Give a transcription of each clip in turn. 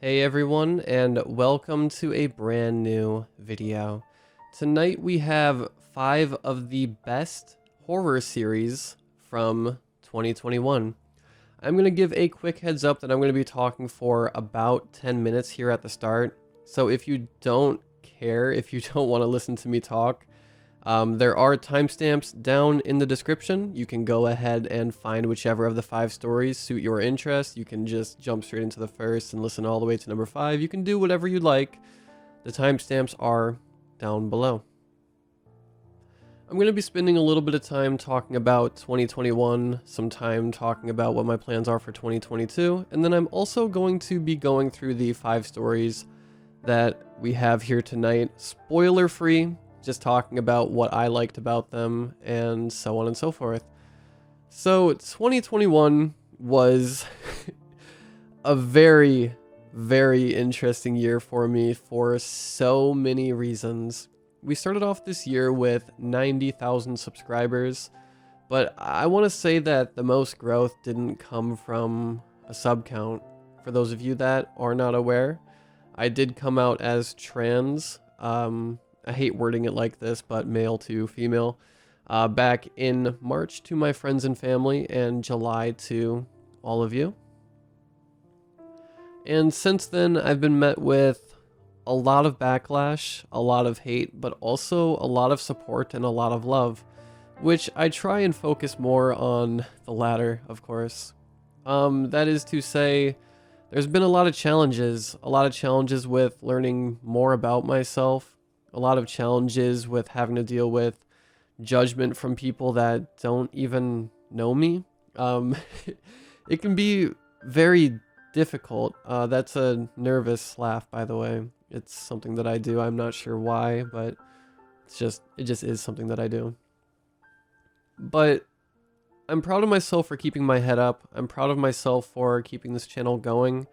Hey everyone, and welcome to a brand new video. Tonight we have 5 of the best horror series from 2021. I'm going to give a quick heads up that I'm going to be talking for about 10 minutes here at the start. So if you don't care, if you don't want to listen to me talk, there are timestamps down in the description. You can go ahead and find whichever of the 5 stories suit your interest. You can just jump straight into the first and listen all the way to number 5. You can do whatever you like. The timestamps are down below. I'm going to be spending a little bit of time talking about 2021, some time talking about what my plans are for 2022, and then I'm also going to be going through the 5 stories that we have here tonight, spoiler free. Just talking about what I liked about them and so on and so forth. So 2021 was a very, very interesting year for me for so many reasons. We started off this year with 90,000 subscribers, but I want to say that the most growth didn't come from a sub count. For those of you that are not aware, I did come out as trans. I hate wording it like this, but male to female, back in March to my friends and family, and July to all of you. And since then, I've been met with a lot of backlash, a lot of hate, but also a lot of support and a lot of love, which I try and focus more on the latter, of course. That is to say, there's been a lot of challenges with learning more about myself, a lot of challenges with having to deal with judgment from people that don't even know me. It can be very difficult. That's a nervous laugh, by the way. It's something that I do. I'm not sure why, but it just is something that I do. But I'm proud of myself for keeping my head up. I'm proud of myself for keeping this channel going.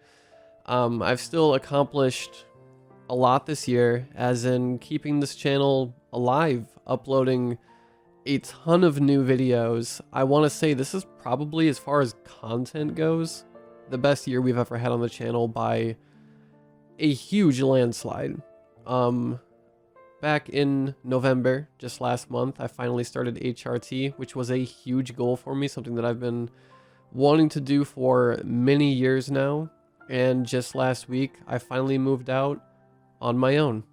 I've still accomplished a lot this year, as in keeping this channel alive, uploading a ton of new videos. I want to say this is probably, as far as content goes, the best year we've ever had on the channel by a huge landslide. Back in November, just last month, I finally started HRT, which was a huge goal for me, something that I've been wanting to do for many years now. And just last week, I finally moved out on my own.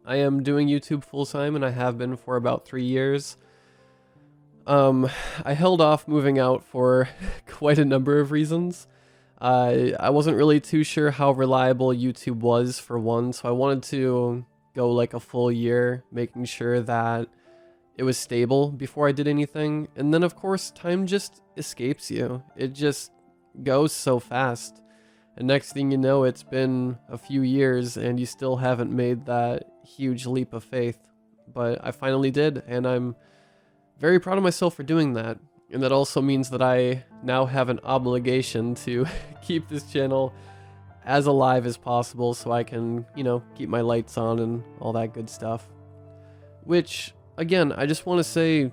I am doing YouTube full-time, and I have been for about 3 years. I held off moving out for quite a number of reasons. I wasn't really too sure how reliable YouTube was, for one, so I wanted to go like a full year, making sure that it was stable before I did anything. And then, of course, time just escapes you. It just goes so fast. And next thing you know, it's been a few years and you still haven't made that huge leap of faith. But I finally did, and I'm very proud of myself for doing that. And that also means that I now have an obligation to keep this channel as alive as possible so I can, keep my lights on and all that good stuff. Which, again, I just want to say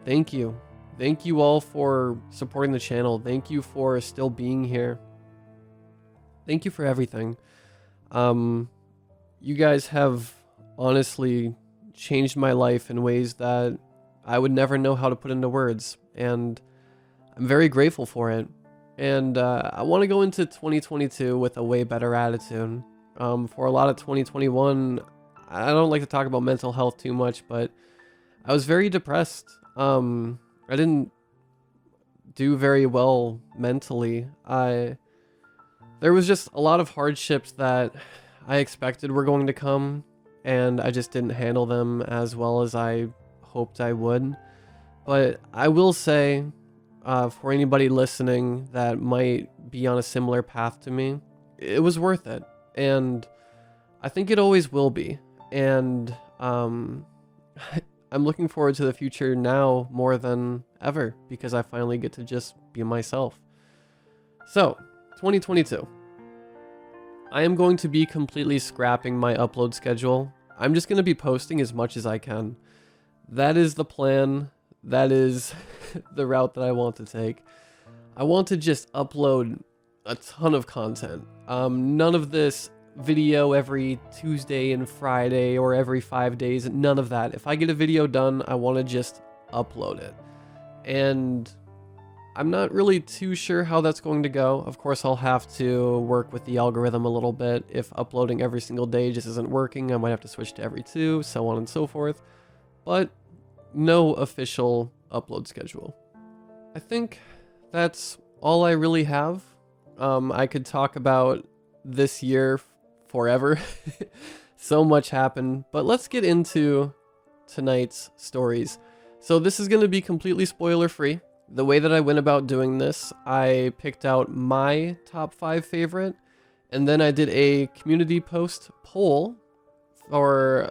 thank you. Thank you all for supporting the channel. Thank you for still being here. Thank you for everything. You guys have honestly changed my life in ways that I would never know how to put into words, and I'm very grateful for it. And I want to go into 2022 with a way better attitude. For a lot of 2021, I don't like to talk about mental health too much, but I was very depressed. I didn't do very well mentally. There was just a lot of hardships that I expected were going to come, and I just didn't handle them as well as I hoped I would. But I will say, for anybody listening that might be on a similar path to me, it was worth it. And I think it always will be. And I'm looking forward to the future now more than ever, because I finally get to just be myself. So, 2022. I am going to be completely scrapping my upload schedule. I'm just going to be posting as much as I can. That is the plan. That is the route that I want to take. I want to just upload a ton of content. None of this video every Tuesday and Friday or every 5 days, none of that. If I get a video done, I want to just upload it. And I'm not really too sure how that's going to go. Of course, I'll have to work with the algorithm a little bit. If uploading every single day just isn't working, I might have to switch to every 2, so on and so forth. But no official upload schedule. I think that's all I really have. I could talk about this year forever. So much happened, but let's get into tonight's stories. So this is going to be completely spoiler free. The way that I went about doing this, I picked out my top 5 favorite, and then I did a community post poll for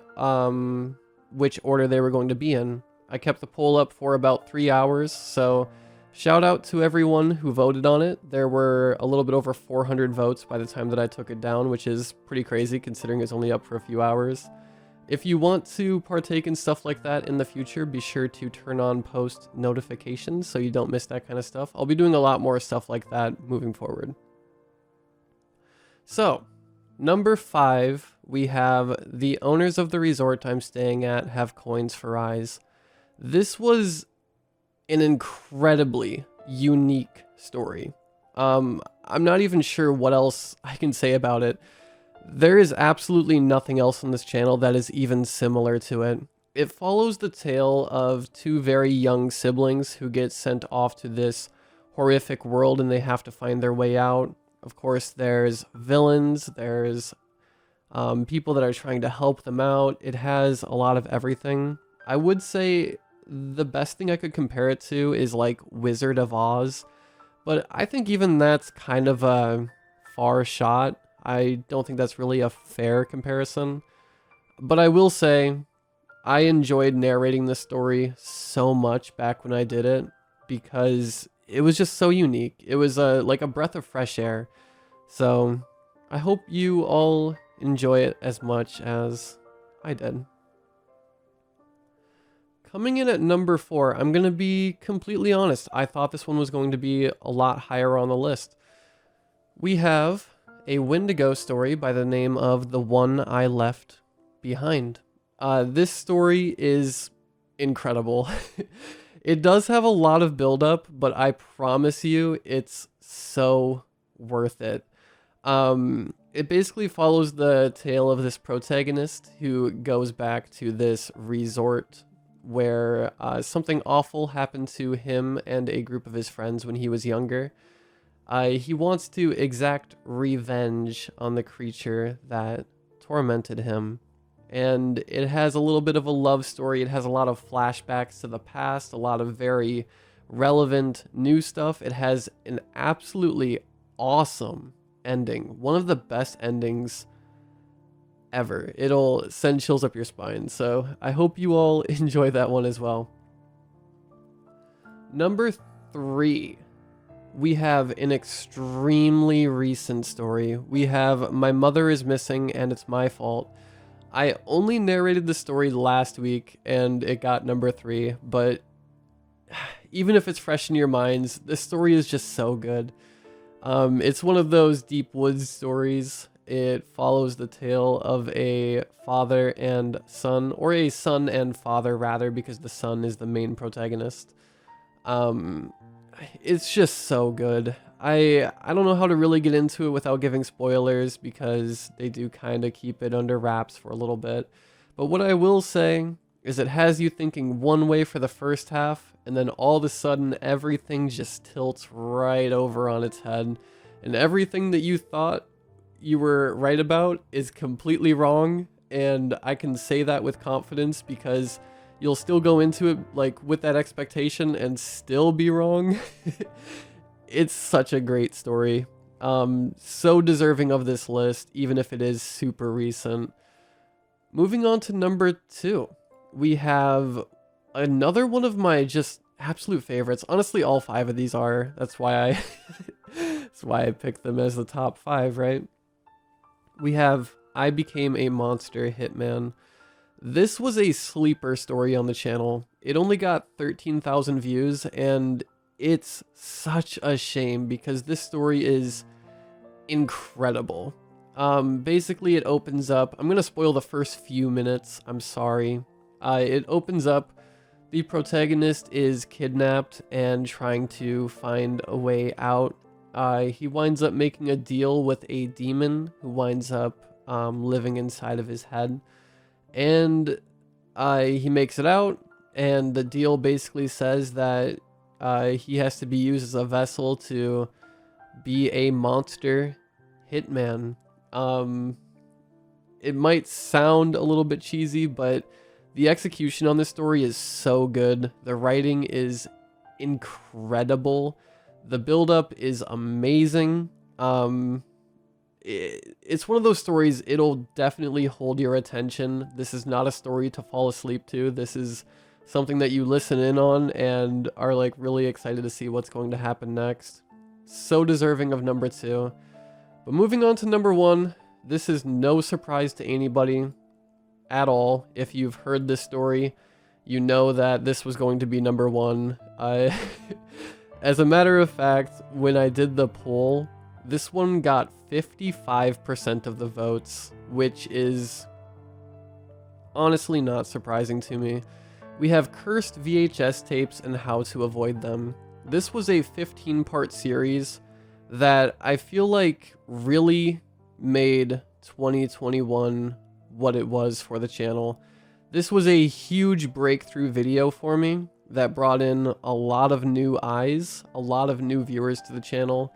which order they were going to be in. I kept the poll up for about 3 hours, so shout out to everyone who voted on it. There were a little bit over 400 votes by the time that I took it down, which is pretty crazy considering it's only up for a few hours. If you want to partake in stuff like that in the future, be sure to turn on post notifications so you don't miss that kind of stuff. I'll be doing a lot more stuff like that moving forward. So, number 5, we have the owners of the resort I'm staying at have coins for eyes. This was an incredibly unique story. I'm not even sure what else I can say about it. There is absolutely nothing else on this channel that is even similar to it. It follows the tale of 2 very young siblings who get sent off to this horrific world and they have to find their way out. Of course, there's villains, there's people that are trying to help them out. It has a lot of everything. I would say the best thing I could compare it to is like Wizard of Oz, but I think even that's kind of a far shot. I don't think that's really a fair comparison, but I will say I enjoyed narrating this story so much back when I did it because it was just so unique. It was like a breath of fresh air. So I hope you all enjoy it as much as I did. Coming in at number 4, I'm going to be completely honest. I thought this one was going to be a lot higher on the list. We have a Wendigo story by the name of The One I Left Behind. This story is incredible. It does have a lot of buildup, but I promise you it's so worth it. It basically follows the tale of this protagonist who goes back to this resort where something awful happened to him and a group of his friends when he was younger. He wants to exact revenge on the creature that tormented him. And it has a little bit of a love story. It has a lot of flashbacks to the past, a lot of very relevant new stuff. It has an absolutely awesome ending. One of the best endings ever. It'll send chills up your spine. So I hope you all enjoy that one as well. Number 3. We have an extremely recent story. We have My Mother is Missing and It's My Fault. I only narrated the story last week and it got number 3, but even if it's fresh in your minds, this story is just so good. It's one of those deep woods stories. It follows the tale of a father and son, or a son and father rather, because the son is the main protagonist. It's just so good. I don't know how to really get into it without giving spoilers because they do kind of keep it under wraps for a little bit. But what I will say is it has you thinking one way for the first half, and then all of a sudden everything just tilts right over on its head. And everything that you thought you were right about is completely wrong. And I can say that with confidence because you'll still go into it like with that expectation and still be wrong. It's such a great story. So deserving of this list, even if it is super recent. Moving on to number 2, we have another one of my just absolute favorites. Honestly, all 5 of these are. That's why I picked them as the top 5, right? We have I Became a Monster Hitman. This was a sleeper story on the channel. It only got 13,000 views, and it's such a shame because this story is incredible. Basically it opens up, I'm gonna spoil the first few minutes, I'm sorry. It opens up, the protagonist is kidnapped and trying to find a way out. He winds up making a deal with a demon who winds up living inside of his head. And he makes it out, and the deal basically says that he has to be used as a vessel to be a monster hitman. It might sound a little bit cheesy, but the execution on this story is so good. The writing is incredible. The build-up is amazing. It's one of those stories, it'll definitely hold your attention. This is not a story to fall asleep to. This is something that you listen in on and are like really excited to see what's going to happen next. So deserving of number 2. But moving on to number 1, this is no surprise to anybody at all. If you've heard this story, you know that this was going to be number 1. As a matter of fact, when I did the poll, this one got 55% of the votes, which is honestly not surprising to me. We have cursed VHS tapes and how to avoid them. This was a 15-part series that I feel like really made 2021 what it was for the channel. This was a huge breakthrough video for me that brought in a lot of new eyes, a lot of new viewers to the channel.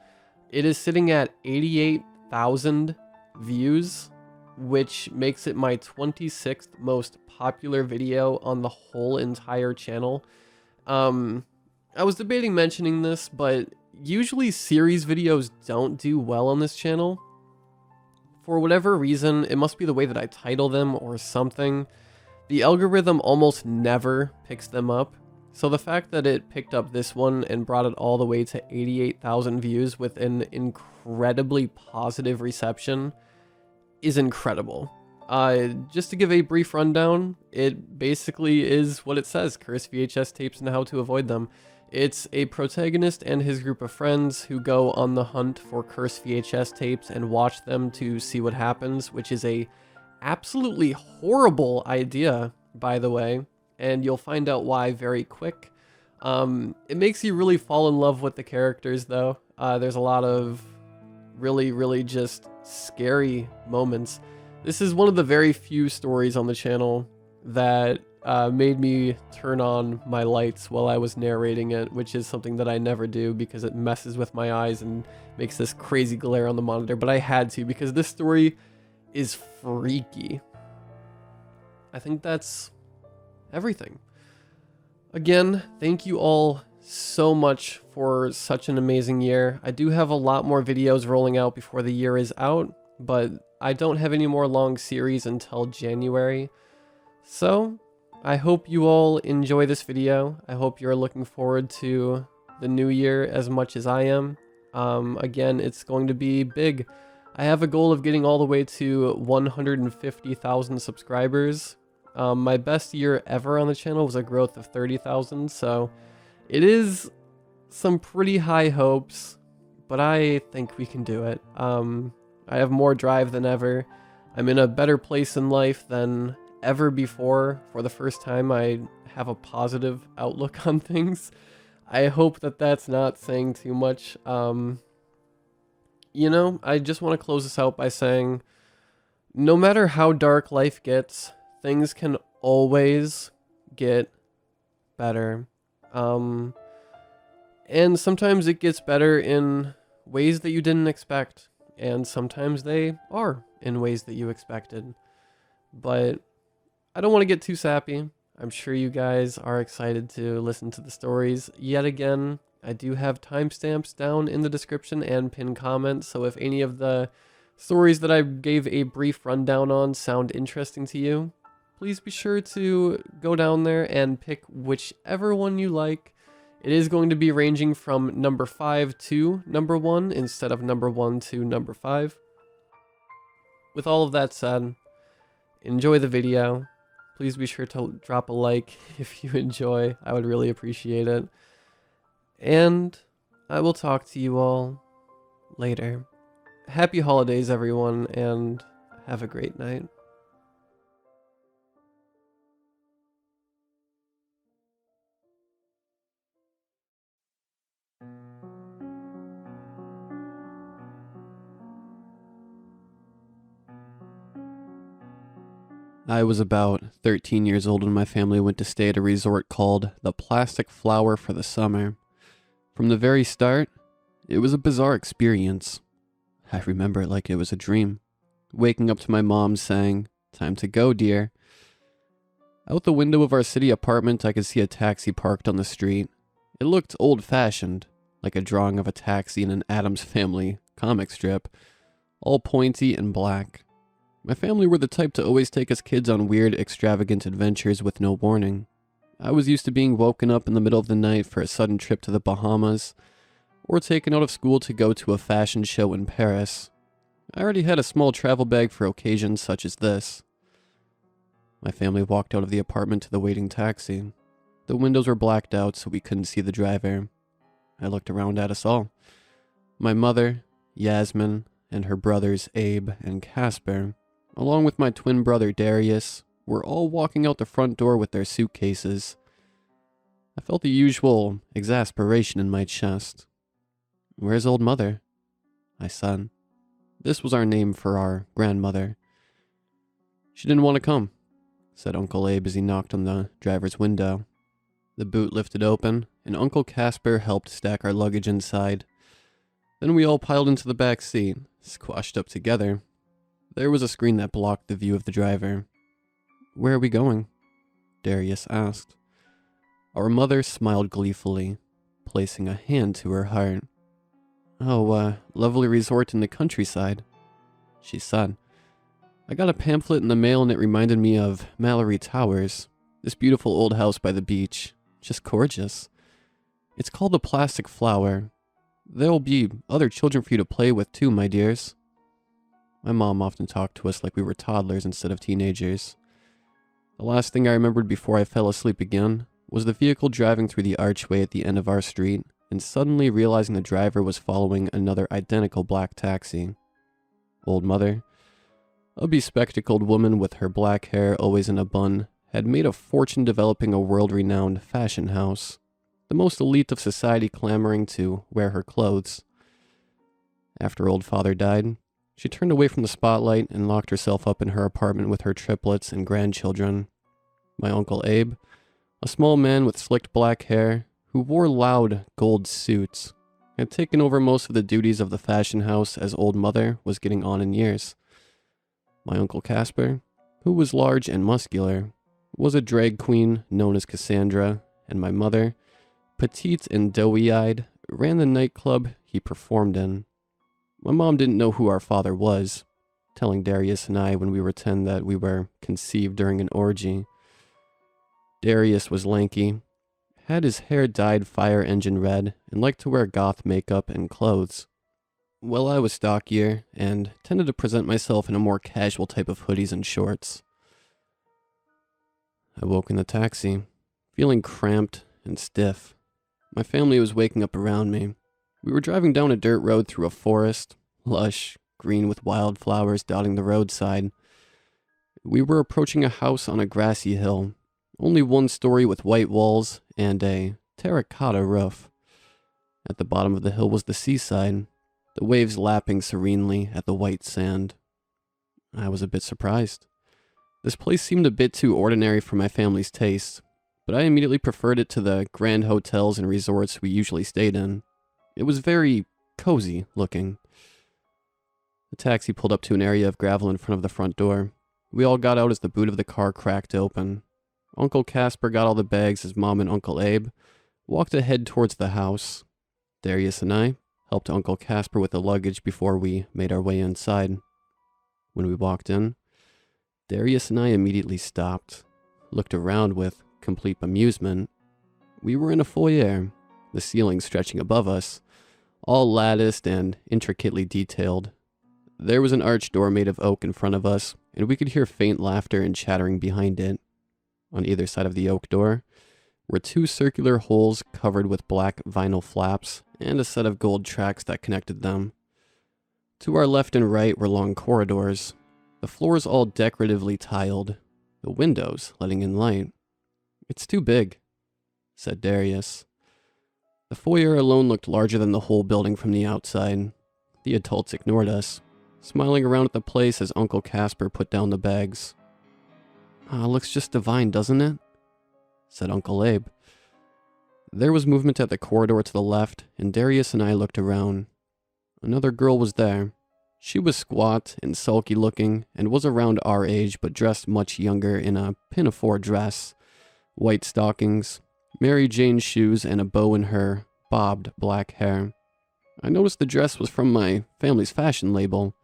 It is sitting at 88,000 views, which makes it my 26th most popular video on the whole entire channel. I was debating mentioning this, but usually series videos don't do well on this channel. For whatever reason, it must be the way that I title them or something. The algorithm almost never picks them up. So the fact that it picked up this one and brought it all the way to 88,000 views with an incredibly positive reception is incredible. Just to give a brief rundown, it basically is what it says, cursed VHS tapes and how to avoid them. It's a protagonist and his group of friends who go on the hunt for cursed VHS tapes and watch them to see what happens, which is a absolutely horrible idea, by the way, and you'll find out why very quick. It makes you really fall in love with the characters, though. There's a lot of really just scary moments. This is one of the very few stories on the channel that made me turn on my lights while I was narrating it, which is something that I never do because it messes with my eyes and makes this crazy glare on the monitor, but I had to because this story is freaky. I think that's everything. Again, thank you all so much for such an amazing year. I do have a lot more videos rolling out before the year is out, but I don't have any more long series until January. So, I hope you all enjoy this video. I hope you're looking forward to the new year as much as I am. Again, it's going to be big. I have a goal of getting all the way to 150,000 subscribers. My best year ever on the channel was a growth of 30,000, so it is some pretty high hopes, but I think we can do it. I have more drive than ever. I'm in a better place in life than ever before. For the first time, I have a positive outlook on things. I hope that that's not saying too much. You know, I just want to close this out by saying, no matter how dark life gets, things can always get better. And sometimes it gets better in ways that you didn't expect. And sometimes they are in ways that you expected. But I don't want to get too sappy. I'm sure you guys are excited to listen to the stories. Yet again, I do have timestamps down in the description and pinned comments. So if any of the stories that I gave a brief rundown on sound interesting to you, please be sure to go down there and pick whichever one you like. It is going to be ranging from number 5 to number 1 instead of number 1 to number 5. With all of that said, enjoy the video. Please be sure to drop a like if you enjoy. I would really appreciate it. And I will talk to you all later. happy holidays, everyone, and have a great night. I was about 13 years old when my family went to stay at a resort called the Plastic Flower for the summer. From the very start, it was a bizarre experience. I remember it like it was a dream. Waking up to my mom saying, "Time to go, dear." Out the window of our city apartment, I could see a taxi parked on the street. It looked old-fashioned, like a drawing of a taxi in an Addams Family comic strip, all pointy and black. My family were the type to always take us kids on weird, extravagant adventures with no warning. I was used to being woken up in the middle of the night for a sudden trip to the Bahamas, or taken out of school to go to a fashion show in Paris. I already had a small travel bag for occasions such as this. My family walked out of the apartment to the waiting taxi. The windows were blacked out so we couldn't see the driver. I looked around at us all. My mother, Yasmin, and her brothers Abe and Casper, along with my twin brother Darius, were all walking out the front door with their suitcases. I felt the usual exasperation in my chest. "Where's old mother?" I said. This was our name for our grandmother. "She didn't want to come," said Uncle Abe as he knocked on the driver's window. The boot lifted open, and Uncle Casper helped stack our luggage inside. Then we all piled into the back seat, squashed up together. There was a screen that blocked the view of the driver. "Where are we going?" Darius asked. Our mother smiled gleefully, placing a hand to her heart. "Oh, lovely resort in the countryside," she said. "I got a pamphlet in the mail and it reminded me of Mallory Towers, this beautiful old house by the beach. Just gorgeous. It's called the Plastic Flower. There'll be other children for you to play with too, my dears." My mom often talked to us like we were toddlers instead of teenagers. The last thing I remembered before I fell asleep again was the vehicle driving through the archway at the end of our street and suddenly realizing the driver was following another identical black taxi. Old mother, a bespectacled woman with her black hair always in a bun, had made a fortune developing a world-renowned fashion house, the most elite of society clamoring to wear her clothes. After old father died, she turned away from the spotlight and locked herself up in her apartment with her triplets and grandchildren. My Uncle Abe, a small man with slicked black hair who wore loud gold suits, had taken over most of the duties of the fashion house as old mother was getting on in years. My Uncle Casper, who was large and muscular, was a drag queen known as Cassandra, and my mother, petite and doughy-eyed, ran the nightclub he performed in. My mom didn't know who our father was, telling Darius and I when we were 10 that we were conceived during an orgy. Darius was lanky, had his hair dyed fire engine red, and liked to wear goth makeup and clothes. Well, I was stockier and tended to present myself in a more casual type of hoodies and shorts. I woke in the taxi, feeling cramped and stiff. My family was waking up around me. We were driving down a dirt road through a forest, lush, green with wildflowers dotting the roadside. We were approaching a house on a grassy hill, only one story with white walls and a terracotta roof. At the bottom of the hill was the seaside, the waves lapping serenely at the white sand. I was a bit surprised. This place seemed a bit too ordinary for my family's taste, but I immediately preferred it to the grand hotels and resorts we usually stayed in. It was very cozy looking. The taxi pulled up to an area of gravel in front of the front door. We all got out as the boot of the car cracked open. Uncle Casper got all the bags as Mom and Uncle Abe walked ahead towards the house. Darius and I helped Uncle Casper with the luggage before we made our way inside. When we walked in, Darius and I immediately stopped, looked around with complete amusement. We were in a foyer, the ceiling stretching above us, all latticed and intricately detailed. There was an arched door made of oak in front of us, and we could hear faint laughter and chattering behind it. On either side of the oak door were two circular holes covered with black vinyl flaps and a set of gold tracks that connected them. To our left and right were long corridors, the floors all decoratively tiled, the windows letting in light. "It's too big," said Darius. The foyer alone looked larger than the whole building from the outside. The adults ignored us, smiling around at the place as Uncle Casper put down the bags. "Looks just divine, doesn't it?" said Uncle Abe. There was movement at the corridor to the left, and Darius and I looked around. Another girl was there. She was squat and sulky looking, and was around our age but dressed much younger in a pinafore dress, white stockings, Mary Jane shoes, and a bow in her bobbed black hair. I noticed the dress was from my family's fashion label.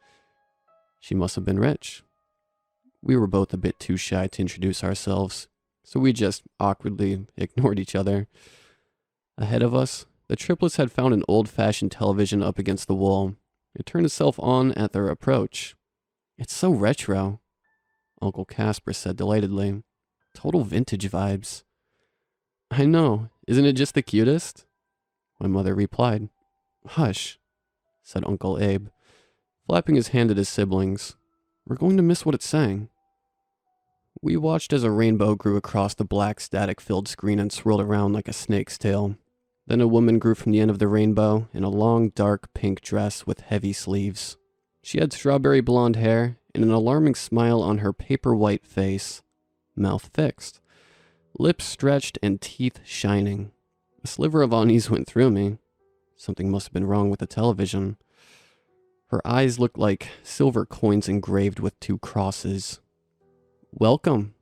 She must have been rich. We were both a bit too shy to introduce ourselves, so we just awkwardly ignored each other. Ahead of us, the triplets had found an old-fashioned television up against the wall. It turned itself on at their approach. "It's so retro," Uncle Casper said delightedly. "Total vintage vibes." "I know, isn't it just the cutest?" my mother replied. "Hush," said Uncle Abe, flapping his hand at his siblings. "We're going to miss what it's saying." We watched as a rainbow grew across the black static-filled screen and swirled around like a snake's tail. Then a woman grew from the end of the rainbow in a long, dark pink dress with heavy sleeves. She had strawberry blonde hair and an alarming smile on her paper-white face, mouth fixed, lips stretched and teeth shining. A sliver of unease went through me. Something must have been wrong with the television. Her eyes looked like silver coins engraved with two crosses. "Welcome,"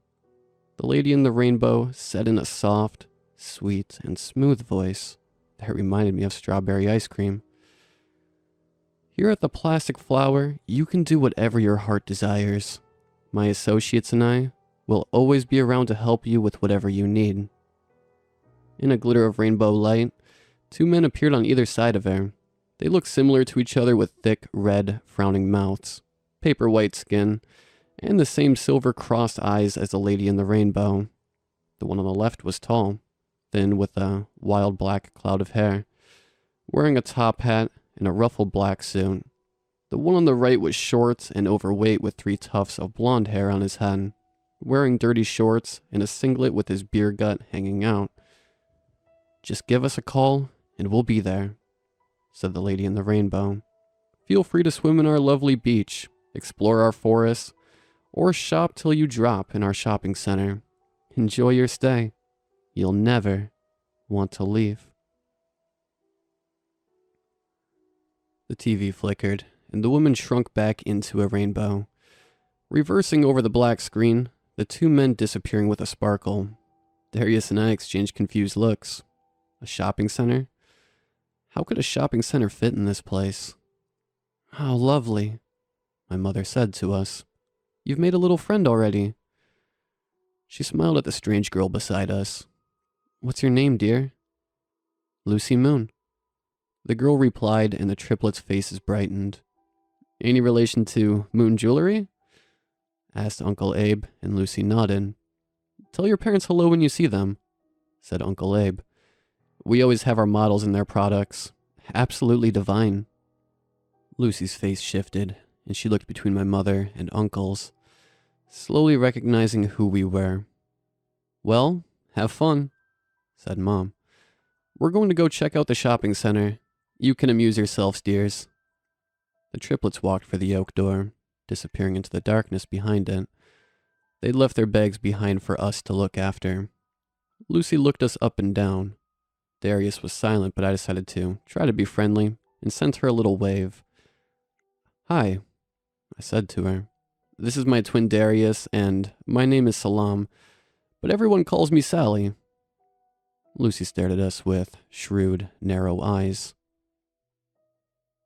the lady in the rainbow said in a soft, sweet, and smooth voice that reminded me of strawberry ice cream. "Here at the Plastic Flower, you can do whatever your heart desires. My associates and I will always be around to help you with whatever you need." In a glitter of rainbow light, two men appeared on either side of her. They looked similar to each other with thick, red, frowning mouths, paper white skin, and the same silver crossed eyes as the lady in the rainbow. The one on the left was tall, thin with a wild black cloud of hair, wearing a top hat and a ruffled black suit. The one on the right was short and overweight with 3 tufts of blonde hair on his head, wearing dirty shorts and a singlet with his beer gut hanging out. "Just give us a call and we'll be there," said the lady in the rainbow. "Feel free to swim in our lovely beach, explore our forests, or shop till you drop in our shopping center. Enjoy your stay. You'll never want to leave." The TV flickered, and the woman shrunk back into a rainbow. Reversing over the black screen, the two men disappearing with a sparkle. Darius and I exchanged confused looks. A shopping center? How could a shopping center fit in this place? "How lovely," my mother said to us. "You've made a little friend already." She smiled at the strange girl beside us. "What's your name, dear?" "Lucy Moon." The girl replied, and the triplets' faces brightened. "Any relation to Moon Jewelry?" asked Uncle Abe, and Lucy nodded. "Tell your parents hello when you see them," said Uncle Abe. "We always have our models in their products. Absolutely divine." Lucy's face shifted, and she looked between my mother and uncle's, slowly recognizing who we were. "Well, have fun," said Mom. "We're going to go check out the shopping center. You can amuse yourselves, dears." The triplets walked for the oak door, disappearing into the darkness behind it. They'd left their bags behind for us to look after. Lucy looked us up and down. Darius was silent, but I decided to try to be friendly and sent her a little wave. "Hi," I said to her. "This is my twin Darius, and my name is Salam, but everyone calls me Sally." Lucy stared at us with shrewd, narrow eyes.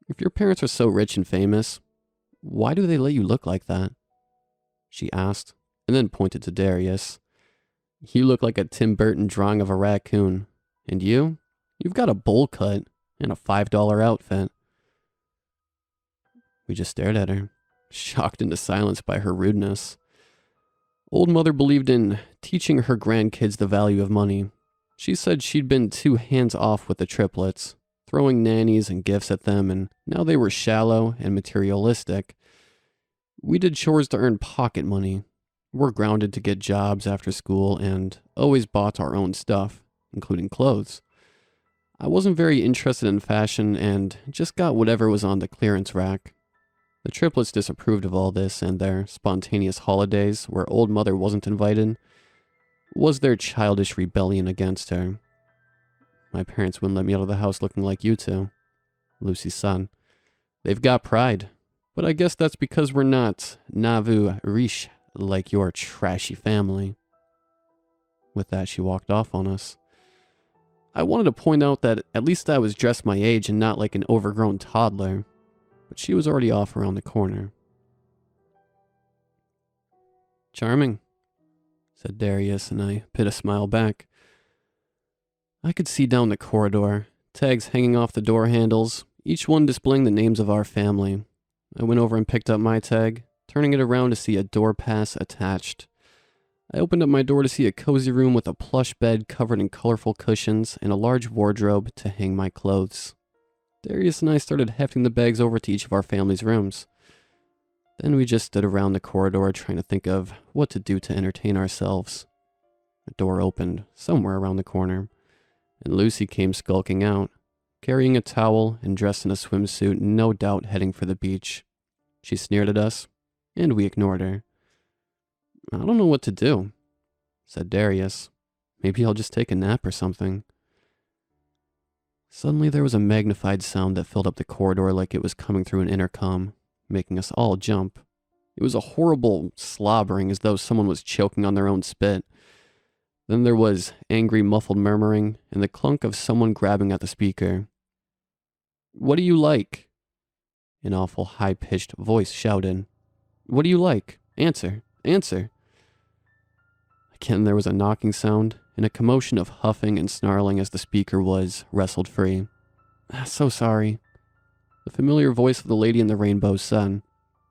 "If your parents are so rich and famous, why do they let you look like that?" she asked, and then pointed to Darius. "You look like a Tim Burton drawing of a raccoon. And you've got a bowl cut and a $5 outfit." We just stared at her, shocked into silence by her rudeness. Old Mother believed in teaching her grandkids the value of money. She said she'd been too hands-off with the triplets, throwing nannies and gifts at them, and now they were shallow and materialistic. We did chores to earn pocket money, were grounded to get jobs after school, and always bought our own stuff, including clothes. I wasn't very interested in fashion and just got whatever was on the clearance rack. The triplets disapproved of all this, and their spontaneous holidays, where old mother wasn't invited, was their childish rebellion against her. My parents wouldn't let me out of the house looking like you two, Lucy's son. They've got pride, but I guess that's because we're not Nauvoo riche like your trashy family. With that, she walked off on us. I wanted to point out that at least I was dressed my age and not like an overgrown toddler, but she was already off around the corner. Charming, said Darius, and I bit a smile back. I could see down the corridor, tags hanging off the door handles, each one displaying the names of our family. I went over and picked up my tag, turning it around to see a door pass attached. I opened up my door to see a cozy room with a plush bed covered in colorful cushions and a large wardrobe to hang my clothes. Darius and I started hefting the bags over to each of our family's rooms. Then we just stood around the corridor trying to think of what to do to entertain ourselves. A door opened somewhere around the corner, and Lucy came skulking out, carrying a towel and dressed in a swimsuit, no doubt heading for the beach. She sneered at us, and we ignored her. I don't know what to do, said Darius. Maybe I'll just take a nap or something. Suddenly there was a magnified sound that filled up the corridor like it was coming through an intercom, making us all jump. It was a horrible slobbering as though someone was choking on their own spit. Then there was angry muffled murmuring and the clunk of someone grabbing at the speaker. What do you like? An awful high-pitched voice shouted. What do you like? Answer. Answer. Again there was a knocking sound and a commotion of huffing and snarling as the speaker was wrestled free. So sorry. The familiar voice of the lady in the rainbow said,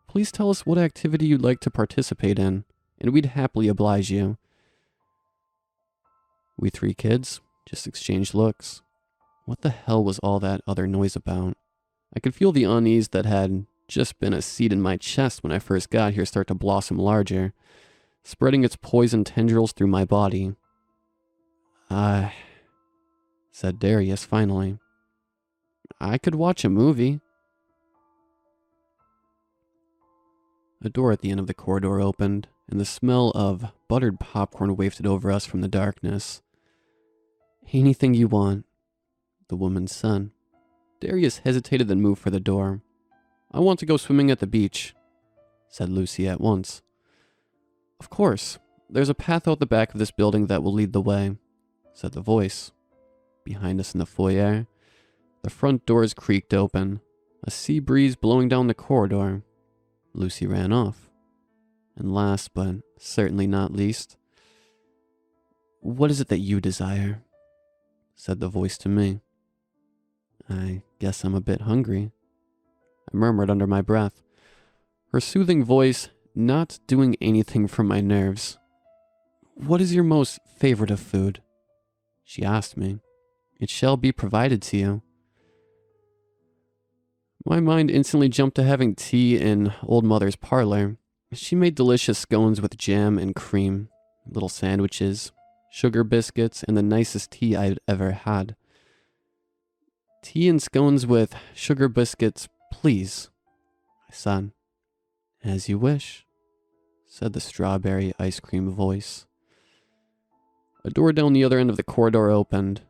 Please tell us what activity you'd like to participate in, and we'd happily oblige you. We three kids just exchanged looks. What the hell was all that other noise about? I could feel the unease that had just been a seed in my chest when I first got here start to blossom larger, spreading its poison tendrils through my body. Said Darius finally. I could watch a movie. A door at the end of the corridor opened, and the smell of buttered popcorn wafted over us from the darkness. Anything you want, the woman said. Darius hesitated then moved for the door. I want to go swimming at the beach, said Lucy at once. Of course, there's a path out the back of this building that will lead the way, said the voice. Behind us in the foyer, the front doors creaked open, a sea breeze blowing down the corridor. Lucy ran off. And last, but certainly not least, what is it that you desire? Said the voice to me. I guess I'm a bit hungry, I murmured under my breath, her soothing voice not doing anything for my nerves. What is your most favorite of food? She asked me. It shall be provided to you. My mind instantly jumped to having tea in Old Mother's parlor. She made delicious scones with jam and cream, little sandwiches, sugar biscuits, and the nicest tea I'd ever had. Tea and scones with sugar biscuits, please, I said. As you wish, said the strawberry ice cream voice. A door down the other end of the corridor opened.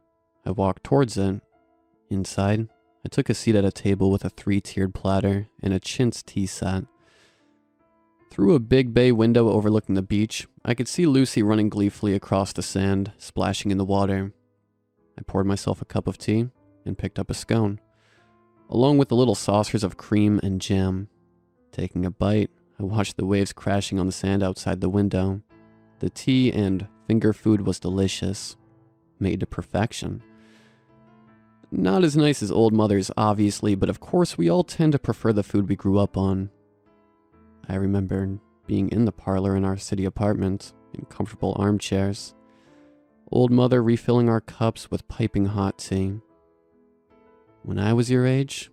I walked towards it. Inside, I took a seat at a table with a 3-tiered platter and a chintz tea set. Through a big bay window overlooking the beach, I could see Lucy running gleefully across the sand, splashing in the water. I poured myself a cup of tea and picked up a scone, along with the little saucers of cream and jam. Taking a bite, I watched the waves crashing on the sand outside the window. The tea and finger food was delicious, made to perfection. Not as nice as Old Mother's, obviously, but of course we all tend to prefer the food we grew up on. I remembered being in the parlor in our city apartment, in comfortable armchairs. Old Mother refilling our cups with piping hot tea. When I was your age,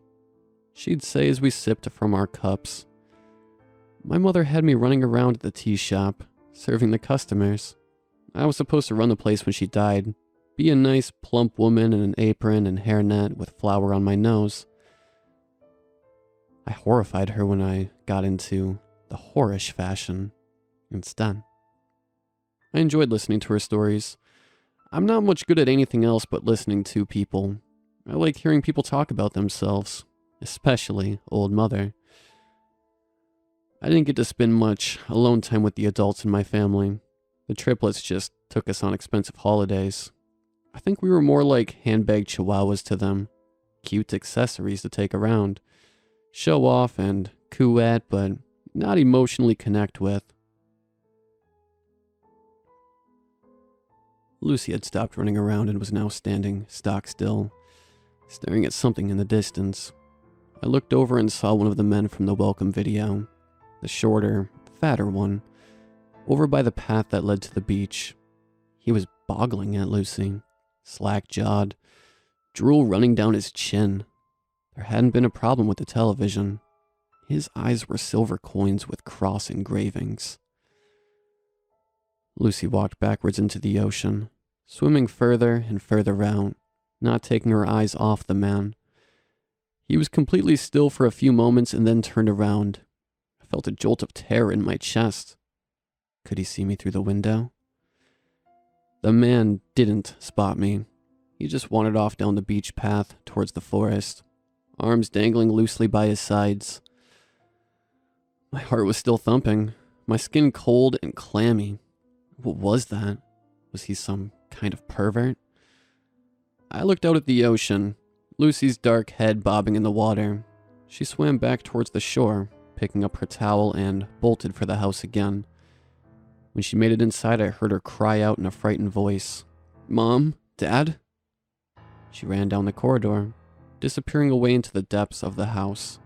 she'd say as we sipped from our cups. My mother had me running around at the tea shop, serving the customers. I was supposed to run the place when she died, be a nice, plump woman in an apron and hairnet with flour on my nose. I horrified her when I got into the whorish fashion instead. I enjoyed listening to her stories. I'm not much good at anything else but listening to people. I like hearing people talk about themselves, especially old mother. I didn't get to spend much alone time with the adults in my family. The triplets just took us on expensive holidays. I think we were more like handbag chihuahuas to them. Cute accessories to take around. Show off and coo at, but not emotionally connect with. Lucy had stopped running around and was now standing stock still, staring at something in the distance. I looked over and saw one of the men from the welcome video, the shorter, fatter one, over by the path that led to the beach. He was boggling at Lucy, slack-jawed, drool running down his chin. There hadn't been a problem with the television. His eyes were silver coins with cross engravings. Lucy walked backwards into the ocean, swimming further and further out, not taking her eyes off the man. He was completely still for a few moments and then turned around. I felt a jolt of terror in my chest. Could he see me through the window? The man didn't spot me. He just wandered off down the beach path towards the forest, arms dangling loosely by his sides. My heart was still thumping, my skin cold and clammy. What was that? Was he some kind of pervert? I looked out at the ocean, Lucy's dark head bobbing in the water. She swam back towards the shore, picking up her towel and bolted for the house again. When she made it inside, I heard her cry out in a frightened voice, "Mom? Dad?" She ran down the corridor, disappearing away into the depths of the house.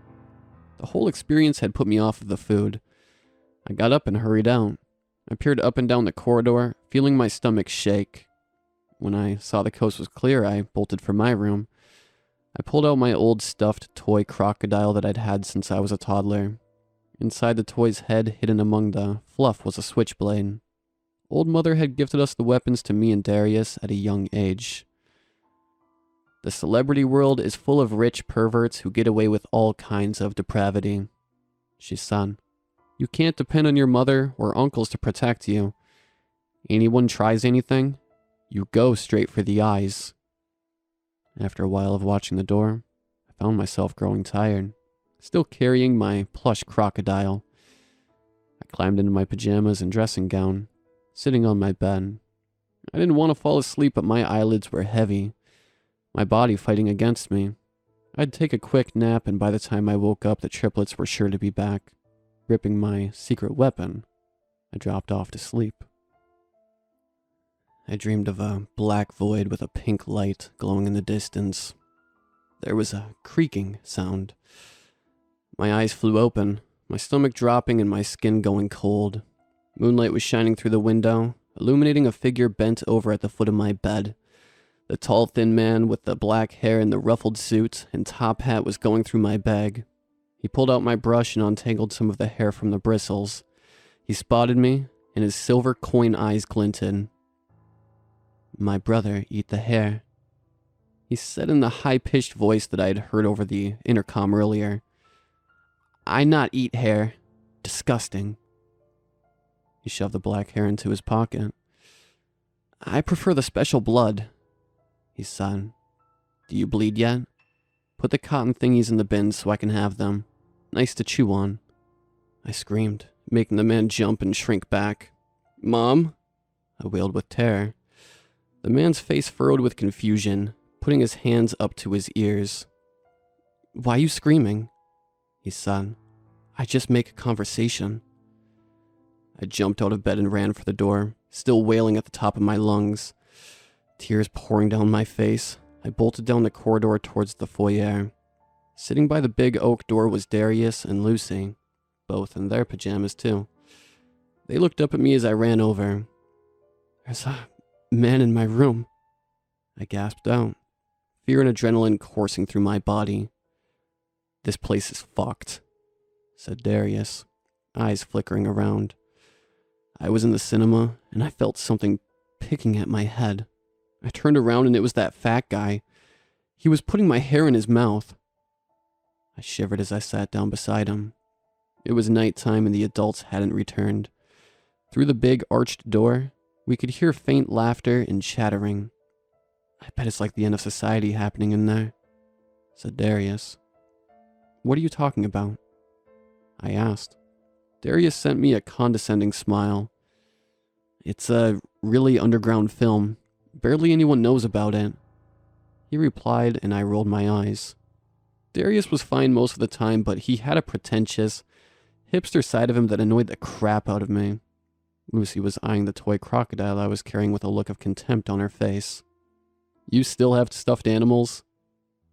The whole experience had put me off of the food. I got up and hurried out. I peered up and down the corridor, feeling my stomach shake. When I saw the coast was clear, I bolted for my room. I pulled out my old stuffed toy crocodile that I'd had since I was a toddler. Inside the toy's head, hidden among the fluff, was a switchblade. Old Mother had gifted us the weapons to me and Darius at a young age. The celebrity world is full of rich perverts who get away with all kinds of depravity, she said. You can't depend on your mother or uncles to protect you. Anyone tries anything, you go straight for the eyes. After a while of watching the door, I found myself growing tired, still carrying my plush crocodile. I climbed into my pajamas and dressing gown, sitting on my bed. I didn't want to fall asleep, but my eyelids were heavy, my body fighting against me. I'd take a quick nap, and by the time I woke up, the triplets were sure to be back. Gripping my secret weapon, I dropped off to sleep. I dreamed of a black void with a pink light glowing in the distance. There was a creaking sound. My eyes flew open, my stomach dropping and my skin going cold. Moonlight was shining through the window, illuminating a figure bent over at the foot of my bed. The tall, thin man with the black hair and the ruffled suit and top hat was going through my bag. He pulled out my brush and untangled some of the hair from the bristles. He spotted me, and his silver coin eyes glinted. "My brother eat the hair," he said in the high-pitched voice that I had heard over the intercom earlier. "I not eat hair. Disgusting." He shoved the black hair into his pocket. "I prefer the special blood," he said. "Do you bleed yet? Put the cotton thingies in the bin so I can have them. Nice to chew on." I screamed, making the man jump and shrink back. "Mom?" I wailed with terror. The man's face furrowed with confusion, putting his hands up to his ears. "Why are you screaming?" he said. "I just make conversation." I jumped out of bed and ran for the door, still wailing at the top of my lungs. Tears pouring down my face, I bolted down the corridor towards the foyer. Sitting by the big oak door was Darius and Lucy, both in their pajamas too. They looked up at me as I ran over. "There's a man in my room," I gasped out. fear and adrenaline coursing through my body. "This place is fucked," said Darius, eyes flickering around. I was in the cinema, and I felt something picking at my head. I turned around, and it was that fat guy. He was putting my hair in his mouth. I shivered as I sat down beside him. It was nighttime, and the adults hadn't returned. Through the big arched door, we could hear faint laughter and chattering. "I bet it's like the end of society happening in there," said Darius. "What are you talking about?" I asked. Darius sent me a condescending smile. "It's a really underground film. Barely anyone knows about it," he replied, and I rolled my eyes. Darius was fine most of the time, but he had a pretentious, hipster side of him that annoyed the crap out of me. Lucy was eyeing the toy crocodile I was carrying with a look of contempt on her face. "You still have stuffed animals?"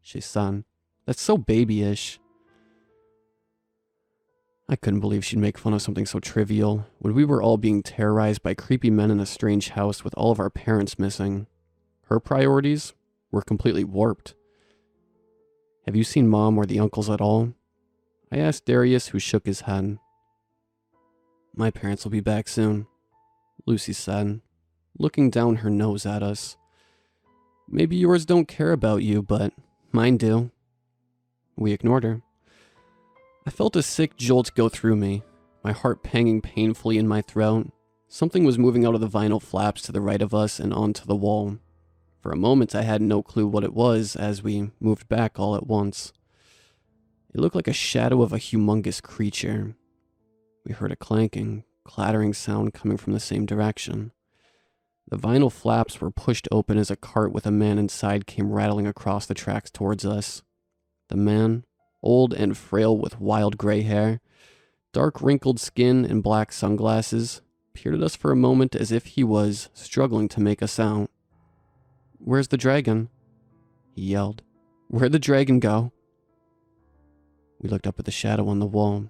she said. "That's so babyish." I couldn't believe she'd make fun of something so trivial when we were all being terrorized by creepy men in a strange house with all of our parents missing. Her priorities were completely warped. "Have you seen Mom or the uncles at all?" I asked Darius, who shook his head. "My parents will be back soon," Lucy said, looking down her nose at us. "Maybe yours don't care about you, but mine do." We ignored her. I felt a sick jolt go through me, my heart panging painfully in my throat. Something was moving out of the vinyl flaps to the right of us and onto the wall. For a moment, I had no clue what it was as we moved back all at once. It looked like a shadow of a humongous creature. We heard a clanking, clattering sound coming from the same direction. The vinyl flaps were pushed open as a cart with a man inside came rattling across the tracks towards us. The man, old and frail with wild gray hair, dark wrinkled skin and black sunglasses, peered at us for a moment as if he was struggling to make us out. "Where's the dragon?" he yelled. "Where'd the dragon go?" We looked up at the shadow on the wall.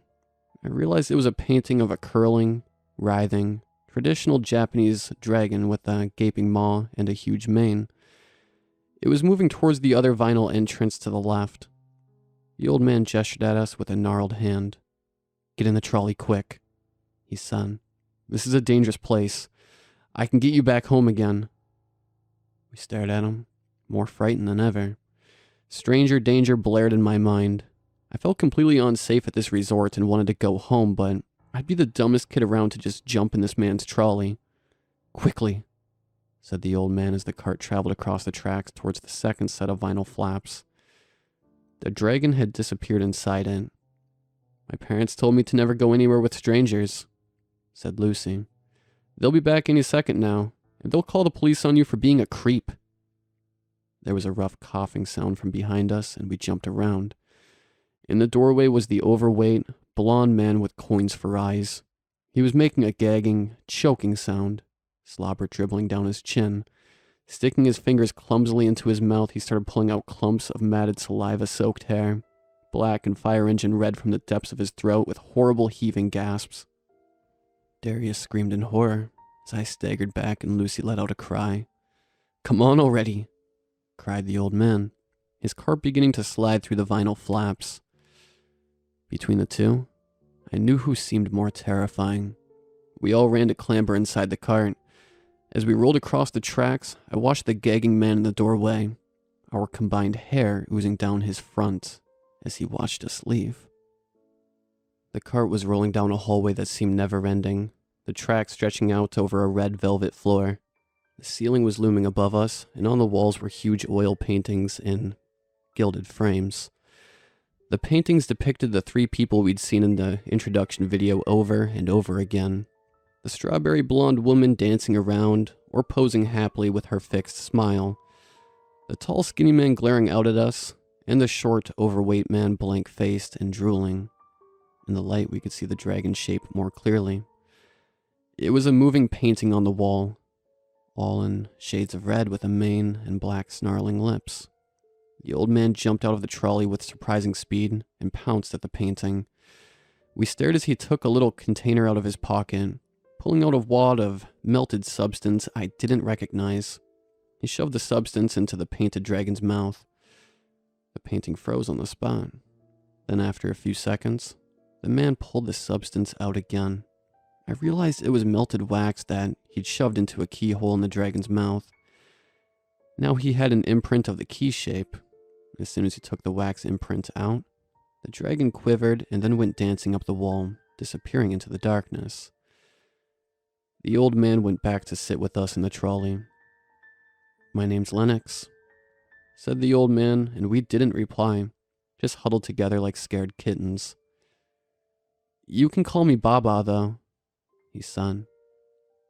I realized it was a painting of a curling, writhing, traditional Japanese dragon with a gaping maw and a huge mane. It was moving towards the other vinyl entrance to the left. The old man gestured at us with a gnarled hand. "Get in the trolley quick," he said. "This is a dangerous place. I can get you back home again." We stared at him, more frightened than ever. Stranger danger blared in my mind. I felt completely unsafe at this resort and wanted to go home, but I'd be the dumbest kid around to just jump in this man's trolley. "Quickly," said the old man as the cart traveled across the tracks towards the second set of vinyl flaps. The dragon had disappeared inside it. "My parents told me to never go anywhere with strangers," said Lucy. "They'll be back any second now, and they'll call the police on you for being a creep." There was a rough coughing sound from behind us, and we jumped around. In the doorway was the overweight, blond man with coins for eyes. He was making a gagging, choking sound, slobber dribbling down his chin. Sticking his fingers clumsily into his mouth, he started pulling out clumps of matted saliva-soaked hair, black and fire engine red from the depths of his throat with horrible heaving gasps. Darius screamed in horror as I staggered back and Lucy let out a cry. "Come on already," cried the old man, his cart beginning to slide through the vinyl flaps. Between the two, I knew who seemed more terrifying. We all ran to clamber inside the cart. As we rolled across the tracks, I watched the gagging man in the doorway, our combined hair oozing down his front as he watched us leave. The cart was rolling down a hallway that seemed never-ending, the tracks stretching out over a red velvet floor. The ceiling was looming above us, and on the walls were huge oil paintings in gilded frames. The paintings depicted the three people we'd seen in the introduction video over and over again. The strawberry blonde woman dancing around or posing happily with her fixed smile. The tall skinny man glaring out at us, and the short overweight man blank-faced and drooling. In the light we could see the dragon shape more clearly. It was a moving painting on the wall, all in shades of red with a mane and black snarling lips. The old man jumped out of the trolley with surprising speed and pounced at the painting. We stared as he took a little container out of his pocket, pulling out a wad of melted substance I didn't recognize. He shoved the substance into the painted dragon's mouth. The painting froze on the spot. Then after a few seconds, the man pulled the substance out again. I realized it was melted wax that he'd shoved into a keyhole in the dragon's mouth. Now he had an imprint of the key shape. As soon as he took the wax imprint out, the dragon quivered and then went dancing up the wall, disappearing into the darkness. The old man went back to sit with us in the trolley. "My name's Lennox," said the old man, and we didn't reply, just huddled together like scared kittens. "You can call me Baba, though," he said.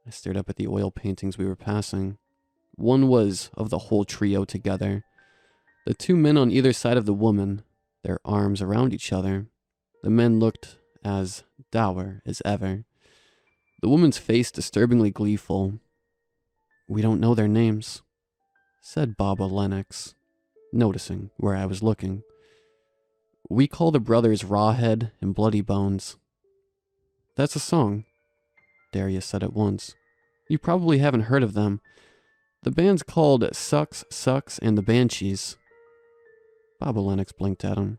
I stared up at the oil paintings we were passing. One was of the whole trio together. The two men on either side of the woman, their arms around each other. The men looked as dour as ever. The woman's face disturbingly gleeful. "We don't know their names," said Baba Lennox, noticing where I was looking. "We call the brothers Rawhead and Bloody Bones." "That's a song," Darius said at once. "You probably haven't heard of them. The band's called Sucks, Sucks, and the Banshees." Baba Lennox blinked at him.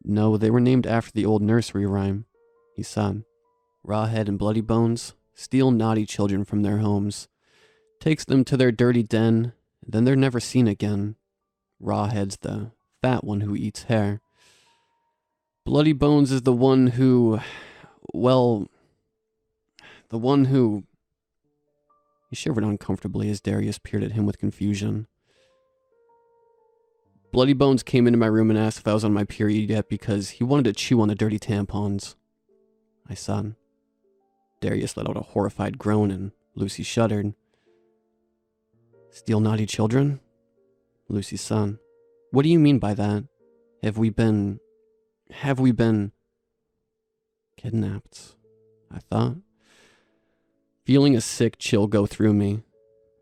"No, they were named after the old nursery rhyme," he said. "Rawhead and Bloody Bones steal naughty children from their homes, takes them to their dirty den, then they're never seen again. Rawhead's the fat one who eats hair. Bloody Bones is the one who, well, the one who..." He shivered uncomfortably as Darius peered at him with confusion. "Bloody Bones came into my room and asked if I was on my period yet because he wanted to chew on the dirty tampons," I said. Darius let out a horrified groan and Lucy shuddered. "Steal naughty children?" Lucy said. "What do you mean by that? Have we been kidnapped?" I thought, feeling a sick chill go through me.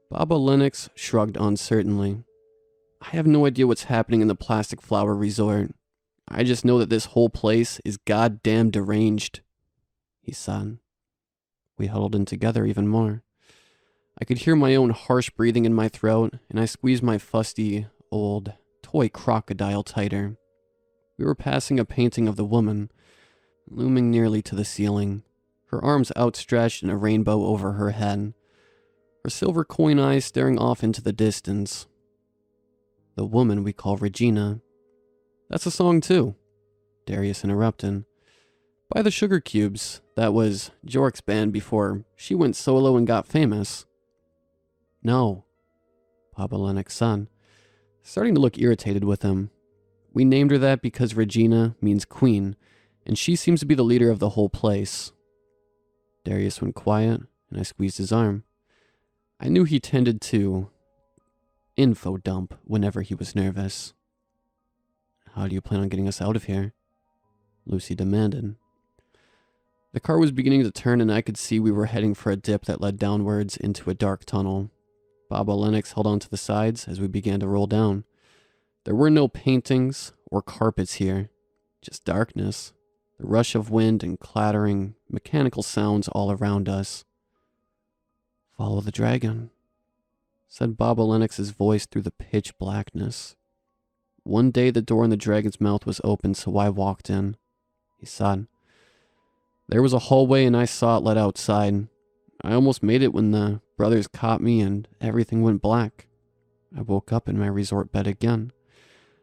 Baba Lennox shrugged uncertainly. "I have no idea what's happening in the Plastic Flower Resort. I just know that this whole place is goddamn deranged," he said. We huddled in together even more. I could hear my own harsh breathing in my throat, and I squeezed my fusty, old, toy crocodile tighter. We were passing a painting of the woman, looming nearly to the ceiling, her arms outstretched in a rainbow over her head, her silver coin eyes staring off into the distance. "The woman we call Regina." "That's a song too," Darius interrupted. "By the Sugar Cubes. That was Jork's band before she went solo and got famous." "No," Baba Lennox said, starting to look irritated with him. "We named her that because Regina means queen, and she seems to be the leader of the whole place." Darius went quiet, and I squeezed his arm. I knew he tended to info dump whenever he was nervous. "How do you plan on getting us out of here?" Lucy demanded. The car was beginning to turn, and I could see we were heading for a dip that led downwards into a dark tunnel. Baba Lennox held on to the sides as we began to roll down. There were no paintings or carpets here, just darkness, the rush of wind and clattering, mechanical sounds all around us. "Follow the dragon," said Baba Lennox's voice through the pitch blackness. "One day the door in the dragon's mouth was open, so I walked in," he said. "There was a hallway and I saw it led outside. I almost made it when the brothers caught me and everything went black. I woke up in my resort bed again.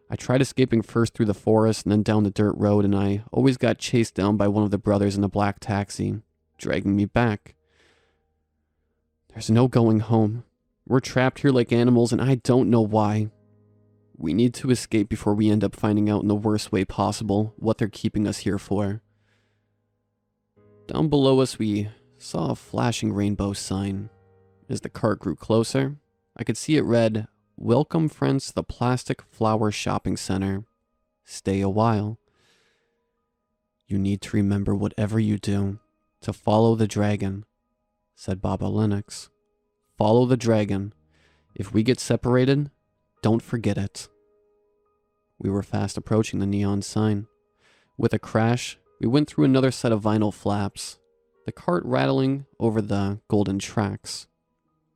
I tried escaping first through the forest and then down the dirt road, and I always got chased down by one of the brothers in a black taxi, dragging me back. There's no going home. We're trapped here like animals, and I don't know why. We need to escape before we end up finding out in the worst way possible what they're keeping us here for." Down below us, we saw a flashing rainbow sign. As the cart grew closer, I could see it read, "Welcome friends to the Plastic Flower Shopping Center. Stay a while. You need to remember whatever you do to follow the dragon," said Baba Lennox. "Follow the dragon. If we get separated, don't forget it." We were fast approaching the neon sign. With a crash, we went through another set of vinyl flaps, the cart rattling over the golden tracks.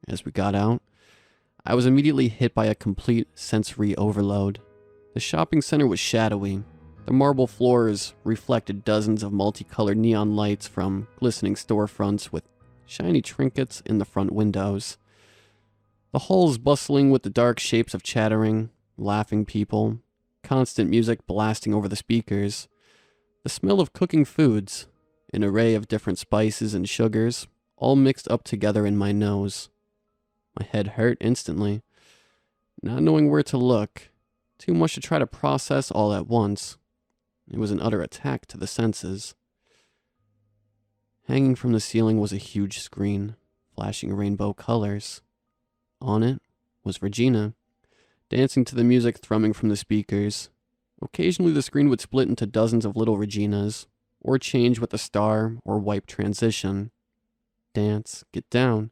As we got out, I was immediately hit by a complete sensory overload. The shopping center was shadowy. The marble floors reflected dozens of multicolored neon lights from glistening storefronts with shiny trinkets in the front windows. The halls bustling with the dark shapes of chattering, laughing people, constant music blasting over the speakers, the smell of cooking foods, an array of different spices and sugars, all mixed up together in my nose. My head hurt instantly, not knowing where to look, too much to try to process all at once. It was an utter attack to the senses. Hanging from the ceiling was a huge screen, flashing rainbow colors. On it was Regina, dancing to the music thrumming from the speakers. Occasionally the screen would split into dozens of little Reginas, or change with a star or wipe transition. Dance, get down,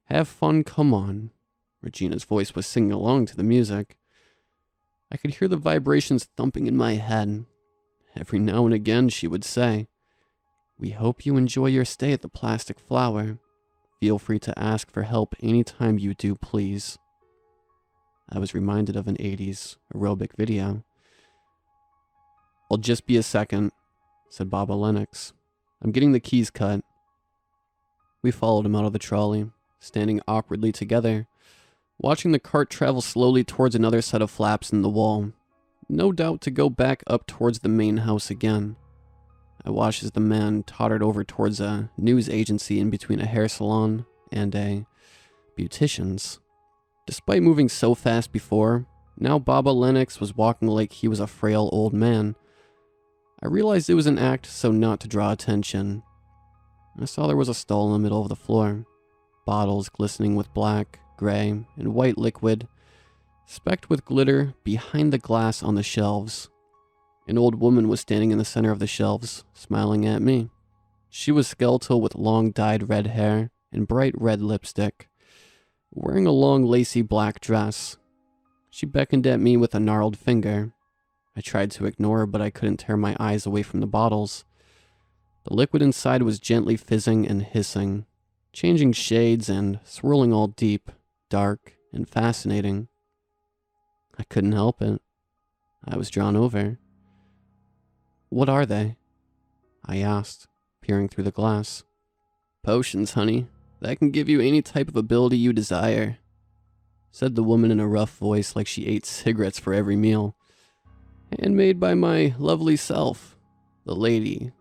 have fun, come on. Regina's voice was singing along to the music. I could hear the vibrations thumping in my head. Every now and again she would say, "We hope you enjoy your stay at the Plastic Flower. Feel free to ask for help anytime you do, please." I was reminded of an 80s aerobic video. "I'll just be a second," said Baba Lennox. "I'm getting the keys cut." We followed him out of the trolley, standing awkwardly together, watching the cart travel slowly towards another set of flaps in the wall, no doubt to go back up towards the main house again. I watched as the man tottered over towards a news agency in between a hair salon and a beautician's. Despite moving so fast before, now Baba Lennox was walking like he was a frail old man. I realized it was an act so not to draw attention. I saw there was a stall in the middle of the floor, bottles glistening with black, gray, and white liquid, specked with glitter behind the glass on the shelves. An old woman was standing in the center of the shelves, smiling at me. She was skeletal with long dyed red hair and bright red lipstick, wearing a long lacy black dress. She beckoned at me with a gnarled finger. I tried to ignore her, but I couldn't tear my eyes away from the bottles. The liquid inside was gently fizzing and hissing, changing shades and swirling all deep, dark, and fascinating. I couldn't help it. I was drawn over. "What are they?" I asked, peering through the glass. "Potions, honey. That can give you any type of ability you desire," said the woman in a rough voice like she ate cigarettes for every meal. "Handmade by my lovely self, the Lady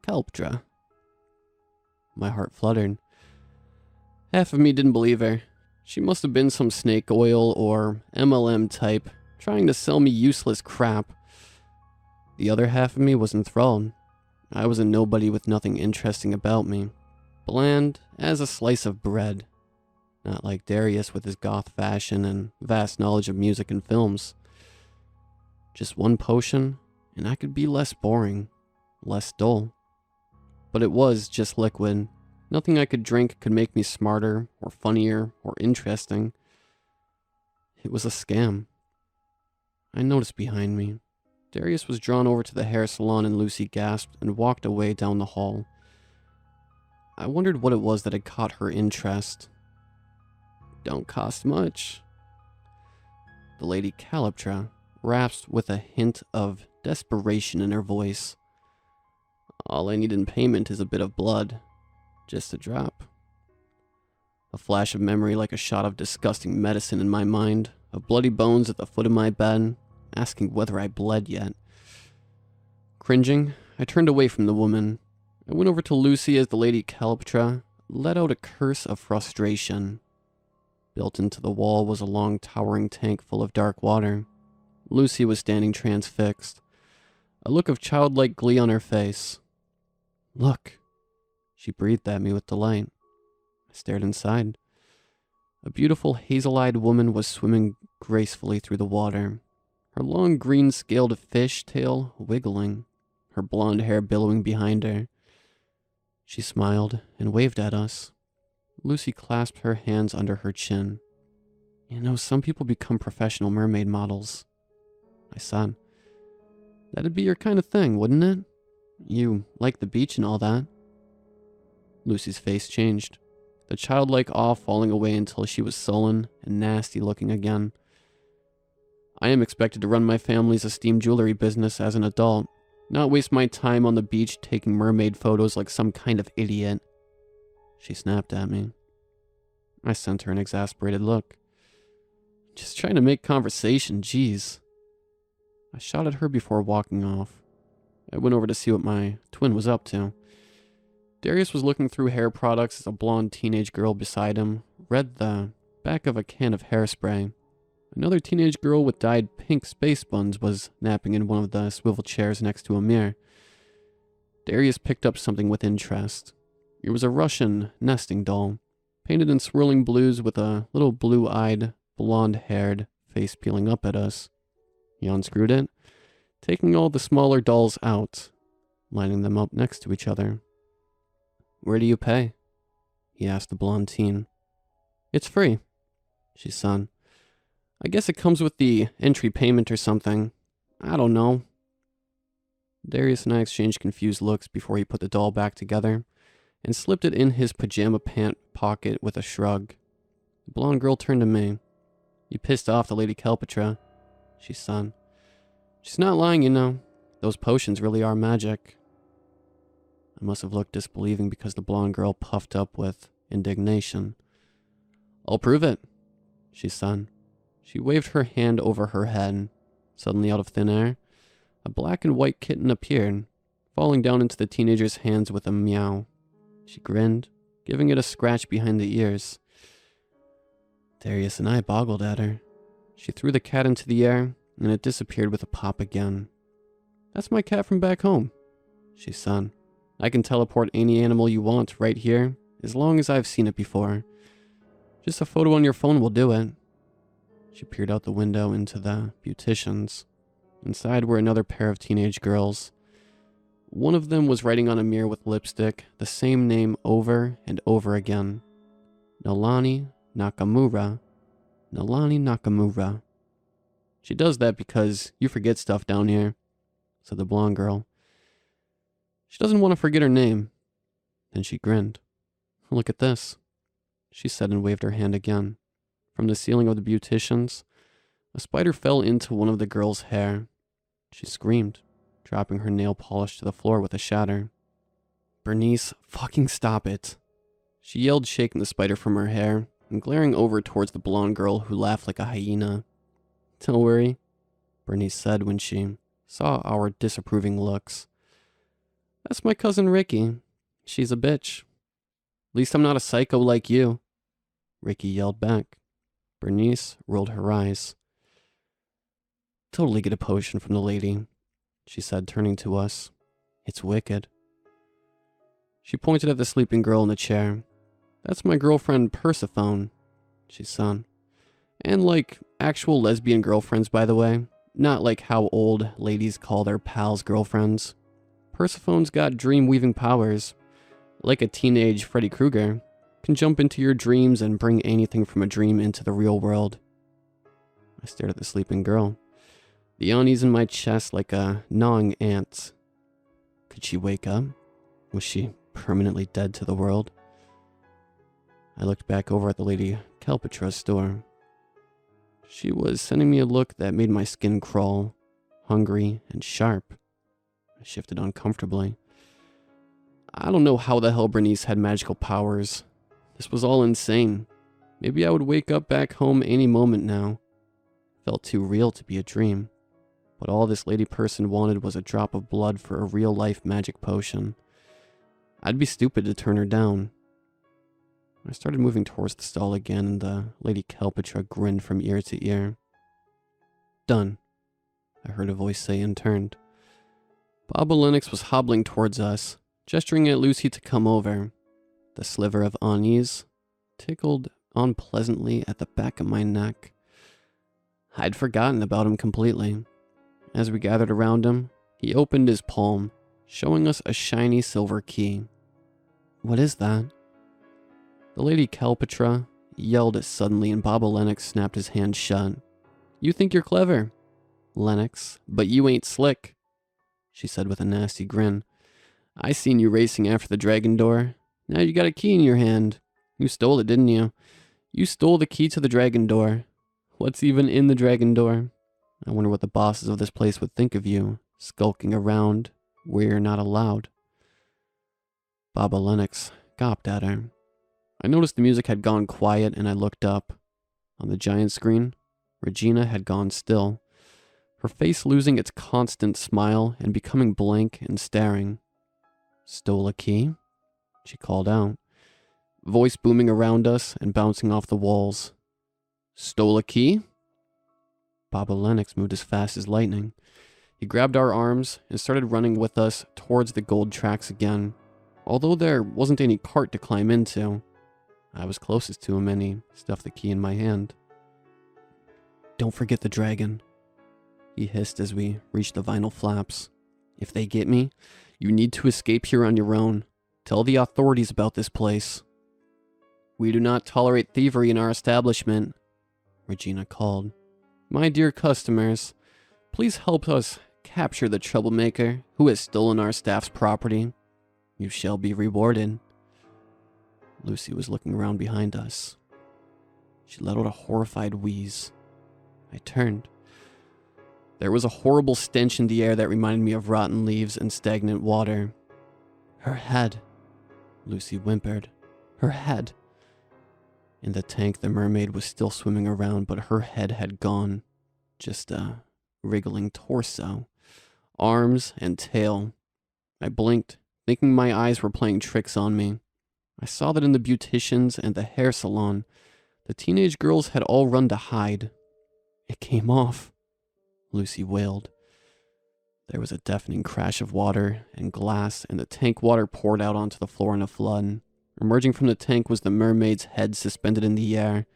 Kalptra." My heart fluttered. Half of me didn't believe her. She must have been some snake oil or MLM type, trying to sell me useless crap. The other half of me was enthralled. I was a nobody with nothing interesting about me. Bland as a slice of bread. Not like Darius with his goth fashion and vast knowledge of music and films. Just one potion, and I could be less boring, less dull. But it was just liquid. Nothing I could drink could make me smarter, or funnier, or interesting. It was a scam. I noticed behind me. Darius was drawn over to the hair salon and Lucy gasped and walked away down the hall. I wondered what it was that had caught her interest. "Don't cost much." The Lady Kalptra rasped with a hint of desperation in her voice. "All I need in payment is a bit of blood. Just a drop." A flash of memory like a shot of disgusting medicine in my mind, of bloody bones at the foot of my bed, asking whether I bled yet. Cringing, I turned away from the woman. I went over to Lucy as the Lady Kalptra let out a curse of frustration. Built into the wall was a long towering tank full of dark water. Lucy was standing transfixed, a look of childlike glee on her face. "Look," she breathed at me with delight. I stared inside. A beautiful hazel-eyed woman was swimming gracefully through the water, her long green-scaled fish tail wiggling, her blonde hair billowing behind her. She smiled and waved at us. Lucy clasped her hands under her chin. "You know, some people become professional mermaid models," I said. "That'd be your kind of thing, wouldn't it? You like the beach and all that." Lucy's face changed, the childlike awe falling away until she was sullen and nasty looking again. I am expected to run my family's esteemed jewelry business as an adult, not waste my time on the beach taking mermaid photos like some kind of idiot. She snapped at me. I sent her an exasperated look. Just trying to make conversation, jeez. I shot at her before walking off. I went over to see what my twin was up to. Darius was looking through hair products as a blonde teenage girl beside him read the back of a can of hairspray. Another teenage girl with dyed pink space buns was napping in one of the swivel chairs next to a mirror. Darius picked up something with interest. It was a Russian nesting doll, painted in swirling blues with a little blue-eyed, blonde-haired face peeling up at us. He unscrewed it, taking all the smaller dolls out, lining them up next to each other. "Where do you pay?" he asked the blonde teen. "It's free," she said. "I guess it comes with the entry payment or something. I don't know." Darius and I exchanged confused looks before he put the doll back together and slipped it in his pajama pant pocket with a shrug. The blonde girl turned to me. "You pissed off the Lady Kelpatra," she said. "She's not lying, you know. Those potions really are magic." I must have looked disbelieving because the blonde girl puffed up with indignation. "I'll prove it," she said. She waved her hand over her head. Suddenly, out of thin air, a black and white kitten appeared, falling down into the teenager's hands with a meow. She grinned, giving it a scratch behind the ears. Darius and I boggled at her. She threw the cat into the air, and it disappeared with a pop again. "That's my cat from back home," she said. "I can teleport any animal you want right here, as long as I've seen it before. Just a photo on your phone will do it." She peered out the window into the beauticians. Inside were another pair of teenage girls. One of them was writing on a mirror with lipstick the same name over and over again. Nalani Nakamura. Nalani Nakamura. "She does that because you forget stuff down here," said the blonde girl. "She doesn't want to forget her name." Then she grinned. "Look at this," she said and waved her hand again. From the ceiling of the beauticians, a spider fell into one of the girls' hair. She screamed, dropping her nail polish to the floor with a shatter. "Bernice, fucking stop it," she yelled, shaking the spider from her hair and glaring over towards the blonde girl who laughed like a hyena. "Don't worry," Bernice said when she saw our disapproving looks. "That's my cousin Ricky. She's a bitch. At least I'm not a psycho like you," Ricky yelled back. Bernice rolled her eyes. "Totally get a potion from the lady," she said, turning to us. "It's wicked." She pointed at the sleeping girl in the chair. "That's my girlfriend Persephone," she said. "And like actual lesbian girlfriends, by the way. Not like how old ladies call their pals girlfriends. Persephone's got dream-weaving powers. Like a teenage Freddy Krueger. Can jump into your dreams and bring anything from a dream into the real world." I stared at the sleeping girl. The unease in my chest like a gnawing ant. Could she wake up? Was she permanently dead to the world? I looked back over at the Lady Kelpatra's store. She was sending me a look that made my skin crawl, hungry and sharp. I shifted uncomfortably. I don't know how the hell Bernice had magical powers. This was all insane. Maybe I would wake up back home any moment now. Felt too real to be a dream. But all this lady person wanted was a drop of blood for a real-life magic potion. I'd be stupid to turn her down. I started moving towards the stall again, and the Lady Kelpatra grinned from ear to ear. "Done," I heard a voice say and turned. Baba Lennox was hobbling towards us, gesturing at Lucy to come over. The sliver of unease tickled unpleasantly at the back of my neck. I'd forgotten about him completely. As we gathered around him, he opened his palm, showing us a shiny silver key. "What is that?" The Lady Kelpatra yelled suddenly, and Baba Lennox snapped his hand shut. "You think you're clever, Lennox, but you ain't slick," she said with a nasty grin. "I seen you racing after the dragon door. Now you got a key in your hand. You stole it, didn't you? You stole the key to the dragon door. What's even in the dragon door?" I wonder what the bosses of this place would think of you, skulking around where you're not allowed. Baba Lennox gawped at her. I noticed the music had gone quiet and I looked up. On the giant screen, Regina had gone still, her face losing its constant smile and becoming blank and staring. "Stole a key?" she called out, voice booming around us and bouncing off the walls. "Stole a key?" Baba Lennox moved as fast as lightning. He grabbed our arms and started running with us towards the gold tracks again. Although there wasn't any cart to climb into, I was closest to him and he stuffed the key in my hand. "Don't forget the dragon," he hissed as we reached the vinyl flaps. "If they get me, you need to escape here on your own. Tell the authorities about this place." "We do not tolerate thievery in our establishment," Regina called. "My dear customers, please help us capture the troublemaker who has stolen our staff's property. You shall be rewarded." Lucy was looking around behind us. She let out a horrified wheeze. I turned. There was a horrible stench in the air that reminded me of rotten leaves and stagnant water. "Her head," Lucy whimpered. "Her head." In the tank, the mermaid was still swimming around, but her head had gone. Just a wriggling torso, arms and tail. I blinked, thinking my eyes were playing tricks on me. I saw that in the beauticians and the hair salon, the teenage girls had all run to hide. "It came off," Lucy wailed. There was a deafening crash of water and glass, and the tank water poured out onto the floor in a flood. Emerging from the tank was the mermaid's head suspended in the air,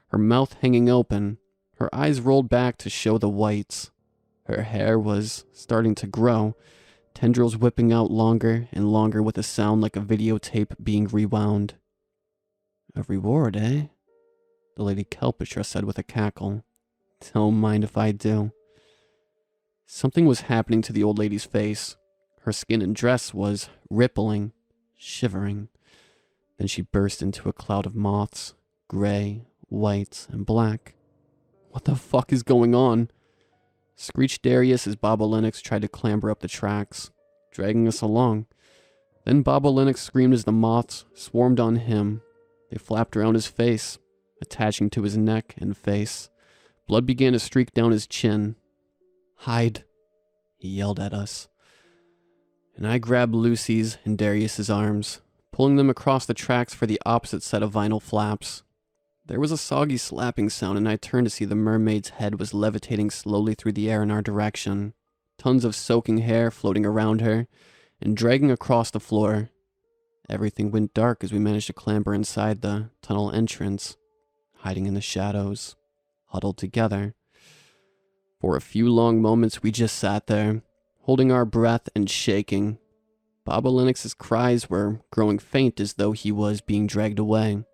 her mouth hanging open, her eyes rolled back to show the whites. Her hair was starting to grow, tendrils whipping out longer and longer with a sound like a videotape being rewound. "A reward, eh?" the Lady Kelpisha said with a cackle. "Don't mind if I do." Something was happening to the old lady's face. Her skin and dress was rippling, shivering. Then she burst into a cloud of moths, gray, white, and black. "What the fuck is going on?" screeched Darius as Baba Lennox tried to clamber up the tracks, dragging us along. Then Baba Lennox screamed as the moths swarmed on him. They flapped around his face, attaching to his neck and face. Blood began to streak down his chin. "Hide," he yelled at us. And I grabbed Lucy's and Darius's arms, pulling them across the tracks for the opposite set of vinyl flaps. There was a soggy slapping sound, and I turned to see the mermaid's head was levitating slowly through the air in our direction, tons of soaking hair floating around her and dragging across the floor. Everything went dark as we managed to clamber inside the tunnel entrance, hiding in the shadows, huddled together. For a few long moments, we just sat there, holding our breath and shaking. Baba Lennox's cries were growing faint as though he was being dragged away.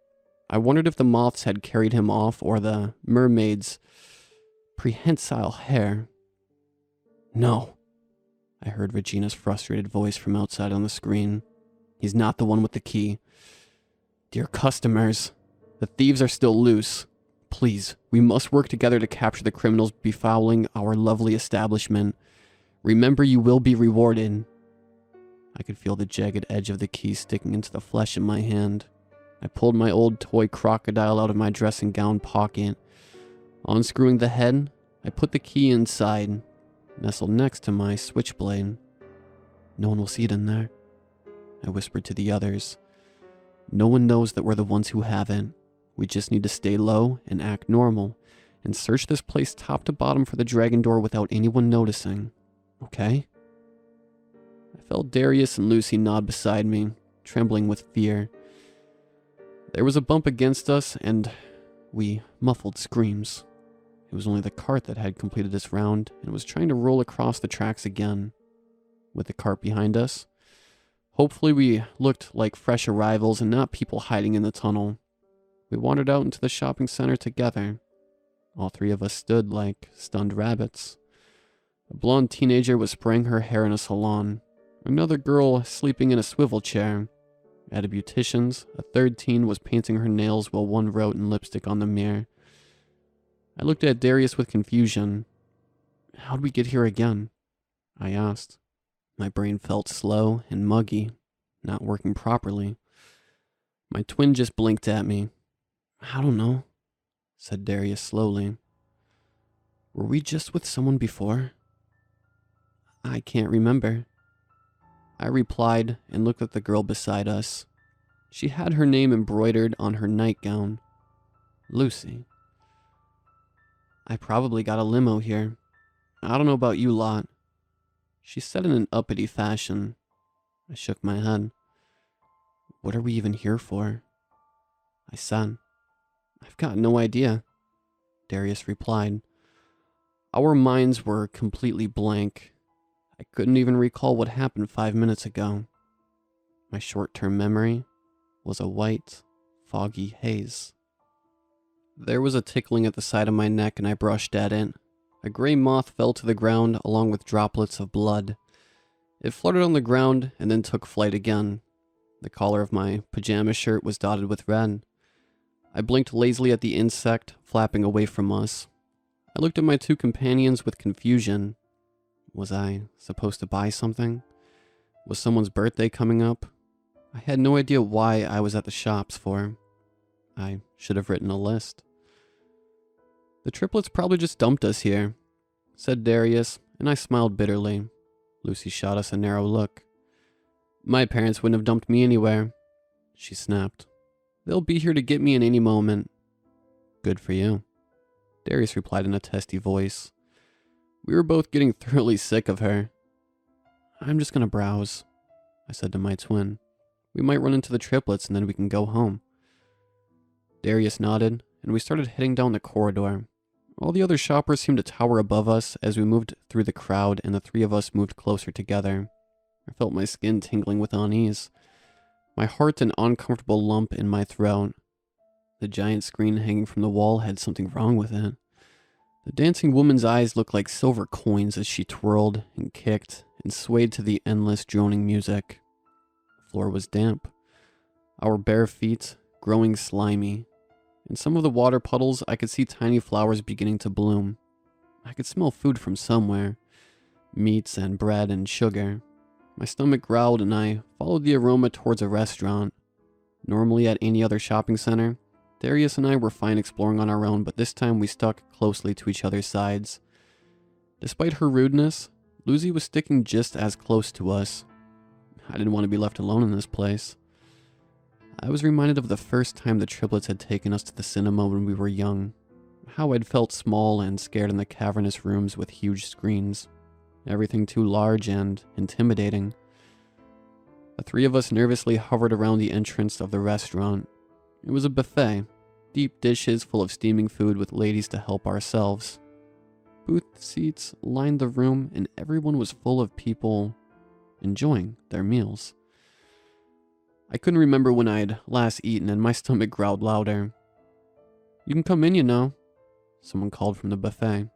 I wondered if the moths had carried him off or the mermaid's prehensile hair. "No," I heard Regina's frustrated voice from outside on the screen. "He's not the one with the key. Dear customers, the thieves are still loose. Please, we must work together to capture the criminals befouling our lovely establishment. Remember, you will be rewarded." I could feel the jagged edge of the key sticking into the flesh in my hand. I pulled my old toy crocodile out of my dressing gown pocket. Unscrewing the head, I put the key inside, nestled next to my switchblade. "No one will see it in there," I whispered to the others. "No one knows that we're the ones who have it. We just need to stay low and act normal, and search this place top to bottom for the dragon door without anyone noticing. Okay?" I felt Darius and Lucy nod beside me, trembling with fear. There was a bump against us, and we muffled screams. It was only the cart that had completed its round and was trying to roll across the tracks again. With the cart behind us, hopefully we looked like fresh arrivals and not people hiding in the tunnel. We wandered out into the shopping center together. All three of us stood like stunned rabbits. A blonde teenager was spraying her hair in a salon. Another girl sleeping in a swivel chair. At a beautician's, a third teen was painting her nails while one wrote in lipstick on the mirror. I looked at Darius with confusion. How'd we get here again? I asked. My brain felt slow and muggy, not working properly. My twin just blinked at me. I don't know, said Darius slowly. Were we just with someone before? I can't remember. I replied and looked at the girl beside us. She had her name embroidered on her nightgown. Lucy. I probably got a limo here. I don't know about you lot. She said in an uppity fashion. I shook my head. What are we even here for? I said. I've got no idea, Darius replied. Our minds were completely blank. I couldn't even recall what happened 5 minutes ago. My short-term memory was a white, foggy haze. There was a tickling at the side of my neck and I brushed at it. A gray moth fell to the ground along with droplets of blood. It fluttered on the ground and then took flight again. The collar of my pajama shirt was dotted with red. I blinked lazily at the insect flapping away from us. I looked at my two companions with confusion. Was I supposed to buy something? Was someone's birthday coming up? I had no idea why I was at the shops for. I should have written a list. The triplets probably just dumped us here, said Darius, and I smiled bitterly. Lucy shot us a narrow look. My parents wouldn't have dumped me anywhere, she snapped. They'll be here to get me in any moment. Good for you, Darius replied in a testy voice. We were both getting thoroughly sick of her. I'm just gonna browse, I said to my twin. We might run into the triplets and then we can go home. Darius nodded, and we started heading down the corridor. All the other shoppers seemed to tower above us as we moved through the crowd and the three of us moved closer together. I felt my skin tingling with unease. My heart an uncomfortable lump in my throat. The giant screen hanging from the wall had something wrong with it. The dancing woman's eyes looked like silver coins as she twirled and kicked and swayed to the endless droning music. The floor was damp. Our bare feet growing slimy. In some of the water puddles, I could see tiny flowers beginning to bloom. I could smell food from somewhere. Meats and bread and sugar. My stomach growled and I followed the aroma towards a restaurant. Normally at any other shopping center, Darius and I were fine exploring on our own, but this time we stuck closely to each other's sides. Despite her rudeness, Lucy was sticking just as close to us. I didn't want to be left alone in this place. I was reminded of the first time the triplets had taken us to the cinema when we were young. How I'd felt small and scared in the cavernous rooms with huge screens. Everything too large and intimidating. The three of us nervously hovered around the entrance of the restaurant. It was a buffet, deep dishes full of steaming food with ladies to help ourselves. Booth seats lined the room and everyone was full of people enjoying their meals. I couldn't remember when I'd last eaten and my stomach growled louder. You can come in, you know, someone called from the buffet.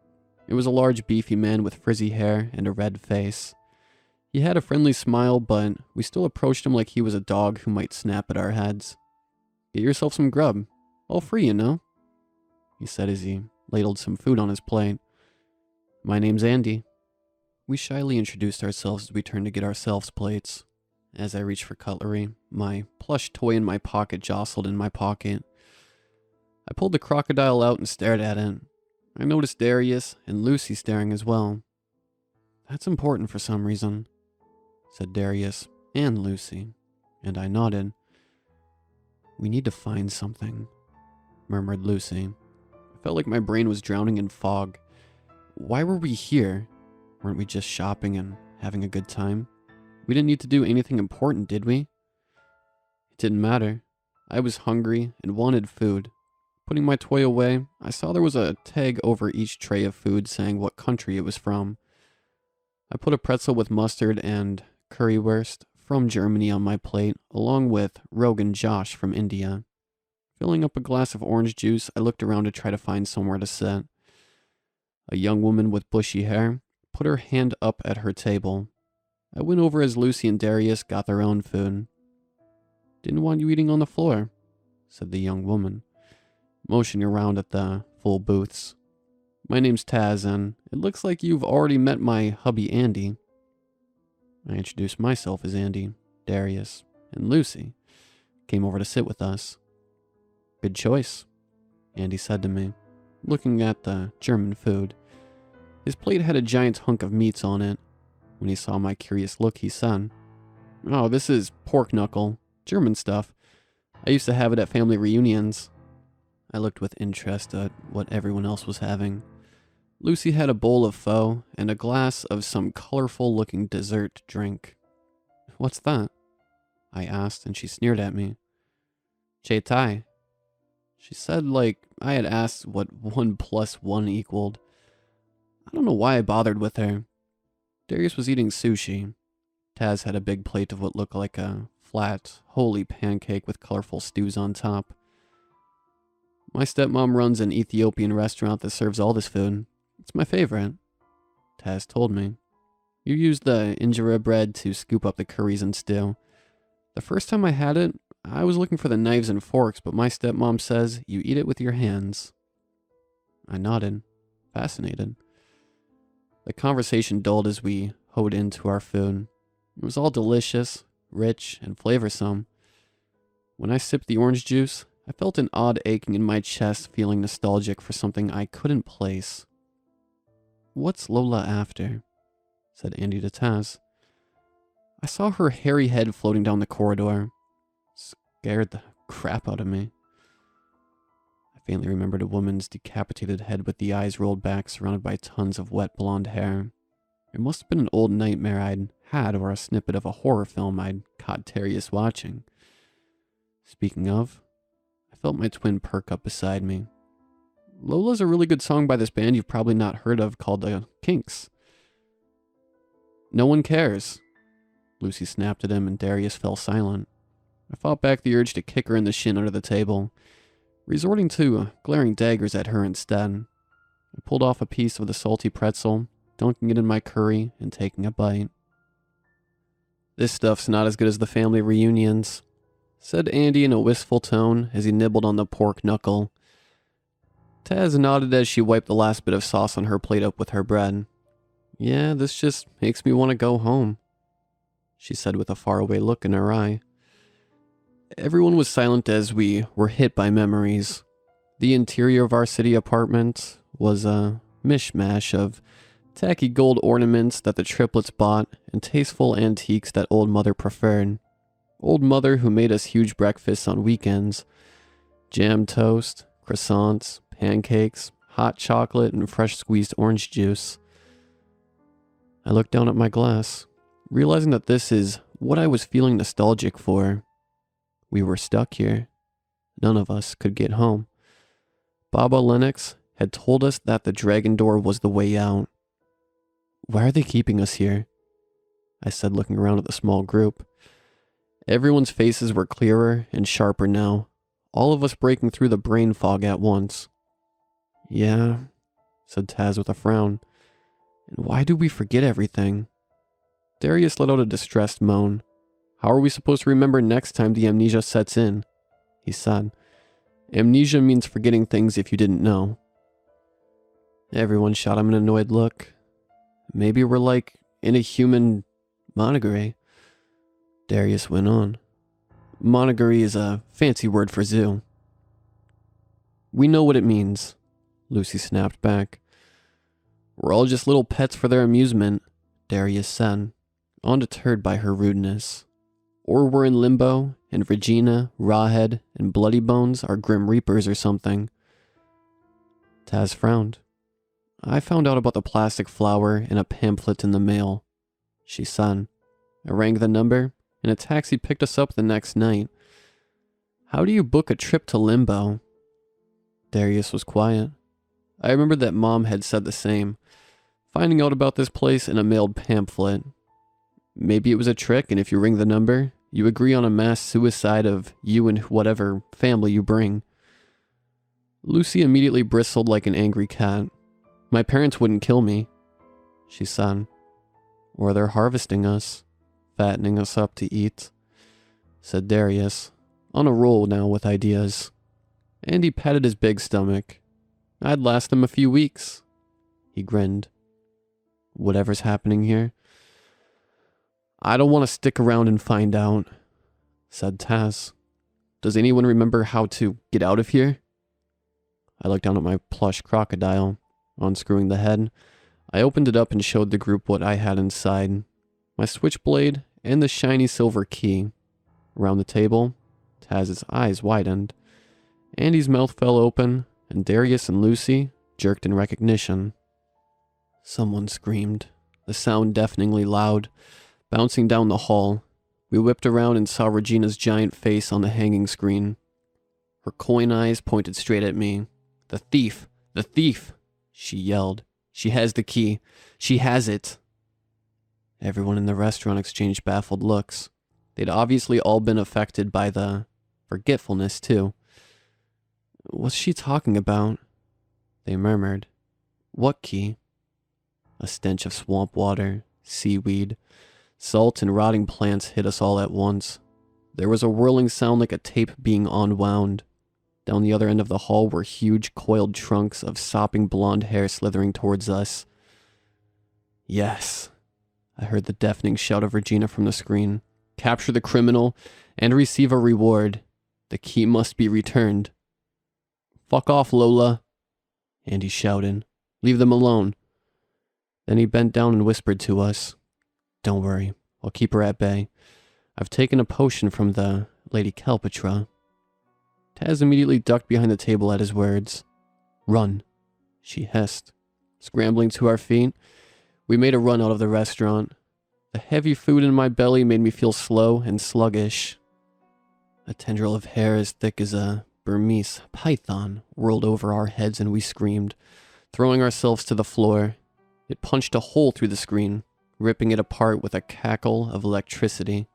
It was a large beefy man with frizzy hair and a red face. He had a friendly smile, but we still approached him like he was a dog who might snap at our heads. Get yourself some grub. All free, you know, he said as he ladled some food on his plate. My name's Andy. We shyly introduced ourselves as we turned to get ourselves plates. As I reached for cutlery, my plush toy in my pocket jostled in my pocket. I pulled the crocodile out and stared at it. I noticed Darius and Lucy staring as well. That's important for some reason, said Darius and Lucy, and I nodded. We need to find something, murmured Lucy. I felt like my brain was drowning in fog. Why were we here? Weren't we just shopping and having a good time? We didn't need to do anything important, did we? It didn't matter. I was hungry and wanted food. Putting my toy away, I saw there was a tag over each tray of food saying what country it was from. I put a pretzel with mustard and currywurst from Germany on my plate, along with Rogan Josh from India. Filling up a glass of orange juice, I looked around to try to find somewhere to sit. A young woman with bushy hair put her hand up at her table. I went over as Lucy and Darius got their own food. Didn't want you eating on the floor, said the young woman, motioning around at the full booths. My name's Taz, and it looks like you've already met my hubby Andy. I introduced myself as Andy, Darius, and Lucy came over to sit with us. Good choice, Andy said to me, looking at the German food. His plate had a giant hunk of meats on it. When he saw my curious look, he said, "Oh, this is pork knuckle, German stuff. I used to have it at family reunions." I looked with interest at what everyone else was having. Lucy had a bowl of pho and a glass of some colorful-looking dessert drink. "What's that?" I asked, and she sneered at me. "Chai tai," she said, like I had asked what 1 plus 1 equaled. I don't know why I bothered with her. Darius was eating sushi. Taz had a big plate of what looked like a flat, holy pancake with colorful stews on top. "My stepmom runs an Ethiopian restaurant that serves all this food. It's my favorite," Taz told me. "You use the injera bread to scoop up the curries and stew. The first time I had it, I was looking for the knives and forks, but my stepmom says you eat it with your hands." I nodded, fascinated. The conversation dulled as we hoed into our food. It was all delicious, rich, and flavorsome. When I sipped the orange juice, I felt an odd aching in my chest, feeling nostalgic for something I couldn't place. "What's Lola after?" said Andy to Taz. I saw her hairy head floating down the corridor. Scared the crap out of me. I faintly remembered a woman's decapitated head with the eyes rolled back, surrounded by tons of wet blonde hair. It must have been an old nightmare I'd had or a snippet of a horror film I'd caught Darius watching. Speaking of, I felt my twin perk up beside me. "Lola's a really good song by this band you've probably not heard of called the Kinks." "No one cares," Lucy snapped at him, and Darius fell silent. I fought back the urge to kick her in the shin under the table, resorting to glaring daggers at her instead. I pulled off a piece of the salty pretzel, dunking it in my curry and taking a bite. "This stuff's not as good as the family reunions," said Andy in a wistful tone as he nibbled on the pork knuckle. Taz nodded as she wiped the last bit of sauce on her plate up with her bread. "Yeah, this just makes me want to go home," she said with a faraway look in her eye. Everyone was silent as we were hit by memories. The interior of our city apartment was a mishmash of tacky gold ornaments that the triplets bought and tasteful antiques that Old Mother preferred. Old Mother who made us huge breakfasts on weekends. Jam toast, croissants, pancakes, hot chocolate, and fresh squeezed orange juice. I looked down at my glass, realizing that this is what I was feeling nostalgic for. We were stuck here. None of us could get home. Baba Lennox had told us that the dragon door was the way out. "Why are they keeping us here?" I said, looking around at the small group. Everyone's faces were clearer and sharper now, all of us breaking through the brain fog at once. "Yeah," said Taz with a frown. "And why do we forget everything?" Darius let out a distressed moan. "How are we supposed to remember next time the amnesia sets in?" he said. "Amnesia means forgetting things if you didn't know." Everyone shot him an annoyed look. "Maybe we're like in a human monogatari," Darius went on. "Monogatari is a fancy word for zoo." "We know what it means," Lucy snapped back. "We're all just little pets for their amusement," Darius said, undeterred by her rudeness. "Or we're in limbo, and Regina, Rawhead, and Bloody Bones are Grim Reapers or something." Taz frowned. "I found out about the plastic flower in a pamphlet in the mail," she said. "I rang the number, and a taxi picked us up the next night. How do you book a trip to limbo?" Darius was quiet. I remembered that Mom had said the same, finding out about this place in a mailed pamphlet. Maybe it was a trick, and if you ring the number, you agree on a mass suicide of you and whatever family you bring. Lucy immediately bristled like an angry cat. "My parents wouldn't kill me," she said. "Or they're harvesting us, fattening us up to eat," said Darius, on a roll now with ideas. And he patted his big stomach. "I'd last them a few weeks, He grinned. Whatever's happening here, I don't want to stick around and find out, said Taz. Does anyone remember how to get out of here? I looked down at my plush crocodile, unscrewing the head. I opened it up and showed the group what I had inside. My switchblade and the shiny silver key. Around the table, Taz's eyes widened. Andy's mouth fell open, and Darius and Lucy jerked in recognition. Someone screamed, the sound deafeningly loud. Bouncing down the hall, we whipped around and saw Regina's giant face on the hanging screen. Her coin eyes pointed straight at me. The thief! The thief! She yelled. She has the key. She has it. Everyone in the restaurant exchanged baffled looks. They'd obviously all been affected by the forgetfulness, too. What's she talking about? They murmured. What key? A stench of swamp water, seaweed, salt and rotting plants hit us all at once. There was a whirling sound like a tape being unwound. Down the other end of the hall were huge coiled trunks of sopping blonde hair slithering towards us. Yes, I heard the deafening shout of Regina from the screen. Capture the criminal and receive a reward. The key must be returned. Fuck off, Lola, Andy shouted. Leave them alone. Then he bent down and whispered to us. Don't worry, I'll keep her at bay. I've taken a potion from the Lady Calpatra. Taz immediately ducked behind the table at his words. Run, she hissed. Scrambling to our feet, we made a run out of the restaurant. The heavy food in my belly made me feel slow and sluggish. A tendril of hair as thick as a Burmese python whirled over our heads and we screamed, throwing ourselves to the floor. It punched a hole through the screen, ripping it apart with a cackle of electricity.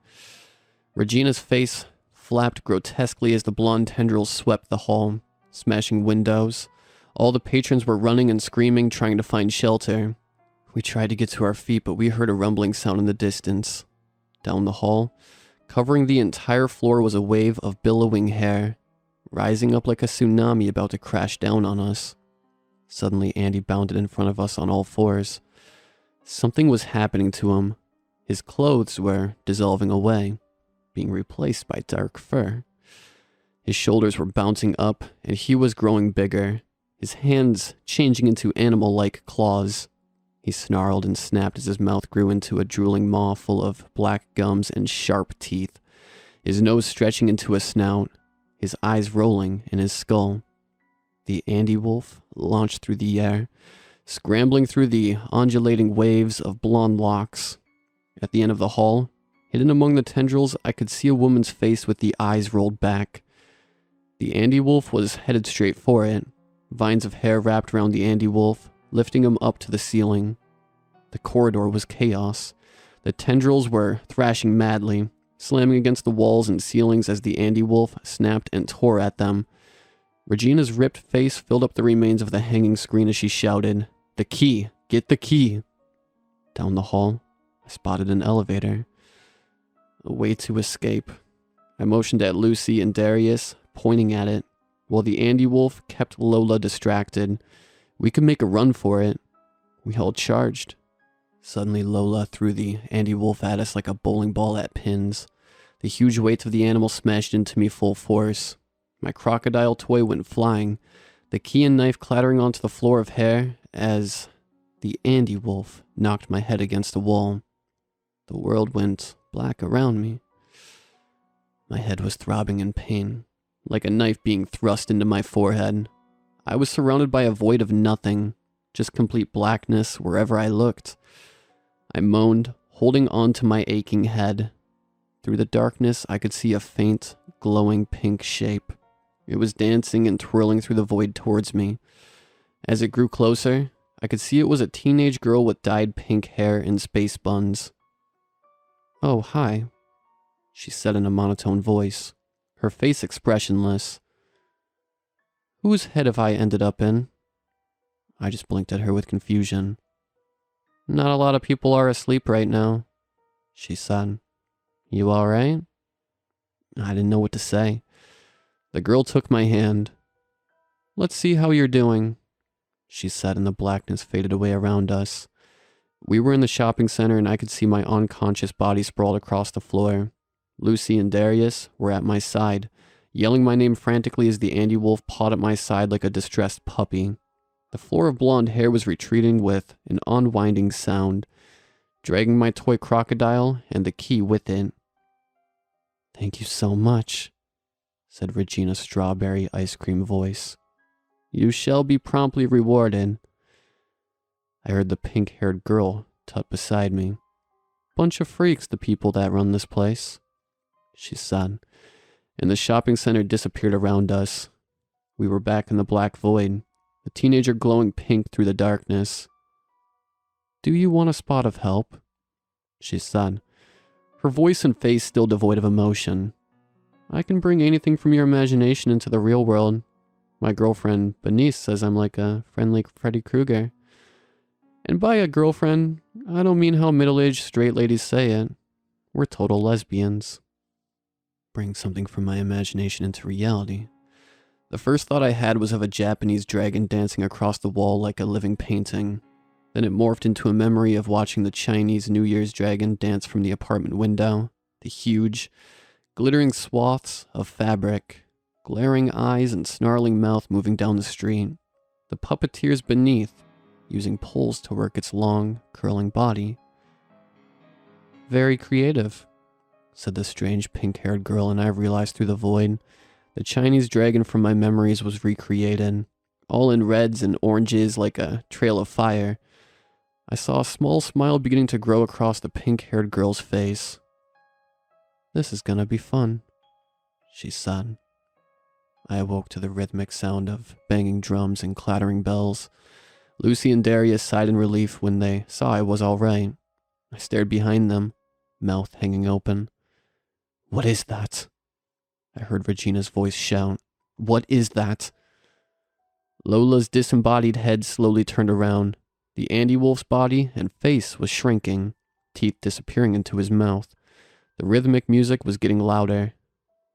Regina's face flapped grotesquely as the blonde tendrils swept the hall, smashing windows. All the patrons were running and screaming, trying to find shelter. We tried to get to our feet, but we heard a rumbling sound in the distance. Down the hall, covering the entire floor, was a wave of billowing hair, rising up like a tsunami about to crash down on us. Suddenly, Andy bounded in front of us on all fours. Something was happening to him. His clothes were dissolving away, being replaced by dark fur. His shoulders were bouncing up, and he was growing bigger, his hands changing into animal-like claws. He snarled and snapped as his mouth grew into a drooling maw full of black gums and sharp teeth, his nose stretching into a snout, his eyes rolling in his skull. The Andy Wolf launched through the air, scrambling through the undulating waves of blonde locks. At the end of the hall, hidden among the tendrils, I could see a woman's face with the eyes rolled back. The Andy Wolf was headed straight for it, vines of hair wrapped around the Andy Wolf, lifting him up to the ceiling. The corridor was chaos. The tendrils were thrashing madly, slamming against the walls and ceilings as the Andy Wolf snapped and tore at them. Regina's ripped face filled up the remains of the hanging screen as she shouted, "The key! Get the key!" Down the hall, I spotted an elevator. A way to escape. I motioned at Lucy and Darius, pointing at it, while the Andy Wolf kept Lola distracted. We could make a run for it. We all charged. Suddenly Lola threw the Andy Wolf at us like a bowling ball at pins. The huge weight of the animal smashed into me full force. My crocodile toy went flying, the key and knife clattering onto the floor of hair as the Andy Wolf knocked my head against the wall. The world went black around me. My head was throbbing in pain, like a knife being thrust into my forehead. I was surrounded by a void of nothing, just complete blackness wherever I looked. I moaned, holding on to my aching head. Through the darkness, I could see a faint, glowing pink shape. It was dancing and twirling through the void towards me. As it grew closer, I could see it was a teenage girl with dyed pink hair and space buns. "Oh, hi," she said in a monotone voice, her face expressionless. "Whose head have I ended up in?" I just blinked at her with confusion. "Not a lot of people are asleep right now," she said. "You all right?" I didn't know what to say. The girl took my hand. "Let's see how you're doing." she said, and the blackness faded away around us. We were in the shopping center, and I could see my unconscious body sprawled across the floor. Lucy and Darius were at my side, yelling my name frantically as the Andy Wolf pawed at my side like a distressed puppy. The floor of blonde hair was retreating with an unwinding sound, dragging my toy crocodile and the key with it. "Thank you so much," said Regina's strawberry ice cream voice. "You shall be promptly rewarded." I heard the pink-haired girl tut beside me. "Bunch of freaks, the people that run this place," she said, and the shopping center disappeared around us. We were back in the black void, the teenager glowing pink through the darkness. "Do you want a spot of help?" she said, her voice and face still devoid of emotion. "I can bring anything from your imagination into the real world. My girlfriend, Benice, says I'm like a friendly Freddy Krueger. And by a girlfriend, I don't mean how middle-aged straight ladies say it. We're total lesbians." Bring something from my imagination into reality. The first thought I had was of a Japanese dragon dancing across the wall like a living painting. Then it morphed into a memory of watching the Chinese New Year's dragon dance from the apartment window. The huge, glittering swaths of fabric, glaring eyes and snarling mouth moving down the street. The puppeteers beneath, using poles to work its long, curling body. "Very creative," said the strange pink-haired girl, and I realized through the void the Chinese dragon from my memories was recreated, all in reds and oranges like a trail of fire. I saw a small smile beginning to grow across the pink-haired girl's face. "This is gonna be fun," she said. I awoke to the rhythmic sound of banging drums and clattering bells. Lucy and Darius sighed in relief when they saw I was all right. I stared behind them, mouth hanging open. "What is that?" I heard Regina's voice shout. "What is that?" Lola's disembodied head slowly turned around. The Andy Wolf's body and face was shrinking, teeth disappearing into his mouth. The rhythmic music was getting louder.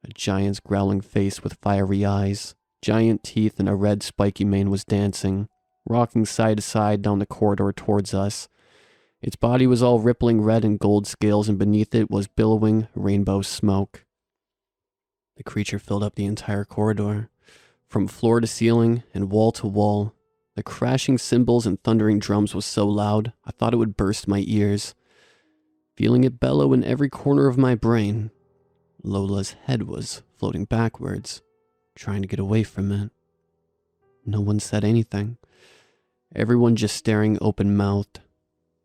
A giant's growling face with fiery eyes, giant teeth, and a red spiky mane was dancing, rocking side to side down the corridor towards us. Its body was all rippling red and gold scales, and beneath it was billowing rainbow smoke. The creature filled up the entire corridor, from floor to ceiling and wall to wall. The crashing cymbals and thundering drums was so loud, I thought it would burst my ears. Feeling it bellow in every corner of my brain, Lola's head was floating backwards, trying to get away from it. No one said anything. Everyone just staring open-mouthed.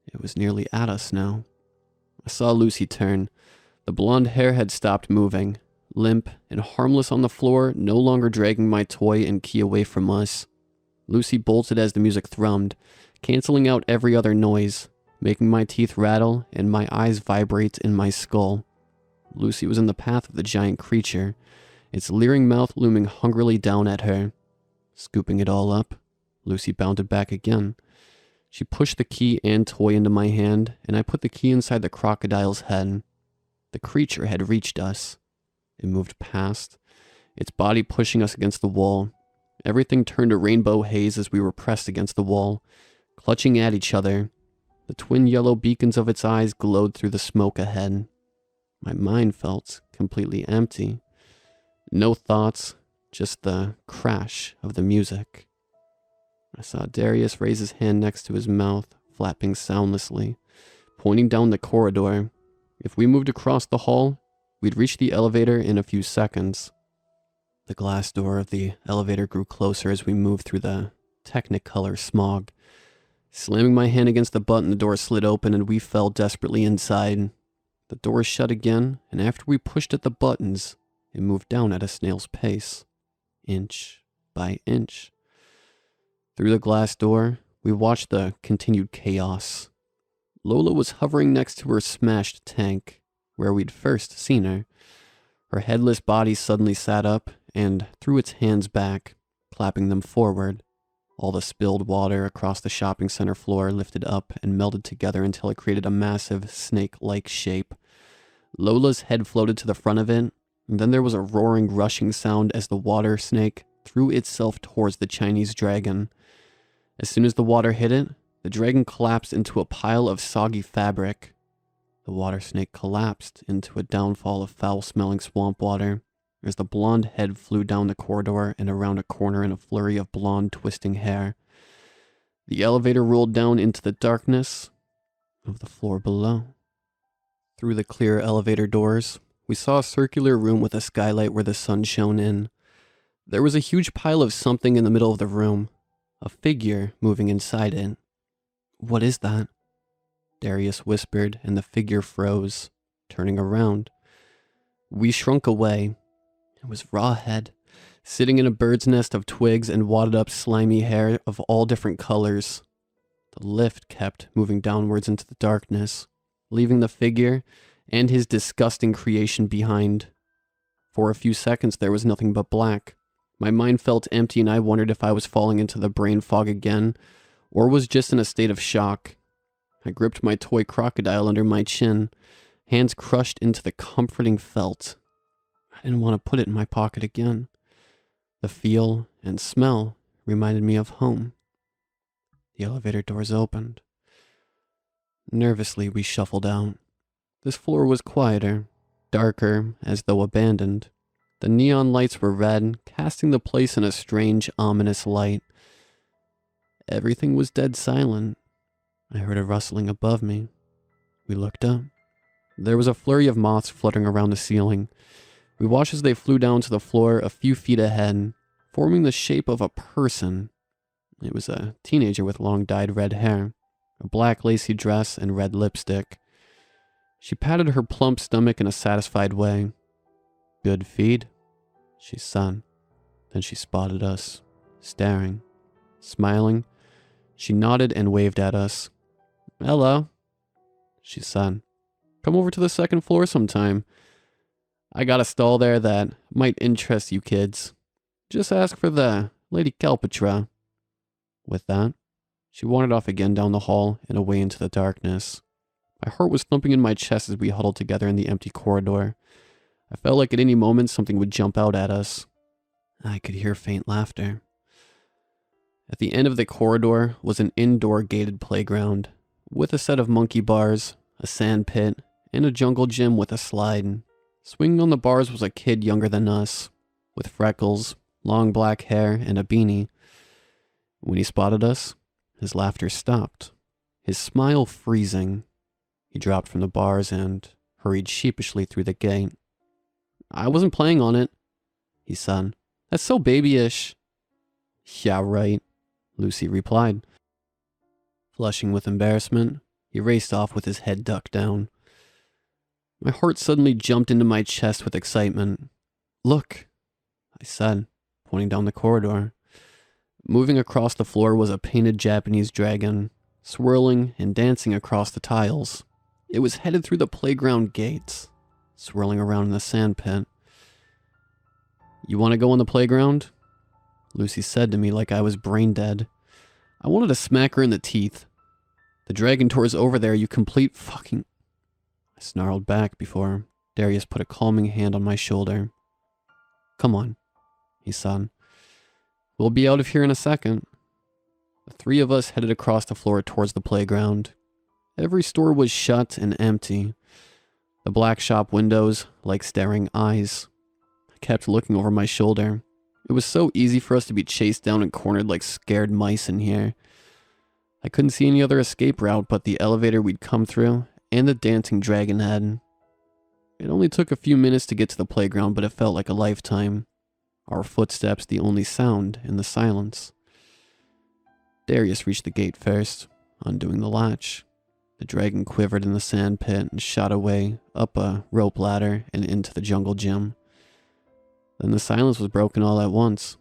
It was nearly at us now. I saw Lucy turn. The blonde hair had stopped moving, limp and harmless on the floor, no longer dragging my toy and key away from us. Lucy bolted as the music thrummed, canceling out every other noise, making my teeth rattle and my eyes vibrate in my skull. Lucy was in the path of the giant creature, its leering mouth looming hungrily down at her. Scooping it all up, Lucy bounded back again. She pushed the key and toy into my hand, and I put the key inside the crocodile's head. The creature had reached us. It moved past, its body pushing us against the wall. Everything turned to rainbow haze as we were pressed against the wall, clutching at each other. The twin yellow beacons of its eyes glowed through the smoke ahead. My mind felt completely empty. No thoughts, just the crash of the music. I saw Darius raise his hand next to his mouth, flapping soundlessly, pointing down the corridor. If we moved across the hall, we'd reach the elevator in a few seconds. The glass door of the elevator grew closer as we moved through the technicolor smog. Slamming my hand against the button, the door slid open and we fell desperately inside. The door shut again, and after we pushed at the buttons, it moved down at a snail's pace, inch by inch. Through the glass door, we watched the continued chaos. Lola was hovering next to her smashed tank, where we'd first seen her. Her headless body suddenly sat up and threw its hands back, clapping them forward. All the spilled water across the shopping center floor lifted up and melted together until it created a massive snake-like shape. Lola's head floated to the front of it, and then there was a roaring, rushing sound as the water snake threw itself towards the Chinese dragon. As soon as the water hit it, the dragon collapsed into a pile of soggy fabric. The water snake collapsed into a downfall of foul-smelling swamp water as the blonde head flew down the corridor and around a corner in a flurry of blonde twisting hair. The elevator rolled down into the darkness of the floor below. Through the clear elevator doors, we saw a circular room with a skylight where the sun shone in. There was a huge pile of something in the middle of the room, a figure moving inside it. "What is that?" Darius whispered, and the figure froze, turning around. We shrunk away. It was Rawhead, sitting in a bird's nest of twigs and wadded up slimy hair of all different colors. The lift kept moving downwards into the darkness, leaving the figure and his disgusting creation behind. For a few seconds there was nothing but black. My mind felt empty and I wondered if I was falling into the brain fog again, or was just in a state of shock. I gripped my toy crocodile under my chin, hands crushed into the comforting felt. I didn't want to put it in my pocket again. The feel and smell reminded me of home. The elevator doors opened. Nervously, we shuffled out. This floor was quieter, darker, as though abandoned. The neon lights were red, casting the place in a strange, ominous light. Everything was dead silent. I heard a rustling above me. We looked up. There was a flurry of moths fluttering around the ceiling. We watched as they flew down to the floor a few feet ahead, forming the shape of a person. It was a teenager with long dyed red hair, a black lacy dress, and red lipstick. She patted her plump stomach in a satisfied way. "Good feed," she said. Then she spotted us, staring, smiling. She nodded and waved at us. "Hello," she said. "Come over to the second floor sometime. I got a stall there that might interest you kids. Just ask for the Lady Calpatra." With that, she wandered off again down the hall and away into the darkness. My heart was thumping in my chest as we huddled together in the empty corridor. I felt like at any moment something would jump out at us. I could hear faint laughter. At the end of the corridor was an indoor gated playground, with a set of monkey bars, a sand pit, and a jungle gym with a slide. Swinging on the bars was a kid younger than us, with freckles, long black hair, and a beanie. When he spotted us, his laughter stopped, his smile freezing. He dropped from the bars and hurried sheepishly through the gate. "I wasn't playing on it," he said. "That's so babyish." "Yeah, right," Lucy replied. Flushing with embarrassment, he raced off with his head ducked down. My heart suddenly jumped into my chest with excitement. "Look," I said, pointing down the corridor. Moving across the floor was a painted Japanese dragon, swirling and dancing across the tiles. It was headed through the playground gates, swirling around in the sand pit. "You want to go on the playground?" Lucy said to me like I was brain dead. I wanted to smack her in the teeth. "The dragon tour's over there, you complete fucking..." I snarled back before Darius put a calming hand on my shoulder. "Come on," he said. "We'll be out of here in a second." The three of us headed across the floor towards the playground. Every store was shut and empty. The black shop windows like staring eyes. I kept looking over my shoulder. It was so easy for us to be chased down and cornered like scared mice in here. I couldn't see any other escape route but the elevator we'd come through and the dancing dragon head. It only took a few minutes to get to the playground, but it felt like a lifetime. Our footsteps the only sound in the silence. Darius reached the gate first, undoing the latch. The dragon quivered in the sand pit and shot away, up a rope ladder and into the jungle gym. Then the silence was broken all at once.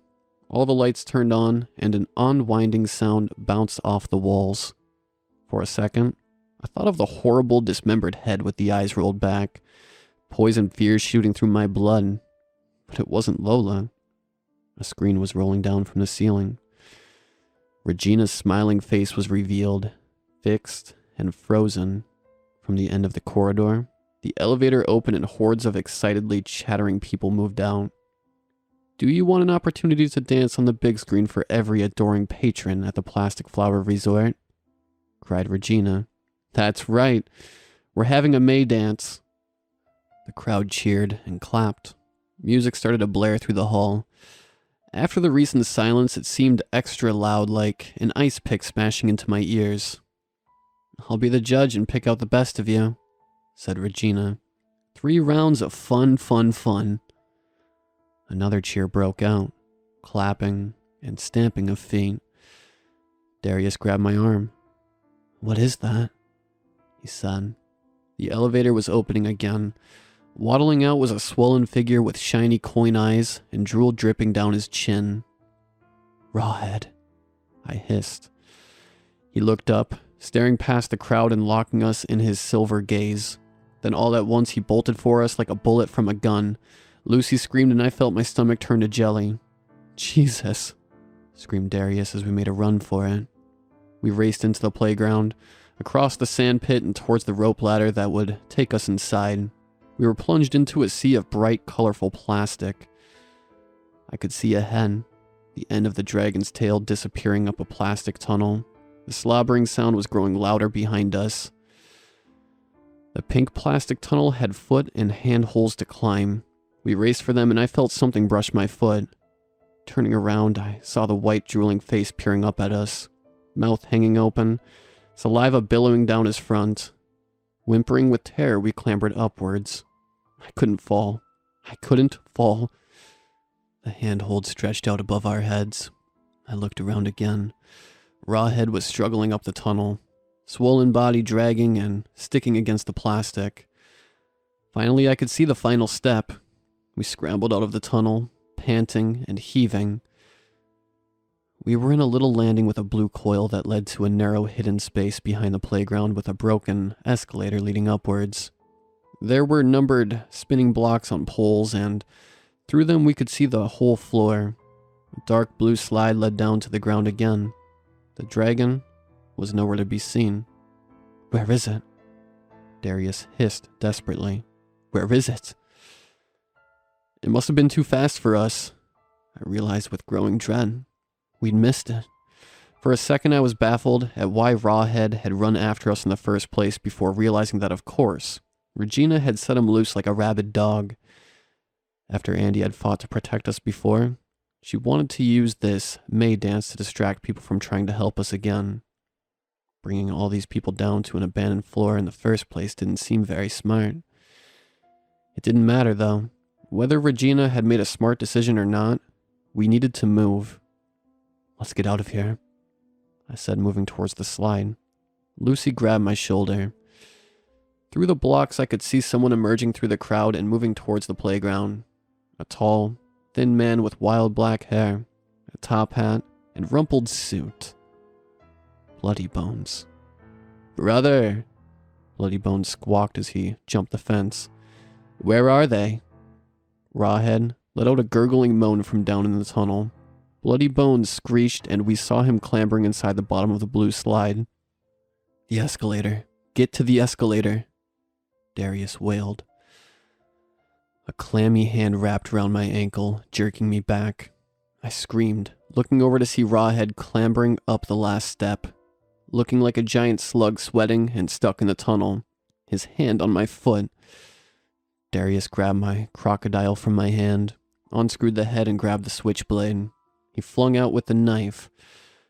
All the lights turned on, and an unwinding sound bounced off the walls. For a second, I thought of the horrible, dismembered head with the eyes rolled back, poison fear shooting through my blood. But it wasn't Lola. A screen was rolling down from the ceiling. Regina's smiling face was revealed, fixed and frozen. From the end of the corridor, the elevator opened and hordes of excitedly chattering people moved out. Do you want an opportunity to dance on the big screen for every adoring patron at the Plastic Flower Resort? Cried Regina. That's right. We're having a May dance. The crowd cheered and clapped. Music started to blare through the hall. After the recent silence, it seemed extra loud, like an ice pick smashing into my ears. I'll be the judge and pick out the best of you, said Regina. 3 rounds of fun. Another cheer broke out, clapping and stamping of feet. Darius grabbed my arm. What is that? He said. The elevator was opening again. Waddling out was a swollen figure with shiny coin eyes and drool dripping down his chin. Rawhead, I hissed. He looked up, staring past the crowd and locking us in his silver gaze. Then all at once he bolted for us like a bullet from a gun. Lucy screamed and I felt my stomach turn to jelly. Jesus, screamed Darius as we made a run for it. We raced into the playground, across the sand pit and towards the rope ladder that would take us inside. We were plunged into a sea of bright, colorful plastic. I could see ahead, the end of the dragon's tail disappearing up a plastic tunnel. The slobbering sound was growing louder behind us. The pink plastic tunnel had foot and hand holes to climb. We raced for them and I felt something brush my foot. Turning around, I saw the white drooling face peering up at us, mouth hanging open, saliva billowing down his front. Whimpering with terror, we clambered upwards. I couldn't fall. The handhold stretched out above our heads. I looked around again. Rawhead was struggling up the tunnel, swollen body dragging and sticking against the plastic. Finally, I could see the final step. We scrambled out of the tunnel, panting and heaving. We were in a little landing with a blue coil that led to a narrow hidden space behind the playground with a broken escalator leading upwards. There were numbered spinning blocks on poles, and through them we could see the whole floor. A dark blue slide led down to the ground again. The dragon was nowhere to be seen. Where is it? Darius hissed desperately. Where is it? It must have been too fast for us, I realized with growing dread. We'd missed it. For a second I was baffled at why Rawhead had run after us in the first place before realizing that, of course, Regina had set him loose like a rabid dog. After Andy had fought to protect us before, she wanted to use this May dance to distract people from trying to help us again. Bringing all these people down to an abandoned floor in the first place didn't seem very smart. It didn't matter, though. Whether Regina had made a smart decision or not, we needed to move. Let's get out of here, I said, moving towards the slide. Lucy grabbed my shoulder. Through the blocks, I could see someone emerging through the crowd and moving towards the playground. A tall, thin man with wild black hair, a top hat, and rumpled suit. Bloody Bones. Brother, Bloody Bones squawked as he jumped the fence. Where are they? Rawhead let out a gurgling moan from down in the tunnel. Bloody Bones screeched and we saw him clambering inside the bottom of the blue slide. The escalator. Get to the escalator, Darius wailed. A clammy hand wrapped around my ankle, jerking me back. I screamed, looking over to see Rawhead clambering up the last step, looking like a giant slug sweating and stuck in the tunnel, his hand on my foot. Darius grabbed my crocodile from my hand, unscrewed the head and grabbed the switchblade. He flung out with the knife,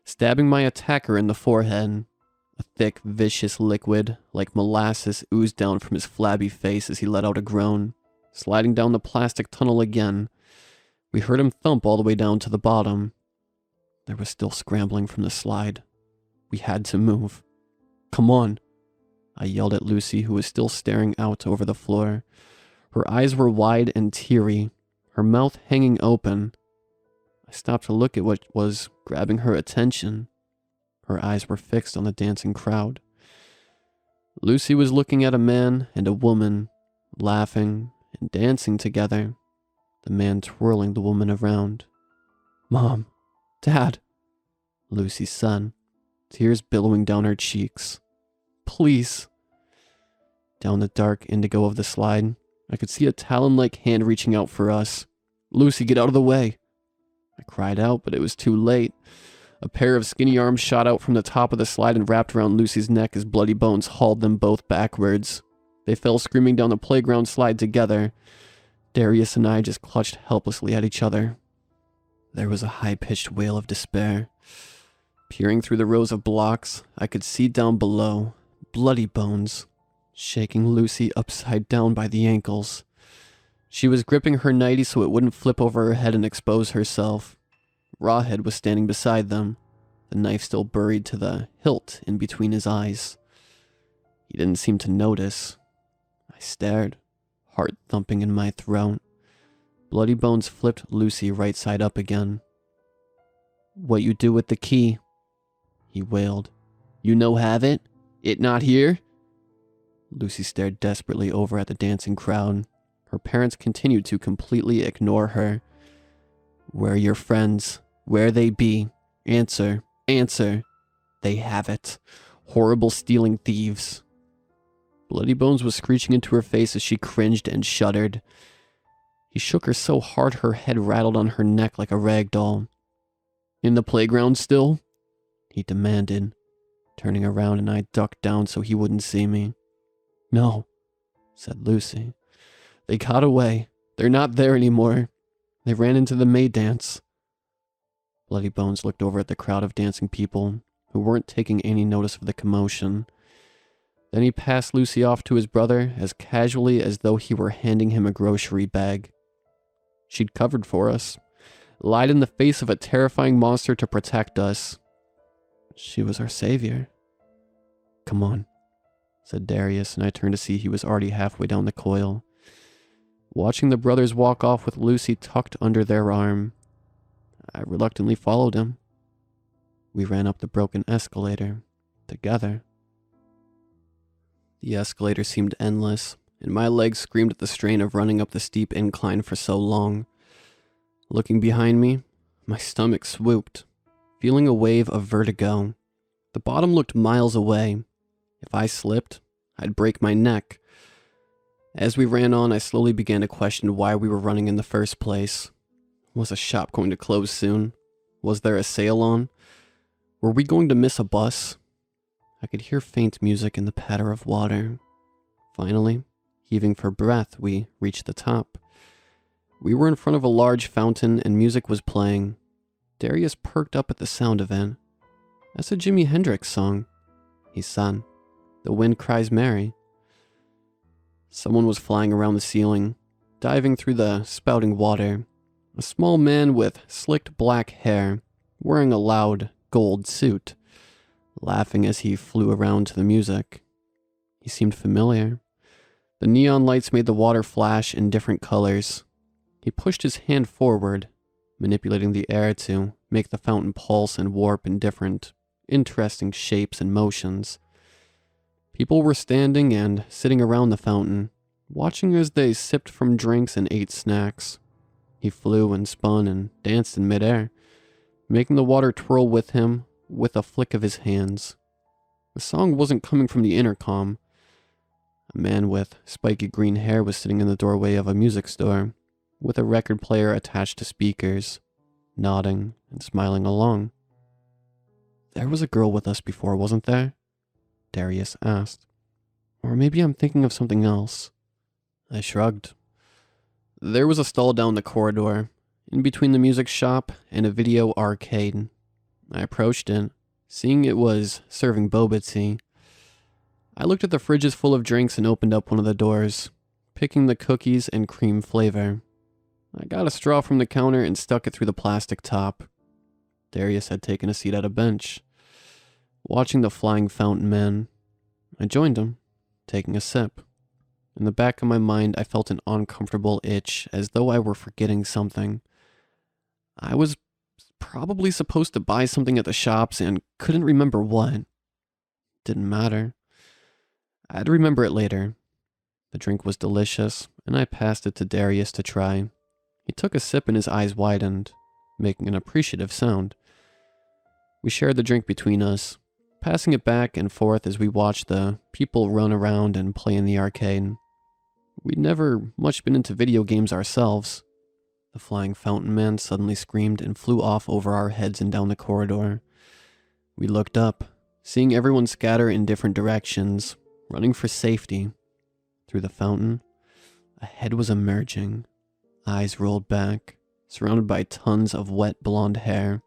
stabbing my attacker in the forehead. A thick, vicious liquid, like molasses, oozed down from his flabby face as he let out a groan, sliding down the plastic tunnel again. We heard him thump all the way down to the bottom. There was still scrambling from the slide. We had to move. Come on, I yelled at Lucy, who was still staring out over the floor. Her eyes were wide and teary, her mouth hanging open. I stopped to look at what was grabbing her attention. Her eyes were fixed on the dancing crowd. Lucy was looking at a man and a woman, laughing and dancing together, the man twirling the woman around. Mom, Dad, Lucy's son, tears billowing down her cheeks. Please. Down the dark indigo of the slide, I could see a talon-like hand reaching out for us. Lucy, get out of the way. I cried out, but it was too late. A pair of skinny arms shot out from the top of the slide and wrapped around Lucy's neck as Bloody Bones hauled them both backwards. They fell screaming down the playground slide together. Darius and I just clutched helplessly at each other. There was a high-pitched wail of despair. Peering through the rows of blocks, I could see down below, Bloody Bones, shaking Lucy upside down by the ankles. She was gripping her nightie so it wouldn't flip over her head and expose herself. Rawhead was standing beside them, the knife still buried to the hilt in between his eyes. He didn't seem to notice. I stared, heart thumping in my throat. Bloody Bones flipped Lucy right side up again. "What you do with the key?" he wailed. "You no have it? It not here?" Lucy stared desperately over at the dancing crowd. Her parents continued to completely ignore her. "Where are your friends? Where they be? Answer, answer. They have it. Horrible stealing thieves." Bloody Bones was screeching into her face as she cringed and shuddered. He shook her so hard her head rattled on her neck like a rag doll. "In the playground still?" he demanded, turning around, and I ducked down so he wouldn't see me. "No," said Lucy. "They got away. They're not there anymore. They ran into the May dance." Bloody Bones looked over at the crowd of dancing people who weren't taking any notice of the commotion. Then he passed Lucy off to his brother as casually as though he were handing him a grocery bag. She'd covered for us, lied in the face of a terrifying monster to protect us. She was our savior. "Come on," said Darius, and I turned to see he was already halfway down the coil. Watching the brothers walk off with Lucy tucked under their arm, I reluctantly followed him. We ran up the broken escalator, together. The escalator seemed endless, and my legs screamed at the strain of running up the steep incline for so long. Looking behind me, my stomach swooped, feeling a wave of vertigo. The bottom looked miles away. If I slipped, I'd break my neck. As we ran on, I slowly began to question why we were running in the first place. Was a shop going to close soon? Was there a sale on? Were we going to miss a bus? I could hear faint music in the patter of water. Finally, heaving for breath, we reached the top. We were in front of a large fountain and music was playing. Darius perked up at the sound of it. "That's a Jimi Hendrix song," he said. "The Wind Cries Mary." Someone was flying around the ceiling, diving through the spouting water. A small man with slicked black hair, wearing a loud gold suit, laughing as he flew around to the music. He seemed familiar. The neon lights made the water flash in different colors. He pushed his hand forward, manipulating the air to make the fountain pulse and warp in different, interesting shapes and motions. People were standing and sitting around the fountain, watching as they sipped from drinks and ate snacks. He flew and spun and danced in midair, making the water twirl with him with a flick of his hands. The song wasn't coming from the intercom. A man with spiky green hair was sitting in the doorway of a music store, with a record player attached to speakers, nodding and smiling along. "There was a girl with us before, wasn't there?" Darius asked. "Or maybe I'm thinking of something else." I shrugged. There was a stall down the corridor, in between the music shop and a video arcade. I approached it, seeing it was serving boba tea. I looked at the fridges full of drinks and opened up one of the doors, picking the cookies and cream flavor. I got a straw from the counter and stuck it through the plastic top. Darius had taken a seat at a bench, watching the flying fountain man. I joined him, taking a sip. In the back of my mind, I felt an uncomfortable itch, as though I were forgetting something. I was probably supposed to buy something at the shops and couldn't remember what. Didn't matter. I'd remember it later. The drink was delicious, and I passed it to Darius to try. He took a sip and his eyes widened, making an appreciative sound. We shared the drink between us, passing it back and forth as we watched the people run around and play in the arcade. We'd never much been into video games ourselves. The flying fountain man suddenly screamed and flew off over our heads and down the corridor. We looked up, seeing everyone scatter in different directions, running for safety. Through the fountain, a head was emerging, eyes rolled back, surrounded by tons of wet blonde hair.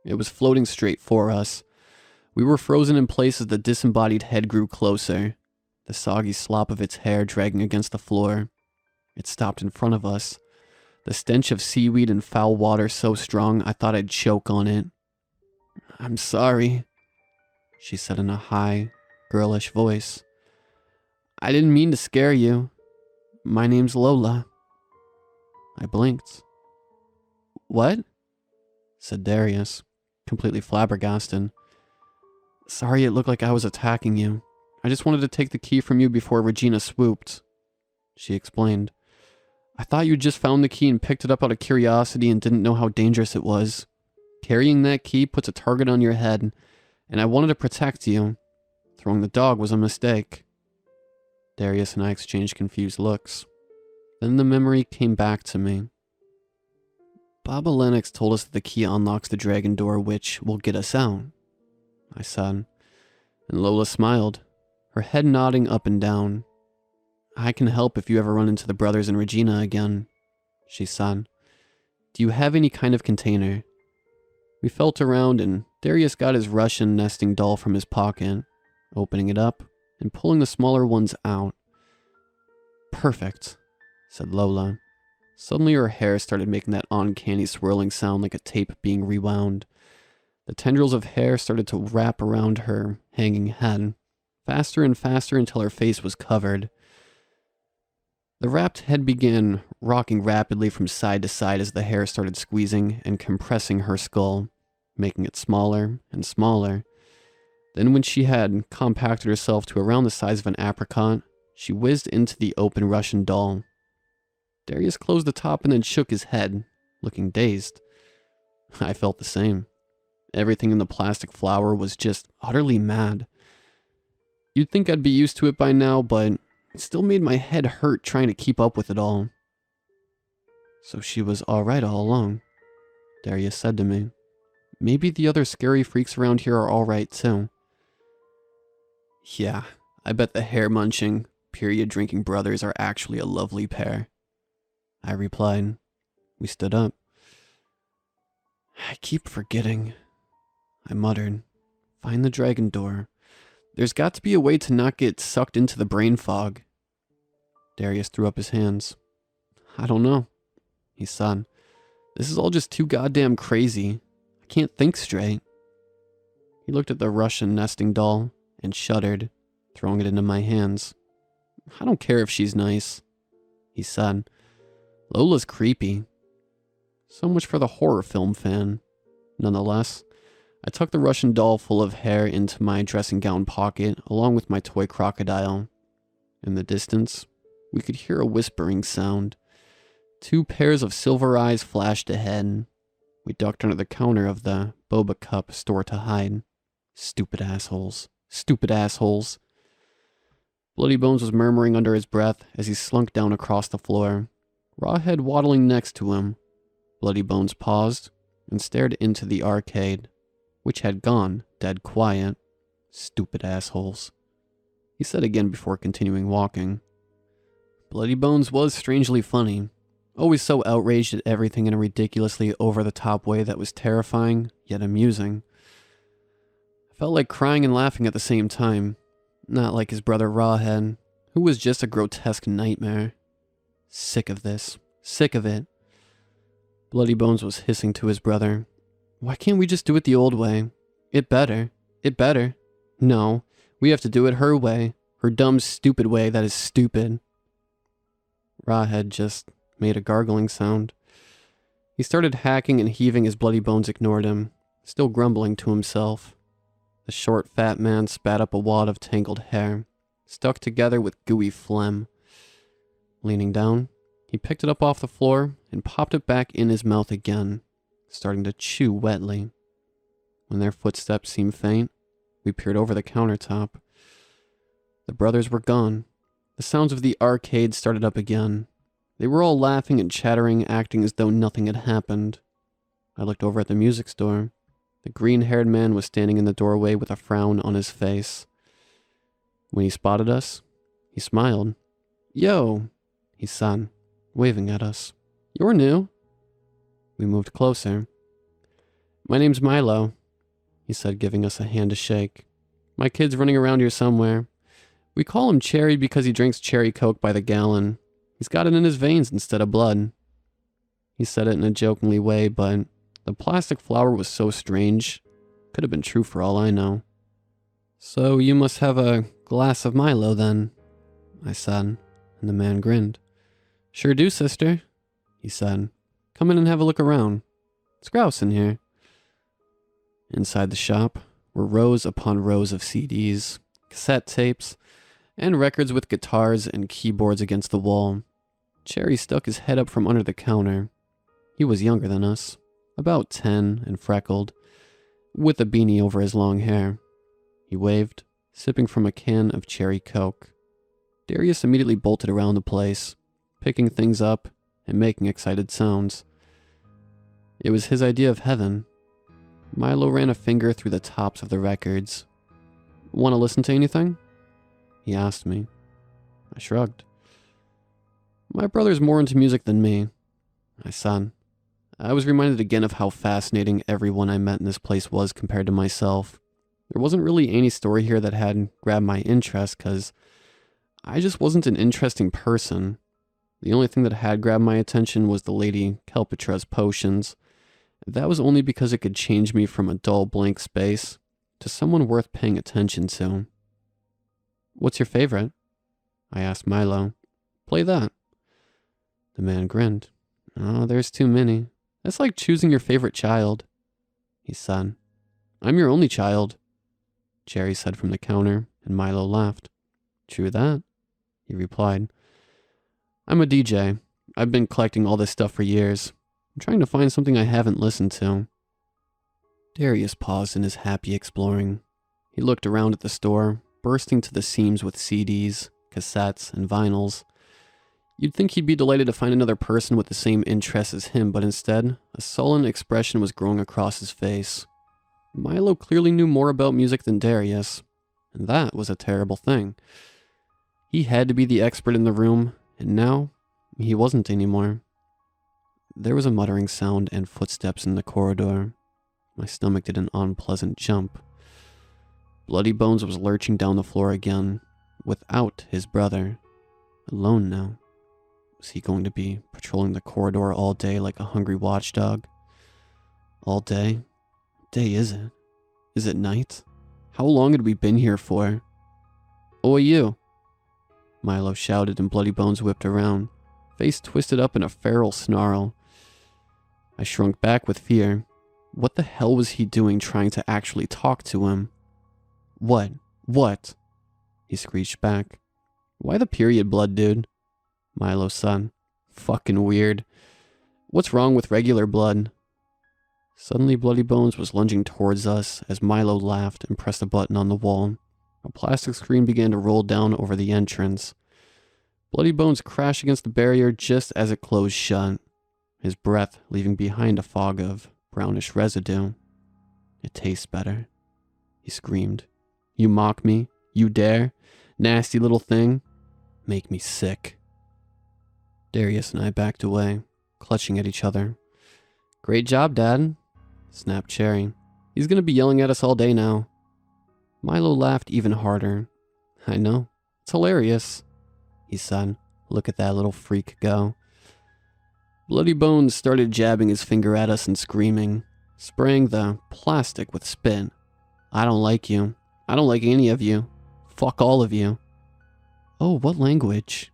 It was floating straight for us. We were frozen in place as the disembodied head grew closer, the soggy slop of its hair dragging against the floor. It stopped in front of us, the stench of seaweed and foul water so strong I thought I'd choke on it. "I'm sorry," she said in a high, girlish voice. "I didn't mean to scare you. My name's Lola." I blinked. "What?" said Darius, completely flabbergasted. "Sorry it looked like I was attacking you. I just wanted to take the key from you before Regina swooped," she explained. "I thought you just found the key and picked it up out of curiosity and didn't know how dangerous it was. Carrying that key puts a target on your head, and I wanted to protect you. Throwing the dog was a mistake." Darius and I exchanged confused looks. Then the memory came back to me. "Baba Lennox told us that the key unlocks the dragon door, which will get us out," I said. And Lola smiled, her head nodding up and down. "I can help if you ever run into the brothers and Regina again," she said. "Do you have any kind of container?" We felt around and Darius got his Russian nesting doll from his pocket, opening it up and pulling the smaller ones out. "Perfect," said Lola. Suddenly her hair started making that uncanny swirling sound like a tape being rewound. The tendrils of hair started to wrap around her hanging head, faster and faster until her face was covered. The wrapped head began rocking rapidly from side to side as the hair started squeezing and compressing her skull, making it smaller and smaller. Then when she had compacted herself to around the size of an apricot, she whizzed into the open Russian doll. Darius closed the top and then shook his head, looking dazed. I felt the same. Everything in the plastic flower was just utterly mad. You'd think I'd be used to it by now, but it still made my head hurt trying to keep up with it all. "So she was alright all along," Darius said to me. "Maybe the other scary freaks around here are alright too." "Yeah, I bet the hair-munching, period-drinking brothers are actually a lovely pair," I replied. We stood up. "I keep forgetting," I muttered. "Find the dragon door. There's got to be a way to not get sucked into the brain fog." Darius threw up his hands. "I don't know," he said. "This is all just too goddamn crazy. I can't think straight." He looked at the Russian nesting doll and shuddered, throwing it into my hands. "I don't care if she's nice," he said. "Lola's creepy." So much for the horror film fan. Nonetheless, I tucked the Russian doll full of hair into my dressing gown pocket along with my toy crocodile. In the distance, we could hear a whispering sound. 2 pairs of silver eyes flashed ahead. We ducked under the counter of the boba cup store to hide. Stupid assholes. Stupid assholes. Bloody Bones was murmuring under his breath as he slunk down across the floor, Rawhead waddling next to him. Bloody Bones paused and stared into the arcade, which had gone dead quiet. Stupid assholes, he said again before continuing walking. Bloody Bones was strangely funny, always so outraged at everything in a ridiculously over-the-top way that was terrifying, yet amusing. I felt like crying and laughing at the same time, not like his brother Rawhead, who was just a grotesque nightmare. Sick of this. Sick of it. Bloody Bones was hissing to his brother. "Why can't we just do it the old way? It better. It better. No, we have to do it her way. Her dumb, stupid way that is stupid." Rawhead just made a gargling sound. He started hacking and heaving as Bloody Bones ignored him, still grumbling to himself. The short, fat man spat up a wad of tangled hair, stuck together with gooey phlegm. Leaning down, he picked it up off the floor and popped it back in his mouth again, starting to chew wetly. When their footsteps seemed faint, we peered over the countertop. The brothers were gone. The sounds of the arcade started up again. They were all laughing and chattering, acting as though nothing had happened. I looked over at the music store. The green-haired man was standing in the doorway with a frown on his face. When he spotted us, he smiled. "Yo," he said, waving at us. "You're new." We moved closer. "My name's Milo," he said, giving us a hand to shake. "My kid's running around here somewhere. We call him Cherry because he drinks cherry Coke by the gallon. He's got it in his veins instead of blood." He said it in a jokingly way, but the plastic flower was so strange. Could have been true for all I know. "So you must have a glass of Milo then," I said, and the man grinned. "Sure do, sister," he said. "Come in and have a look around. It's grouse in here." Inside the shop were rows upon rows of CDs, cassette tapes, and records with guitars and keyboards against the wall. Cherry stuck his head up from under the counter. He was younger than us, about 10 and freckled, with a beanie over his long hair. He waved, sipping from a can of cherry Coke. Darius immediately bolted around the place, picking things up and making excited sounds. It was his idea of heaven. Milo ran a finger through the tops of the records. "Want to listen to anything?" he asked me. I shrugged. "My brother's more into music than me," I said. I was reminded again of how fascinating everyone I met in this place was compared to myself. There wasn't really any story here that had grabbed my interest because I just wasn't an interesting person. The only thing that had grabbed my attention was the Lady Kelpetra's potions. That was only because it could change me from a dull blank space to someone worth paying attention to. "What's your favorite?" I asked Milo. "Play that." The man grinned. "Oh, there's too many. That's like choosing your favorite child," he said. "I'm your only child," Cherry said from the counter, and Milo laughed. "True that," he replied. "I'm a DJ. I've been collecting all this stuff for years. I'm trying to find something I haven't listened to." Darius paused in his happy exploring. He looked around at the store, bursting to the seams with CDs, cassettes, and vinyls. You'd think he'd be delighted to find another person with the same interests as him, but instead, a sullen expression was growing across his face. Milo clearly knew more about music than Darius, and that was a terrible thing. He had to be the expert in the room, and now he wasn't anymore. There was a muttering sound and footsteps in the corridor. My stomach did an unpleasant jump. Bloody Bones was lurching down the floor again, without his brother. Alone now. Was he going to be patrolling the corridor all day like a hungry watchdog? All day? What day is it? Is it night? How long had we been here for? "Oi, you!" Milo shouted, and Bloody Bones whipped around, face twisted up in a feral snarl. I shrunk back with fear. What the hell was he doing trying to actually talk to him? What? He screeched back. "Why the period blood, dude?" Milo said. "Fucking weird. What's wrong with regular blood?" Suddenly Bloody Bones was lunging towards us as Milo laughed and pressed a button on the wall. A plastic screen began to roll down over the entrance. Bloody Bones crashed against the barrier just as it closed shut, his breath leaving behind a fog of brownish residue. "It tastes better," he screamed. "You mock me? You dare? Nasty little thing? Make me sick." Darius and I backed away, clutching at each other. "Great job, Dad," snapped Cherry. "He's gonna be yelling at us all day now." Milo laughed even harder. "I know. It's hilarious," he said. "Look at that little freak go." Bloody Bones started jabbing his finger at us and screaming, spraying the plastic with spit. "I don't like you. I don't like any of you. Fuck all of you." "Oh, what language?"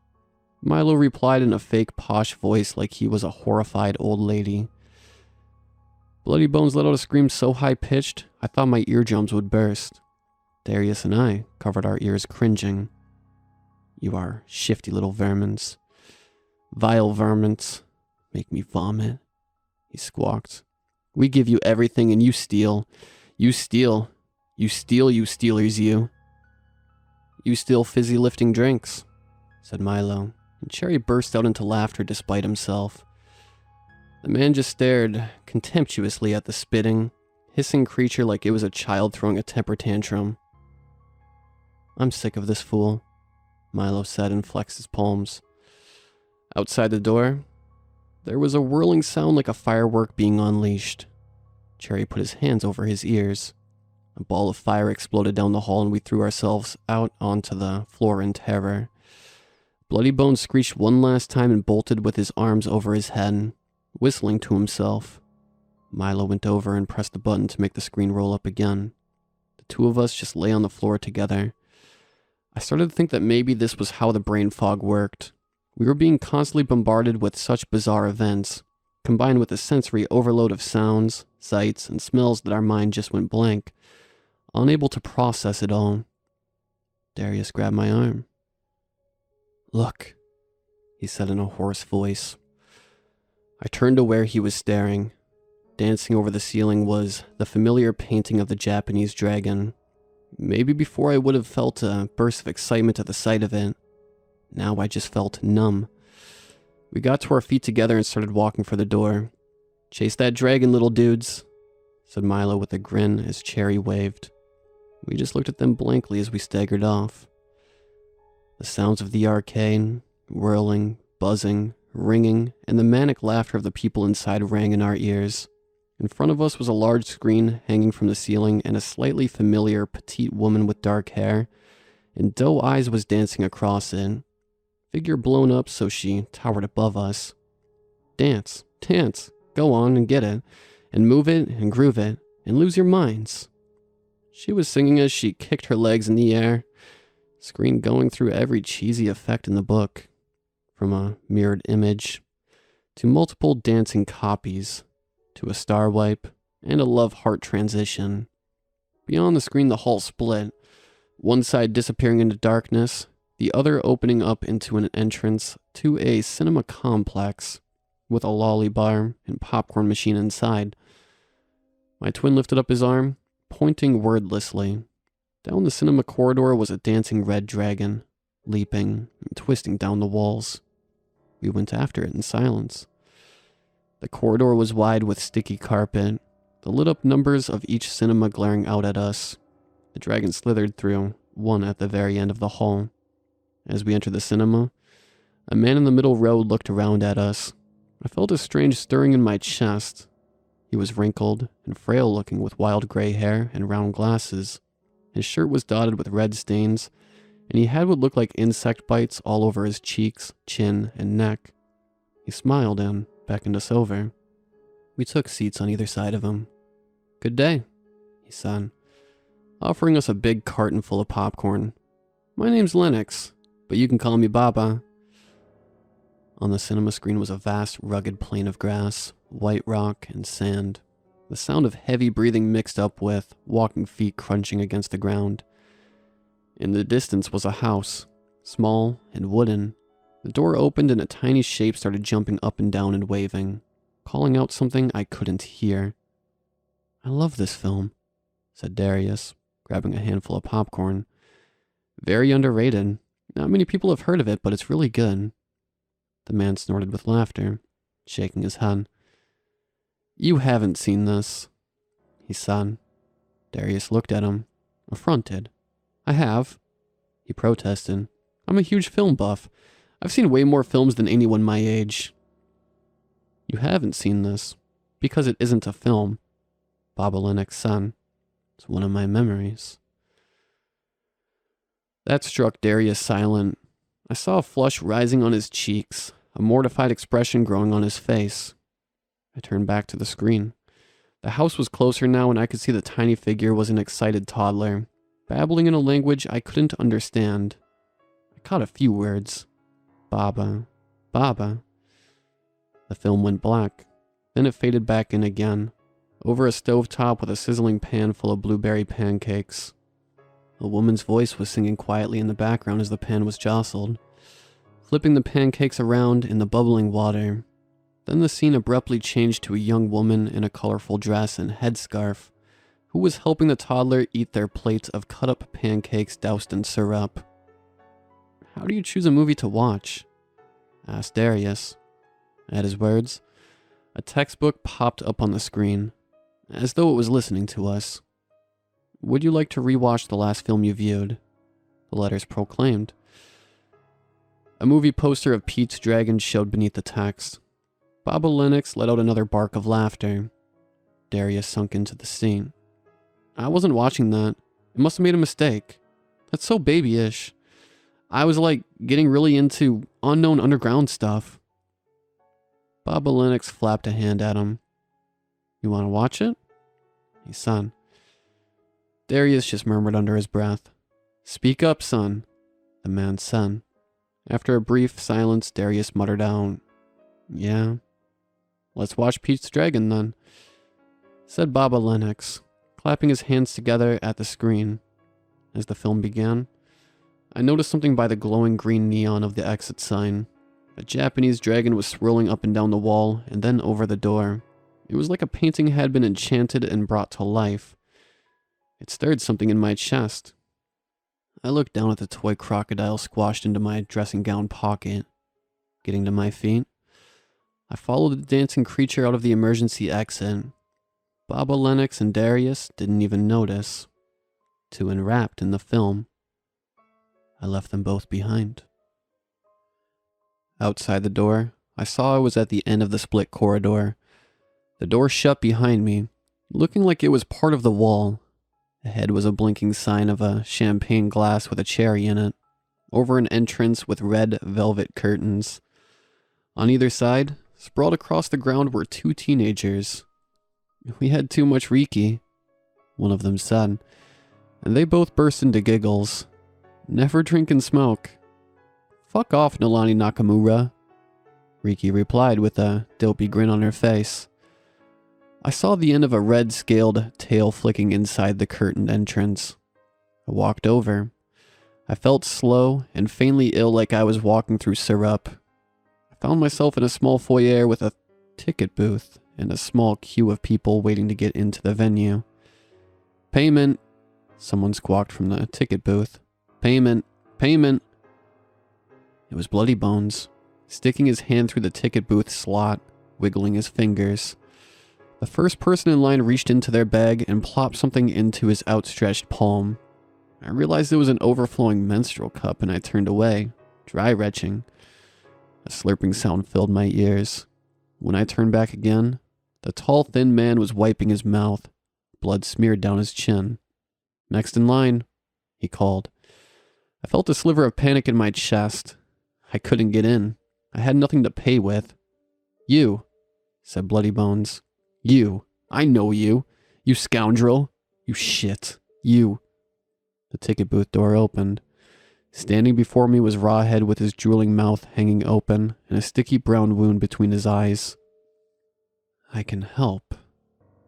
Milo replied in a fake posh voice like he was a horrified old lady. Bloody Bones let out a scream so high-pitched, I thought my eardrums would burst. Darius and I covered our ears cringing. "You are shifty little vermins. Vile vermins. Make me vomit," he squawked. "We give you everything and you steal. You steal. You steal, you stealers, you." "You steal fizzy lifting drinks," said Milo. and Cherry burst out into laughter despite himself. The man just stared contemptuously at the spitting, hissing creature like it was a child throwing a temper tantrum. "I'm sick of this fool," Milo said and flexed his palms. Outside the door, there was a whirling sound like a firework being unleashed. Cherry put his hands over his ears. A ball of fire exploded down the hall and we threw ourselves out onto the floor in terror. Bloody Bones screeched one last time and bolted with his arms over his head, whistling to himself. Milo went over and pressed the button to make the screen roll up again. The two of us just lay on the floor together. I started to think that maybe this was how the brain fog worked. We were being constantly bombarded with such bizarre events, combined with a sensory overload of sounds, sights, and smells that our mind just went blank, unable to process it all. Darius grabbed my arm. "Look," he said in a hoarse voice. I turned to where he was staring. Dancing over the ceiling was the familiar painting of the Japanese dragon. Maybe before I would have felt a burst of excitement at the sight of it. Now I just felt numb. We got to our feet together and started walking for the door. "Chase that dragon, little dudes," said Milo with a grin as Cherry waved. We just looked at them blankly as we staggered off. The sounds of the arcade, whirling, buzzing, ringing, and the manic laughter of the people inside rang in our ears. In front of us was a large screen hanging from the ceiling, and a slightly familiar petite woman with dark hair and doe eyes was dancing across it. Figure blown up so she towered above us. "Dance, dance, go on and get it, and move it and groove it, and lose your minds." She was singing as she kicked her legs in the air, screen going through every cheesy effect in the book, from a mirrored image, to multiple dancing copies, to a star wipe, and a love heart transition. Beyond the screen the hall split, one side disappearing into darkness, the other opening up into an entrance to a cinema complex, with a lolly bar and popcorn machine inside. My twin lifted up his arm, pointing wordlessly. Down the cinema corridor was a dancing red dragon, leaping and twisting down the walls. We went after it in silence. The corridor was wide with sticky carpet, the lit-up numbers of each cinema glaring out at us. The dragon slithered through, one at the very end of the hall. As we entered the cinema, a man in the middle row looked around at us. I felt a strange stirring in my chest. He was wrinkled and frail-looking with wild gray hair and round glasses. His shirt was dotted with red stains, and he had what looked like insect bites all over his cheeks, chin, and neck. He smiled and beckoned us over. We took seats on either side of him. "Good day," he said, offering us a big carton full of popcorn. "My name's Lennox, but you can call me Baba." On the cinema screen was a vast, rugged plain of grass, white rock, and sand. The sound of heavy breathing mixed up with walking feet crunching against the ground. In the distance was a house, small and wooden. The door opened and a tiny shape started jumping up and down and waving, calling out something I couldn't hear. "I love this film," said Darius, grabbing a handful of popcorn. "Very underrated. Not many people have heard of it, but it's really good." The man snorted with laughter, shaking his head. "You haven't seen this," he said. Darius looked at him, affronted. "I have," he protested. "I'm a huge film buff. I've seen way more films than anyone my age." "You haven't seen this because it isn't a film," Baba Lennox said. "It's one of my memories." That struck Darius silent. I saw a flush rising on his cheeks, a mortified expression growing on his face. I turned back to the screen. The house was closer now, and I could see the tiny figure was an excited toddler, babbling in a language I couldn't understand. I caught a few words. "Baba, Baba." The film went black. Then it faded back in again, over a stovetop with a sizzling pan full of blueberry pancakes. A woman's voice was singing quietly in the background as the pan was jostled, flipping the pancakes around in the bubbling water. Then the scene abruptly changed to a young woman in a colorful dress and headscarf, who was helping the toddler eat their plate of cut-up pancakes doused in syrup. How do you choose a movie to watch? asked Darius. At his words, a textbook popped up on the screen, as though it was listening to us. Would you like to rewatch the last film you viewed? The letters proclaimed. A movie poster of Pete's Dragon showed beneath the text. Baba Lennox let out another bark of laughter. Darius sunk into the scene. I wasn't watching that. It must have made a mistake. That's so babyish. I was like getting really into unknown underground stuff. Baba Lennox flapped a hand at him. You want to watch it? He said. Darius just murmured under his breath. Speak up, son, the man said. After a brief silence, Darius muttered out, Yeah. Let's watch Pete's Dragon then, said Baba Lennox, clapping his hands together at the screen. As the film began, I noticed something by the glowing green neon of the exit sign. A Japanese dragon was swirling up and down the wall and then over the door. It was like a painting had been enchanted and brought to life. It stirred something in my chest. I looked down at the toy crocodile squashed into my dressing gown pocket. Getting to my feet, I followed the dancing creature out of the emergency exit. Baba Lennox and Darius didn't even notice. Too enwrapped in the film. I left them both behind. Outside the door, I saw I was at the end of the split corridor. The door shut behind me, looking like it was part of the wall. Ahead was a blinking sign of a champagne glass with a cherry in it, over an entrance with red velvet curtains. On either side, sprawled across the ground, were two teenagers. We had too much Riki, one of them said, and they both burst into giggles. Never drink and smoke. Fuck off, Nalani Nakamura, Riki replied with a dopey grin on her face. I saw the end of a red-scaled tail flicking inside the curtained entrance. I walked over. I felt slow and faintly ill, like I was walking through syrup. I found myself in a small foyer with a ticket booth and a small queue of people waiting to get into the venue. Payment, someone squawked from the ticket booth. Payment, payment. It was Bloody Bones, sticking his hand through the ticket booth slot, wiggling his fingers. The first person in line reached into their bag and plopped something into his outstretched palm. I realized it was an overflowing menstrual cup and I turned away, dry retching. A slurping sound filled my ears. When I turned back again, the tall, thin man was wiping his mouth, blood smeared down his chin. Next in line, he called. I felt a sliver of panic in my chest. I couldn't get in. I had nothing to pay with. You, said Bloody Bones. You. I know you. You scoundrel. You shit. You. The ticket booth door opened. Standing before me was Rawhead with his drooling mouth hanging open and a sticky brown wound between his eyes. I can help.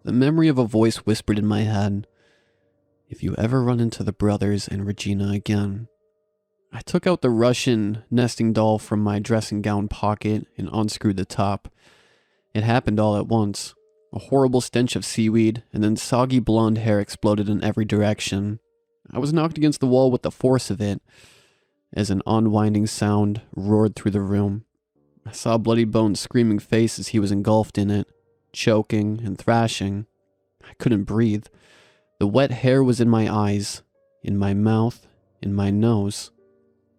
The memory of a voice whispered in my head. If you ever run into the brothers and Regina again. I took out the Russian nesting doll from my dressing gown pocket and unscrewed the top. It happened all at once. A horrible stench of seaweed, and then soggy blonde hair exploded in every direction. I was knocked against the wall with the force of it, as an unwinding sound roared through the room. I saw Bloody Bones' screaming face as he was engulfed in it, choking and thrashing. I couldn't breathe. The wet hair was in my eyes, in my mouth, in my nose.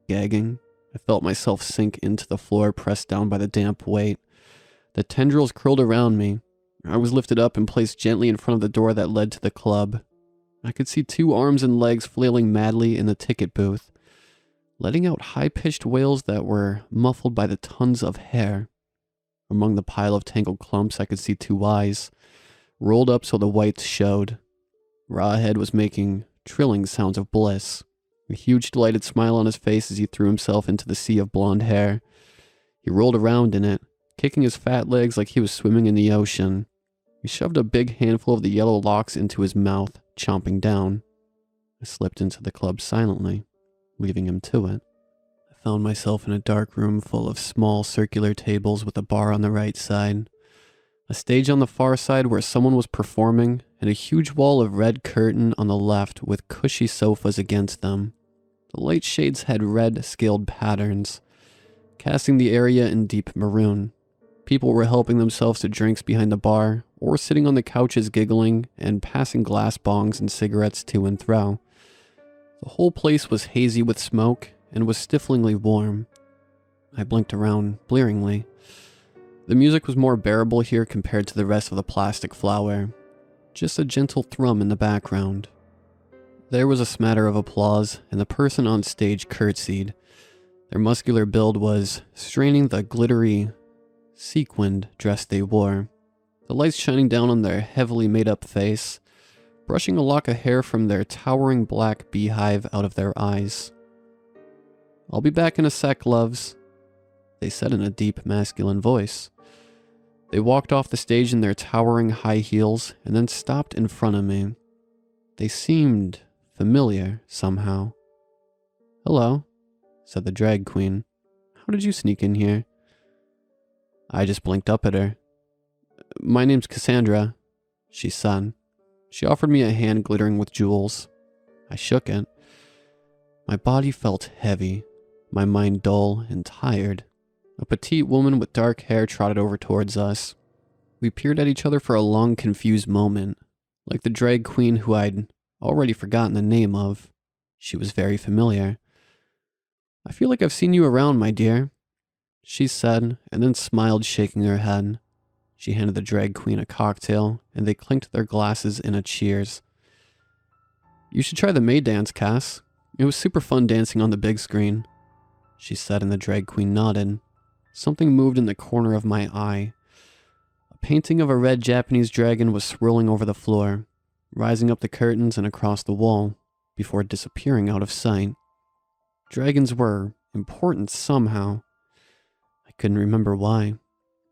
Gagging, I felt myself sink into the floor, pressed down by the damp weight. The tendrils curled around me. I was lifted up and placed gently in front of the door that led to the club. I could see two arms and legs flailing madly in the ticket booth, letting out high-pitched wails that were muffled by the tons of hair. Among the pile of tangled clumps, I could see two eyes, rolled up so the whites showed. Rawhead was making trilling sounds of bliss, a huge delighted smile on his face as he threw himself into the sea of blonde hair. He rolled around in it, kicking his fat legs like he was swimming in the ocean. He shoved a big handful of the yellow locks into his mouth, chomping down. I slipped into the club silently, leaving him to it. I found myself in a dark room full of small circular tables with a bar on the right side, a stage on the far side where someone was performing, and a huge wall of red curtain on the left with cushy sofas against them. The light shades had red scaled patterns. casting the area in deep maroon. People were helping themselves to drinks behind the bar, or sitting on the couches giggling and passing glass bongs and cigarettes to and fro. The whole place was hazy with smoke and was stiflingly warm. I blinked around, blearingly. The music was more bearable here compared to the rest of the plastic flower. Just a gentle thrum in the background. There was a smatter of applause, and the person on stage curtsied. Their muscular build was straining the glittery, sequined dress they wore, the lights shining down on their heavily made-up face, brushing a lock of hair from their towering black beehive out of their eyes. "I'll be back in a sec, loves," they said in a deep masculine voice. They walked off the stage in their towering high heels and then stopped in front of me. They seemed familiar somehow. "Hello," said the drag queen. "How did you sneak in here?" I just blinked up at her. "My name's Cassandra," she said. She offered me a hand glittering with jewels. I shook it. My body felt heavy, my mind dull and tired. A petite woman with dark hair trotted over towards us. We peered at each other for a long, confused moment, like the drag queen who I'd already forgotten the name of. She was very familiar. "I feel like I've seen you around, my dear," she said, and then smiled, shaking her head. She handed the drag queen a cocktail, and they clinked their glasses in a cheers. "You should try the May dance, Cass. It was super fun dancing on the big screen," she said, and the drag queen nodded. Something moved in the corner of my eye. A painting of a red Japanese dragon was swirling over the floor, rising up the curtains and across the wall, before disappearing out of sight. Dragons were important somehow. I couldn't remember why.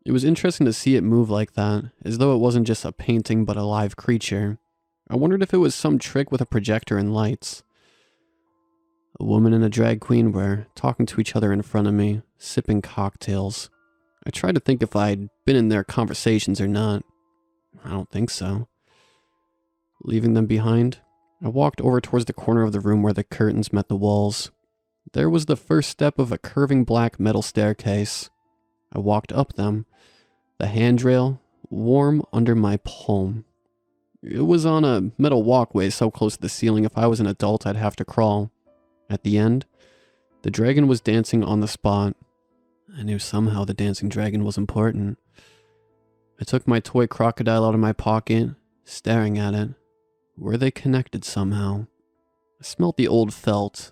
It was interesting to see it move like that, as though it wasn't just a painting but a live creature. I wondered if it was some trick with a projector and lights. A woman and a drag queen were talking to each other in front of me, sipping cocktails. I tried to think if I'd been in their conversations or not. I don't think so. Leaving them behind, I walked over towards the corner of the room where the curtains met the walls. There was the first step of a curving black metal staircase. I walked up them, the handrail warm under my palm. It was on a metal walkway so close to the ceiling if I was an adult I'd have to crawl. At the end, the dragon was dancing on the spot. I knew somehow the dancing dragon was important. I took my toy crocodile out of my pocket, staring at it. Were they connected somehow? I smelt the old felt,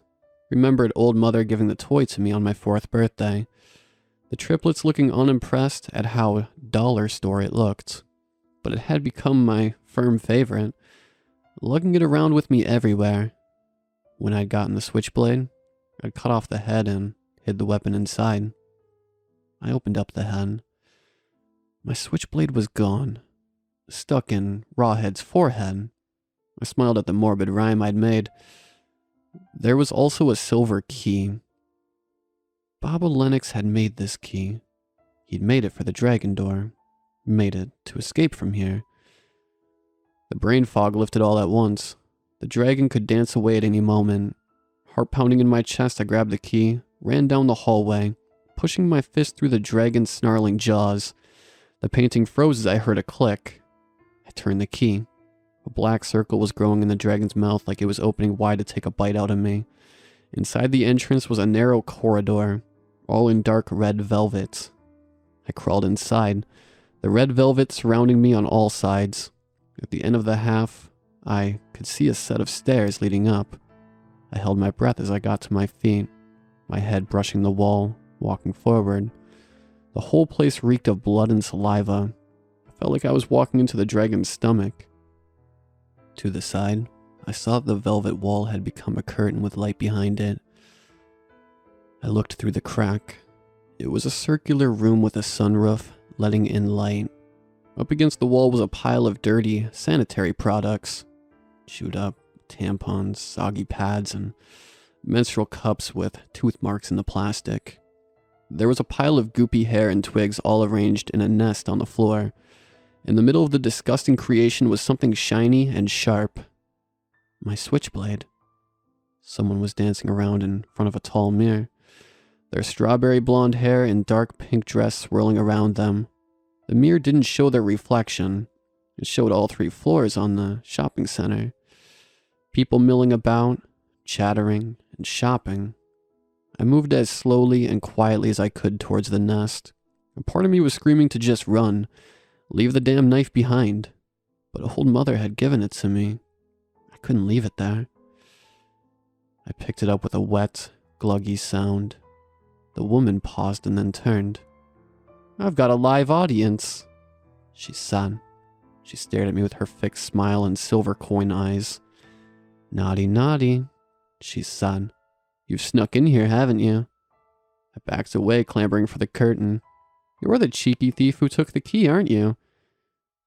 remembered old mother giving the toy to me on my 4th birthday. The triplets looking unimpressed at how dollar store it looked. But it had become my firm favorite, lugging it around with me everywhere. When I'd gotten the switchblade, I'd cut off the head and hid the weapon inside. I opened up the head. My switchblade was gone, stuck in Rawhead's forehead. I smiled at the morbid rhyme I'd made. There was also a silver key. Baba Lennox had made this key. He'd made it for the dragon door. Made it to escape from here. The brain fog lifted all at once. The dragon could dance away at any moment. Heart pounding in my chest, I grabbed the key, ran down the hallway, pushing my fist through the dragon's snarling jaws. The painting froze as I heard a click. I turned the key. A black circle was growing in the dragon's mouth like it was opening wide to take a bite out of me. Inside the entrance was a narrow corridor, all in dark red velvet. I crawled inside, the red velvet surrounding me on all sides. At the end of the half, I could see a set of stairs leading up. I held my breath as I got to my feet, my head brushing the wall, walking forward. The whole place reeked of blood and saliva. I felt like I was walking into the dragon's stomach. To the side, I saw the velvet wall had become a curtain with light behind it. I looked through the crack. It was a circular room with a sunroof, letting in light. Up against the wall was a pile of dirty sanitary products. Chewed up tampons, soggy pads, and menstrual cups with tooth marks in the plastic. There was a pile of goopy hair and twigs all arranged in a nest on the floor. In the middle of the disgusting creation was something shiny and sharp. My switchblade. Someone was dancing around in front of a tall mirror. their strawberry blonde hair and dark pink dress swirling around them. The mirror didn't show their reflection. It showed all 3 floors on the shopping center. People milling about, chattering, and shopping. I moved as slowly and quietly as I could towards the nest. A part of me was screaming to just run, leave the damn knife behind. But old mother had given it to me. I couldn't leave it there. I picked it up with a wet, gluggy sound. The woman paused and then turned. "I've got a live audience," she said. She stared at me with her fixed smile and silver coin eyes. "Naughty, naughty," she said. "You've snuck in here, haven't you?" I backed away, clambering for the curtain. "You're the cheeky thief who took the key, aren't you?"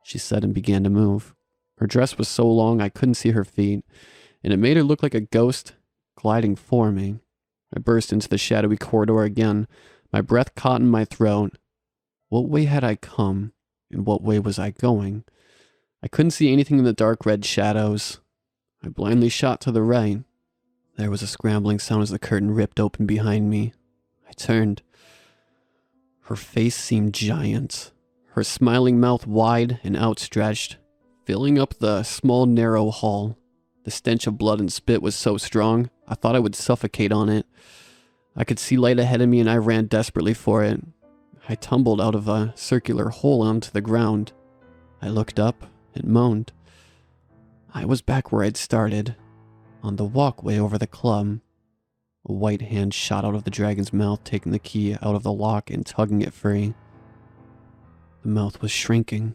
she said and began to move. Her dress was so long I couldn't see her feet, and it made her look like a ghost gliding for me. I burst into the shadowy corridor again, my breath caught in my throat. What way had I come, and what way was I going? I couldn't see anything in the dark red shadows. I blindly shot to the right. There was a scrambling sound as the curtain ripped open behind me. I turned. Her face seemed giant, her smiling mouth wide and outstretched, filling up the small, narrow hall. The stench of blood and spit was so strong, I thought I would suffocate on it. I could see light ahead of me and I ran desperately for it. I tumbled out of a circular hole onto the ground. I looked up and moaned. I was back where I'd started, on the walkway over the club. A white hand shot out of the dragon's mouth, taking the key out of the lock and tugging it free. The mouth was shrinking.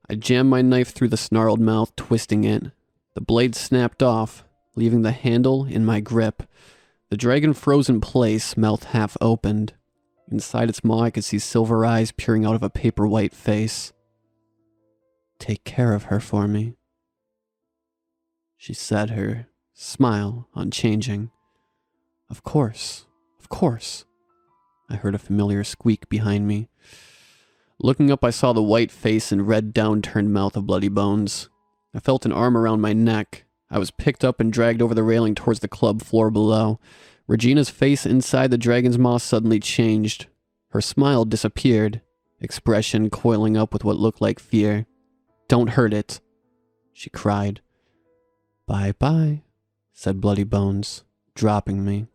I jammed my knife through the snarled mouth, twisting it. The blade snapped off, leaving the handle in my grip. The dragon froze in place, mouth half opened. Inside its maw, I could see silver eyes peering out of a paper-white face. "Take care of her for me," she said, her smile unchanging. Of course. I heard a familiar squeak behind me. Looking up, I saw the white face and red downturned mouth of Bloody Bones. I felt an arm around my neck. I was picked up and dragged over the railing towards the club floor below. Regina's face inside the dragon's maw suddenly changed. Her smile disappeared, expression coiling up with what looked like fear. "Don't hurt it," she cried. "Bye-bye," said Bloody Bones, dropping me.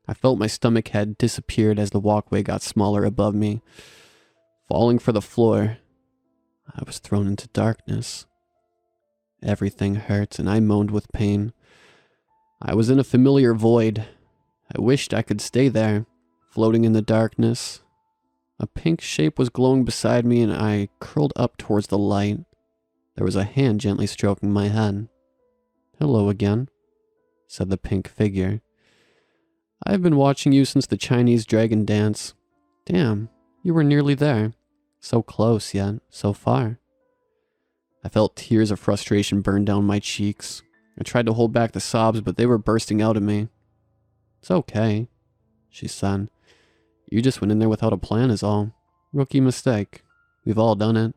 I felt my stomach had disappeared as the walkway got smaller above me. Falling for the floor, I was thrown into darkness. Everything hurt, and I moaned with pain. I was in a familiar void. I wished I could stay there, floating in the darkness. A pink shape was glowing beside me, and I curled up towards the light. There was a hand gently stroking my head. "Hello again," said the pink figure. "I've been watching you since the Chinese dragon dance. Damn, you were nearly there. So close, yet so far." I felt tears of frustration burn down my cheeks. I tried to hold back the sobs, but they were bursting out of me. "It's okay," she said. "You just went in there without a plan is all. Rookie mistake. We've all done it.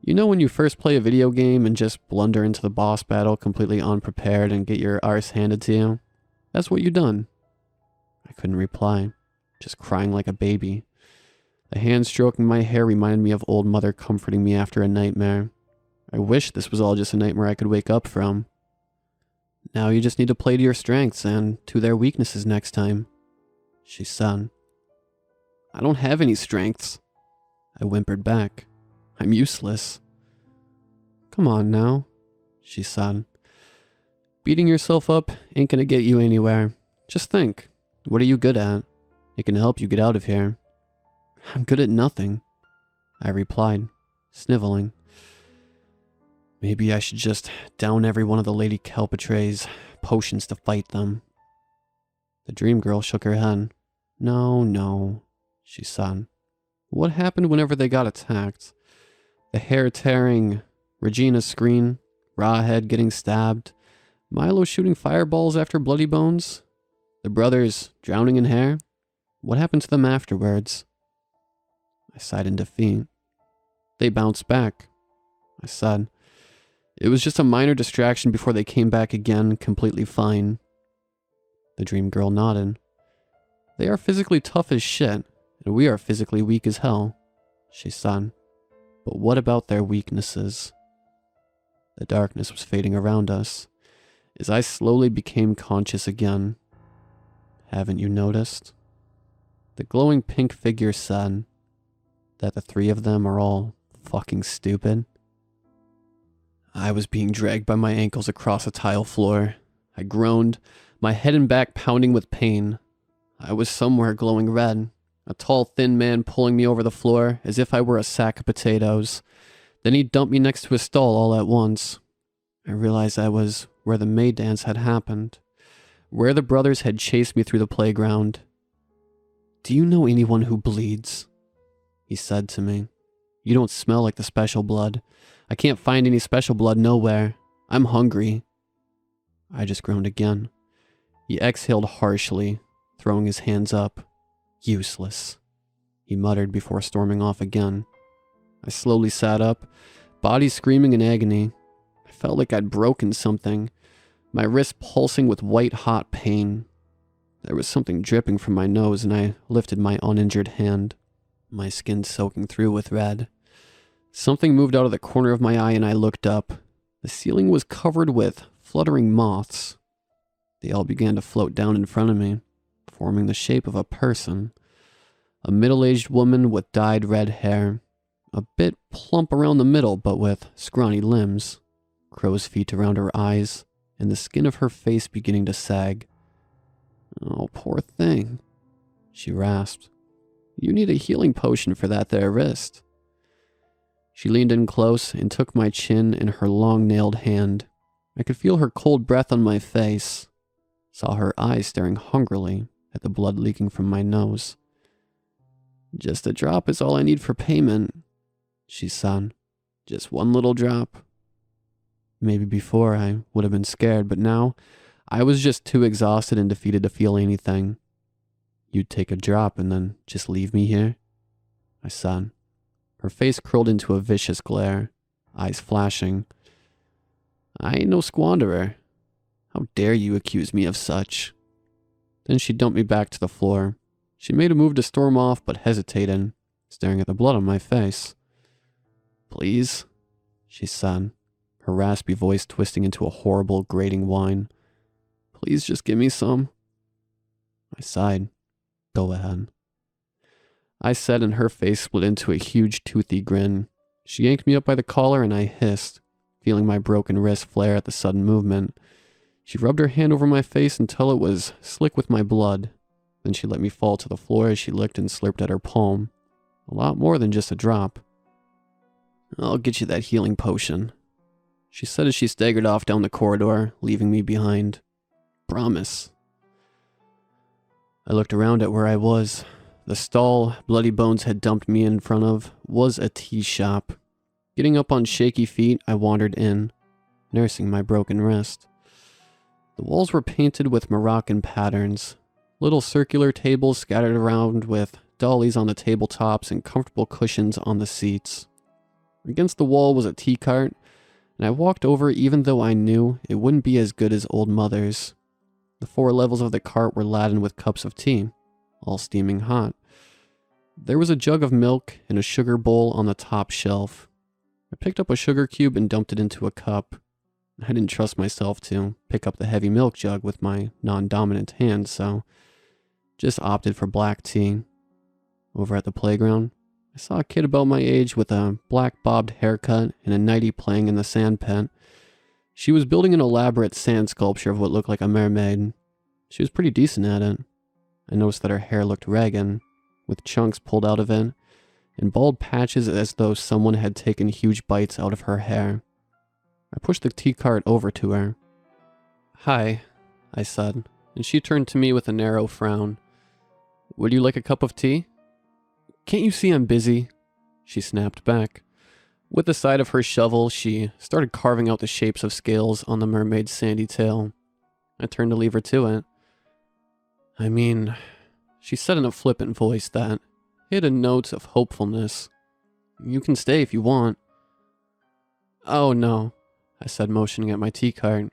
You know when you first play a video game and just blunder into the boss battle completely unprepared and get your arse handed to you? That's what you done." I couldn't reply, just crying like a baby. The hand stroking my hair reminded me of old mother comforting me after a nightmare. I wish this was all just a nightmare I could wake up from. "Now you just need to play to your strengths and to their weaknesses next time," she said. "I don't have any strengths," I whimpered back. "I'm useless." "Come on now," she said. "Beating yourself up ain't gonna get you anywhere. Just think, what are you good at? It can help you get out of here." "I'm good at nothing," I replied, sniveling. Maybe I should just down every one of the Lady Calpatre's potions to fight them. The dream girl shook her head. No, she said. What happened whenever they got attacked? The hair tearing, Regina scream, Rawhead getting stabbed, Milo shooting fireballs after Bloody Bones, the brothers drowning in hair? What happened to them afterwards? I sighed in defeat. They bounced back, I said. It was just a minor distraction before they came back again, completely fine. The dream girl nodded. They are physically tough as shit, and we are physically weak as hell, she said. But what about their weaknesses? The darkness was fading around us as I slowly became conscious again. Haven't you noticed? The glowing pink figure said that the three of them are all fucking stupid. I was being dragged by my ankles across a tile floor. I groaned, my head and back pounding with pain. I was somewhere glowing red, a tall, thin man pulling me over the floor as if I were a sack of potatoes. Then he dumped me next to a stall all at once. I realized I was where the May dance had happened, where the brothers had chased me through the playground. Do you know anyone who bleeds? He said to me. You don't smell like the special blood. I can't find any special blood nowhere. I'm hungry. I just groaned again. He exhaled harshly, throwing his hands up. Useless, he muttered before storming off again. I slowly sat up, body screaming in agony. I felt like I'd broken something, my wrist pulsing with white-hot pain. There was something dripping from my nose, and I lifted my uninjured hand, my skin soaking through with red. Something moved out of the corner of my eye, and I looked up. The ceiling was covered with fluttering moths. They all began to float down in front of me, forming the shape of a person. A middle-aged woman with dyed red hair, a bit plump around the middle but with scrawny limbs, crow's feet around her eyes, and the skin of her face beginning to sag. Oh, poor thing, she rasped. You need a healing potion for that there wrist. She leaned in close and took my chin in her long-nailed hand. I could feel her cold breath on my face, saw her eyes staring hungrily at the blood leaking from my nose. Just a drop is all I need for payment, she said. Just one little drop. Maybe before I would have been scared, but now I was just too exhausted and defeated to feel anything. You'd take a drop and then just leave me here? I said. Her face curled into a vicious glare, eyes flashing. I ain't no squanderer. How dare you accuse me of such? Then she dumped me back to the floor. She made a move to storm off, but hesitated, staring at the blood on my face. Please, she said, her raspy voice twisting into a horrible, grating whine. Please just give me some. I sighed. Go ahead. I said, and her face split into a huge, toothy grin. She yanked me up by the collar, and I hissed, feeling my broken wrist flare at the sudden movement. She rubbed her hand over my face until it was slick with my blood. Then she let me fall to the floor as she licked and slurped at her palm. A lot more than just a drop. I'll get you that healing potion, she said as she staggered off down the corridor, leaving me behind. Promise. I looked around at where I was. The stall Bloody Bones had dumped me in front of was a tea shop. Getting up on shaky feet, I wandered in, nursing my broken wrist. The walls were painted with Moroccan patterns, little circular tables scattered around with dollies on the tabletops and comfortable cushions on the seats. Against the wall was a tea cart, and I walked over even though I knew it wouldn't be as good as old mother's. The 4 levels of the cart were laden with cups of tea, all steaming hot. There was a jug of milk and a sugar bowl on the top shelf. I picked up a sugar cube and dumped it into a cup. I didn't trust myself to pick up the heavy milk jug with my non-dominant hand, so just opted for black tea. Over at the playground, I saw a kid about my age with a black bobbed haircut and a nightie playing in the sand pit. She was building an elaborate sand sculpture of what looked like a mermaid. She was pretty decent at it. I noticed that her hair looked ragged, with chunks pulled out of it, and bald patches as though someone had taken huge bites out of her hair. I pushed the tea cart over to her. Hi, I said, and she turned to me with a narrow frown. Would you like a cup of tea? Can't you see I'm busy? She snapped back. With the side of her shovel, she started carving out the shapes of scales on the mermaid's sandy tail. I turned to leave her to it. I mean, she said in a flippant voice that hid a note of hopefulness. You can stay if you want. Oh no, I said, motioning at my tea cart.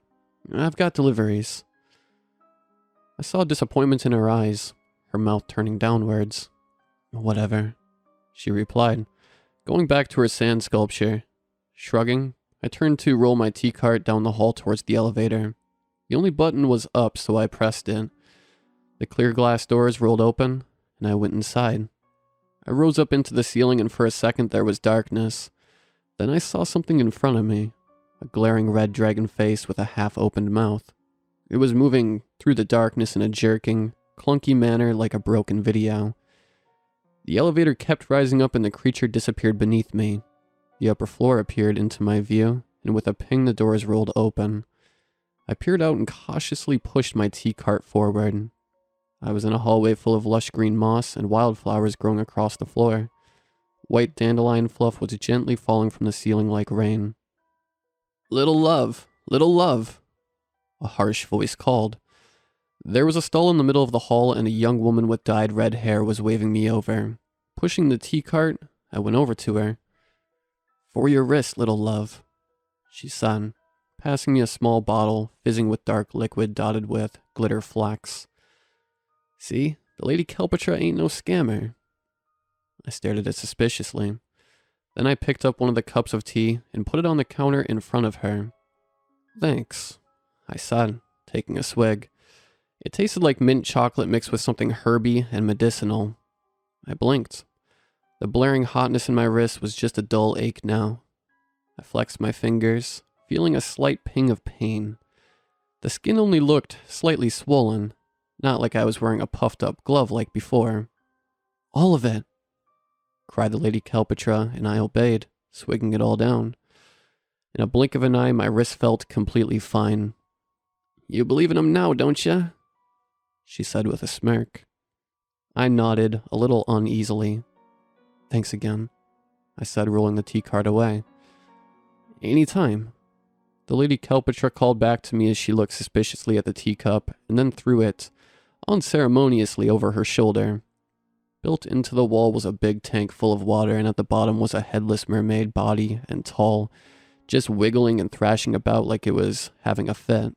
I've got deliveries. I saw disappointment in her eyes. her mouth turning downwards. Whatever, she replied, going back to her sand sculpture. Shrugging, I turned to roll my tea cart down the hall towards the elevator. The only button was up, so I pressed it. The clear glass doors rolled open, and I went inside. I rose up into the ceiling, and for a second there was darkness. Then I saw something in front of me, a glaring red dragon face with a half-opened mouth. It was moving through the darkness in a jerking, clunky manner like a broken video. The elevator kept rising up and the creature disappeared beneath me. The upper floor appeared into my view, and with a ping the doors rolled open. I peered out and cautiously pushed my tea cart forward. I was in a hallway full of lush green moss and wildflowers growing across the floor. White dandelion fluff was gently falling from the ceiling like rain. "Little love, little love," a harsh voice called. There was a stall in the middle of the hall and a young woman with dyed red hair was waving me over. Pushing the tea cart, I went over to her. "For your wrist, little love," she said, passing me a small bottle fizzing with dark liquid dotted with glitter flecks. "See, the Lady Kelpatra ain't no scammer." I stared at it suspiciously. Then I picked up one of the cups of tea and put it on the counter in front of her. "Thanks," I said, taking a swig. It tasted like mint chocolate mixed with something herby and medicinal. I blinked. The blaring hotness in my wrist was just a dull ache now. I flexed my fingers, feeling a slight ping of pain. The skin only looked slightly swollen, not like I was wearing a puffed-up glove like before. "All of it," cried the Lady Kelpatra, and I obeyed, swigging it all down. In a blink of an eye, my wrist felt completely fine. "You believe in 'em now, don't ya?" she said with a smirk. I nodded, a little uneasily. "Thanks again," I said, rolling the tea cart away. "Any time." The Lady Kelpatra called back to me as she looked suspiciously at the teacup, and then threw it, unceremoniously, over her shoulder. Built into the wall was a big tank full of water, and at the bottom was a headless mermaid, body and tall, just wiggling and thrashing about like it was having a fit.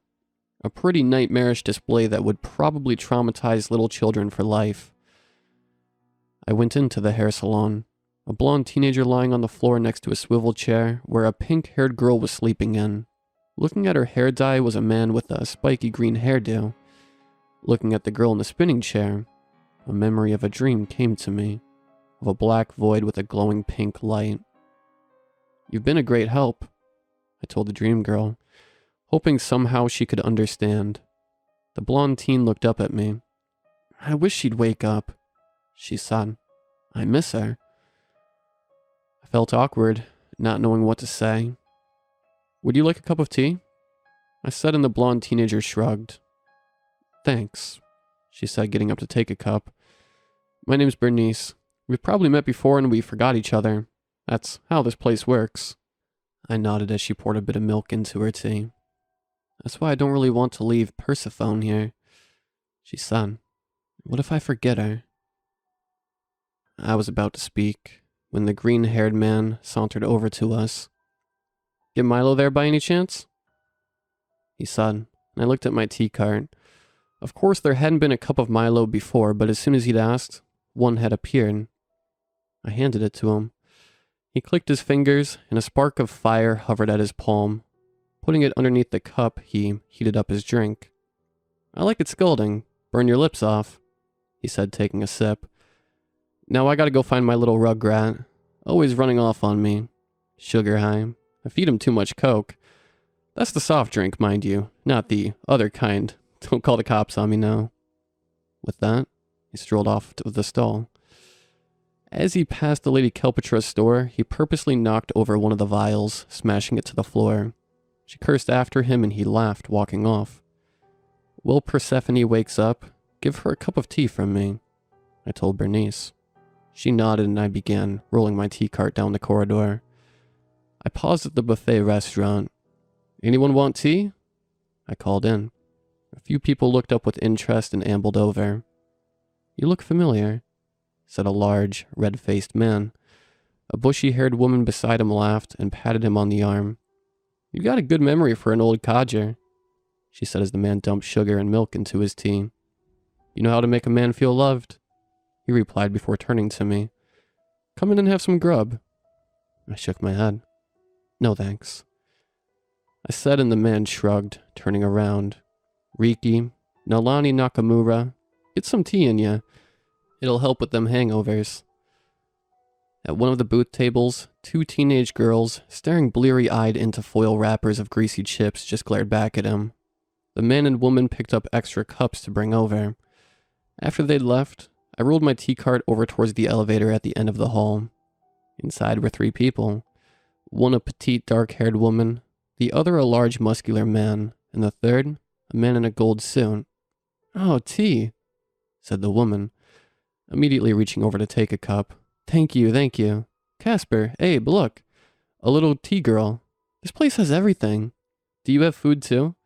A pretty nightmarish display that would probably traumatize little children for life. I went into the hair salon. A blonde teenager lying on the floor next to a swivel chair where a pink-haired girl was sleeping in. Looking at her hair dye was a man with a spiky green hairdo. Looking at the girl in the spinning chair, a memory of a dream came to me, of a black void with a glowing pink light. "You've been a great help," I told the dream girl, hoping somehow she could understand. The blonde teen looked up at me. "I wish she'd wake up," she said. "I miss her." I felt awkward, not knowing what to say. "Would you like a cup of tea?" I said, and the blonde teenager shrugged. "Thanks," she said, getting up to take a cup. "My name's Bernice. We've probably met before and we forgot each other. That's how this place works." I nodded as she poured a bit of milk into her tea. "That's why I don't really want to leave Persephone here," she said. "What if I forget her?" I was about to speak when the green-haired man sauntered over to us. "Get Milo there by any chance?" he said, and I looked at my tea cart. Of course, there hadn't been a cup of Milo before, but as soon as he'd asked, one had appeared. I handed it to him. He clicked his fingers, and a spark of fire hovered at his palm. Putting it underneath the cup, he heated up his drink. "I like it scalding. Burn your lips off," he said, taking a sip. "Now I gotta go find my little rugrat. Always running off on me. Sugar high. I feed him too much Coke. That's the soft drink, mind you, not the other kind. Don't call the cops on me now." With that, he strolled off to the stall. As he passed the Lady Kelpatra's store, he purposely knocked over one of the vials, smashing it to the floor. She cursed after him and he laughed, walking off. "Will Persephone wakes up, give her a cup of tea from me," I told Bernice. She nodded and I began rolling my tea cart down the corridor. I paused at the buffet restaurant. "Anyone want tea?" I called in. A few people looked up with interest and ambled over. "You look familiar," said a large, red-faced man. A bushy-haired woman beside him laughed and patted him on the arm. "You've got a good memory for an old codger," she said as the man dumped sugar and milk into his tea. You know how to make a man feel loved," he replied before turning to me. "Come in and have some grub." I shook my head. "No thanks," I said, and the man shrugged, turning around. "Riki, Nalani Nakamura, get some tea in ya. It'll help with them hangovers." At one of the booth tables, two teenage girls, staring bleary-eyed into foil wrappers of greasy chips, just glared back at him. The man and woman picked up extra cups to bring over. After they'd left, I rolled my tea cart over towards the elevator at the end of the hall. Inside were three people. One a petite, dark-haired woman, the other a large, muscular man, and the third, a man in a gold suit. "Oh, tea," said the woman, immediately reaching over to take a cup. Thank you, thank you. Casper, Abe, look. A little tea girl. This place has everything. Do you have food too?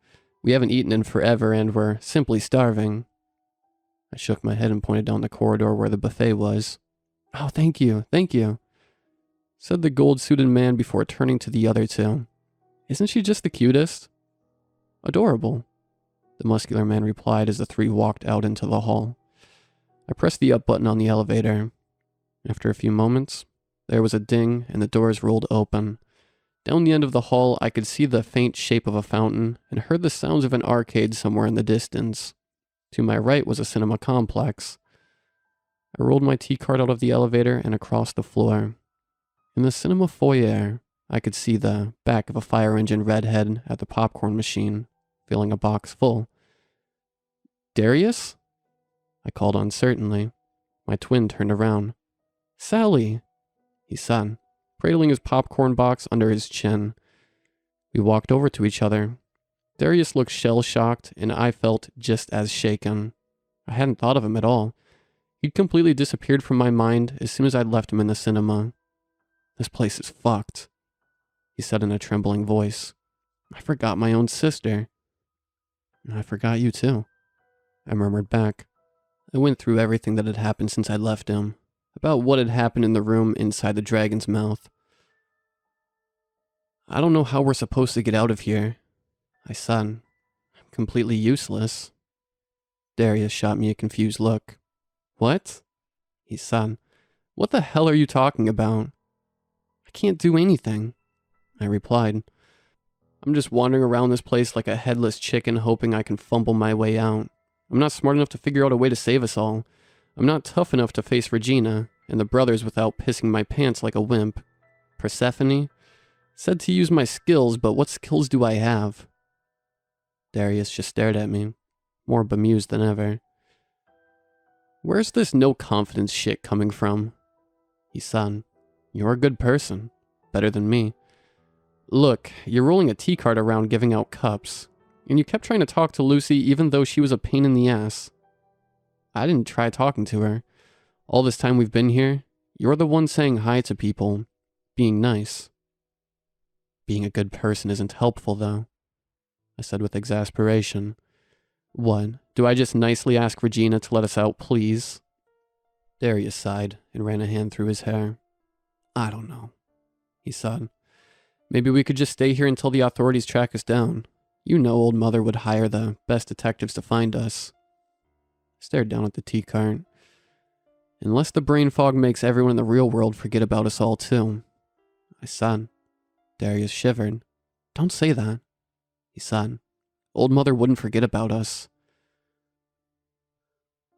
We haven't eaten in forever and we're simply starving." I shook my head and pointed down the corridor where the buffet was. "Oh, thank you, said the gold-suited man before turning to the other two. "Isn't she just the cutest?" "Adorable," the muscular man replied as the three walked out into the hall. I pressed the up button on the elevator. After a few moments, there was a ding and the doors rolled open. Down the end of the hall, I could see the faint shape of a fountain and heard the sounds of an arcade somewhere in the distance. To my right was a cinema complex. I rolled my tea cart out of the elevator and across the floor. In the cinema foyer, I could see the back of a fire engine redhead at the popcorn machine, filling a box full. "Darius?" I called uncertainly. My twin turned around. "Sally," he said, cradling his popcorn box under his chin. We walked over to each other. Darius looked shell-shocked, and I felt just as shaken. I hadn't thought of him at all. He'd completely disappeared from my mind as soon as I'd left him in the cinema. "This place is fucked," he said in a trembling voice. "I forgot my own sister." "I forgot you too," I murmured back. I went through everything that had happened since I left him, about what had happened in the room inside the dragon's mouth. "I don't know how we're supposed to get out of here," I said. "I'm completely useless." Darius shot me a confused look. "What?" he said. "What the hell are you talking about?" "I can't do anything," I replied. "I'm just wandering around this place like a headless chicken hoping I can fumble my way out. I'm not smart enough to figure out a way to save us all. I'm not tough enough to face Regina and the brothers without pissing my pants like a wimp. Persephone? Said to use my skills, but what skills do I have?" Darius just stared at me, more bemused than ever. "Where's this no confidence shit coming from?" he said. "You're a good person. Better than me. Look, you're rolling a tea cart around giving out cups, and you kept trying to talk to Lucy even though she was a pain in the ass. I didn't try talking to her. All this time we've been here, you're the one saying hi to people, being nice. Being a good person isn't helpful, though," I said with exasperation. "What, do I just nicely ask Regina to let us out, please?" Darius sighed and ran a hand through his hair. "I don't know," he said. "Maybe we could just stay here until the authorities track us down. You know old mother would hire the best detectives to find us." I stared down at the tea cart. "Unless the brain fog makes everyone in the real world forget about us all too," I said. Darius shivered. "Don't say that," he said. "Old mother wouldn't forget about us."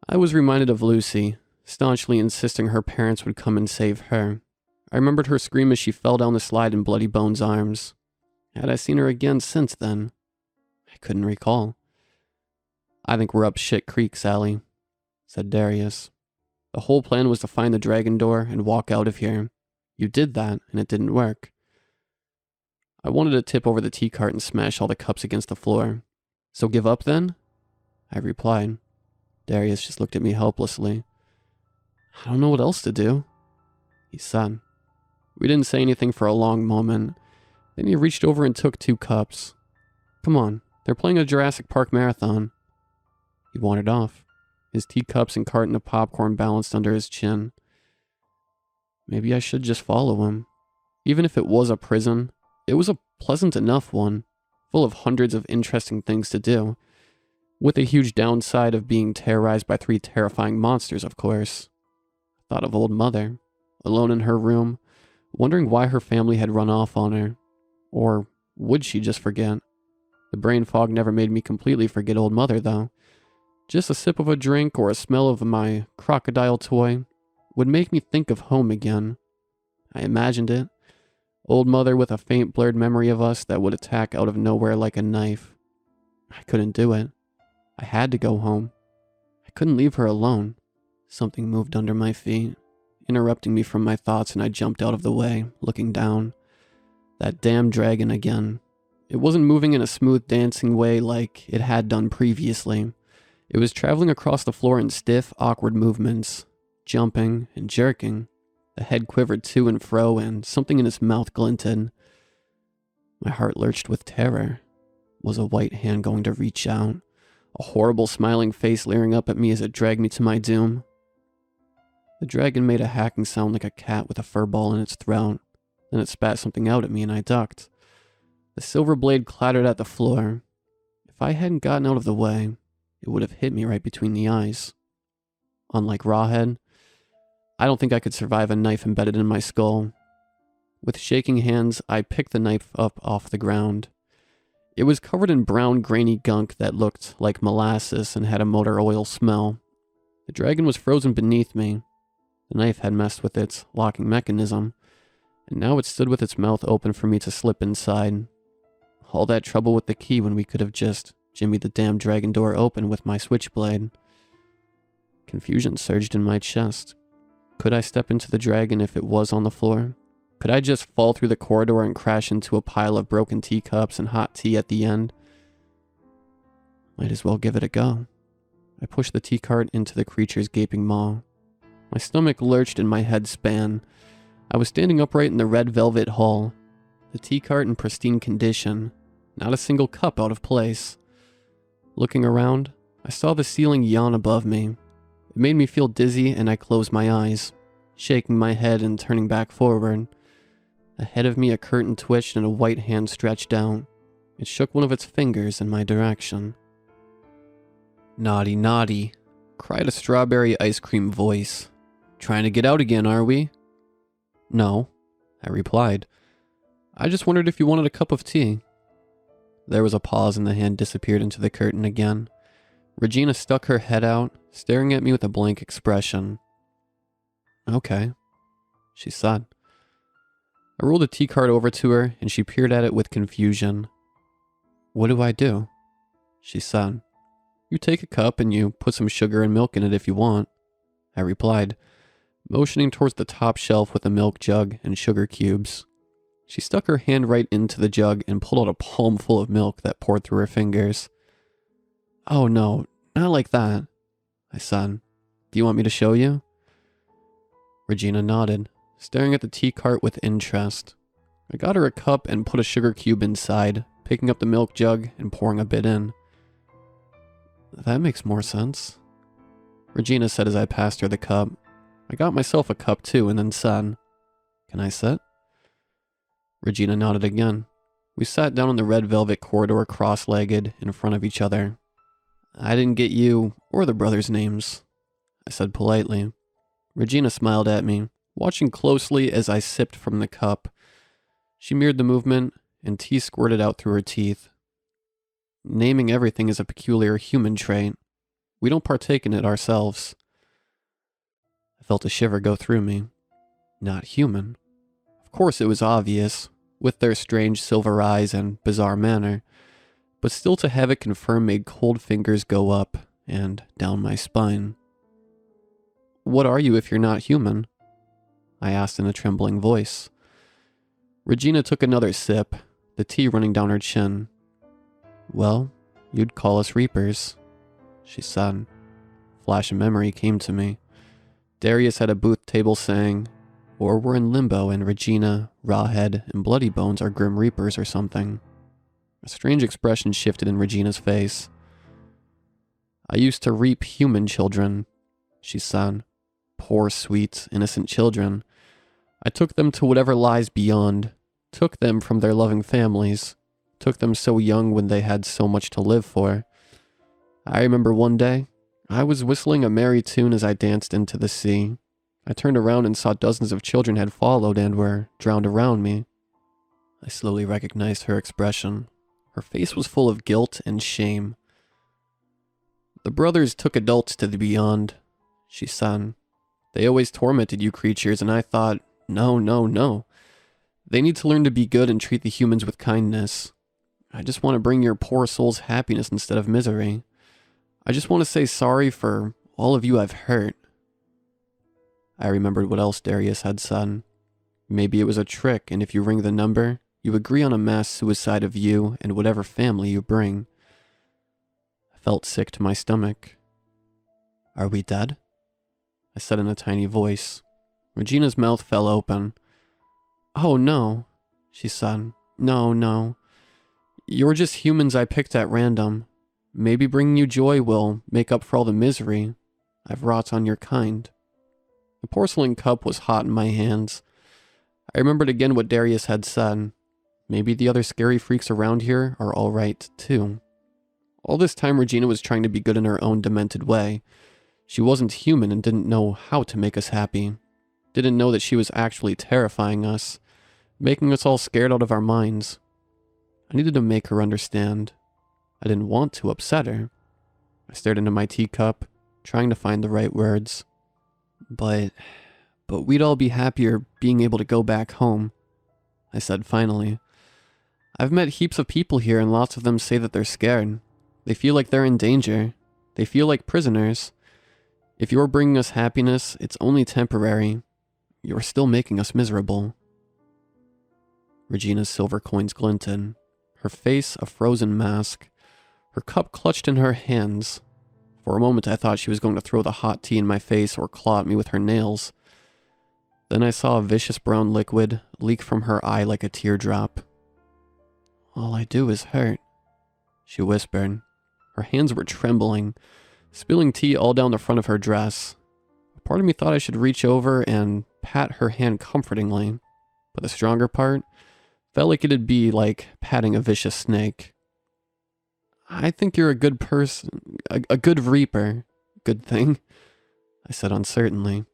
I was reminded of Lucy, staunchly insisting her parents would come and save her. I remembered her scream as she fell down the slide in Bloody Bones' arms. Had I seen her again since then? I couldn't recall. "I think we're up shit creek, Sally," said Darius. "The whole plan was to find the dragon door and walk out of here. You did that, and it didn't work." I wanted to tip over the tea cart and smash all the cups against the floor. "So give up then?" I replied. Darius just looked at me helplessly. "I don't know what else to do," he said. We didn't say anything for a long moment. Then he reached over and took 2 cups. "Come on, they're playing a Jurassic Park marathon." He wandered off, his teacups and carton of popcorn balanced under his chin. Maybe I should just follow him. Even if it was a prison, it was a pleasant enough one, full of hundreds of interesting things to do. With a huge downside of being terrorized by 3 terrifying monsters, of course. I thought of old mother, alone in her room, wondering why her family had run off on her. Or would she just forget? The brain fog never made me completely forget old mother, though. Just a sip of a drink or a smell of my crocodile toy would make me think of home again. I imagined it. Old mother with a faint blurred memory of us that would attack out of nowhere like a knife. I couldn't do it. I had to go home. I couldn't leave her alone. Something moved under my feet, interrupting me from my thoughts, and I jumped out of the way, looking down. That damn dragon again. It wasn't moving in a smooth dancing way like it had done previously. It was traveling across the floor in stiff, awkward movements, jumping and jerking. The head quivered to and fro, and something in its mouth glinted. My heart lurched with terror. Was a white hand going to reach out? A horrible smiling face leering up at me as it dragged me to my doom? The dragon made a hacking sound like a cat with a fur ball in its throat. Then it spat something out at me and I ducked. The silver blade clattered at the floor. If I hadn't gotten out of the way, it would have hit me right between the eyes. Unlike Rawhead, I don't think I could survive a knife embedded in my skull. With shaking hands, I picked the knife up off the ground. It was covered in brown, grainy gunk that looked like molasses and had a motor oil smell. The dragon was frozen beneath me. The knife had messed with its locking mechanism, and now it stood with its mouth open for me to slip inside. All that trouble with the key when we could have just jimmied the damn dragon door open with my switchblade. Confusion surged in my chest. Could I step into the dragon if it was on the floor? Could I just fall through the corridor and crash into a pile of broken teacups and hot tea at the end? Might as well give it a go. I pushed the tea cart into the creature's gaping maw. My stomach lurched and my head span. I was standing upright in the red velvet hall. The tea cart in pristine condition. Not a single cup out of place. Looking around, I saw the ceiling yawn above me. It made me feel dizzy and I closed my eyes, shaking my head and turning back forward. Ahead of me a curtain twitched and a white hand stretched out. It shook one of its fingers in my direction. "Naughty, naughty," cried a strawberry ice cream voice. "Trying to get out again, are we?" "No," I replied. "I just wondered if you wanted a cup of tea." There was a pause and the hand disappeared into the curtain again. Regina stuck her head out, staring at me with a blank expression. "Okay," she said. I rolled a tea cart over to her and she peered at it with confusion. "What do I do?" she said. "You take a cup and you put some sugar and milk in it if you want," I replied, motioning towards the top shelf with a milk jug and sugar cubes. She stuck her hand right into the jug and pulled out a palm full of milk that poured through her fingers. "Oh no, not like that," I said. "Do you want me to show you?" Regina nodded, staring at the tea cart with interest. I got her a cup and put a sugar cube inside, picking up the milk jug and pouring a bit in. "That makes more sense," Regina said as I passed her the cup. I got myself a cup too and then said, "Can I sit?" Regina nodded again. We sat down in the red velvet corridor cross-legged in front of each other. "I didn't get you or the brothers' names," I said politely. Regina smiled at me, watching closely as I sipped from the cup. She mirrored the movement, and tea squirted out through her teeth. Naming everything is a peculiar human trait. We don't partake in it ourselves. I felt a shiver go through me. Not human. Of course it was obvious, with their strange silver eyes and bizarre manner, but still to have it confirmed made cold fingers go up and down my spine. "What are you if you're not human?" I asked in a trembling voice. Regina took another sip, the tea running down her chin. "Well, you'd call us reapers," she said. Flash of memory came to me. Darius at a booth table saying, "Or we're in limbo and Regina, Rawhead, and Bloody Bones are Grim Reapers or something." A strange expression shifted in Regina's face. "I used to reap human children," she said. "Poor, sweet, innocent children. I took them to whatever lies beyond, took them from their loving families, took them so young when they had so much to live for. I remember one day, I was whistling a merry tune as I danced into the sea. I turned around and saw dozens of children had followed and were drowned around me. I slowly recognized her expression. Her face was full of guilt and shame. The brothers took adults to the beyond, she said. They always tormented you creatures, and I thought, no, no, no. They need to learn to be good and treat the humans with kindness. I just want to bring your poor souls happiness instead of misery. I just want to say sorry for all of you I've hurt. I remembered what else Darius had said. Maybe it was a trick, and if you ring the number, you agree on a mass suicide of you and whatever family you bring. I felt sick to my stomach. Are we dead? I said in a tiny voice. Regina's mouth fell open. Oh no, she said. No, no. You're just humans I picked at random. Maybe bringing you joy will make up for all the misery I've wrought on your kind. The porcelain cup was hot in my hands. I remembered again what Darius had said. Maybe the other scary freaks around here are all right, too. All this time, Regina was trying to be good in her own demented way. She wasn't human and didn't know how to make us happy. Didn't know that she was actually terrifying us, making us all scared out of our minds. I needed to make her understand. I didn't want to upset her. I stared into my teacup, trying to find the right words. But we'd all be happier being able to go back home, I said finally. I've met heaps of people here and lots of them say that they're scared. They feel like they're in danger. They feel like prisoners. If you're bringing us happiness, it's only temporary. You're still making us miserable. Regina's silver coins glinted, her face a frozen mask, her cup clutched in her hands. For a moment I thought she was going to throw the hot tea in my face or claw at me with her nails. Then I saw a vicious brown liquid leak from her eye like a teardrop. All I do is hurt, she whispered. Her hands were trembling, spilling tea all down the front of her dress. A part of me thought I should reach over and pat her hand comfortingly, but the stronger part felt like it'd be like patting a vicious snake. I think you're a good person, a good reaper. Good thing, I said uncertainly.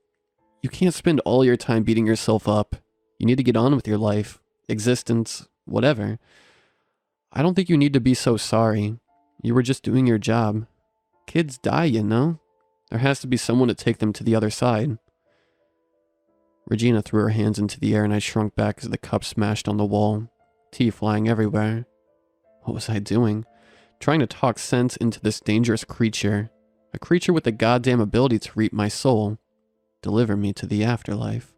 You can't spend all your time beating yourself up. You need to get on with your life, existence, whatever. I don't think you need to be so sorry. You were just doing your job. Kids die, you know? There has to be someone to take them to the other side. Regina threw her hands into the air and I shrunk back as the cup smashed on the wall, tea flying everywhere. What was I doing? Trying to talk sense into this dangerous creature, a creature with the goddamn ability to reap my soul, deliver me to the afterlife.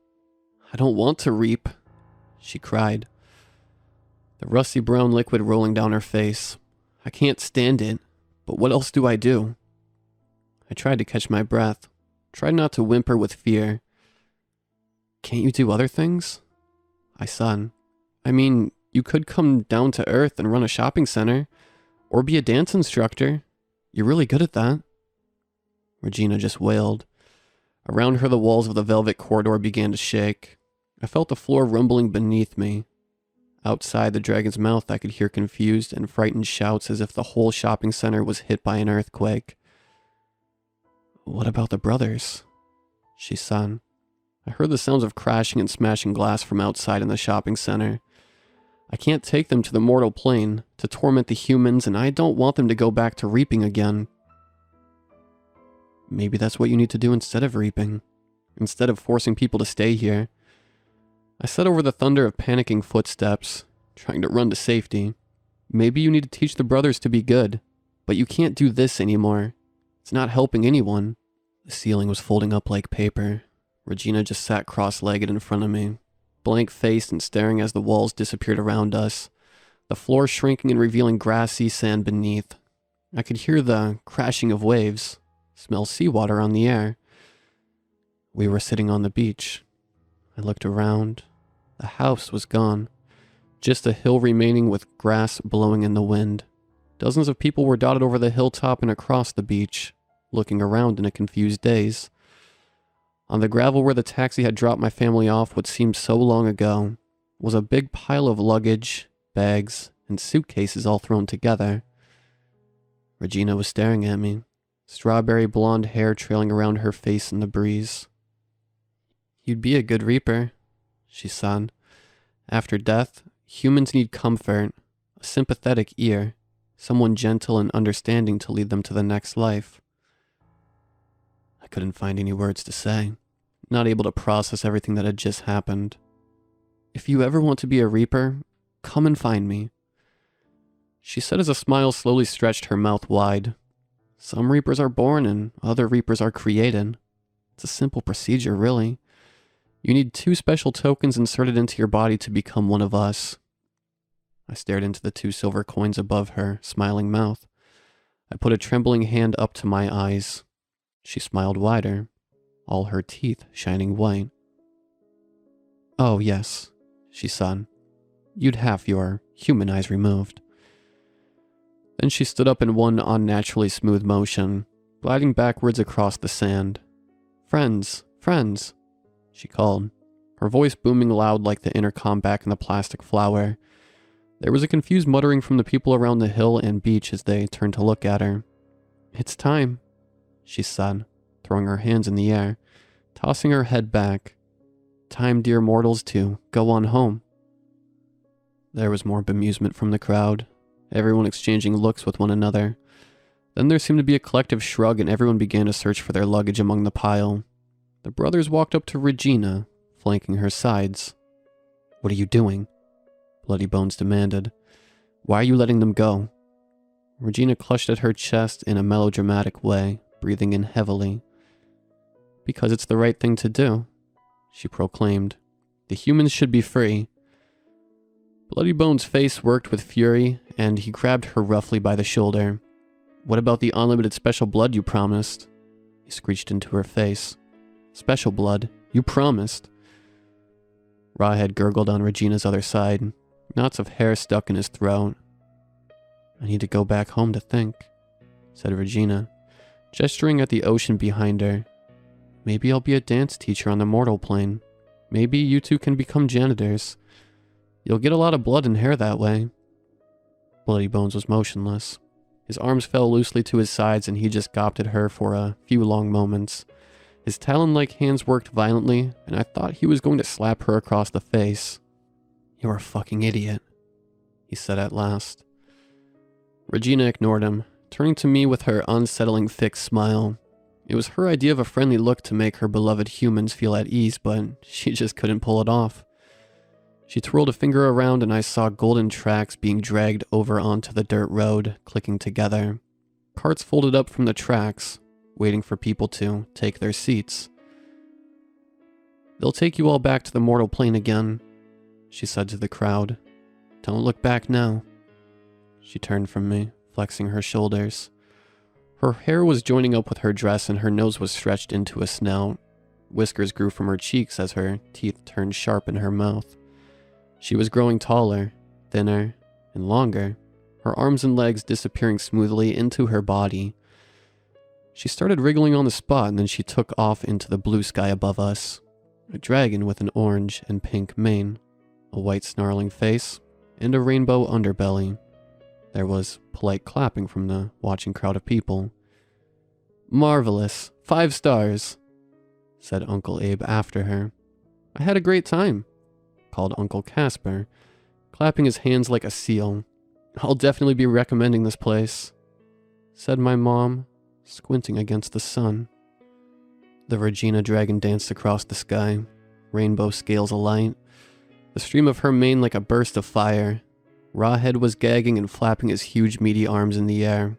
I don't want to reap, she cried, the rusty brown liquid rolling down her face. I can't stand it, but what else do I do? I tried to catch my breath, tried not to whimper with fear. Can't you do other things? I said. I mean, you could come down to Earth and run a shopping center, or be a dance instructor. You're really good at that. Regina just wailed. Around her, the walls of the velvet corridor began to shake. I felt the floor rumbling beneath me. Outside the dragon's mouth, I could hear confused and frightened shouts as if the whole shopping center was hit by an earthquake. What about the brothers? She said. I heard the sounds of crashing and smashing glass from outside in the shopping center. I can't take them to the mortal plane to torment the humans, and I don't want them to go back to reaping again. Maybe that's what you need to do instead of reaping, instead of forcing people to stay here. I said over the thunder of panicking footsteps, trying to run to safety. Maybe you need to teach the brothers to be good, but you can't do this anymore. It's not helping anyone. The ceiling was folding up like paper. Regina just sat cross-legged in front of me, blank-faced and staring as the walls disappeared around us, the floor shrinking and revealing grassy sand beneath. I could hear the crashing of waves, smell seawater on the air. We were sitting on the beach. I looked around. The house was gone, just a hill remaining with grass blowing in the wind. Dozens of people were dotted over the hilltop and across the beach, looking around in a confused daze. On the gravel where the taxi had dropped my family off what seemed so long ago was a big pile of luggage, bags, and suitcases all thrown together. Regina was staring at me, strawberry blonde hair trailing around her face in the breeze. "You'd be a good reaper," she said. "After death, humans need comfort, a sympathetic ear, someone gentle and understanding to lead them to the next life." I couldn't find any words to say, not able to process everything that had just happened. "If you ever want to be a reaper, come and find me," she said as a smile slowly stretched her mouth wide. "Some reapers are born and other reapers are created. It's a simple procedure, really. You need 2 special tokens inserted into your body to become one of us." I stared into the 2 silver coins above her smiling mouth. I put a trembling hand up to my eyes. She smiled wider, all her teeth shining white. "Oh, yes," she said. "You'd have your human eyes removed." Then she stood up in one unnaturally smooth motion, gliding backwards across the sand. "Friends, friends," she called, her voice booming loud like the intercom back in the plastic flower. There was a confused muttering from the people around the hill and beach as they turned to look at her. "It's time," she said, throwing her hands in the air, tossing her head back. "Time, dear mortals, to go on home." There was more bemusement from the crowd, everyone exchanging looks with one another. Then there seemed to be a collective shrug and everyone began to search for their luggage among the pile. The brothers walked up to Regina, flanking her sides. "What are you doing?" Bloody Bones demanded. "Why are you letting them go?" Regina clutched at her chest in a melodramatic way, breathing in heavily. "Because it's the right thing to do," she proclaimed. "The humans should be free." Bloody Bones' face worked with fury, and he grabbed her roughly by the shoulder. "What about the unlimited special blood you promised?" He screeched into her face. "Special blood? You promised." Rawhead gurgled on Regina's other side, knots of hair stuck in his throat. "I need to go back home to think," said Regina, gesturing at the ocean behind her. "Maybe I'll be a dance teacher on the mortal plane. Maybe you 2 can become janitors. You'll get a lot of blood and hair that way." Bloody Bones was motionless. His arms fell loosely to his sides and he just gawped at her for a few long moments. His talon-like hands worked violently, and I thought he was going to slap her across the face. "You're a fucking idiot," he said at last. Regina ignored him, turning to me with her unsettling fixed smile. It was her idea of a friendly look to make her beloved humans feel at ease, but she just couldn't pull it off. She twirled a finger around and I saw golden tracks being dragged over onto the dirt road, clicking together. Carts folded up from the tracks, waiting for people to take their seats. "They'll take you all back to the mortal plane again," she said to the crowd. "Don't look back now." She turned from me, flexing her shoulders. Her hair was joining up with her dress and her nose was stretched into a snout. Whiskers grew from her cheeks as her teeth turned sharp in her mouth. She was growing taller, thinner, and longer, her arms and legs disappearing smoothly into her body. She started wriggling on the spot and then she took off into the blue sky above us. A dragon with an orange and pink mane, a white snarling face, and a rainbow underbelly. There was polite clapping from the watching crowd of people. "Marvelous! 5 stars!" said Uncle Abe after her. "I had a great time," called Uncle Casper, clapping his hands like a seal. "I'll definitely be recommending this place," said my mom, squinting against the sun. The Regina dragon danced across the sky, rainbow scales alight, the stream of her mane like a burst of fire. Rawhead was gagging and flapping his huge meaty arms in the air.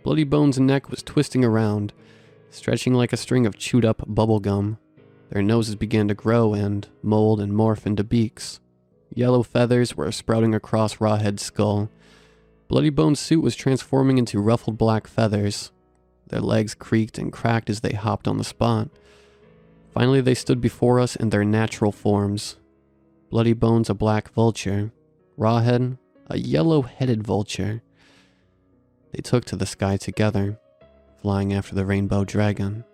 Bloody Bones' neck was twisting around, stretching like a string of chewed up bubble gum. Their noses began to grow and mold and morph into beaks. Yellow feathers were sprouting across Rawhead's skull. Bloody Bones' suit was transforming into ruffled black feathers. Their legs creaked and cracked as they hopped on the spot. Finally they stood before us in their natural forms. Bloody Bones a black vulture, Rawhead a yellow-headed vulture. They took to the sky together, flying after the rainbow dragon.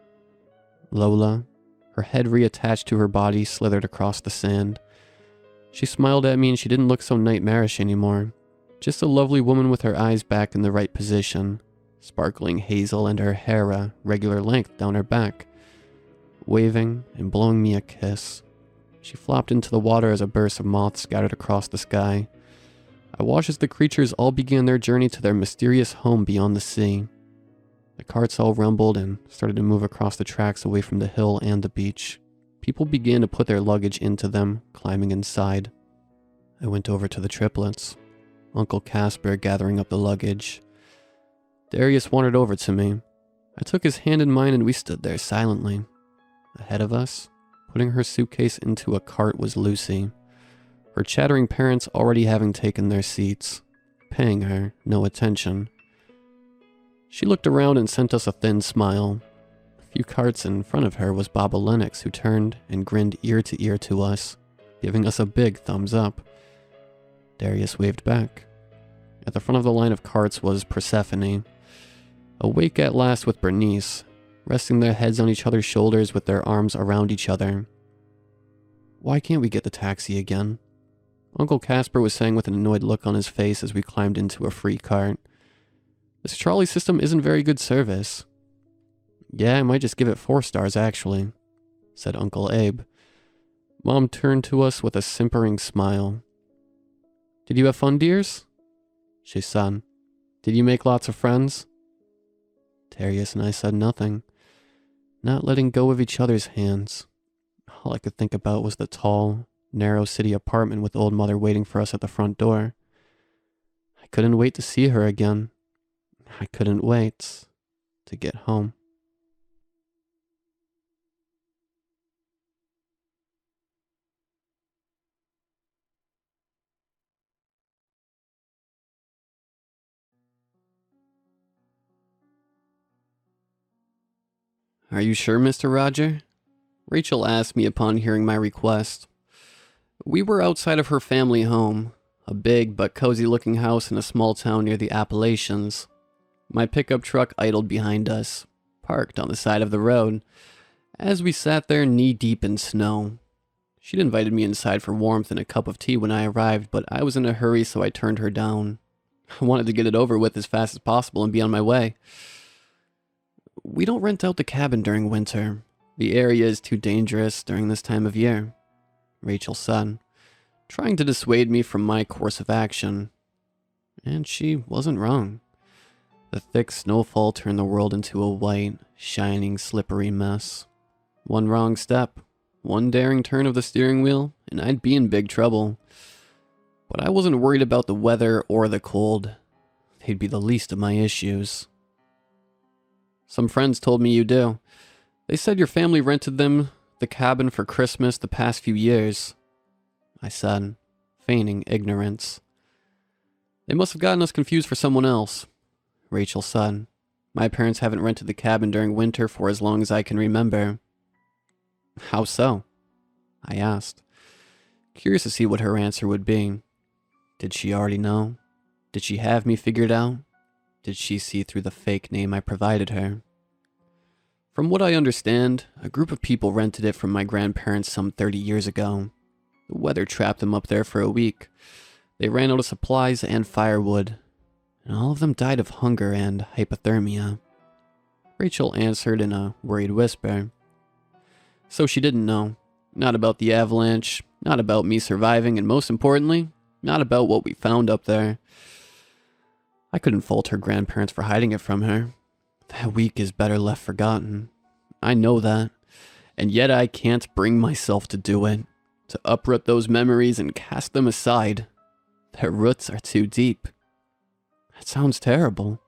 Lola, her head reattached to her body, slithered across the sand. She smiled at me and she didn't look so nightmarish anymore. Just a lovely woman with her eyes back in the right position, sparkling hazel and her hair a regular length down her back. Waving and blowing me a kiss, she flopped into the water as a burst of moths scattered across the sky. I watched as the creatures all began their journey to their mysterious home beyond the sea. The carts all rumbled and started to move across the tracks away from the hill and the beach. People began to put their luggage into them, climbing inside. I went over to the triplets, Uncle Casper gathering up the luggage. Darius wandered over to me. I took his hand in mine and we stood there silently. Ahead of us, putting her suitcase into a cart, was Lucy, her chattering parents already having taken their seats, paying her no attention. She looked around and sent us a thin smile. A few carts in front of her was Baba Lennox, who turned and grinned ear to ear to us, giving us a big thumbs up. Darius waved back. At the front of the line of carts was Persephone, awake at last with Bernice, resting their heads on each other's shoulders with their arms around each other. "Why can't we get the taxi again?" Uncle Casper was saying with an annoyed look on his face as we climbed into a free cart. "This trolley system isn't very good service." "Yeah, I might just give it 4 stars actually," said Uncle Abe. Mom turned to us with a simpering smile. "Did you have fun, dears?" she said. "Did you make lots of friends?" Darius and I said nothing, not letting go of each other's hands. All I could think about was the tall, narrow city apartment with old mother waiting for us at the front door. I couldn't wait to see her again. I couldn't wait to get home. "Are you sure, Mr. Roger?" Rachel asked me upon hearing my request. We were outside of her family home, a big but cozy-looking house in a small town near the Appalachians. My pickup truck idled behind us, parked on the side of the road, as we sat there knee-deep in snow. She'd invited me inside for warmth and a cup of tea when I arrived, but I was in a hurry, so I turned her down. I wanted to get it over with as fast as possible and be on my way. "We don't rent out the cabin during winter. The area is too dangerous during this time of year," Rachel said, trying to dissuade me from my course of action. And she wasn't wrong. The thick snowfall turned the world into a white, shining, slippery mess. One wrong step, one daring turn of the steering wheel, and I'd be in big trouble. But I wasn't worried about the weather or the cold. They'd be the least of my issues. "Some friends told me you do. They said your family rented them the cabin for Christmas the past few years," I said, feigning ignorance. "They must have gotten us confused for someone else," Rachel said. "My parents haven't rented the cabin during winter for as long as I can remember." "How so?" I asked, curious to see what her answer would be. Did she already know? Did she have me figured out? Did she see through the fake name I provided her? From what I understand, a group of people rented it from my grandparents some 30 years ago. The weather trapped them up there for a week. They ran out of supplies and firewood, and all of them died of hunger and hypothermia. Rachel answered in a worried whisper. So she didn't know. Not about the avalanche, not about me surviving, and most importantly, not about what we found up there. I couldn't fault her grandparents for hiding it from her. That week is better left forgotten. I know that. And yet I can't bring myself to do it. To uproot those memories and cast them aside. Their roots are too deep. That sounds terrible,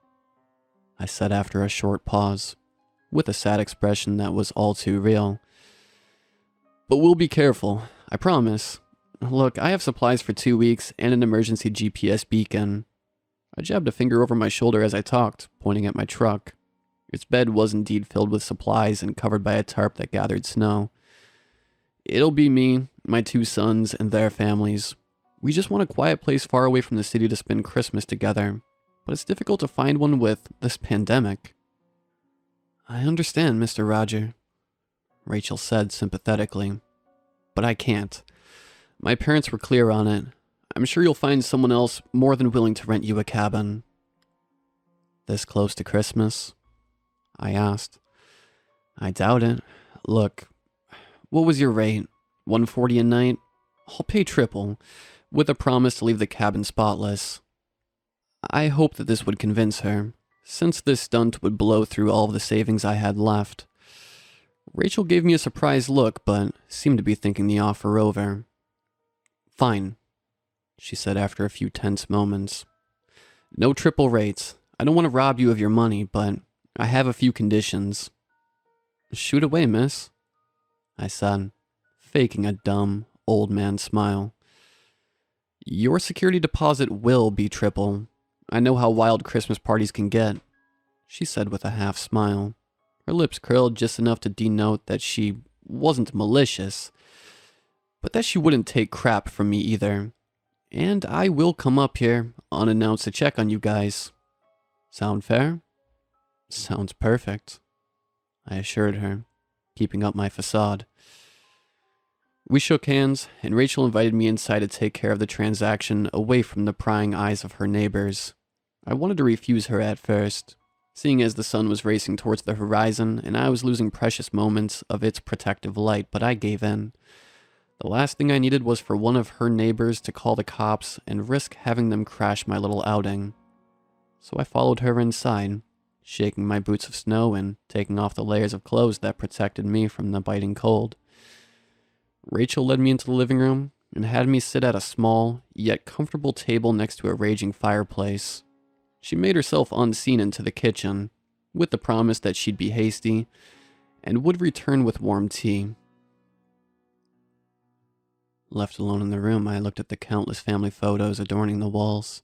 I said after a short pause, with a sad expression that was all too real. But we'll be careful, I promise. Look, I have supplies for 2 weeks and an emergency GPS beacon. I jabbed a finger over my shoulder as I talked, pointing at my truck. Its bed was indeed filled with supplies and covered by a tarp that gathered snow. It'll be me, my 2 sons, and their families. We just want a quiet place far away from the city to spend Christmas together, but it's difficult to find one with this pandemic. I understand, Mr. Roger, Rachel said sympathetically, but I can't. My parents were clear on it. I'm sure you'll find someone else more than willing to rent you a cabin. This close to Christmas? I asked. I doubt it. Look, what was your rate? $140 a night? I'll pay triple, with a promise to leave the cabin spotless. I hoped that this would convince her, since this stunt would blow through all of the savings I had left. Rachel gave me a surprised look, but seemed to be thinking the offer over. Fine, she said after a few tense moments. No triple rates. I don't want to rob you of your money, but I have a few conditions. Shoot away, miss, I said, faking a dumb, old man smile. Your security deposit will be triple. I know how wild Christmas parties can get, she said with a half smile. Her lips curled just enough to denote that she wasn't malicious, but that she wouldn't take crap from me either. And I will come up here, unannounced, to check on you guys. Sound fair? Sounds perfect, I assured her, keeping up my facade. We shook hands, and Rachel invited me inside to take care of the transaction away from the prying eyes of her neighbors. I wanted to refuse her at first, seeing as the sun was racing towards the horizon and I was losing precious moments of its protective light, but I gave in. The last thing I needed was for one of her neighbors to call the cops and risk having them crash my little outing. So I followed her inside, shaking my boots of snow and taking off the layers of clothes that protected me from the biting cold. Rachel led me into the living room and had me sit at a small, yet comfortable table next to a raging fireplace. She made herself unseen into the kitchen, with the promise that she'd be hasty and would return with warm tea. Left alone in the room, I looked at the countless family photos adorning the walls.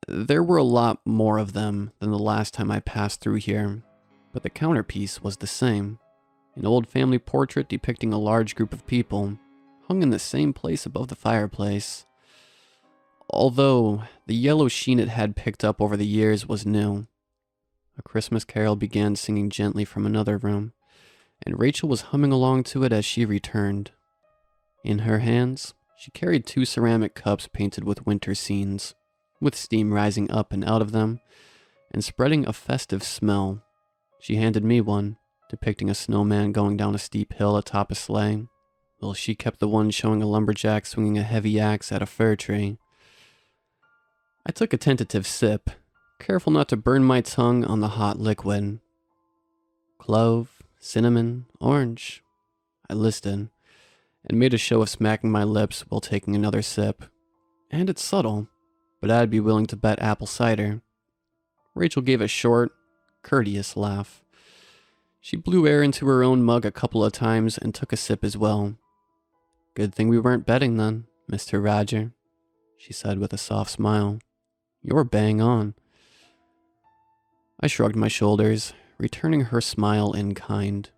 There were a lot more of them than the last time I passed through here, but the counterpiece was the same. An old family portrait depicting a large group of people, hung in the same place above the fireplace. Although the yellow sheen it had picked up over the years was new. A Christmas carol began singing gently from another room, and Rachel was humming along to it as she returned. In her hands, she carried 2 ceramic cups painted with winter scenes, with steam rising up and out of them, and spreading a festive smell. She handed me one, depicting a snowman going down a steep hill atop a sleigh, while she kept the one showing a lumberjack swinging a heavy axe at a fir tree. I took a tentative sip, careful not to burn my tongue on the hot liquid. Clove, cinnamon, orange, I listed, and made a show of smacking my lips while taking another sip. And it's subtle, but I'd be willing to bet apple cider. Rachel gave a short, courteous laugh. She blew air into her own mug a couple of times and took a sip as well. Good thing we weren't betting then, Mr. Roger, she said with a soft smile. You're bang on. I shrugged my shoulders, returning her smile in kind.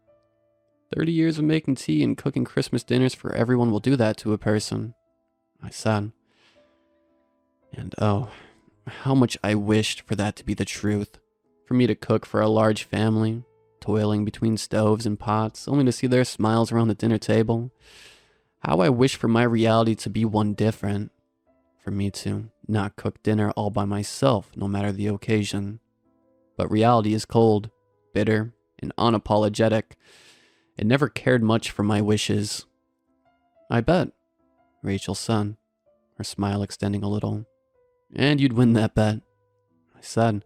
30 years of making tea and cooking Christmas dinners for everyone will do that to a person, I said. And oh, how much I wished for that to be the truth. For me to cook for a large family, toiling between stoves and pots, only to see their smiles around the dinner table. How I wish for my reality to be one different. For me to not cook dinner all by myself, no matter the occasion. But reality is cold, bitter, and unapologetic. It never cared much for my wishes. I bet, Rachel said, her smile extending a little. And you'd win that bet, I said,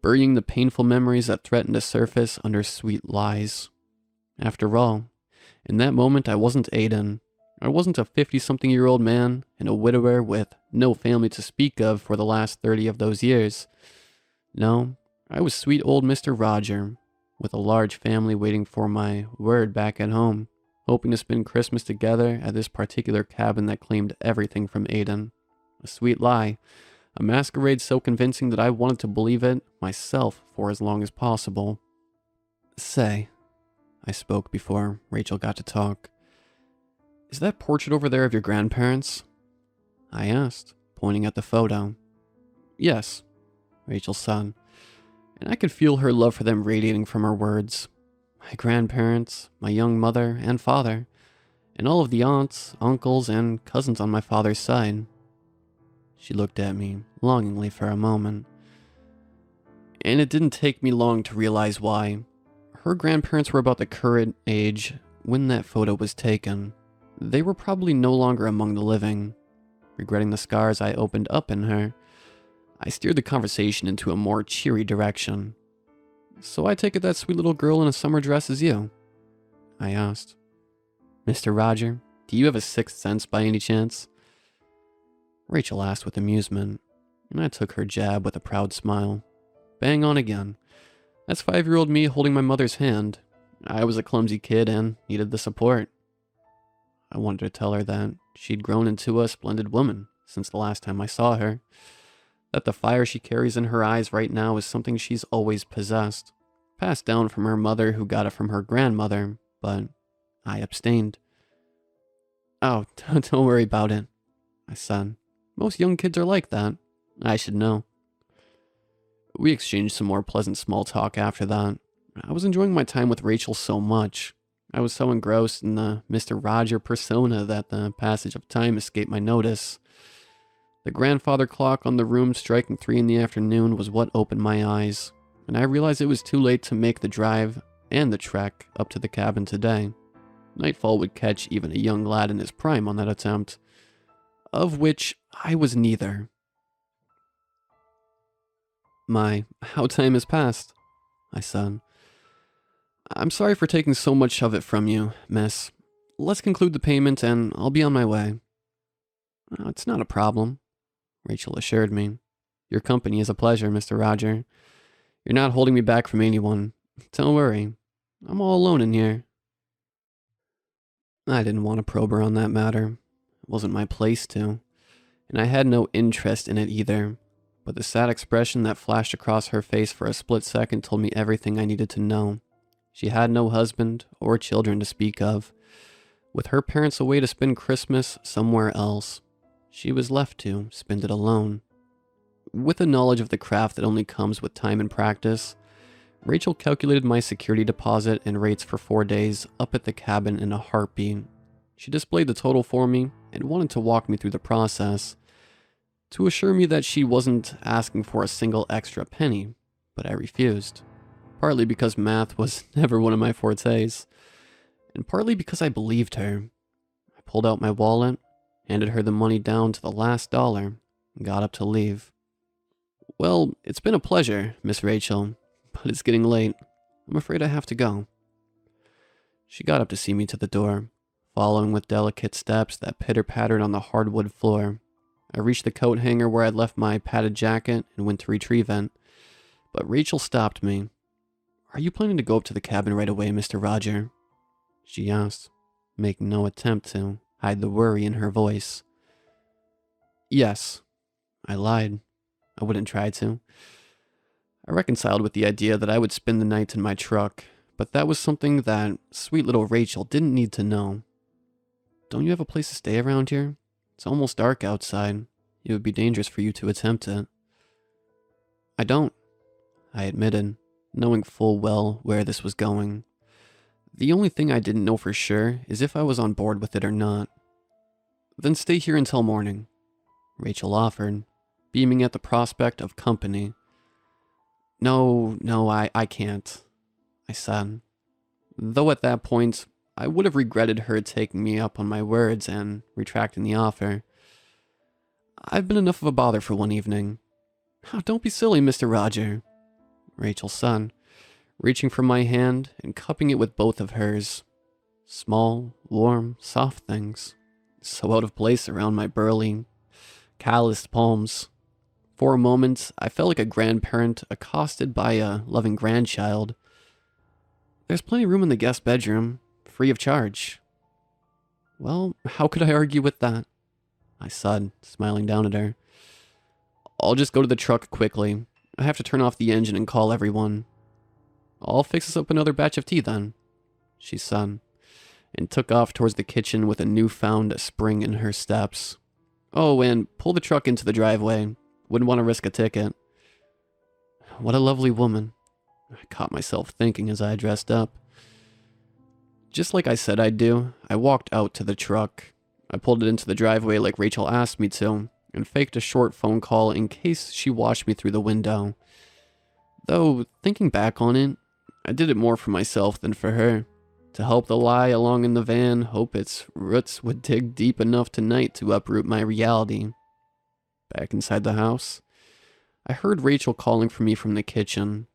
burying the painful memories that threatened to surface under sweet lies. After all, in that moment I wasn't Aiden. I wasn't a 50-something-year-old man and a widower with no family to speak of for the last 30 of those years. No, I was sweet old Mr. Roger, with a large family waiting for my word back at home, hoping to spend Christmas together at this particular cabin that claimed everything from Aiden. A sweet lie, a masquerade so convincing that I wanted to believe it myself for as long as possible. Say, I spoke before Rachel got to talk. Is that portrait over there of your grandparents? I asked, pointing at the photo. Yes, Rachel said, and I could feel her love for them radiating from her words. My grandparents, my young mother and father, and all of the aunts, uncles, and cousins on my father's side. She looked at me longingly for a moment. and it didn't take me long to realize why. Her grandparents were about the current age when that photo was taken. They were probably no longer among the living. Regretting the scars I opened up in her, I steered the conversation into a more cheery direction. "So I take it that sweet little girl in a summer dress is you?" I asked. "Mr. Roger, do you have a sixth sense by any chance?" Rachel asked with amusement, and I took her jab with a proud smile. Bang on again. That's 5-year-old me holding my mother's hand. I was a clumsy kid and needed the support. I wanted to tell her that she'd grown into a splendid woman since the last time I saw her, that the fire she carries in her eyes right now is something she's always possessed, passed down from her mother who got it from her grandmother, but I abstained. "Oh, don't worry about it," I said. "Most young kids are like that. I should know." We exchanged some more pleasant small talk after that. I was enjoying my time with Rachel so much. I was so engrossed in the Mr. Roger persona that the passage of time escaped my notice. The grandfather clock on the room striking 3 in the afternoon was what opened my eyes, and I realized it was too late to make the drive and the trek up to the cabin today. Nightfall would catch even a young lad in his prime on that attempt, of which I was neither. "My, how time has passed," I said. "I'm sorry for taking so much of it from you, miss. Let's conclude the payment and I'll be on my way." "Oh, it's not a problem," Rachel assured me. "Your company is a pleasure, Mr. Roger. You're not holding me back from anyone. Don't worry. I'm all alone in here." I didn't want to probe her on that matter. It wasn't my place to, and I had no interest in it either. But the sad expression that flashed across her face for a split second told me everything I needed to know. She had no husband or children to speak of. With her parents away to spend Christmas somewhere else, she was left to spend it alone. With a knowledge of the craft that only comes with time and practice, Rachel calculated my security deposit and rates for 4 days up at the cabin in a heartbeat. She displayed the total for me and wanted to walk me through the process, to assure me that she wasn't asking for a single extra penny, but I refused. Partly because math was never one of my fortes, and partly because I believed her. I pulled out my wallet, handed her the money down to the last dollar, and got up to leave. "Well, it's been a pleasure, Miss Rachel, but it's getting late. I'm afraid I have to go." She got up to see me to the door, following with delicate steps that pitter-pattered on the hardwood floor. I reached the coat hanger where I'd left my padded jacket and went to retrieve it, but Rachel stopped me. "Are you planning to go up to the cabin right away, Mr. Roger?" she asked, making no attempt to hide the worry in her voice. "Yes," I lied. I wouldn't try to. I reconciled with the idea that I would spend the night in my truck, but that was something that sweet little Rachel didn't need to know. "Don't you have a place to stay around here? It's almost dark outside. It would be dangerous for you to attempt it." "I don't," I admitted, knowing full well where this was going. The only thing I didn't know for sure is if I was on board with it or not. "Then stay here until morning," Rachel offered, beaming at the prospect of company. No, I can't," I said. Though at that point, I would have regretted her taking me up on my words and retracting the offer. "I've been enough of a bother for one evening." "Oh, don't be silly, Mr. Roger," Rachel said, reaching for my hand and cupping it with both of hers. Small, warm, soft things, so out of place around my burly, calloused palms. For a moment, I felt like a grandparent accosted by a loving grandchild. "There's plenty of room in the guest bedroom, free of charge." Well, how could I argue with that? I said, smiling down at her. "I'll just go to the truck quickly. I have to turn off the engine and call everyone." "I'll fix us up another batch of tea then," she said, and took off towards the kitchen with a newfound spring in her steps. "Oh, and pull the truck into the driveway. Wouldn't want to risk a ticket." What a lovely woman, I caught myself thinking as I dressed up. Just like I said I'd do, I walked out to the truck. I pulled it into the driveway like Rachel asked me to, and faked a short phone call in case she watched me through the window. Though, thinking back on it, I did it more for myself than for her. To help the lie along in the van, hope its roots would dig deep enough tonight to uproot my reality. Back inside the house, I heard Rachel calling for me from the kitchen.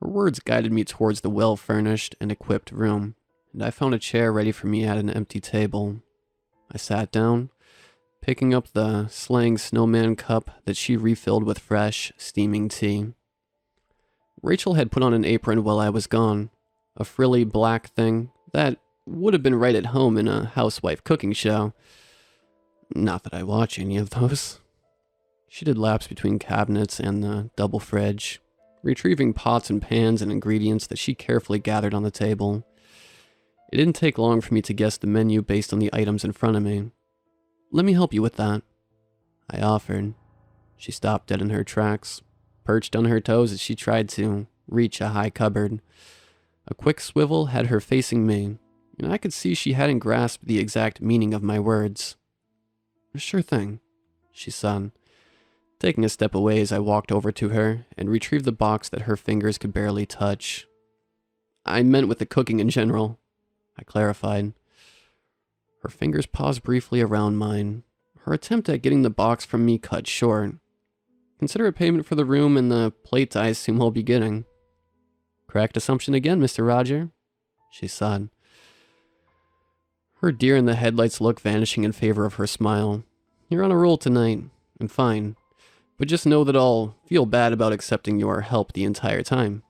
Her words guided me towards the well-furnished and equipped room, and I found a chair ready for me at an empty table. I sat down, picking up the slang snowman cup that she refilled with fresh, steaming tea. Rachel had put on an apron while I was gone, a frilly black thing that would have been right at home in a housewife cooking show. Not that I watch any of those. She did laps between cabinets and the double fridge, retrieving pots and pans and ingredients that she carefully gathered on the table. It didn't take long for me to guess the menu based on the items in front of me. "Let me help you with that," I offered. She stopped dead in her tracks, perched on her toes as she tried to reach a high cupboard. A quick swivel had her facing me, and I could see she hadn't grasped the exact meaning of my words. "Sure thing," she said, taking a step away as I walked over to her and retrieved the box that her fingers could barely touch. "I meant with the cooking in general," I clarified. Her fingers paused briefly around mine, her attempt at getting the box from me cut short. "Consider it payment for the room and the plates I assume I'll be getting." "Correct assumption again, Mr. Roger," she said. Her deer-in-the-headlights look vanishing in favor of her smile. "You're on a roll tonight, and fine. But just know that I'll feel bad about accepting your help the entire time."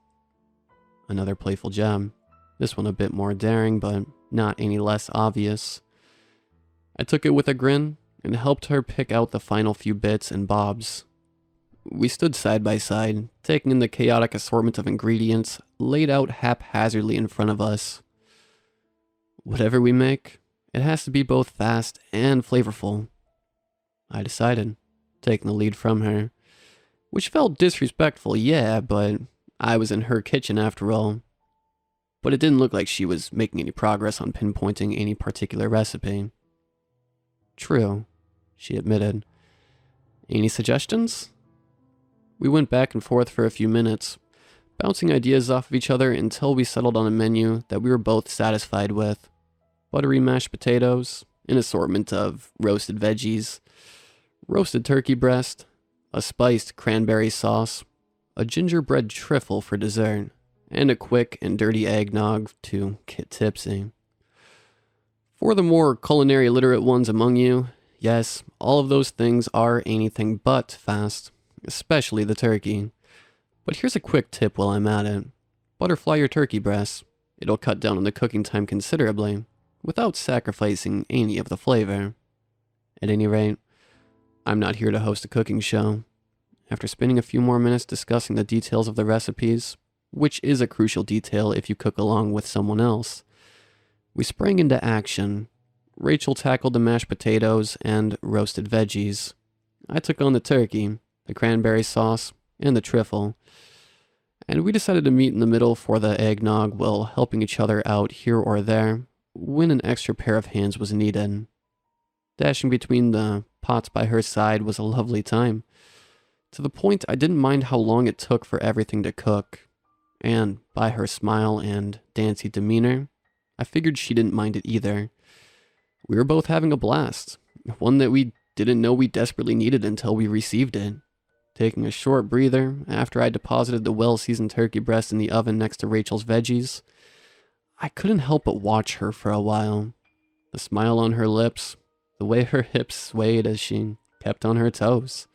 Another playful jab. This one a bit more daring, but not any less obvious. I took it with a grin and helped her pick out the final few bits and bobs. We stood side by side, taking in the chaotic assortment of ingredients laid out haphazardly in front of us. Whatever we make, it has to be both fast and flavorful, I decided, taking the lead from her. Which felt disrespectful, yeah, but I was in her kitchen after all. But it didn't look like she was making any progress on pinpointing any particular recipe. "True," she admitted. "Any suggestions?" We went back and forth for a few minutes, bouncing ideas off of each other until we settled on a menu that we were both satisfied with. Buttery mashed potatoes, an assortment of roasted veggies, roasted turkey breast, a spiced cranberry sauce, a gingerbread trifle for dessert, and a quick and dirty eggnog to get tipsy. For the more culinary literate ones among you, yes, all of those things are anything but fast, especially the turkey. But here's a quick tip while I'm at it. Butterfly your turkey breasts. It'll cut down on the cooking time considerably, without sacrificing any of the flavor. At any rate, I'm not here to host a cooking show. After spending a few more minutes discussing the details of the recipes, which is a crucial detail if you cook along with someone else, we sprang into action. Rachel tackled the mashed potatoes and roasted veggies. I took on the turkey, the cranberry sauce, and the trifle. And we decided to meet in the middle for the eggnog while helping each other out here or there when an extra pair of hands was needed. Dashing between the pots by her side was a lovely time, to the point I didn't mind how long it took for everything to cook. And by her smile and dancy demeanor, I figured she didn't mind it either. We were both having a blast, one that we didn't know we desperately needed until we received it. Taking a short breather after I deposited the well-seasoned turkey breast in the oven next to Rachel's veggies, I couldn't help but watch her for a while. The smile on her lips, the way her hips swayed as she kept on her toes.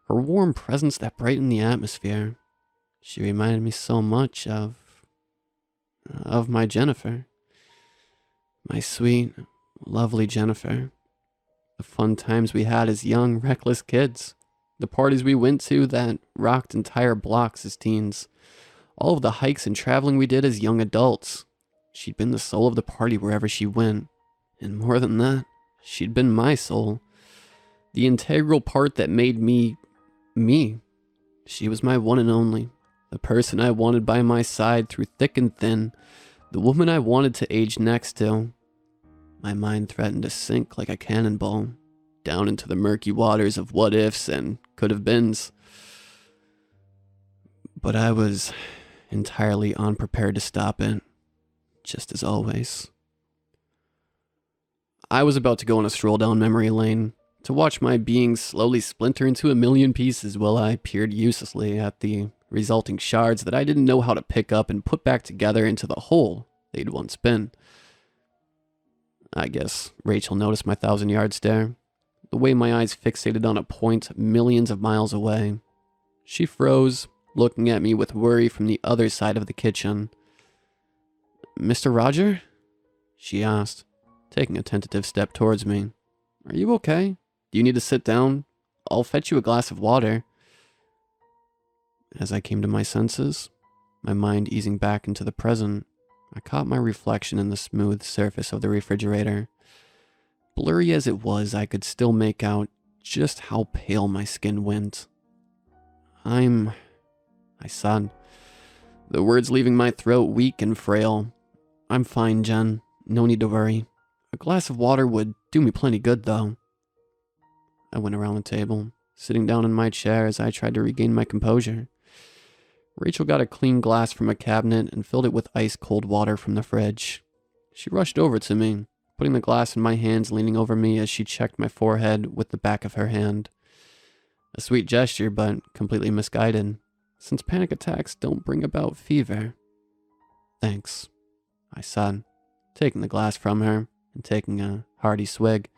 Her warm presence that brightened the atmosphere. She reminded me so much of my Jennifer. My sweet, lovely Jennifer. The fun times we had as young, reckless kids. The parties we went to that rocked entire blocks as teens. All of the hikes and traveling we did as young adults. She'd been the soul of the party wherever she went. And more than that, she'd been my soul. The integral part that made me, me. She was my one and only. The person I wanted by my side through thick and thin. The woman I wanted to age next to. My mind threatened to sink like a cannonball, down into the murky waters of what-ifs and could-have-beens. But I was entirely unprepared to stop it, just as always. I was about to go on a stroll down memory lane, to watch my being slowly splinter into a million pieces while I peered uselessly at the resulting shards that I didn't know how to pick up and put back together into the hole they'd once been. I guess Rachel noticed my 1,000-yard stare, the way my eyes fixated on a point millions of miles away. She froze, looking at me with worry from the other side of the kitchen. "Mr. Roger?" she asked, taking a tentative step towards me. "Are you okay? Do you need to sit down? I'll fetch you a glass of water." As I came to my senses, my mind easing back into the present, I caught my reflection in the smooth surface of the refrigerator. Blurry as it was, I could still make out just how pale my skin went. I said, the words leaving my throat weak and frail. "I'm fine, Jen. No need to worry. A glass of water would do me plenty good, though." I went around the table, sitting down in my chair as I tried to regain my composure. Rachel got a clean glass from a cabinet and filled it with ice-cold water from the fridge. She rushed over to me, putting the glass in my hands, leaning over me as she checked my forehead with the back of her hand. A sweet gesture, but completely misguided, since panic attacks don't bring about fever. "Thanks," I said, taking the glass from her and taking a hearty swig.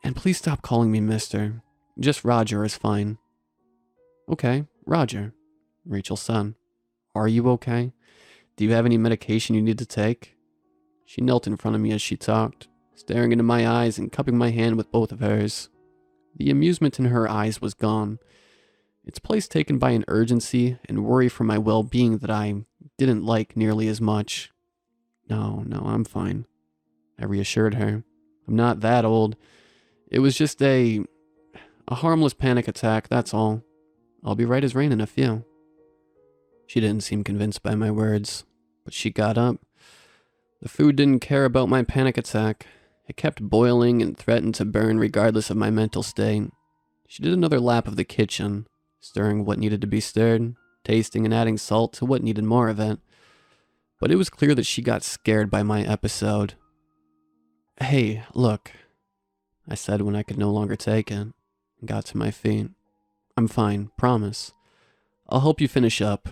"And please stop calling me Mister. Just Roger is fine." "Okay, Roger," Rachel said. "Are you okay? Do you have any medication you need to take?" She knelt in front of me as she talked, staring into my eyes and cupping my hand with both of hers. The amusement in her eyes was gone, its place taken by an urgency and worry for my well-being that I didn't like nearly as much. No, I'm fine," I reassured her. "I'm not that old. It was just a harmless panic attack, that's all. I'll be right as rain in a few." She didn't seem convinced by my words, but she got up. The food didn't care about my panic attack. It kept boiling and threatened to burn regardless of my mental state. She did another lap of the kitchen, stirring what needed to be stirred, tasting and adding salt to what needed more of it. But it was clear that she got scared by my episode. "Hey, look," I said when I could no longer take it, and got to my feet. "I'm fine, promise. I'll help you finish up.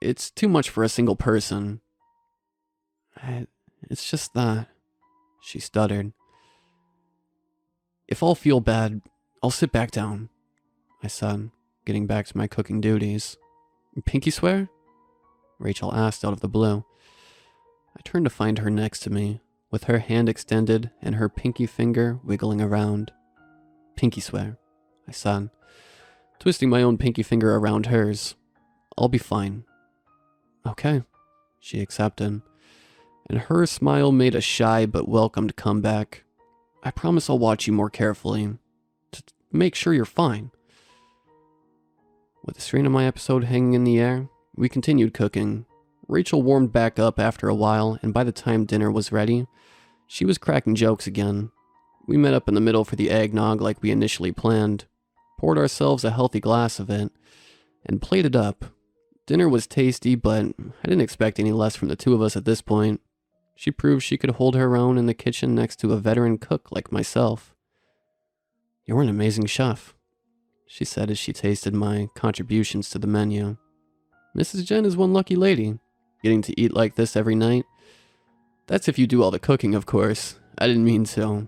It's too much for a single person." It's just that," she stuttered. "If I'll feel bad, I'll sit back down," I said, getting back to my cooking duties. "Pinky swear?" Rachel asked out of the blue. I turned to find her next to me, with her hand extended and her pinky finger wiggling around. "Pinky swear," I said, twisting my own pinky finger around hers. "I'll be fine." "Okay," she accepted, and her smile made a shy but welcomed comeback. "I promise I'll watch you more carefully, to make sure you're fine." With the strain of my episode hanging in the air, we continued cooking. Rachel warmed back up after a while, and by the time dinner was ready, she was cracking jokes again. We met up in the middle for the eggnog like we initially planned, poured ourselves a healthy glass of it, and plated up. Dinner was tasty, but I didn't expect any less from the two of us at this point. She proved she could hold her own in the kitchen next to a veteran cook like myself. "You're an amazing chef," she said as she tasted my contributions to the menu. "Mrs. Jen is one lucky lady, getting to eat like this every night. That's if you do all the cooking, of course. I didn't mean to."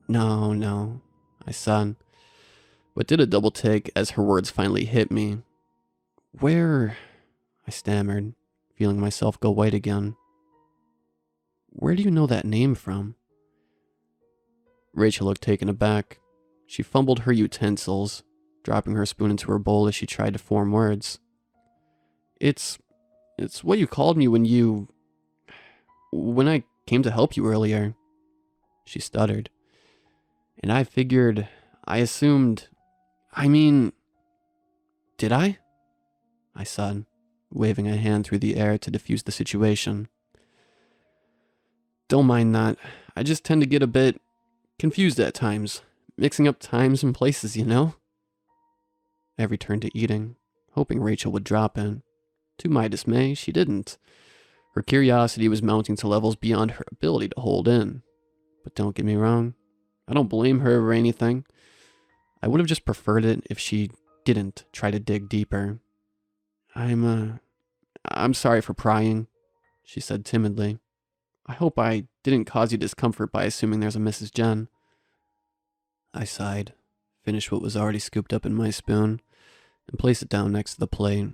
No, I said, but did a double take as her words finally hit me. "Where," I stammered, feeling myself go white again. "Where do you know that name from?" Rachel looked taken aback. She fumbled her utensils, dropping her spoon into her bowl as she tried to form words. It's what you called me when I came to help you earlier," she stuttered. "And I assumed, did I?" I said, waving a hand through the air to diffuse the situation. "Don't mind that. I just tend to get a bit confused at times, mixing up times and places, you know?" I returned to eating, hoping Rachel would drop it. To my dismay, she didn't. Her curiosity was mounting to levels beyond her ability to hold in. But don't get me wrong, I don't blame her or anything. I would have just preferred it if she didn't try to dig deeper. I'm sorry for prying, she said timidly. I hope I didn't cause you discomfort by assuming there's a Mrs. Jen. I sighed, finished what was already scooped up in my spoon, and placed it down next to the plate.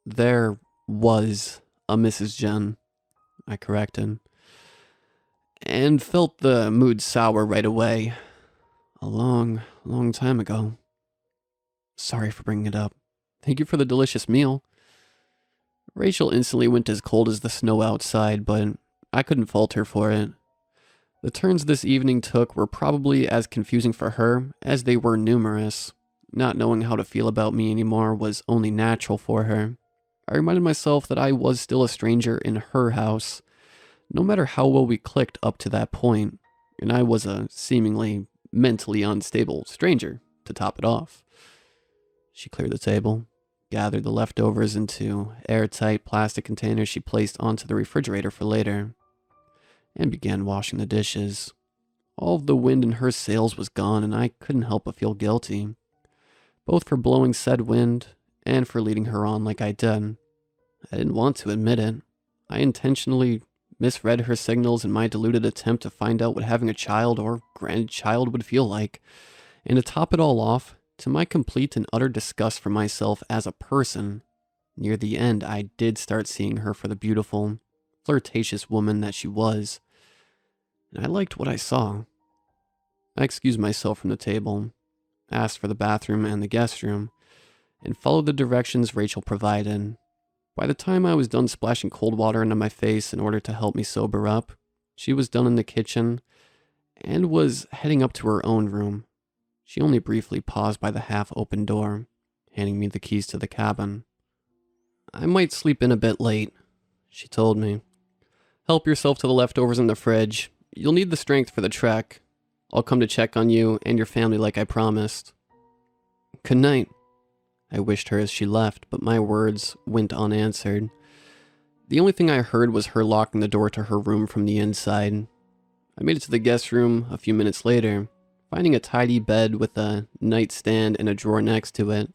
There was a Mrs. Jen, I corrected, and felt the mood sour right away. A long time ago. Sorry for bringing it up. Thank you for the delicious meal. Rachel instantly went as cold as the snow outside, but I couldn't fault her for it. The turns this evening took were probably as confusing for her as they were numerous. Not knowing how to feel about me anymore was only natural for her. I reminded myself that I was still a stranger in her house, no matter how well we clicked up to that point, and I was a seemingly mentally unstable stranger to top it off. She cleared the table, gathered the leftovers into airtight plastic containers she placed onto the refrigerator for later, and began washing the dishes. All of the wind in her sails was gone, and I couldn't help but feel guilty, both for blowing said wind and for leading her on like I did. I didn't want to admit it. I intentionally misread her signals in my deluded attempt to find out what having a child or grandchild would feel like, and to top it all off, to my complete and utter disgust for myself as a person, near the end I did start seeing her for the beautiful, flirtatious woman that she was, and I liked what I saw. I excused myself from the table, asked for the bathroom and the guest room, and followed the directions Rachel provided. By the time I was done splashing cold water into my face in order to help me sober up, she was done in the kitchen and was heading up to her own room. She only briefly paused by the half-open door, handing me the keys to the cabin. I might sleep in a bit late, she told me. Help yourself to the leftovers in the fridge. You'll need the strength for the trek. I'll come to check on you and your family like I promised. Good night. I wished her as she left, but my words went unanswered. The only thing I heard was her locking the door to her room from the inside. I made it to the guest room a few minutes later, finding a tidy bed with a nightstand and a drawer next to it.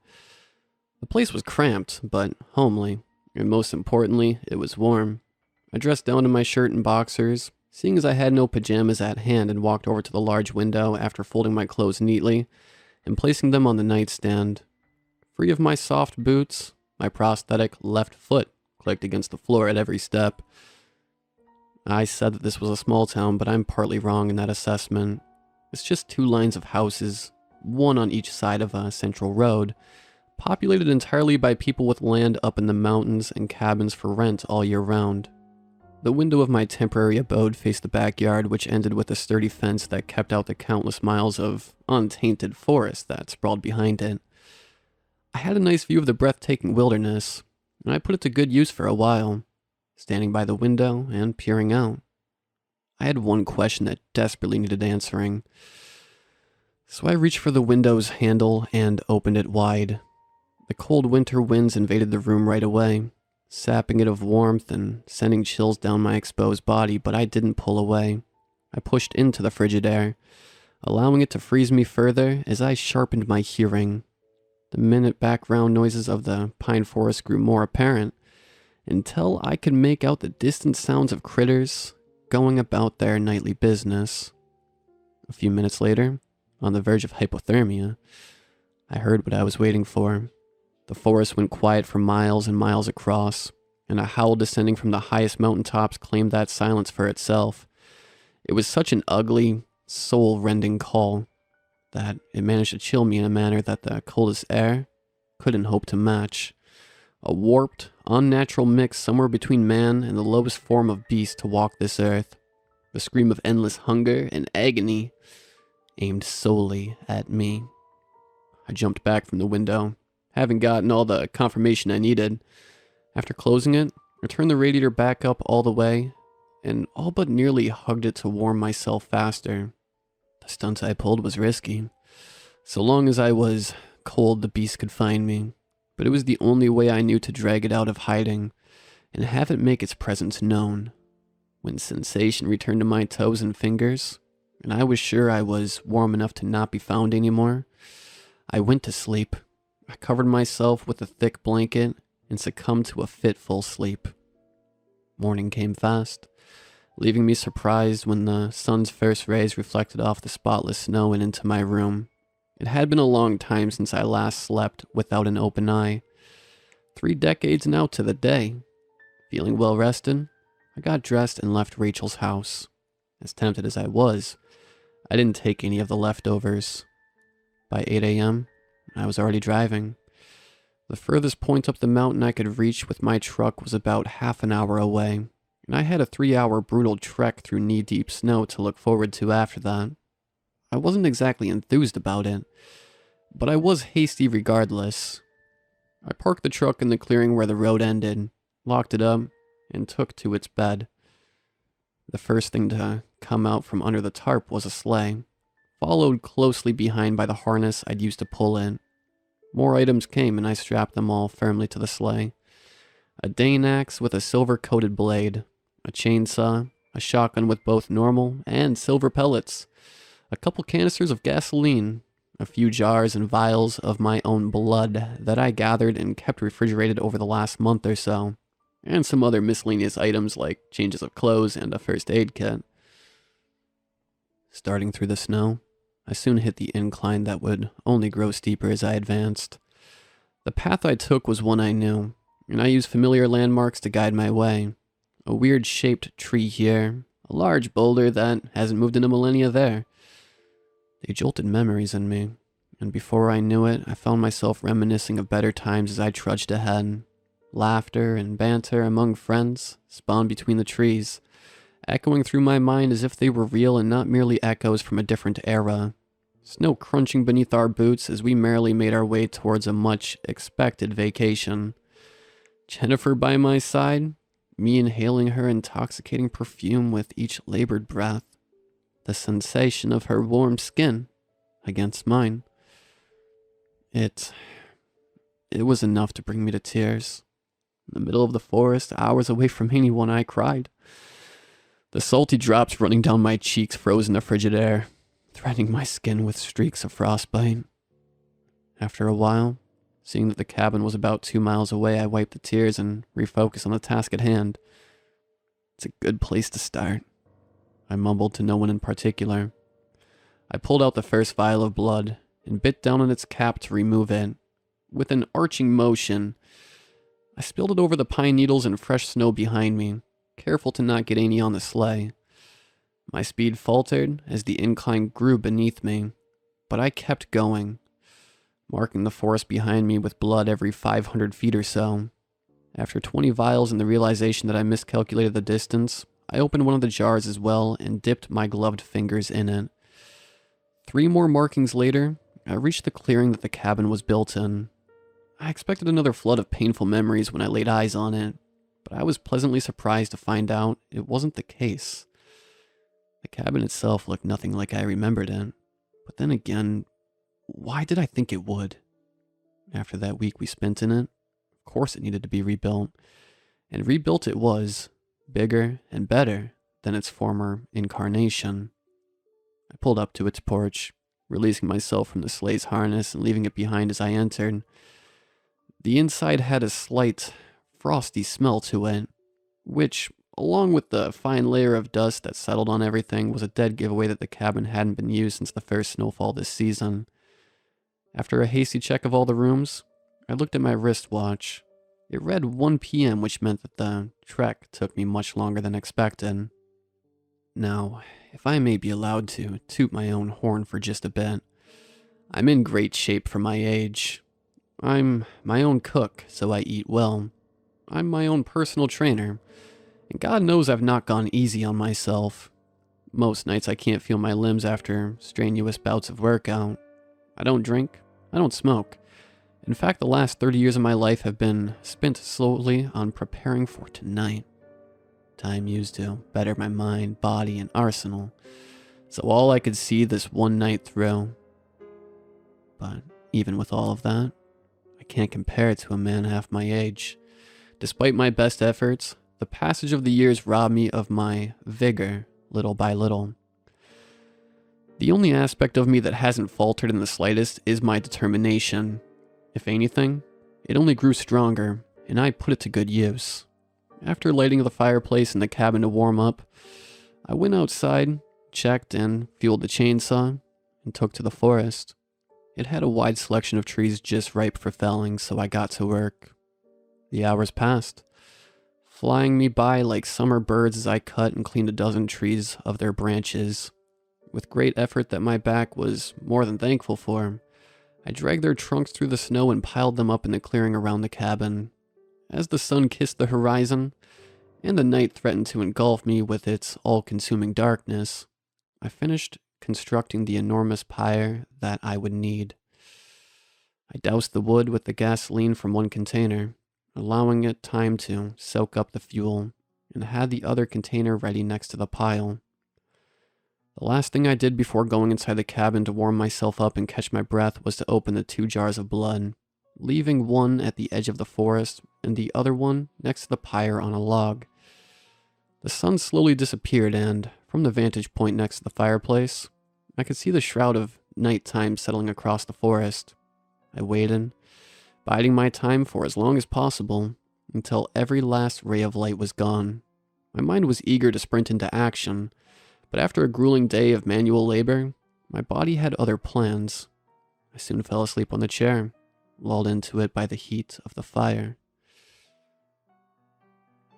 The place was cramped, but homely, and most importantly, it was warm. I dressed down in my shirt and boxers, seeing as I had no pajamas at hand, and walked over to the large window after folding my clothes neatly and placing them on the nightstand. Free of my soft boots, my prosthetic left foot clicked against the floor at every step. I said that this was a small town, but I'm partly wrong in that assessment. It's just 2 lines of houses, one on each side of a central road, populated entirely by people with land up in the mountains and cabins for rent all year round. The window of my temporary abode faced the backyard, which ended with a sturdy fence that kept out the countless miles of untainted forest that sprawled behind it. I had a nice view of the breathtaking wilderness, and I put it to good use for a while, standing by the window and peering out. I had one question that desperately needed answering, so I reached for the window's handle and opened it wide. The cold winter winds invaded the room right away, sapping it of warmth and sending chills down my exposed body, but I didn't pull away. I pushed into the frigid air, allowing it to freeze me further as I sharpened my hearing. The minute background noises of the pine forest grew more apparent, until I could make out the distant sounds of critters going about their nightly business. A few minutes later, on the verge of hypothermia, I heard what I was waiting for. The forest went quiet for miles and miles across, and a howl descending from the highest mountaintops claimed that silence for itself. It was such an ugly, soul-rending call that it managed to chill me in a manner that the coldest air couldn't hope to match. A warped, unnatural mix somewhere between man and the lowest form of beast to walk this earth. The scream of endless hunger and agony aimed solely at me. I jumped back from the window, having gotten all the confirmation I needed. After closing it, I turned the radiator back up all the way and all but nearly hugged it to warm myself faster. The stunt I pulled was risky. So long as I was cold, the beast could find me. but it was the only way I knew to drag it out of hiding and have it make its presence known. When sensation returned to my toes and fingers, and I was sure I was warm enough to not be found anymore, I went to sleep. I covered myself with a thick blanket and succumbed to a fitful sleep. Morning came fast, leaving me surprised when the sun's first rays reflected off the spotless snow and into my room. It had been a long time since I last slept without an open eye. 3 decades now to the day. Feeling well rested, I got dressed and left Rachel's house. As tempted as I was, I didn't take any of the leftovers. By 8 a.m., I was already driving. The furthest point up the mountain I could reach with my truck was about half an hour away, and I had a 3-hour brutal trek through knee-deep snow to look forward to after that. I wasn't exactly enthused about it, but I was hasty regardless. I parked the truck in the clearing where the road ended, locked it up, and took to its bed. The first thing to come out from under the tarp was a sleigh, followed closely behind by the harness I'd used to pull it. More items came and I strapped them all firmly to the sleigh. A Dane axe with a silver-coated blade, a chainsaw, a shotgun with both normal and silver pellets, a couple canisters of gasoline, a few jars and vials of my own blood that I gathered and kept refrigerated over the last month or so, and some other miscellaneous items like changes of clothes and a first aid kit. Starting through the snow, I soon hit the incline that would only grow steeper as I advanced. The path I took was one I knew, and I used familiar landmarks to guide my way. A weird-shaped tree here, a large boulder that hasn't moved in a millennia there. They jolted memories in me, and before I knew it, I found myself reminiscing of better times as I trudged ahead. Laughter and banter among friends spawned between the trees, echoing through my mind as if they were real and not merely echoes from a different era. Snow crunching beneath our boots as we merrily made our way towards a much-expected vacation. Jennifer by my side, me inhaling her intoxicating perfume with each labored breath. The sensation of her warm skin against mine. It was enough to bring me to tears. In the middle of the forest, hours away from anyone, I cried. The salty drops running down my cheeks froze in the frigid air, threatening my skin with streaks of frostbite. After a while, seeing that the cabin was about 2 miles away, I wiped the tears and refocused on the task at hand. It's a good place to start, I mumbled to no one in particular. I pulled out the first vial of blood and bit down on its cap to remove it. With an arching motion, I spilled it over the pine needles and fresh snow behind me, careful to not get any on the sleigh. My speed faltered as the incline grew beneath me, but I kept going, marking the forest behind me with blood every 500 feet or so. After 20 vials and the realization that I miscalculated the distance, I opened one of the jars as well and dipped my gloved fingers in it. 3 more markings later, I reached the clearing that the cabin was built in. I expected another flood of painful memories when I laid eyes on it, but I was pleasantly surprised to find out it wasn't the case. The cabin itself looked nothing like I remembered it, but then again, why did I think it would? After that week we spent in it, of course it needed to be rebuilt, and rebuilt it was, bigger and better than its former incarnation. I pulled up to its porch, releasing myself from the sleigh's harness and leaving it behind as I entered. The inside had a slight, frosty smell to it, which, along with the fine layer of dust that settled on everything, was a dead giveaway that the cabin hadn't been used since the first snowfall this season. After a hasty check of all the rooms, I looked at my wristwatch. It read 1 p.m., which meant that the trek took me much longer than expected. Now, if I may be allowed to toot my own horn for just a bit, I'm in great shape for my age. I'm my own cook, so I eat well. I'm my own personal trainer, and God knows I've not gone easy on myself. Most nights I can't feel my limbs after strenuous bouts of workout. I don't drink, I don't smoke. In fact, the last 30 years of my life have been spent solely on preparing for tonight. Time used to better my mind, body, and arsenal, so all I could see this one night through. But even with all of that, I can't compare to a man half my age. Despite my best efforts, the passage of the years robbed me of my vigor little by little. The only aspect of me that hasn't faltered in the slightest is my determination. If anything, it only grew stronger, and I put it to good use. After lighting the fireplace in the cabin to warm up, I went outside, checked and fueled the chainsaw, and took to the forest. It had a wide selection of trees just ripe for felling, so I got to work. The hours passed, flying me by like summer birds as I cut and cleaned a dozen trees of their branches. With great effort that my back was more than thankful for, I dragged their trunks through the snow and piled them up in the clearing around the cabin. As the sun kissed the horizon, and the night threatened to engulf me with its all-consuming darkness, I finished constructing the enormous pyre that I would need. I doused the wood with the gasoline from one container, allowing it time to soak up the fuel, and had the other container ready next to the pile. The last thing I did before going inside the cabin to warm myself up and catch my breath was to open the 2 jars of blood, leaving one at the edge of the forest and the other one next to the pyre on a log. The sun slowly disappeared, and from the vantage point next to the fireplace, I could see the shroud of nighttime settling across the forest. I waited, biding my time for as long as possible, until every last ray of light was gone. My mind was eager to sprint into action, but after a grueling day of manual labor, my body had other plans. I soon fell asleep on the chair, lulled into it by the heat of the fire.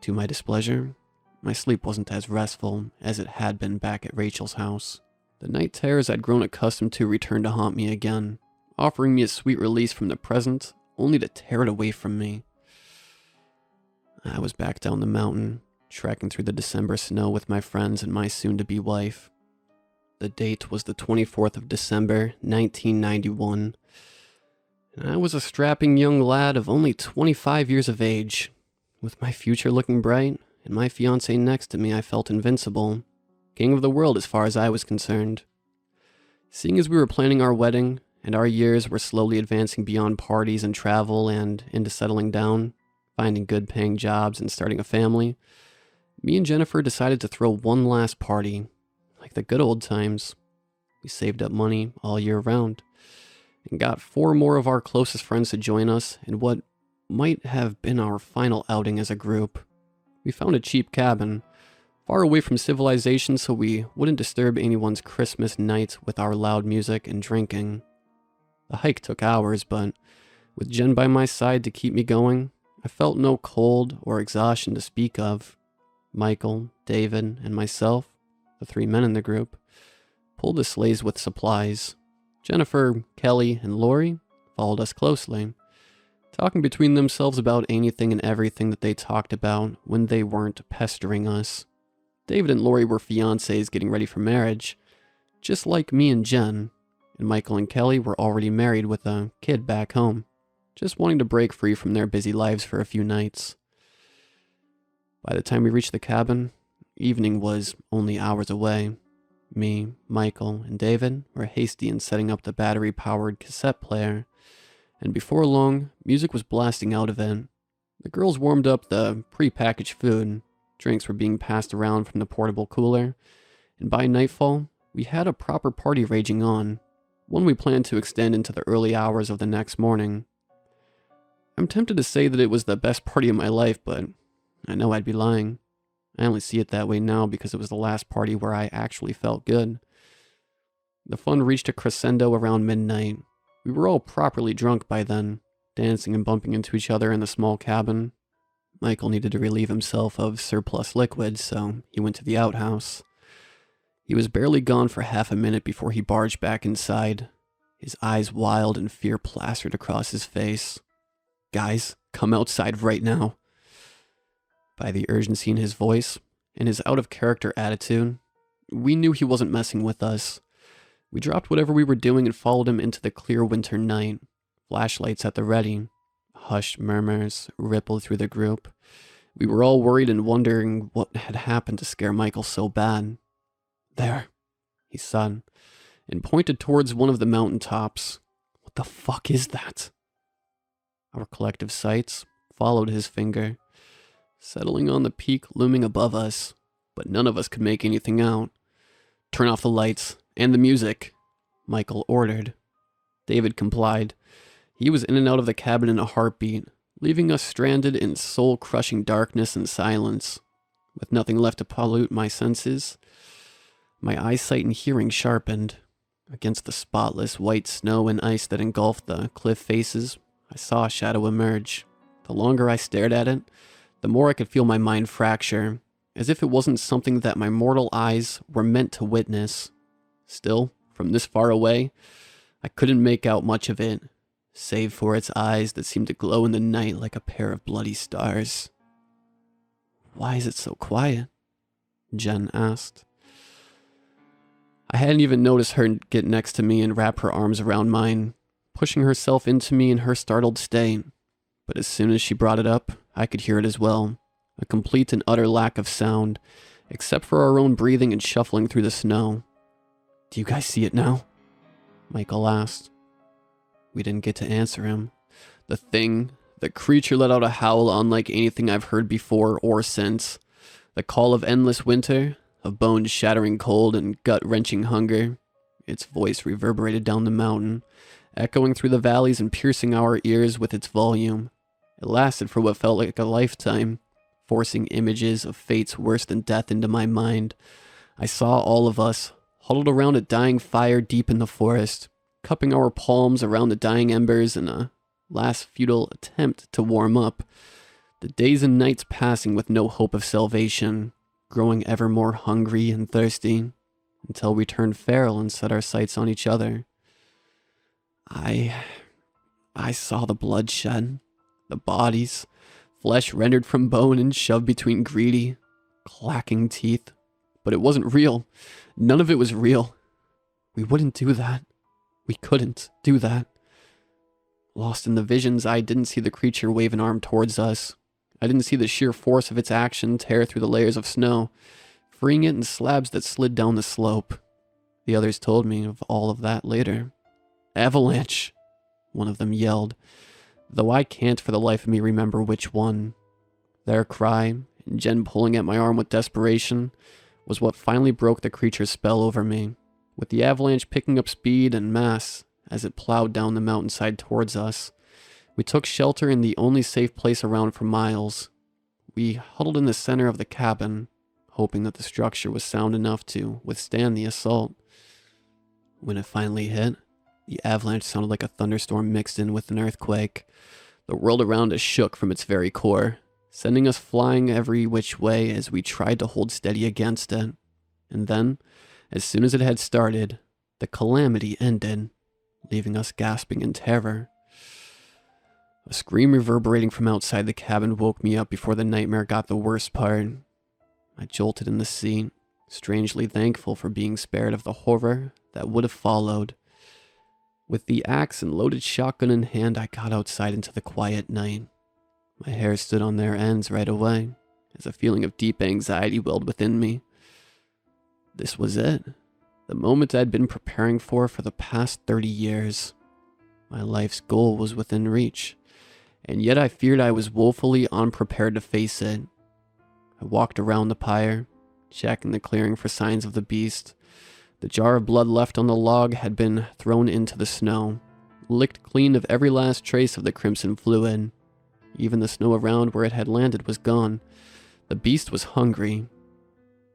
To my displeasure, my sleep wasn't as restful as it had been back at Rachel's house. The night terrors I'd grown accustomed to returned to haunt me again, offering me a sweet release from the present, only to tear it away from me. I was back down the mountain, trekking through the December snow with my friends and my soon-to-be wife. The date was the 24th of December, 1991, and I was a strapping young lad of only 25 years of age. With my future looking bright, and my fiancée next to me, I felt invincible, king of the world as far as I was concerned. Seeing as we were planning our wedding, and our years were slowly advancing beyond parties and travel and into settling down, finding good-paying jobs and starting a family, me and Jennifer decided to throw one last party, like the good old times. We saved up money all year round, and got 4 more of our closest friends to join us in what might have been our final outing as a group. We found a cheap cabin, far away from civilization so we wouldn't disturb anyone's Christmas night with our loud music and drinking. The hike took hours, but with Jen by my side to keep me going, I felt no cold or exhaustion to speak of. Michael, David, and myself, the 3 men in the group, pulled the sleighs with supplies. Jennifer, Kelly, and Lori followed us closely, talking between themselves about anything and everything that they talked about when they weren't pestering us. David and Lori were fiancés getting ready for marriage, just like me and Jen, and Michael and Kelly were already married with a kid back home, just wanting to break free from their busy lives for a few nights. By the time we reached the cabin, evening was only hours away. Me, Michael, and David were hasty in setting up the battery-powered cassette player, and before long, music was blasting out of it. The girls warmed up the pre-packaged food, drinks were being passed around from the portable cooler, and by nightfall, we had a proper party raging on, one we planned to extend into the early hours of the next morning. I'm tempted to say that it was the best party of my life, but I know I'd be lying. I only see it that way now because it was the last party where I actually felt good. The fun reached a crescendo around midnight. We were all properly drunk by then, dancing and bumping into each other in the small cabin. Michael needed to relieve himself of surplus liquid, so he went to the outhouse. He was barely gone for half a minute before he barged back inside, his eyes wild and fear plastered across his face. "Guys, come outside right now." By the urgency in his voice and his out-of-character attitude, we knew he wasn't messing with us. We dropped whatever we were doing and followed him into the clear winter night, flashlights at the ready. Hushed murmurs rippled through the group. We were all worried and wondering what had happened to scare Michael so bad. "There," he said, and pointed towards one of the mountain tops. "What the fuck is that?" Our collective sights followed his finger, settling on the peak looming above us, but none of us could make anything out. "Turn off the lights and the music," Michael ordered. David complied. He was in and out of the cabin in a heartbeat, leaving us stranded in soul-crushing darkness and silence. With nothing left to pollute my senses, my eyesight and hearing sharpened. Against the spotless white snow and ice that engulfed the cliff faces, I saw a shadow emerge. The longer I stared at it, the more I could feel my mind fracture, as if it wasn't something that my mortal eyes were meant to witness. Still, from this far away, I couldn't make out much of it, save for its eyes that seemed to glow in the night like a pair of bloody stars. "Why is it so quiet?" Jen asked. I hadn't even noticed her get next to me and wrap her arms around mine, pushing herself into me in her startled state. But as soon as she brought it up, I could hear it as well. A complete and utter lack of sound, except for our own breathing and shuffling through the snow. "Do you guys see it now?" Michael asked. We didn't get to answer him. The creature let out a howl unlike anything I've heard before or since. The call of endless winter, of bone-shattering cold and gut-wrenching hunger. Its voice reverberated down the mountain, echoing through the valleys and piercing our ears with its volume. It lasted for what felt like a lifetime, forcing images of fates worse than death into my mind. I saw all of us, huddled around a dying fire deep in the forest, cupping our palms around the dying embers in a last futile attempt to warm up. The days and nights passing with no hope of salvation, growing ever more hungry and thirsty, until we turned feral and set our sights on each other. I saw the bloodshed, the bodies, flesh rendered from bone and shoved between greedy, clacking teeth. But it wasn't real. None of it was real. We wouldn't do that. We couldn't do that. Lost in the visions, I didn't see the creature wave an arm towards us. I didn't see the sheer force of its action tear through the layers of snow, freeing it in slabs that slid down the slope. The others told me of all of that later. "Avalanche!" one of them yelled, though I can't for the life of me remember which one. Their cry, and Jen pulling at my arm with desperation, was what finally broke the creature's spell over me, with the avalanche picking up speed and mass as it plowed down the mountainside towards us. We took shelter in the only safe place around for miles. We huddled in the center of the cabin, hoping that the structure was sound enough to withstand the assault. When it finally hit, the avalanche sounded like a thunderstorm mixed in with an earthquake. The world around us shook from its very core, sending us flying every which way as we tried to hold steady against it. And then, as soon as it had started, the calamity ended, leaving us gasping in terror. A scream reverberating from outside the cabin woke me up before the nightmare got the worst part. I jolted in the seat, strangely thankful for being spared of the horror that would have followed. With the axe and loaded shotgun in hand, I got outside into the quiet night. My hair stood on their ends right away, as a feeling of deep anxiety welled within me. This was it. The moment I'd been preparing for the past 30 years. My life's goal was within reach, and yet I feared I was woefully unprepared to face it. I walked around the pyre, checking the clearing for signs of the beast. The jar of blood left on the log had been thrown into the snow, licked clean of every last trace of the crimson fluid. Even the snow around where it had landed was gone. The beast was hungry.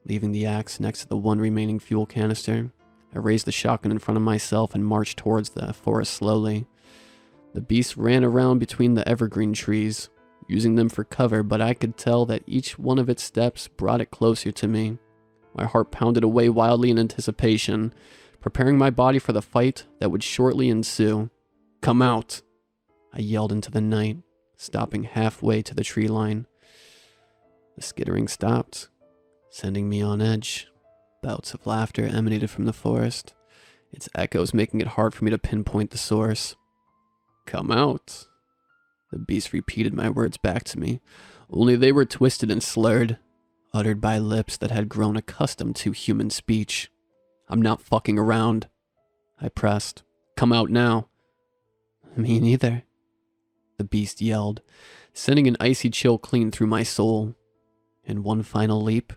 Leaving the axe next to the one remaining fuel canister, I raised the shotgun in front of myself and marched towards the forest slowly. The beast ran around between the evergreen trees, using them for cover, but I could tell that each one of its steps brought it closer to me. My heart pounded away wildly in anticipation, preparing my body for the fight that would shortly ensue. "Come out!" I yelled into the night, stopping halfway to the tree line. The skittering stopped, sending me on edge. Bouts of laughter emanated from the forest, its echoes making it hard for me to pinpoint the source. "Come out!" The beast repeated my words back to me, only they were twisted and slurred, uttered by lips that had grown accustomed to human speech. "I'm not fucking around," I pressed. "Come out now." "Me neither." the beast yelled, sending an icy chill clean through my soul. In one final leap,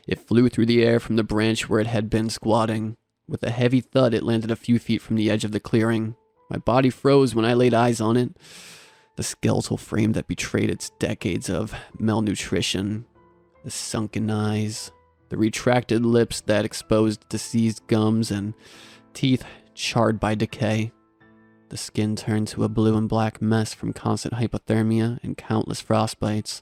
it flew through the air from the branch where it had been squatting. With a heavy thud, it landed a few feet from the edge of the clearing. My body froze when I laid eyes on it. The skeletal frame that betrayed its decades of malnutrition. The sunken eyes. The retracted lips that exposed diseased gums and teeth charred by decay. The skin turned to a blue and black mess from constant hypothermia and countless frostbites.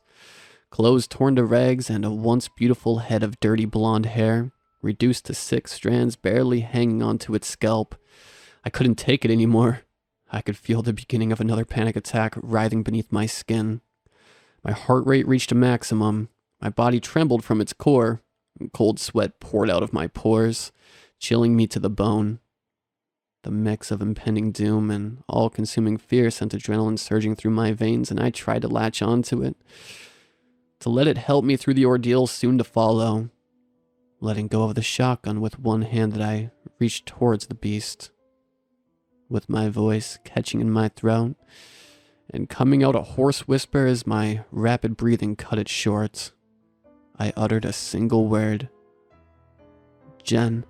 Clothes torn to rags and a once beautiful head of dirty blonde hair, reduced to 6 strands barely hanging onto its scalp. I couldn't take it anymore. I could feel the beginning of another panic attack writhing beneath my skin. My heart rate reached a maximum. My body trembled from its core, and cold sweat poured out of my pores, chilling me to the bone. The mix of impending doom and all-consuming fear sent adrenaline surging through my veins, and I tried to latch onto it, to let it help me through the ordeal soon to follow. Letting go of the shotgun with one hand that I reached towards the beast. With my voice catching in my throat and coming out a hoarse whisper as my rapid breathing cut it short, I uttered a single word. Jen.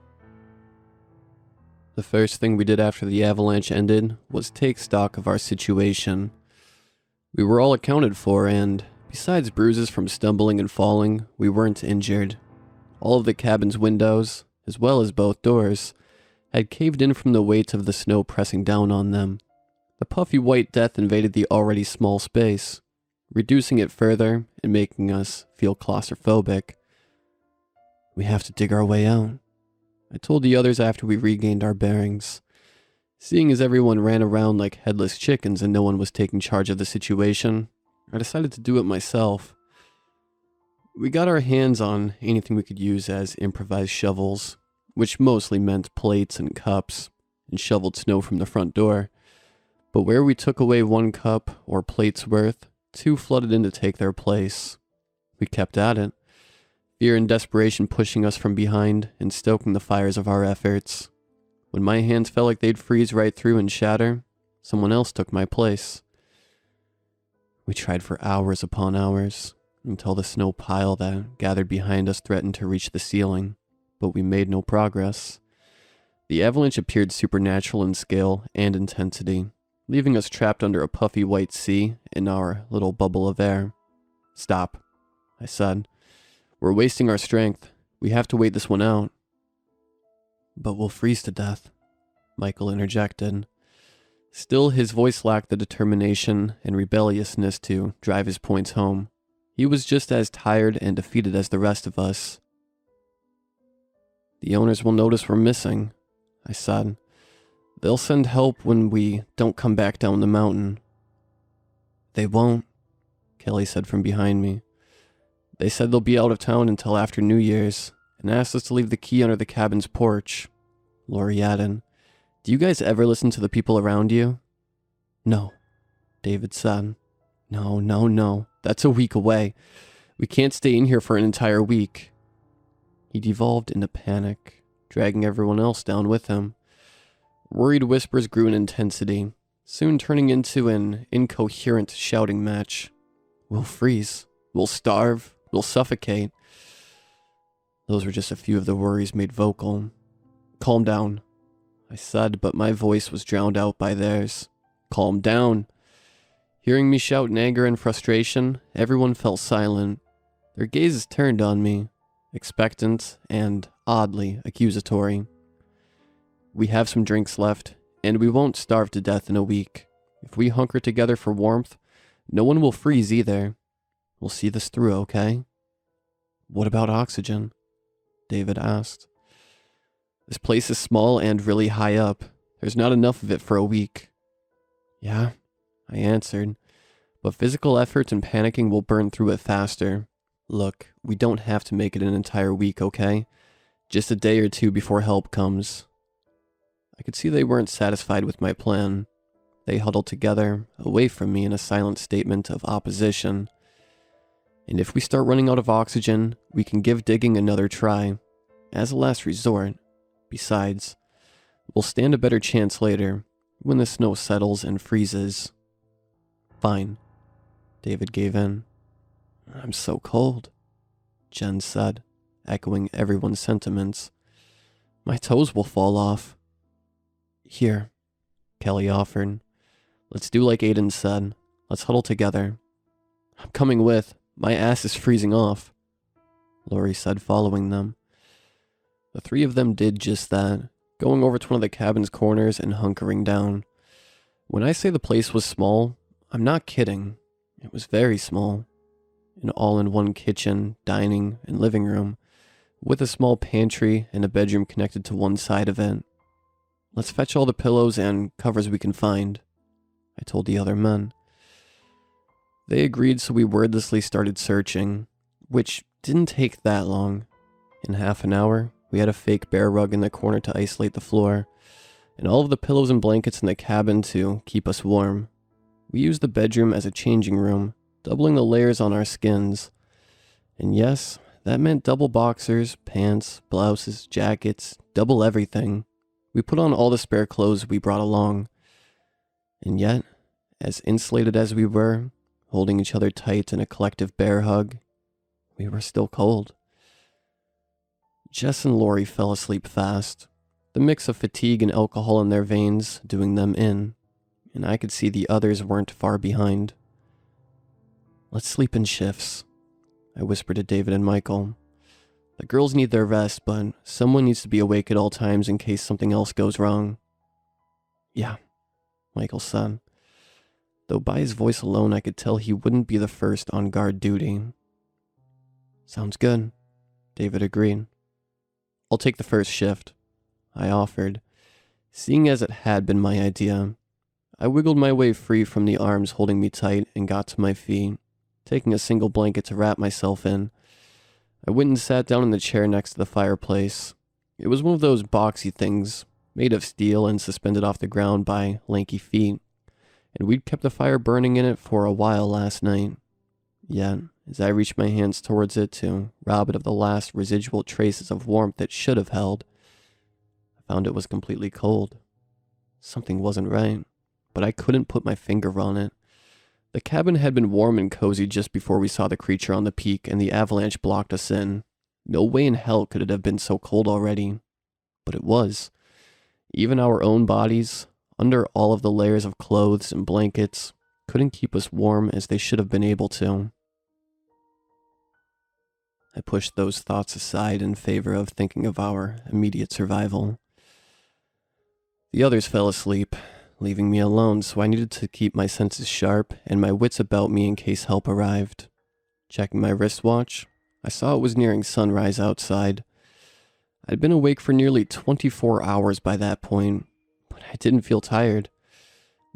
The first thing we did after the avalanche ended was take stock of our situation. We were all accounted for, and besides bruises from stumbling and falling, we weren't injured. All of the cabin's windows, as well as both doors, had caved in from the weight of the snow pressing down on them. The puffy white death invaded the already small space, reducing it further and making us feel claustrophobic. We have to dig our way out, I told the others after we regained our bearings. Seeing as everyone ran around like headless chickens and no one was taking charge of the situation, I decided to do it myself. We got our hands on anything we could use as improvised shovels, which mostly meant plates and cups, and shoveled snow from the front door. But where we took away 1 cup or plate's worth, 2 flooded in to take their place. We kept at it, fear and desperation pushing us from behind and stoking the fires of our efforts. When my hands felt like they'd freeze right through and shatter, someone else took my place. We tried for hours upon hours, until the snow pile that gathered behind us threatened to reach the ceiling, but we made no progress. The avalanche appeared supernatural in scale and intensity, leaving us trapped under a puffy white sea in our little bubble of air. Stop, I said. We're wasting our strength. We have to wait this one out. But we'll freeze to death, Michael interjected. Still, his voice lacked the determination and rebelliousness to drive his points home. He was just as tired and defeated as the rest of us. The owners will notice we're missing, I said. They'll send help when we don't come back down the mountain. They won't, Kelly said from behind me. They said they'll be out of town until after New Year's, and asked us to leave the key under the cabin's porch. Lori added, Do you guys ever listen to the people around you? No, David said. No. That's a week away. We can't stay in here for an entire week. He devolved into panic, dragging everyone else down with him. Worried whispers grew in intensity, soon turning into an incoherent shouting match. We'll freeze. We'll starve. We'll suffocate. Those were just a few of the worries made vocal. Calm down, I said, but my voice was drowned out by theirs. Calm down. Hearing me shout in anger and frustration, everyone fell silent. Their gazes turned on me, expectant and oddly accusatory. We have some drinks left, and we won't starve to death in a week. If we hunker together for warmth, no one will freeze either. We'll see this through, okay? What about oxygen? David asked. This place is small and really high up. There's not enough of it for a week. Yeah, I answered, but physical effort and panicking will burn through it faster. Look, we don't have to make it an entire week, okay? Just a day or two before help comes. I could see they weren't satisfied with my plan. They huddled together, away from me in a silent statement of opposition. And if we start running out of oxygen, we can give digging another try, as a last resort. Besides, we'll stand a better chance later, when the snow settles and freezes. Fine. David gave in. I'm so cold, Jen said, echoing everyone's sentiments. My toes will fall off. Here, Kelly offered. Let's do like Aiden said. Let's huddle together. I'm coming with. My ass is freezing off, Lori said, following them. The three of them did just that, going over to one of the cabin's corners and hunkering down. When I say the place was small, I'm not kidding. It was very small. An all-in-one kitchen, dining, and living room, with a small pantry and a bedroom connected to one side of it. Let's fetch all the pillows and covers we can find, I told the other men. They agreed, so we wordlessly started searching, which didn't take that long. In half an hour, we had a fake bear rug in the corner to isolate the floor, and all of the pillows and blankets in the cabin to keep us warm. We used the bedroom as a changing room, doubling the layers on our skins. And yes, that meant double boxers, pants, blouses, jackets, double everything. We put on all the spare clothes we brought along. And yet, as insulated as we were, holding each other tight in a collective bear hug, we were still cold. Jess and Lori fell asleep fast, the mix of fatigue and alcohol in their veins doing them in, and I could see the others weren't far behind. Let's sleep in shifts, I whispered to David and Michael. The girls need their rest, but someone needs to be awake at all times in case something else goes wrong. Yeah, Michael said, though by his voice alone I could tell he wouldn't be the first on guard duty. Sounds good, David agreed. I'll take the first shift, I offered, seeing as it had been my idea. I wiggled my way free from the arms holding me tight and got to my feet, taking a single blanket to wrap myself in. I went and sat down in the chair next to the fireplace. It was one of those boxy things, made of steel and suspended off the ground by lanky feet, and we'd kept the fire burning in it for a while last night. Yet, as I reached my hands towards it to rob it of the last residual traces of warmth it should have held, I found it was completely cold. Something wasn't right, but I couldn't put my finger on it. The cabin had been warm and cozy just before we saw the creature on the peak and the avalanche blocked us in. No way in hell could it have been so cold already. But it was. Even our own bodies, under all of the layers of clothes and blankets, couldn't keep us warm as they should have been able to. I pushed those thoughts aside in favor of thinking of our immediate survival. The others fell asleep, leaving me alone, so I needed to keep my senses sharp and my wits about me in case help arrived. Checking my wristwatch, I saw it was nearing sunrise outside. I'd been awake for nearly 24 hours by that point, but I didn't feel tired.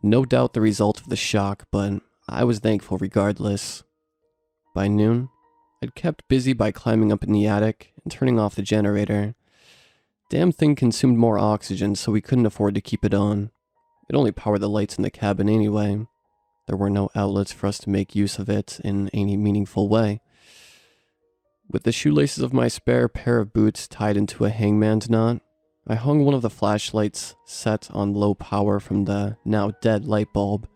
No doubt the result of the shock, but I was thankful regardless. By noon, I'd kept busy by climbing up in the attic and turning off the generator. Damn thing consumed more oxygen, so we couldn't afford to keep it on. It only powered the lights in the cabin anyway. There were no outlets for us to make use of it in any meaningful way. With the shoelaces of my spare pair of boots tied into a hangman's knot, I hung one of the flashlights set on low power from the now dead light bulb,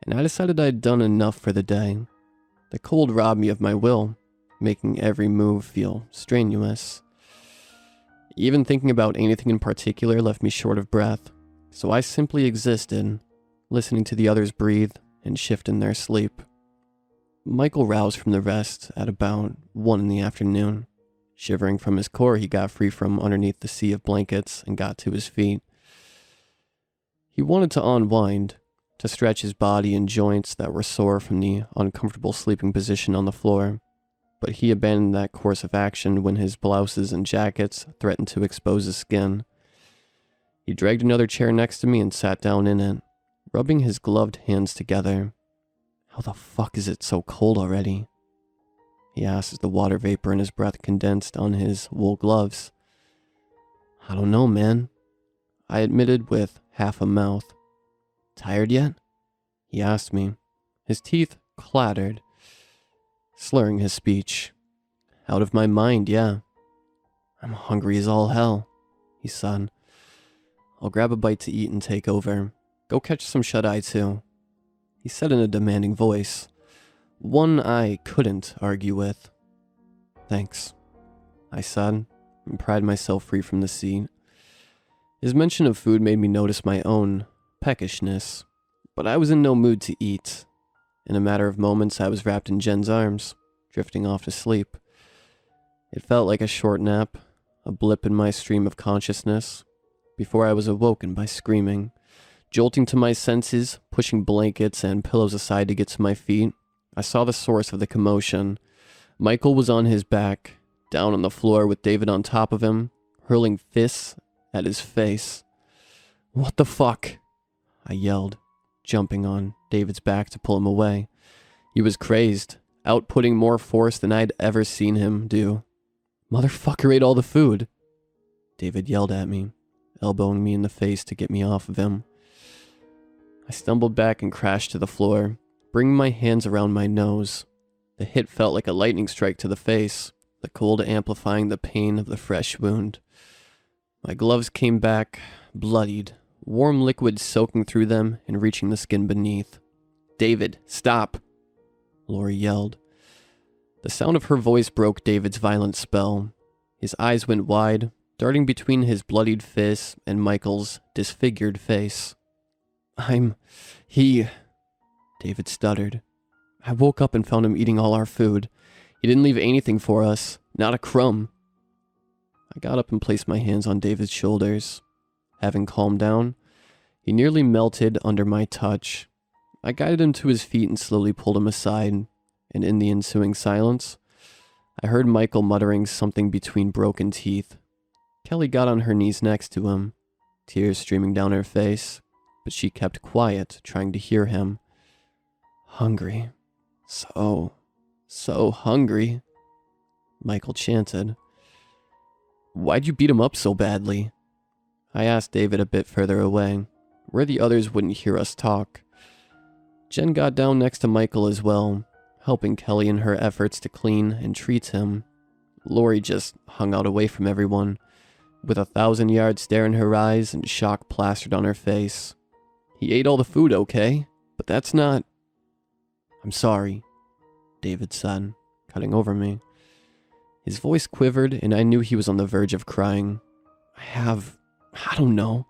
and I decided I'd done enough for the day. The cold robbed me of my will, making every move feel strenuous. Even thinking about anything in particular left me short of breath, so I simply existed, listening to the others breathe and shift in their sleep. Michael roused from the rest at about 1 in the afternoon. Shivering from his core, he got free from underneath the sea of blankets and got to his feet. He wanted to unwind, to stretch his body and joints that were sore from the uncomfortable sleeping position on the floor, but he abandoned that course of action when his blouses and jackets threatened to expose his skin. He dragged another chair next to me and sat down in it, rubbing his gloved hands together. How the fuck is it so cold already? He asked as the water vapor in his breath condensed on his wool gloves. I don't know, man, I admitted with half a mouth. Tired yet? He asked me. His teeth clattered, slurring his speech. Out of my mind, yeah. I'm hungry as all hell, he said. I'll grab a bite to eat and take over. Go catch some shut-eye too. He he said in a demanding voice, one I couldn't argue with. Thanks, I said, and pried myself free from the seat. His mention of food made me notice my own peckishness, but I was in no mood to eat. In a matter of moments, I was wrapped in Jen's arms, drifting off to sleep. It felt like a short nap, a blip in my stream of consciousness, before I was awoken by screaming. Jolting to my senses, pushing blankets and pillows aside to get to my feet, I saw the source of the commotion. Michael was on his back, down on the floor with David on top of him, hurling fists at his face. What the fuck? I yelled, jumping on David's back to pull him away. He was crazed, outputting more force than I'd ever seen him do. Motherfucker ate all the food. David yelled at me, elbowing me in the face to get me off of him. I stumbled back and crashed to the floor, bringing my hands around my nose. The hit felt like a lightning strike to the face, the cold amplifying the pain of the fresh wound. My gloves came back, bloodied, warm liquid soaking through them and reaching the skin beneath. David, stop! Lori yelled. The sound of her voice broke David's violent spell. His eyes went wide, darting between his bloodied fists and Michael's disfigured face. David stuttered. I woke up and found him eating all our food. He didn't leave anything for us, not a crumb. I got up and placed my hands on David's shoulders. Having calmed down, he nearly melted under my touch. I guided him to his feet and slowly pulled him aside, and in the ensuing silence, I heard Michael muttering something between broken teeth. Kelly got on her knees next to him, tears streaming down her face, but she kept quiet, trying to hear him. Hungry. So hungry, Michael chanted. Why'd you beat him up so badly? I asked David a bit further away, where the others wouldn't hear us talk. Jen got down next to Michael as well, helping Kelly in her efforts to clean and treat him. Lori just hung out away from everyone, with a 1,000-yard stare in her eyes and shock plastered on her face. He ate all the food, okay? But that's not... I'm sorry, David said, cutting over me. His voice quivered, and I knew he was on the verge of crying. I don't know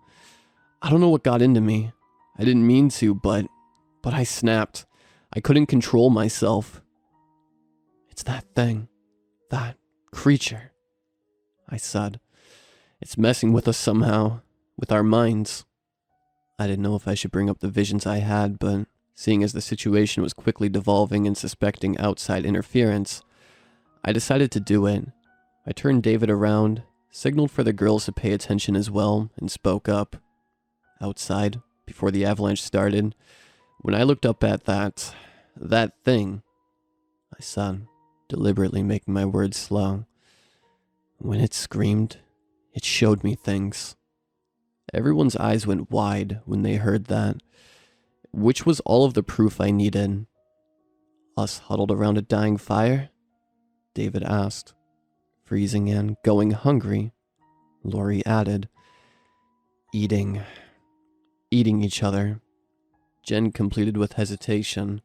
what got into me. I didn't mean to, but I snapped. I couldn't control myself. It's that thing. That creature, I said. It's messing with us somehow, with our minds. I didn't know if I should bring up the visions I had, but seeing as the situation was quickly devolving and suspecting outside interference, I decided to do it. I turned David around, signaled for the girls to pay attention as well, and spoke up. Outside, before the avalanche started, when I looked up at that thing, I said, deliberately making my words slow. When it screamed, it showed me things. Everyone's eyes went wide when they heard that, which was all of the proof I needed. Us huddled around a dying fire? David asked. Freezing and going hungry, Lori added. Eating each other, Jen completed with hesitation.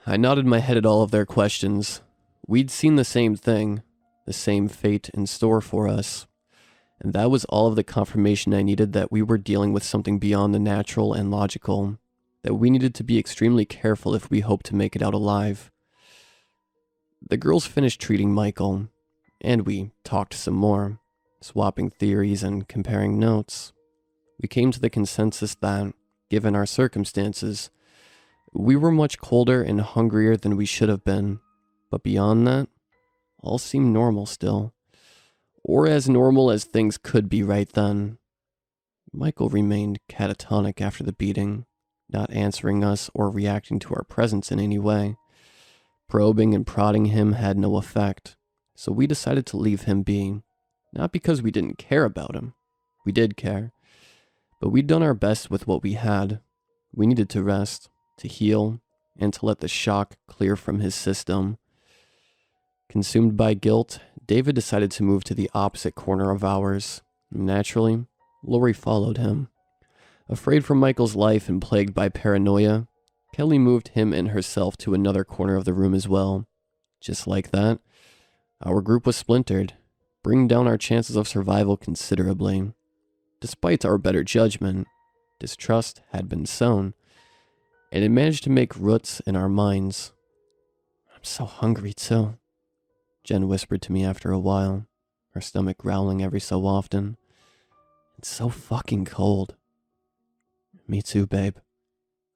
I nodded my head at all of their questions. We'd seen the same thing, the same fate in store for us. And that was all of the confirmation I needed that we were dealing with something beyond the natural and logical, that we needed to be extremely careful if we hoped to make it out alive. The girls finished treating Michael, and we talked some more, swapping theories and comparing notes. We came to the consensus that, given our circumstances, we were much colder and hungrier than we should have been, but beyond that, all seemed normal still. Or as normal as things could be right then. Michael remained catatonic after the beating, not answering us or reacting to our presence in any way. Probing and prodding him had no effect, so we decided to leave him be, not because we didn't care about him. We did care, but we'd done our best with what we had. We needed to rest, to heal, and to let the shock clear from his system. Consumed by guilt, David decided to move to the opposite corner of ours. Naturally, Lori followed him. Afraid for Michael's life and plagued by paranoia, Kelly moved him and herself to another corner of the room as well. Just like that, our group was splintered, bringing down our chances of survival considerably. Despite our better judgment, distrust had been sown, and it managed to make roots in our minds. "I'm so hungry too," Jen whispered to me after a while, her stomach growling every so often. "It's so fucking cold." "Me too, babe,"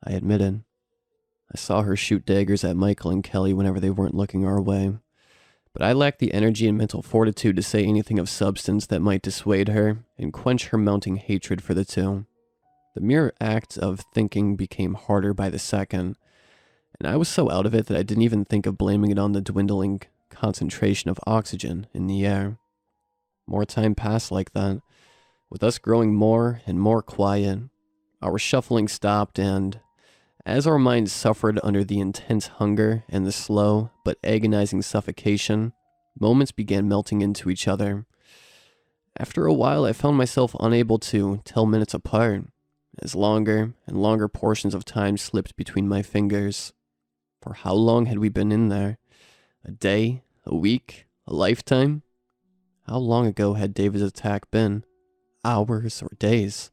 I admitted. I saw her shoot daggers at Michael and Kelly whenever they weren't looking our way, but I lacked the energy and mental fortitude to say anything of substance that might dissuade her and quench her mounting hatred for the two. The mere act of thinking became harder by the second, and I was so out of it that I didn't even think of blaming it on the dwindling concentration of oxygen in the air. More time passed like that, with us growing more and more quiet. Our shuffling stopped, and as our minds suffered under the intense hunger and the slow but agonizing suffocation, moments began melting into each other. After a while, I found myself unable to tell minutes apart, as longer and longer portions of time slipped between my fingers. For how long had we been in there? A day? A week? A lifetime? How long ago had David's attack been? Hours or days?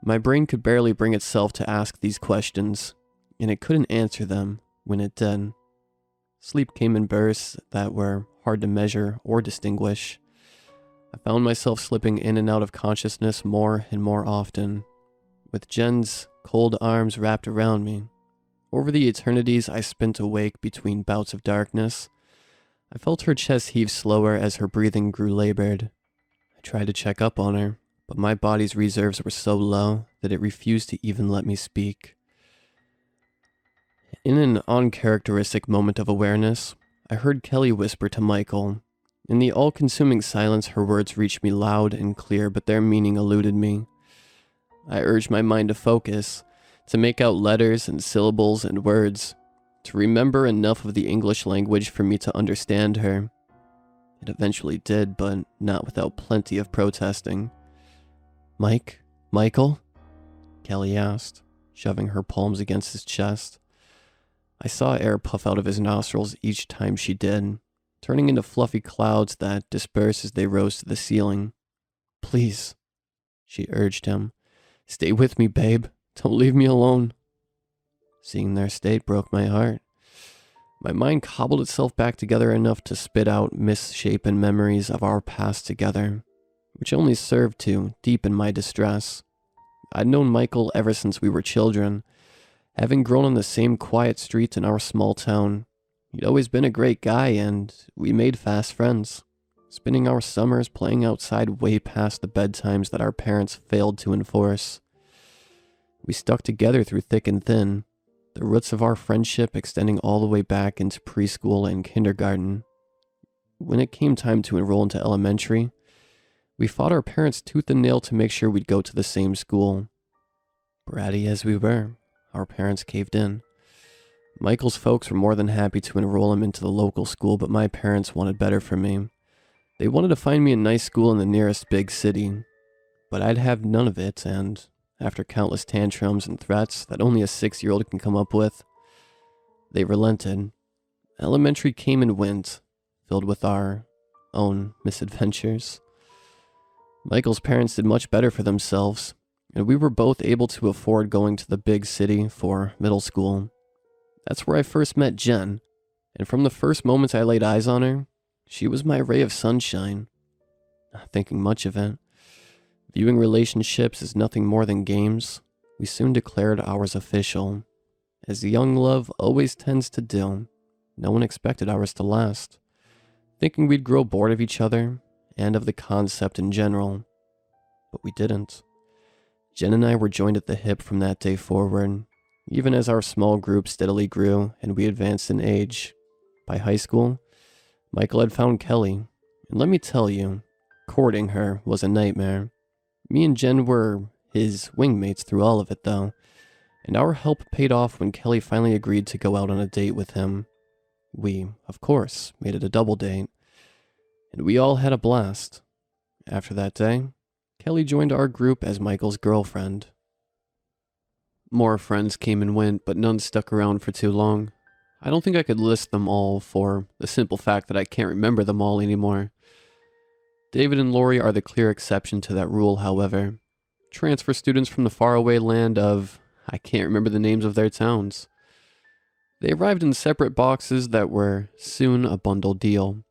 My brain could barely bring itself to ask these questions, and it couldn't answer them when it did. Sleep came in bursts that were hard to measure or distinguish. I found myself slipping in and out of consciousness more and more often, with Jen's cold arms wrapped around me. Over the eternities I spent awake between bouts of darkness, I felt her chest heave slower as her breathing grew labored. I tried to check up on her, but my body's reserves were so low that it refused to even let me speak. In an uncharacteristic moment of awareness, I heard Kelly whisper to Michael. In the all-consuming silence, her words reached me loud and clear, but their meaning eluded me. I urged my mind to focus, to make out letters and syllables and words, to remember enough of the English language for me to understand her. It eventually did, but not without plenty of protesting. Michael? Kelly asked, shoving her palms against his chest. I saw air puff out of his nostrils each time she did, turning into fluffy clouds that dispersed as they rose to the ceiling. "Please," she urged him. "Stay with me, babe. Don't leave me alone." Seeing their state broke my heart. My mind cobbled itself back together enough to spit out misshapen memories of our past together, which only served to deepen my distress. I'd known Michael ever since we were children, having grown on the same quiet streets in our small town. He'd always been a great guy, and we made fast friends, spending our summers playing outside way past the bedtimes that our parents failed to enforce. We stuck together through thick and thin, the roots of our friendship extending all the way back into preschool and kindergarten. When it came time to enroll into elementary, we fought our parents tooth and nail to make sure we'd go to the same school. Bratty as we were, our parents caved in. Michael's folks were more than happy to enroll him into the local school, but my parents wanted better for me. They wanted to find me a nice school in the nearest big city, but I'd have none of it, and after countless tantrums and threats that only a 6-year-old can come up with, they relented. Elementary came and went, filled with our own misadventures. Michael's parents did much better for themselves, and we were both able to afford going to the big city for middle school. That's where I first met Jen, and from the first moments I laid eyes on her, she was my ray of sunshine. Not thinking much of it, viewing relationships as nothing more than games, we soon declared ours official. As young love always tends to do, no one expected ours to last, thinking we'd grow bored of each other and of the concept in general. But we didn't. Jen and I were joined at the hip from that day forward, even as our small group steadily grew and we advanced in age. By high school, Michael had found Kelly, and let me tell you, courting her was a nightmare. Me and Jen were his wingmates through all of it, though, and our help paid off when Kelly finally agreed to go out on a date with him. We, of course, made it a double date, and we all had a blast. After that day, Kelly joined our group as Michael's girlfriend. More friends came and went, but none stuck around for too long. I don't think I could list them all for the simple fact that I can't remember them all anymore. David and Lori are the clear exception to that rule, however. Transfer students from the faraway land of, I can't remember the names of their towns. They arrived in separate boxes that were soon a bundle deal.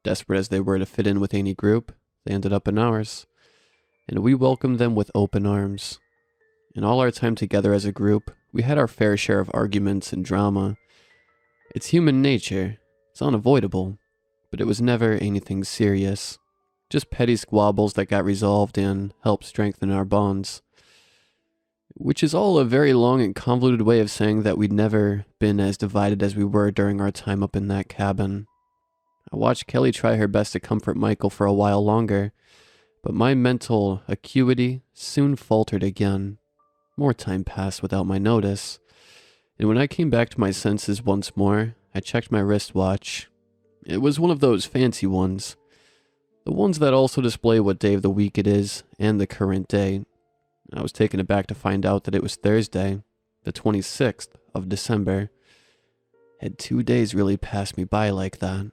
Desperate as they were to fit in with any group, they ended up in ours. And we welcomed them with open arms. In all our time together as a group, we had our fair share of arguments and drama. It's human nature, it's unavoidable, but it was never anything serious. Just petty squabbles that got resolved and helped strengthen our bonds. Which is all a very long and convoluted way of saying that we'd never been as divided as we were during our time up in that cabin. I watched Kelly try her best to comfort Michael for a while longer, but my mental acuity soon faltered again. More time passed without my notice, and when I came back to my senses once more, I checked my wristwatch. It was one of those fancy ones. The ones that also display what day of the week it is and the current day. I was taken aback to find out that it was Thursday, the 26th of December. Had 2 days really passed me by like that?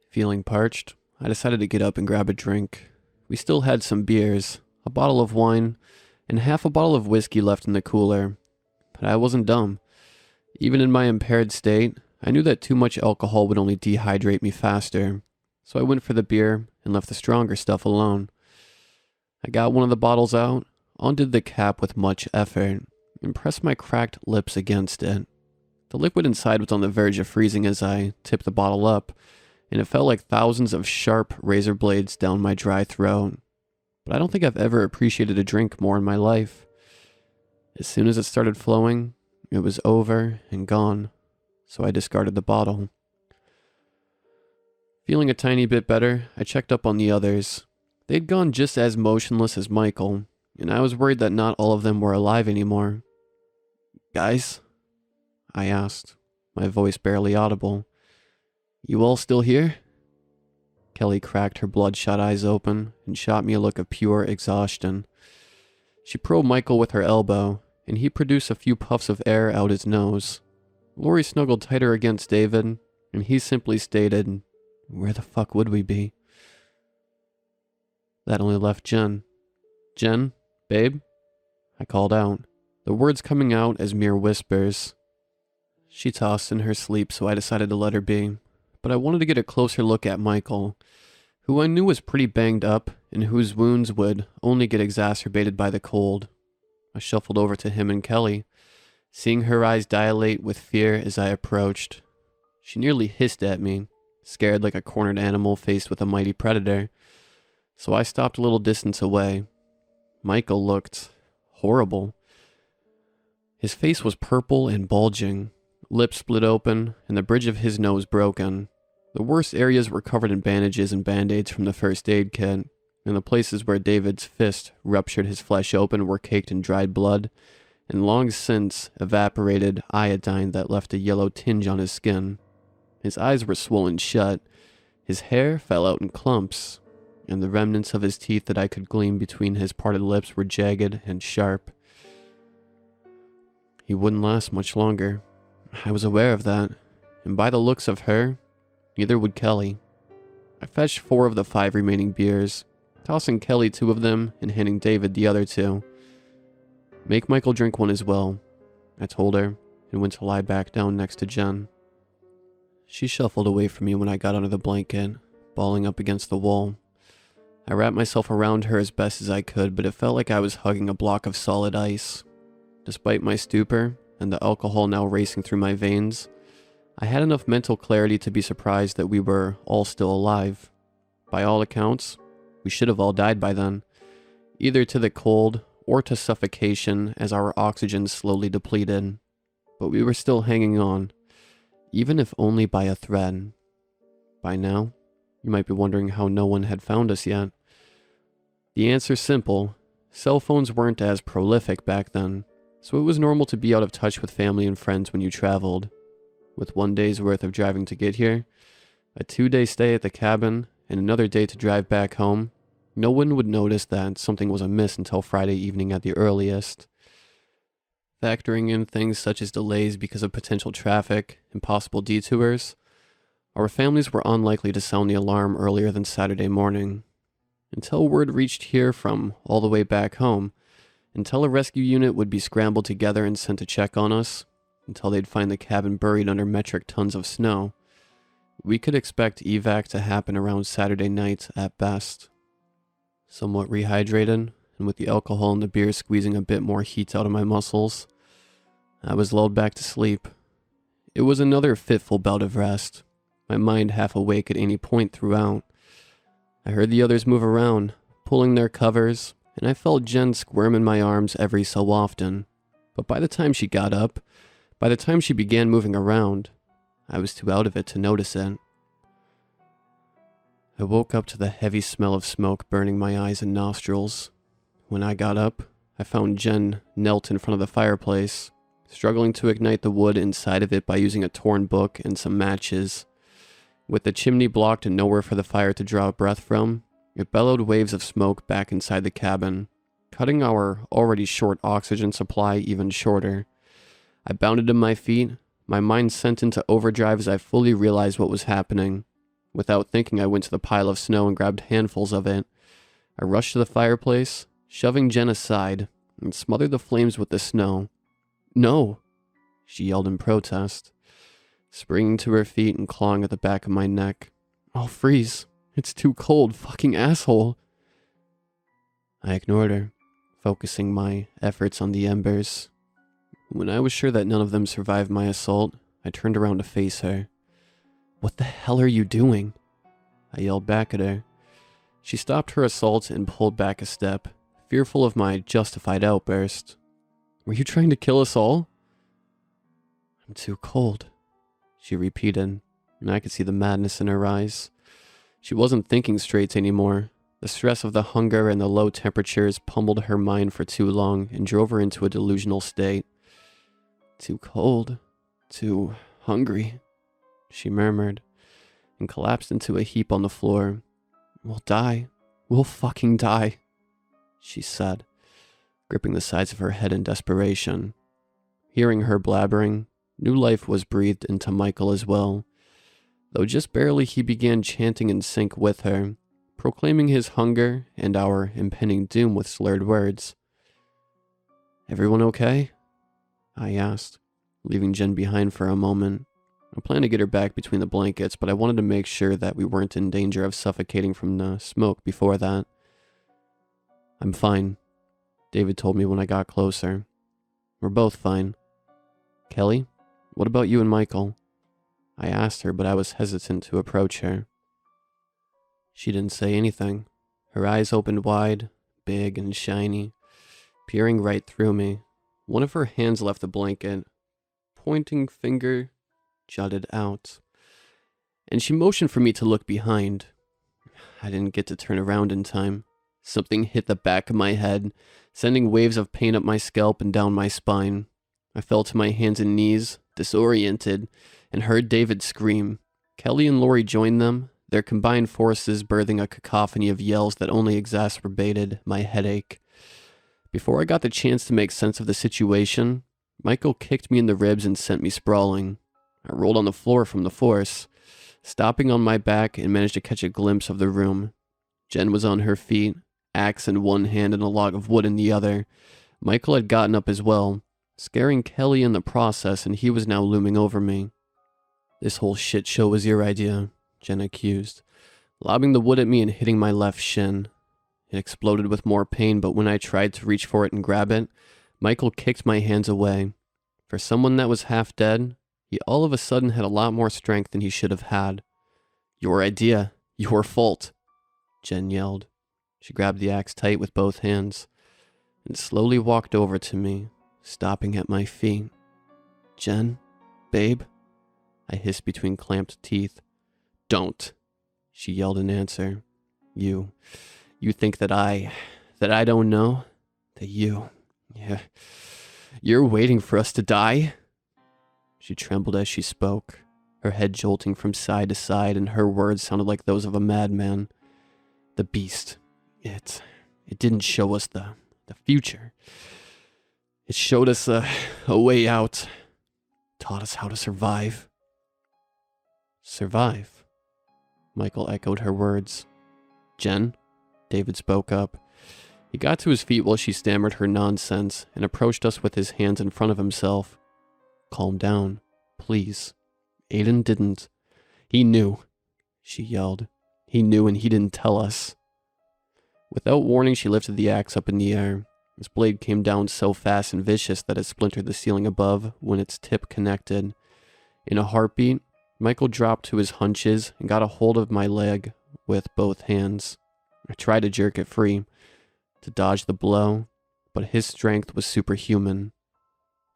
Feeling parched, I decided to get up and grab a drink. We still had some beers, a bottle of wine, and half a bottle of whiskey left in the cooler. But I wasn't dumb. Even in my impaired state, I knew that too much alcohol would only dehydrate me faster. So I went for the beer and left the stronger stuff alone. I got one of the bottles out, undid the cap with much effort, and pressed my cracked lips against it. The liquid inside was on the verge of freezing as I tipped the bottle up, and it felt like thousands of sharp razor blades down my dry throat. But I don't think I've ever appreciated a drink more in my life. As soon as it started flowing, it was over and gone, so I discarded the bottle. Feeling a tiny bit better, I checked up on the others. They'd gone just as motionless as Michael, and I was worried that not all of them were alive anymore. "Guys?" I asked, my voice barely audible. "You all still here?" Kelly cracked her bloodshot eyes open and shot me a look of pure exhaustion. She probed Michael with her elbow, and he produced a few puffs of air out his nose. Lori snuggled tighter against David, and he simply stated, "Where the fuck would we be?" That only left Jen. "Jen? Babe?" I called out, the words coming out as mere whispers. She tossed in her sleep, so I decided to let her be. But I wanted to get a closer look at Michael, who I knew was pretty banged up and whose wounds would only get exacerbated by the cold. I shuffled over to him and Kelly, seeing her eyes dilate with fear as I approached. She nearly hissed at me, scared like a cornered animal faced with a mighty predator, so I stopped a little distance away. Michael looked horrible. His face was purple and bulging, lips split open, and the bridge of his nose broken. The worst areas were covered in bandages and band-aids from the first aid kit, and the places where David's fist ruptured his flesh open were caked in dried blood and long since evaporated iodine that left a yellow tinge on his skin. His eyes were swollen shut, his hair fell out in clumps, and the remnants of his teeth that I could glean between his parted lips were jagged and sharp. He wouldn't last much longer. I was aware of that, and by the looks of her, neither would Kelly. I fetched 4 of the 5 remaining beers, tossing Kelly 2 of them and handing David the other 2. "Make Michael drink one as well," I told her, and went to lie back down next to Jen. She shuffled away from me when I got under the blanket, balling up against the wall. I wrapped myself around her as best as I could, but it felt like I was hugging a block of solid ice. Despite my stupor and the alcohol now racing through my veins, I had enough mental clarity to be surprised that we were all still alive. By all accounts, we should have all died by then, either to the cold or to suffocation as our oxygen slowly depleted. But we were still hanging on, even if only by a thread. By now, you might be wondering how no one had found us yet. The answer's simple. Cell phones weren't as prolific back then, so it was normal to be out of touch with family and friends when you traveled. With 1 day's worth of driving to get here, a 2-day stay at the cabin, and another day to drive back home, no one would notice that something was amiss until Friday evening at the earliest. factoring in things such as delays because of potential traffic and possible detours, our families were unlikely to sound the alarm earlier than Saturday morning. Until word reached here from all the way back home, until a rescue unit would be scrambled together and sent to check on us, until they'd find the cabin buried under metric tons of snow, we could expect evac to happen around Saturday night at best. Somewhat rehydrated, and with the alcohol and the beer squeezing a bit more heat out of my muscles, I was lulled back to sleep. It was another fitful bout of rest, my mind half awake at any point throughout. I heard the others move around, pulling their covers, and I felt Jen squirm in my arms every so often. But by the time she got up, by the time she began moving around, I was too out of it to notice it. I woke up to the heavy smell of smoke burning my eyes and nostrils. When I got up, I found Jen knelt in front of the fireplace, struggling to ignite the wood inside of it by using a torn book and some matches. With the chimney blocked and nowhere for the fire to draw a breath from, it bellowed waves of smoke back inside the cabin, cutting our already short oxygen supply even shorter. I bounded to my feet, my mind sent into overdrive as I fully realized what was happening. Without thinking, I went to the pile of snow and grabbed handfuls of it. I rushed to the fireplace, shoving Jen aside, and smothered the flames with the snow. "No!" she yelled in protest, springing to her feet and clawing at the back of my neck. "I'll freeze. It's too cold, fucking asshole." I ignored her, focusing my efforts on the embers. When I was sure that none of them survived my assault, I turned around to face her. "What the hell are you doing?" I yelled back at her. She stopped her assault and pulled back a step, fearful of my justified outburst. "Were you trying to kill us all?" "I'm too cold," she repeated, and I could see the madness in her eyes. She wasn't thinking straight anymore. The stress of the hunger and the low temperatures pummeled her mind for too long and drove her into a delusional state. "Too cold, too hungry," she murmured, and collapsed into a heap on the floor. "We'll die. We'll fucking die," she said, gripping the sides of her head in desperation. Hearing her blabbering, new life was breathed into Michael as well. Though just barely, he began chanting in sync with her, proclaiming his hunger and our impending doom with slurred words. "Everyone okay?" I asked, leaving Jen behind for a moment. I planned to get her back between the blankets, but I wanted to make sure that we weren't in danger of suffocating from the smoke before that. "I'm fine," David told me when I got closer. "We're both fine. Kelly, what about you and Michael?" I asked her, but I was hesitant to approach her. She didn't say anything. Her eyes opened wide, big and shiny, peering right through me. One of her hands left the blanket, pointing finger jutted out, and she motioned for me to look behind. I didn't get to turn around in time. Something hit the back of my head, sending waves of pain up my scalp and down my spine. I fell to my hands and knees, disoriented, and heard David scream. Kelly and Lori joined them, their combined forces birthing a cacophony of yells that only exacerbated my headache. Before I got the chance to make sense of the situation, Michael kicked me in the ribs and sent me sprawling. I rolled on the floor from the force, stopping on my back, and managed to catch a glimpse of the room. Jen was on her feet, axe in one hand and a log of wood in the other. Michael had gotten up as well, scaring Kelly in the process, and he was now looming over me. "This whole shit show was your idea," Jen accused, lobbing the wood at me and hitting my left shin. It exploded with more pain, but when I tried to reach for it and grab it, Michael kicked my hands away. For someone that was half dead, he all of a sudden had a lot more strength than he should have had. "Your idea. Your fault," Jen yelled. She grabbed the axe tight with both hands and slowly walked over to me, stopping at my feet. "Jen? Babe?" I hissed between clamped teeth. "Don't," she yelled in answer. You think that I don't know? That you're waiting for us to die?" She trembled as she spoke, her head jolting from side to side, and her words sounded like those of a madman. "The beast, it didn't show us the future. It showed us a way out. Taught us how to survive. Survive? Michael echoed her words. Jen? David spoke up. He got to his feet while she stammered her nonsense and approached us with his hands in front of himself. Calm down, please. Aiden didn't. He knew, she yelled. He knew and he didn't tell us. Without warning, she lifted the axe up in the air. Its blade came down so fast and vicious that it splintered the ceiling above when its tip connected. In a heartbeat, Michael dropped to his hunches and got a hold of my leg with both hands. I tried to jerk it free, to dodge the blow, but his strength was superhuman.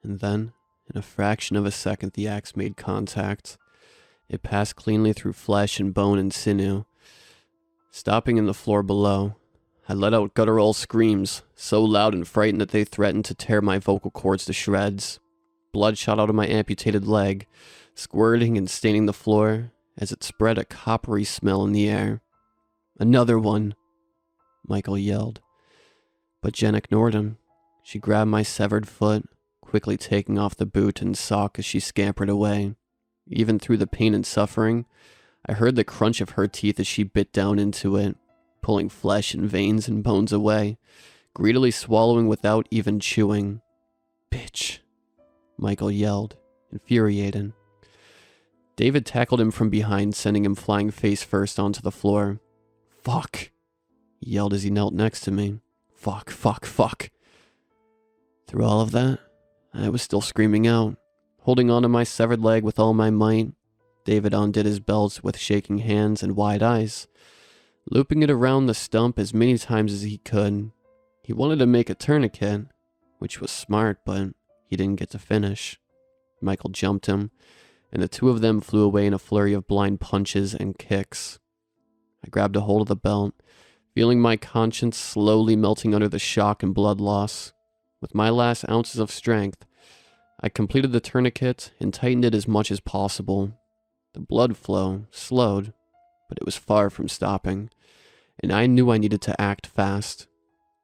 And then, in a fraction of a second, the axe made contact. It passed cleanly through flesh and bone and sinew. Stopping in the floor below, I let out guttural screams, so loud and frightened that they threatened to tear my vocal cords to shreds. Blood shot out of my amputated leg, squirting and staining the floor as it spread a coppery smell in the air. Another one, Michael yelled. But Jen ignored him. She grabbed my severed foot, quickly taking off the boot and sock as she scampered away. Even through the pain and suffering, I heard the crunch of her teeth as she bit down into it, pulling flesh and veins and bones away, greedily swallowing without even chewing. Bitch, Michael yelled, infuriated. David tackled him from behind, sending him flying face first onto the floor. Fuck, he yelled as he knelt next to me. Fuck, fuck, fuck. Through all of that, I was still screaming out, holding onto my severed leg with all my might. David undid his belt with shaking hands and wide eyes, looping it around the stump as many times as he could. He wanted to make a tourniquet, which was smart, but he didn't get to finish. Michael jumped him, and the two of them flew away in a flurry of blind punches and kicks. I grabbed a hold of the belt, feeling my conscience slowly melting under the shock and blood loss. With my last ounces of strength, I completed the tourniquet and tightened it as much as possible. The blood flow slowed, but it was far from stopping, and I knew I needed to act fast.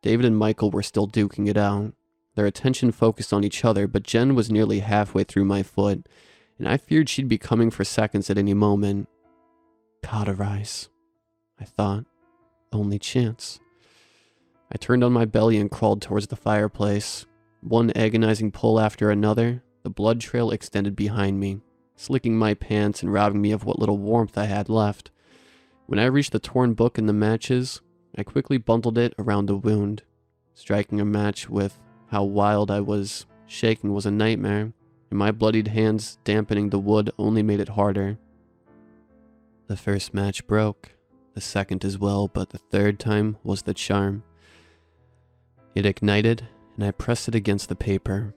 David and Michael were still duking it out. Their attention focused on each other, but Jen was nearly halfway through my foot, and I feared she'd be coming for seconds at any moment. Cauterize, I thought. Only chance. I turned on my belly and crawled towards the fireplace. One agonizing pull after another, the blood trail extended behind me, slicking my pants and robbing me of what little warmth I had left. When I reached the torn book and the matches, I quickly bundled it around the wound. Striking a match with how wild I was shaking was a nightmare, and my bloodied hands dampening the wood only made it harder. The first match broke, the second as well, but the third time was the charm. It ignited, and I pressed it against the paper.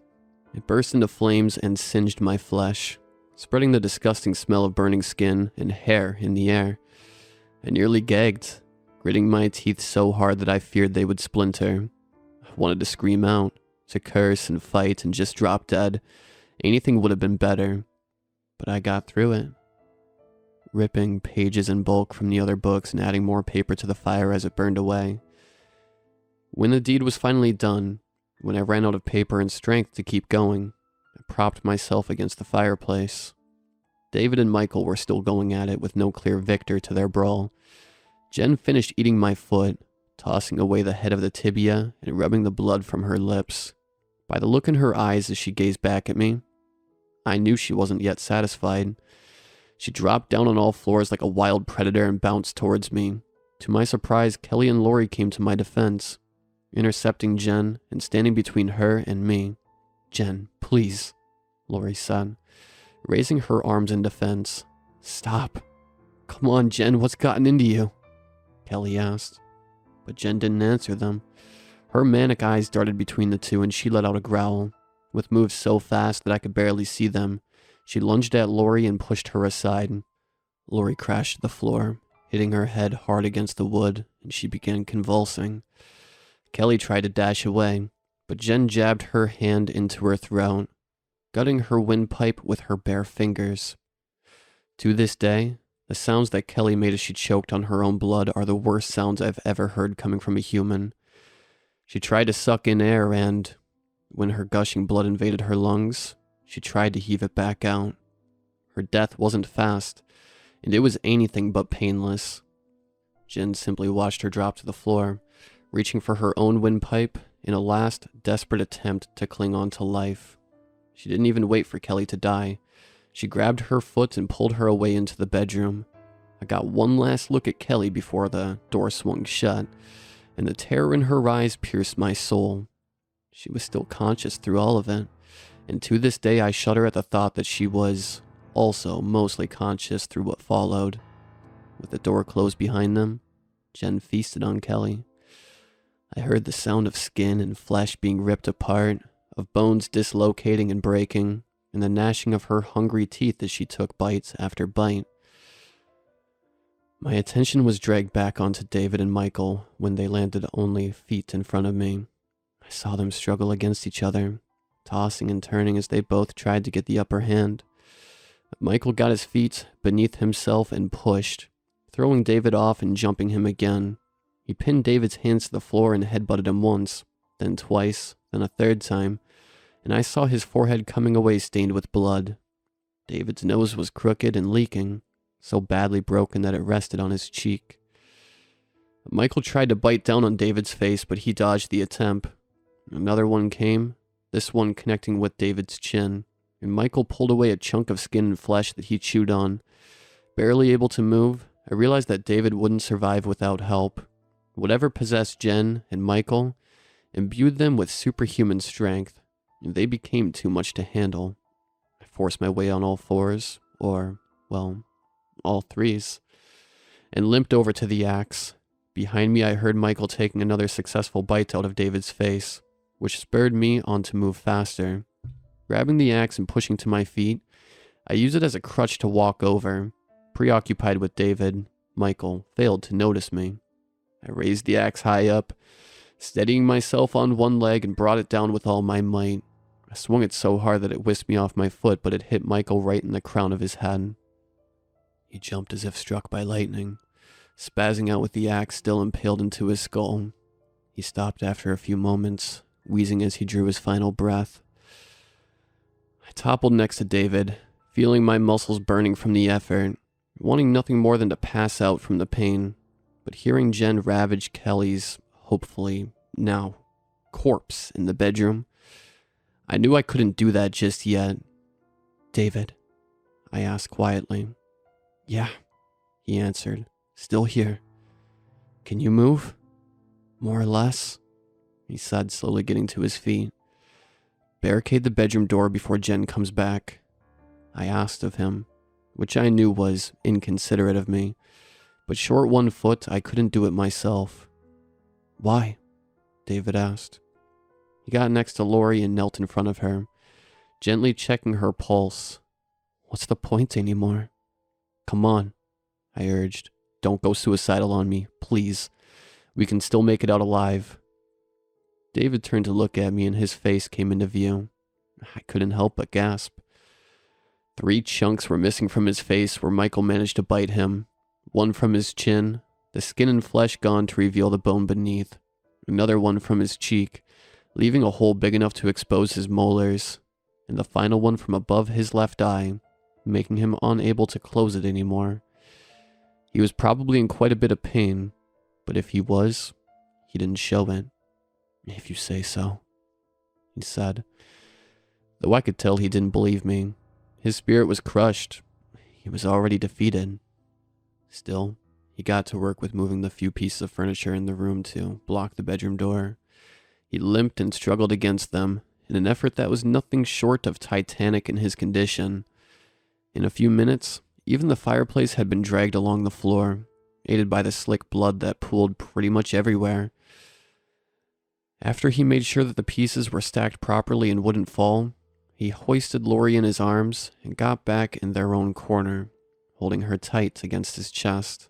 It burst into flames and singed my flesh, spreading the disgusting smell of burning skin and hair in the air. I nearly gagged, gritting my teeth so hard that I feared they would splinter. I wanted to scream out, to curse and fight and just drop dead. Anything would have been better, but I got through it. Ripping pages in bulk from the other books and adding more paper to the fire as it burned away. When the deed was finally done, when I ran out of paper and strength to keep going, I propped myself against the fireplace. David and Michael were still going at it with no clear victor to their brawl. Jen finished eating my foot, tossing away the head of the tibia and rubbing the blood from her lips. By the look in her eyes as she gazed back at me, I knew she wasn't yet satisfied. She dropped down on all fours like a wild predator and bounced towards me. To my surprise, Kelly and Lori came to my defense, intercepting Jen and standing between her and me. Jen, please, Lori said, raising her arms in defense. Stop. Come on, Jen, what's gotten into you? Kelly asked. But Jen didn't answer them. Her manic eyes darted between the two and she let out a growl. With moves so fast that I could barely see them, she lunged at Lori and pushed her aside. Lori crashed to the floor, hitting her head hard against the wood, and she began convulsing. Kelly tried to dash away, but Jen jabbed her hand into her throat, gutting her windpipe with her bare fingers. To this day, the sounds that Kelly made as she choked on her own blood are the worst sounds I've ever heard coming from a human. She tried to suck in air and, When her gushing blood invaded her lungs, she tried to heave it back out. Her death wasn't fast, and it was anything but painless. Jen simply watched her drop to the floor, reaching for her own windpipe in a last, desperate attempt to cling on to life. She didn't even wait for Kelly to die. She grabbed her foot and pulled her away into the bedroom. I got one last look at Kelly before the door swung shut, and the terror in her eyes pierced my soul. She was still conscious through all of it, and to this day I shudder at the thought that she was also mostly conscious through what followed. With the door closed behind them, Jen feasted on Kelly. I heard the sound of skin and flesh being ripped apart, of bones dislocating and breaking, and the gnashing of her hungry teeth as she took bite after bite. My attention was dragged back onto David and Michael when they landed only feet in front of me. I saw them struggle against each other, tossing and turning as they both tried to get the upper hand. Michael got his feet beneath himself and pushed, throwing David off and jumping him again. He pinned David's hands to the floor and headbutted him once, then twice, then a third time, and I saw his forehead coming away stained with blood. David's nose was crooked and leaking, so badly broken that it rested on his cheek. Michael tried to bite down on David's face, but he dodged the attempt. Another one came, this one connecting with David's chin, and Michael pulled away a chunk of skin and flesh that he chewed on. Barely able to move, I realized that David wouldn't survive without help. Whatever possessed Jen and Michael imbued them with superhuman strength, and they became too much to handle. I forced my way on all fours, or, well, all threes, and limped over to the axe. Behind me, I heard Michael taking another successful bite out of David's face, which spurred me on to move faster. Grabbing the axe and pushing to my feet, I used it as a crutch to walk over. Preoccupied with David, Michael failed to notice me. I raised the axe high up, steadying myself on one leg and brought it down with all my might. I swung it so hard that it whisked me off my foot, but it hit Michael right in the crown of his head. He jumped as if struck by lightning, spazzing out with the axe still impaled into his skull. He stopped after a few moments, wheezing as he drew his final breath. I toppled next to David, feeling my muscles burning from the effort, wanting nothing more than to pass out from the pain. But hearing Jen ravage Kelly's, hopefully, now, corpse in the bedroom, I knew I couldn't do that just yet. "David," I asked quietly. "Yeah," he answered, "still here. Can you move? More or less," he said, slowly getting to his feet. "Barricade the bedroom door before Jen comes back," I asked of him, which I knew was inconsiderate of me. But short one foot, I couldn't do it myself. "Why?" David asked. He got next to Lori and knelt in front of her, gently checking her pulse. "What's the point anymore?" "Come on," I urged. "Don't go suicidal on me, please. We can still make it out alive." David turned to look at me and his face came into view. I couldn't help but gasp. 3 chunks were missing from his face where Michael managed to bite him. One from his chin, the skin and flesh gone to reveal the bone beneath. Another one from his cheek, leaving a hole big enough to expose his molars. And the final one from above his left eye, making him unable to close it anymore. He was probably in quite a bit of pain, but if he was, he didn't show it. "If you say so," he said. Though I could tell he didn't believe me. His spirit was crushed. He was already defeated. Still, he got to work with moving the few pieces of furniture in the room to block the bedroom door. He limped and struggled against them, in an effort that was nothing short of titanic in his condition. In a few minutes, even the fireplace had been dragged along the floor, aided by the slick blood that pooled pretty much everywhere. After he made sure that the pieces were stacked properly and wouldn't fall, he hoisted Lori in his arms and got back in their own corner, holding her tight against his chest.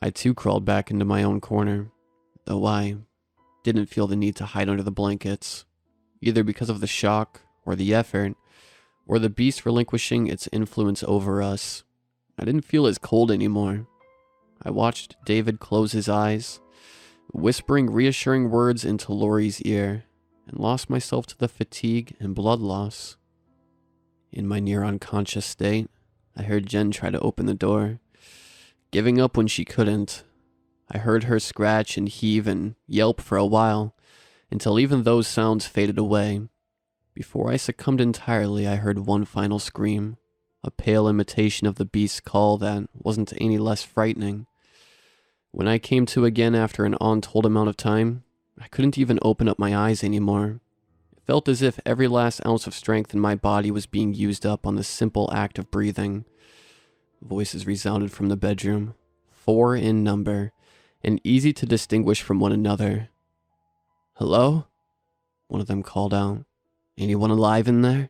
I too crawled back into my own corner, though I didn't feel the need to hide under the blankets, either because of the shock or the effort, or the beast relinquishing its influence over us. I didn't feel as cold anymore. I watched David close his eyes, whispering reassuring words into Lori's ear, and lost myself to the fatigue and blood loss. In my near unconscious state, I heard Jen try to open the door, giving up when she couldn't. I heard her scratch and heave and yelp for a while, until even those sounds faded away. Before I succumbed entirely, I heard one final scream, a pale imitation of the beast's call that wasn't any less frightening. When I came to again after an untold amount of time, I couldn't even open up my eyes anymore. It felt as if every last ounce of strength in my body was being used up on the simple act of breathing. Voices resounded from the bedroom, 4 in number, and easy to distinguish from one another. "Hello?" one of them called out. "Anyone alive in there?"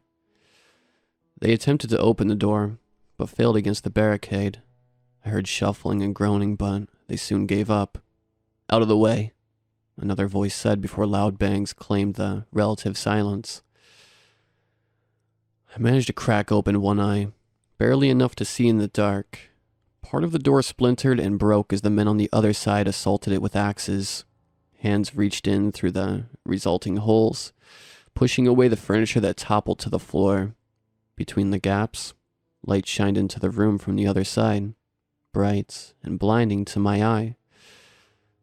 They attempted to open the door, but failed against the barricade. I heard shuffling and groaning, but they soon gave up. "Out of the way," another voice said before loud bangs claimed the relative silence. I managed to crack open one eye, barely enough to see in the dark. Part of the door splintered and broke as the men on the other side assaulted it with axes. Hands reached in through the resulting holes, pushing away the furniture that toppled to the floor. Between the gaps, light shined into the room from the other side, bright and blinding to my eye.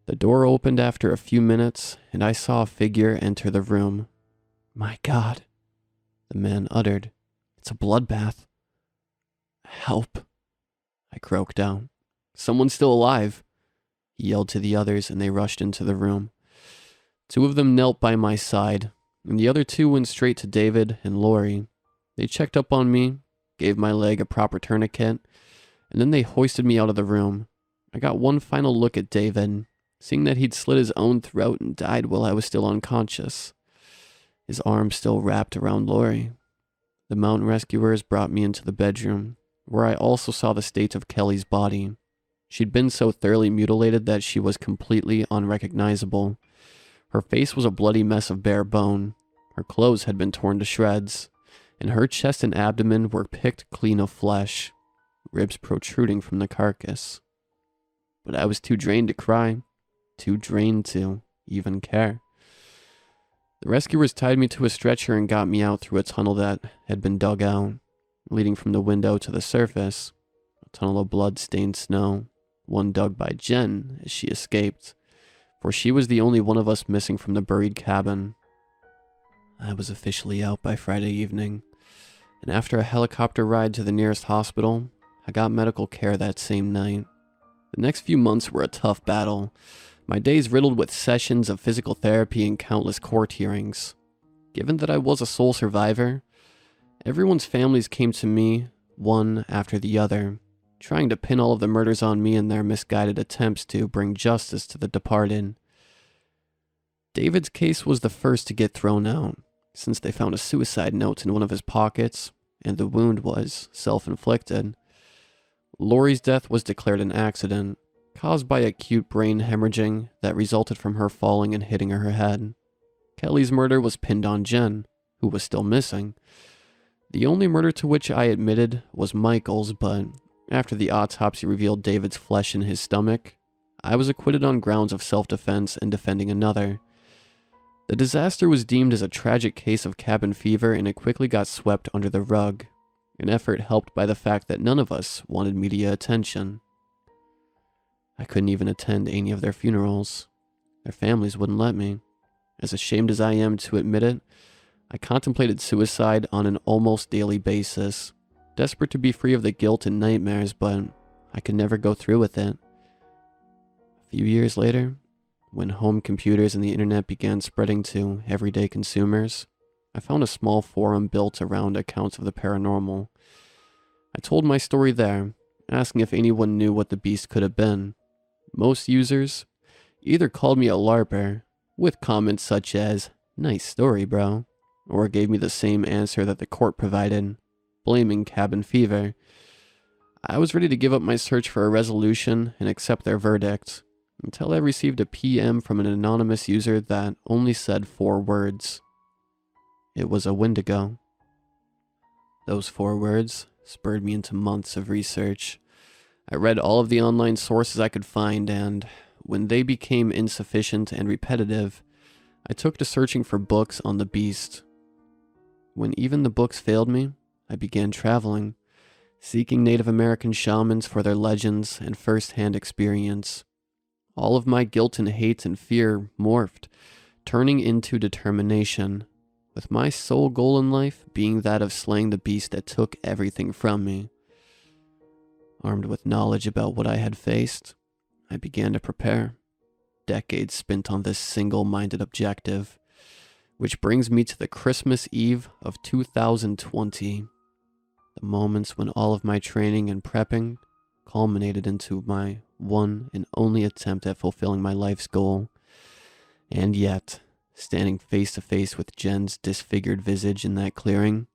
The door opened after a few minutes, and I saw a figure enter the room. "My God," the man uttered. "It's a bloodbath." "Help," I croaked out. "Someone's still alive," he yelled to the others, and they rushed into the room. 2 of them knelt by my side, and the other 2 went straight to David and Lori. They checked up on me, gave my leg a proper tourniquet, and then they hoisted me out of the room. I got one final look at David, seeing that he'd slit his own throat and died while I was still unconscious. His arm still wrapped around Lori. The mountain rescuers brought me into the bedroom, where I also saw the state of Kelly's body. She'd been so thoroughly mutilated that she was completely unrecognizable. Her face was a bloody mess of bare bone. Her clothes had been torn to shreds, and her chest and abdomen were picked clean of flesh, ribs protruding from the carcass. But I was too drained to cry, too drained to even care. The rescuers tied me to a stretcher and got me out through a tunnel that had been dug out, leading from the window to the surface, a tunnel of blood-stained snow, one dug by Jen as she escaped, for she was the only one of us missing from the buried cabin. I was officially out by Friday evening, and after a helicopter ride to the nearest hospital, I got medical care that same night. The next few months were a tough battle, my days riddled with sessions of physical therapy and countless court hearings. Given that I was a sole survivor, everyone's families came to me, one after the other, trying to pin all of the murders on me in their misguided attempts to bring justice to the departed. David's case was the first to get thrown out, since they found a suicide note in one of his pockets, and the wound was self-inflicted. Lori's death was declared an accident, caused by acute brain hemorrhaging that resulted from her falling and hitting her head. Kelly's murder was pinned on Jen, who was still missing. The only murder to which I admitted was Michael's, but after the autopsy revealed David's flesh in his stomach, I was acquitted on grounds of self-defense and defending another. The disaster was deemed as a tragic case of cabin fever, and it quickly got swept under the rug, an effort helped by the fact that none of us wanted media attention. I couldn't even attend any of their funerals. Their families wouldn't let me. As ashamed as I am to admit it, I contemplated suicide on an almost daily basis, desperate to be free of the guilt and nightmares, but I could never go through with it. A few years later, when home computers and the internet began spreading to everyday consumers, I found a small forum built around accounts of the paranormal. I told my story there, asking if anyone knew what the beast could have been. Most users either called me a LARPer, with comments such as, "Nice story, bro," or gave me the same answer that the court provided, blaming cabin fever. I was ready to give up my search for a resolution and accept their verdict, until I received a PM from an anonymous user that only said 4 words. It was a Wendigo. Those 4 words spurred me into months of research. I read all of the online sources I could find, and when they became insufficient and repetitive, I took to searching for books on the beast. When even the books failed me, I began traveling, seeking Native American shamans for their legends and first-hand experience. All of my guilt and hate and fear morphed, turning into determination, with my sole goal in life being that of slaying the beast that took everything from me. Armed with knowledge about what I had faced, I began to prepare. Decades spent on this single-minded objective, which brings me to the Christmas Eve of 2020, the moments when all of my training and prepping culminated into my one and only attempt at fulfilling my life's goal. And yet, standing face to face with Jen's disfigured visage in that clearing,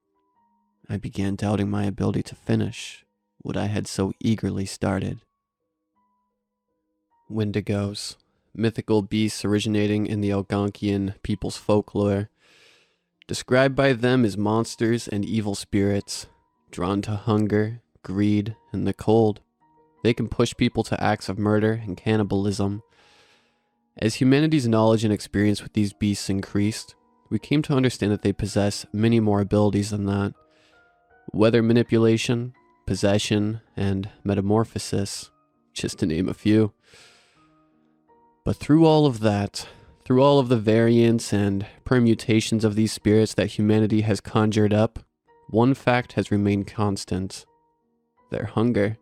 I began doubting my ability to finish what I had so eagerly started. Wendigos, mythical beasts originating in the Algonquian people's folklore, described by them as monsters and evil spirits, drawn to hunger, greed, and the cold. They can push people to acts of murder and cannibalism. As humanity's knowledge and experience with these beasts increased, we came to understand that they possess many more abilities than that. Weather manipulation, possession, and metamorphosis, just to name a few. But through all of that, through all of the variants and permutations of these spirits that humanity has conjured up, one fact has remained constant: their hunger.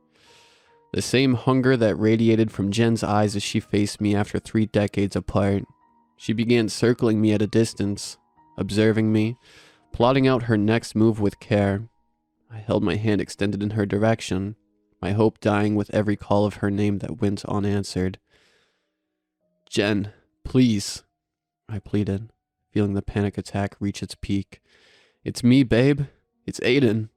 The same hunger that radiated from Jen's eyes as she faced me after 3 decades apart. She began circling me at a distance, observing me, plotting out her next move with care. I held my hand extended in her direction, my hope dying with every call of her name that went unanswered. "Jen, please," I pleaded, feeling the panic attack reach its peak. "It's me, babe. It's Aiden."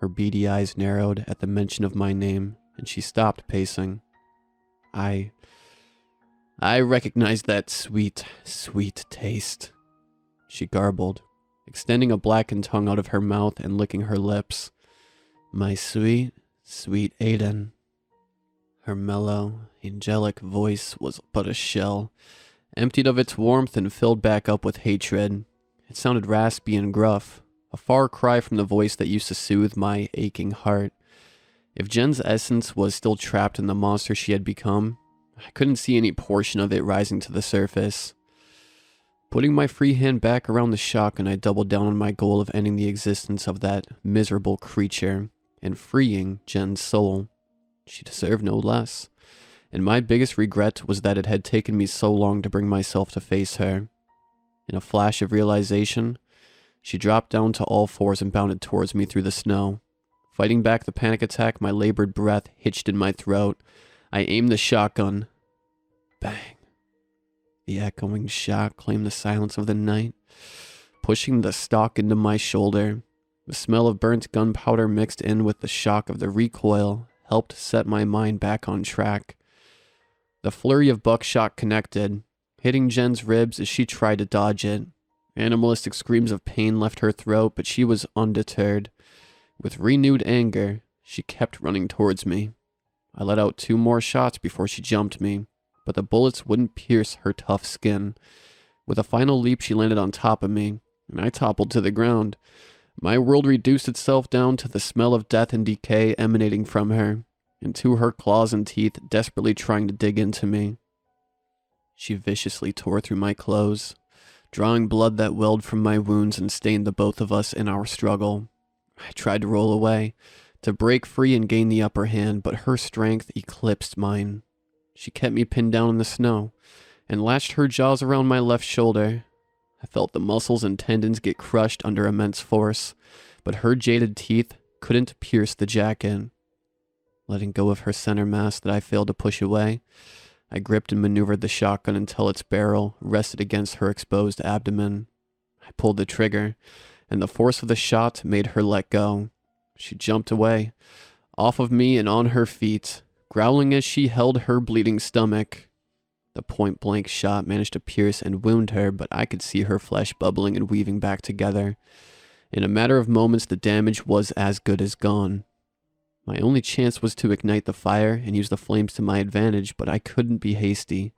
Her beady eyes narrowed at the mention of my name, and she stopped pacing. I recognized that sweet, sweet taste," she garbled, extending a blackened tongue out of her mouth and licking her lips. "My sweet, sweet Aiden." Her mellow, angelic voice was but a shell, emptied of its warmth and filled back up with hatred. It sounded raspy and gruff, a far cry from the voice that used to soothe my aching heart. If Jen's essence was still trapped in the monster she had become, I couldn't see any portion of it rising to the surface. Putting my free hand back around the shotgun, I doubled down on my goal of ending the existence of that miserable creature and freeing Jen's soul. She deserved no less, and my biggest regret was that it had taken me so long to bring myself to face her. In a flash of realization, she dropped down to all fours and bounded towards me through the snow. Fighting back the panic attack, my labored breath hitched in my throat. I aimed the shotgun. Bang. The echoing shot claimed the silence of the night, pushing the stock into my shoulder. The smell of burnt gunpowder mixed in with the shock of the recoil helped set my mind back on track. The flurry of buckshot connected, hitting Jen's ribs as she tried to dodge it. Animalistic screams of pain left her throat, but she was undeterred. With renewed anger, she kept running towards me. I let out 2 more shots before she jumped me, but the bullets wouldn't pierce her tough skin. With a final leap, she landed on top of me, and I toppled to the ground. My world reduced itself down to the smell of death and decay emanating from her, and to her claws and teeth desperately trying to dig into me. She viciously tore through my clothes, drawing blood that welled from my wounds and stained the both of us in our struggle. I tried to roll away, to break free and gain the upper hand, but her strength eclipsed mine. She kept me pinned down in the snow, and latched her jaws around my left shoulder. I felt the muscles and tendons get crushed under immense force, but her jaded teeth couldn't pierce the jacket. Letting go of her center mass that I failed to push away, I gripped and maneuvered the shotgun until its barrel rested against her exposed abdomen. I pulled the trigger, and the force of the shot made her let go. She jumped away, off of me and on her feet, growling as she held her bleeding stomach. The point-blank shot managed to pierce and wound her, but I could see her flesh bubbling and weaving back together. In a matter of moments, the damage was as good as gone. My only chance was to ignite the fire and use the flames to my advantage, but I couldn't be hasty.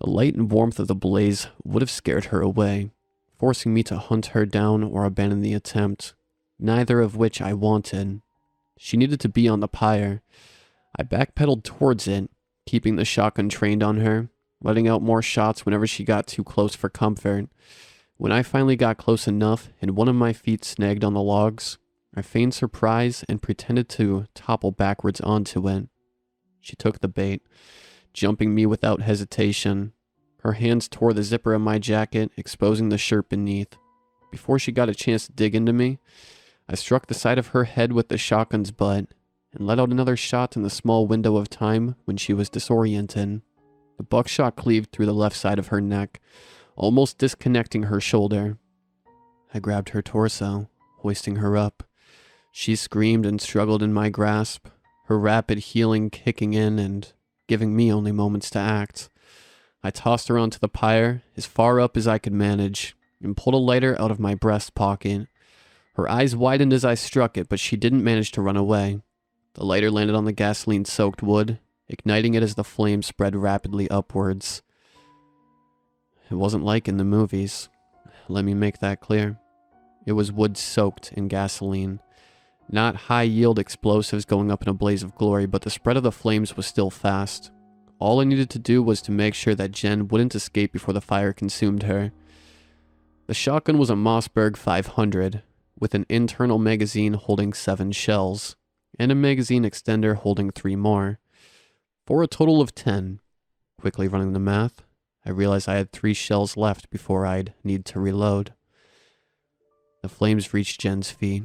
The light and warmth of the blaze would have scared her away, forcing me to hunt her down or abandon the attempt, neither of which I wanted. She needed to be on the pyre. I backpedaled towards it, keeping the shotgun trained on her, letting out more shots whenever she got too close for comfort. When I finally got close enough and one of my feet snagged on the logs, I feigned surprise and pretended to topple backwards onto it. She took the bait, jumping me without hesitation. Her hands tore the zipper of my jacket, exposing the shirt beneath. Before she got a chance to dig into me, I struck the side of her head with the shotgun's butt and let out another shot in the small window of time when she was disoriented. The buckshot cleaved through the left side of her neck, almost disconnecting her shoulder. I grabbed her torso, hoisting her up. She screamed and struggled in my grasp, her rapid healing kicking in and giving me only moments to act. I tossed her onto the pyre, as far up as I could manage, and pulled a lighter out of my breast pocket. Her eyes widened as I struck it, but she didn't manage to run away. The lighter landed on the gasoline-soaked wood, igniting it as the flames spread rapidly upwards. It wasn't like in the movies. Let me make that clear. It was wood soaked in gasoline. Not high-yield explosives going up in a blaze of glory, but the spread of the flames was still fast. All I needed to do was to make sure that Jen wouldn't escape before the fire consumed her. The shotgun was a Mossberg 500, with an internal magazine holding 7 shells, and a magazine extender holding 3 more, for a total of 10. Quickly running the math, I realized I had 3 shells left before I'd need to reload. The flames reached Jen's feet,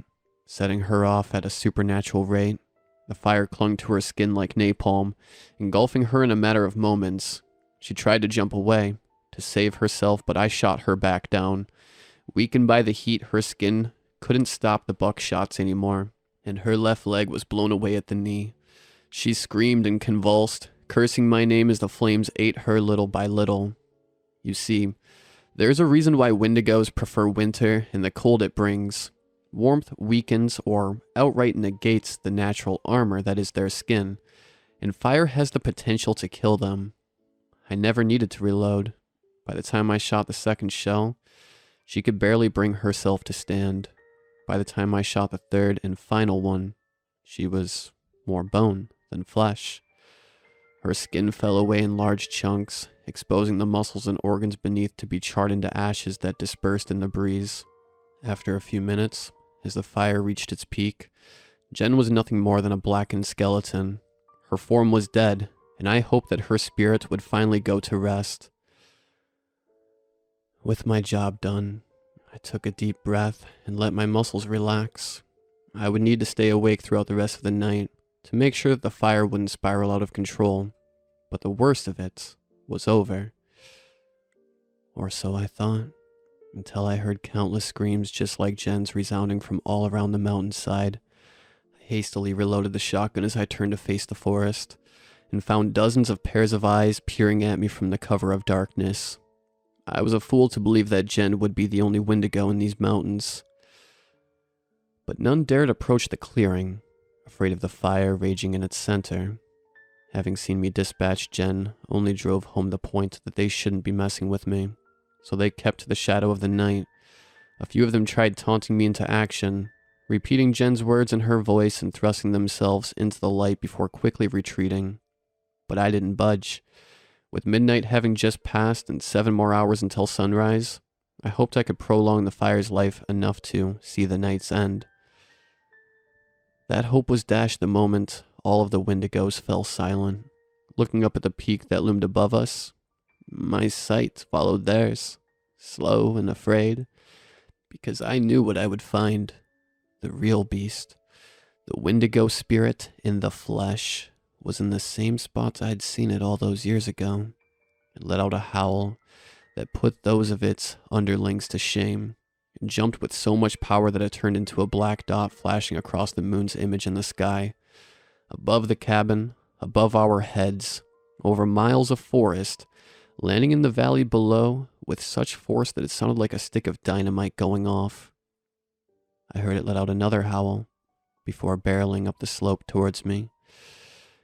setting her off at a supernatural rate. The fire clung to her skin like napalm, engulfing her in a matter of moments. She tried to jump away, to save herself, but I shot her back down. Weakened by the heat, her skin couldn't stop the buckshots anymore, and her left leg was blown away at the knee. She screamed and convulsed, cursing my name as the flames ate her little by little. You see, there's a reason why Wendigos prefer winter and the cold it brings. Warmth weakens or outright negates the natural armor that is their skin, and fire has the potential to kill them. I never needed to reload. By the time I shot the second shell, she could barely bring herself to stand. By the time I shot the third and final one, she was more bone than flesh. Her skin fell away in large chunks, exposing the muscles and organs beneath to be charred into ashes that dispersed in the breeze. After a few minutes, as the fire reached its peak, Jen was nothing more than a blackened skeleton. Her form was dead, and I hoped that her spirit would finally go to rest. With my job done, I took a deep breath and let my muscles relax. I would need to stay awake throughout the rest of the night to make sure that the fire wouldn't spiral out of control, but the worst of it was over. Or so I thought, until I heard countless screams just like Jen's resounding from all around the mountainside. I hastily reloaded the shotgun as I turned to face the forest, and found dozens of pairs of eyes peering at me from the cover of darkness. I was a fool to believe that Jen would be the only Wendigo in these mountains. But none dared approach the clearing, afraid of the fire raging in its center. Having seen me dispatch Jen only drove home the point that they shouldn't be messing with me, so they kept to the shadow of the night. A few of them tried taunting me into action, repeating Jen's words in her voice and thrusting themselves into the light before quickly retreating. But I didn't budge. With midnight having just passed and 7 more hours until sunrise, I hoped I could prolong the fire's life enough to see the night's end. That hope was dashed the moment all of the Wendigos fell silent. Looking up at the peak that loomed above us, my sight followed theirs, slow and afraid, because I knew what I would find. The real beast, the Wendigo spirit in the flesh, was in the same spot I'd seen it all those years ago. It let out a howl that put those of its underlings to shame, and jumped with so much power that it turned into a black dot flashing across the moon's image in the sky. Above the cabin, above our heads, over miles of forest, landing in the valley below with such force that it sounded like a stick of dynamite going off. I heard it let out another howl before barreling up the slope towards me.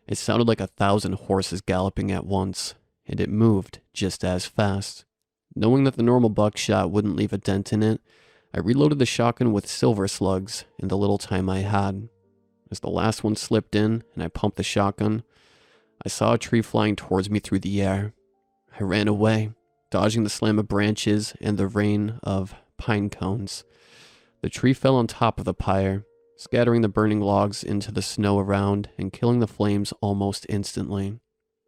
It sounded like 1,000 horses galloping at once, and it moved just as fast. Knowing that the normal buckshot wouldn't leave a dent in it, I reloaded the shotgun with silver slugs in the little time I had. As the last one slipped in and I pumped the shotgun, I saw a tree flying towards me through the air. I ran away, dodging the slam of branches and the rain of pine cones. The tree fell on top of the pyre, scattering the burning logs into the snow around and killing the flames almost instantly.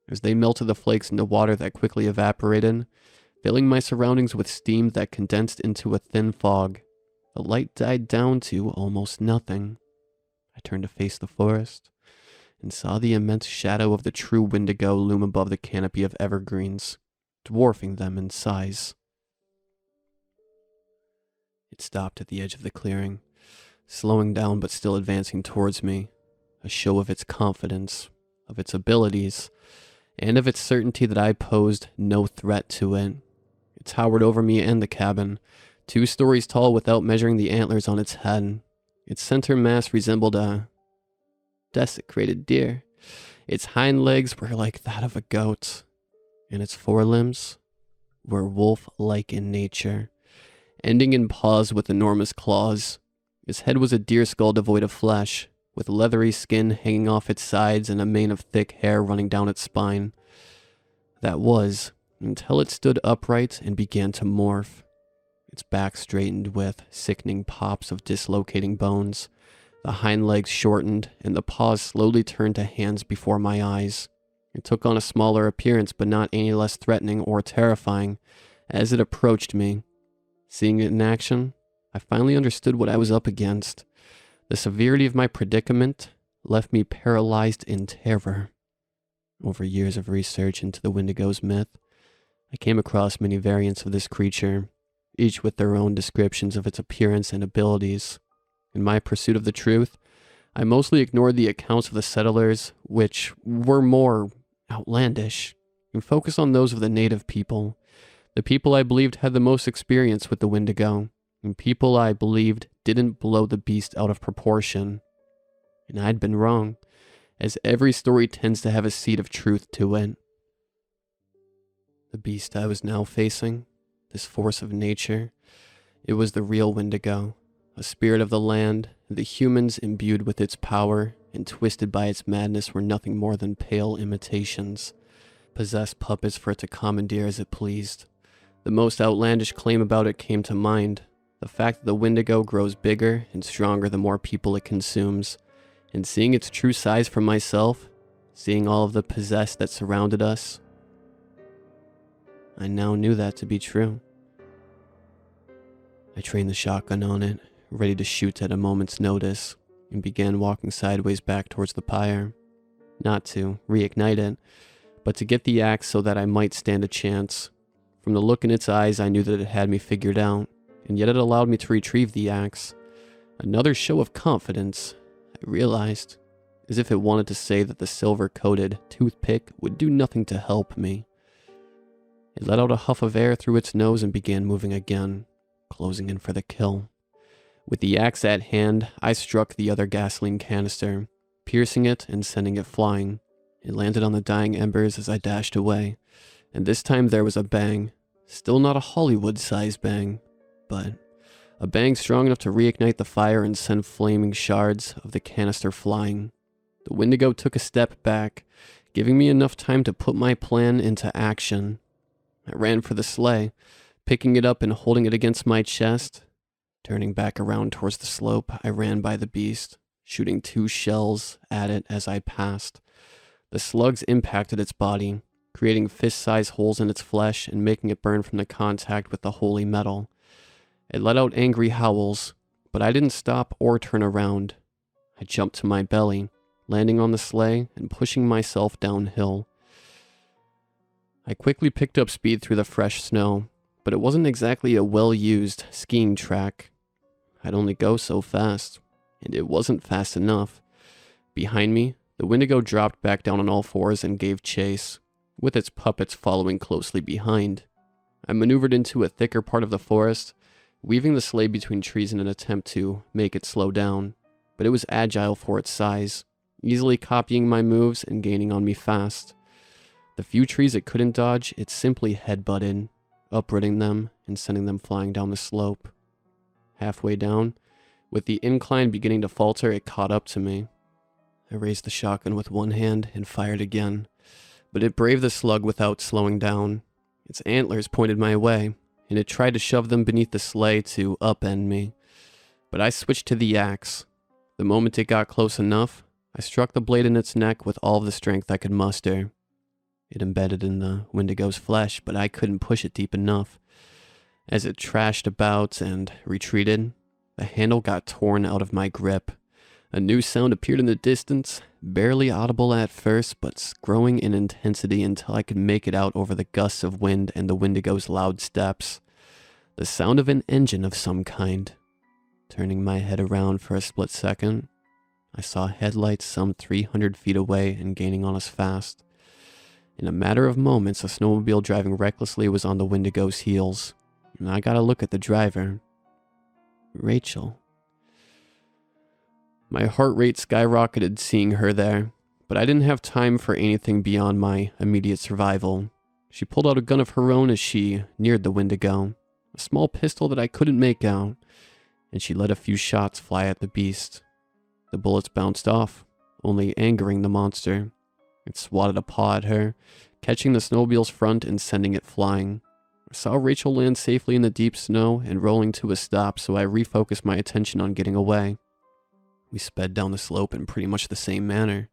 As they melted the flakes into water that quickly evaporated, filling my surroundings with steam that condensed into a thin fog, the light died down to almost nothing. I turned to face the forest and saw the immense shadow of the true Wendigo loom above the canopy of evergreens, dwarfing them in size. It stopped at the edge of the clearing, slowing down but still advancing towards me, a show of its confidence, of its abilities, and of its certainty that I posed no threat to it. It towered over me and the cabin, 2 stories tall without measuring the antlers on its head. Its center mass resembled a desecrated deer. Its hind legs were like that of a goat, and its forelimbs were wolf-like in nature, ending in paws with enormous claws. Its head was a deer skull devoid of flesh, with leathery skin hanging off its sides and a mane of thick hair running down its spine. That was, until it stood upright and began to morph. Its back straightened with sickening pops of dislocating bones. The hind legs shortened, and the paws slowly turned to hands before my eyes. It took on a smaller appearance, but not any less threatening or terrifying, as it approached me. Seeing it in action, I finally understood what I was up against. The severity of my predicament left me paralyzed in terror. Over years of research into the Wendigo's myth, I came across many variants of this creature, each with their own descriptions of its appearance and abilities. In my pursuit of the truth, I mostly ignored the accounts of the settlers, which were more outlandish, and focused on those of the native people, the people I believed had the most experience with the Wendigo, and people I believed didn't blow the beast out of proportion. And I'd been wrong, as every story tends to have a seed of truth to it. The beast I was now facing, this force of nature, it was the real Wendigo, a spirit of the land. The humans imbued with its power and twisted by its madness were nothing more than pale imitations, possessed puppets for it to commandeer as it pleased. The most outlandish claim about it came to mind, the fact that the Wendigo grows bigger and stronger the more people it consumes, and seeing its true size for myself, seeing all of the possessed that surrounded us, I now knew that to be true. I trained the shotgun on it, ready to shoot at a moment's notice, and began walking sideways back towards the pyre. Not to reignite it, but to get the axe so that I might stand a chance. From the look in its eyes, I knew that it had me figured out, and yet it allowed me to retrieve the axe. Another show of confidence, I realized, as if it wanted to say that the silver-coated toothpick would do nothing to help me. It let out a huff of air through its nose and began moving again, closing in for the kill. With the axe at hand, I struck the other gasoline canister, piercing it and sending it flying. It landed on the dying embers as I dashed away, and this time there was a bang. Still not a Hollywood-sized bang, but a bang strong enough to reignite the fire and send flaming shards of the canister flying. The Wendigo took a step back, giving me enough time to put my plan into action. I ran for the sleigh, picking it up and holding it against my chest. Turning back around towards the slope, I ran by the beast, shooting 2 shells at it as I passed. The slugs impacted its body, creating fist-sized holes in its flesh and making it burn from the contact with the holy metal. It let out angry howls, but I didn't stop or turn around. I jumped to my belly, landing on the sleigh and pushing myself downhill. I quickly picked up speed through the fresh snow, but it wasn't exactly a well-used skiing track. I'd only go so fast, and it wasn't fast enough. Behind me, the Wendigo dropped back down on all fours and gave chase, with its puppets following closely behind. I maneuvered into a thicker part of the forest, weaving the sleigh between trees in an attempt to make it slow down, but it was agile for its size, easily copying my moves and gaining on me fast. The few trees it couldn't dodge, it simply headbutted, uprooting them and sending them flying down the slope. Halfway down, with the incline beginning to falter, it caught up to me. I raised the shotgun with one hand and fired again, but it braved the slug without slowing down. Its antlers pointed my way, and it tried to shove them beneath the sleigh to upend me. But I switched to the axe. The moment it got close enough, I struck the blade in its neck with all of the strength I could muster. It embedded in the Wendigo's flesh, but I couldn't push it deep enough. As it trashed about and retreated, the handle got torn out of my grip. A new sound appeared in the distance, barely audible at first, but growing in intensity until I could make it out over the gusts of wind and the Wendigo's loud steps. The sound of an engine of some kind. Turning my head around for a split second, I saw headlights some 300 feet away and gaining on us fast. In a matter of moments, a snowmobile driving recklessly was on the Wendigo's heels, and I got a look at the driver. Rachel. My heart rate skyrocketed seeing her there, but I didn't have time for anything beyond my immediate survival. She pulled out a gun of her own as she neared the Wendigo, a small pistol that I couldn't make out, and she let a few shots fly at the beast. The bullets bounced off, only angering the monster. It swatted a paw at her, catching the snowmobile's front and sending it flying. I saw Rachel land safely in the deep snow and rolling to a stop, so I refocused my attention on getting away. We sped down the slope in pretty much the same manner.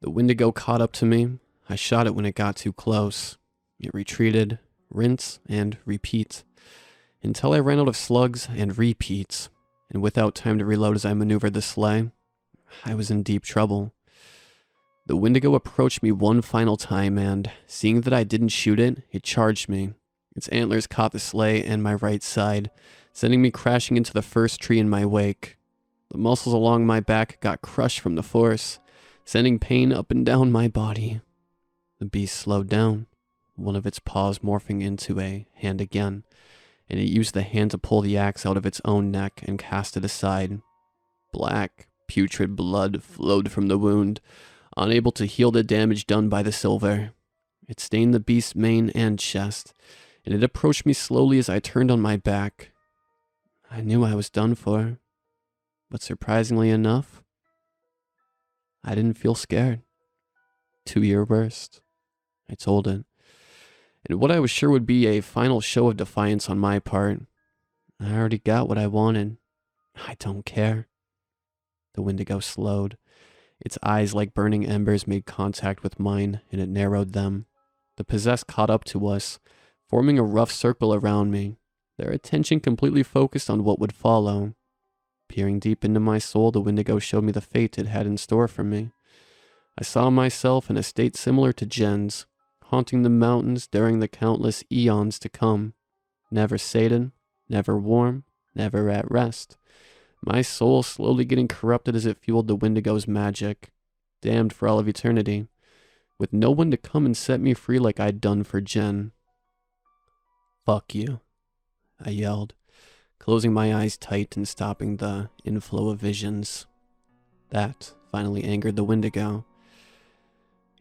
The Wendigo caught up to me. I shot it when it got too close. It retreated, rinse, and repeat, until I ran out of slugs and repeats, and without time to reload as I maneuvered the sleigh, I was in deep trouble. The Wendigo approached me one final time, and seeing that I didn't shoot it, it charged me. Its antlers caught the sleigh and my right side, sending me crashing into the first tree in my wake. The muscles along my back got crushed from the force, sending pain up and down my body. The beast slowed down, one of its paws morphing into a hand again, and it used the hand to pull the axe out of its own neck and cast it aside. Black, putrid blood flowed from the wound, unable to heal the damage done by the silver. It stained the beast's mane and chest, and it approached me slowly as I turned on my back. I knew I was done for, but surprisingly enough, I didn't feel scared. To your worst, I told it. And what I was sure would be a final show of defiance on my part. I already got what I wanted. I don't care. The Wendigo slowed. Its eyes, like burning embers, made contact with mine, and it narrowed them. The possessed caught up to us, forming a rough circle around me, their attention completely focused on what would follow. Peering deep into my soul, the Wendigo showed me the fate it had in store for me. I saw myself in a state similar to Jen's, haunting the mountains during the countless eons to come. Never sated, never warm, never at rest. My soul slowly getting corrupted as it fueled the Wendigo's magic, damned for all of eternity, with no one to come and set me free like I'd done for Jen. Fuck you, I yelled, closing my eyes tight and stopping the inflow of visions. That finally angered the Wendigo.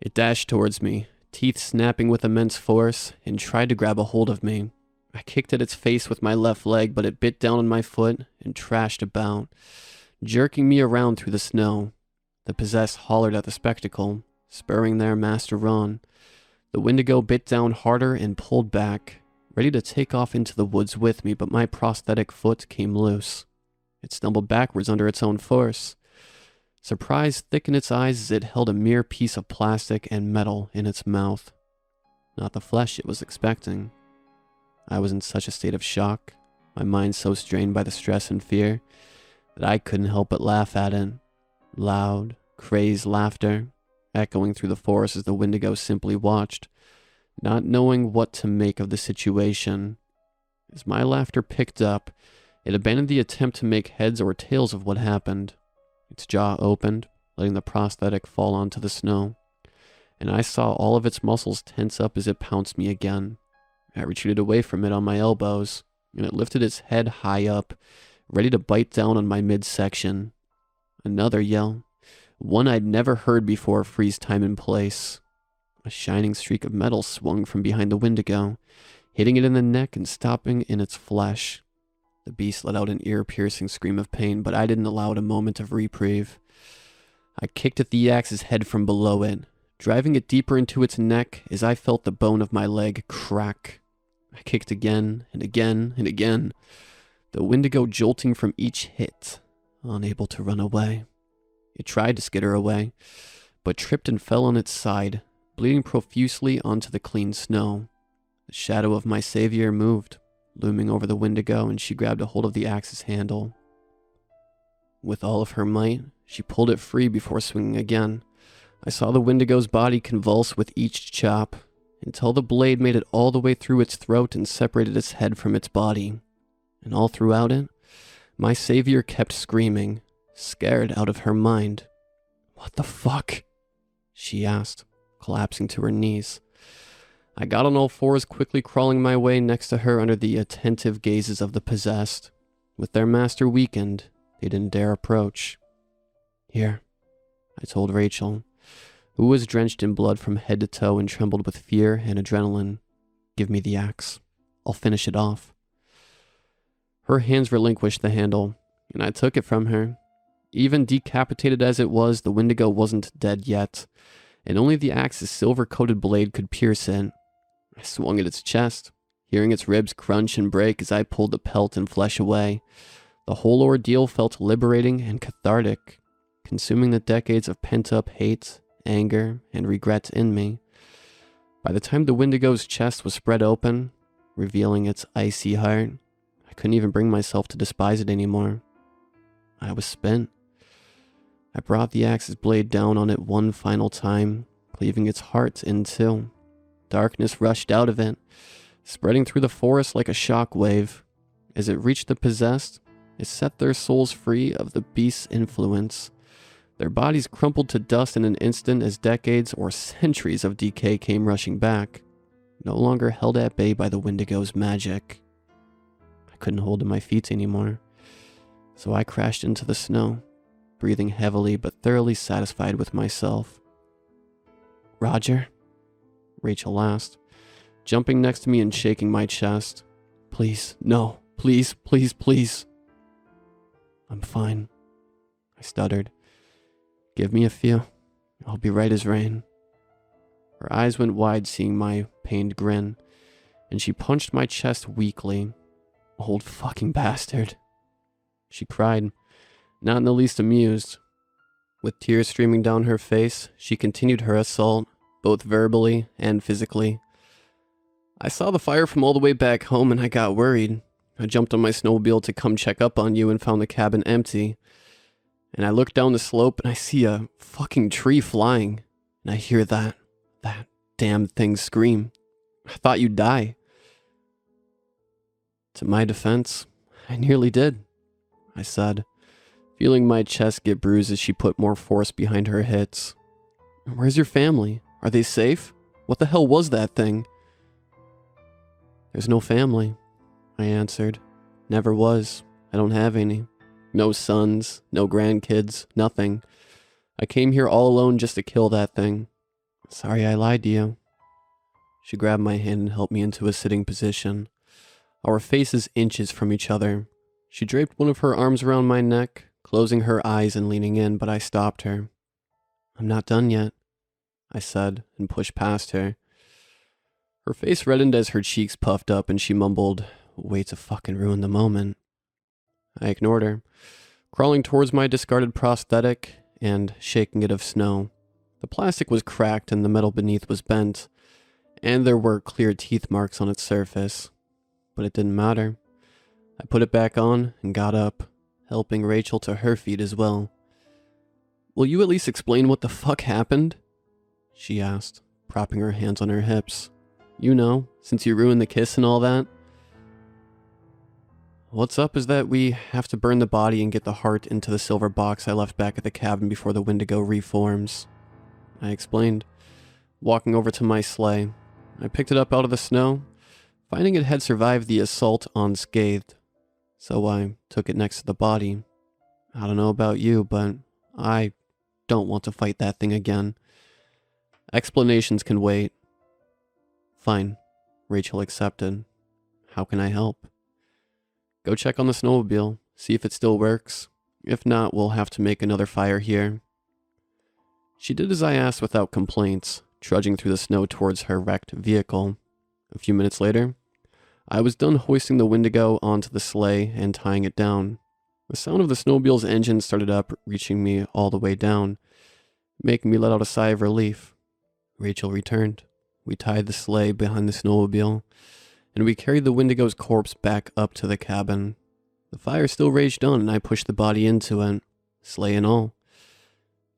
It dashed towards me, teeth snapping with immense force, and tried to grab a hold of me. I kicked at its face with my left leg, but it bit down on my foot and trashed about, jerking me around through the snow. The possessed hollered at the spectacle, spurring their master on. The Wendigo bit down harder and pulled back, ready to take off into the woods with me, but my prosthetic foot came loose. It stumbled backwards under its own force. Surprise thickened its eyes as it held a mere piece of plastic and metal in its mouth. Not the flesh it was expecting. I was in such a state of shock, my mind so strained by the stress and fear, that I couldn't help but laugh at it. Loud, crazed laughter, echoing through the forest as the Wendigo simply watched, not knowing what to make of the situation. As my laughter picked up, it abandoned the attempt to make heads or tails of what happened. Its jaw opened, letting the prosthetic fall onto the snow, and I saw all of its muscles tense up as it pounced me again. I retreated away from it on my elbows, and it lifted its head high up, ready to bite down on my midsection. Another yell, one I'd never heard before, freeze time and place. A shining streak of metal swung from behind the Wendigo, hitting it in the neck and stopping in its flesh. The beast let out an ear-piercing scream of pain, but I didn't allow it a moment of reprieve. I kicked at the axe's head from below it, driving it deeper into its neck as I felt the bone of my leg crack. I kicked again and again and again, the Wendigo jolting from each hit, unable to run away. It tried to skitter away, but tripped and fell on its side, bleeding profusely onto the clean snow. The shadow of my savior moved, looming over the Wendigo, and she grabbed a hold of the axe's handle. With all of her might, she pulled it free before swinging again. I saw the Wendigo's body convulse with each chop, until the blade made it all the way through its throat and separated its head from its body. And all throughout it, my savior kept screaming, scared out of her mind. "What the fuck?" she asked, collapsing to her knees. I got on all fours, quickly crawling my way next to her under the attentive gazes of the possessed. With their master weakened, they didn't dare approach. "Here," I told Rachel, who was drenched in blood from head to toe and trembled with fear and adrenaline. "Give me the axe. I'll finish it off." Her hands relinquished the handle, and I took it from her. Even decapitated as it was, the Wendigo wasn't dead yet, and only the axe's silver-coated blade could pierce it. I swung at its chest, hearing its ribs crunch and break as I pulled the pelt and flesh away. The whole ordeal felt liberating and cathartic, consuming the decades of pent-up hate, anger, and regret in me. By the time the Wendigo's chest was spread open, revealing its icy heart, I couldn't even bring myself to despise it anymore. I was spent. I brought the axe's blade down on it one final time, cleaving its heart in two. Darkness rushed out of it, spreading through the forest like a shock wave. As it reached the possessed, it set their souls free of the beast's influence. Their bodies crumpled to dust in an instant as decades or centuries of decay came rushing back, no longer held at bay by the Wendigo's magic. I couldn't hold to my feet anymore, so I crashed into the snow, breathing heavily but thoroughly satisfied with myself. "Roger?" Rachel asked, jumping next to me and shaking my chest. "Please, no, please, please, please." "I'm fine," I stuttered. "Give me a few. I'll be right as rain." Her eyes went wide seeing my pained grin, and she punched my chest weakly. "Old fucking bastard," she cried, not in the least amused. With tears streaming down her face, she continued her assault, both verbally and physically. "I saw the fire from all the way back home and I got worried. I jumped on my snowmobile to come check up on you and found the cabin empty. And I look down the slope and I see a fucking tree flying. And I hear that damn thing scream. I thought you'd die." To my defense, I nearly did, I said, feeling my chest get bruised as she put more force behind her hits. "Where's your family? Are they safe? What the hell was that thing?" "There's no family," I answered. "Never was. I don't have any. No sons, no grandkids, nothing. I came here all alone just to kill that thing. Sorry I lied to you." She grabbed my hand and helped me into a sitting position, our faces inches from each other. She draped one of her arms around my neck, closing her eyes and leaning in, but I stopped her. "I'm not done yet," I said, and pushed past her. Her face reddened as her cheeks puffed up, and she mumbled, "Way to fucking ruin the moment." I ignored her, crawling towards my discarded prosthetic and shaking it of snow. The plastic was cracked and the metal beneath was bent, and there were clear teeth marks on its surface. But it didn't matter. I put it back on and got up, helping Rachel to her feet as well. "Will you at least explain what the fuck happened?" she asked, propping her hands on her hips. "You know, since you ruined the kiss and all that." "What's up is that we have to burn the body and get the heart into the silver box I left back at the cabin before the Wendigo reforms," I explained, walking over to my sleigh. I picked it up out of the snow, finding it had survived the assault unscathed, so I took it next to the body. I don't know about you, but I don't want to fight that thing again. Explanations can wait. Fine, Rachel accepted. How can I help? Go check on the snowmobile, see if it still works. If not, we'll have to make another fire here. She did as I asked without complaints, trudging through the snow towards her wrecked vehicle. A few minutes later, I was done hoisting the Wendigo onto the sleigh and tying it down. The sound of the snowmobile's engine started up, reaching me all the way down, making me let out a sigh of relief. Rachel returned. We tied the sleigh behind the snowmobile, and we carried the Wendigo's corpse back up to the cabin. The fire still raged on, and I pushed the body into it, sleigh and all.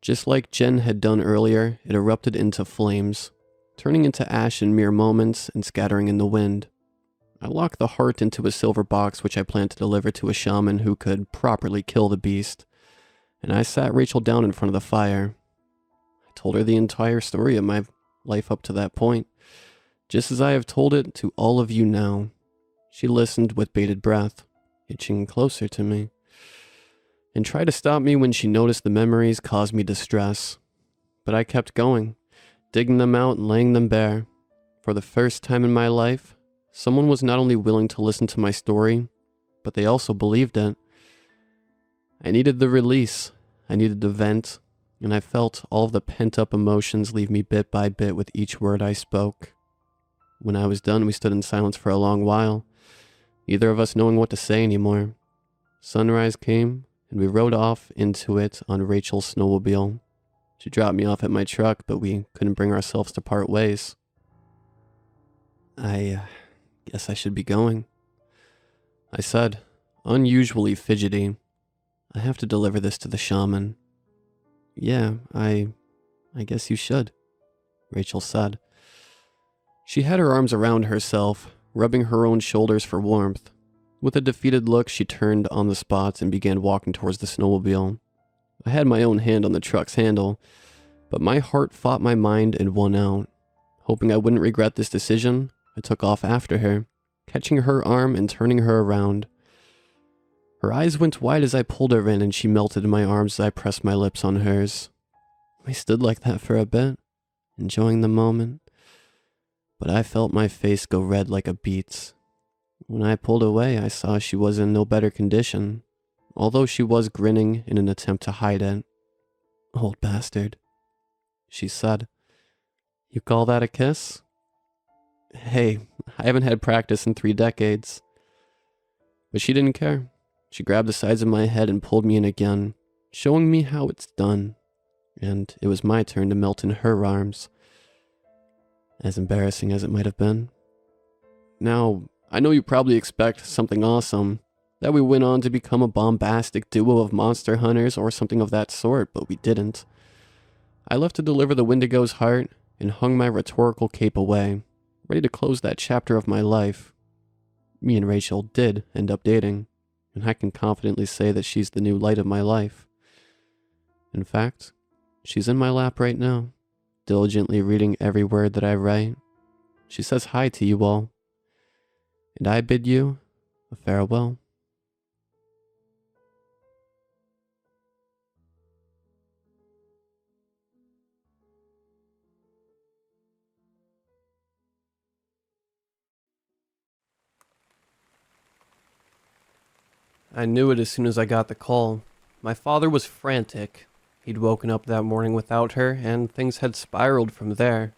Just like Jen had done earlier, it erupted into flames, turning into ash in mere moments and scattering in the wind. I locked the heart into a silver box which I planned to deliver to a shaman who could properly kill the beast, and I sat Rachel down in front of the fire. I told her the entire story of my life up to that point, just as I have told it to all of you now. She listened with bated breath, itching closer to me, and tried to stop me when she noticed the memories caused me distress. But I kept going, digging them out and laying them bare. For the first time in my life, someone was not only willing to listen to my story, but they also believed it. I needed the release, I needed to vent, and I felt all of the pent-up emotions leave me bit by bit with each word I spoke. When I was done, we stood in silence for a long while, neither of us knowing what to say anymore. Sunrise came, and we rode off into it on Rachel's snowmobile. She dropped me off at my truck, but we couldn't bring ourselves to part ways. I guess I should be going, I said, unusually fidgety. I have to deliver this to the shaman. Yeah, I guess you should, Rachel said. She had her arms around herself, rubbing her own shoulders for warmth. With a defeated look, she turned on the spot and began walking towards the snowmobile. I had my own hand on the truck's handle, but my heart fought my mind and won out. Hoping I wouldn't regret this decision, I took off after her, catching her arm and turning her around. Her eyes went wide as I pulled her in, and she melted in my arms as I pressed my lips on hers. I stood like that for a bit, enjoying the moment, but I felt my face go red like a beet's. When I pulled away, I saw she was in no better condition, although she was grinning in an attempt to hide it. Old bastard, she said. You call that a kiss? Hey, I haven't had practice in 3 decades. But she didn't care. She grabbed the sides of my head and pulled me in again, showing me how it's done. And it was my turn to melt in her arms. As embarrassing as it might have been. Now, I know you probably expect something awesome, that we went on to become a bombastic duo of monster hunters or something of that sort, but we didn't. I left to deliver the Wendigo's heart and hung my rhetorical cape away, ready to close that chapter of my life. Me and Rachel did end up dating, and I can confidently say that she's the new light of my life. In fact, she's in my lap right now, diligently reading every word that I write. She says hi to you all, and I bid you a farewell. I knew it as soon as I got the call. My father was frantic. He'd woken up that morning without her, and things had spiraled from there.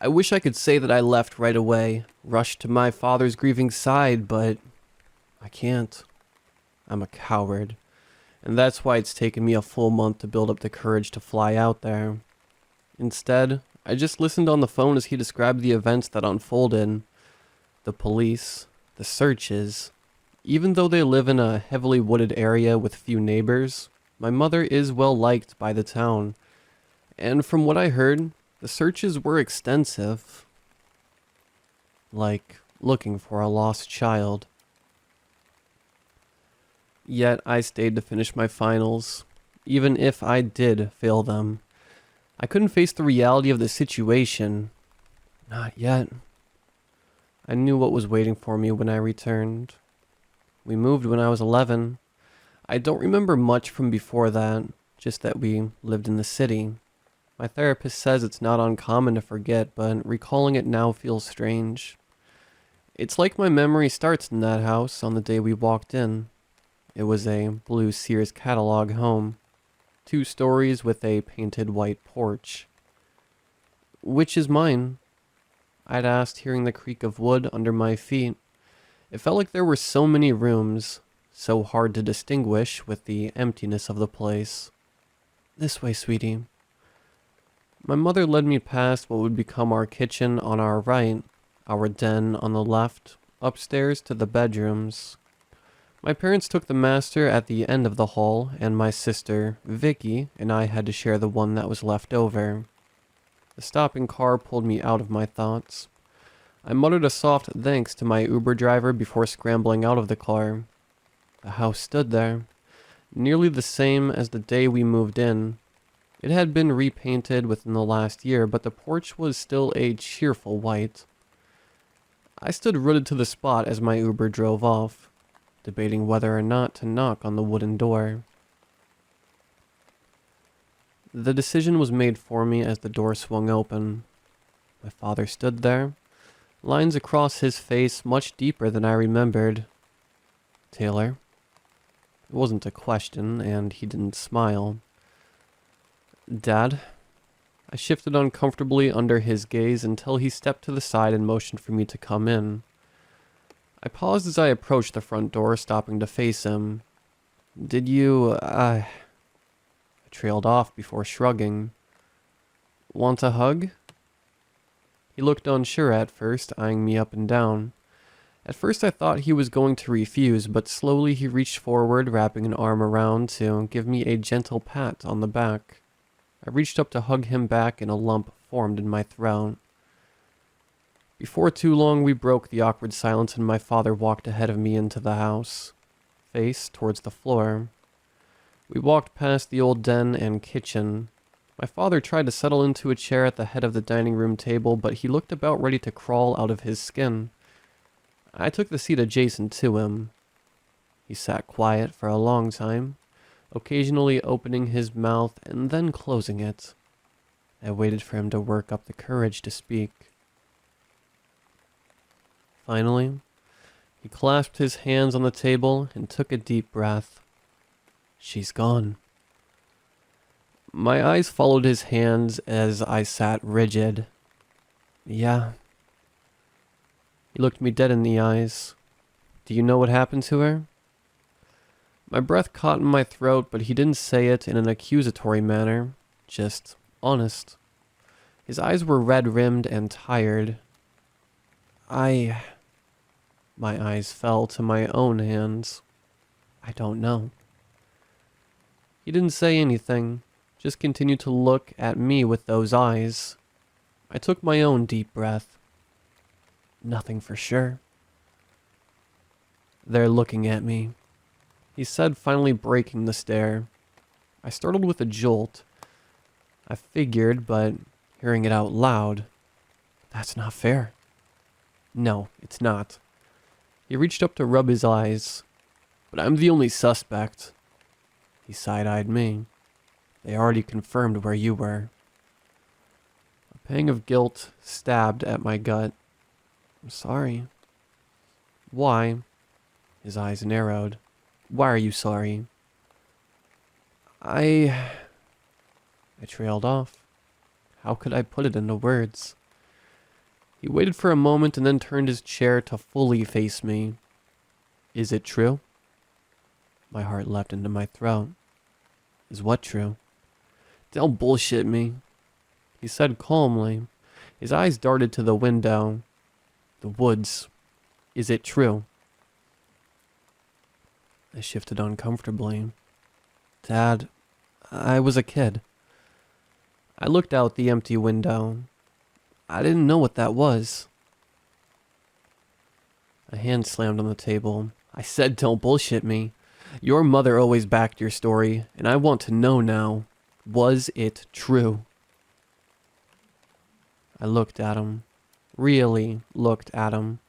I wish I could say that I left right away, rushed to my father's grieving side, but I can't. I'm a coward, and that's why it's taken me a full month to build up the courage to fly out there. Instead, I just listened on the phone as he described the events that unfolded. The police, the searches. Even though they live in a heavily wooded area with few neighbors, my mother is well liked by the town. And from what I heard, the searches were extensive. Like looking for a lost child. Yet I stayed to finish my finals, even if I did fail them. I couldn't face the reality of the situation. Not yet. I knew what was waiting for me when I returned. We moved when I was 11. I don't remember much from before that, just that we lived in the city. My therapist says it's not uncommon to forget, but recalling it now feels strange. It's like my memory starts in that house on the day we walked in. It was a blue Sears catalog home. 2 stories with a painted white porch. Which is mine? I'd asked, hearing the creak of wood under my feet. It felt like there were so many rooms, so hard to distinguish with the emptiness of the place. This way, sweetie. My mother led me past what would become our kitchen on our right, our den on the left, upstairs to the bedrooms. My parents took the master at the end of the hall, and my sister, Vicky, and I had to share the one that was left over. The stopping car pulled me out of my thoughts. I muttered a soft thanks to my Uber driver before scrambling out of the car. The house stood there, nearly the same as the day we moved in. It had been repainted within the last year, but the porch was still a cheerful white. I stood rooted to the spot as my Uber drove off, debating whether or not to knock on the wooden door. The decision was made for me as the door swung open. My father stood there, lines across his face much deeper than I remembered. Taylor? It wasn't a question, and he didn't smile. Dad? I shifted uncomfortably under his gaze until he stepped to the side and motioned for me to come in. I paused as I approached the front door, stopping to face him. Did you, I trailed off before shrugging. Want a hug? He looked unsure at first, eyeing me up and down. At first I thought he was going to refuse, but slowly he reached forward, wrapping an arm around to give me a gentle pat on the back. I reached up to hug him back and a lump formed in my throat. Before too long we broke the awkward silence and my father walked ahead of me into the house, face towards the floor. We walked past the old den and kitchen. My father tried to settle into a chair at the head of the dining room table, but he looked about ready to crawl out of his skin. I took the seat adjacent to him. He sat quiet for a long time, occasionally opening his mouth and then closing it. I waited for him to work up the courage to speak. Finally, he clasped his hands on the table and took a deep breath. She's gone. My eyes followed his hands as I sat rigid. Yeah. He looked me dead in the eyes. Do you know what happened to her? My breath caught in my throat, but he didn't say it in an accusatory manner, just honest. His eyes were red-rimmed and tired. My eyes fell to my own hands. I don't know. He didn't say anything, just continued to look at me with those eyes. I took my own deep breath. Nothing for sure. They're looking at me, he said, finally breaking the stare. I startled with a jolt. I figured, but hearing it out loud, that's not fair. No, it's not. He reached up to rub his eyes. But I'm the only suspect. He side-eyed me. They already confirmed where you were. A pang of guilt stabbed at my gut. I'm sorry. Why? His eyes narrowed. Why are you sorry? I trailed off. How could I put it into words? He waited for a moment and then turned his chair to fully face me. Is it true? My heart leapt into my throat. Is what true? Don't bullshit me, he said calmly. His eyes darted to the window. The woods. Is it true? I shifted uncomfortably. Dad, I was a kid. I looked out the empty window. I didn't know what that was. A hand slammed on the table. I said don't bullshit me. Your mother always backed your story, and I want to know now. Was it true? I looked at him. Really looked at him.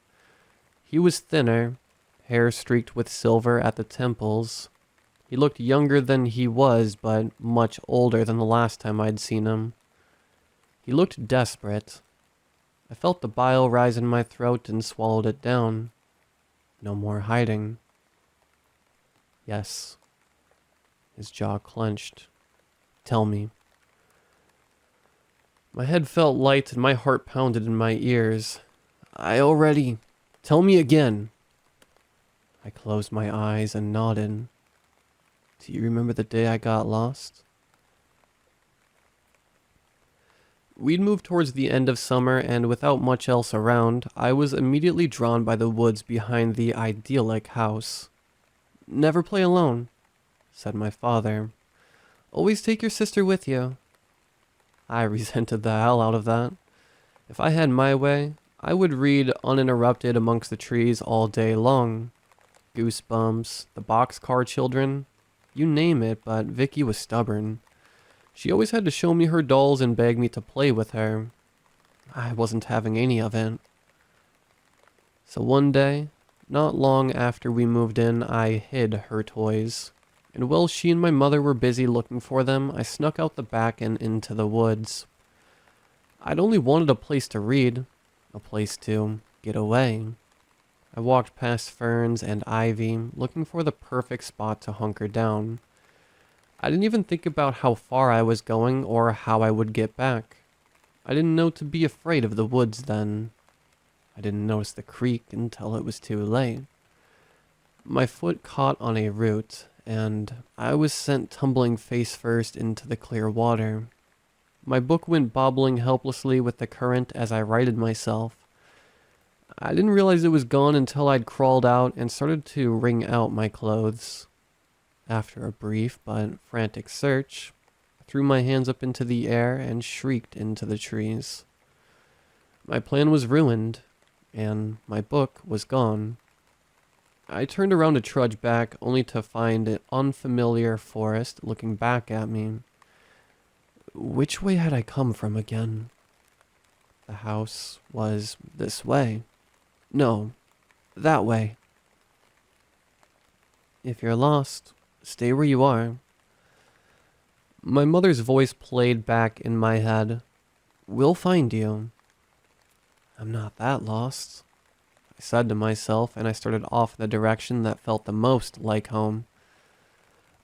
He was thinner, hair streaked with silver at the temples. He looked younger than he was, but much older than the last time I'd seen him. He looked desperate. I felt the bile rise in my throat and swallowed it down. No more hiding. Yes. His jaw clenched. Tell me. My head felt light and my heart pounded in my ears. Tell me again. I closed my eyes and nodded. Do you remember the day I got lost? We'd moved towards the end of summer, and without much else around, I was immediately drawn by the woods behind the idyllic house. Never play alone, said my father. Always take your sister with you. I resented the hell out of that. If I had my way, I would read uninterrupted amongst the trees all day long. Goosebumps, the Boxcar Children, you name it, but Vicky was stubborn. She always had to show me her dolls and beg me to play with her. I wasn't having any of it. So one day, not long after we moved in, I hid her toys. And while she and my mother were busy looking for them, I snuck out the back and into the woods. I'd only wanted a place to read, a place to get away. I walked past ferns and ivy, looking for the perfect spot to hunker down. I didn't even think about how far I was going or how I would get back. I didn't know to be afraid of the woods then. I didn't notice the creek until it was too late. My foot caught on a root, and I was sent tumbling face first into the clear water. My book went bobbling helplessly with the current as I righted myself. I didn't realize it was gone until I'd crawled out and started to wring out my clothes. After a brief but frantic search, I threw my hands up into the air and shrieked into the trees. My plan was ruined, and my book was gone. I turned around to trudge back, only to find an unfamiliar forest looking back at me. Which way had I come from again? The house was this way. No, that way. If you're lost, stay where you are. My mother's voice played back in my head. We'll find you. I'm not that lost, I said to myself, and I started off in the direction that felt the most like home.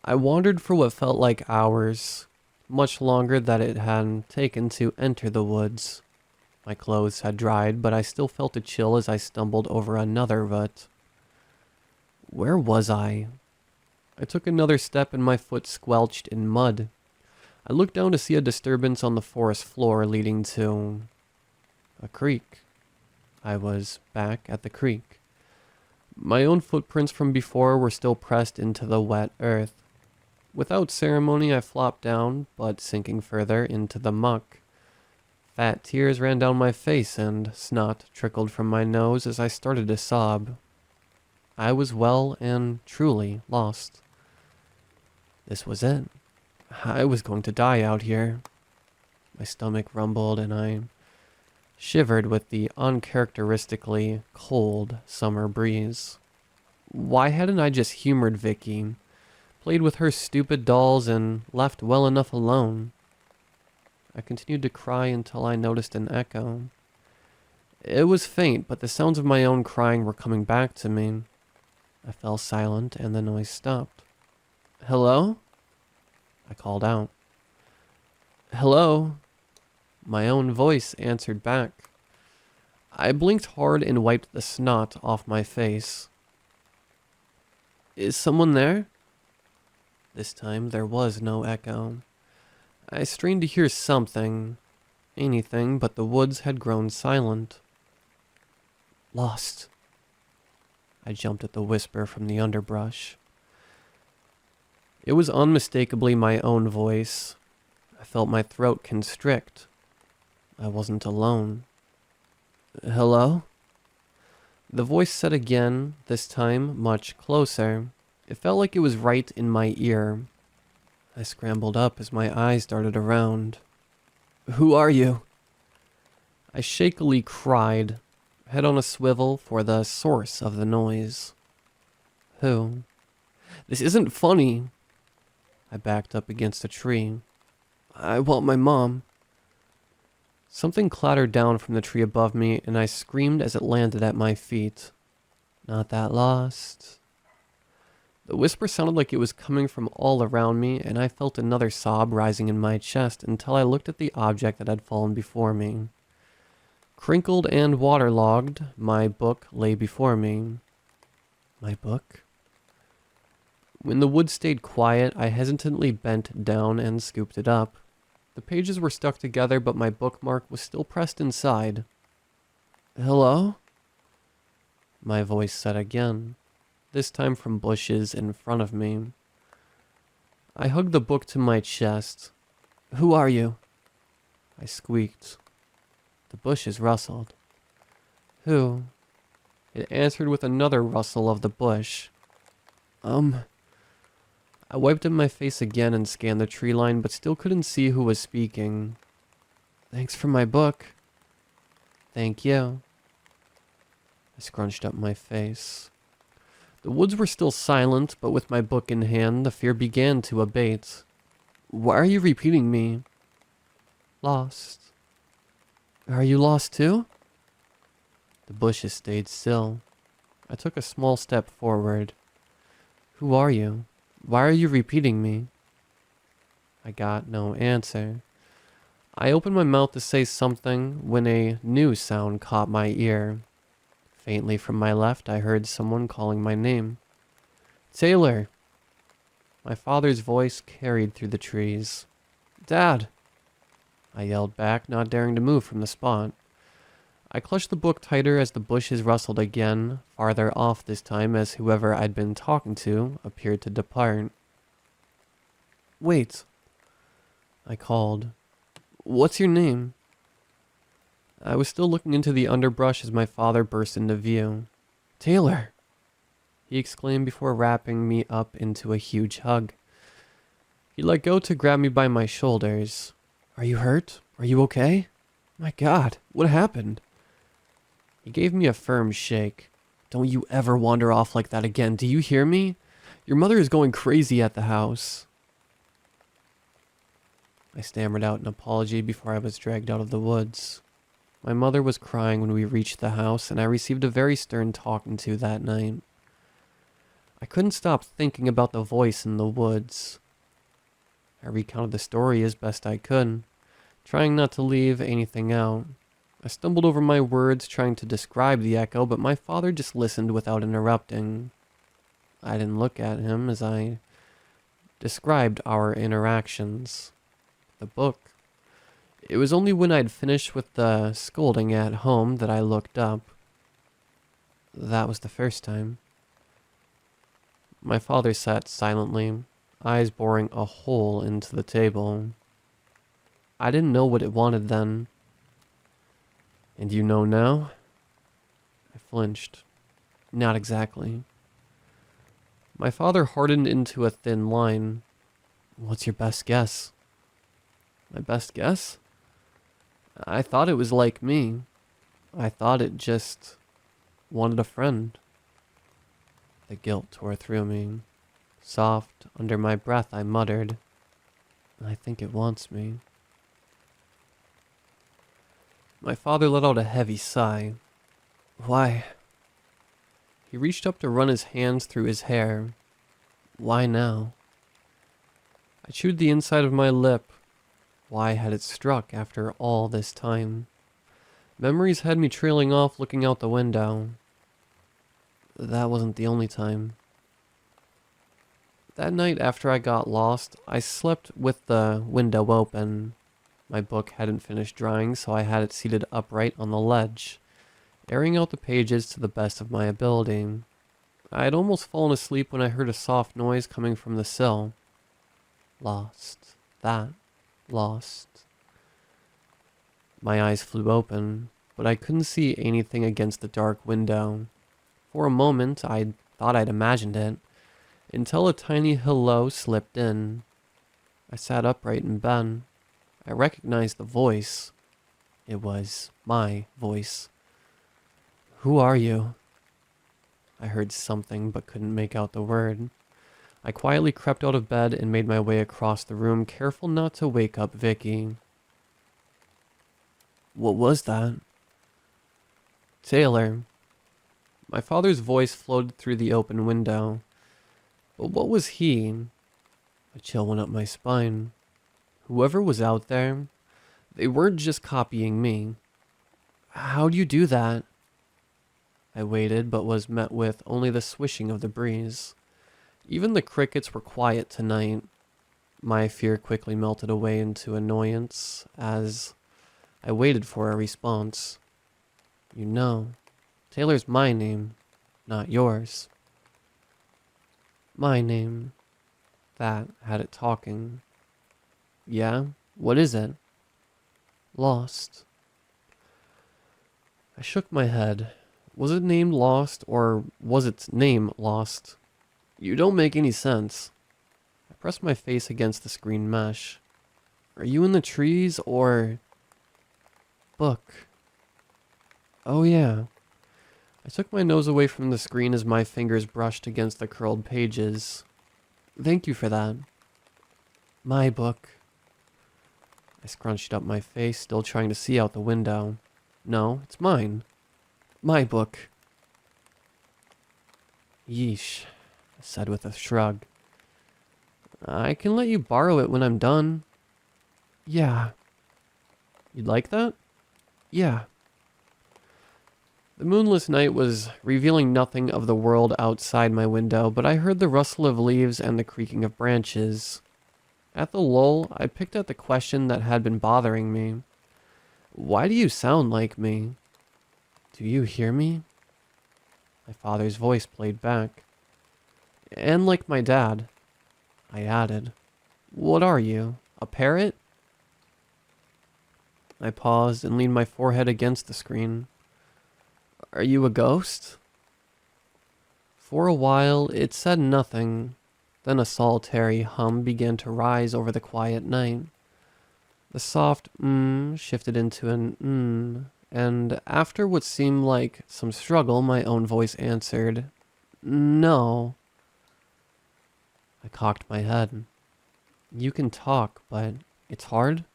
I wandered for what felt like hours, much longer than it had taken to enter the woods. My clothes had dried, but I still felt a chill as I stumbled over another rut. Where was I? I took another step and my foot squelched in mud. I looked down to see a disturbance on the forest floor leading to a creek. I was back at the creek. My own footprints from before were still pressed into the wet earth. Without ceremony, I flopped down, but sinking further into the muck. Fat tears ran down my face and snot trickled from my nose as I started to sob. I was well and truly lost. This was it. I was going to die out here. My stomach rumbled and I shivered with the uncharacteristically cold summer breeze. Why hadn't I just humored Vicky, played with her stupid dolls, and left well enough alone? I continued to cry until I noticed an echo. It was faint, but the sounds of my own crying were coming back to me. I fell silent and the noise stopped. Hello? I called out. Hello? My own voice answered back. I blinked hard and wiped the snot off my face. Is someone there? This time there was no echo. I strained to hear something, anything, but the woods had grown silent. Lost. I jumped at the whisper from the underbrush. It was unmistakably my own voice. I felt my throat constrict. I wasn't alone. Hello? The voice said again, this time much closer. It felt like it was right in my ear. I scrambled up as my eyes darted around. Who are you? I shakily cried, head on a swivel for the source of the noise. Who? This isn't funny. I backed up against a tree. I want my mom. Something clattered down from the tree above me, and I screamed as it landed at my feet. Not that lost. The whisper sounded like it was coming from all around me, and I felt another sob rising in my chest until I looked at the object that had fallen before me. Crinkled and waterlogged, my book lay before me. My book? When the wood stayed quiet, I hesitantly bent down and scooped it up. The pages were stuck together, but my bookmark was still pressed inside. Hello? My voice said again, this time from bushes in front of me. I hugged the book to my chest. Who are you? I squeaked. The bushes rustled. Who? It answered with another rustle of the bush. I wiped at my face again and scanned the tree line, but still couldn't see who was speaking. Thanks for my book. Thank you. I scrunched up my face. The woods were still silent, but with my book in hand, the fear began to abate. Why are you repeating me? Lost. Are you lost too? The bushes stayed still. I took a small step forward. Who are you? Why are you repeating me? I got no answer. I opened my mouth to say something when a new sound caught my ear. Faintly from my left, I heard someone calling my name. Taylor! My father's voice carried through the trees. Dad! I yelled back, not daring to move from the spot. I clutched the book tighter as the bushes rustled again, farther off this time as whoever I'd been talking to appeared to depart. Wait, I called. What's your name? I was still looking into the underbrush as my father burst into view. Taylor! He exclaimed before wrapping me up into a huge hug. He let go to grab me by my shoulders. Are you hurt? Are you okay? My God, what happened? He gave me a firm shake. Don't you ever wander off like that again, do you hear me? Your mother is going crazy at the house. I stammered out an apology before I was dragged out of the woods. My mother was crying when we reached the house, and I received a very stern talking to that night. I couldn't stop thinking about the voice in the woods. I recounted the story as best I could, trying not to leave anything out. I stumbled over my words trying to describe the echo, but my father just listened without interrupting. I didn't look at him as I described our interactions. The book. It was only when I'd finished with the scolding at home that I looked up. That was the first time. My father sat silently, eyes boring a hole into the table. I didn't know what it wanted then. And you know now? I flinched. Not exactly. My father hardened into a thin line. What's your best guess? My best guess? I thought it was like me. I thought it just wanted a friend. The guilt tore through me. Soft, under my breath, I muttered, I think it wants me. My father let out a heavy sigh. Why? He reached up to run his hands through his hair. Why now? I chewed the inside of my lip. Why had it struck after all this time? Memories had me trailing off looking out the window. That wasn't the only time. That night after I got lost, I slept with the window open. My book hadn't finished drying, so I had it seated upright on the ledge, airing out the pages to the best of my ability. I had almost fallen asleep when I heard a soft noise coming from the sill. Lost. That. Lost. My eyes flew open, but I couldn't see anything against the dark window. For a moment, I thought I'd imagined it, until a tiny hello slipped in. I sat upright in bed. I recognized the voice. It was my voice. Who are you? I heard something but couldn't make out the word. I quietly crept out of bed and made my way across the room, careful not to wake up Vicky. What was that? Taylor. My father's voice flowed through the open window. But what was he? A chill went up my spine. Whoever was out there, they weren't just copying me. How do you do that? I waited, but was met with only the swishing of the breeze. Even the crickets were quiet tonight. My fear quickly melted away into annoyance as I waited for a response. You know, Taylor's my name, not yours. My name. That had it talking. Yeah? What is it? Lost. I shook my head. Was it named Lost, or was its name Lost? You don't make any sense. I pressed my face against the screen mesh. Are you in the trees, or... Book. Oh yeah. I took my nose away from the screen as my fingers brushed against the curled pages. Thank you for that. My book. I scrunched up my face, still trying to see out the window. No, it's mine. My book. Yeesh, I said with a shrug. I can let you borrow it when I'm done. Yeah. You'd like that? Yeah. The moonless night was revealing nothing of the world outside my window, but I heard the rustle of leaves and the creaking of branches. At the lull, I picked at the question that had been bothering me. Why do you sound like me? Do you hear me? My father's voice played back. And like my dad, I added. What are you, a parrot? I paused and leaned my forehead against the screen. Are you a ghost? For a while, it said nothing. Then a solitary hum began to rise over the quiet night. The soft shifted into an and after what seemed like some struggle, my own voice answered, No. I cocked my head. You can talk, but it's hard?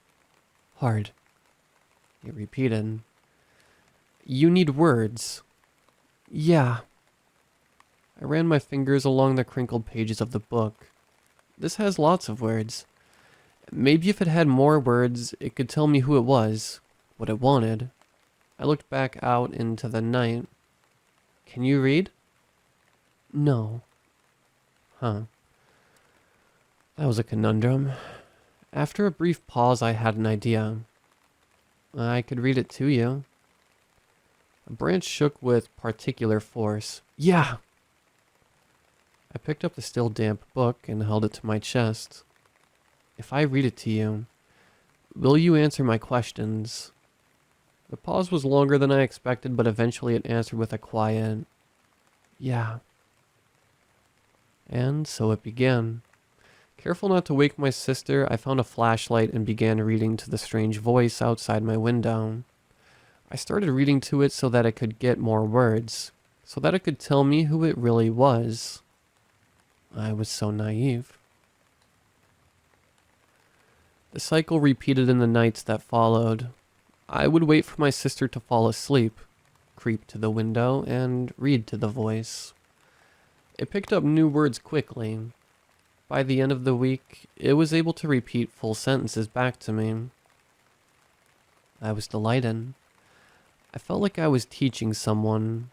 Hard. It repeated. You need words. Yeah. I ran my fingers along the crinkled pages of the book. This has lots of words. Maybe if it had more words, it could tell me who it was, what it wanted. I looked back out into the night. Can you read? No. Huh. That was a conundrum. After a brief pause, I had an idea. I could read it to you. A branch shook with particular force. Yeah! I picked up the still damp book and held it to my chest. If I read it to you, will you answer my questions? The pause was longer than I expected, but eventually it answered with a quiet, yeah. And so it began. Careful not to wake my sister, I found a flashlight and began reading to the strange voice outside my window. I started reading to it so that it could get more words, so that it could tell me who it really was. I was so naive. The cycle repeated in the nights that followed. I would wait for my sister to fall asleep, creep to the window, and read to the voice. It picked up new words quickly. By the end of the week, it was able to repeat full sentences back to me. I was delighted. I felt like I was teaching someone,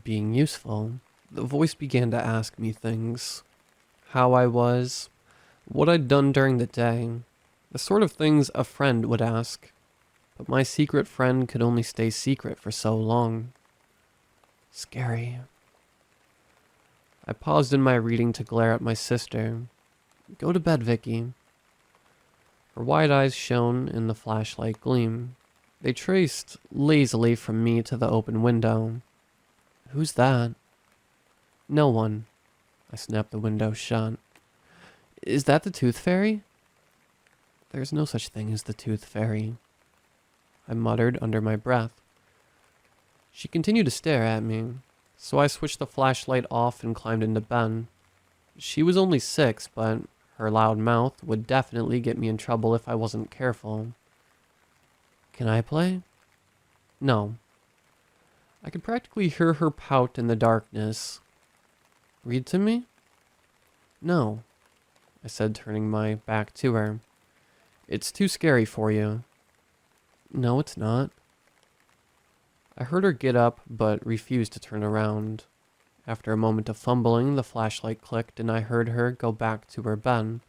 being useful. The voice began to ask me things. How I was, what I'd done during the day, the sort of things a friend would ask. But my secret friend could only stay secret for so long. Scary. I paused in my reading to glare at my sister. Go to bed, Vicky. Her wide eyes shone in the flashlight gleam. They traced lazily from me to the open window. Who's that? No one. I snapped the window shut. Is that the Tooth Fairy? There's no such thing as the Tooth Fairy, I muttered under my breath. She continued to stare at me, so I switched the flashlight off and climbed into bed. She was only 6, but her loud mouth would definitely get me in trouble if I wasn't careful. Can I play? No. I could practically hear her pout in the darkness. Read to me? No, I said, turning my back to her. It's too scary for you. No, it's not. I heard her get up, but refused to turn around. After a moment of fumbling, the flashlight clicked and I heard her go back to her bed.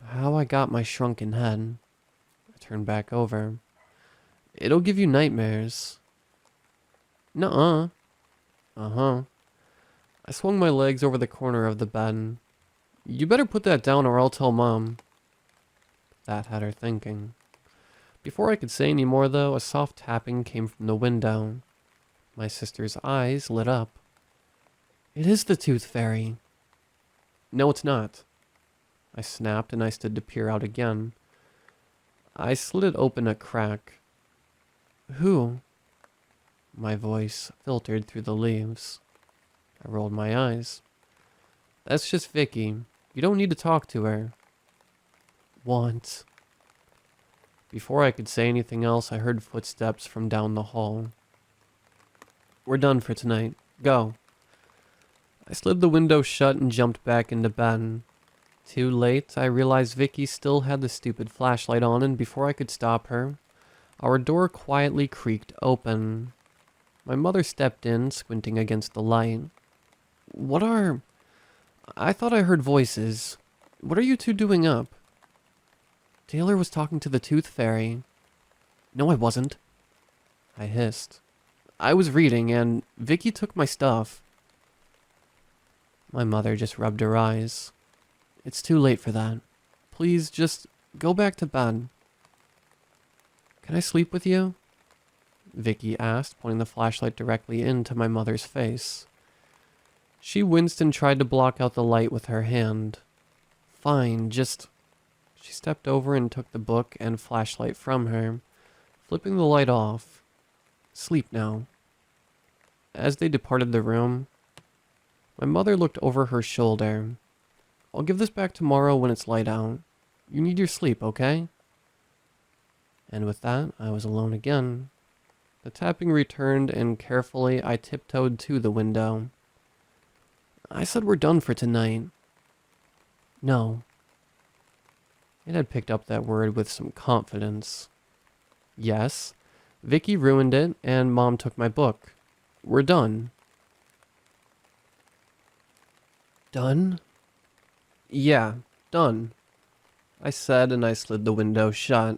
How I got my shrunken head. I turned back over. It'll give you nightmares. Nuh-uh. Uh-huh. I swung my legs over the corner of the bed. You better put that down or I'll tell Mom. That had her thinking. Before I could say any more, though, a soft tapping came from the window. My sister's eyes lit up. It is the Tooth Fairy. No, it's not. I snapped and I stood to peer out again. I slid it open a crack. Who? My voice filtered through the leaves. I rolled my eyes. That's just Vicky. You don't need to talk to her. Want. Before I could say anything else, I heard footsteps from down the hall. We're done for tonight. Go. I slid the window shut and jumped back into bed. Too late, I realized Vicky still had the stupid flashlight on, and before I could stop her, our door quietly creaked open. My mother stepped in, squinting against the light. What are... I thought I heard voices. What are you two doing up? Taylor was talking to the Tooth Fairy. No, I wasn't. I hissed. I was reading, and Vicky took my stuff. My mother just rubbed her eyes. It's too late for that. Please, just go back to bed. Can I sleep with you? Vicky asked, pointing the flashlight directly into my mother's face. She winced and tried to block out the light with her hand. Fine, just... She stepped over and took the book and flashlight from her, flipping the light off. Sleep now. As they departed the room, my mother looked over her shoulder. I'll give this back tomorrow when it's light out. You need your sleep, okay? And with that, I was alone again. The tapping returned, and carefully I tiptoed to the window. I said we're done for tonight. No. It had picked up that word with some confidence. Yes, Vicky ruined it, and Mom took my book. We're done. Done? Yeah, done, I said, and I slid the window shut.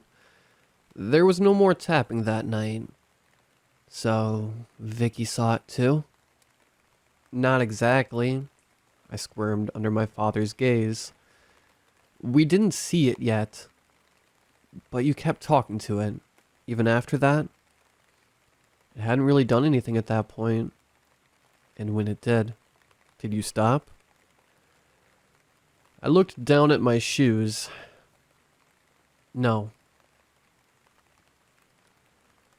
There was no more tapping that night. So, Vicky saw it too? Not exactly. I squirmed under my father's gaze. We didn't see it yet. But you kept talking to it, even after that. It hadn't really done anything at that point. And when it did you stop? I looked down at my shoes. No.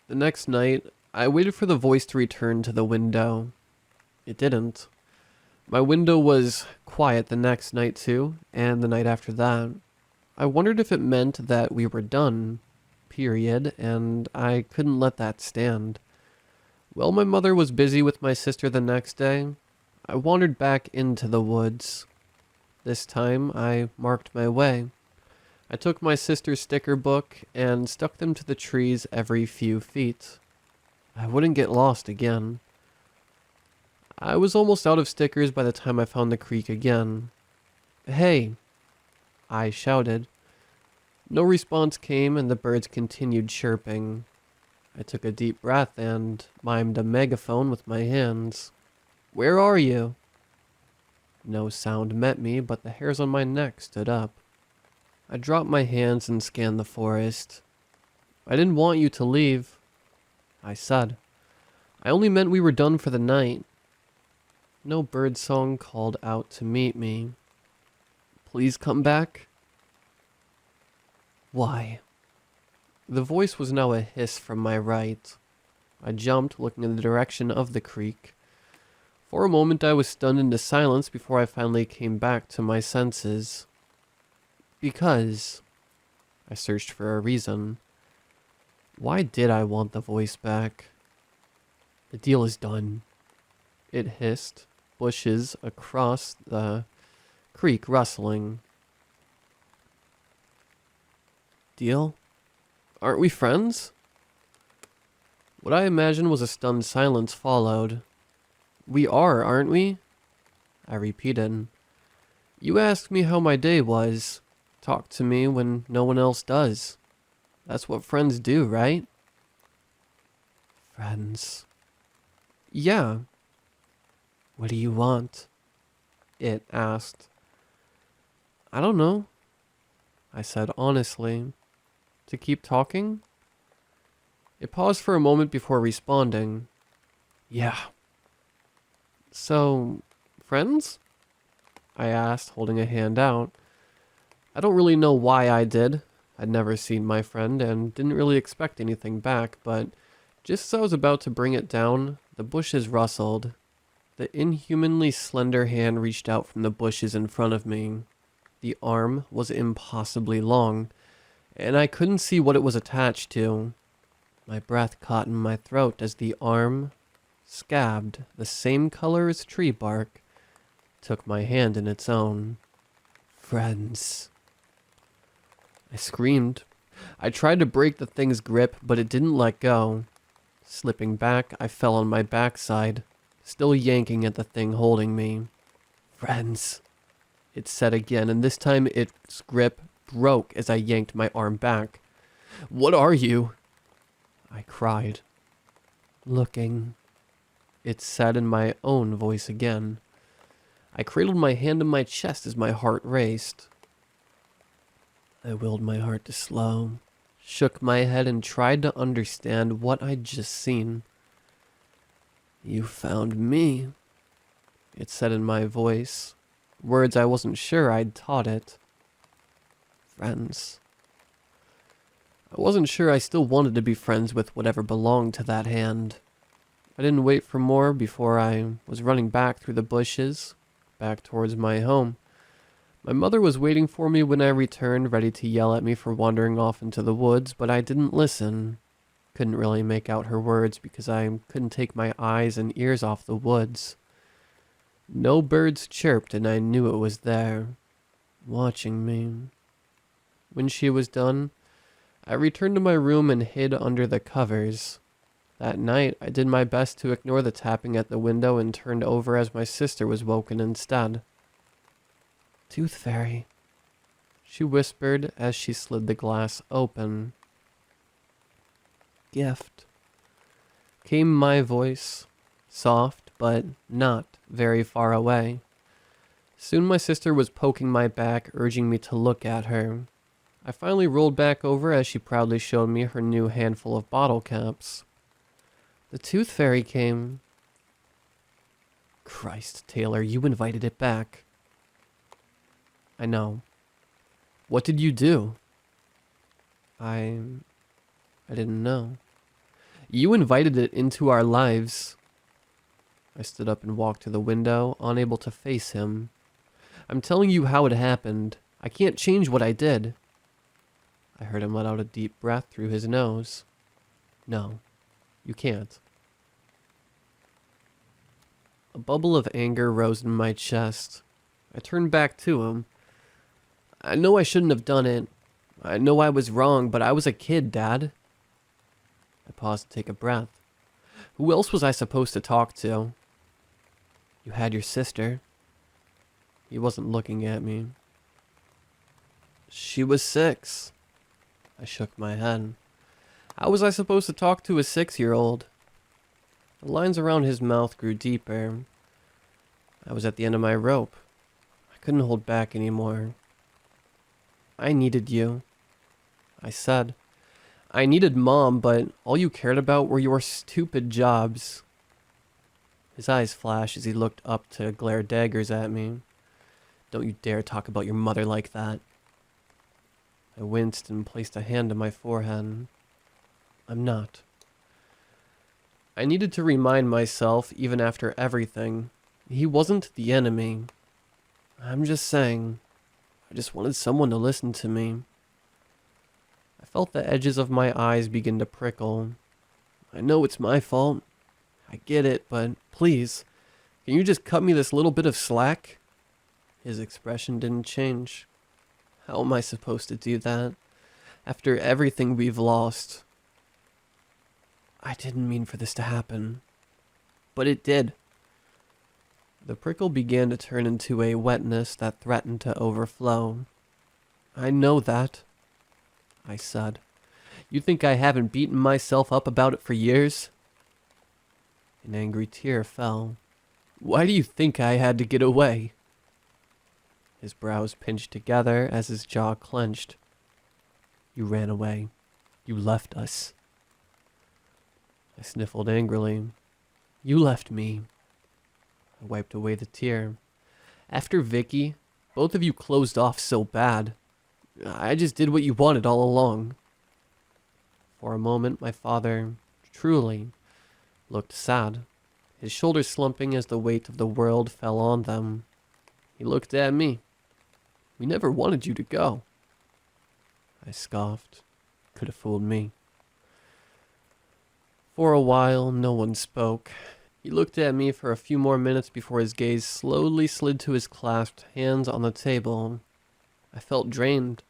The next night, I waited for the voice to return to the window. It didn't. My window was quiet the next night too, and the night after that. I wondered if it meant that we were done, period, and I couldn't let that stand. While my mother was busy with my sister the next day, I wandered back into the woods. This time, I marked my way. I took my sister's sticker book and stuck them to the trees every few feet. I wouldn't get lost again. I was almost out of stickers by the time I found the creek again. Hey, I shouted. No response came and the birds continued chirping. I took a deep breath and mimed a megaphone with my hands. Where are you? No sound met me, but the hairs on my neck stood up. I dropped my hands and scanned the forest. I didn't want you to leave, I said. I only meant we were done for the night. No birdsong called out to meet me. Please come back? Why? The voice was now a hiss from my right. I jumped, looking in the direction of the creek. For a moment I was stunned into silence before I finally came back to my senses. Because I searched for a reason. Why did I want the voice back? The deal is done. It hissed, bushes across the creek rustling. Deal? Aren't we friends? What I imagined was a stunned silence followed. We are, aren't we? I repeated. You asked me how my day was. Talk to me when no one else does. That's what friends do, right? Friends. Yeah. What do you want? It asked. I don't know, I said honestly. To keep talking? It paused for a moment before responding. Yeah. So, friends? I asked, holding a hand out. I don't really know why I did. I'd never seen my friend and didn't really expect anything back, but just as I was about to bring it down, the bushes rustled. The inhumanly slender hand reached out from the bushes in front of me. The arm was impossibly long, and I couldn't see what it was attached to. My breath caught in my throat as the arm, scabbed the same color as tree bark, took my hand in its own. Friends. I screamed. I tried to break the thing's grip, but it didn't let go. Slipping back, I fell on my backside, still yanking at the thing holding me. Friends, it said again, and this time its grip broke as I yanked my arm back. What are you? I cried. Looking, it said in my own voice again. I cradled my hand in my chest as my heart raced. I willed my heart to slow, shook my head, and tried to understand what I'd just seen. You found me, it said in my voice, words I wasn't sure I'd taught it. Friends. I wasn't sure I still wanted to be friends with whatever belonged to that hand. I didn't wait for more before I was running back through the bushes, back towards my home. My mother was waiting for me when I returned, ready to yell at me for wandering off into the woods, but I didn't listen. Couldn't really make out her words because I couldn't take my eyes and ears off the woods. No birds chirped, and I knew it was there, watching me. When she was done, I returned to my room and hid under the covers. That night, I did my best to ignore the tapping at the window and turned over as my sister was woken instead. Tooth Fairy, she whispered as she slid the glass open. Gift, came my voice, soft but not very far away. Soon my sister was poking my back, urging me to look at her. I finally rolled back over as she proudly showed me her new handful of bottle caps. The Tooth Fairy came. Christ, Taylor, you invited it back. I know. What did you do? I didn't know. You invited it into our lives. I stood up and walked to the window, unable to face him. I'm telling you how it happened. I can't change what I did. I heard him let out a deep breath through his nose. No, you can't. A bubble of anger rose in my chest. I turned back to him. I know I shouldn't have done it. I know I was wrong, but I was a kid, Dad. I paused to take a breath. Who else was I supposed to talk to? You had your sister. He wasn't looking at me. She was 6. I shook my head. How was I supposed to talk to a 6-year-old? The lines around his mouth grew deeper. I was at the end of my rope. I couldn't hold back anymore. I needed you, I said. I needed Mom, but all you cared about were your stupid jobs. His eyes flashed as he looked up to glare daggers at me. Don't you dare talk about your mother like that. I winced and placed a hand on my forehead. I'm not. I needed to remind myself, even after everything, he wasn't the enemy. I'm just saying, I just wanted someone to listen to me. I felt the edges of my eyes begin to prickle. I know it's my fault. I get it, but please, can you just cut me this little bit of slack? His expression didn't change. How am I supposed to do that? After everything we've lost. I didn't mean for this to happen. But it did. The prickle began to turn into a wetness that threatened to overflow. I know that, I said. You think I haven't beaten myself up about it for years? An angry tear fell. Why do you think I had to get away? His brows pinched together as his jaw clenched. You ran away. You left us. I sniffled angrily. You left me. I wiped away the tear. After Vicky, both of you closed off so bad. I just did what you wanted all along. For a moment, my father truly looked sad, his shoulders slumping as the weight of the world fell on them. He looked at me. We never wanted you to go. I scoffed. Could have fooled me. For a while, no one spoke. He looked at me for a few more minutes before his gaze slowly slid to his clasped hands on the table. I felt drained,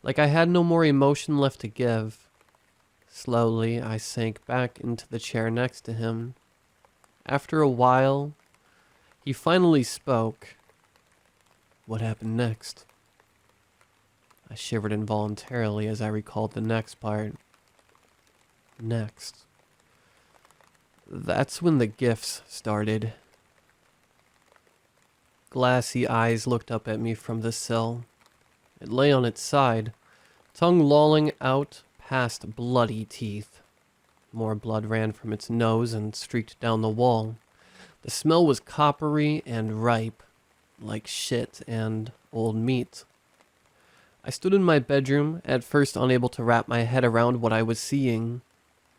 like I had no more emotion left to give. Slowly, I sank back into the chair next to him. After a while, he finally spoke. What happened next? I shivered involuntarily as I recalled the next part. Next. That's when the gifts started. Glassy eyes looked up at me from the sill. It lay on its side, tongue lolling out past bloody teeth. More blood ran from its nose and streaked down the wall. The smell was coppery and ripe, like shit and old meat. I stood in my bedroom, at first unable to wrap my head around what I was seeing.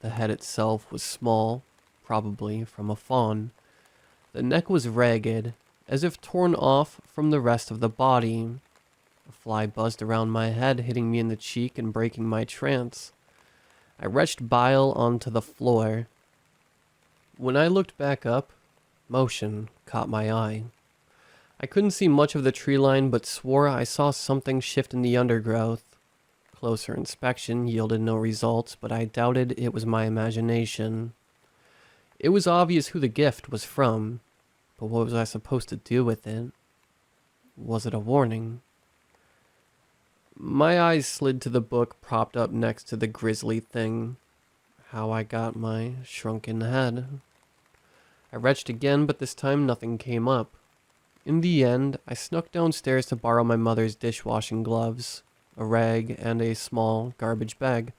The head itself was small, probably from a fawn. The neck was ragged, as if torn off from the rest of the body. A fly buzzed around my head, hitting me in the cheek and breaking my trance. I retched bile onto the floor. When I looked back up, motion caught my eye. I couldn't see much of the tree line, but swore I saw something shift in the undergrowth. Closer inspection yielded no results, but I doubted it was my imagination. It was obvious who the gift was from, but what was I supposed to do with it? Was it a warning? My eyes slid to the book propped up next to the grisly thing. How I got my shrunken head. I retched again, but this time nothing came up. In the end, I snuck downstairs to borrow my mother's dishwashing gloves, a rag, and a small garbage bag.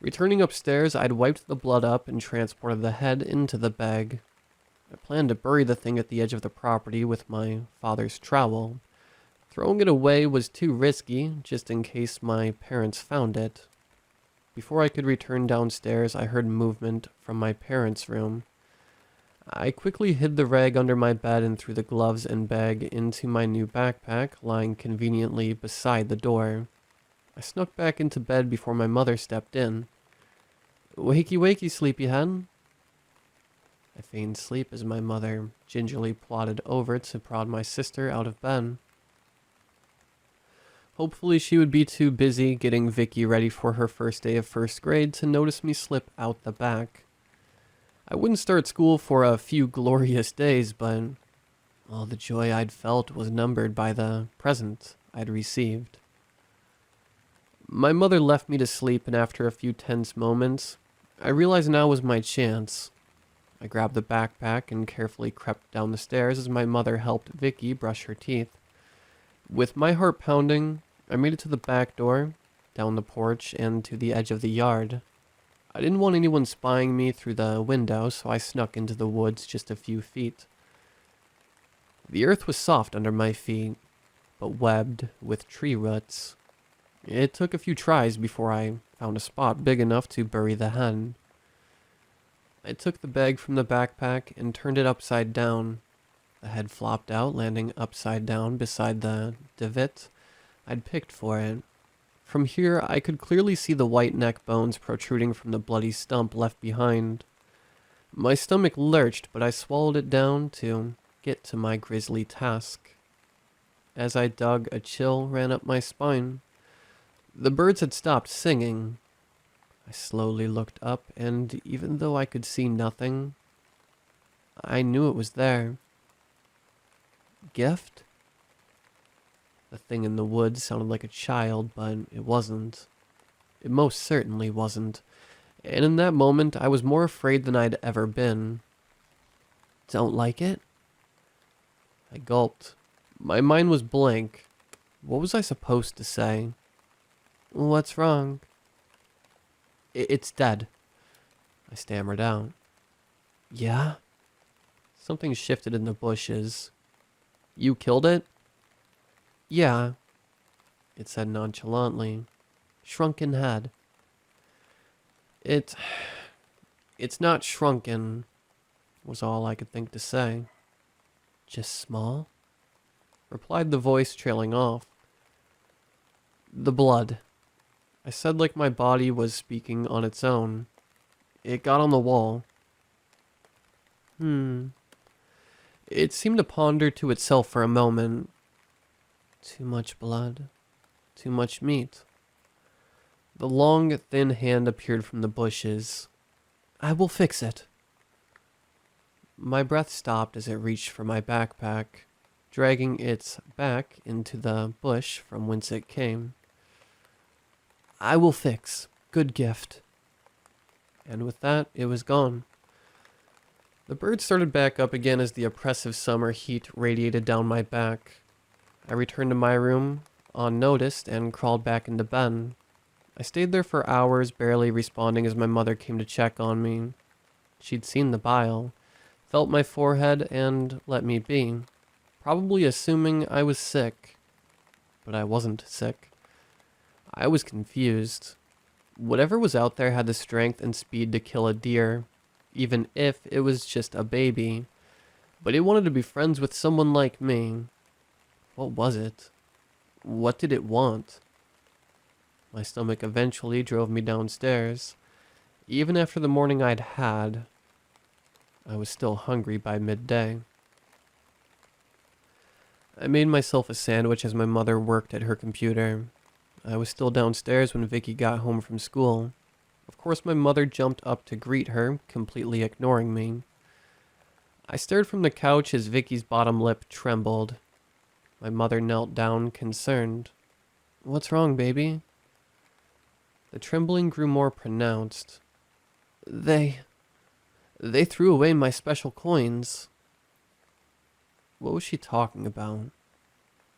Returning upstairs, I'd wiped the blood up and transported the head into the bag. I planned to bury the thing at the edge of the property with my father's trowel. Throwing it away was too risky, just in case my parents found it. Before I could return downstairs, I heard movement from my parents' room. I quickly hid the rag under my bed and threw the gloves and bag into my new backpack, lying conveniently beside the door. I snuck back into bed before my mother stepped in. Wakey wakey, sleepyhead. I feigned sleep as my mother gingerly plodded over to prod my sister out of bed. Hopefully she would be too busy getting Vicky ready for her first day of first grade to notice me slip out the back. I wouldn't start school for a few glorious days, but all the joy I'd felt was numbered by the present I'd received. My mother left me to sleep, and after a few tense moments, I realized now was my chance. I grabbed the backpack and carefully crept down the stairs as my mother helped Vicky brush her teeth. With my heart pounding, I made it to the back door, down the porch, and to the edge of the yard. I didn't want anyone spying me through the window, so I snuck into the woods just a few feet. The earth was soft under my feet, but webbed with tree roots. It took a few tries before I found a spot big enough to bury the hen. I took the bag from the backpack and turned it upside down. The head flopped out, landing upside down beside the divot I'd picked for it. From here, I could clearly see the white neck bones protruding from the bloody stump left behind. My stomach lurched, but I swallowed it down to get to my grisly task. As I dug, a chill ran up my spine. The birds had stopped singing. I slowly looked up, and even though I could see nothing, I knew it was there. Gift? The thing in the woods sounded like a child, but it wasn't. It most certainly wasn't. And in that moment, I was more afraid than I'd ever been. Don't like it? I gulped. My mind was blank. What was I supposed to say? What's wrong? It's dead, I stammered out. Yeah? Something shifted in the bushes. You killed it? Yeah, it said nonchalantly. Shrunken head. It's not shrunken, was all I could think to say. Just small? Replied the voice, trailing off. The blood, I said like my body was speaking on its own. It got on the wall. It seemed to ponder to itself for a moment. Too much blood. Too much meat. The long, thin hand appeared from the bushes. I will fix it. My breath stopped as it reached for my backpack, dragging its back into the bush from whence it came. I will fix. Good gift. And with that, it was gone. The bird started back up again as the oppressive summer heat radiated down my back. I returned to my room, unnoticed, and crawled back into bed. I stayed there for hours, barely responding as my mother came to check on me. She'd seen the bile, felt my forehead, and let me be, probably assuming I was sick. But I wasn't sick. I was confused. Whatever was out there had the strength and speed to kill a deer, even if it was just a baby. But it wanted to be friends with someone like me. What was it? What did it want? My stomach eventually drove me downstairs. Even after the morning I'd had, I was still hungry by midday. I made myself a sandwich as my mother worked at her computer. I was still downstairs when Vicky got home from school. Of course, my mother jumped up to greet her, completely ignoring me. I stared from the couch as Vicky's bottom lip trembled. My mother knelt down, concerned. What's wrong, baby? The trembling grew more pronounced. They threw away my special coins. What was she talking about?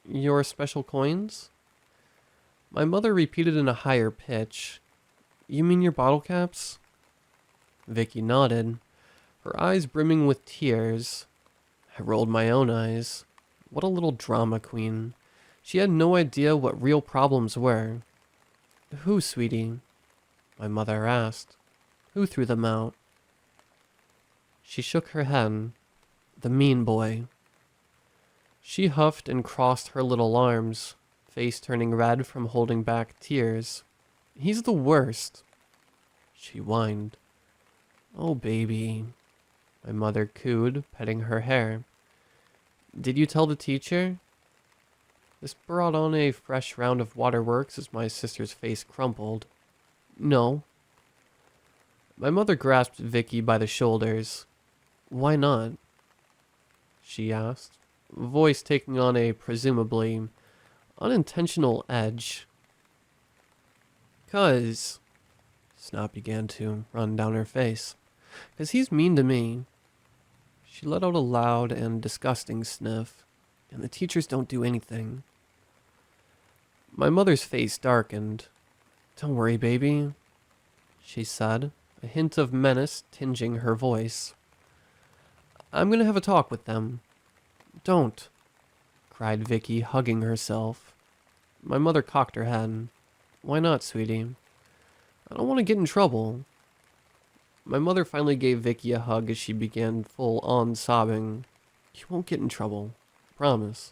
Your special coins? My mother repeated in a higher pitch. You mean your bottle caps? Vicky nodded, her eyes brimming with tears. I rolled my own eyes. What a little drama queen. She had no idea what real problems were. Who, sweetie? My mother asked. Who threw them out? She shook her head. The mean boy. She huffed and crossed her little arms, face turning red from holding back tears. He's the worst. She whined. Oh, baby. My mother cooed, petting her hair. Did you tell the teacher? This brought on a fresh round of waterworks as my sister's face crumpled. No. My mother grasped Vicky by the shoulders. Why not? She asked, voice taking on a presumably unintentional edge. 'Cause, snot began to run down her face. 'Cause he's mean to me. She let out a loud and disgusting sniff, and the teachers don't do anything. My mother's face darkened. Don't worry, baby, she said, a hint of menace tinging her voice. I'm gonna have a talk with them. Don't, cried Vicky, hugging herself. My mother cocked her head. Why not, sweetie? I don't want to get in trouble. My mother finally gave Vicky a hug as she began full-on sobbing. You won't get in trouble. Promise.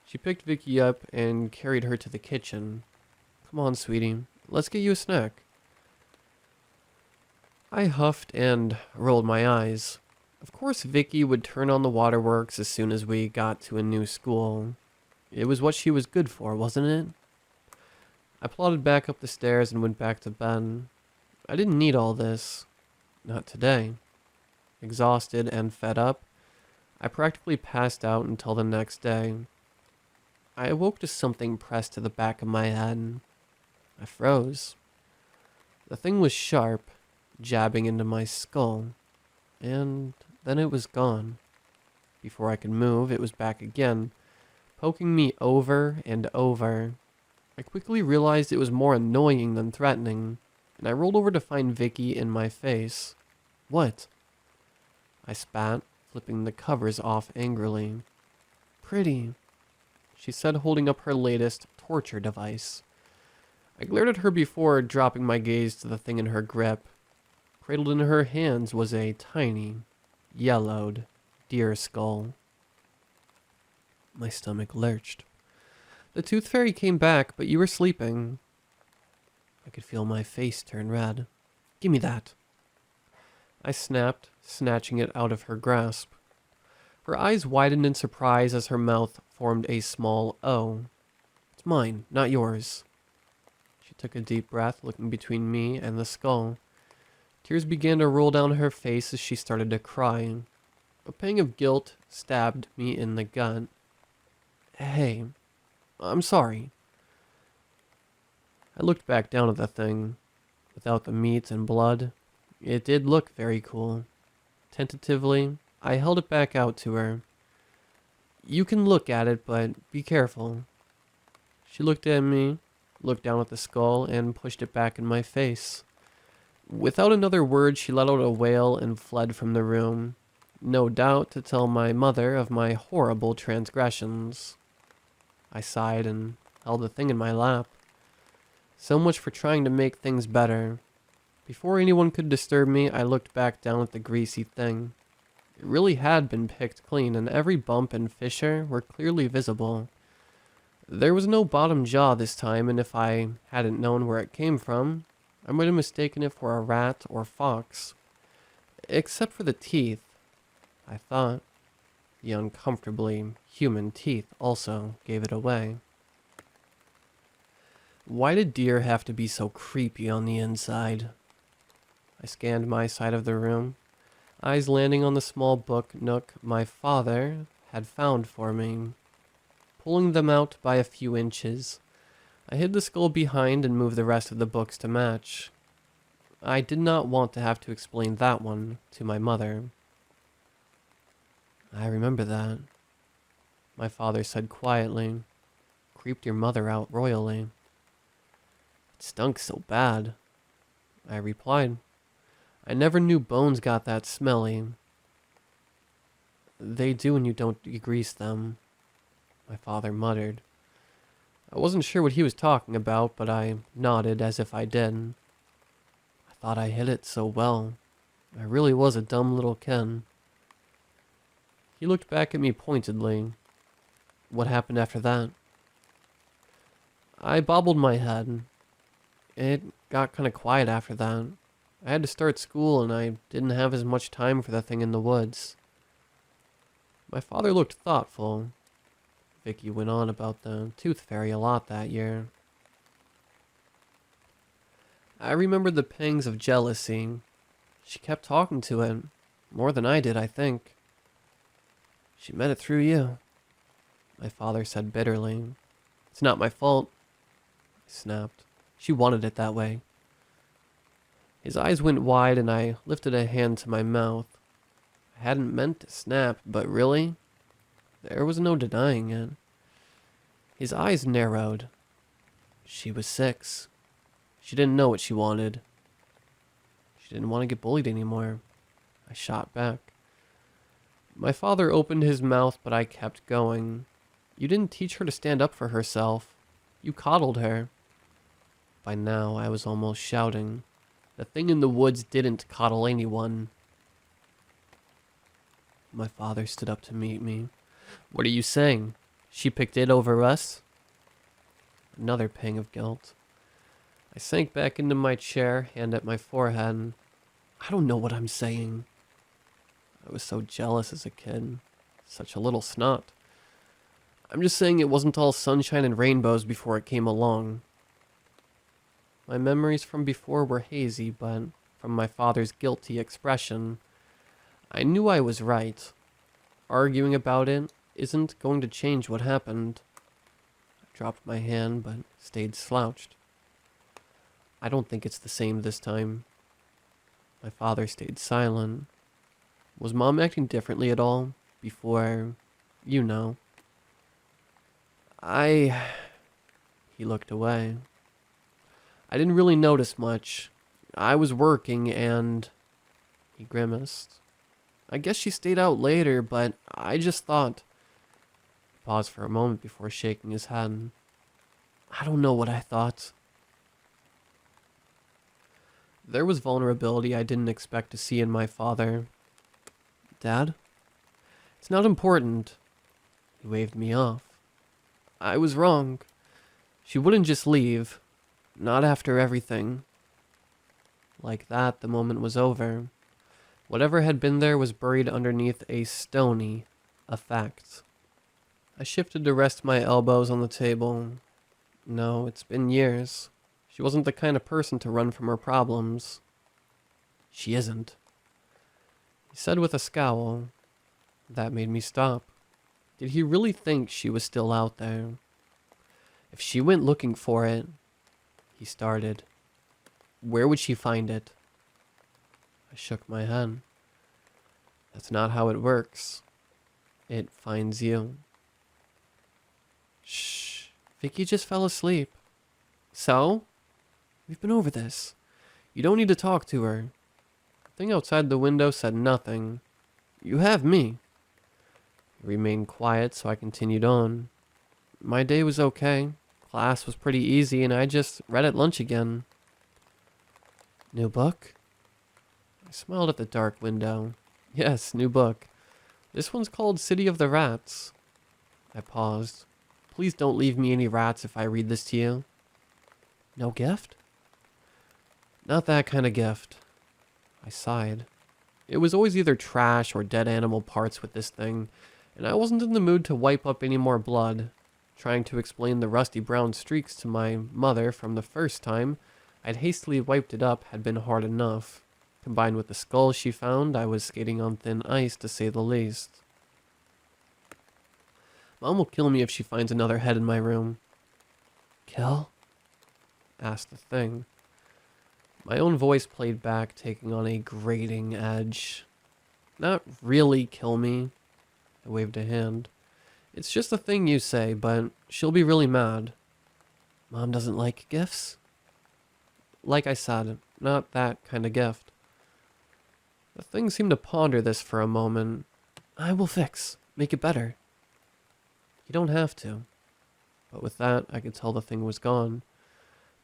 She picked Vicky up and carried her to the kitchen. Come on, sweetie. Let's get you a snack. I huffed and rolled my eyes. Of course Vicky would turn on the waterworks as soon as we got to a new school. It was what she was good for, wasn't it? I plodded back up the stairs and went back to bed. I didn't need all this. Not today. Exhausted and fed up, I practically passed out until the next day. I awoke to something pressed to the back of my head. I froze. The thing was sharp, jabbing into my skull, and then it was gone. Before I could move, it was back again, poking me over and over. I quickly realized it was more annoying than threatening, and I rolled over to find Vicky in my face. What? I spat, flipping the covers off angrily. Pretty, she said, holding up her latest torture device. I glared at her before dropping my gaze to the thing in her grip. Cradled in her hands was a tiny, yellowed deer skull. My stomach lurched. The tooth fairy came back, but you were sleeping. I could feel my face turn red. Give me that. I snapped, snatching it out of her grasp. Her eyes widened in surprise as her mouth formed a small O. It's mine, not yours. She took a deep breath, looking between me and the skull. Tears began to roll down her face as she started to cry. A pang of guilt stabbed me in the gut. Hey, I'm sorry. I looked back down at the thing. Without the meat and blood, it did look very cool. Tentatively, I held it back out to her. You can look at it, but be careful. She looked at me, looked down at the skull, and pushed it back in my face. Without another word, she let out a wail and fled from the room, no doubt to tell my mother of my horrible transgressions. I sighed and held the thing in my lap. So much for trying to make things better. Before anyone could disturb me, I looked back down at the greasy thing. It really had been picked clean, and every bump and fissure were clearly visible. There was no bottom jaw this time, and if I hadn't known where it came from, I might have mistaken it for a rat or fox. Except for the teeth, I thought. The uncomfortably human teeth also gave it away. Why did deer have to be so creepy on the inside? I scanned my side of the room, eyes landing on the small book nook my father had found for me. Pulling them out by a few inches, I hid the skull behind and moved the rest of the books to match. I did not want to have to explain that one to my mother. I remember that, my father said quietly. Creeped your mother out royally. It stunk so bad, I replied. I never knew bones got that smelly. They do when you don't degrease them, my father muttered. I wasn't sure what he was talking about, but I nodded as if I did. I thought I hid it so well. I really was a dumb little Ken. He looked back at me pointedly. What happened after that? I bobbled my head. It got kind of quiet after that. I had to start school and I didn't have as much time for the thing in the woods. My father looked thoughtful. Vicky went on about the tooth fairy a lot that year. I remembered the pangs of jealousy. She kept talking to it, more than I did, I think. She met it through you, my father said bitterly. It's not my fault, I snapped. She wanted it that way. His eyes went wide and I lifted a hand to my mouth. I hadn't meant to snap, but really? There was no denying it. His eyes narrowed. She was 6. She didn't know what she wanted. She didn't want to get bullied anymore. I shot back. My father opened his mouth, but I kept going. You didn't teach her to stand up for herself. You coddled her. By now, I was almost shouting. The thing in the woods didn't coddle anyone. My father stood up to meet me. What are you saying? She picked it over us? Another pang of guilt. I sank back into my chair, hand at my forehead. I don't know what I'm saying. I was so jealous as a kid. Such a little snot. I'm just saying it wasn't all sunshine and rainbows before it came along. My memories from before were hazy, but from my father's guilty expression, I knew I was right. Arguing about it isn't going to change what happened. I dropped my hand, but stayed slouched. I don't think it's the same this time. My father stayed silent. Was Mom acting differently at all before, you know? He looked away. I didn't really notice much. I was working and... He grimaced. I guess she stayed out later, but I just thought... He paused for a moment before shaking his head. I don't know what I thought. There was vulnerability I didn't expect to see in my father. Dad? It's not important. He waved me off. I was wrong. She wouldn't just leave. Not after everything. Like that, the moment was over. Whatever had been there was buried underneath a stony effect. I shifted to rest my elbows on the table. No, it's been years. She wasn't the kind of person to run from her problems. She isn't. He said with a scowl. That made me stop. Did he really think she was still out there? If she went looking for it, he started. Where would she find it? I shook my head. That's not how it works. It finds you. Shh. Vicky just fell asleep. So? We've been over this. You don't need to talk to her. The thing outside the window said nothing. You have me. He remained quiet, so I continued on. My day was okay. Class was pretty easy, and I just read at lunch again. New book? I smiled at the dark window. Yes, new book. This one's called City of the Rats. I paused. Please don't leave me any rats if I read this to you. No gift? Not that kind of gift. I sighed. It was always either trash or dead animal parts with this thing, and I wasn't in the mood to wipe up any more blood. Trying to explain the rusty brown streaks to my mother from the first time I'd hastily wiped it up had been hard enough. Combined with the skull she found, I was skating on thin ice to say the least. Mom will kill me if she finds another head in my room. Kill? Asked the thing. My own voice played back, taking on a grating edge. Not really kill me. I waved a hand. It's just a thing you say, but she'll be really mad. Mom doesn't like gifts? Like I said, not that kind of gift. The thing seemed to ponder this for a moment. I will fix. Make it better. You don't have to. But with that, I could tell the thing was gone.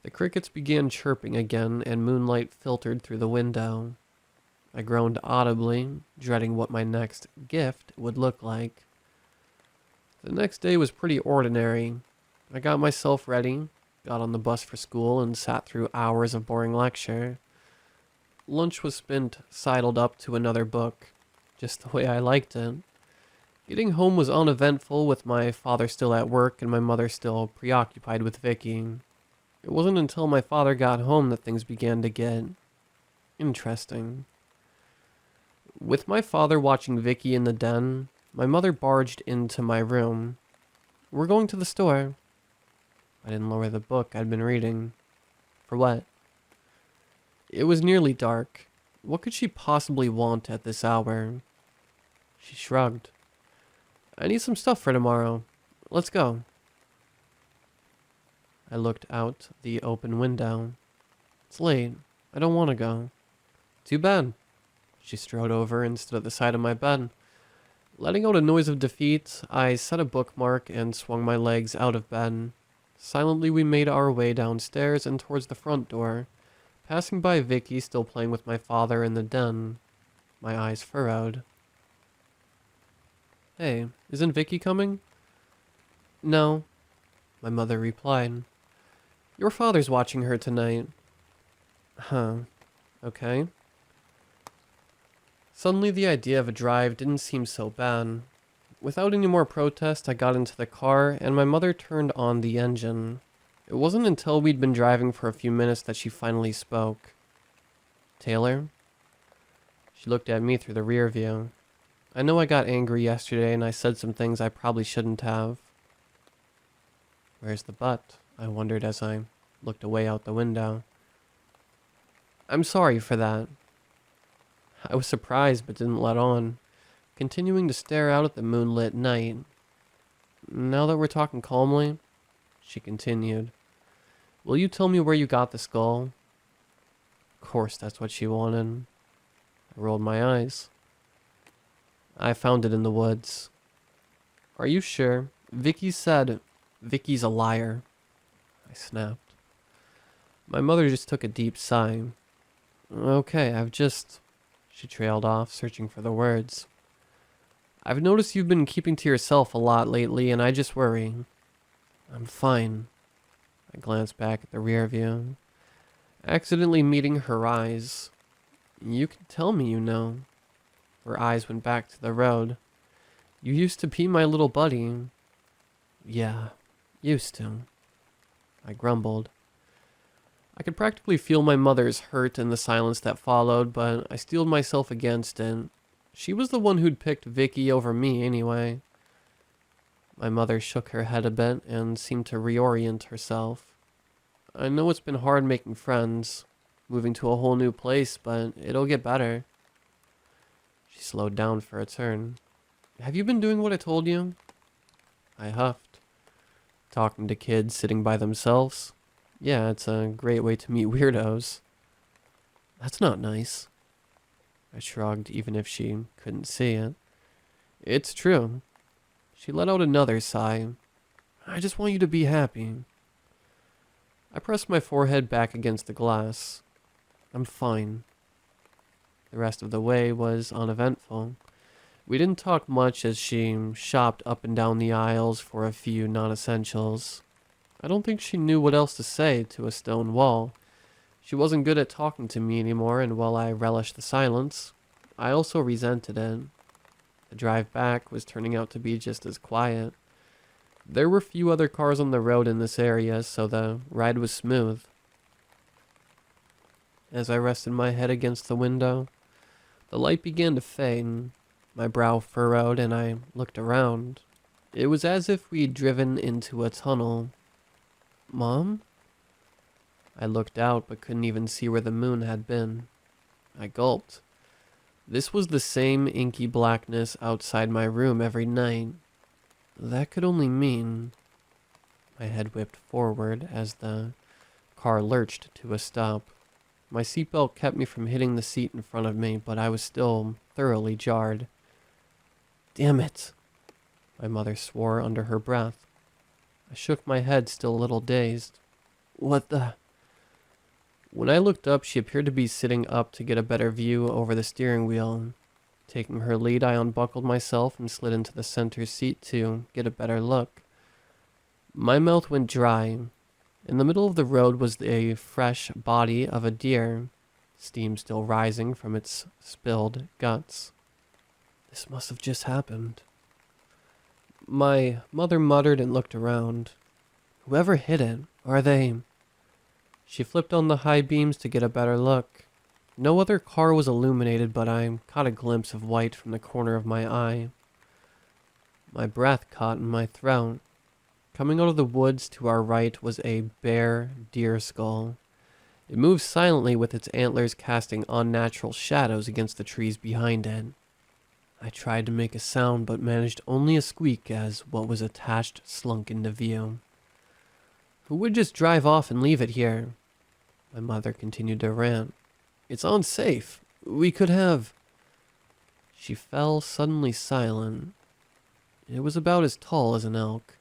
The crickets began chirping again, and moonlight filtered through the window. I groaned audibly, dreading what my next gift would look like. The next day was pretty ordinary. I got myself ready, got on the bus for school, and sat through hours of boring lecture. Lunch was spent sidled up to another book, just the way I liked it. Getting home was uneventful, with my father still at work and my mother still preoccupied with Vicky. It wasn't until my father got home that things began to get interesting. With my father watching Vicky in the den, my mother barged into my room. We're going to the store. I didn't lower the book I'd been reading. For what? It was nearly dark. What could she possibly want at this hour? She shrugged. I need some stuff for tomorrow. Let's go. I looked out the open window. It's late. I don't want to go. Too bad. She strode over and stood at the side of my bed. Letting out a noise of defeat, I set a bookmark and swung my legs out of bed. Silently, we made our way downstairs and towards the front door, passing by Vicky still playing with my father in the den. My eyes furrowed. Hey, isn't Vicky coming? No, my mother replied. Your father's watching her tonight. Huh. Okay. Suddenly the idea of a drive didn't seem so bad. Without any more protest, I got into the car and my mother turned on the engine. It wasn't until we'd been driving for a few minutes that she finally spoke. Taylor? She looked at me through the rear view. I know I got angry yesterday and I said some things I probably shouldn't have. Where's the but? I wondered as I looked away out the window. I'm sorry for that. I was surprised but didn't let on, continuing to stare out at the moonlit night. Now that we're talking calmly, she continued, will you tell me where you got the skull? Of course, that's what she wanted. I rolled my eyes. I found it in the woods. Are you sure? Vicky said, Vicky's a liar. I snapped. My mother just took a deep sigh. Okay, She trailed off, searching for the words. I've noticed you've been keeping to yourself a lot lately, and I just worry. I'm fine. I glanced back at the rear view, accidentally meeting her eyes. You can tell me you know. Her eyes went back to the road. You used to be my little buddy. Yeah, used to. I grumbled. I could practically feel my mother's hurt in the silence that followed, but I steeled myself against it. She was the one who'd picked Vicky over me anyway. My mother shook her head a bit and seemed to reorient herself. I know it's been hard making friends, moving to a whole new place, but it'll get better. She slowed down for a turn. Have you been doing what I told you? I huffed. Talking to kids sitting by themselves? Yeah, it's a great way to meet weirdos. That's not nice. I shrugged, even if she couldn't see it. It's true. She let out another sigh. I just want you to be happy. I pressed my forehead back against the glass. I'm fine. The rest of the way was uneventful. We didn't talk much as she shopped up and down the aisles for a few non-essentials. I don't think she knew what else to say to a stone wall. She wasn't good at talking to me anymore, and while I relished the silence, I also resented it. The drive back was turning out to be just as quiet. There were few other cars on the road in this area, so the ride was smooth. As I rested my head against the window, the light began to fade. My brow furrowed and I looked around. It was as if we'd driven into a tunnel. Mom? I looked out but couldn't even see where the moon had been. I gulped. This was the same inky blackness outside my room every night. That could only mean... My head whipped forward as the car lurched to a stop. My seatbelt kept me from hitting the seat in front of me, but I was still thoroughly jarred. Damn it, my mother swore under her breath. I shook my head, still a little dazed. What the... When I looked up, she appeared to be sitting up to get a better view over the steering wheel. Taking her lead, I unbuckled myself and slid into the center seat to get a better look. My mouth went dry. In the middle of the road was a fresh body of a deer, steam still rising from its spilled guts. This must have just happened. My mother muttered and looked around. Whoever hit it, are they... She flipped on the high beams to get a better look. No other car was illuminated, but I caught a glimpse of white from the corner of my eye. My breath caught in my throat. Coming out of the woods to our right was a bare deer skull. It moved silently with its antlers casting unnatural shadows against the trees behind it. I tried to make a sound but managed only a squeak as what was attached slunk into view. Who would just drive off and leave it here? My mother continued to rant. It's unsafe. We could have... She fell suddenly silent. It was about as tall as an elk,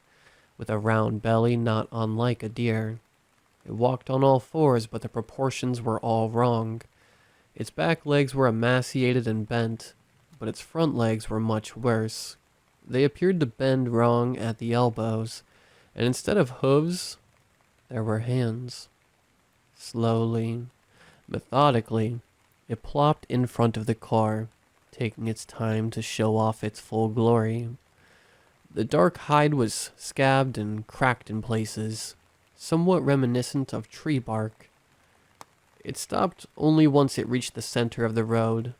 with a round belly not unlike a deer. It walked on all fours, but the proportions were all wrong. Its back legs were emaciated and bent, but its front legs were much worse. They appeared to bend wrong at the elbows, and instead of hooves, There were hands. Slowly, methodically, it plopped in front of the car, taking its time to show off its full glory. The dark hide was scabbed and cracked in places, somewhat reminiscent of tree bark. It stopped only once it reached the center of the road.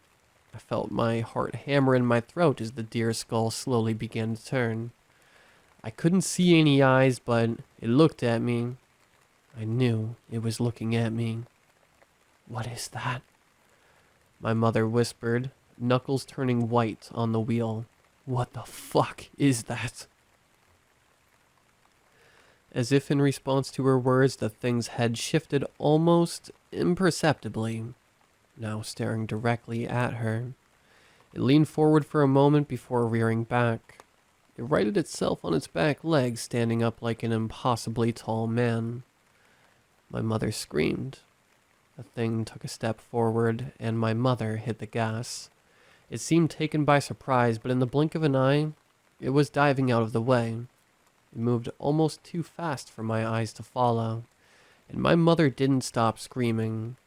I felt my heart hammer in my throat as the deer skull slowly began to turn. I couldn't see any eyes, but it looked at me. I knew it was looking at me. "What is that?" my mother whispered, knuckles turning white on the wheel. "What the fuck is that?" As if in response to her words, the thing's head shifted almost imperceptibly, now staring directly at her. It leaned forward for a moment before rearing back. It righted itself on its back legs, standing up like an impossibly tall man. My mother screamed. The thing took a step forward, and my mother hit the gas. It seemed taken by surprise, but in the blink of an eye, it was diving out of the way. It moved almost too fast for my eyes to follow, and my mother didn't stop screaming.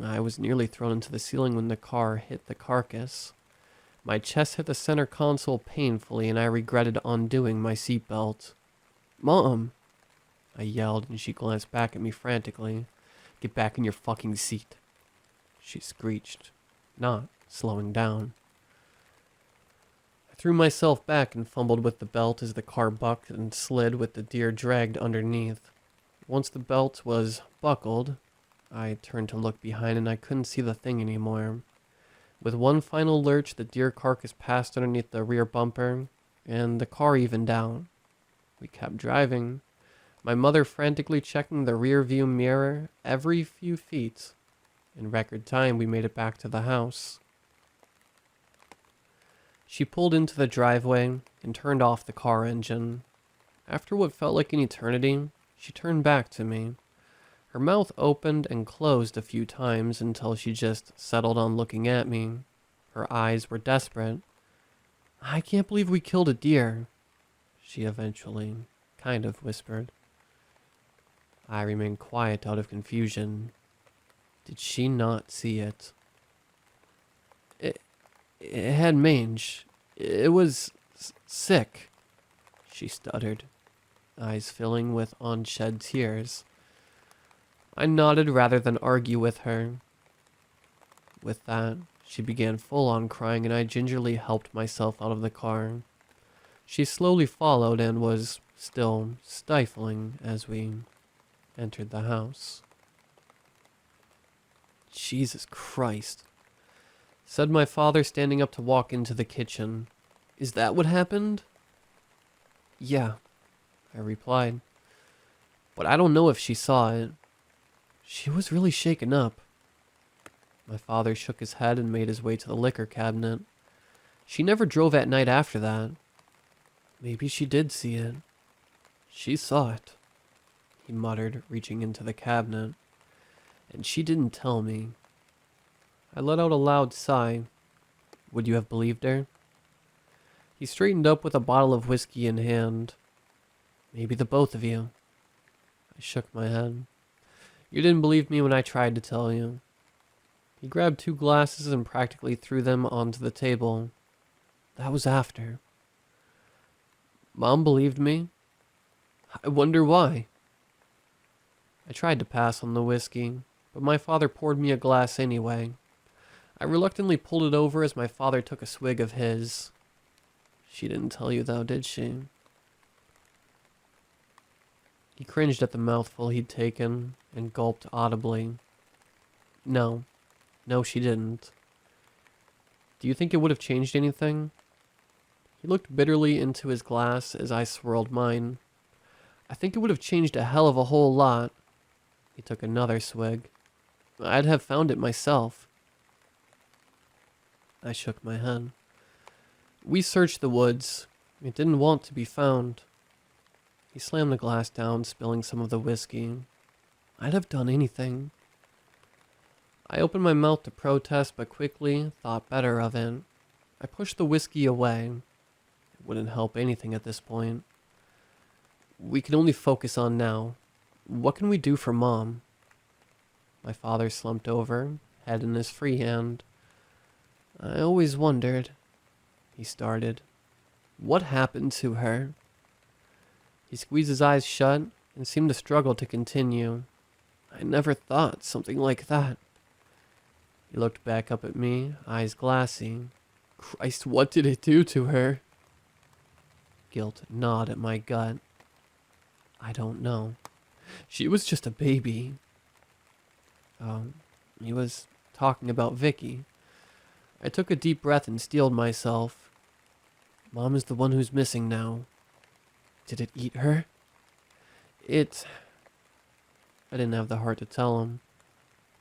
I was nearly thrown into the ceiling when the car hit the carcass. My chest hit the center console painfully, and I regretted undoing my seatbelt. "Mom!" I yelled, and she glanced back at me frantically. "Get back in your fucking seat," she screeched, not slowing down. I threw myself back and fumbled with the belt as the car bucked and slid with the deer dragged underneath. Once the belt was buckled, I turned to look behind and I couldn't see the thing anymore. With one final lurch, the deer carcass passed underneath the rear bumper, and the car evened out. We kept driving, my mother frantically checking the rear view mirror every few feet. In record time, we made it back to the house. She pulled into the driveway and turned off the car engine. After what felt like an eternity, she turned back to me. Her mouth opened and closed a few times until she just settled on looking at me. Her eyes were desperate. "I can't believe we killed a deer," she eventually kind of whispered. I remained quiet out of confusion. Did she not see it? It had mange. It was sick," she stuttered, eyes filling with unshed tears. I nodded rather than argue with her. With that, she began full-on crying, and I gingerly helped myself out of the car. She slowly followed and was still stifling as we entered the house. "Jesus Christ," said my father, standing up to walk into the kitchen. "Is that what happened?" "Yeah," I replied. "But I don't know if she saw it. She was really shaken up." My father shook his head and made his way to the liquor cabinet. "She never drove at night after that." "Maybe she did see it." "She saw it," he muttered, reaching into the cabinet. "And she didn't tell me." I let out a loud sigh. Would you have believed her? He straightened up with a bottle of whiskey in hand. "Maybe the both of you." I shook my head. "You didn't believe me when I tried to tell you." He grabbed 2 glasses and practically threw them onto the table. "That was after." "Mom believed me? I wonder why." I tried to pass on the whiskey, but my father poured me a glass anyway. I reluctantly pulled it over as my father took a swig of his. "She didn't tell you though, did she?" He cringed at the mouthful he'd taken and gulped audibly. No, she didn't." "Do you think it would have changed anything?" He looked bitterly into his glass as I swirled mine. "I think it would have changed a hell of a whole lot." He took another swig. "I'd have found it myself." I shook my head. "We searched the woods. It didn't want to be found." He slammed the glass down, spilling some of the whiskey. "I'd have done anything." I opened my mouth to protest, but quickly thought better of it. I pushed the whiskey away. It wouldn't help anything at this point. "We can only focus on now. What can we do for Mom? My father slumped over, head in his free hand. I always wondered, he started. What happened to her? He squeezed his eyes shut and seemed to struggle to continue. I never thought something like that. He looked back up at me, eyes glassy. Christ, what did it do to her? Guilt gnawed at my gut. I don't know. She was just a baby. Oh, he was talking about Vicky. I took a deep breath and steeled myself. Mom is the one who's missing now. Did it eat her? I didn't have the heart to tell him.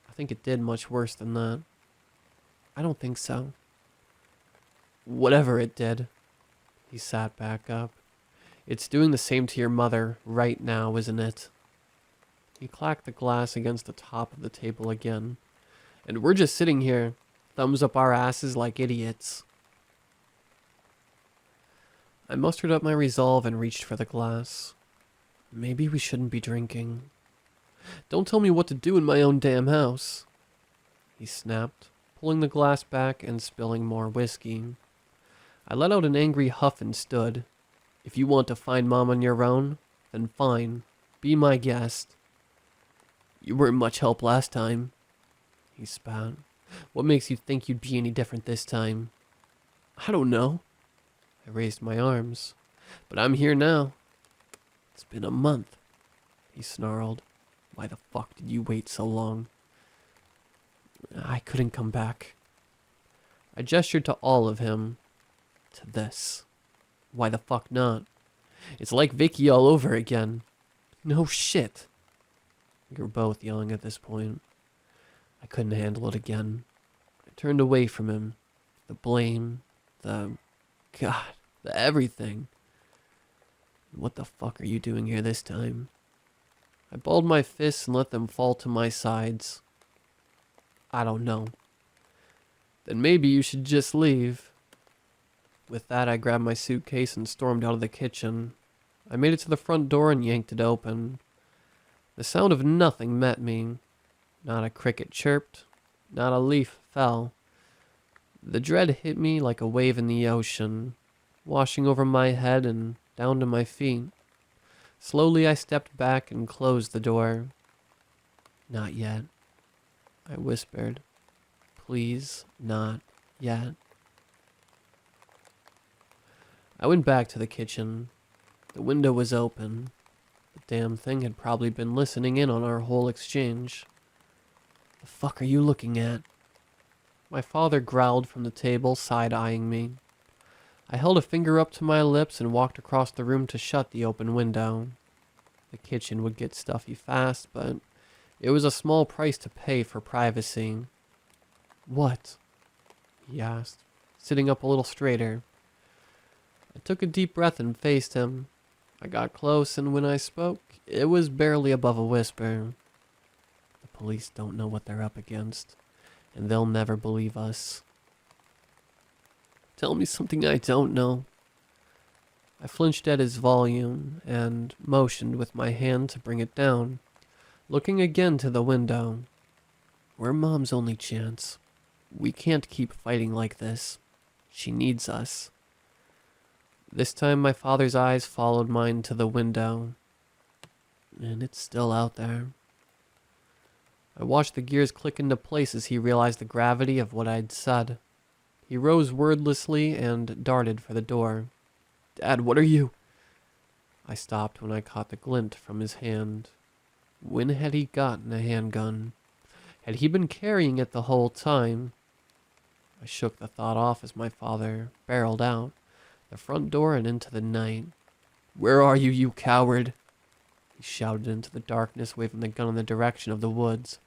I think it did much worse than that. I don't think so. Whatever it did. He sat back up. It's doing the same to your mother right now, isn't it? He clacked the glass against the top of the table again. And we're just sitting here, thumbs up our asses like idiots. I mustered up my resolve and reached for the glass. Maybe we shouldn't be drinking. Don't tell me what to do in my own damn house. He snapped, pulling the glass back and spilling more whiskey. I let out an angry huff and stood. If you want to find Mom on your own, then fine. Be my guest. You weren't much help last time. He spat. What makes you think you'd be any different this time? I don't know. I raised my arms. But I'm here now. It's been a month. He snarled. Why the fuck did you wait so long? I couldn't come back. I gestured to all of him. To this. Why the fuck not? It's like Vicky all over again. No shit. We were both yelling at this point. I couldn't handle it again. I turned away from him. The blame. The everything. What the fuck are you doing here this time? I balled my fists and let them fall to my sides. I don't know. Then maybe you should just leave. With that, I grabbed my suitcase and stormed out of the kitchen. I made it to the front door and yanked it open. The sound of nothing met me. Not a cricket chirped. Not a leaf fell. The dread hit me like a wave in the ocean, washing over my head and down to my feet. Slowly I stepped back and closed the door. Not yet. I whispered. Please, not yet. I went back to the kitchen. The window was open. The damn thing had probably been listening in on our whole exchange. The fuck are you looking at? My father growled from the table, side-eyeing me. I held a finger up to my lips and walked across the room to shut the open window. The kitchen would get stuffy fast, but it was a small price to pay for privacy. What? He asked, sitting up a little straighter. I took a deep breath and faced him. I got close, and when I spoke, it was barely above a whisper. The police don't know what they're up against, and they'll never believe us. Tell me something I don't know. I flinched at his volume and motioned with my hand to bring it down, looking again to the window. We're Mom's only chance. We can't keep fighting like this. She needs us. This time my father's eyes followed mine to the window. And it's still out there. I watched the gears click into place as he realized the gravity of what I'd said. He rose wordlessly and darted for the door. Dad, what are you? I stopped when I caught the glint from his hand. When had he gotten a handgun? Had he been carrying it the whole time? I shook the thought off as my father barreled out the front door and into the night. Where are you, you coward? He shouted into the darkness, waving the gun in the direction of the woods.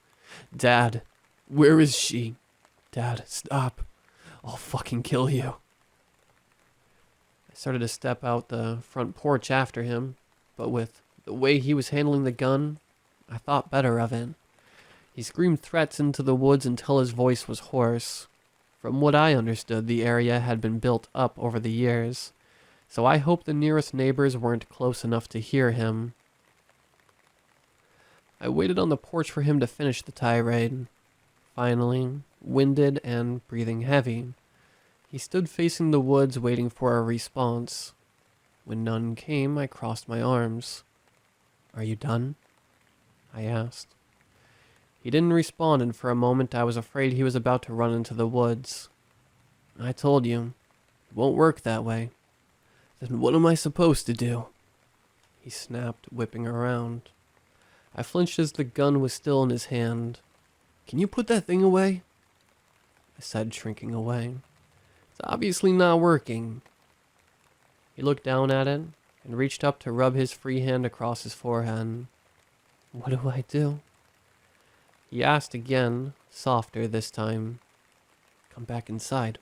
Dad, where is she? Dad, stop. I'll fucking kill you. I started to step out the front porch after him, but with the way he was handling the gun, I thought better of it. He screamed threats into the woods until his voice was hoarse. From what I understood, the area had been built up over the years, so I hoped the nearest neighbors weren't close enough to hear him. I waited on the porch for him to finish the tirade. Finally, winded and breathing heavy, he stood facing the woods waiting for a response. When none came, I crossed my arms. "Are you done?" I asked. He didn't respond, and for a moment I was afraid he was about to run into the woods. "I told you, it won't work that way." "Then what am I supposed to do?" he snapped, whipping around. I flinched as the gun was still in his hand. "Can you put that thing away?" I said, shrinking away. "It's obviously not working." He looked down at it and reached up to rub his free hand across his forehead. "What do I do?" He asked again, softer this time. "Come back inside,"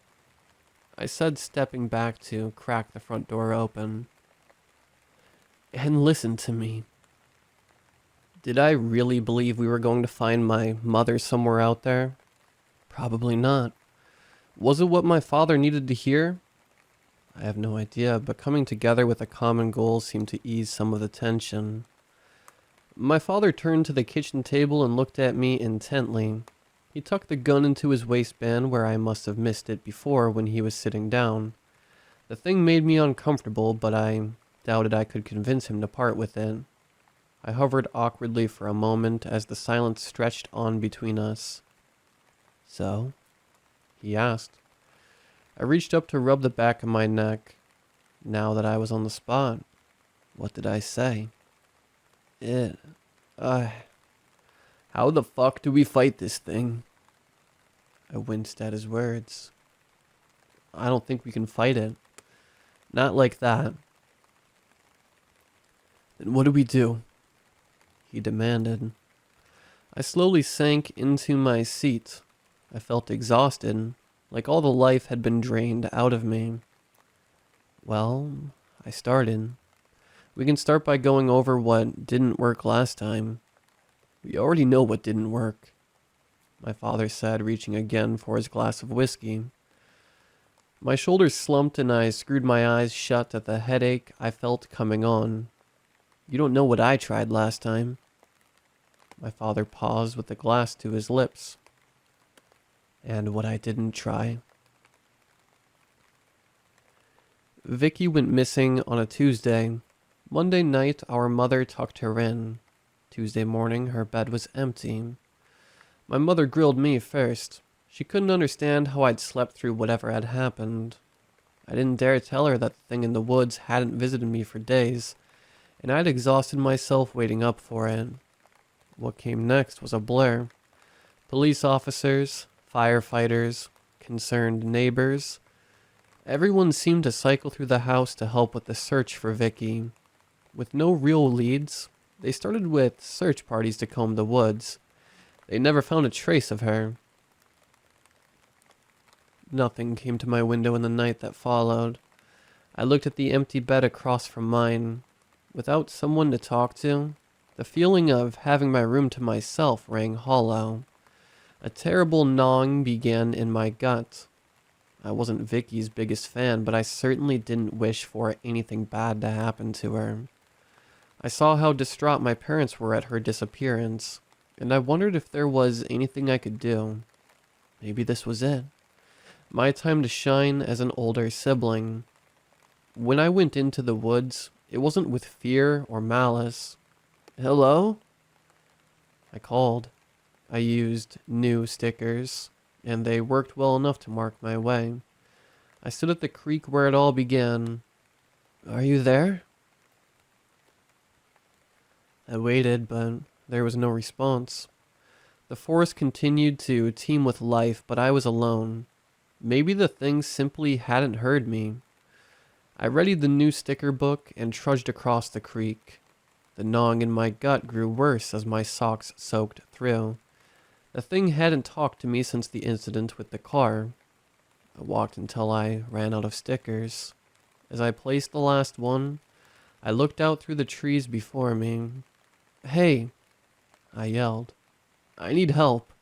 I said, stepping back to crack the front door open. "And listen to me." Did I really believe we were going to find my mother somewhere out there? Probably not. Was it what my father needed to hear? I have no idea, but coming together with a common goal seemed to ease some of the tension. My father turned to the kitchen table and looked at me intently. He tucked the gun into his waistband where I must have missed it before when he was sitting down. The thing made me uncomfortable, but I doubted I could convince him to part with it. I hovered awkwardly for a moment as the silence stretched on between us. "So?" he asked. I reached up to rub the back of my neck. Now that I was on the spot, what did I say? How the fuck do we fight this thing?" I winced at his words. "I don't think we can fight it. Not like that." "Then what do we do?" he demanded. I slowly sank into my seat. I felt exhausted, like all the life had been drained out of me. "Well," I started. "We can start by going over what didn't work last time." "We already know what didn't work," my father said, reaching again for his glass of whiskey. My shoulders slumped and I screwed my eyes shut at the headache I felt coming on. "You don't know what I tried last time." My father paused with the glass to his lips. "And what I didn't try?" Vicky went missing on a Tuesday. Monday night, our mother tucked her in. Tuesday morning, her bed was empty. My mother grilled me first. She couldn't understand how I'd slept through whatever had happened. I didn't dare tell her that the thing in the woods hadn't visited me for days, and I'd exhausted myself waiting up for it. What came next was a blur. Police officers, firefighters, concerned neighbors. Everyone seemed to cycle through the house to help with the search for Vicky. With no real leads, they started with search parties to comb the woods. They never found a trace of her. Nothing came to my window in the night that followed. I looked at the empty bed across from mine. Without someone to talk to, the feeling of having my room to myself rang hollow. A terrible gnawing began in my gut. I wasn't Vicky's biggest fan, but I certainly didn't wish for anything bad to happen to her. I saw how distraught my parents were at her disappearance, and I wondered if there was anything I could do. Maybe this was it. My time to shine as an older sibling. When I went into the woods, it wasn't with fear or malice. "Hello?" I called. I used new stickers, and they worked well enough to mark my way. I stood at the creek where it all began. "Are you there?" I waited, but there was no response. The forest continued to teem with life, but I was alone. Maybe the thing simply hadn't heard me. I readied the new sticker book and trudged across the creek. The gnawing in my gut grew worse as my socks soaked through. The thing hadn't talked to me since the incident with the car. I walked until I ran out of stickers. As I placed the last one, I looked out through the trees before me. "Hey!" I yelled. "I need help."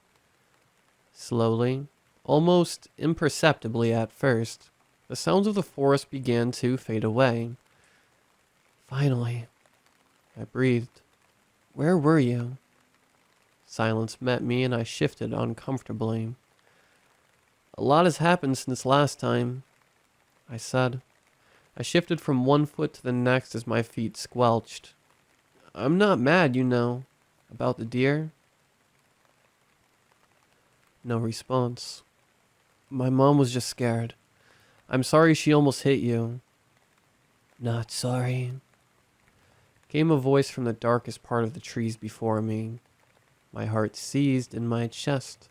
Slowly, almost imperceptibly at first, the sounds of the forest began to fade away. "Finally," I breathed. "Where were you?" Silence met me and I shifted uncomfortably. A lot has happened since last time, I said. I shifted from one foot to the next as my feet squelched. I'm not mad, about the deer. No response. My mom was just scared. I'm sorry she almost hit you. Not sorry. Came a voice from the darkest part of the trees before me. My heart seized in my chest.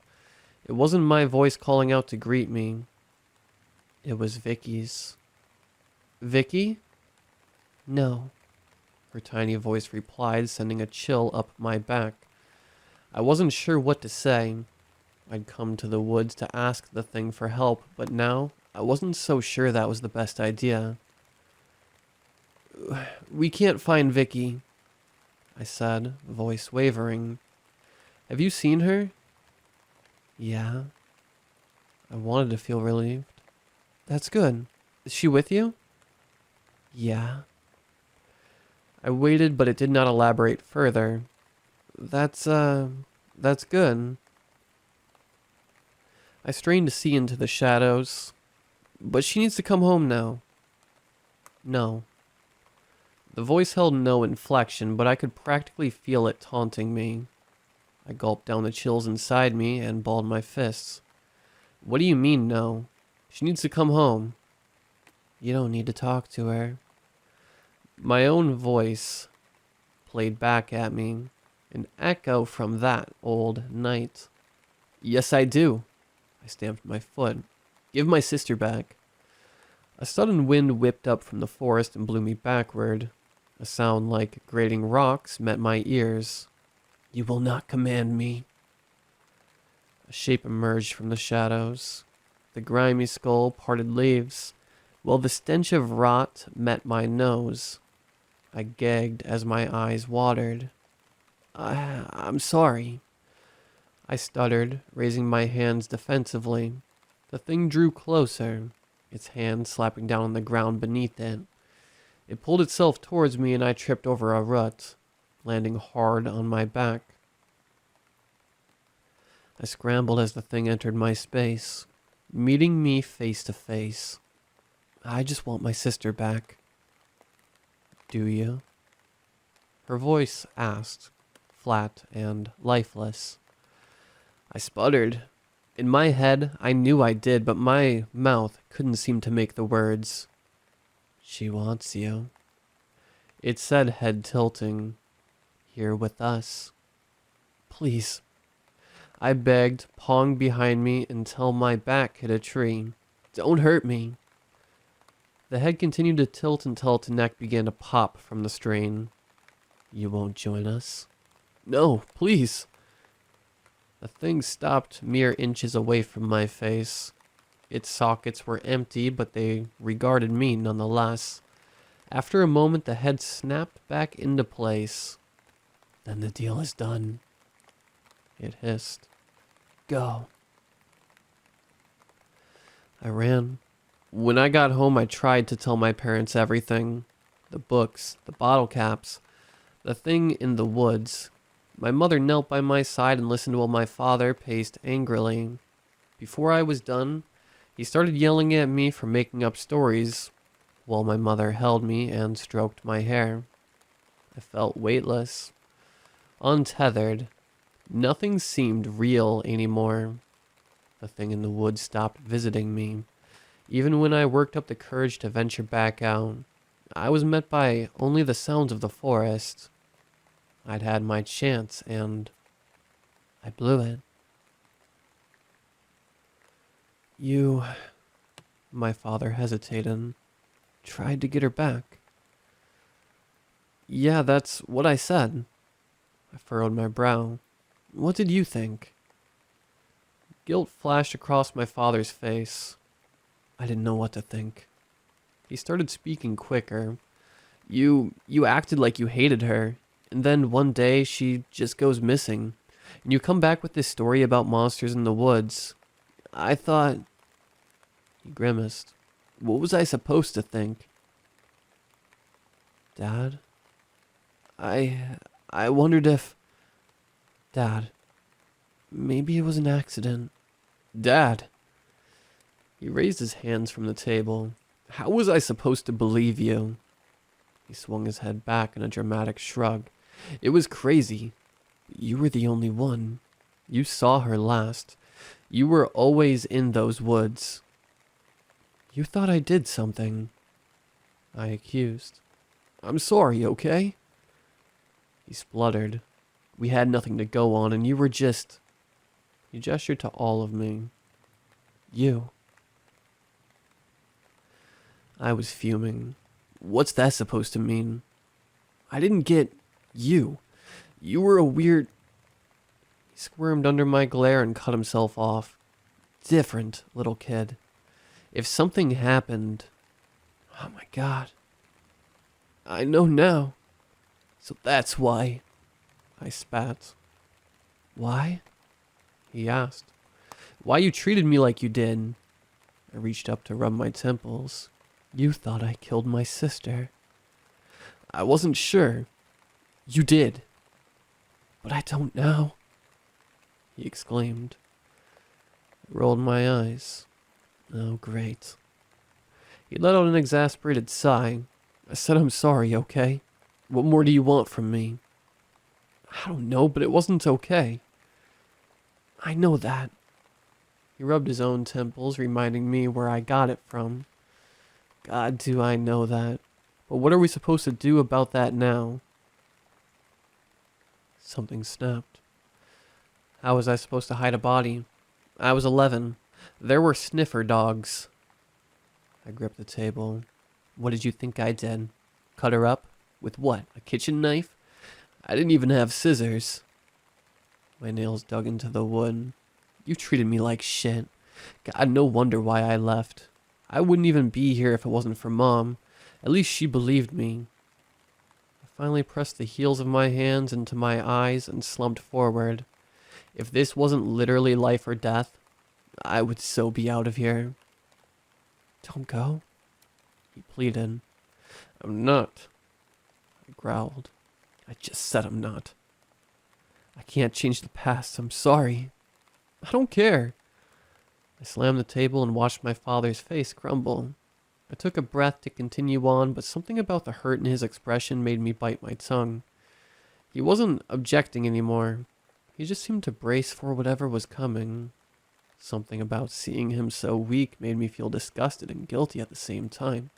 It wasn't my voice calling out to greet me. It was Vicky's. Vicky? No, her tiny voice replied, sending a chill up my back. I wasn't sure what to say. I'd come to the woods to ask the thing for help, but now I wasn't so sure that was the best idea. We can't find Vicky, I said, voice wavering. Have you seen her? Yeah. I wanted to feel relieved. That's good. Is she with you? Yeah. I waited, but it did not elaborate further. That's good. I strained to see into the shadows. But she needs to come home now. No. The voice held no inflection, but I could practically feel it taunting me. I gulped down the chills inside me and balled my fists. What do you mean, no? She needs to come home. You don't need to talk to her. My own voice played back at me, an echo from that old night. Yes, I do. I stamped my foot. Give my sister back. A sudden wind whipped up from the forest and blew me backward. A sound like grating rocks met my ears. You will not command me. A shape emerged from the shadows. The grimy skull parted leaves, while the stench of rot met my nose. I gagged as my eyes watered. I'm sorry. I stuttered, raising my hands defensively. The thing drew closer, its hand slapping down on the ground beneath it. It pulled itself towards me and I tripped over a rut, landing hard on my back. I scrambled as the thing entered my space, meeting me face to face. I just want my sister back. Do you? Her voice asked, flat and lifeless. I sputtered. In my head, I knew I did, but my mouth couldn't seem to make the words. She wants you. It said, head tilting. Here with us. Please. I begged, pawing behind me until my back hit a tree. Don't hurt me. The head continued to tilt until its neck began to pop from the strain. You won't join us? No, please. The thing stopped mere inches away from my face. Its sockets were empty, but they regarded me nonetheless. After a moment, the head snapped back into place. Then the deal is done. It hissed. Go. I ran. When I got home, I tried to tell my parents everything. The books, the bottle caps, the thing in the woods. My mother knelt by my side and listened while my father paced angrily. Before I was done, he started yelling at me for making up stories, while my mother held me and stroked my hair. I felt weightless, untethered. Nothing seemed real anymore. The thing in the woods stopped visiting me. Even when I worked up the courage to venture back out, I was met by only the sounds of the forest. I'd had my chance, and I blew it. You, my father hesitated, tried to get her back. Yeah, that's what I said. I furrowed my brow. What did you think? Guilt flashed across my father's face. I didn't know what to think. He started speaking quicker. You acted like you hated her. And then one day she just goes missing. And you come back with this story about monsters in the woods. I thought... He grimaced. What was I supposed to think? Dad? I wondered if... Dad, Maybe it was an accident. Dad! He raised his hands from the table. How was I supposed to believe you? He swung his head back in a dramatic shrug. It was crazy. But you were the only one. You saw her last. You were always in those woods. You thought I did something, I accused. I'm sorry, okay? He spluttered. We had nothing to go on, and you were just... He gestured to all of me. You. I was fuming. What's that supposed to mean? I didn't get you. You were a weird... He squirmed under my glare and cut himself off. Different, little kid. If something happened... Oh my God. I know now. So that's why. I spat. Why? He asked. Why you treated me like you did. I reached up to rub my temples. You thought I killed my sister. I wasn't sure. You did. But I don't now. He exclaimed. I rolled my eyes. Oh, great. He let out an exasperated sigh. I said, I'm sorry, okay? What more do you want from me? I don't know, but it wasn't okay. I know that. He rubbed his own temples, reminding me where I got it from. God, do I know that. But what are we supposed to do about that now? Something snapped. How was I supposed to hide a body? I was 11. There were sniffer dogs. I gripped the table. What did you think I did? Cut her up? With what? A kitchen knife? I didn't even have scissors. My nails dug into the wood. You treated me like shit. God, no wonder why I left. I wouldn't even be here if it wasn't for Mom. At least she believed me. I finally pressed the heels of my hands into my eyes and slumped forward. If this wasn't literally life or death, I would so be out of here. Don't go, he pleaded. I'm not, I growled. I just said I'm not. I can't change the past, I'm sorry. I don't care. I slammed the table and watched my father's face crumble. I took a breath to continue on, but something about the hurt in his expression made me bite my tongue. He wasn't objecting anymore. He just seemed to brace for whatever was coming. Something about seeing him so weak made me feel disgusted and guilty at the same time.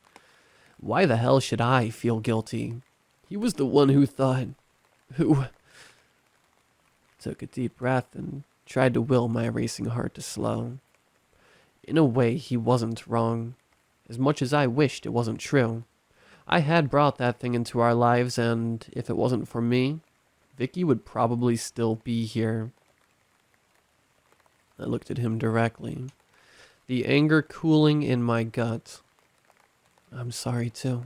Why the hell should I feel guilty? He was the one who thought... Who... Took a deep breath and tried to will my racing heart to slow. In a way, he wasn't wrong. As much as I wished it wasn't true. I had brought that thing into our lives, and if it wasn't for me, Vicky would probably still be here. I looked at him directly, the anger cooling in my gut. I'm sorry too.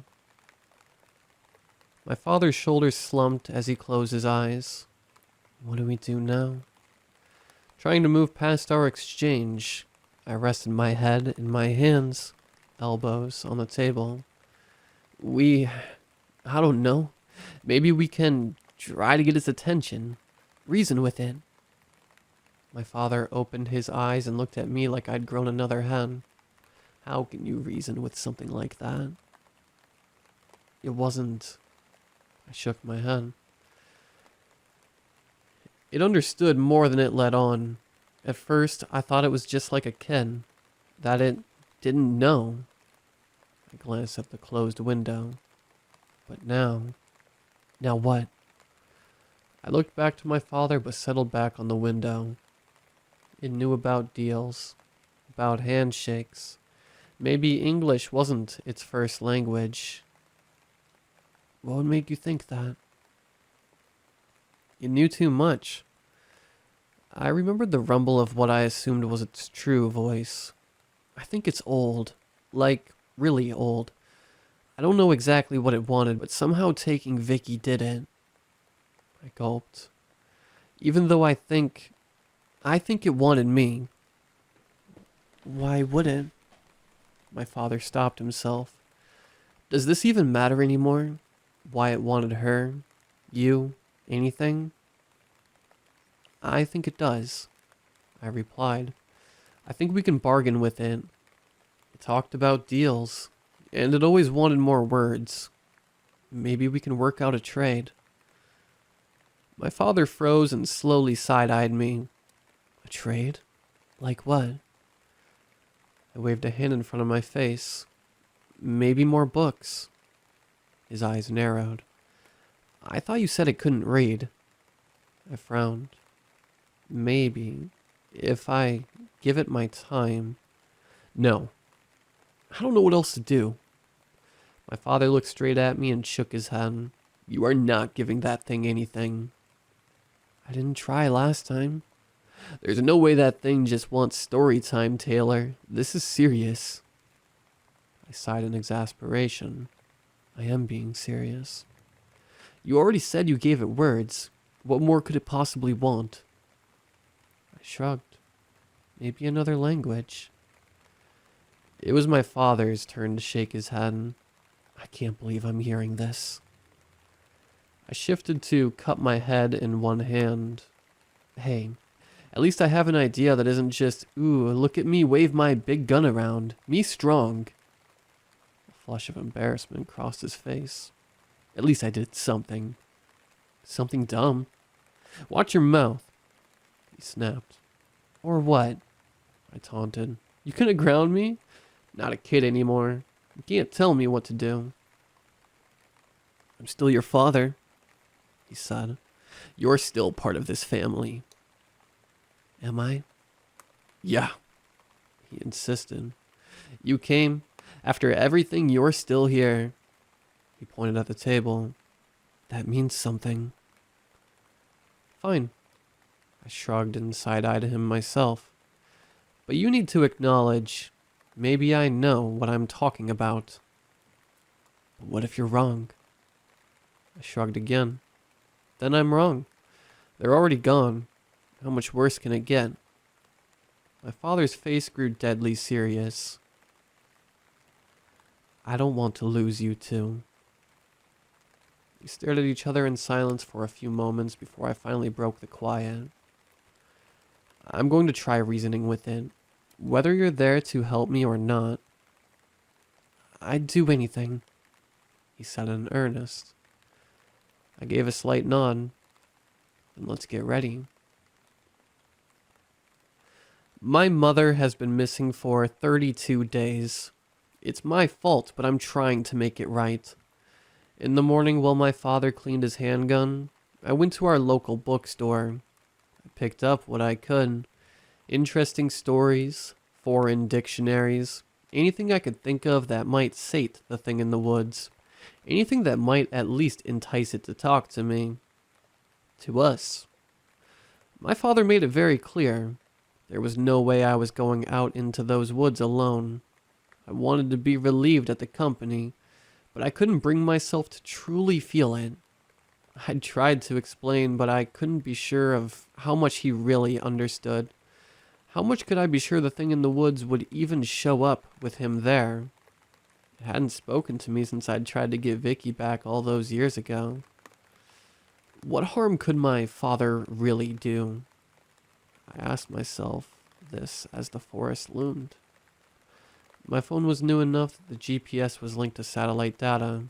My father's shoulders slumped as he closed his eyes. What do we do now? Trying to move past our exchange, I rested my head in my hands, elbows on the table. I don't know. Maybe we can try to get his attention. Reason with it. My father opened his eyes and looked at me like I'd grown another hen. How can you reason with something like that? It wasn't... I shook my head. It understood more than it let on. At first, I thought it was just like a kid. That it didn't know. I glanced at the closed window. But now... Now what? I looked back to my father but settled back on the window. It knew about deals. About handshakes. Maybe English wasn't its first language. What would make you think that? It knew too much. I remembered the rumble of what I assumed was its true voice. I think it's old. Like, really old. I don't know exactly what it wanted, but somehow taking Vicky did it. I gulped. Even though I think it wanted me. Why would it? My father stopped himself. Does this even matter anymore? Why it wanted her? You? Anything? I think it does, I replied. I think we can bargain with it. It talked about deals, and it always wanted more words. Maybe we can work out a trade. My father froze and slowly side-eyed me. A trade? Like what? I waved a hand in front of my face. Maybe more books. His eyes narrowed. I thought you said it couldn't read. I frowned. Maybe, if I give it my time. No. I don't know what else to do. My father looked straight at me and shook his head. You are not giving that thing anything. I didn't try last time. There's no way that thing just wants story time, Taylor. This is serious. I sighed in exasperation. I am being serious. You already said you gave it words. What more could it possibly want? I shrugged. Maybe another language. It was my father's turn to shake his head. I can't believe I'm hearing this. I shifted to cup my head in one hand. Hey, at least I have an idea that isn't just, ooh, look at me wave my big gun around. Me strong. A flush of embarrassment crossed his face. At least I did something. Something dumb. Watch your mouth. He snapped. Or what? I taunted. You gonna ground me? Not a kid anymore. You can't tell me what to do. I'm still your father, he said. You're still part of this family. Am I? Yeah, he insisted. You came. After everything, you're still here. He pointed at the table. That means something. Fine. I shrugged and side-eyed him myself. But you need to acknowledge, maybe I know what I'm talking about. But what if you're wrong? I shrugged again. Then I'm wrong. They're already gone. How much worse can it get? My father's face grew deadly serious. I don't want to lose you two. We stared at each other in silence for a few moments before I finally broke the quiet. I'm going to try reasoning with it. Whether you're there to help me or not, I'd do anything, he said in earnest. I gave a slight nod. Then let's get ready. My mother has been missing for 32 days. It's my fault, but I'm trying to make it right. In the morning, while my father cleaned his handgun, I went to our local bookstore. I picked up what I could. Interesting stories, foreign dictionaries, anything I could think of that might sate the thing in the woods. Anything that might at least entice it to talk to me. To us. My father made it very clear. There was no way I was going out into those woods alone. I wanted to be relieved at the company, but I couldn't bring myself to truly feel it. I'd tried to explain, but I couldn't be sure of how much he really understood. How much could I be sure the thing in the woods would even show up with him there? It hadn't spoken to me since I'd tried to get Vicky back all those years ago. What harm could my father really do? I asked myself this as the forest loomed. My phone was new enough that the GPS was linked to satellite data,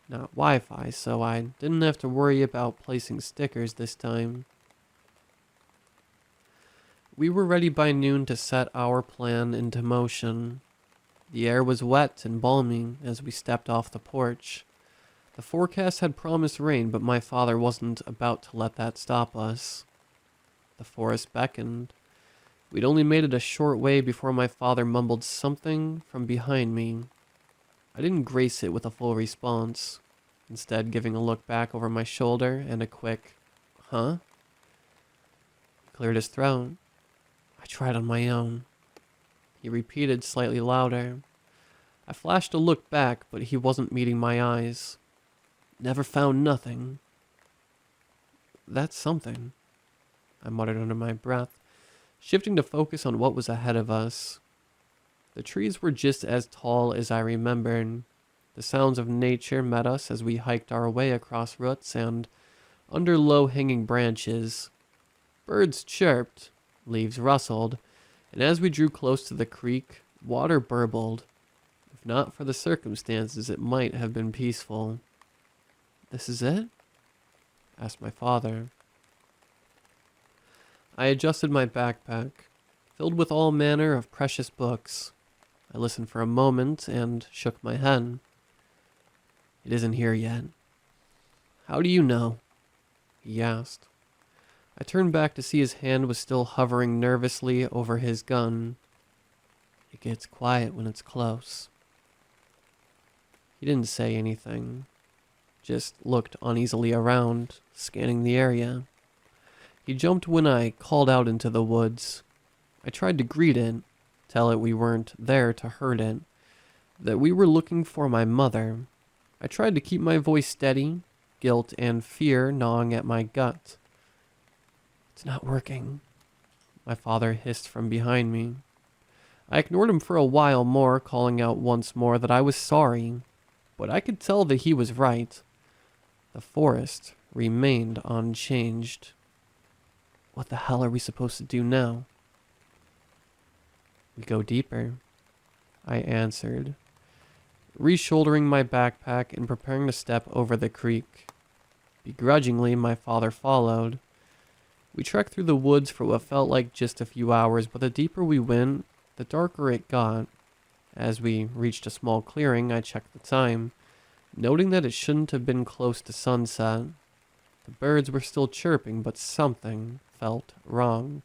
not Wi-Fi, so I didn't have to worry about placing stickers this time. We were ready by noon to set our plan into motion. The air was wet and balmy as we stepped off the porch. The forecast had promised rain, but my father wasn't about to let that stop us. The forest beckoned. We'd only made it a short way before my father mumbled something from behind me. I didn't grace it with a full response, instead giving a look back over my shoulder and a quick, huh? He cleared his throat. I tried on my own. He repeated slightly louder. I flashed a look back, but he wasn't meeting my eyes. Never found nothing. That's something, I muttered under my breath, shifting to focus on what was ahead of us. The trees were just as tall as I remembered. The sounds of nature met us as we hiked our way across roots and under low-hanging branches. Birds chirped, leaves rustled, and as we drew close to the creek, water burbled. If not for the circumstances, it might have been peaceful. "This is it?" asked my father. I adjusted my backpack, filled with all manner of precious books. I listened for a moment and shook my head. "It isn't here yet." "How do you know?" he asked. I turned back to see his hand was still hovering nervously over his gun. "It gets quiet when it's close." He didn't say anything, just looked uneasily around, scanning the area. He jumped when I called out into the woods. I tried to greet it, tell it we weren't there to hurt it, that we were looking for my mother. I tried to keep my voice steady, guilt and fear gnawing at my gut. "It's not working," my father hissed from behind me. I ignored him for a while more, calling out once more that I was sorry, but I could tell that he was right. The forest remained unchanged. What the hell are we supposed to do now? "We go deeper," I answered, reshouldering my backpack and preparing to step over the creek. Begrudgingly, my father followed. We trekked through the woods for what felt like just a few hours, but the deeper we went, the darker it got. As we reached a small clearing, I checked the time, noting that it shouldn't have been close to sunset. The birds were still chirping, but something felt wrong.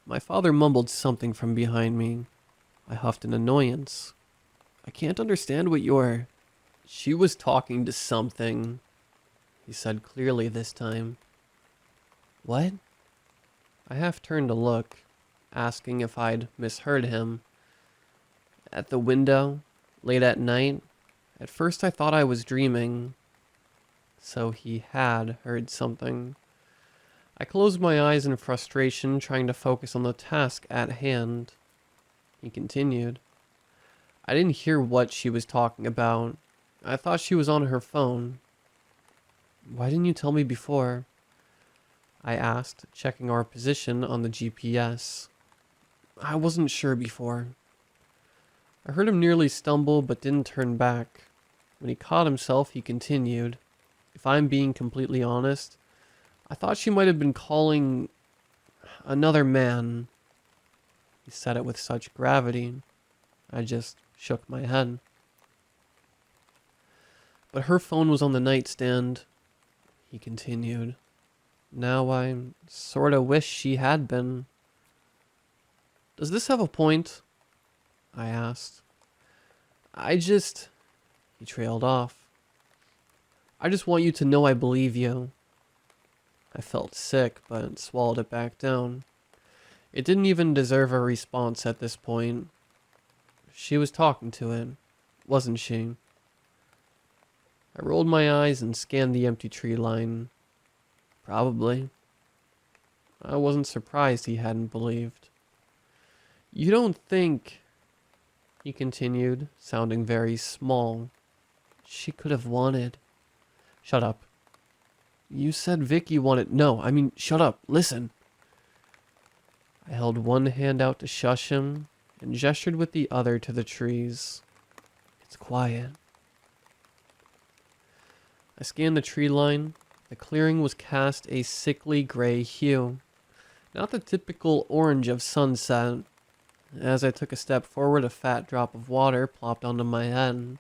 My father mumbled something from behind me. I huffed in annoyance. "I can't understand what you're—" "She was talking to something," he said clearly this time. "What?" I half turned to look, asking if I'd misheard him. "At the window, late at night. At first I thought I was dreaming." So he had heard something. I closed my eyes in frustration, trying to focus on the task at hand. He continued. "I didn't hear what she was talking about. I thought she was on her phone." "Why didn't you tell me before?" I asked, checking our position on the GPS. "I wasn't sure before." I heard him nearly stumble, but didn't turn back. When he caught himself, he continued. "If I'm being completely honest, I thought she might have been calling another man." He said it with such gravity. I just shook my head. "But her phone was on the nightstand," he continued. "Now I sorta wish she had been." "Does this have a point?" I asked. He trailed off. "I just want you to know I believe you." I felt sick, but swallowed it back down. It didn't even deserve a response at this point. She was talking to it, wasn't she? I rolled my eyes and scanned the empty tree line. Probably. I wasn't surprised he hadn't believed. "You don't think," he continued, sounding very small, "she could have wanted—" "Shut up." "You said Vicky wanted—" "No, I mean, shut up. Listen." I held one hand out to shush him and gestured with the other to the trees. "It's quiet." I scanned the tree line. The clearing was cast a sickly gray hue, not the typical orange of sunset. As I took a step forward, a fat drop of water plopped onto my head.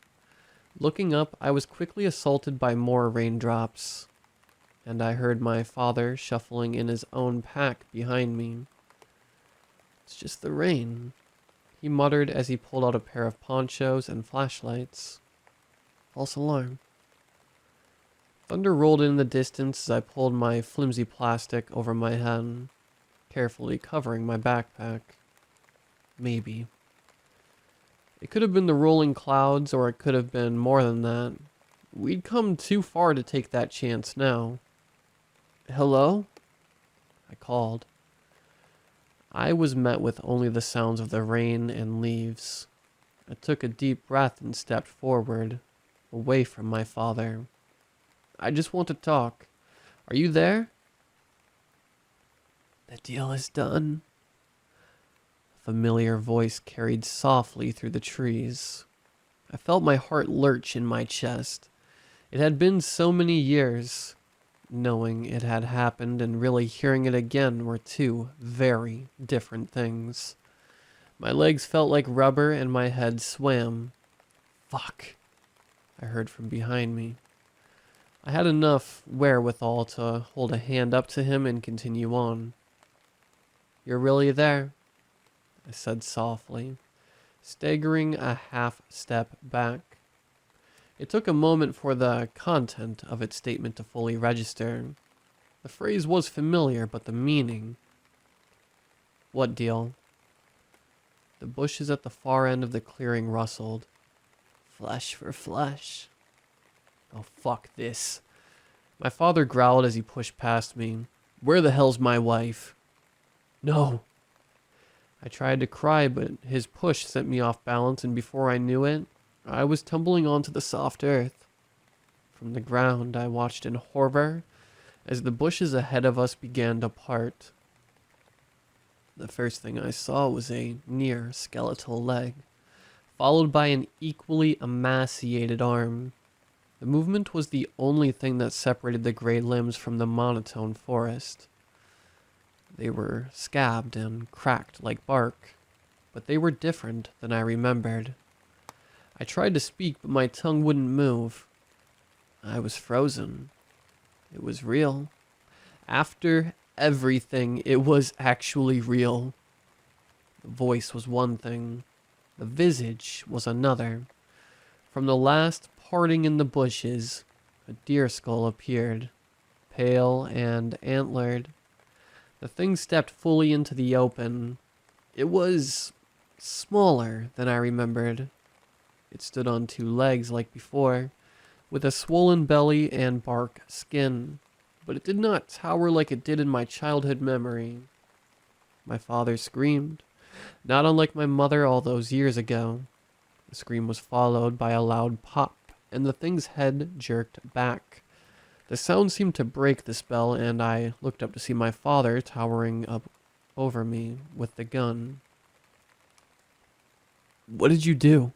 Looking up, I was quickly assaulted by more raindrops, and I heard my father shuffling in his own pack behind me. "It's just the rain," he muttered as he pulled out a pair of ponchos and flashlights. "False alarm." Thunder rolled in the distance as I pulled my flimsy plastic over my head, carefully covering my backpack. Maybe. It could have been the rolling clouds, or it could have been more than that. We'd come too far to take that chance now. "Hello?" I called. I was met with only the sounds of the rain and leaves. I took a deep breath and stepped forward, away from my father. "I just want to talk. Are you there?" The deal is done. A familiar voice carried softly through the trees. I felt my heart lurch in my chest. It had been so many years. Knowing it had happened and really hearing it again were two very different things. My legs felt like rubber and my head swam. Fuck, I heard from behind me. I had enough wherewithal to hold a hand up to him and continue on. You're really there, I said softly, staggering a half step back. It took a moment for the content of its statement to fully register. The phrase was familiar, but the meaning... What deal? The bushes at the far end of the clearing rustled. Flesh for flesh. Oh, fuck this. My father growled as he pushed past me. Where the hell's my wife? No. I tried to cry, but his push sent me off balance, and before I knew it, I was tumbling onto the soft earth. From the ground, I watched in horror as the bushes ahead of us began to part. The first thing I saw was a near skeletal leg, followed by an equally emaciated arm. The movement was the only thing that separated the gray limbs from the monotone forest. They were scabbed and cracked like bark, but they were different than I remembered. I tried to speak, but my tongue wouldn't move. I was frozen. It was real. After everything, it was actually real. The voice was one thing. The visage was another. From the last parting in the bushes, a deer skull appeared, pale and antlered. The thing stepped fully into the open. It was smaller than I remembered. It stood on two legs like before, with a swollen belly and bark skin, but it did not tower like it did in my childhood memory. My father screamed, not unlike my mother all those years ago. The scream was followed by a loud pop, and the thing's head jerked back. The sound seemed to break the spell, and I looked up to see my father towering up over me with the gun. What did you do?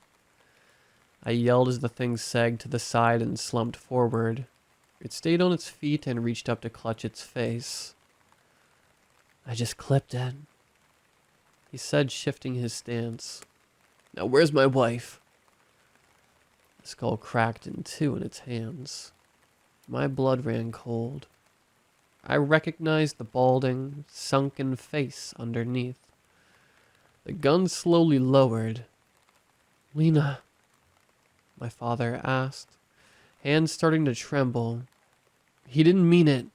I yelled as the thing sagged to the side and slumped forward. It stayed on its feet and reached up to clutch its face. I just clipped it, he said, shifting his stance. Now where's my wife? The skull cracked in two in its hands. My blood ran cold. I recognized the balding, sunken face underneath. The gun slowly lowered. Lena, my father asked, hands starting to tremble. He didn't mean it,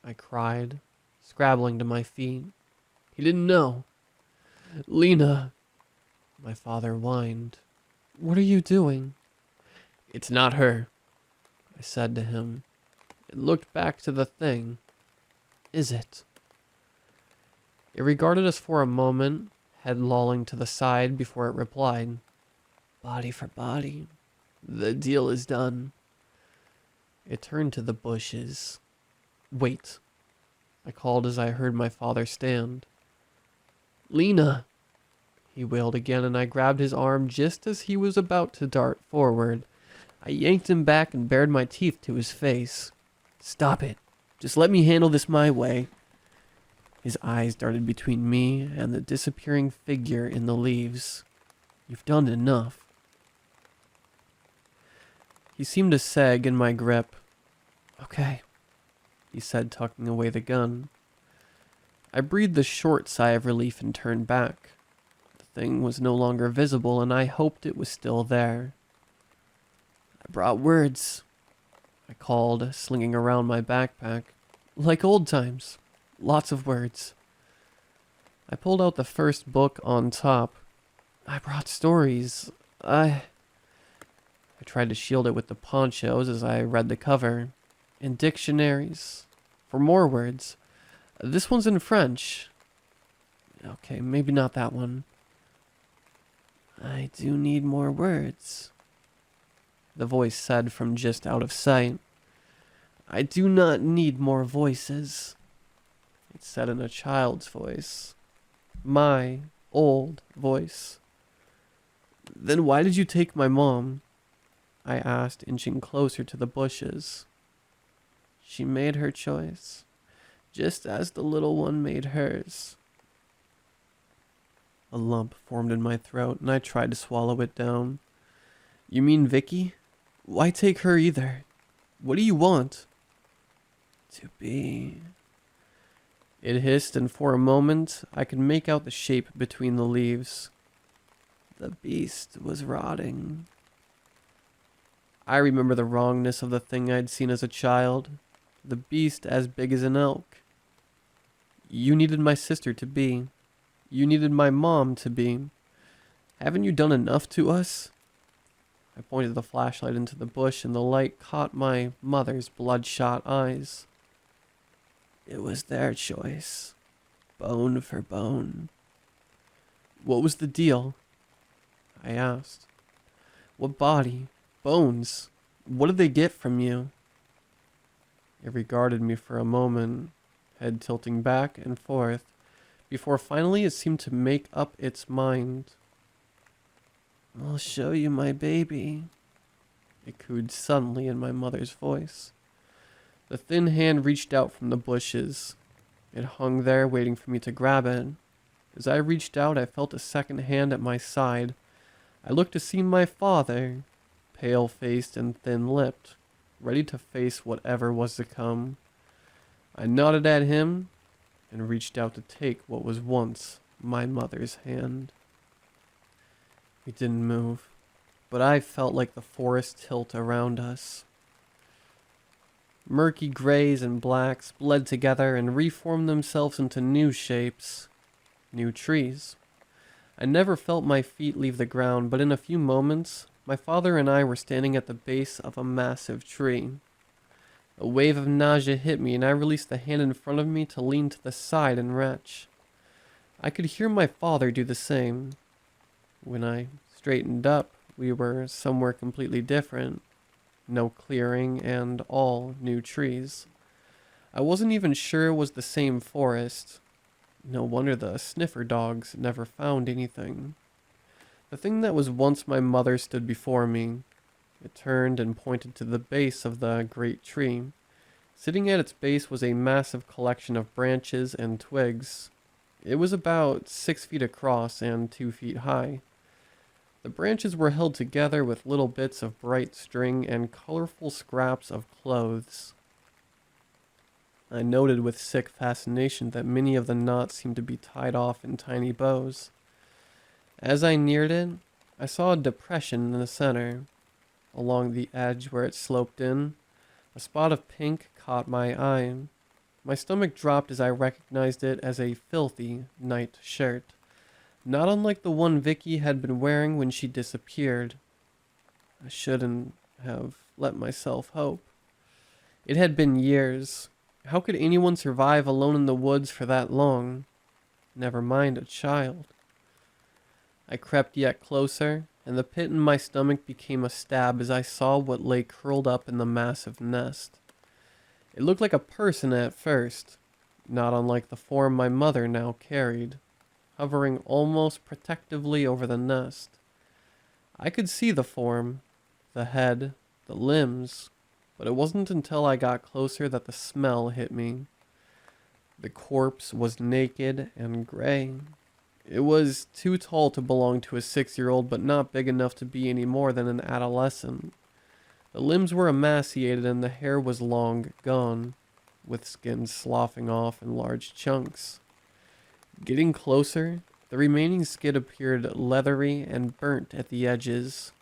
I cried, scrabbling to my feet. He didn't know. Lena, my father whined. What are you doing? It's not her, I said to him, and looked back to the thing. Is it? It regarded us for a moment, head lolling to the side before it replied. Body for body. The deal is done. It turned to the bushes. Wait, I called as I heard my father stand. Lena, he wailed again, and I grabbed his arm just as he was about to dart forward. I yanked him back and bared my teeth to his face. Stop it. Just let me handle this my way. His eyes darted between me and the disappearing figure in the leaves. You've done enough. He seemed to sag in my grip. Okay, he said, tucking away the gun. I breathed a short sigh of relief and turned back. The thing was no longer visible, and I hoped it was still there. I brought words, I called, slinging around my backpack. Like old times. Lots of words. I pulled out the first book on top. I brought stories. I tried to shield it with the ponchos as I read the cover. And dictionaries. For more words. This one's in French. Okay, maybe not that one. I do need more words, the voice said from just out of sight. I do not need more voices. It said in a child's voice. My old voice. Then why did you take my mom? I asked, inching closer to the bushes. She made her choice, just as the little one made hers. A lump formed in my throat, and I tried to swallow it down. You mean Vicky? Why take her either? What do you want? To be... It hissed, and for a moment, I could make out the shape between the leaves. The beast was rotting. I remember the wrongness of the thing I'd seen as a child. The beast as big as an elk. You needed my sister to be. You needed my mom to be. Haven't you done enough to us? I pointed the flashlight into the bush, and the light caught my mother's bloodshot eyes. It was their choice. Bone for bone. What was the deal? I asked. What body? Bones? What did they get from you? It regarded me for a moment, head tilting back and forth, before finally it seemed to make up its mind. I'll show you my baby, it cooed suddenly in my mother's voice. The thin hand reached out from the bushes. It hung there, waiting for me to grab it. As I reached out, I felt a second hand at my side. I looked to see my father, pale-faced and thin-lipped, ready to face whatever was to come. I nodded at him and reached out to take what was once my mother's hand. He didn't move, but I felt like the forest tilt around us. Murky grays and blacks bled together and reformed themselves into new shapes, new trees. I never felt my feet leave the ground, but in a few moments, my father and I were standing at the base of a massive tree. A wave of nausea hit me, and I released the hand in front of me to lean to the side and retch. I could hear my father do the same. When I straightened up, we were somewhere completely different. No clearing and all new trees. I wasn't even sure it was the same forest. No wonder the sniffer dogs never found anything. The thing that was once my mother stood before me. It turned and pointed to the base of the great tree. Sitting at its base was a massive collection of branches and twigs. It was about 6 feet across and 2 feet high. The branches were held together with little bits of bright string and colorful scraps of clothes. I noted with sick fascination that many of the knots seemed to be tied off in tiny bows. As I neared it, I saw a depression in the center. Along the edge where it sloped in, a spot of pink caught my eye. My stomach dropped as I recognized it as a filthy night shirt, not unlike the one Vicky had been wearing when she disappeared. I shouldn't have let myself hope. It had been years. How could anyone survive alone in the woods for that long? Never mind a child. I crept yet closer, and the pit in my stomach became a stab as I saw what lay curled up in the massive nest. It looked like a person at first, not unlike the form my mother now carried, hovering almost protectively over the nest. I could see the form, the head, the limbs, but it wasn't until I got closer that the smell hit me. The corpse was naked and gray. It was too tall to belong to a 6-year-old, but not big enough to be any more than an adolescent. The limbs were emaciated and the hair was long gone, with skin sloughing off in large chunks. Getting closer, the remaining skin appeared leathery and burnt at the edges.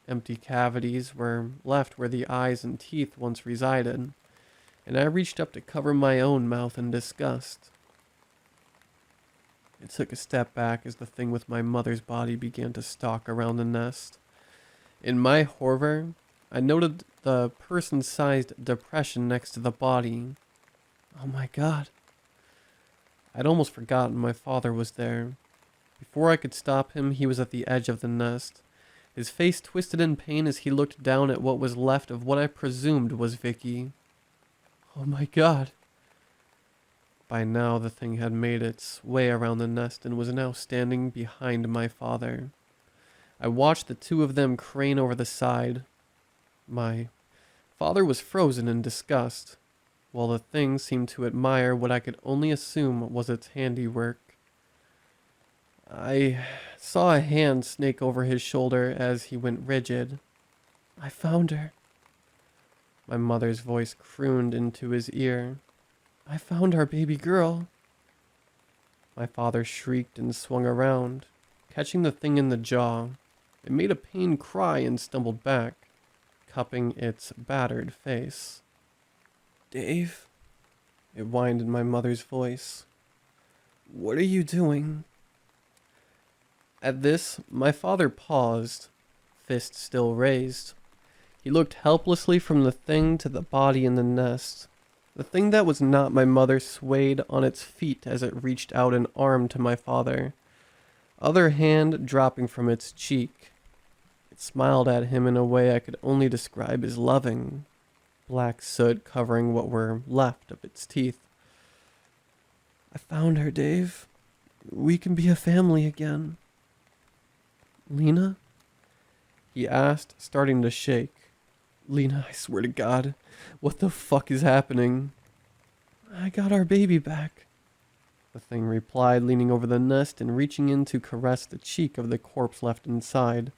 Empty cavities were left where the eyes and teeth once resided, and I reached up to cover my own mouth in disgust. I took a step back as the thing with my mother's body began to stalk around the nest. In my horror, I noted the person-sized depression next to the body. Oh my God. I'd almost forgotten my father was there. Before I could stop him, he was at the edge of the nest. His face twisted in pain as he looked down at what was left of what I presumed was Vicky. Oh my God. By now, the thing had made its way around the nest and was now standing behind my father. I watched the two of them crane over the side. My father was frozen in disgust, while the thing seemed to admire what I could only assume was its handiwork. I saw a hand snake over his shoulder as he went rigid. "I found her." My mother's voice crooned into his ear. "I found our baby girl." My father shrieked and swung around, catching the thing in the jaw. It made a pained cry and stumbled back, cupping its battered face. "Dave," it whined in my mother's voice. "What are you doing?" At this, my father paused, fist still raised. He looked helplessly from the thing to the body in the nest. The thing that was not my mother swayed on its feet as it reached out an arm to my father, other hand dropping from its cheek. It smiled at him in a way I could only describe as loving, black soot covering what were left of its teeth. "I found her, Dave. We can be a family again." "Lena?" he asked, starting to shake. "Lena, I swear to God, what the fuck is happening?" "I got our baby back," the thing replied, leaning over the nest and reaching in to caress the cheek of the corpse left inside.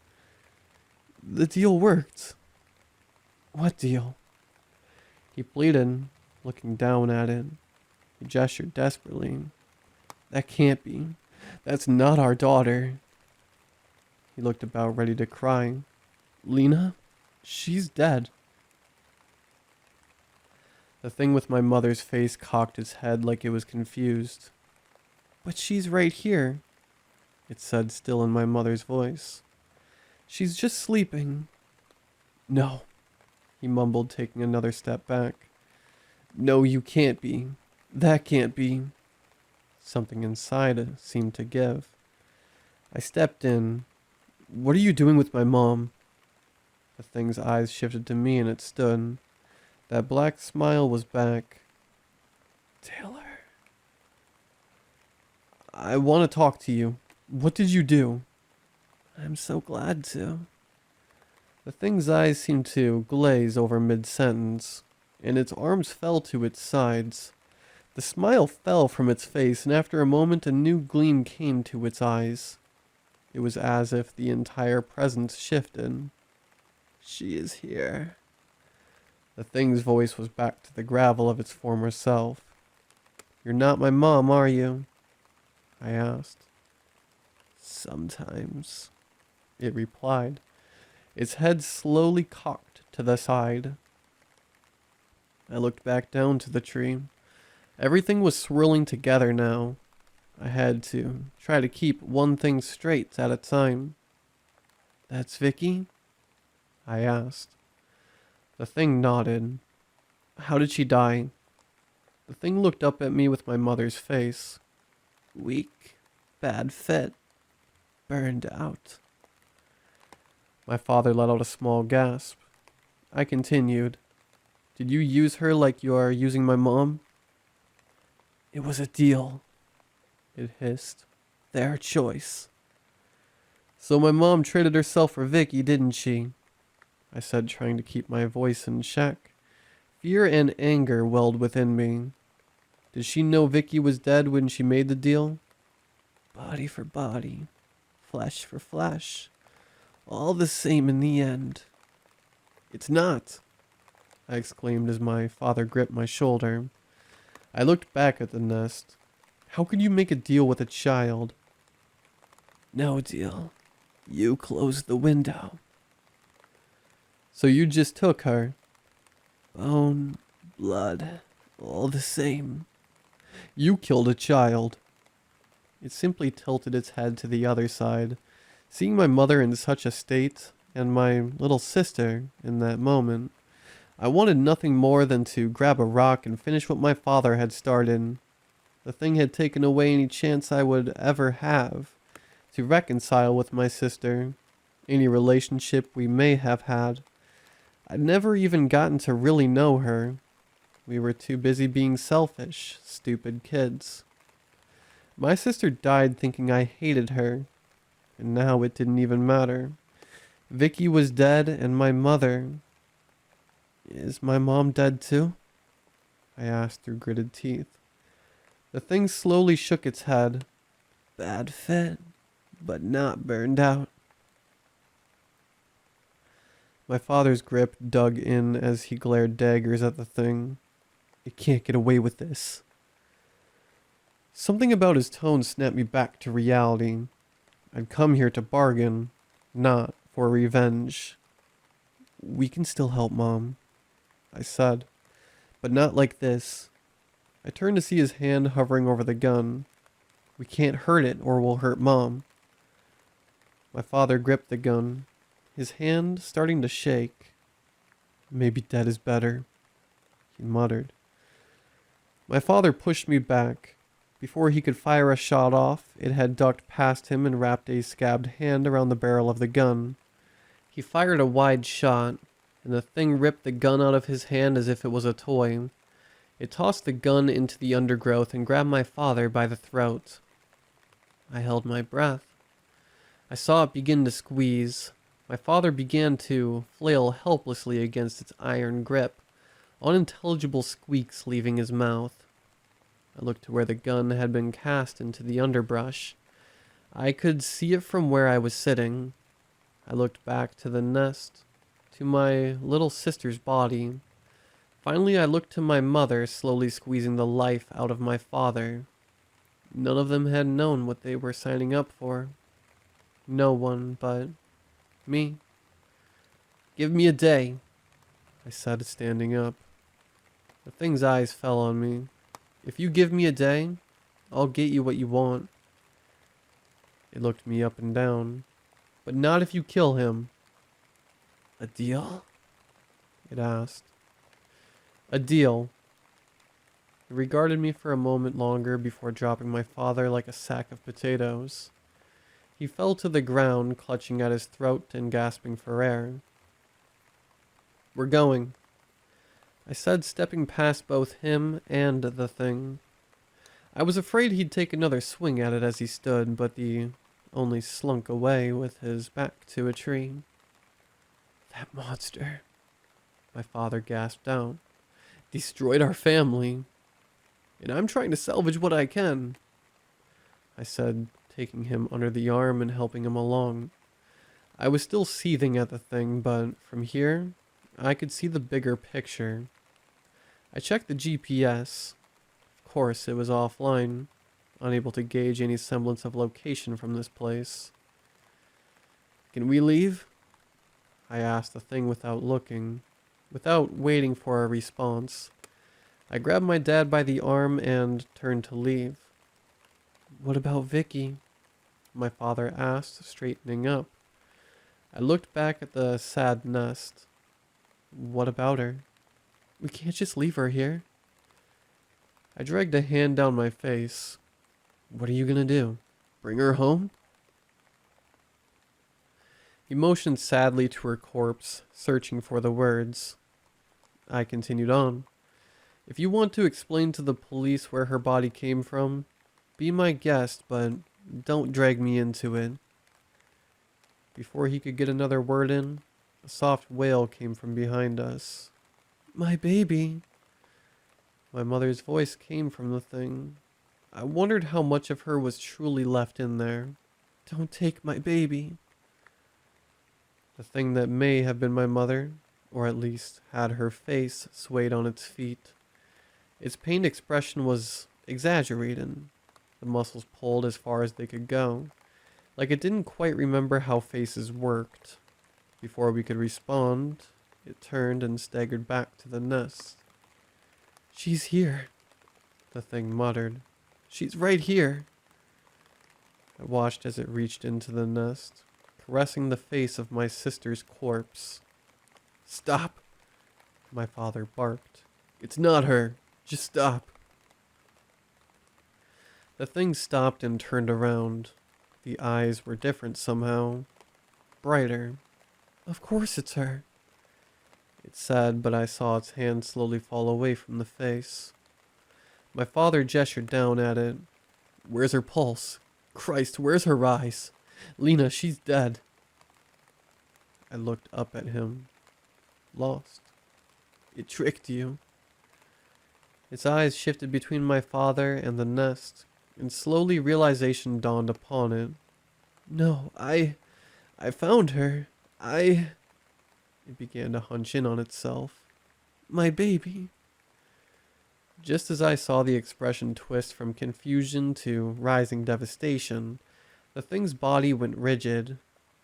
"The deal worked." "What deal?" he pleaded, looking down at it. He gestured desperately. "That can't be. That's not our daughter." He looked about, ready to cry. "Lena? She's dead." The thing with my mother's face cocked its head like it was confused. "But she's right here," it said, still in my mother's voice. "She's just sleeping." "No," he mumbled, taking another step back. "No, you can't be. That can't be." Something inside seemed to give. I stepped in. "What are you doing with my mom?" The thing's eyes shifted to me and it stood. That black smile was back. "Taylor, I want to talk to you. What did you do?" "I'm so glad to." The thing's eyes seemed to glaze over mid-sentence, and its arms fell to its sides. The smile fell from its face, and after a moment a new gleam came to its eyes. It was as if the entire presence shifted. "She is here." The thing's voice was back to the gravel of its former self. "You're not my mom, are you?" I asked. "Sometimes," it replied, its head slowly cocked to the side. I looked back down to the tree. Everything was swirling together now. I had to try to keep one thing straight at a time. "That's Vicky?" I asked. The thing nodded. "How did she die?" The thing looked up at me with my mother's face. "Weak, bad fit, burned out." My father let out a small gasp. I continued. "Did you use her like you are using my mom?" "It was a deal," it hissed. "Their choice." "So my mom traded herself for Vicky, didn't she?" I said, trying to keep my voice in check. Fear and anger welled within me. Did she know Vicky was dead when she made the deal? "Body for body, flesh for flesh, all the same in the end." "It's not," I exclaimed as my father gripped my shoulder. I looked back at the nest. "How could you make a deal with a child?" "No deal. You closed the window." "So you just took her?" "Bone, blood, all the same." "You killed a child." It simply tilted its head to the other side. Seeing my mother in such a state, and my little sister in that moment, I wanted nothing more than to grab a rock and finish what my father had started. The thing had taken away any chance I would ever have to reconcile with my sister, any relationship we may have had. I'd never even gotten to really know her. We were too busy being selfish, stupid kids. My sister died thinking I hated her, and now it didn't even matter. Vicky was dead, and my mother... Is my mom dead too? I asked through gritted teeth. The thing slowly shook its head. Bad fit, but not burned out. My father's grip dug in as he glared daggers at the thing. It can't get away with this. Something about his tone snapped me back to reality. I'd come here to bargain, not for revenge. We can still help, Mom, I said, but not like this. I turned to see his hand hovering over the gun. We can't hurt it or we'll hurt Mom. My father gripped the gun, his hand starting to shake. Maybe dead is better, he muttered. My father pushed me back. Before he could fire a shot off, it had ducked past him and wrapped a scabbed hand around the barrel of the gun. He fired a wide shot, and the thing ripped the gun out of his hand as if it was a toy. It tossed the gun into the undergrowth and grabbed my father by the throat. I held my breath. I saw it begin to squeeze. My father began to flail helplessly against its iron grip, unintelligible squeaks leaving his mouth. I looked to where the gun had been cast into the underbrush. I could see it from where I was sitting. I looked back to the nest, to my little sister's body. Finally, I looked to my mother slowly squeezing the life out of my father. None of them had known what they were signing up for. No one but me. Give me a day, I said, standing up. The thing's eyes fell on me. If you give me a day, I'll get you what you want. It looked me up and down. But not if you kill him. A deal? It asked. A deal. It regarded me for a moment longer before dropping my father like a sack of potatoes. He fell to the ground, clutching at his throat and gasping for air. We're going, I said, stepping past both him and the thing. I was afraid he'd take another swing at it as he stood, but he only slunk away with his back to a tree. That monster, my father gasped out, destroyed our family, and I'm trying to salvage what I can, I said, taking him under the arm and helping him along. I was still seething at the thing, but from here, I could see the bigger picture. I checked the GPS. Of course, it was offline, unable to gauge any semblance of location from this place. Can we leave? I asked the thing without looking, without waiting for a response. I grabbed my dad by the arm and turned to leave. What about Vicky? My father asked, straightening up. I looked back at the sad nest. What about her? We can't just leave her here. I dragged a hand down my face. What are you gonna do? Bring her home? He motioned sadly to her corpse, searching for the words. I continued on. If you want to explain to the police where her body came from, be my guest, but don't drag me into it. Before he could get another word in, a soft wail came from behind us. My baby. My mother's voice came from the thing. I wondered how much of her was truly left in there. Don't take my baby. The thing that may have been my mother, or at least had her face swayed on its feet. Its pained expression was exaggerated. The muscles pulled as far as they could go, like it didn't quite remember how faces worked. Before we could respond, it turned and staggered back to the nest. She's here, the thing muttered. She's right here. I watched as it reached into the nest, caressing the face of my sister's corpse. Stop, my father barked. It's not her. Just stop. The thing stopped and turned around. The eyes were different somehow. Brighter. Of course it's her. It said, but I saw its hand slowly fall away from the face. My father gestured down at it. Where's her pulse? Christ, where's her eyes? Lena, she's dead. I looked up at him, lost. It tricked you. Its eyes shifted between my father and the nest, and slowly realization dawned upon it. No, I found her. It began to hunch in on itself. My baby. Just as I saw the expression twist from confusion to rising devastation, the thing's body went rigid.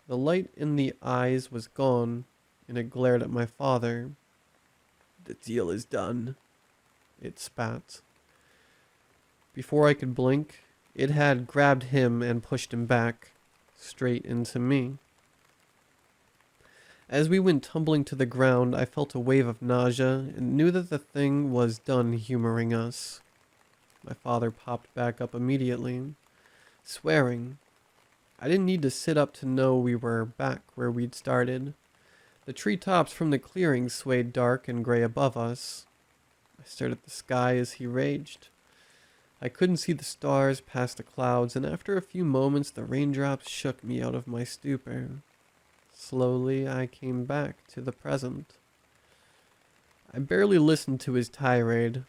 The light in the eyes was gone, and it glared at my father. The deal is done, it spat. Before I could blink, it had grabbed him and pushed him back, straight into me. As we went tumbling to the ground, I felt a wave of nausea and knew that the thing was done humoring us. My father popped back up immediately, swearing. I didn't need to sit up to know we were back where we'd started. The treetops from the clearing swayed dark and gray above us. I stared at the sky as he raged. I couldn't see the stars past the clouds, and after a few moments the raindrops shook me out of my stupor. Slowly, I came back to the present. I barely listened to his tirade,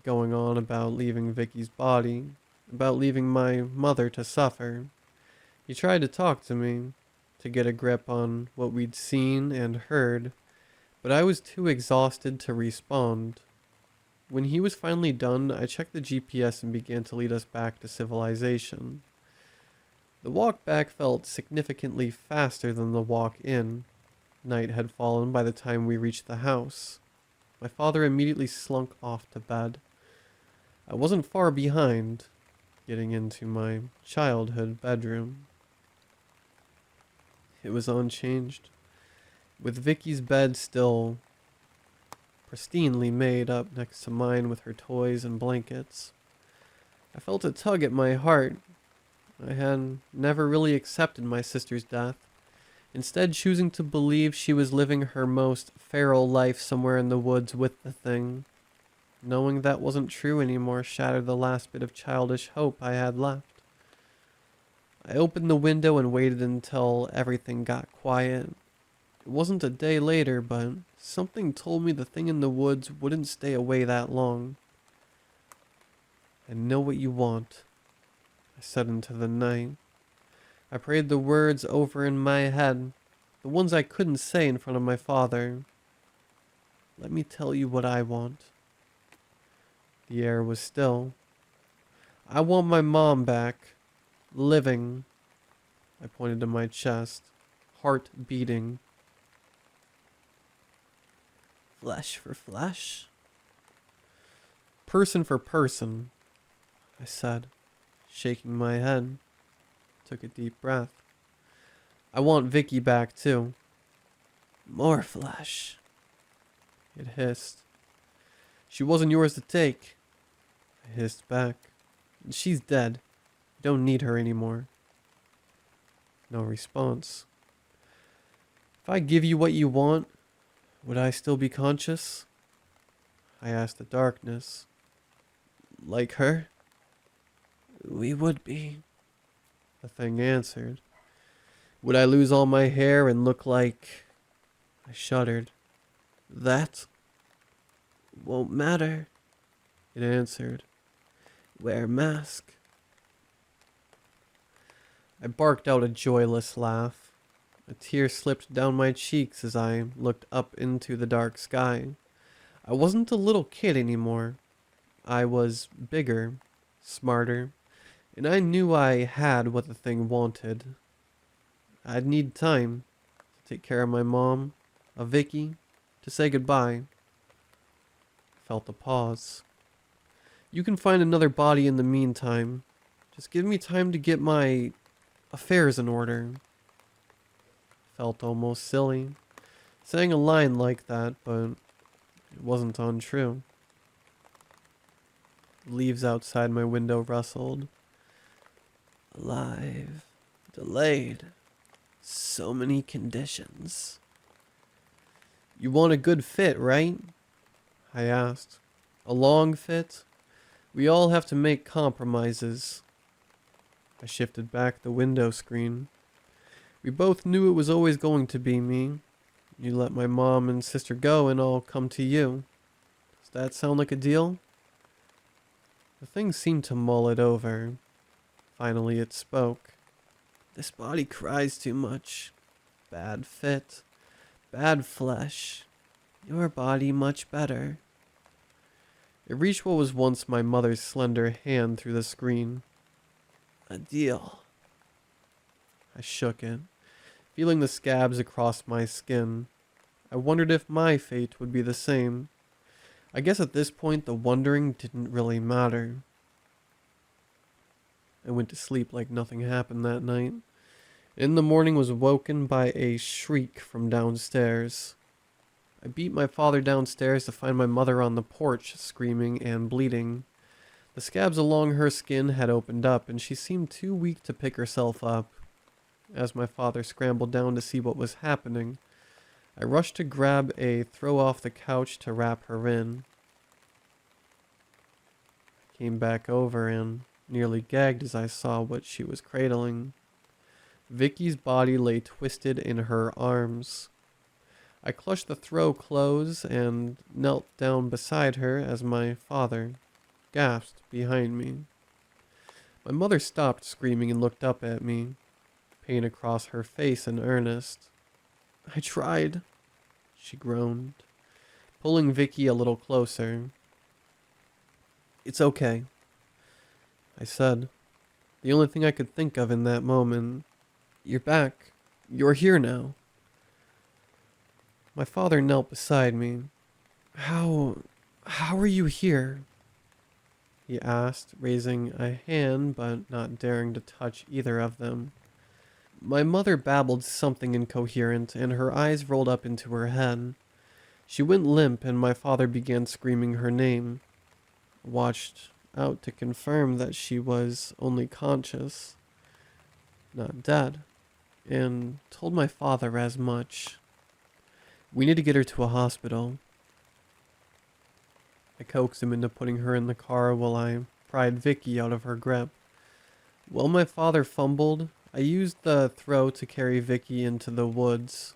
going on about leaving Vicky's body, about leaving my mother to suffer. He tried to talk to me, to get a grip on what we'd seen and heard, but I was too exhausted to respond. When he was finally done, I checked the GPS and began to lead us back to civilization. The walk back felt significantly faster than the walk in. Night had fallen by the time we reached the house. My father immediately slunk off to bed. I wasn't far behind, getting into my childhood bedroom. It was unchanged, with Vicky's bed still pristinely made up next to mine with her toys and blankets. I felt a tug at my heart. I had never really accepted my sister's death, instead choosing to believe she was living her most feral life somewhere in the woods with the thing. Knowing that wasn't true anymore shattered the last bit of childish hope I had left. I opened the window and waited until everything got quiet. It wasn't a day later, but something told me the thing in the woods wouldn't stay away that long. I know what you want, I said into the night. I prayed the words over in my head, the ones I couldn't say in front of my father. Let me tell you what I want. The air was still. I want my mom back. Living. I pointed to my chest, heart beating. Flesh for flesh. Person for person, I said, shaking my head. Took a deep breath. I want Vicky back too. More flesh. It hissed. She wasn't yours to take. I hissed back. She's dead. You don't need her anymore. No response. If I give you what you want, would I still be conscious? I asked the darkness. Like her? We would be, the thing answered. Would I lose all my hair and look like... I shuddered. That won't matter, it answered. Wear a mask. I barked out a joyless laugh. A tear slipped down my cheeks as I looked up into the dark sky. I wasn't a little kid anymore. I was bigger, smarter, and I knew I had what the thing wanted. I'd need time to take care of my mom, of Vicky, to say goodbye. Felt a pause. You can find another body in the meantime. Just give me time to get my affairs in order. Felt almost silly, saying a line like that, but it wasn't untrue. Leaves outside my window rustled. Alive. Delayed. So many conditions. You want a good fit, right? I asked. A long fit? We all have to make compromises. I shifted back the window screen. We both knew it was always going to be me. You let my mom and sister go and I'll come to you. Does that sound like a deal? The thing seemed to mull it over. Finally it spoke. This body cries too much. Bad fit. Bad flesh. Your body much better. It reached what was once my mother's slender hand through the screen. A deal. I shook it, feeling the scabs across my skin. I wondered if my fate would be the same. I guess at this point the wondering didn't really matter. I went to sleep like nothing happened that night. In the morning was woken by a shriek from downstairs. I beat my father downstairs to find my mother on the porch, screaming and bleeding. The scabs along her skin had opened up, and she seemed too weak to pick herself up. As my father scrambled down to see what was happening, I rushed to grab a throw off the couch to wrap her in. I came back over and nearly gagged as I saw what she was cradling. Vicky's body lay twisted in her arms. I clutched the throw close and knelt down beside her as my father gasped behind me. My mother stopped screaming and looked up at me, pain across her face in earnest. I tried, she groaned, pulling Vicky a little closer. It's okay, I said, the only thing I could think of in that moment. You're back. You're here now. My father knelt beside me. How are you here? He asked, raising a hand but not daring to touch either of them. My mother babbled something incoherent, and her eyes rolled up into her head. She went limp, and my father began screaming her name. I watched out to confirm that she was only conscious, not dead, and told my father as much. We need to get her to a hospital. I coaxed him into putting her in the car while I pried Vicky out of her grip. While my father fumbled, I used the throw to carry Vicky into the woods.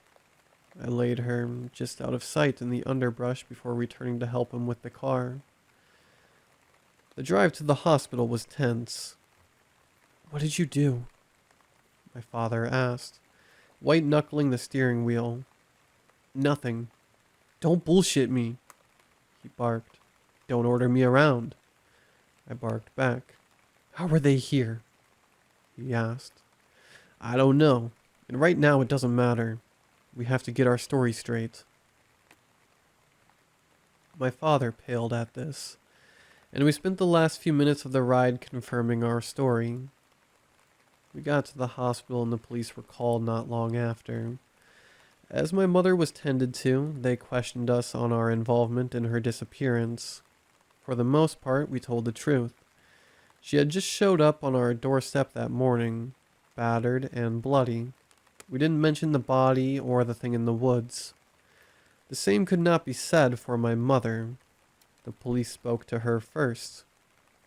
I laid her just out of sight in the underbrush before returning to help him with the car. The drive to the hospital was tense. What did you do? My father asked, white-knuckling the steering wheel. Nothing. Don't bullshit me, he barked. Don't order me around. I barked back. How are they here? He asked. I don't know, and right now it doesn't matter. We have to get our story straight. My father paled at this, and we spent the last few minutes of the ride confirming our story. We got to the hospital and the police were called not long after. As my mother was tended to, they questioned us on our involvement in her disappearance. For the most part, we told the truth. She had just showed up on our doorstep that morning, battered and bloody. We didn't mention the body or the thing in the woods. The same could not be said for my mother. The police spoke to her first.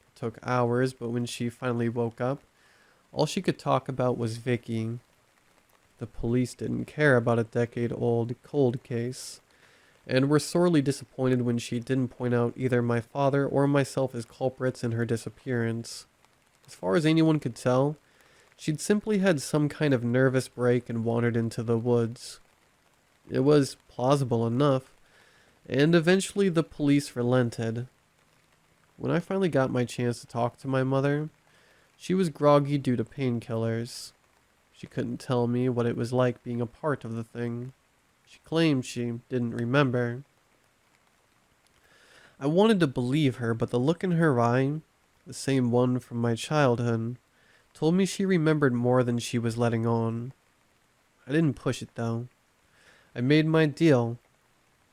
It took hours, but when she finally woke up, all she could talk about was Vicky. The police didn't care about a decade-old cold case, and were sorely disappointed when she didn't point out either my father or myself as culprits in her disappearance. As far as anyone could tell, she'd simply had some kind of nervous break and wandered into the woods. It was plausible enough, and eventually the police relented. When I finally got my chance to talk to my mother, she was groggy due to painkillers. She couldn't tell me what it was like being a part of the thing. She claimed she didn't remember. I wanted to believe her, but the look in her eye, the same one from my childhood, told me she remembered more than she was letting on. I didn't push it though. I made my deal.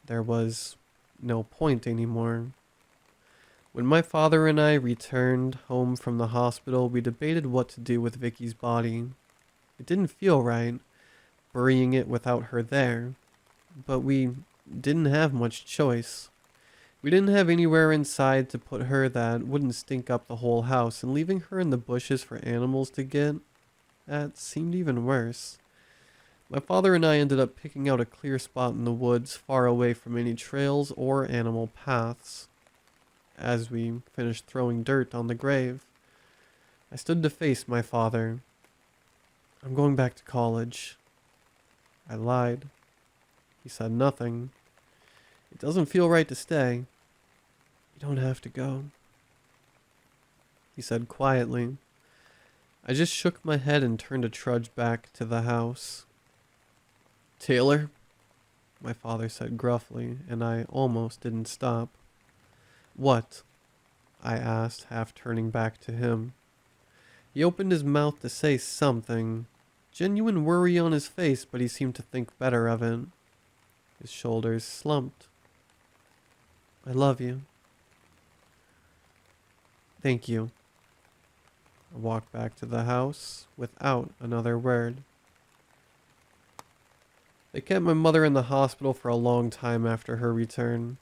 There was no point anymore. When my father and I returned home from the hospital, we debated what to do with Vicky's body. It didn't feel right, burying it without her there, but we didn't have much choice. We didn't have anywhere inside to put her that wouldn't stink up the whole house, and leaving her in the bushes for animals to get at seemed even worse. My father and I ended up picking out a clear spot in the woods, far away from any trails or animal paths. As we finished throwing dirt on the grave, I stood to face my father. "I'm going back to college." I lied. He said nothing. "It doesn't feel right to stay." "You don't have to go," he said quietly. I just shook my head and turned to trudge back to the house. "Taylor," my father said gruffly, and I almost didn't stop. "What?" I asked, half turning back to him. He opened his mouth to say something, genuine worry on his face, but he seemed to think better of it. His shoulders slumped. "I love you." "Thank you." I walked back to the house without another word. They kept my mother in the hospital for a long time after her return.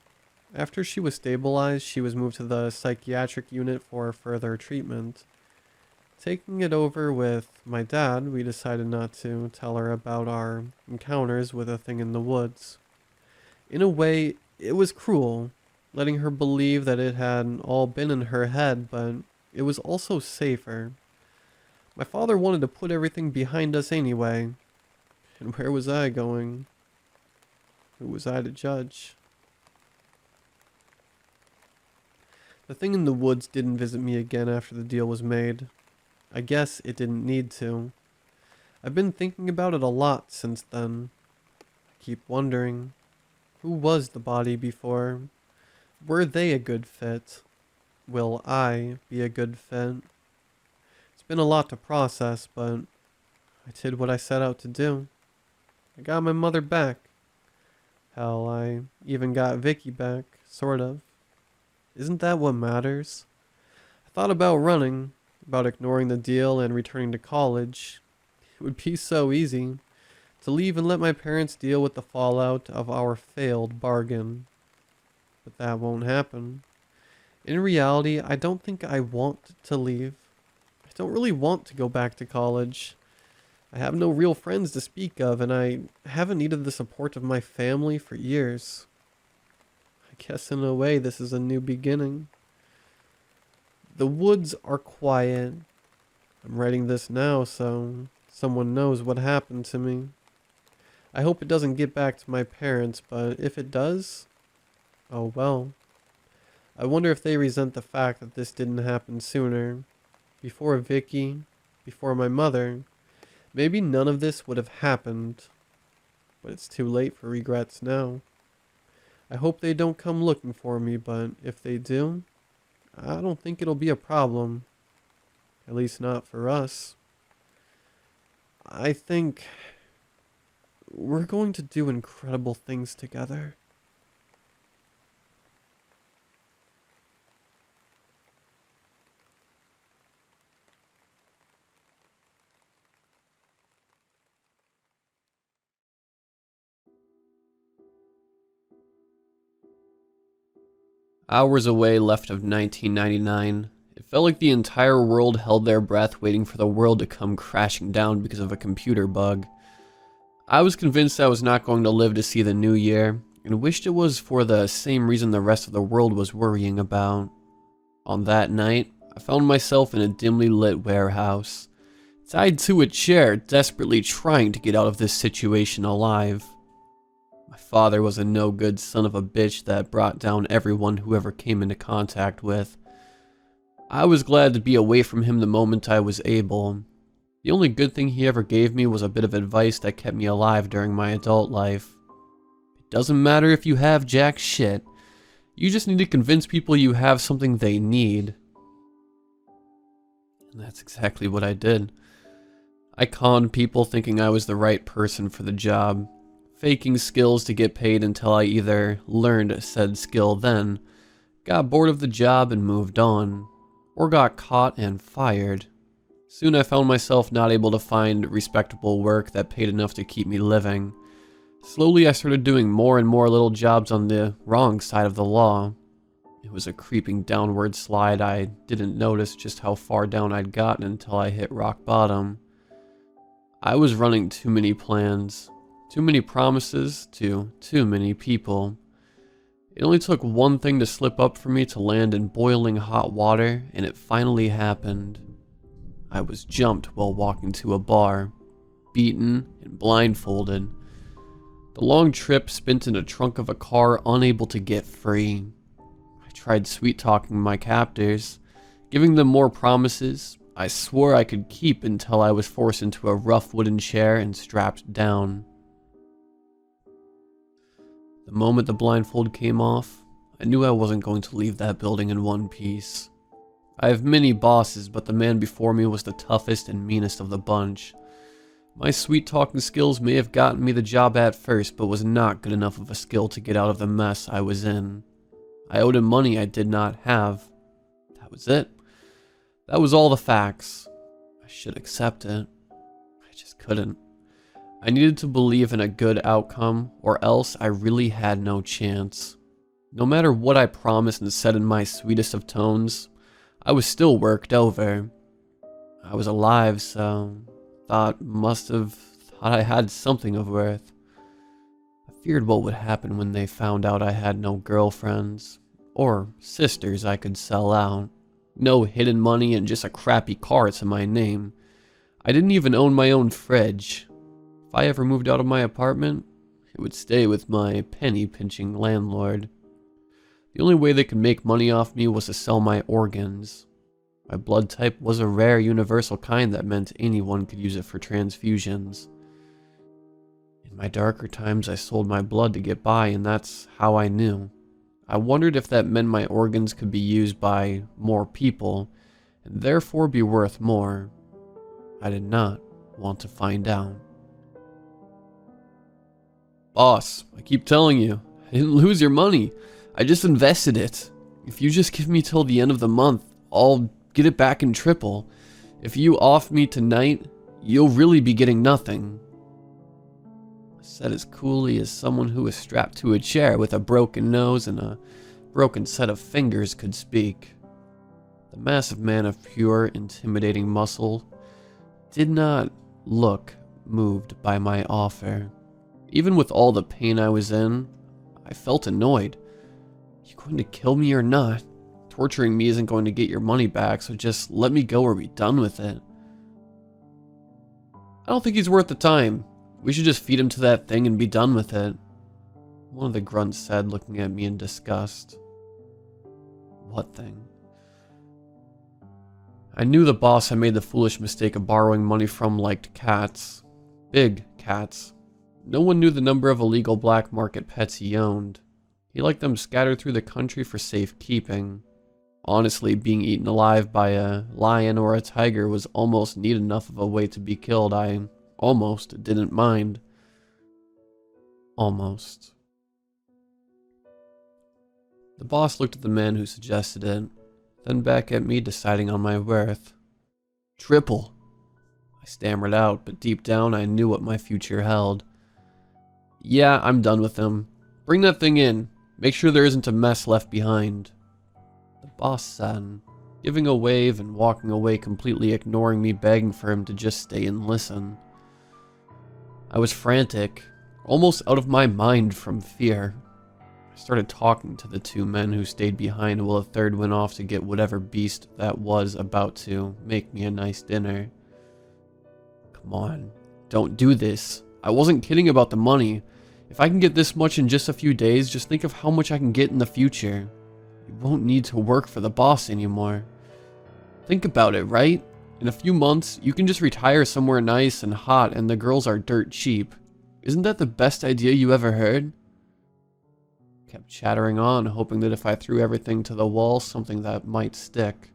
After she was stabilized, she was moved to the psychiatric unit for further treatment. Taking it over with my dad, we decided not to tell her about our encounters with a thing in the woods. In a way, it was cruel, letting her believe that it had all been in her head, but it was also safer. My father wanted to put everything behind us anyway. And where was I going? Who was I to judge? The thing in the woods didn't visit me again after the deal was made. I guess it didn't need to. I've been thinking about it a lot since then. I keep wondering, who was the body before? Were they a good fit? Will I be a good fit? It's been a lot to process, but I did what I set out to do. I got my mother back. Hell, I even got Vicky back, sort of. Isn't that what matters? I thought about running, about ignoring the deal and returning to college. It would be so easy to leave and let my parents deal with the fallout of our failed bargain. But that won't happen. In reality, I don't think I want to leave. I don't really want to go back to college. I have no real friends to speak of, and I haven't needed the support of my family for years. I guess in a way this is a new beginning. The woods are quiet. I'm writing this now so someone knows what happened to me. I hope it doesn't get back to my parents, but if it does, oh well. I wonder if they resent the fact that this didn't happen sooner. Before Vicky, before my mother. Maybe none of this would have happened, but it's too late for regrets now. I hope they don't come looking for me, but if they do, I don't think it'll be a problem. At least not for us. I think we're going to do incredible things together. Hours away left of 1999. It felt like the entire world held their breath waiting for the world to come crashing down because of a computer bug. I was convinced I was not going to live to see the new year, and wished it was for the same reason the rest of the world was worrying about. On that night, I found myself in a dimly lit warehouse, tied to a chair, desperately trying to get out of this situation alive. My father was a no-good son of a bitch that brought down everyone who ever came into contact with. I was glad to be away from him the moment I was able. The only good thing he ever gave me was a bit of advice that kept me alive during my adult life. It doesn't matter if you have jack shit. You just need to convince people you have something they need. And that's exactly what I did. I conned people thinking I was the right person for the job, faking skills to get paid until I either learned said skill then, got bored of the job and moved on, or got caught and fired. Soon I found myself not able to find respectable work that paid enough to keep me living, Slowly, I started doing more and more little jobs on the wrong side of the law. It was a creeping downward slide. I didn't notice just how far down I'd gotten until I hit rock bottom. I was running too many plans, too many promises to too many people. It only took one thing to slip up for me to land in boiling hot water, and it finally happened. I was jumped while walking to a bar, beaten and blindfolded. The long trip spent in the trunk of a car, unable to get free. I tried sweet-talking my captors, giving them more promises I swore I could keep until I was forced into a rough wooden chair and strapped down. The moment the blindfold came off, I knew I wasn't going to leave that building in one piece. I have many bosses, but the man before me was the toughest and meanest of the bunch. My sweet-talking skills may have gotten me the job at first, but was not good enough of a skill to get out of the mess I was in. I owed him money I did not have. That was it. That was all the facts. I should accept it. I just couldn't. I needed to believe in a good outcome, or else I really had no chance. No matter what I promised and said in my sweetest of tones, I was still worked over. I was alive, so must have thought I had something of worth. I feared what would happen when they found out I had no girlfriends, or sisters I could sell out. No hidden money and just a crappy car to my name. I didn't even own my own fridge. If I ever moved out of my apartment, it would stay with my penny-pinching landlord. The only way they could make money off me was to sell my organs. My blood type was a rare universal kind that meant anyone could use it for transfusions. In my darker times, I sold my blood to get by, and that's how I knew. I wondered if that meant my organs could be used by more people, and therefore be worth more. I did not want to find out. Boss, I keep telling you, I didn't lose your money. I just invested it. If you just give me till the end of the month, I'll get it back in triple. If you off me tonight, you'll really be getting nothing. I said as coolly as someone who was strapped to a chair with a broken nose and a broken set of fingers could speak. The massive man of pure, intimidating muscle did not look moved by my offer. Even with all the pain I was in, I felt annoyed. You going to kill me or not? Torturing me isn't going to get your money back, so just let me go or be done with it. I don't think he's worth the time. We should just feed him to that thing and be done with it. One of the grunts said, looking at me in disgust. What thing? I knew the boss had made the foolish mistake of borrowing money from liked cats. Big cats. No one knew the number of illegal black market pets he owned. He liked them scattered through the country for safekeeping. Honestly, being eaten alive by a lion or a tiger was almost neat enough of a way to be killed. I almost didn't mind. Almost. The boss looked at the man who suggested it, then back at me, deciding on my worth. Triple. I stammered out, but deep down I knew what my future held. Yeah, I'm done with him. Bring that thing in. Make sure there isn't a mess left behind. The boss said, giving a wave and walking away, completely ignoring me, begging for him to just stay and listen. I was frantic, almost out of my mind from fear. I started talking to the two men who stayed behind while a third went off to get whatever beast that was about to make me a nice dinner. Come on, don't do this. I wasn't kidding about the money. If I can get this much in just a few days, just think of how much I can get in the future. You won't need to work for the boss anymore. Think about it, right? In a few months, you can just retire somewhere nice and hot and the girls are dirt cheap. Isn't that the best idea you ever heard? Kept chattering on, hoping that if I threw everything to the wall, something that might stick.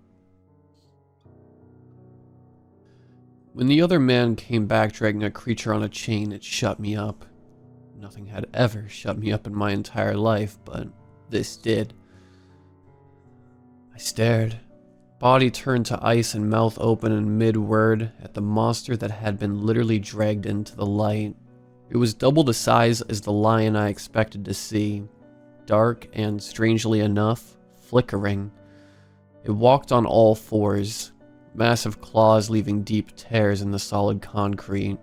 When the other man came back dragging a creature on a chain, it shut me up. Nothing had ever shut me up in my entire life, but this did. I stared, body turned to ice and mouth open in mid-word at the monster that had been literally dragged into the light. It was double the size as the lion I expected to see, dark and, strangely enough, flickering. It walked on all fours, massive claws leaving deep tears in the solid concrete.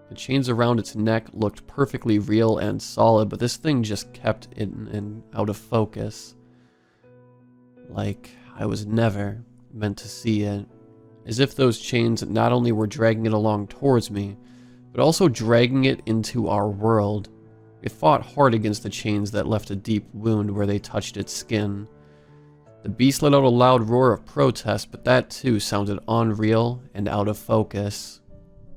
The chains around its neck looked perfectly real and solid, but this thing just kept in and out of focus. Like I was never meant to see it. As if those chains not only were dragging it along towards me, but also dragging it into our world. It fought hard against the chains that left a deep wound where they touched its skin. The beast let out a loud roar of protest, but that too sounded unreal and out of focus.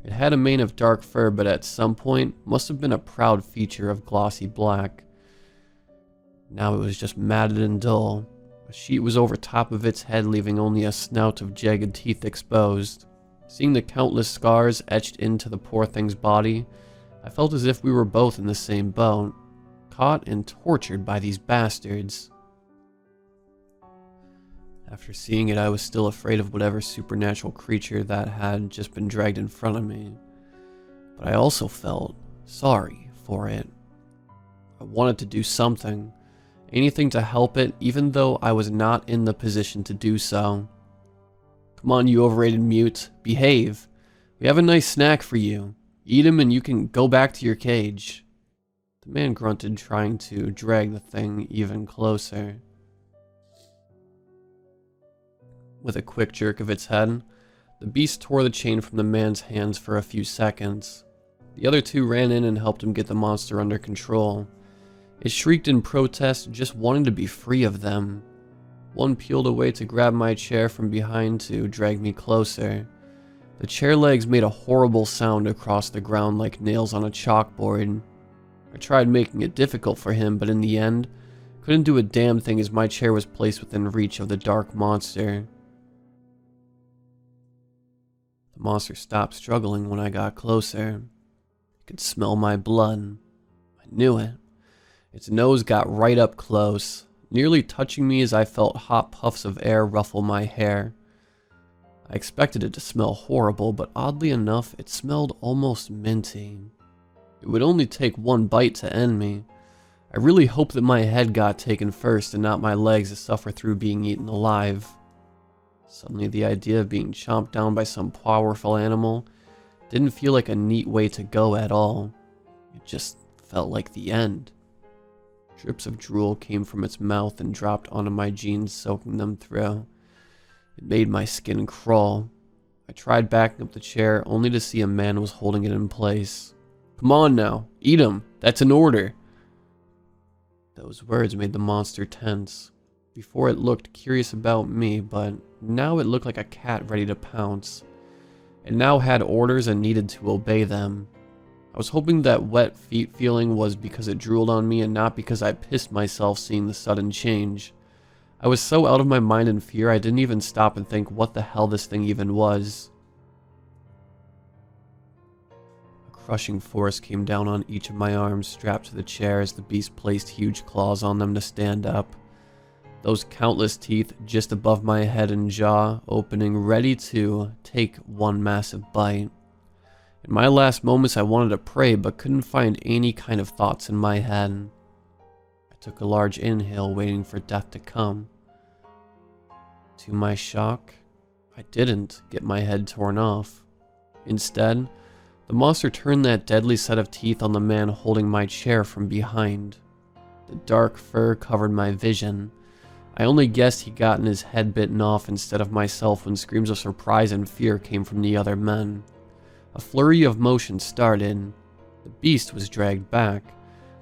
It had a mane of dark fur, but at some point must have been a proud feature of glossy black. Now it was just matted and dull. A sheet was over top of its head, leaving only a snout of jagged teeth exposed. Seeing the countless scars etched into the poor thing's body, I felt as if we were both in the same boat, caught and tortured by these bastards. After seeing it, I was still afraid of whatever supernatural creature that had just been dragged in front of me. But I also felt sorry for it. I wanted to do something, anything to help it, even though I was not in the position to do so. Come on, you overrated mute, behave. We have a nice snack for you. Eat him and you can go back to your cage. The man grunted, trying to drag the thing even closer. With a quick jerk of its head, the beast tore the chain from the man's hands for a few seconds. The other two ran in and helped him get the monster under control. It shrieked in protest, just wanting to be free of them. One peeled away to grab my chair from behind to drag me closer. The chair legs made a horrible sound across the ground like nails on a chalkboard. I tried making it difficult for him, but in the end, couldn't do a damn thing as my chair was placed within reach of the dark monster. The monster stopped struggling when I got closer. It could smell my blood. I knew it. Its nose got right up close, nearly touching me as I felt hot puffs of air ruffle my hair. I expected it to smell horrible, but oddly enough, it smelled almost minty. It would only take one bite to end me. I really hoped that my head got taken first and not my legs to suffer through being eaten alive. Suddenly the idea of being chomped down by some powerful animal didn't feel like a neat way to go at all. It just felt like the end. Drips of drool came from its mouth and dropped onto my jeans, soaking them through. It made my skin crawl. I tried backing up the chair, only to see a man was holding it in place. Come on now, eat him. That's an order. Those words made the monster tense. Before it looked curious about me, but now it looked like a cat ready to pounce. It now had orders and needed to obey them. I was hoping that wet feet feeling was because it drooled on me and not because I pissed myself seeing the sudden change. I was so out of my mind in fear I didn't even stop and think what the hell this thing even was. A crushing force came down on each of my arms, strapped to the chair as the beast placed huge claws on them to stand up. Those countless teeth just above my head and jaw, opening ready to take one massive bite. In my last moments I wanted to pray, but couldn't find any kind of thoughts in my head. I took a large inhale, waiting for death to come. To my shock, I didn't get my head torn off. Instead, the monster turned that deadly set of teeth on the man holding my chair from behind. The dark fur covered my vision. I only guessed he'd gotten his head bitten off instead of myself when screams of surprise and fear came from the other men. A flurry of motion started. The beast was dragged back,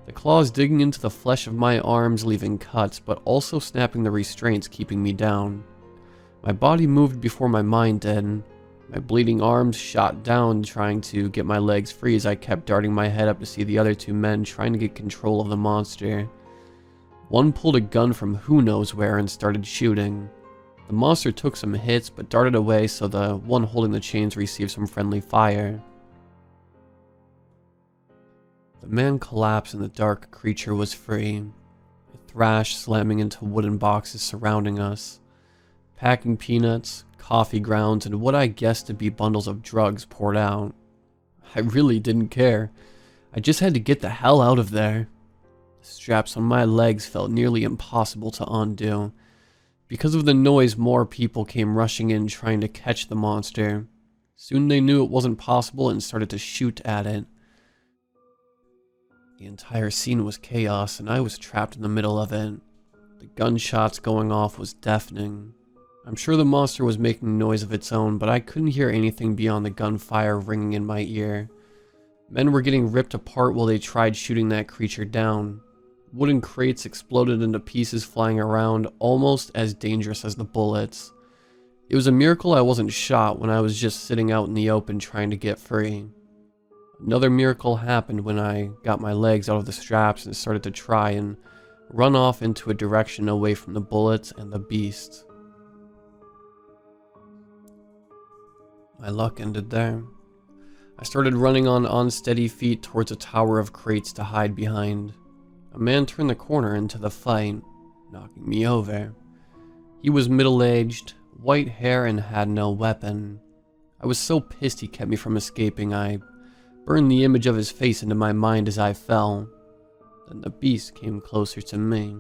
the claws digging into the flesh of my arms, leaving cuts, but also snapping the restraints keeping me down. My body moved before my mind did. My bleeding arms shot down, trying to get my legs free as I kept darting my head up to see the other two men trying to get control of the monster. One pulled a gun from who knows where and started shooting. The monster took some hits but darted away, so the one holding the chains received some friendly fire. The man collapsed and the dark creature was free. It thrashed, slamming into wooden boxes surrounding us. Packing peanuts, coffee grounds, and what I guessed to be bundles of drugs poured out. I really didn't care. I just had to get the hell out of there. The straps on my legs felt nearly impossible to undo. Because of the noise, more people came rushing in trying to catch the monster. Soon they knew it wasn't possible and started to shoot at it. The entire scene was chaos, and I was trapped in the middle of it. The gunshots going off was deafening. I'm sure the monster was making noise of its own, but I couldn't hear anything beyond the gunfire ringing in my ear. Men were getting ripped apart while they tried shooting that creature down. Wooden crates exploded into pieces flying around, almost as dangerous as the bullets. It was a miracle I wasn't shot when I was just sitting out in the open trying to get free. Another miracle happened when I got my legs out of the straps and started to try and run off into a direction away from the bullets and the beast. My luck ended there. I started running on unsteady feet towards a tower of crates to hide behind. A man turned the corner into the fight, knocking me over. He was middle-aged, white hair, and had no weapon. I was so pissed he kept me from escaping, I burned the image of his face into my mind as I fell. Then the beast came closer to me.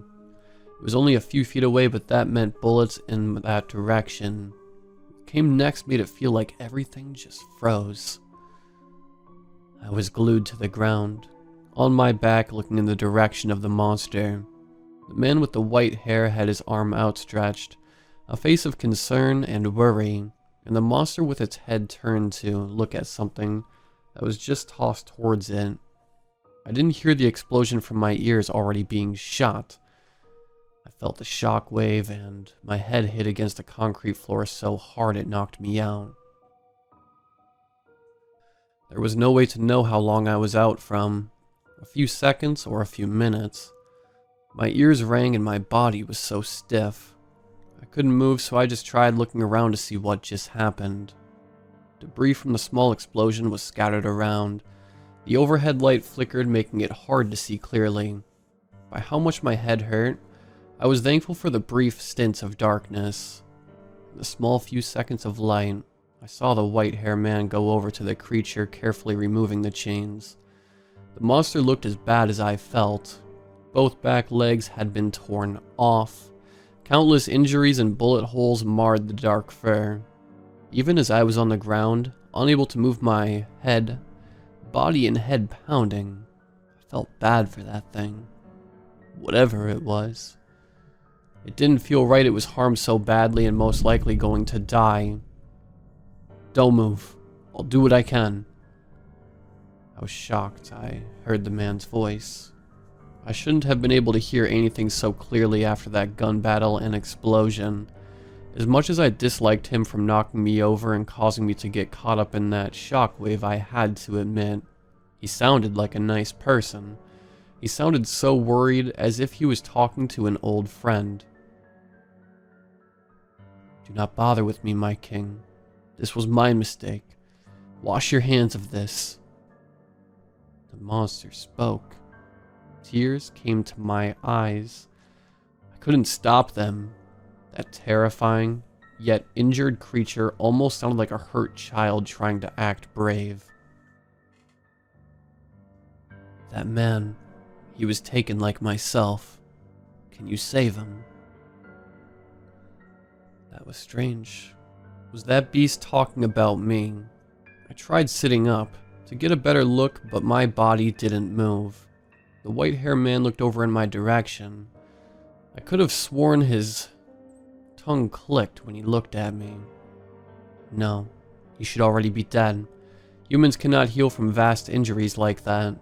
It was only a few feet away, but that meant bullets in that direction. What came next made it feel like everything just froze. I was glued to the ground, on my back looking in the direction of the monster. The man with the white hair had his arm outstretched, a face of concern and worry, and the monster with its head turned to look at something that was just tossed towards it. I didn't hear the explosion from my ears already being shot. I felt the shock wave and my head hit against the concrete floor so hard it knocked me out. There was no way to know how long I was out from. A few seconds or a few minutes. My ears rang and my body was so stiff. I couldn't move, so I just tried looking around to see what just happened. Debris from the small explosion was scattered around. The overhead light flickered, making it hard to see clearly. By how much my head hurt, I was thankful for the brief stints of darkness. In the small few seconds of light, I saw the white-haired man go over to the creature, carefully removing the chains. The monster looked as bad as I felt. Both back legs had been torn off. Countless injuries and bullet holes marred the dark fur. Even as I was on the ground, unable to move my head, body and head pounding, I felt bad for that thing. Whatever it was. It didn't feel right. It was harmed so badly and most likely going to die. Don't move. I'll do what I can. I was shocked. I heard the man's voice. I shouldn't have been able to hear anything so clearly after that gun battle and explosion. As much as I disliked him from knocking me over and causing me to get caught up in that shockwave, I had to admit, he sounded like a nice person. He sounded so worried, as if he was talking to an old friend. Do not bother with me, my king. This was my mistake. Wash your hands of this. The monster spoke. Tears came to my eyes. I couldn't stop them. That terrifying, yet injured creature almost sounded like a hurt child trying to act brave. That man, he was taken like myself. Can you save him? That was strange. Was that beast talking about me? I tried sitting up to get a better look, but my body didn't move. The white-haired man looked over in my direction. I could have sworn his tongue clicked when he looked at me. No, he should already be dead. Humans cannot heal from vast injuries like that.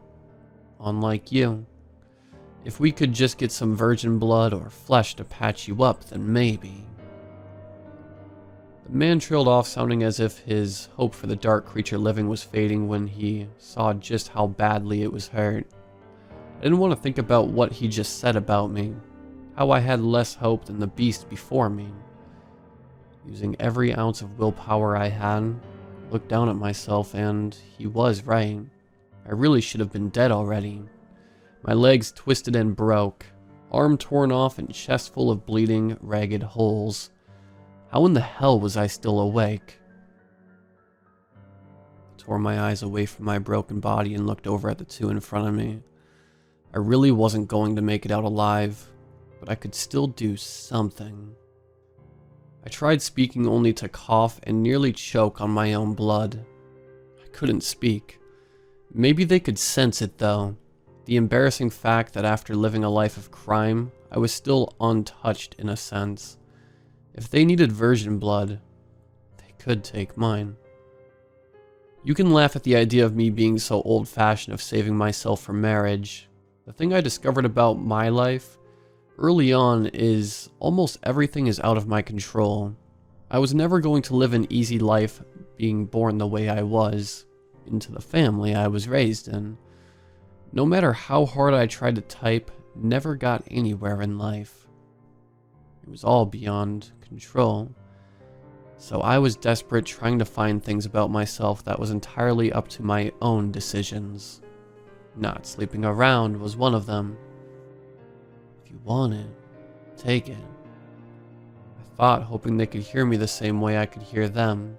Unlike you. If we could just get some virgin blood or flesh to patch you up, then maybe. The man trailed off, sounding as if his hope for the dark creature living was fading when he saw just how badly it was hurt. I didn't want to think about what he just said about me, how I had less hope than the beast before me. Using every ounce of willpower I had, I looked down at myself, and he was right. I really should have been dead already. My legs twisted and broke, arm torn off and chest full of bleeding, ragged holes. How in the hell was I still awake? tore my eyes away from my broken body and looked over at the two in front of me. I really wasn't going to make it out alive, but I could still do something. I tried speaking only to cough and nearly choke on my own blood. I couldn't speak. Maybe they could sense it though. The embarrassing fact that after living a life of crime, I was still untouched in a sense. If they needed virgin blood, they could take mine. You can laugh at the idea of me being so old-fashioned of saving myself for marriage. The thing I discovered about my life early on is almost everything is out of my control. I was never going to live an easy life being born the way I was, into the family I was raised in. No matter how hard I tried to type, never got anywhere in life. It was all beyond control. So I was desperate, trying to find things about myself that was entirely up to my own decisions. Not sleeping around was one of them. If you want it, take it. I thought, hoping they could hear me the same way I could hear them.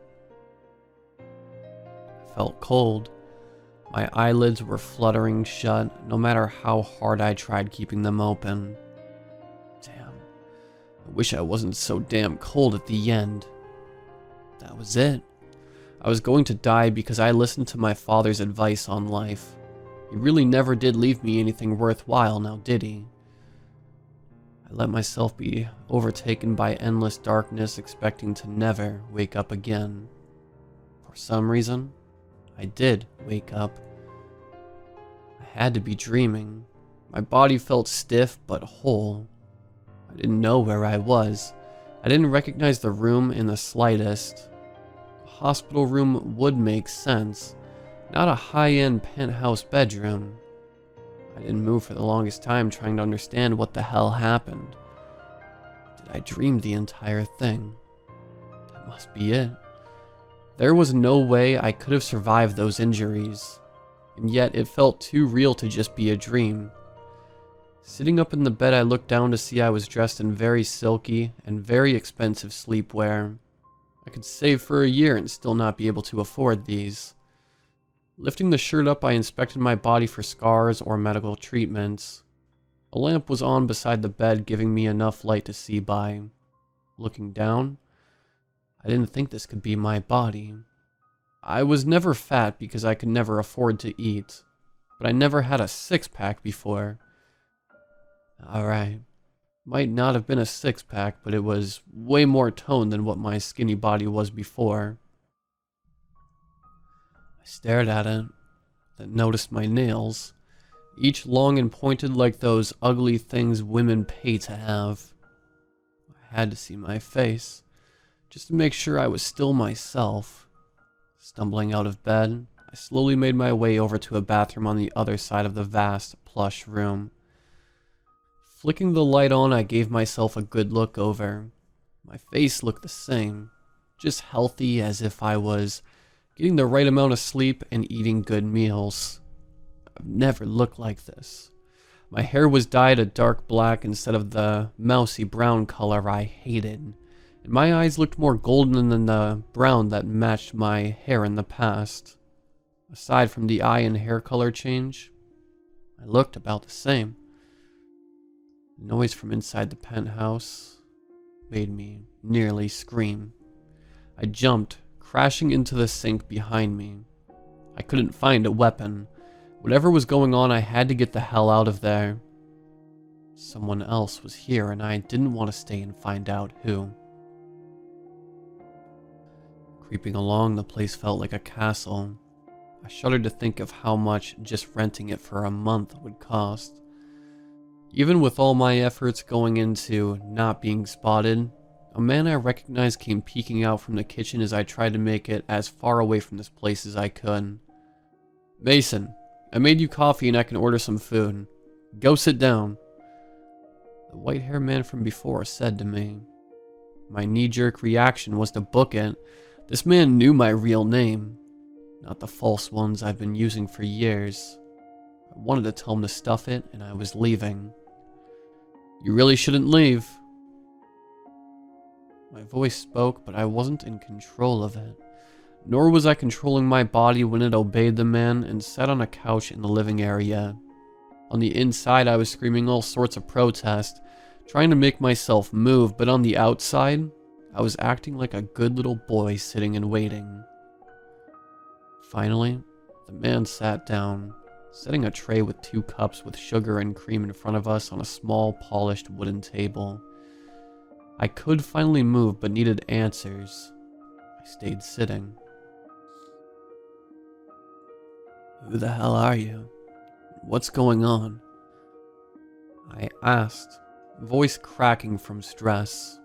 I felt cold. My eyelids were fluttering shut, no matter how hard I tried keeping them open. Damn, I wish I wasn't so damn cold at the end. That was it. I was going to die because I listened to my father's advice on life. He really never did leave me anything worthwhile, now did he? I let myself be overtaken by endless darkness, expecting to never wake up again. For some reason, I did wake up. I had to be dreaming. My body felt stiff but whole. I didn't know where I was. I didn't recognize the room in the slightest. A hospital room would make sense, not a high-end penthouse bedroom. I didn't move for the longest time, trying to understand what the hell happened. Did I dream the entire thing? That must be it. There was no way I could have survived those injuries, and yet it felt too real to just be a dream. Sitting up in the bed, I looked down to see I was dressed in very silky and very expensive sleepwear. I could save for a year and still not be able to afford these. Lifting the shirt up, I inspected my body for scars or medical treatments. A lamp was on beside the bed, giving me enough light to see by. Looking down, I didn't think this could be my body. I was never fat because I could never afford to eat, but I never had a six-pack before. Alright, might not have been a six-pack, but it was way more toned than what my skinny body was before. I stared at it, then noticed my nails, each long and pointed like those ugly things women pay to have. I had to see my face, just to make sure I was still myself. Stumbling out of bed, I slowly made my way over to a bathroom on the other side of the vast, plush room. Flicking the light on, I gave myself a good look over. My face looked the same, just healthy, as if I was getting the right amount of sleep and eating good meals. I've never looked like this. My hair was dyed a dark black instead of the mousy brown color I hated, and my eyes looked more golden than the brown that matched my hair in the past. Aside from the eye and hair color change, I looked about the same. The noise from inside the penthouse made me nearly scream. I jumped, crashing into the sink behind me. I couldn't find a weapon. Whatever was going on, I had to get the hell out of there. Someone else was here, and I didn't want to stay and find out who. Creeping along, the place felt like a castle. I shuddered to think of how much just renting it for a month would cost. Even with all my efforts going into not being spotted, a man I recognized came peeking out from the kitchen as I tried to make it as far away from this place as I could. "Mason, I made you coffee and I can order some food. Go sit down," the white-haired man from before said to me. My knee-jerk reaction was to book it. This man knew my real name, not the false ones I've been using for years. I wanted to tell him to stuff it, and I was leaving. "You really shouldn't leave." My voice spoke, but I wasn't in control of it. Nor was I controlling my body when it obeyed the man and sat on a couch in the living area. On the inside, I was screaming all sorts of protest, trying to make myself move, but on the outside, I was acting like a good little boy sitting and waiting. Finally, the man sat down, setting a tray with 2 cups with sugar and cream in front of us on a small, polished wooden table. I could finally move, but needed answers. I stayed sitting. "Who the hell are you? What's going on?" I asked, voice cracking from stress.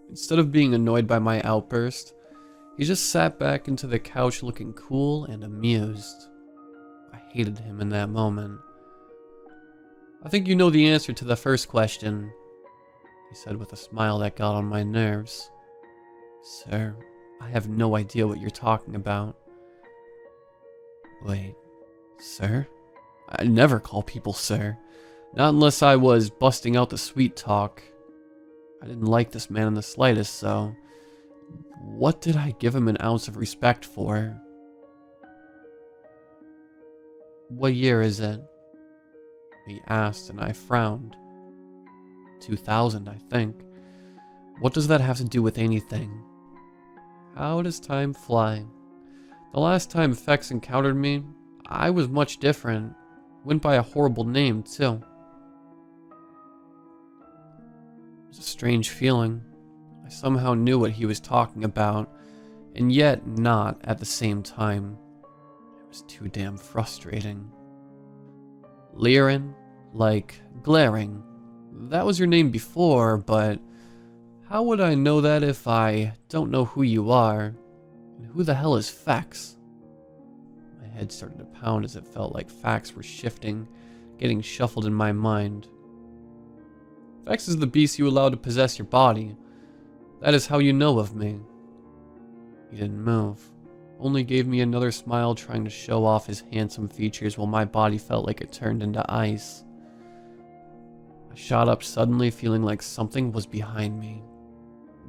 Instead of being annoyed by my outburst, he just sat back into the couch looking cool and amused. I hated him in that moment. "I think you know the answer to the first question," he said with a smile that got on my nerves. "Sir, I have no idea what you're talking about." "Wait, sir? I never call people sir. Not unless I was busting out the sweet talk. I didn't like this man in the slightest, so what did I give him an ounce of respect for?" "What year is it?" he asked, and I frowned. 2000, I think. What does that have to do with anything? How does time fly? The last time Fex encountered me, I was much different. Went by a horrible name, too. It was a strange feeling. I somehow knew what he was talking about, and yet not at the same time. It was too damn frustrating. "Lirin, like glaring. That was your name before, but how would I know that if I don't know who you are? And who the hell is Fex?" My head started to pound as it felt like facts were shifting, getting shuffled in my mind. "Fex is the beast you allowed to possess your body. That is how you know of me." He didn't move, only gave me another smile, trying to show off his handsome features while my body felt like it turned into ice. I shot up suddenly, feeling like something was behind me.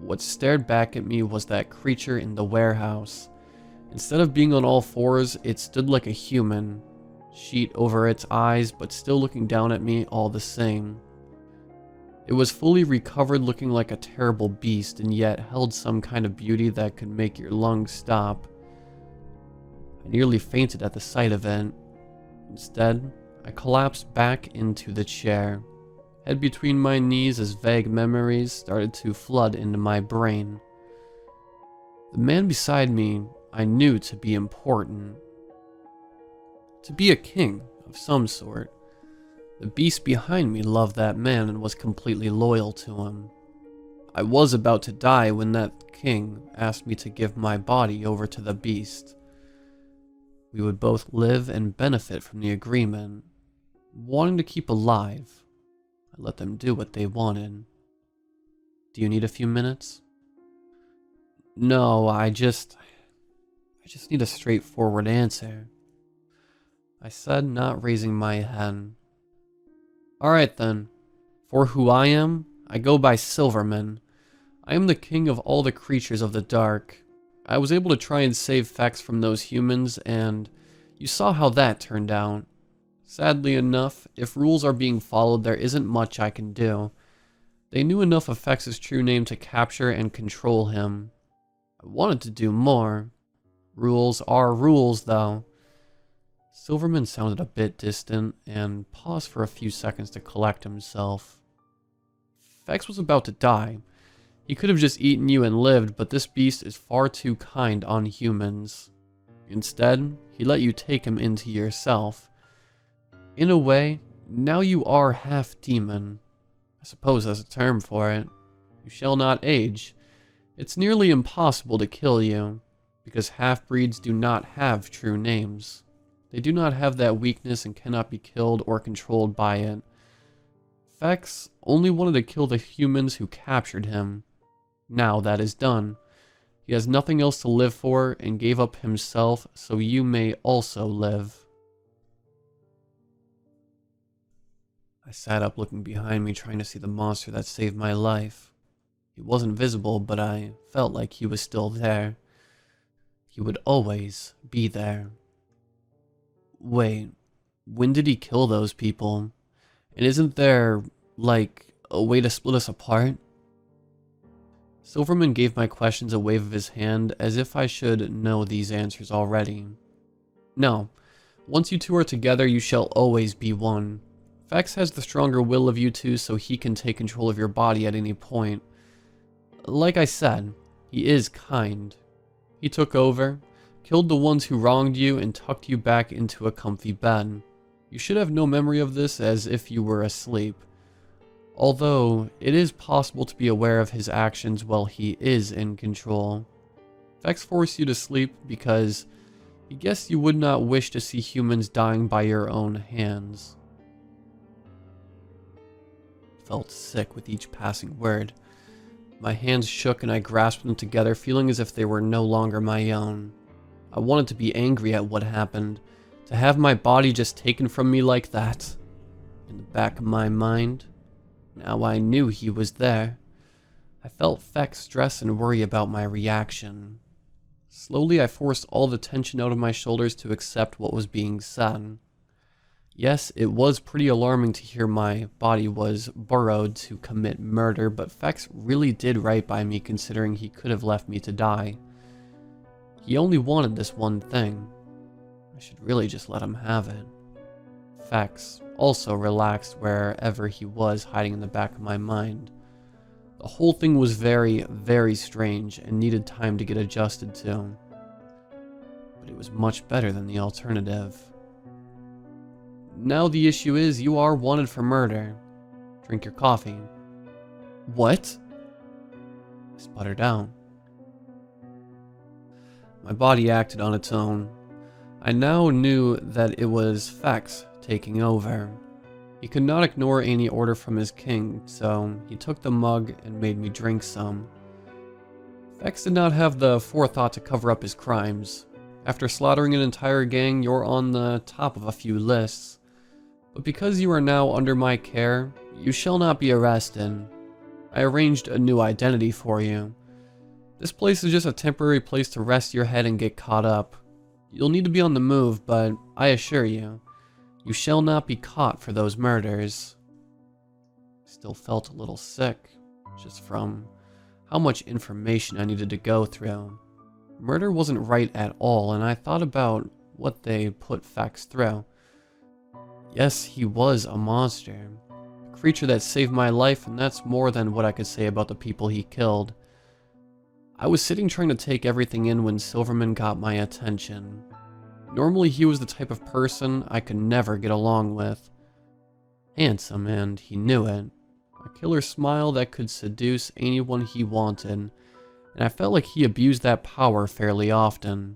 What stared back at me was that creature in the warehouse. Instead of being on all fours, it stood like a human, sheet over its eyes, but still looking down at me all the same. It was fully recovered, looking like a terrible beast, and yet held some kind of beauty that could make your lungs stop. I nearly fainted at the sight of it. Instead, I collapsed back into the chair, head between my knees as vague memories started to flood into my brain. The man beside me I knew to be important. To be a king of some sort. The beast behind me loved that man and was completely loyal to him. I was about to die when that king asked me to give my body over to the beast. We would both live and benefit from the agreement. Wanting to keep alive, I let them do what they wanted. "Do you need a few minutes?" "No, I just need a straightforward answer," I said, not raising my head. "Alright then. For who I am, I go by Silverman. I am the king of all the creatures of the dark. I was able to try and save Fex from those humans, and you saw how that turned out. Sadly enough, if rules are being followed, there isn't much I can do. They knew enough of Fex's true name to capture and control him. I wanted to do more. Rules are rules, though." Silverman sounded a bit distant and paused for a few seconds to collect himself. "Fex was about to die. He could have just eaten you and lived, but this beast is far too kind on humans. Instead, he let you take him into yourself. In a way, now you are half demon. I suppose that's a term for it. You shall not age. It's nearly impossible to kill you, because half-breeds do not have true names. They do not have that weakness and cannot be killed or controlled by it. Fex only wanted to kill the humans who captured him. Now that is done. He has nothing else to live for and gave up himself so you may also live." I sat up, looking behind me, trying to see the monster that saved my life. He wasn't visible, but I felt like he was still there. He would always be there. Wait, when did he kill those people? And isn't there, like, a way to split us apart? Silverman gave my questions a wave of his hand, as if I should know these answers already. No. Once you two are together, you shall always be one. Fex has the stronger will of you two, so he can take control of your body at any point. Like I said, he is kind. He took over, killed the ones who wronged you, and tucked you back into a comfy bed. You should have no memory of this, as if you were asleep. Although, it is possible to be aware of his actions while he is in control. Fex forced you to sleep because he guessed you would not wish to see humans dying by your own hands. Felt sick with each passing word. My hands shook and I grasped them together, feeling as if they were no longer my own. I wanted to be angry at what happened, to have my body just taken from me like that. In the back of my mind, now I knew he was there. I felt Fex stress and worry about my reaction. Slowly I forced all the tension out of my shoulders to accept what was being said. Yes, it was pretty alarming to hear my body was burrowed to commit murder, but Fex really did right by me considering he could have left me to die. He only wanted this one thing. I should really just let him have it. Fex also relaxed wherever he was, hiding in the back of my mind. The whole thing was very, very strange and needed time to get adjusted to. But it was much better than the alternative. Now the issue is, you are wanted for murder. Drink your coffee. What? I sputtered out. My body acted on its own. I now knew that it was Fex taking over. He could not ignore any order from his king, so he took the mug and made me drink some. Fex did not have the forethought to cover up his crimes. After slaughtering an entire gang, you're on the top of a few lists. But because you are now under my care, you shall not be arrested. I arranged a new identity for you. This place is just a temporary place to rest your head and get caught up. You'll need to be on the move, but I assure you, you shall not be caught for those murders. I still felt a little sick, just from how much information I needed to go through. Murder wasn't right at all, and I thought about what they put Fex through. Yes, he was a monster. A creature that saved my life, and that's more than what I could say about the people he killed. I was sitting trying to take everything in when Silverman got my attention. Normally he was the type of person I could never get along with. Handsome, and he knew it. A killer smile that could seduce anyone he wanted, and I felt like he abused that power fairly often.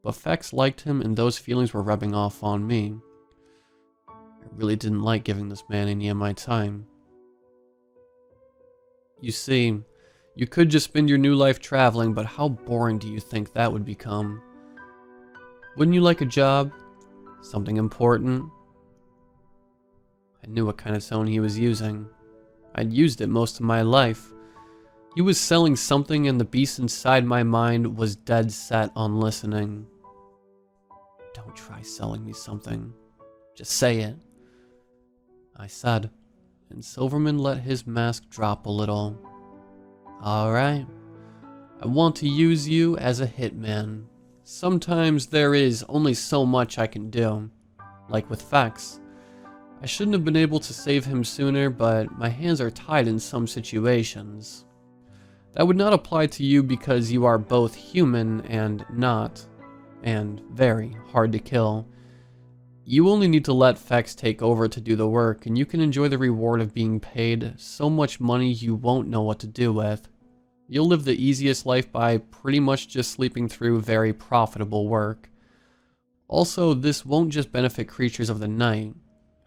But Fex liked him, and those feelings were rubbing off on me. I really didn't like giving this man any of my time. You see, you could just spend your new life traveling, but how boring do you think that would become? Wouldn't you like a job? Something important? I knew what kind of tone he was using. I'd used it most of my life. He was selling something, and the beast inside my mind was dead set on listening. Don't try selling me something. Just say it. I said, and Silverman let his mask drop a little. Alright. I want to use you as a hitman. Sometimes there is only so much I can do. Like with Fex. I shouldn't have been able to save him sooner, but my hands are tied in some situations. That would not apply to you because you are both human and not, and very hard to kill. You only need to let Fex take over to do the work, and you can enjoy the reward of being paid so much money you won't know what to do with. You'll live the easiest life by pretty much just sleeping through very profitable work. Also, this won't just benefit creatures of the night.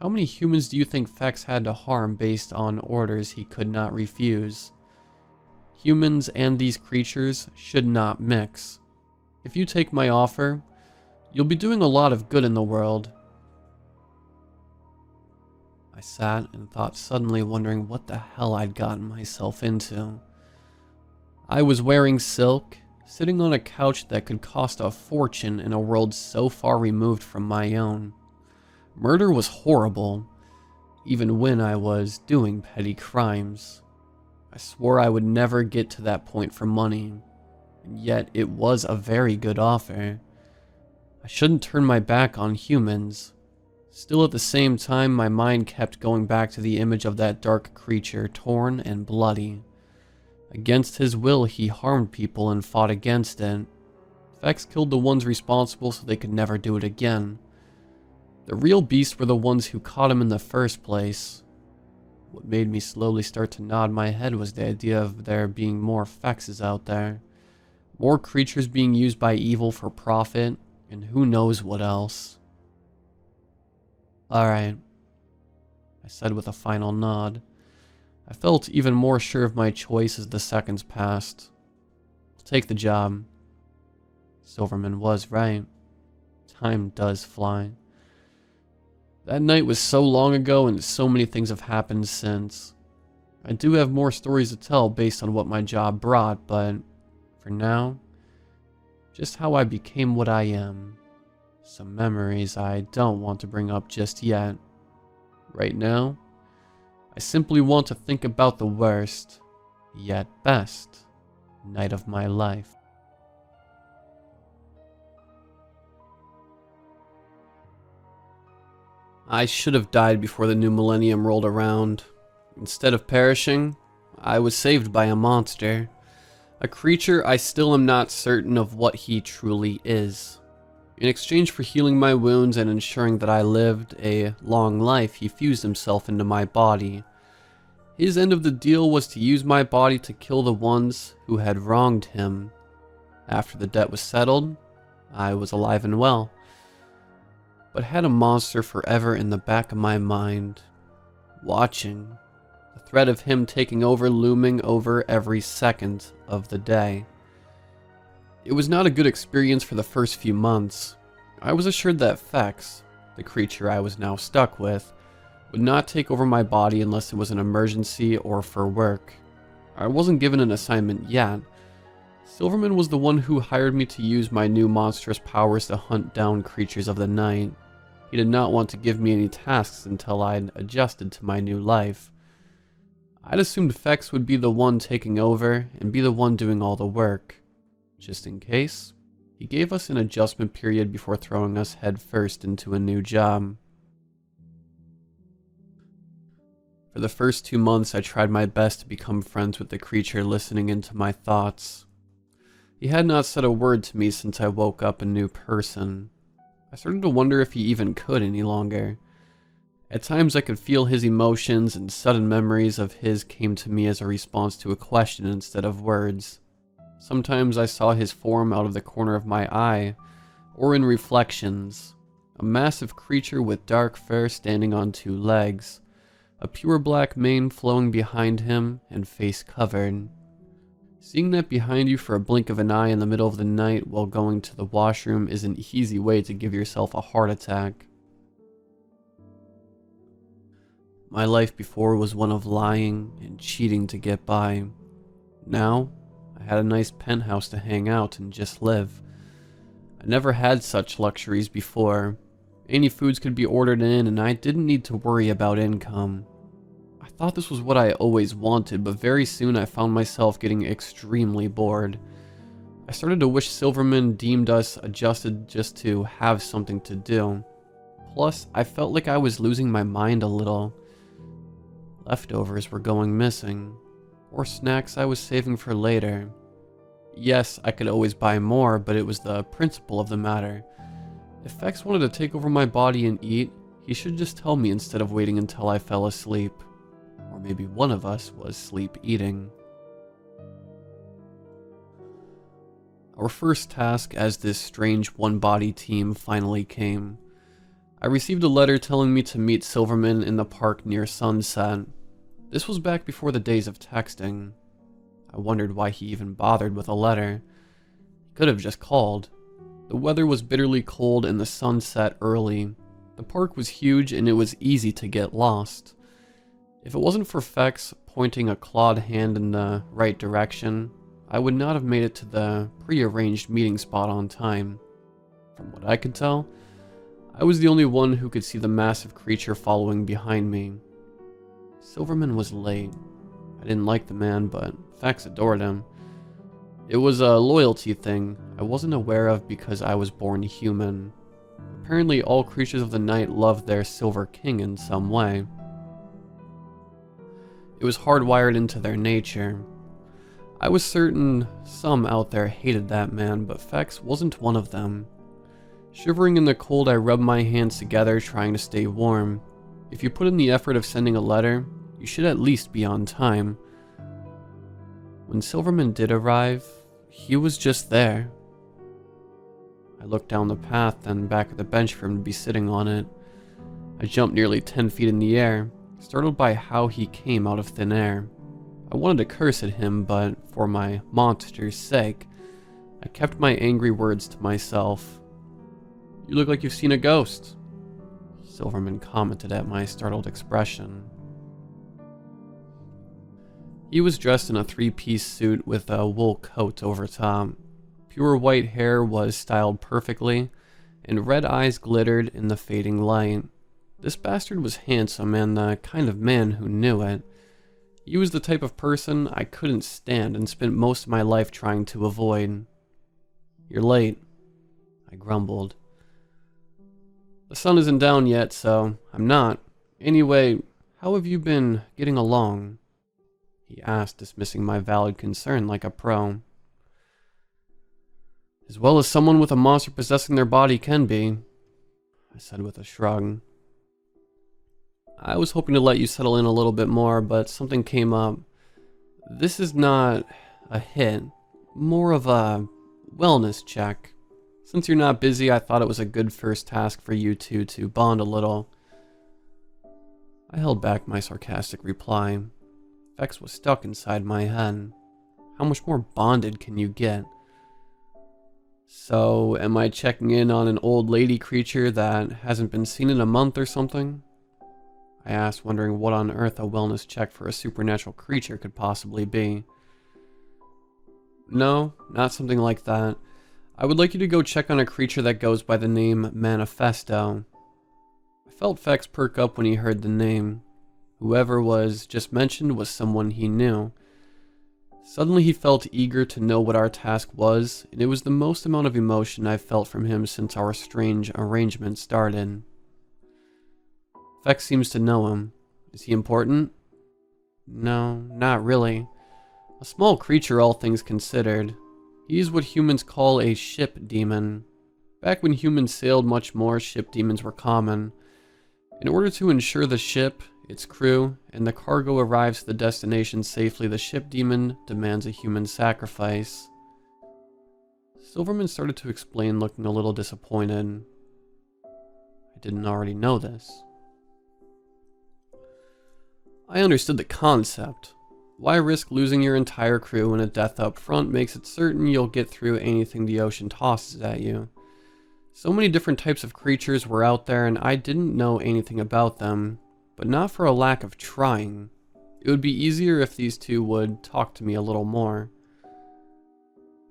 How many humans do you think Fex had to harm based on orders he could not refuse? Humans and these creatures should not mix. If you take my offer, you'll be doing a lot of good in the world. I sat and thought, suddenly wondering what the hell I'd gotten myself into. I was wearing silk, sitting on a couch that could cost a fortune in a world so far removed from my own. Murder was horrible, even when I was doing petty crimes. I swore I would never get to that point for money, and yet it was a very good offer. I shouldn't turn my back on humans. Still, at the same time, my mind kept going back to the image of that dark creature, torn and bloody. Against his will, he harmed people and fought against it. Fex killed the ones responsible so they could never do it again. The real beasts were the ones who caught him in the first place. What made me slowly start to nod my head was the idea of there being more Fexes out there. More creatures being used by evil for profit, and who knows what else. Alright, I said with a final nod. I felt even more sure of my choice as the seconds passed. I'll take the job. Silverman was right. Time does fly. That night was so long ago and so many things have happened since. I do have more stories to tell based on what my job brought, but for now, just how I became what I am. Some memories I don't want to bring up just yet. Right now, I simply want to think about the worst, yet best, night of my life. I should have died before the new millennium rolled around. Instead of perishing, I was saved by a monster. A creature I still am not certain of what he truly is. In exchange for healing my wounds and ensuring that I lived a long life, he fused himself into my body. His end of the deal was to use my body to kill the ones who had wronged him. After the debt was settled, I was alive and well, but had a monster forever in the back of my mind, watching, the threat of him taking over looming over every second of the day. It was not a good experience for the first few months. I was assured that Fex, the creature I was now stuck with, would not take over my body unless it was an emergency or for work. I wasn't given an assignment yet. Silverman was the one who hired me to use my new monstrous powers to hunt down creatures of the night. He did not want to give me any tasks until I'd adjusted to my new life. I'd assumed Fex would be the one taking over and be the one doing all the work. Just in case, he gave us an adjustment period before throwing us headfirst into a new job. For the first 2 months, I tried my best to become friends with the creature listening into my thoughts. He had not said a word to me since I woke up a new person. I started to wonder if he even could any longer. At times I could feel his emotions, and sudden memories of his came to me as a response to a question instead of words. Sometimes I saw his form out of the corner of my eye, or in reflections. A massive creature with dark fur standing on 2 legs, a pure black mane flowing behind him, and face covered. Seeing that behind you for a blink of an eye in the middle of the night while going to the washroom is an easy way to give yourself a heart attack. My life before was one of lying and cheating to get by. Now, I had a nice penthouse to hang out and just live. I never had such luxuries before. Any foods could be ordered in and I didn't need to worry about income. I thought this was what I always wanted, but very soon I found myself getting extremely bored. I started to wish Silverman deemed us adjusted just to have something to do. Plus, I felt like I was losing my mind a little. Leftovers were going missing, or snacks I was saving for later. Yes, I could always buy more, but it was the principle of the matter. If Fex wanted to take over my body and eat, he should just tell me instead of waiting until I fell asleep. Or maybe one of us was sleep eating. Our first task as this strange one-body team finally came. I received a letter telling me to meet Silverman in the park near sunset. This was back before the days of texting. I wondered why he even bothered with a letter. He could have just called. The weather was bitterly cold and the sun set early. The park was huge and it was easy to get lost. If it wasn't for Fex pointing a clawed hand in the right direction, I would not have made it to the pre-arranged meeting spot on time. From what I could tell, I was the only one who could see the massive creature following behind me. Silverman was late. I didn't like the man, but Fex adored him. It was a loyalty thing I wasn't aware of because I was born human. Apparently all creatures of the night loved their Silver King in some way. It was hardwired into their nature. I was certain some out there hated that man, but Fex wasn't one of them. Shivering in the cold, I rubbed my hands together trying to stay warm. If you put in the effort of sending a letter, you should at least be on time. When Silverman did arrive, he was just there. I looked down the path and back at the bench for him to be sitting on it. I jumped nearly 10 feet in the air, startled by how he came out of thin air. I wanted to curse at him, but for my monster's sake, I kept my angry words to myself. "You look like you've seen a ghost," Silverman commented at my startled expression. He was dressed in a three-piece suit with a wool coat over top. Pure white hair was styled perfectly, and red eyes glittered in the fading light. This bastard was handsome and the kind of man who knew it. He was the type of person I couldn't stand and spent most of my life trying to avoid. "You're late," I grumbled. "The sun isn't down yet, so I'm not. Anyway, how have you been getting along?" he asked, dismissing my valid concern like a pro. "As well as someone with a monster possessing their body can be," I said with a shrug. "I was hoping to let you settle in a little bit more, but something came up. This is not a hit, more of a wellness check. Since you're not busy, I thought it was a good first task for you two to bond a little." I held back my sarcastic reply. Fex was stuck inside my head. How much more bonded can you get? "So, am I checking in on an old lady creature that hasn't been seen in a month or something?" I asked, wondering what on earth a wellness check for a supernatural creature could possibly be. "No, not something like that. I would like you to go check on a creature that goes by the name Manifesto." I felt Fex perk up when he heard the name. Whoever was just mentioned was someone he knew. Suddenly he felt eager to know what our task was, and it was the most amount of emotion I've felt from him since our strange arrangement started. "Fex seems to know him. Is he important?" "No, not really. A small creature, all things considered. He's what humans call a ship demon. Back when humans sailed much more, ship demons were common. In order to ensure the ship, its crew, and the cargo arrives to the destination safely, the ship demon demands a human sacrifice." Silverman started to explain, looking a little disappointed. I didn't already know this. "I understood the concept. Why risk losing your entire crew when a death up front makes it certain you'll get through anything the ocean tosses at you? So many different types of creatures were out there and I didn't know anything about them, but not for a lack of trying. It would be easier if these two would talk to me a little more.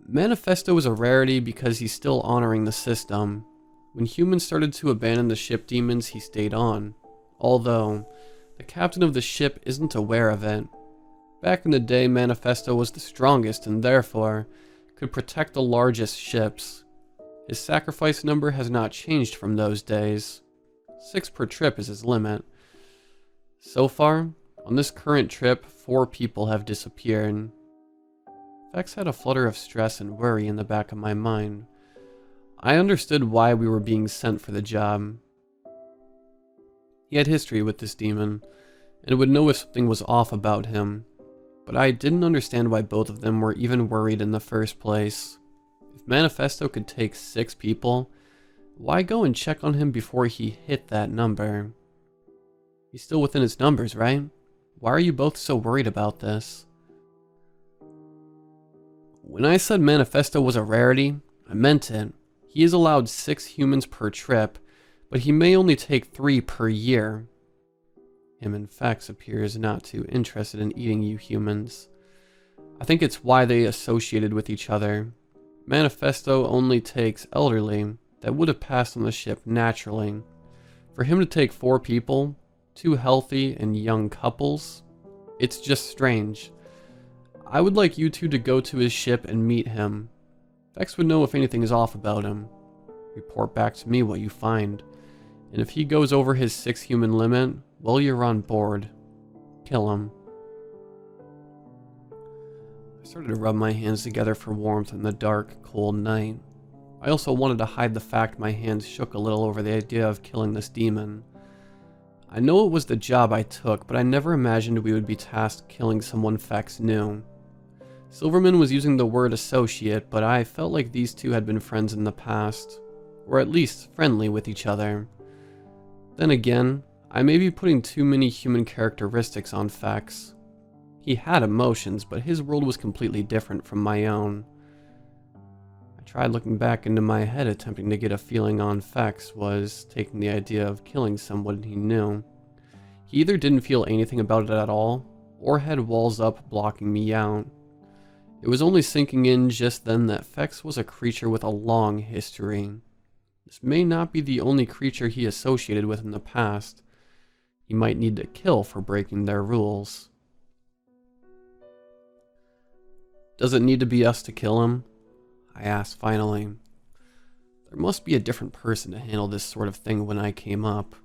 Manifesto is a rarity because he's still honoring the system. When humans started to abandon the ship demons, he stayed on, although the captain of the ship isn't aware of it. Back in the day, Manifesto was the strongest and therefore could protect the largest ships. His sacrifice number has not changed from those days. 6 per trip is his limit. So far, on this current trip, 4 people have disappeared." Fex had a flutter of stress and worry in the back of my mind. I understood why we were being sent for the job. He had history with this demon, and would know if something was off about him, but I didn't understand why both of them were even worried in the first place. If Manifesto could take 6 people, why go and check on him before he hit that number? He's still within his numbers, right? Why are you both so worried about this? When I said Manifesto was a rarity, I meant it. He is allowed 6 humans per trip, but he may only take 3 per year. Him and Fex appears not too interested in eating you humans. I think it's why they associated with each other. Manifesto only takes elderly that would have passed on the ship naturally. For him to take 4 people, 2 healthy and young couples, it's just strange. I would like you two to go to his ship and meet him. Vex would know if anything is off about him. Report back to me what you find. And if he goes over his 6 human limit, well, you're on board. Kill him. I started to rub my hands together for warmth in the dark, cold night. I also wanted to hide the fact my hands shook a little over the idea of killing this demon. I know it was the job I took, but I never imagined we would be tasked killing someone Vex knew. Silverman was using the word associate, but I felt like these two had been friends in the past, or at least friendly with each other. Then again, I may be putting too many human characteristics on Vex. He had emotions, but his world was completely different from my own. I tried looking back into my head, attempting to get a feeling on Vex was taking the idea of killing someone he knew. He either didn't feel anything about it at all, or had walls up blocking me out. It was only sinking in just then that Vex was a creature with a long history. This may not be the only creature he associated with in the past. He might need to kill for breaking their rules. Does it need to be us to kill him? I asked finally. There must be a different person to handle this sort of thing when I came up.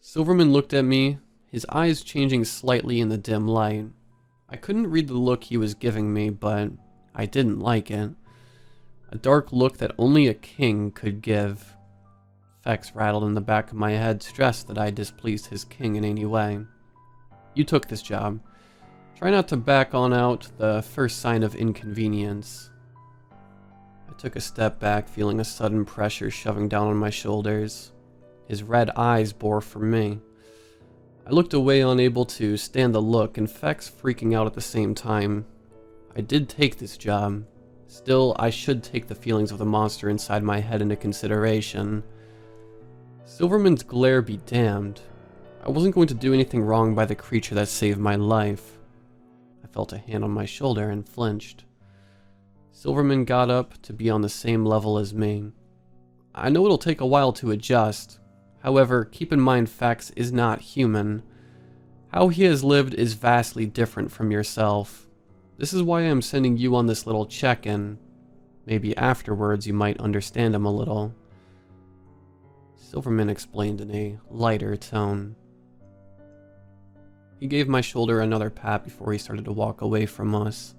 Silverman looked at me, his eyes changing slightly in the dim light. I couldn't read the look he was giving me, but I didn't like it. A dark look that only a king could give. Vex rattled in the back of my head, stressed that I displeased his king in any way. You took this job. Try not to back on out the first sign of inconvenience. I took a step back, feeling a sudden pressure shoving down on my shoulders. His red eyes bore for me. I looked away, unable to stand the look, and Vex freaking out at the same time. I did take this job. Still, I should take the feelings of the monster inside my head into consideration. Silverman's glare be damned. I wasn't going to do anything wrong by the creature that saved my life. I felt a hand on my shoulder and flinched. Silverman got up to be on the same level as me. I know it'll take a while to adjust. However, keep in mind Vex is not human. How he has lived is vastly different from yourself. This is why I am sending you on this little check-in. Maybe afterwards you might understand him a little. Silverman explained in a lighter tone. He gave my shoulder another pat before he started to walk away from us.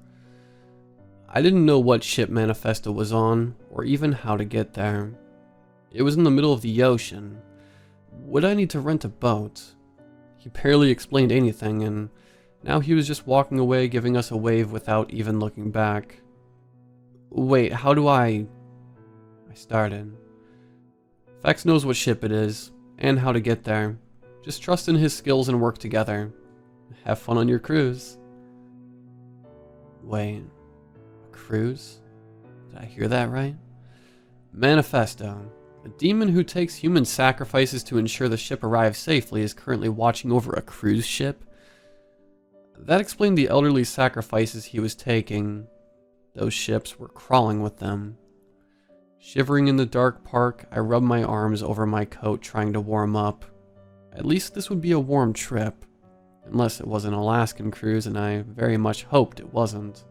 I didn't know what ship Manifesto was on, or even how to get there. It was in the middle of the ocean. Would I need to rent a boat? He barely explained anything, and now he was just walking away, giving us a wave without even looking back. Wait, how do I started. Vex knows what ship it is, and how to get there. Just trust in his skills and work together. Have fun on your cruise. Wait, a cruise? Did I hear that right? Manifesto. A demon who takes human sacrifices to ensure the ship arrives safely is currently watching over a cruise ship. That explained the elderly sacrifices he was taking. Those ships were crawling with them. Shivering in the dark park, I rubbed my arms over my coat trying to warm up. At least this would be a warm trip. Unless it was an Alaskan cruise, and I very much hoped it wasn't.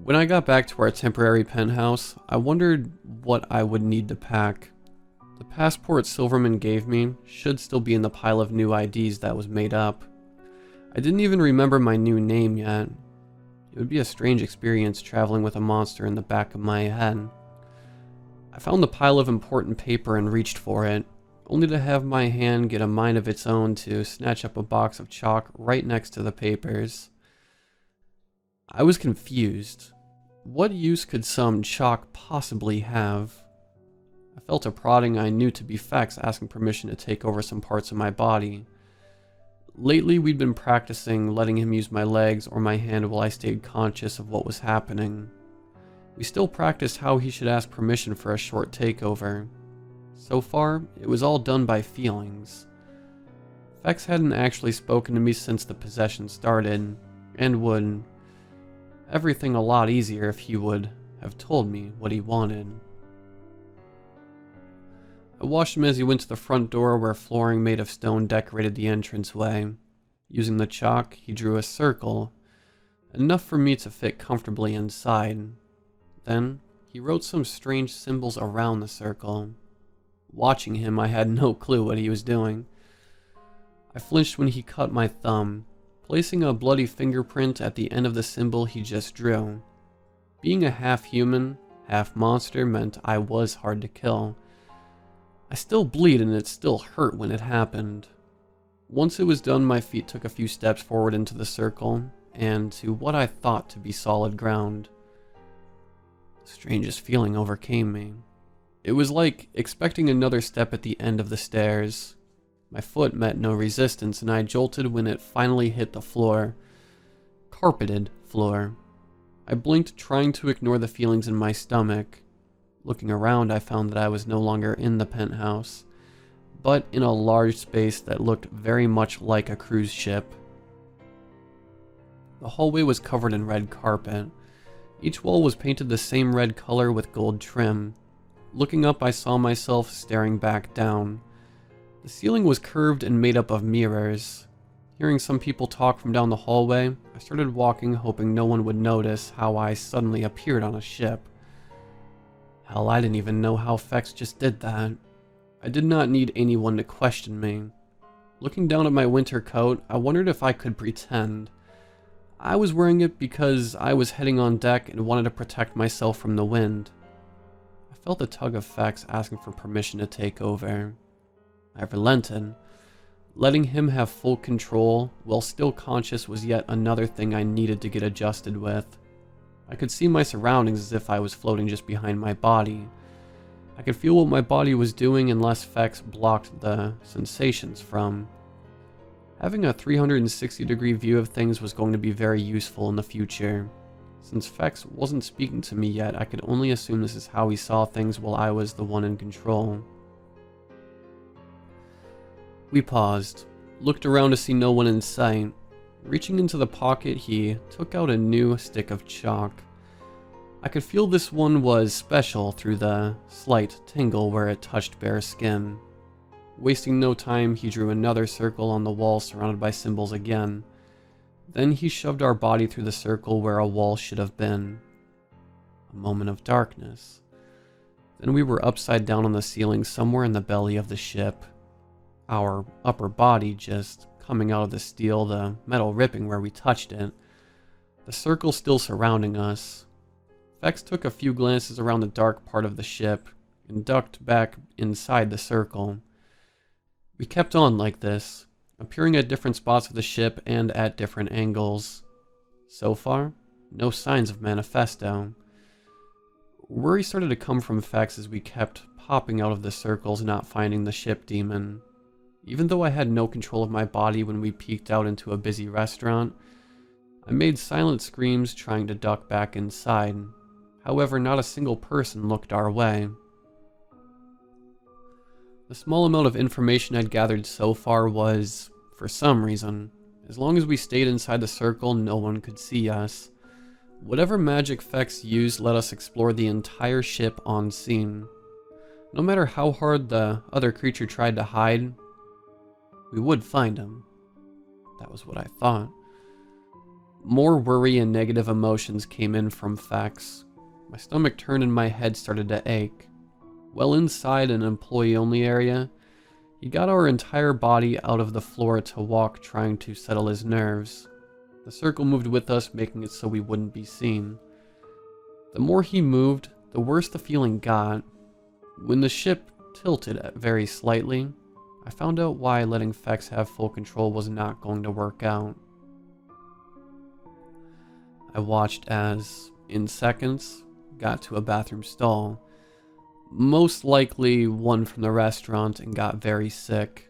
When I got back to our temporary penthouse, I wondered what I would need to pack. The passport Silverman gave me should still be in the pile of new IDs that was made up. I didn't even remember my new name yet. It would be a strange experience traveling with a monster in the back of my head. I found the pile of important paper and reached for it, only to have my hand get a mind of its own to snatch up a box of chalk right next to the papers. I was confused. What use could some chalk possibly have? I felt a prodding I knew to be Vex asking permission to take over some parts of my body. Lately, we'd been practicing letting him use my legs or my hand while I stayed conscious of what was happening. We still practiced how he should ask permission for a short takeover. So far, it was all done by feelings. Fex hadn't actually spoken to me since the possession started, and would everything a lot easier if he would have told me what he wanted. I watched him as he went to the front door where flooring made of stone decorated the entranceway. Using the chalk, he drew a circle, enough for me to fit comfortably inside. Then, he wrote some strange symbols around the circle. Watching him, I had no clue what he was doing. I flinched when he cut my thumb, placing a bloody fingerprint at the end of the symbol he just drew. Being a half-human, half-monster meant I was hard to kill. I still bleed and it still hurt when it happened. Once it was done, my feet took a few steps forward into the circle, and to what I thought to be solid ground. The strangest feeling overcame me. It was like expecting another step at the end of the stairs. My foot met no resistance, and I jolted when it finally hit the floor. Carpeted floor. I blinked, trying to ignore the feelings in my stomach. Looking around, I found that I was no longer in the penthouse, but in a large space that looked very much like a cruise ship. The hallway was covered in red carpet. Each wall was painted the same red color with gold trim. Looking up, I saw myself staring back down. The ceiling was curved and made up of mirrors. Hearing some people talk from down the hallway, I started walking, hoping no one would notice how I suddenly appeared on a ship. Hell, I didn't even know how Fex just did that. I did not need anyone to question me. Looking down at my winter coat, I wondered if I could pretend. I was wearing it because I was heading on deck and wanted to protect myself from the wind. I felt the tug of Fex asking for permission to take over. I relented. Letting him have full control while still conscious was yet another thing I needed to get adjusted with. I could see my surroundings as if I was floating just behind my body. I could feel what my body was doing unless Fex blocked the sensations from. Having a 360-degree view of things was going to be very useful in the future. Since Fex wasn't speaking to me yet, I could only assume this is how he saw things while I was the one in control. We paused, looked around to see no one in sight. Reaching into the pocket, he took out a new stick of chalk. I could feel this one was special through the slight tingle where it touched bare skin. Wasting no time, he drew another circle on the wall surrounded by symbols again. Then he shoved our body through the circle where a wall should have been. A moment of darkness. Then we were upside down on the ceiling somewhere in the belly of the ship. Our upper body just coming out of the steel, the metal ripping where we touched it. The circle still surrounding us. Fex took a few glances around the dark part of the ship and ducked back inside the circle. We kept on like this, appearing at different spots of the ship and at different angles. So far, no signs of Manifesto. Worry started to come from Fex as we kept popping out of the circles, not finding the ship demon. Even though I had no control of my body when we peeked out into a busy restaurant, I made silent screams trying to duck back inside. However, not a single person looked our way. The small amount of information I'd gathered so far was, for some reason, as long as we stayed inside the circle, no one could see us. Whatever magic Fex used let us explore the entire ship on scene. No matter how hard the other creature tried to hide, we would find him. That was what I thought. More worry and negative emotions came in from Fex. My stomach turned and my head started to ache. Well inside an employee-only area, he got our entire body out of the floor to walk, trying to settle his nerves. The circle moved with us, making it so we wouldn't be seen. The more he moved, the worse the feeling got. When the ship tilted very slightly, I found out why letting Fex have full control was not going to work out. I watched as, in seconds, got to a bathroom stall. Most likely one from the restaurant, and got very sick.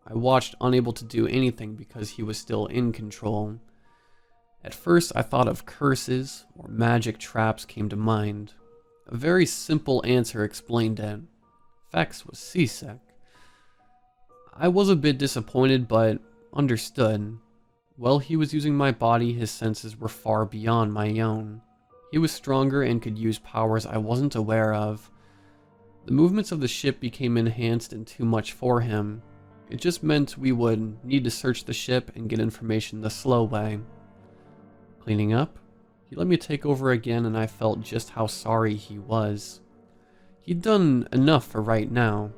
I watched, unable to do anything because he was still in control. At first I thought of curses or magic traps came to mind. A very simple answer explained it. Fex was seasick. I was a bit disappointed, but understood. While he was using my body, his senses were far beyond my own. He was stronger and could use powers I wasn't aware of. The movements of the ship became enhanced and too much for him. It just meant we would need to search the ship and get information the slow way. Cleaning up, he let me take over again, and I felt just how sorry he was. He'd done enough for right now.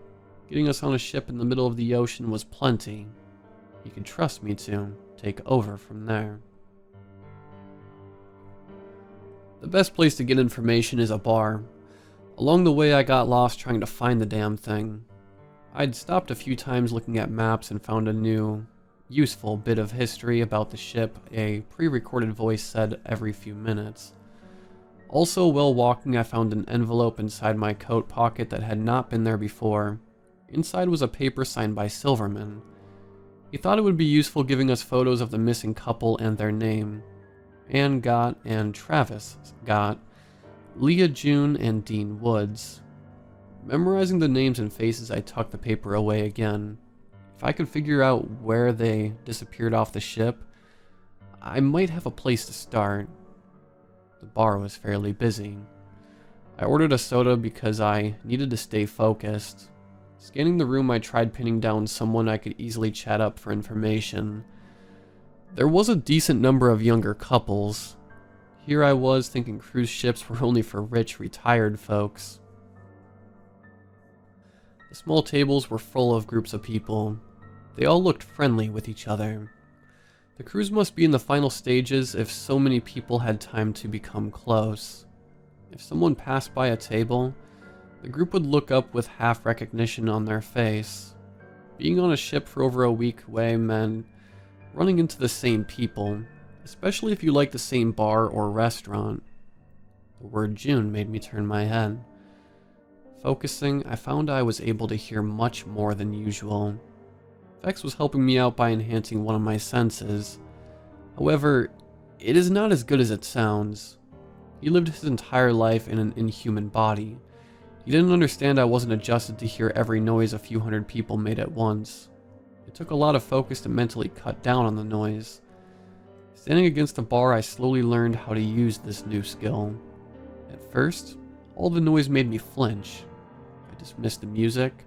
Getting us on a ship in the middle of the ocean was plenty. He could trust me to take over from there. The best place to get information is a bar. Along the way, I got lost trying to find the damn thing. I'd stopped a few times looking at maps and found a new, useful bit of history about the ship a pre-recorded voice said every few minutes. Also, while walking, I found an envelope inside my coat pocket that had not been there before. Inside was a paper signed by Silverman. He thought it would be useful giving us photos of the missing couple and their name. Anne got, and Travis got, Leah June and Dean Woods. Memorizing the names and faces, I tucked the paper away again. If I could figure out where they disappeared off the ship, I might have a place to start. The bar was fairly busy. I ordered a soda because I needed to stay focused. Scanning the room, I tried pinning down someone I could easily chat up for information. There was a decent number of younger couples. Here I was thinking cruise ships were only for rich, retired folks. The small tables were full of groups of people. They all looked friendly with each other. The cruise must be in the final stages if so many people had time to become close. If someone passed by a table, the group would look up with half recognition on their face. Being on a ship for over a week away meant running into the same people, especially if you like the same bar or restaurant. The word June made me turn my head. Focusing, I found I was able to hear much more than usual. Vex was helping me out by enhancing one of my senses. However, it is not as good as it sounds. He lived his entire life in an inhuman body. He didn't understand I wasn't adjusted to hear every noise a few hundred people made at once. It took a lot of focus to mentally cut down on the noise. Standing against the bar, I slowly learned how to use this new skill. At first, all the noise made me flinch. I dismissed the music,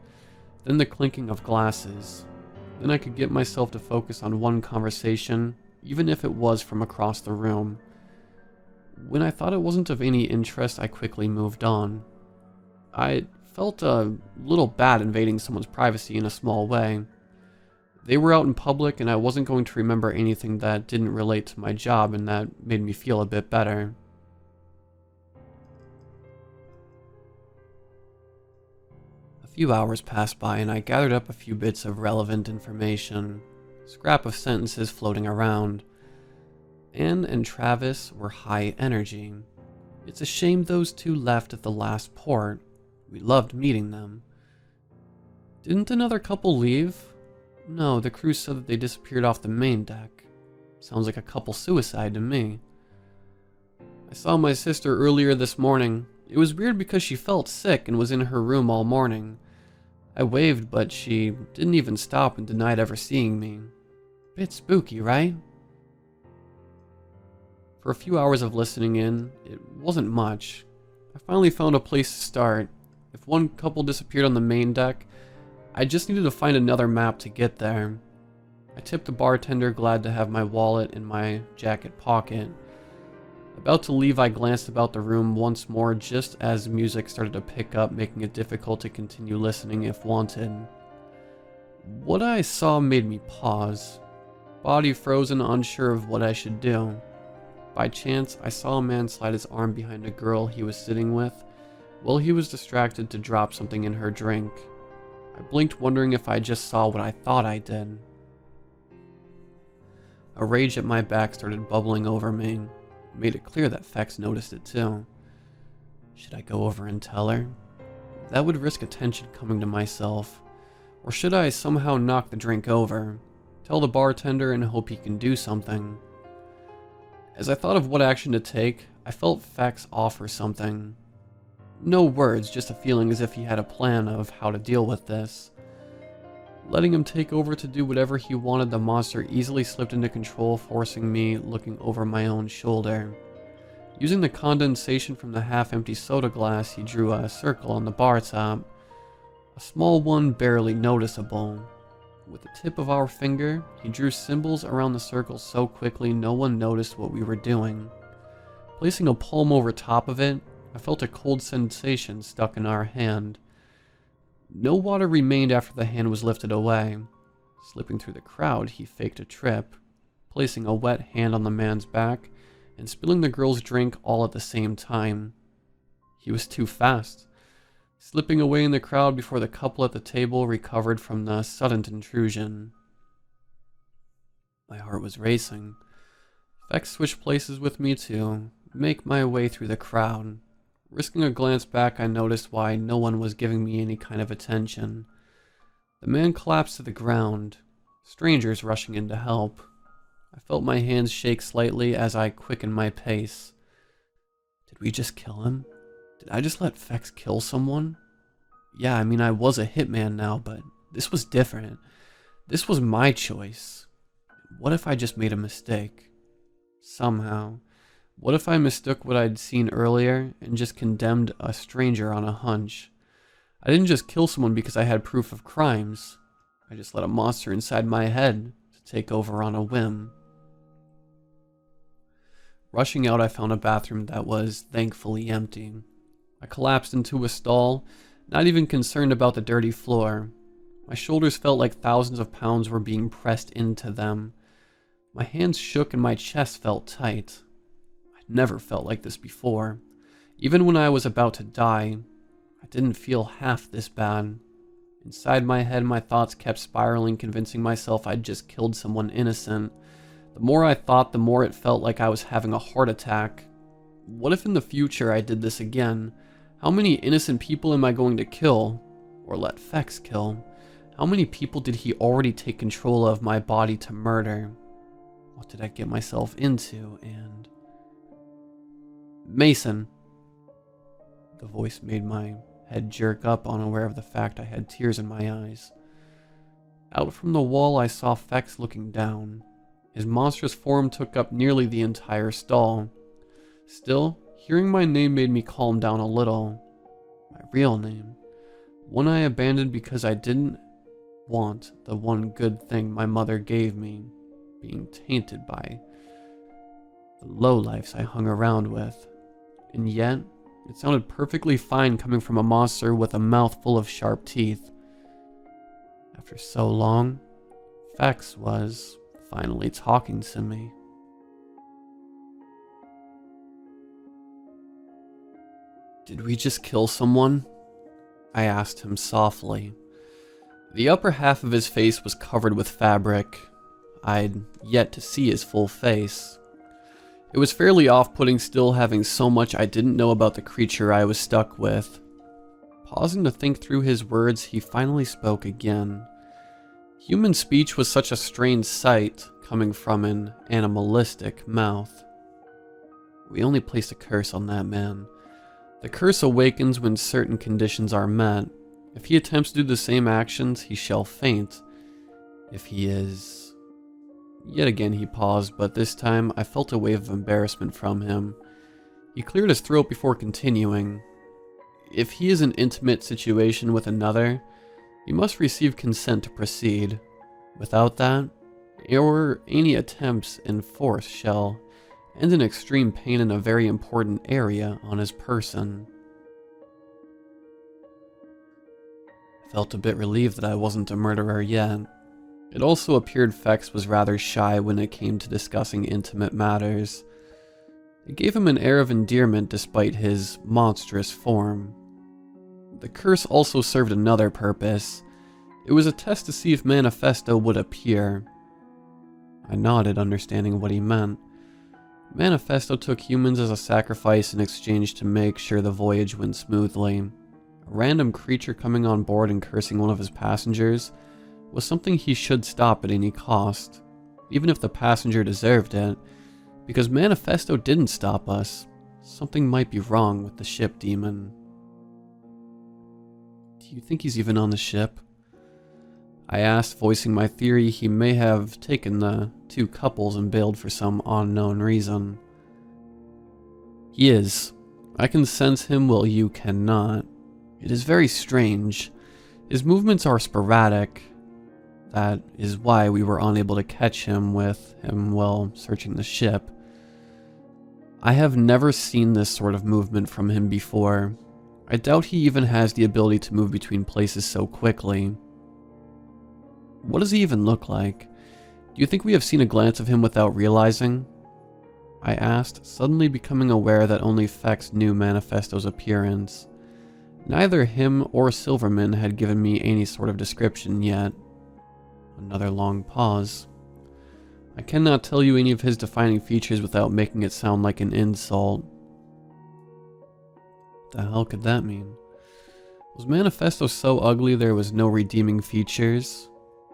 then the clinking of glasses. Then I could get myself to focus on one conversation, even if it was from across the room. When I thought it wasn't of any interest, I quickly moved on. I felt a little bad invading someone's privacy in a small way. They were out in public, and I wasn't going to remember anything that didn't relate to my job, and that made me feel a bit better. A few hours passed by, and I gathered up a few bits of relevant information, scrap of sentences floating around. Anne and Travis were high energy. It's a shame those two left at the last port. We loved meeting them. Didn't another couple leave? No, the crew said that they disappeared off the main deck. Sounds like a couple suicide to me. I saw my sister earlier this morning. It was weird because she felt sick and was in her room all morning. I waved, but she didn't even stop and denied ever seeing me. Bit spooky, right? For a few hours of listening in, it wasn't much. I finally found a place to start. If one couple disappeared on the main deck, I just needed to find another map to get there. I tipped the bartender, glad to have my wallet in my jacket pocket. About to leave, I glanced about the room once more just as music started to pick up, making it difficult to continue listening if wanted. What I saw made me pause. Body frozen, unsure of what I should do. By chance, I saw a man slide his arm behind a girl he was sitting with, while he was distracted to drop something in her drink. I blinked, wondering if I just saw what I thought I did. A rage at my back started bubbling over me. It made it clear that Fex noticed it too. Should I go over and tell her? That would risk attention coming to myself. Or should I somehow knock the drink over? Tell the bartender and hope he can do something? As I thought of what action to take, I felt Fex offer something. No words, just a feeling as if he had a plan of how to deal with this. Letting him take over to do whatever he wanted, the monster easily slipped into control, forcing me looking over my own shoulder. Using the condensation from the half-empty soda glass, he drew a circle on the bar top. A small one, barely noticeable. With the tip of our finger, he drew symbols around the circle so quickly no one noticed what we were doing. Placing a palm over top of it, I felt a cold sensation stuck in our hand. No water remained after the hand was lifted away. Slipping through the crowd, he faked a trip, placing a wet hand on the man's back and spilling the girl's drink all at the same time. He was too fast, slipping away in the crowd before the couple at the table recovered from the sudden intrusion. My heart was racing. Fex switched places with me to make my way through the crowd. Risking a glance back, I noticed why no one was giving me any kind of attention. The man collapsed to the ground, strangers rushing in to help. I felt my hands shake slightly as I quickened my pace. Did we just kill him? Did I just let Fex kill someone? Yeah, I mean, I was a hitman now, but this was different. This was my choice. What if I just made a mistake? Somehow. What if I mistook what I'd seen earlier and just condemned a stranger on a hunch? I didn't just kill someone because I had proof of crimes. I just let a monster inside my head to take over on a whim. Rushing out, I found a bathroom that was thankfully empty. I collapsed into a stall, not even concerned about the dirty floor. My shoulders felt like thousands of pounds were being pressed into them. My hands shook and my chest felt tight. I'd never felt like this before. Even when I was about to die, I didn't feel half this bad. Inside my head, my thoughts kept spiraling, convincing myself I'd just killed someone innocent. The more I thought, the more it felt like I was having a heart attack. What if in the future I did this again? How many innocent people am I going to kill? Or let Fex kill? How many people did he already take control of my body to murder? What did I get myself into? And... Mason. The voice made my head jerk up, unaware of the fact I had tears in my eyes. Out from the wall, I saw Fex looking down. His monstrous form took up nearly the entire stall. Still, hearing my name made me calm down a little. My real name. One I abandoned because I didn't want the one good thing my mother gave me being tainted by the lowlifes I hung around with. And yet, it sounded perfectly fine coming from a monster with a mouth full of sharp teeth. After so long, Fex was finally talking to me. Did we just kill someone? I asked him softly. The upper half of his face was covered with fabric. I'd yet to see his full face. It was fairly off-putting still, having so much I didn't know about the creature I was stuck with. Pausing to think through his words, he finally spoke again. Human speech was such a strange sight, coming from an animalistic mouth. We only placed a curse on that man. The curse awakens when certain conditions are met. If he attempts to do the same actions, he shall faint. If he is... Yet again he paused, but this time I felt a wave of embarrassment from him. He cleared his throat before continuing. If he is in an intimate situation with another, he must receive consent to proceed. Without that, or any attempts in force shall end in extreme pain in a very important area on his person. I felt a bit relieved that I wasn't a murderer yet. It also appeared Fex was rather shy when it came to discussing intimate matters. It gave him an air of endearment despite his monstrous form. The curse also served another purpose. It was a test to see if Manifesto would appear. I nodded, understanding what he meant. Manifesto took humans as a sacrifice in exchange to make sure the voyage went smoothly. A random creature coming on board and cursing one of his passengers was something he should stop at any cost, even if the passenger deserved it, because Manifesto didn't stop us. Something might be wrong with the ship demon. Do you think he's even on the ship? I asked, voicing my theory he may have taken the two couples and bailed for some unknown reason. He is. I can sense him while you cannot. It is very strange. His movements are sporadic. That is why we were unable to catch him while searching the ship. I have never seen this sort of movement from him before. I doubt he even has the ability to move between places so quickly. What does he even look like? Do you think we have seen a glance of him without realizing? I asked, suddenly becoming aware that only Fex knew Manifesto's appearance. Neither him or Silverman had given me any sort of description yet. Another long pause. I cannot tell you any of his defining features without making it sound like an insult. What the hell could that mean? Was Manifesto so ugly there was no redeeming features?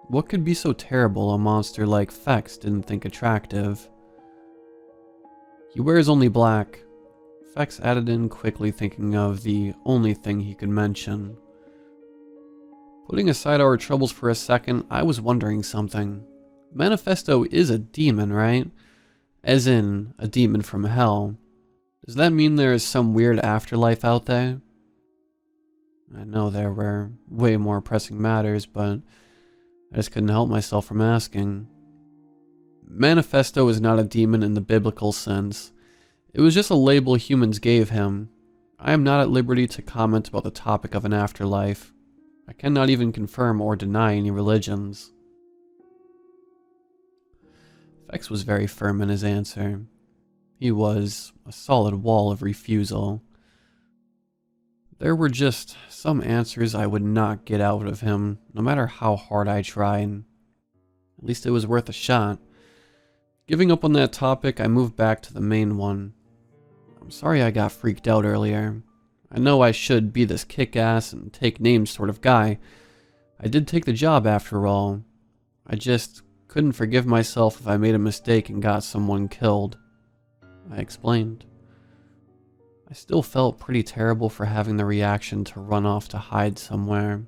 What could be so terrible a monster like Fex didn't think attractive? He wears only black. Fex added in quickly, thinking of the only thing he could mention. Putting aside our troubles for a second, I was wondering something. Manifesto is a demon, right? As in, a demon from hell. Does that mean there is some weird afterlife out there? I know there were way more pressing matters, but I just couldn't help myself from asking. Manifesto is not a demon in the biblical sense. It was just a label humans gave him. I am not at liberty to comment about the topic of an afterlife. I cannot even confirm or deny any religions. Fex was very firm in his answer. He was a solid wall of refusal. There were just some answers I would not get out of him, no matter how hard I tried. At least it was worth a shot. Giving up on that topic, I moved back to the main one. I'm sorry I got freaked out earlier. I know I should be this kick-ass and take names sort of guy. I did take the job after all. I just couldn't forgive myself if I made a mistake and got someone killed. I explained. I still felt pretty terrible for having the reaction to run off to hide somewhere.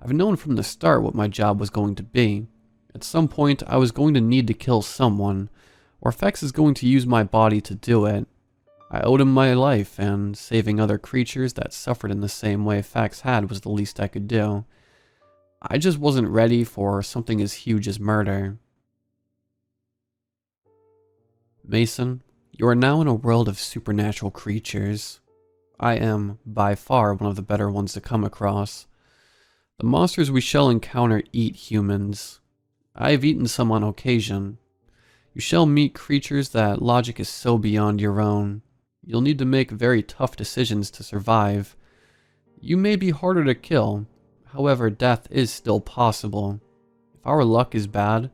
I've known from the start what my job was going to be. At some point, I was going to need to kill someone, or Fex is going to use my body to do it. I owed him my life, and saving other creatures that suffered in the same way Fex had was the least I could do. I just wasn't ready for something as huge as murder. Mason, you are now in a world of supernatural creatures. I am, by far, one of the better ones to come across. The monsters we shall encounter eat humans. I have eaten some on occasion. You shall meet creatures that logic is so beyond your own. You'll need to make very tough decisions to survive. You may be harder to kill, however death is still possible. If our luck is bad,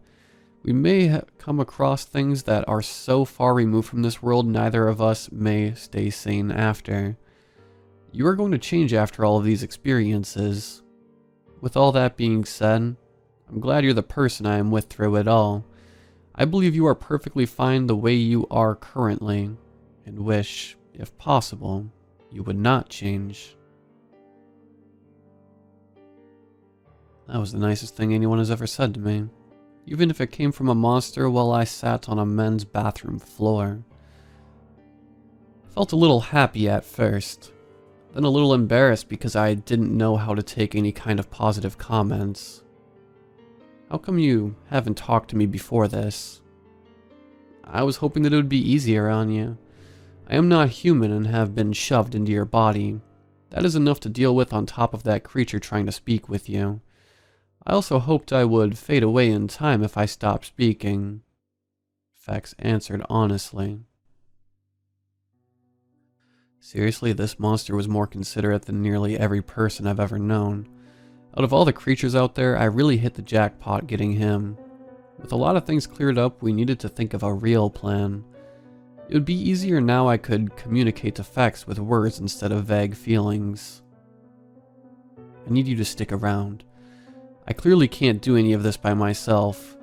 we may come across things that are so far removed from this world neither of us may stay sane after. You are going to change after all of these experiences. With all that being said, I'm glad you're the person I am with through it all. I believe you are perfectly fine the way you are currently, and wish, if possible, you would not change. That was the nicest thing anyone has ever said to me, even if it came from a monster while I sat on a men's bathroom floor. I felt a little happy at first, then a little embarrassed because I didn't know how to take any kind of positive comments. How come you haven't talked to me before this? I was hoping that it would be easier on you. I am not human and have been shoved into your body. That is enough to deal with on top of that creature trying to speak with you. I also hoped I would fade away in time if I stopped speaking. Fex answered honestly. Seriously, this monster was more considerate than nearly every person I've ever known. Out of all the creatures out there, I really hit the jackpot getting him. With a lot of things cleared up, we needed to think of a real plan. It would be easier now I could communicate to Fex with words instead of vague feelings. I need you to stick around. I clearly can't do any of this by myself.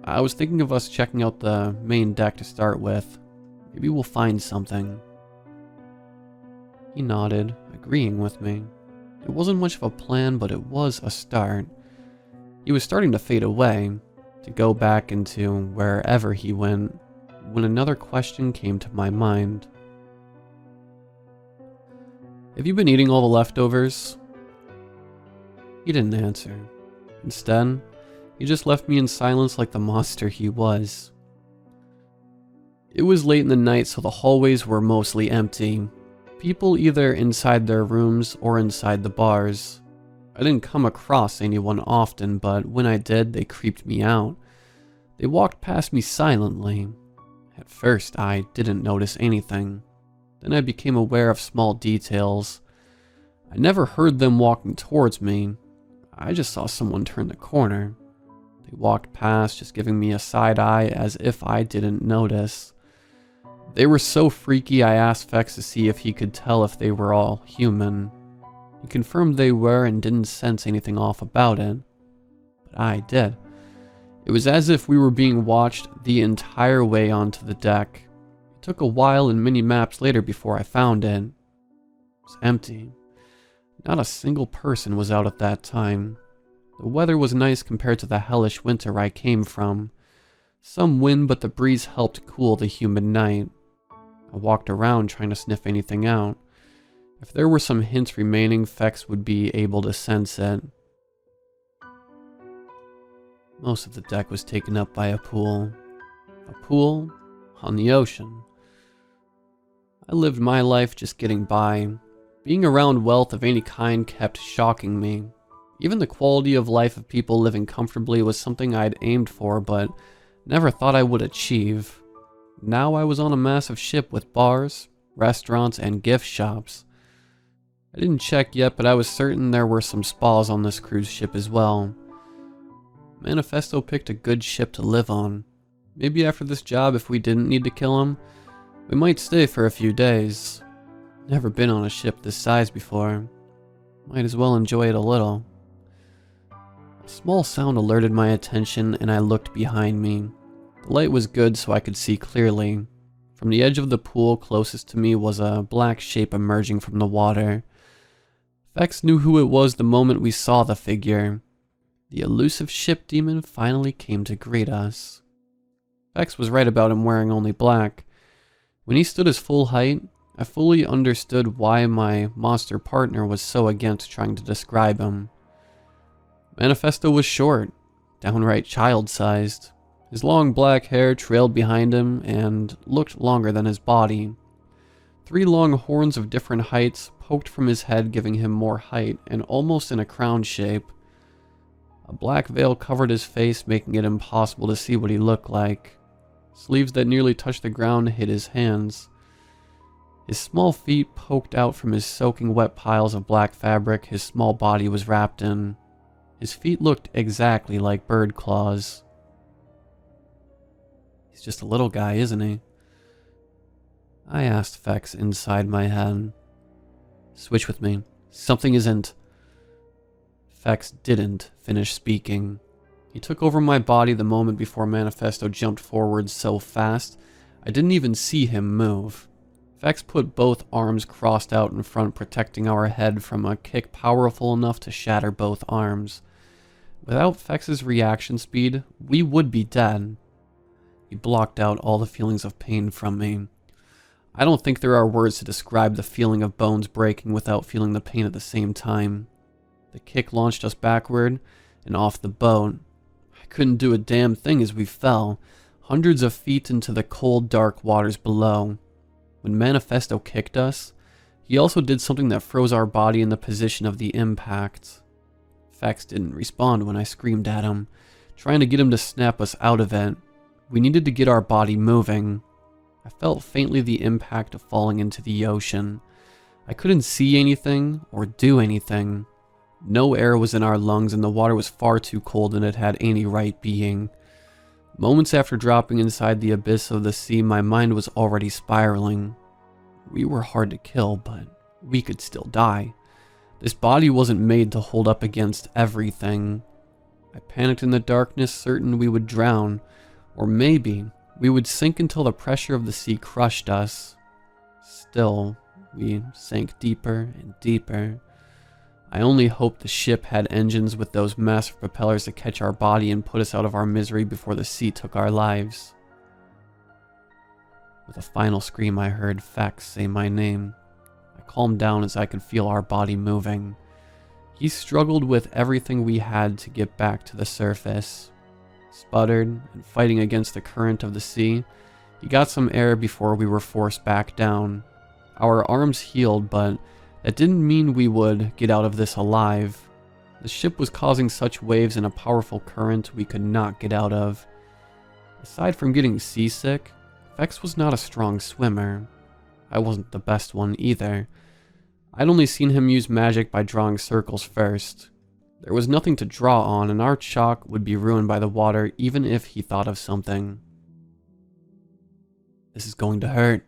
I was thinking of us checking out the main deck to start with. Maybe we'll find something. He nodded, agreeing with me. It wasn't much of a plan, but it was a start. He was starting to fade away, to go back into wherever he went, when another question came to my mind. "Have you been eating all the leftovers?" He didn't answer. Instead, he just left me in silence like the monster he was. It was late in the night, so the hallways were mostly empty. People either inside their rooms or inside the bars. I didn't come across anyone often, but when I did, they creeped me out. They walked past me silently. At first, I didn't notice anything. Then I became aware of small details. I never heard them walking towards me. I just saw someone turn the corner. They walked past, just giving me a side eye as if I didn't notice. They were so freaky, I asked Fex to see if he could tell if they were all human. He confirmed they were and didn't sense anything off about it. But I did. It was as if we were being watched the entire way onto the deck. It took a while and many maps later before I found it. It was empty. Not a single person was out at that time. The weather was nice compared to the hellish winter I came from. Some wind, but the breeze helped cool the humid night. I walked around trying to sniff anything out. If there were some hints remaining, Fex would be able to sense it. Most of the deck was taken up by a pool. A pool on the ocean. I lived my life just getting by. Being around wealth of any kind kept shocking me. Even the quality of life of people living comfortably was something I'd aimed for, but never thought I would achieve. Now I was on a massive ship with bars, restaurants, and gift shops. I didn't check yet, but I was certain there were some spas on this cruise ship as well. Manifesto picked a good ship to live on. Maybe after this job, if we didn't need to kill him, we might stay for a few days. Never been on a ship this size before. Might as well enjoy it a little. A small sound alerted my attention and I looked behind me. The light was good so I could see clearly. From the edge of the pool closest to me was a black shape emerging from the water. Fex knew who it was the moment we saw the figure. The elusive ship demon finally came to greet us. Fex was right about him wearing only black. When he stood his full height, I fully understood why my monster partner was so against trying to describe him. Manifesto was short, downright child-sized. His long black hair trailed behind him and looked longer than his body. 3 long horns of different heights poked from his head, giving him more height and almost in a crown shape. A black veil covered his face, making it impossible to see what he looked like. Sleeves that nearly touched the ground hid his hands. His small feet poked out from his soaking wet piles of black fabric his small body was wrapped in. His feet looked exactly like bird claws. He's just a little guy, isn't he? I asked Fex inside my head. Switch with me. Something isn't. Fex didn't finish speaking. He took over my body the moment before Manifesto jumped forward so fast, I didn't even see him move. Fex put both arms crossed out in front, protecting our head from a kick powerful enough to shatter both arms. Without Fex's reaction speed, we would be dead. He blocked out all the feelings of pain from me. I don't think there are words to describe the feeling of bones breaking without feeling the pain at the same time. The kick launched us backward and off the boat. I couldn't do a damn thing as we fell, hundreds of feet into the cold, dark waters below. When Manifesto kicked us, he also did something that froze our body in the position of the impact. Fex didn't respond when I screamed at him, trying to get him to snap us out of it. We needed to get our body moving. I felt faintly the impact of falling into the ocean. I couldn't see anything or do anything. No air was in our lungs and the water was far too cold than it had any right being. Moments after dropping inside the abyss of the sea, my mind was already spiraling. We were hard to kill, but we could still die. This body wasn't made to hold up against everything. I panicked in the darkness, certain we would drown, or maybe we would sink until the pressure of the sea crushed us. Still, we sank deeper and deeper. I only hoped the ship had engines with those massive propellers to catch our body and put us out of our misery before the sea took our lives. With a final scream, I heard Fex say my name. I calmed down as I could feel our body moving. He struggled with everything we had to get back to the surface. Sputtered and fighting against the current of the sea, he got some air before we were forced back down. Our arms healed, but that didn't mean we would get out of this alive. The ship was causing such waves and a powerful current we could not get out of. Aside from getting seasick, Fex was not a strong swimmer. I wasn't the best one either. I'd only seen him use magic by drawing circles first. There was nothing to draw on, and our chalk would be ruined by the water even if he thought of something. "This is going to hurt,"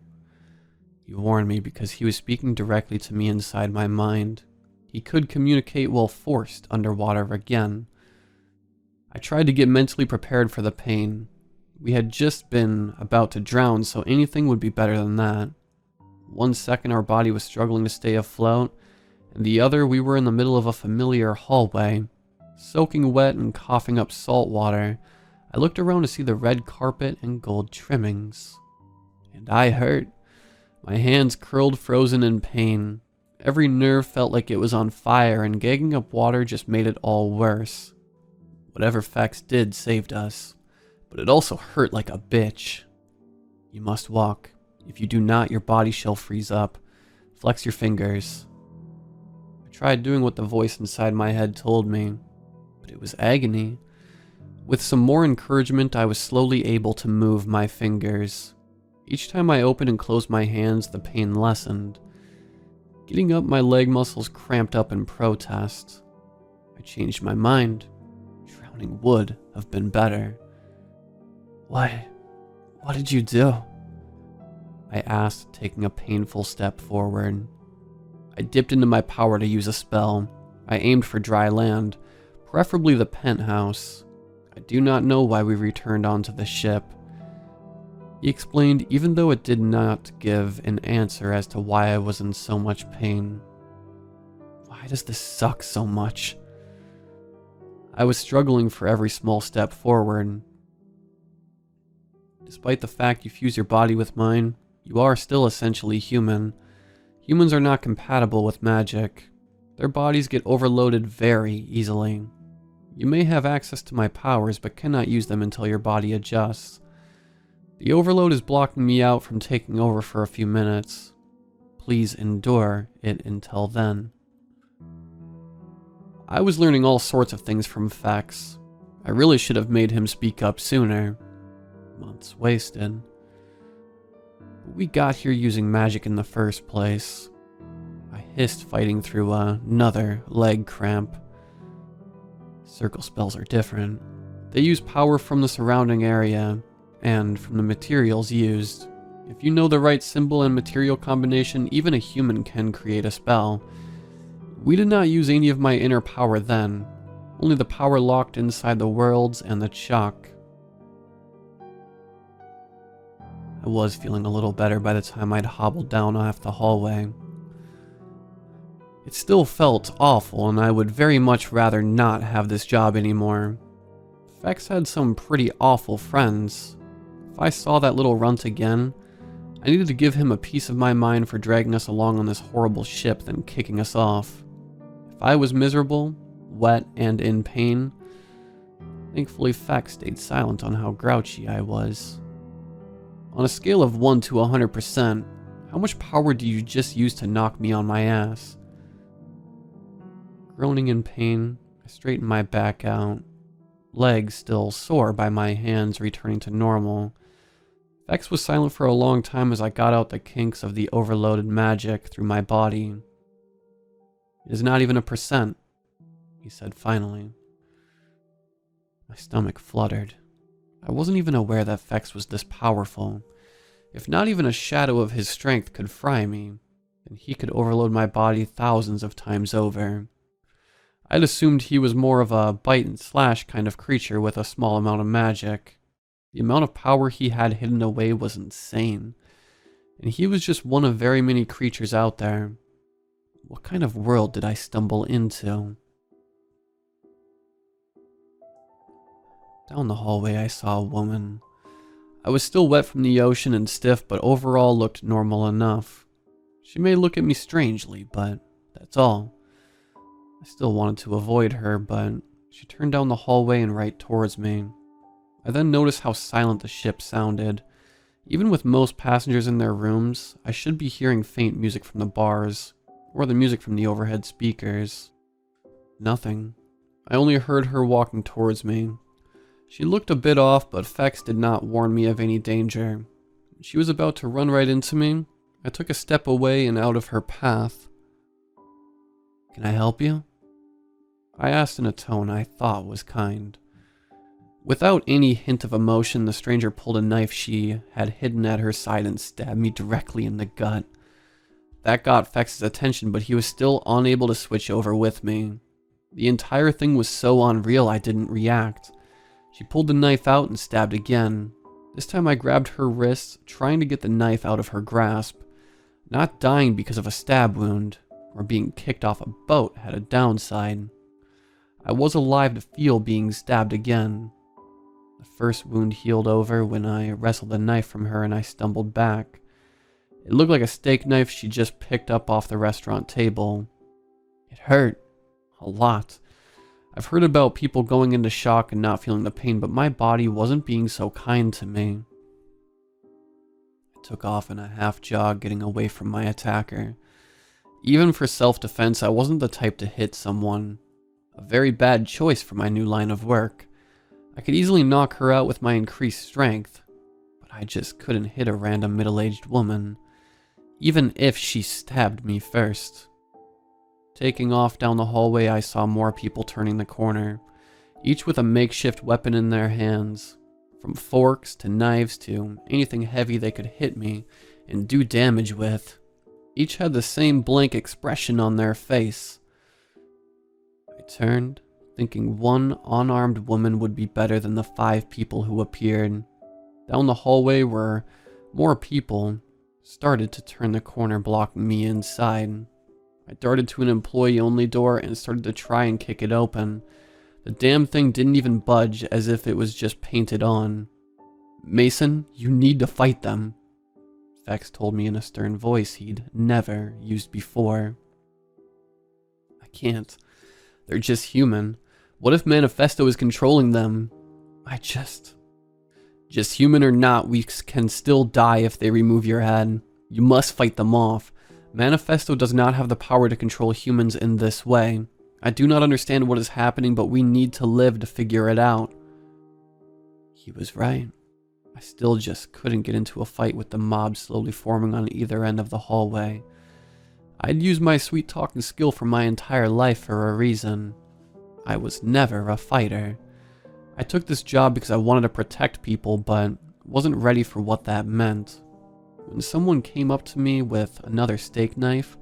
he warned me because he was speaking directly to me inside my mind. He could communicate while forced underwater again. I tried to get mentally prepared for the pain. We had just been about to drown, so anything would be better than that. 1 second our body was struggling to stay afloat, and the other we were in the middle of a familiar hallway, soaking wet and coughing up salt water. I looked around to see the red carpet and gold trimmings. And I hurt. My hands curled frozen in pain. Every nerve felt like it was on fire, and gagging up water just made it all worse. Whatever Fex did saved us, but it also hurt like a bitch. "You must walk. If you do not, your body shall freeze up. Flex your fingers." I tried doing what the voice inside my head told me, but it was agony. With some more encouragement, I was slowly able to move my fingers. Each time I opened and closed my hands, the pain lessened. Getting up, my leg muscles cramped up in protest. I changed my mind. Drowning would have been better. What did you do?" I asked, taking a painful step forward. I dipped into my power to use a spell. I aimed for dry land, preferably the penthouse. I do not know why we returned onto the ship. He explained, even though it did not give an answer as to why I was in so much pain. Why does this suck so much? I was struggling for every small step forward. Despite the fact you fuse your body with mine, you are still essentially human. Humans are not compatible with magic. Their bodies get overloaded very easily. You may have access to my powers, but cannot use them until your body adjusts. The overload is blocking me out from taking over for a few minutes. Please endure it until then. I was learning all sorts of things from Fex. I really should have made him speak up sooner. Months wasted. We got here using magic in the first place. I hissed, fighting through another leg cramp. Circle spells are different. They use power from the surrounding area and from the materials used. If you know the right symbol and material combination, even a human can create a spell. We did not use any of my inner power then, only the power locked inside the worlds and the chalk. I was feeling a little better by the time I'd hobbled down off the hallway. It still felt awful, and I would very much rather not have this job anymore. Fex had some pretty awful friends. If I saw that little runt again, I needed to give him a piece of my mind for dragging us along on this horrible ship, then kicking us off. If I was miserable, wet, and in pain, thankfully Fex stayed silent on how grouchy I was. On a scale of 1 to 100%, how much power do you just use to knock me on my ass? Groaning in pain, I straightened my back out. Legs still sore by my hands returning to normal. Fex was silent for a long time as I got out the kinks of the overloaded magic through my body. "It is not even 1%, he said finally. My stomach fluttered. I wasn't even aware that Fex was this powerful. If not even a shadow of his strength could fry me, then he could overload my body thousands of times over. I'd assumed he was more of a bite and slash kind of creature with a small amount of magic. The amount of power he had hidden away was insane, and he was just one of very many creatures out there. What kind of world did I stumble into? Down the hallway, I saw a woman. I was still wet from the ocean and stiff, but overall looked normal enough. She may look at me strangely, but that's all. I still wanted to avoid her, but she turned down the hallway and right towards me. I then noticed how silent the ship sounded. Even with most passengers in their rooms, I should be hearing faint music from the bars, or the music from the overhead speakers. Nothing. I only heard her walking towards me. She looked a bit off, but Fex did not warn me of any danger. She was about to run right into me. I took a step away and out of her path. "Can I help you?" I asked in a tone I thought was kind. Without any hint of emotion, the stranger pulled a knife she had hidden at her side and stabbed me directly in the gut. That got Fex's attention, but he was still unable to switch over with me. The entire thing was so unreal I didn't react. She pulled the knife out and stabbed again. This time I grabbed her wrists, trying to get the knife out of her grasp. Not dying because of a stab wound, or being kicked off a boat had a downside. I was alive to feel being stabbed again. The first wound healed over when I wrestled the knife from her and I stumbled back. It looked like a steak knife she just picked up off the restaurant table. It hurt. A lot. I've heard about people going into shock and not feeling the pain, but my body wasn't being so kind to me. I took off in a half jog, getting away from my attacker. Even for self-defense, I wasn't the type to hit someone. A very bad choice for my new line of work. I could easily knock her out with my increased strength, but I just couldn't hit a random middle-aged woman, even if she stabbed me first. Taking off down the hallway, I saw more people turning the corner, each with a makeshift weapon in their hands. From forks to knives to anything heavy they could hit me and do damage with. Each had the same blank expression on their face. I turned, thinking one unarmed woman would be better than the 5 people who appeared. Down the hallway where more people started to turn the corner, blocking me inside. I darted to an employee-only door and started to try and kick it open. The damn thing didn't even budge, as if it was just painted on. "Mason, you need to fight them," Fex told me in a stern voice he'd never used before. "I can't. They're just human. What if Manifesto is controlling them? Just human or not, we can still die if they remove your head. You must fight them off. Manifesto does not have the power to control humans in this way. I do not understand what is happening, but we need to live to figure it out." He was right. I still just couldn't get into a fight with the mob slowly forming on either end of the hallway. I'd used my sweet-talking skill for my entire life for a reason. I was never a fighter. I took this job because I wanted to protect people, but wasn't ready for what that meant. When someone came up to me with another steak knife,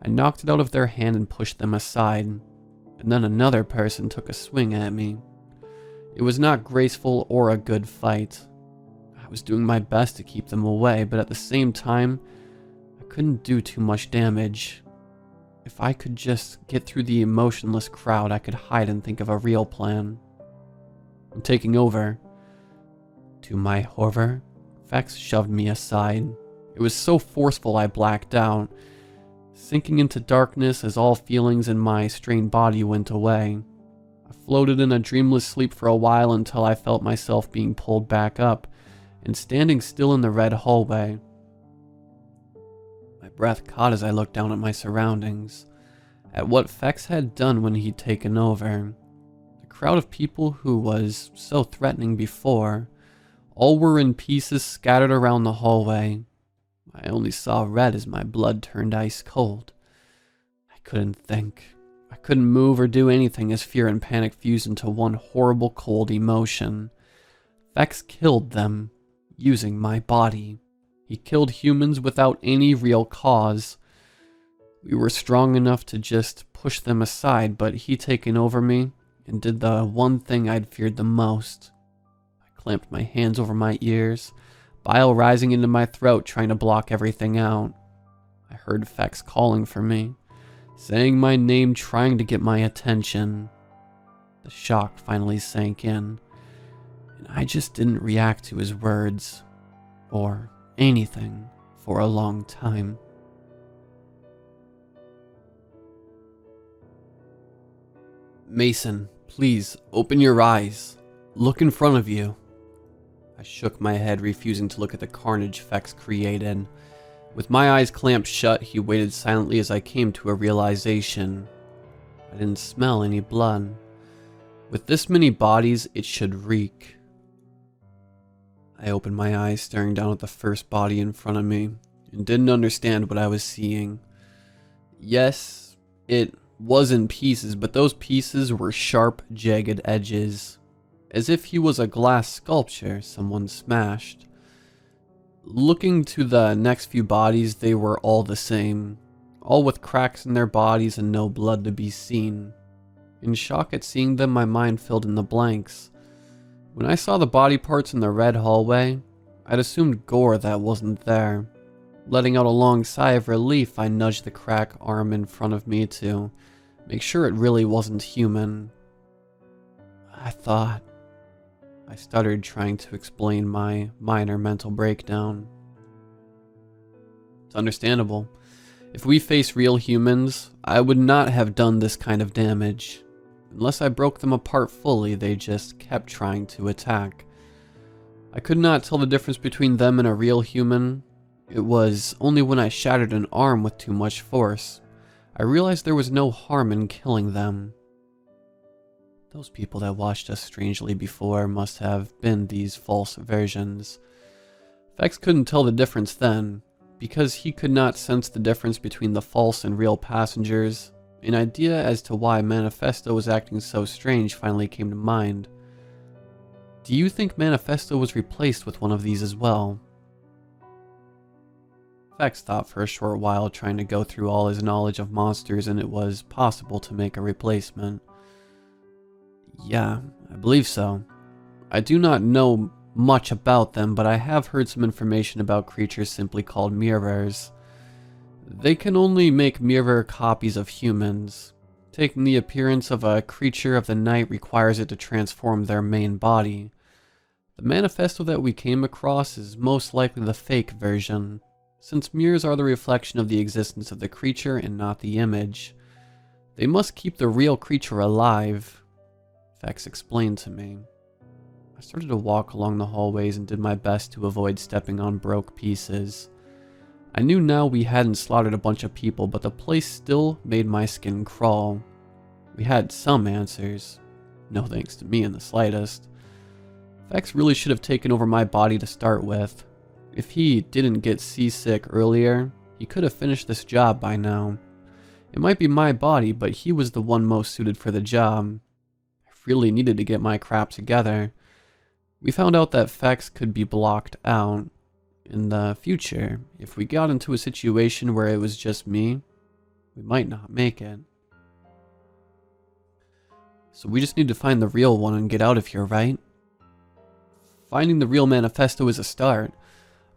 I knocked it out of their hand and pushed them aside, and then another person took a swing at me. It was not graceful or a good fight. I was doing my best to keep them away, but at the same time, I couldn't do too much damage. If I could just get through the emotionless crowd, I could hide and think of a real plan. "I'm taking over." To my horror, Fex shoved me aside. It was so forceful I blacked out, sinking into darkness as all feelings in my strained body went away. I floated in a dreamless sleep for a while until I felt myself being pulled back up and standing still in the red hallway. My breath caught as I looked down at my surroundings, at what Fex had done when he'd taken over. The crowd of people who was so threatening before, all were in pieces scattered around the hallway. I only saw red as my blood turned ice cold. I couldn't think. I couldn't move or do anything as fear and panic fused into one horrible cold emotion. Fex killed them, using my body. He killed humans without any real cause. We were strong enough to just push them aside, but he taken over me and did the one thing I'd feared the most. Clamped my hands over my ears, bile rising into my throat, trying to block everything out. I heard Fex calling for me. saying my name, trying to get my attention. The shock finally sank in, and I just didn't react to his words, or anything, for a long time. Mason, please, open your eyes. Look in front of you. I shook my head, refusing to look at the carnage Fex created. With my eyes clamped shut, he waited silently as I came to a realization. I didn't smell any blood. With this many bodies, it should reek. I opened my eyes, staring down at the first body in front of me, and didn't understand what I was seeing. Yes, it was in pieces, but those pieces were sharp, jagged edges, as if he was a glass sculpture someone smashed. Looking to the next few bodies, they were all the same, all with cracks in their bodies and no blood to be seen. In shock at seeing them, my mind filled in the blanks. When I saw the body parts in the red hallway, I'd assumed gore that wasn't there. Letting out a long sigh of relief, I nudged the crack arm in front of me to make sure it really wasn't human. I stuttered, trying to explain my minor mental breakdown. It's understandable. If we face real humans, I would not have done this kind of damage. Unless I broke them apart fully, they just kept trying to attack. I could not tell the difference between them and a real human. It was only when I shattered an arm with too much force I realized there was no harm in killing them. Those people that watched us strangely before must have been these false versions. Fex couldn't tell the difference then, because he could not sense the difference between the false and real passengers. An idea as to why Manifesto was acting so strange finally came to mind. Do you think Manifesto was replaced with one of these as well? Fex thought for a short while, trying to go through all his knowledge of monsters, and it was possible to make a replacement. Yeah, I believe so. I do not know much about them, but I have heard some information about creatures simply called mirrors. They can only make mirror copies of humans. Taking the appearance of a creature of the night requires it to transform their main body. The manifesto that we came across is most likely the fake version, since mirrors are the reflection of the existence of the creature and not the image. They must keep the real creature alive, Fex explained to me. I started to walk along the hallways and did my best to avoid stepping on broke pieces. I knew now we hadn't slaughtered a bunch of people, but the place still made my skin crawl. We had some answers. No thanks to me in the slightest. Fex really should have taken over my body to start with. If he didn't get seasick earlier, he could have finished this job by now. It might be my body, but he was the one most suited for the job. I really needed to get my crap together. We found out that Fex could be blocked out. In the future, if we got into a situation where it was just me, we might not make it. So we just need to find the real one and get out of here, right? Finding the real manifesto is a start.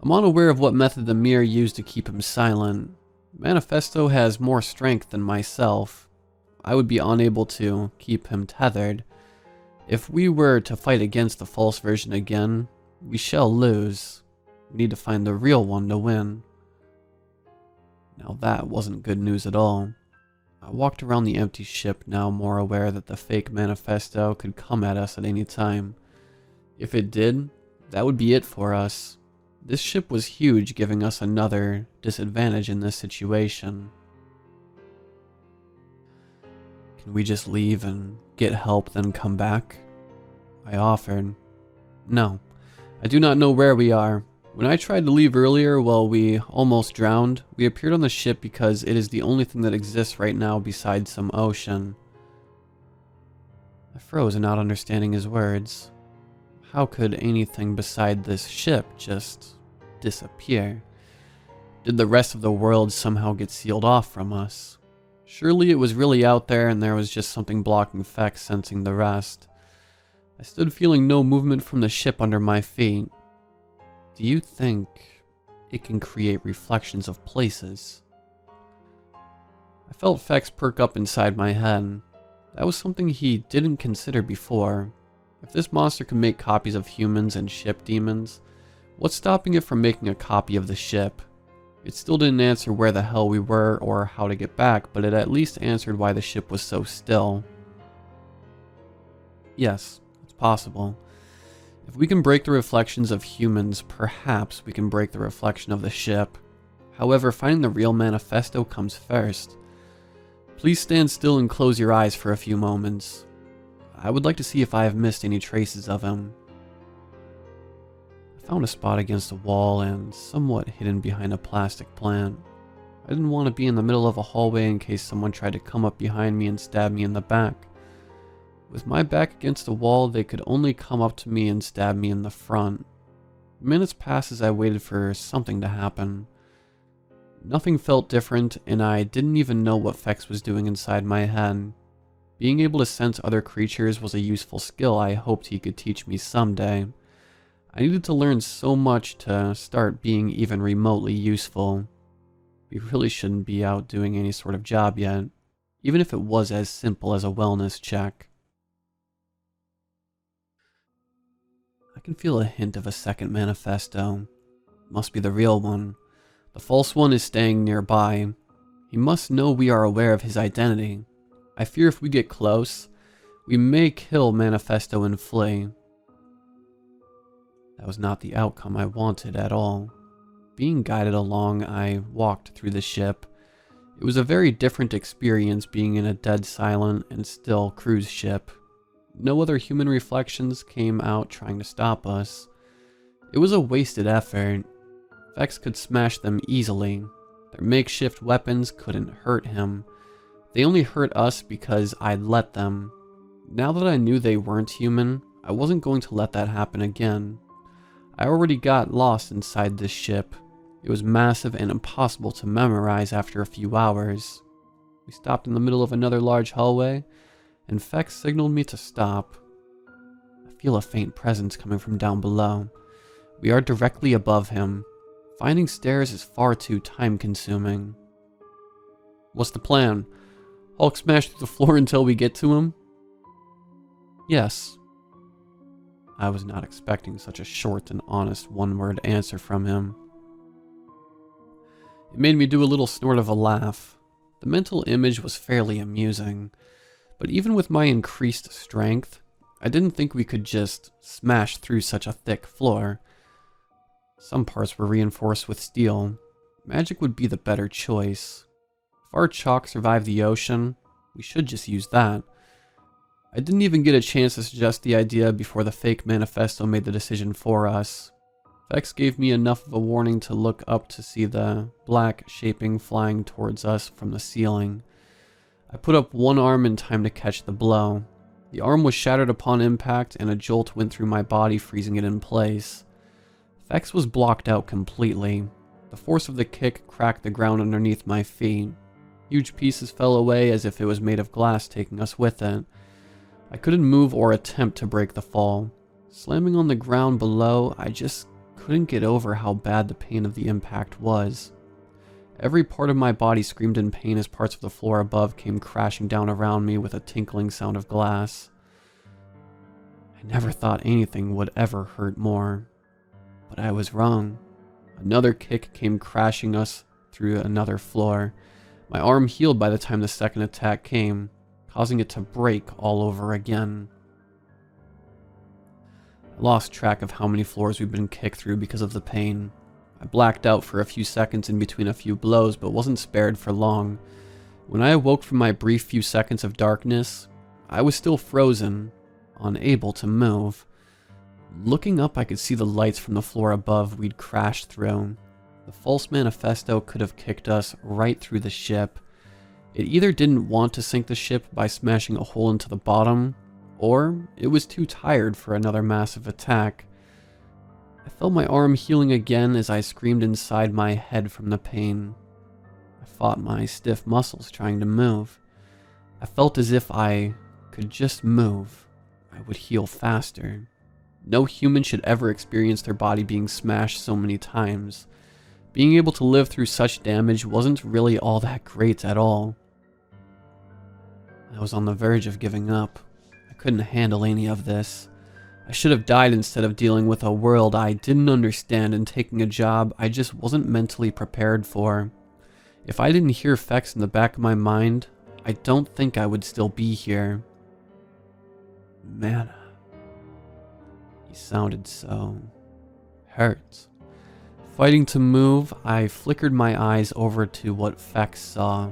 I'm unaware of what method the mirror used to keep him silent. Manifesto has more strength than myself. I would be unable to keep him tethered. If we were to fight against the false version again, we shall lose. We need to find the real one to win. Now that wasn't good news at all. I walked around the empty ship, now more aware that the fake manifesto could come at us at any time. If it did, that would be it for us. This ship was huge, giving us another disadvantage in this situation. Can we just leave and get help, then come back? I offered. No, I do not know where we are. When I tried to leave earlier while we almost drowned, we appeared on the ship because it is the only thing that exists right now besides some ocean. I froze, not understanding his words. How could anything beside this ship just disappear? Did the rest of the world somehow get sealed off from us? Surely it was really out there and there was just something blocking Fex, sensing the rest. I stood feeling no movement from the ship under my feet. Do you think it can create reflections of places? I felt Fex perk up inside my head. That was something he didn't consider before. If this monster could make copies of humans and ship demons, what's stopping it from making a copy of the ship? It still didn't answer where the hell we were or how to get back, but it at least answered why the ship was so still. Yes, it's possible. If we can break the reflections of humans, perhaps we can break the reflection of the ship. However, finding the real manifesto comes first. Please stand still and close your eyes for a few moments. I would like to see if I have missed any traces of him. I found a spot against a wall and somewhat hidden behind a plastic plant. I didn't want to be in the middle of a hallway in case someone tried to come up behind me and stab me in the back. With my back against the wall, they could only come up to me and stab me in the front. Minutes passed as I waited for something to happen. Nothing felt different, and I didn't even know what Fex was doing inside my head. Being able to sense other creatures was a useful skill I hoped he could teach me someday. I needed to learn so much to start being even remotely useful. We really shouldn't be out doing any sort of job yet, even if it was as simple as a wellness check. I can feel a hint of a second manifesto. Must be the real one. The false one is staying nearby. He must know we are aware of his identity. I fear if we get close, we may kill Manifesto and flee. That was not the outcome I wanted at all. Being guided along, I walked through the ship. It was a very different experience being in a dead, silent, and still cruise ship. No other human reflections came out trying to stop us. It was a wasted effort. Fex could smash them easily. Their makeshift weapons couldn't hurt him. They only hurt us because I'd let them. Now that I knew they weren't human, I wasn't going to let that happen again. I already got lost inside this ship. It was massive and impossible to memorize after a few hours. We stopped in the middle of another large hallway, and Fex signaled me to stop. I feel a faint presence coming from down below. We are directly above him. Finding stairs is far too time-consuming. What's the plan? Hulk smash through the floor until we get to him? Yes. I was not expecting such a short and honest one-word answer from him. It made me do a little snort of a laugh. The mental image was fairly amusing, but even with my increased strength, I didn't think we could just smash through such a thick floor. Some parts were reinforced with steel. Magic would be the better choice. If our chalk survived the ocean, we should just use that. I didn't even get a chance to suggest the idea before the fake manifesto made the decision for us. Fex gave me enough of a warning to look up to see the black shaping flying towards us from the ceiling. I put up one arm in time to catch the blow. The arm was shattered upon impact and a jolt went through my body, freezing it in place. Fex was blocked out completely. The force of the kick cracked the ground underneath my feet. Huge pieces fell away as if it was made of glass, taking us with it. I couldn't move or attempt to break the fall. Slamming on the ground below, I just couldn't get over how bad the pain of the impact was. Every part of my body screamed in pain as parts of the floor above came crashing down around me with a tinkling sound of glass. I never thought anything would ever hurt more. But I was wrong. Another kick came crashing us through another floor. My arm healed by the time the second attack came, causing it to break all over again. I lost track of how many floors we'd been kicked through because of the pain. I blacked out for a few seconds in between a few blows, but wasn't spared for long. When I awoke from my brief few seconds of darkness, I was still frozen, unable to move. Looking up, I could see the lights from the floor above we'd crashed through. The false manifesto could have kicked us right through the ship. It either didn't want to sink the ship by smashing a hole into the bottom, or it was too tired for another massive attack. I felt my arm healing again as I screamed inside my head from the pain. I fought my stiff muscles trying to move. I felt as if I could just move, I would heal faster. No human should ever experience their body being smashed so many times. Being able to live through such damage wasn't really all that great at all. I was on the verge of giving up. I couldn't handle any of this. I should have died instead of dealing with a world I didn't understand and taking a job I just wasn't mentally prepared for. If I didn't hear Fex in the back of my mind, I don't think I would still be here. Mana. He sounded so hurt. Fighting to move, I flickered my eyes over to what Fex saw.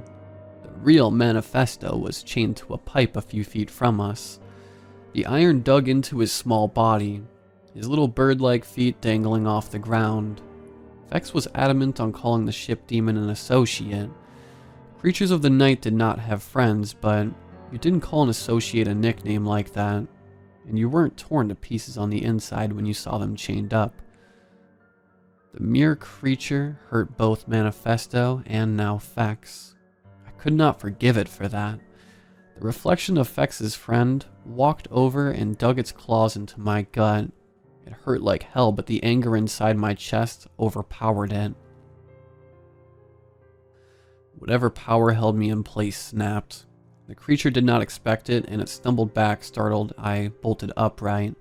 The real Manifesto was chained to a pipe a few feet from us. The iron dug into his small body, his little bird-like feet dangling off the ground. Fex was adamant on calling the ship demon an associate. Creatures of the night did not have friends, but you didn't call an associate a nickname like that, and you weren't torn to pieces on the inside when you saw them chained up. The mere creature hurt both Manifesto and now Fex. I could not forgive it for that. The reflection of Fex's friend walked over and dug its claws into my gut. It hurt like hell, but the anger inside my chest overpowered it. Whatever power held me in place snapped. The creature did not expect it, and it stumbled back. Startled, I bolted upright.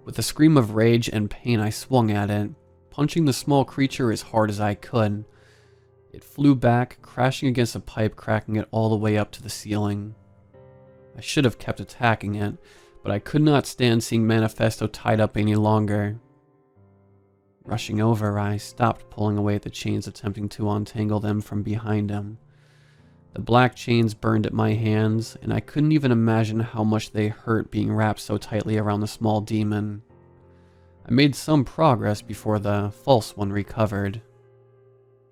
With a scream of rage and pain, I swung at it, punching the small creature as hard as I could. It flew back, crashing against a pipe, cracking it all the way up to the ceiling. I should have kept attacking it, but I could not stand seeing Manifesto tied up any longer. Rushing over, I stopped pulling away at the chains, attempting to untangle them from behind him. The black chains burned at my hands, and I couldn't even imagine how much they hurt being wrapped so tightly around the small demon. I made some progress before the false one recovered.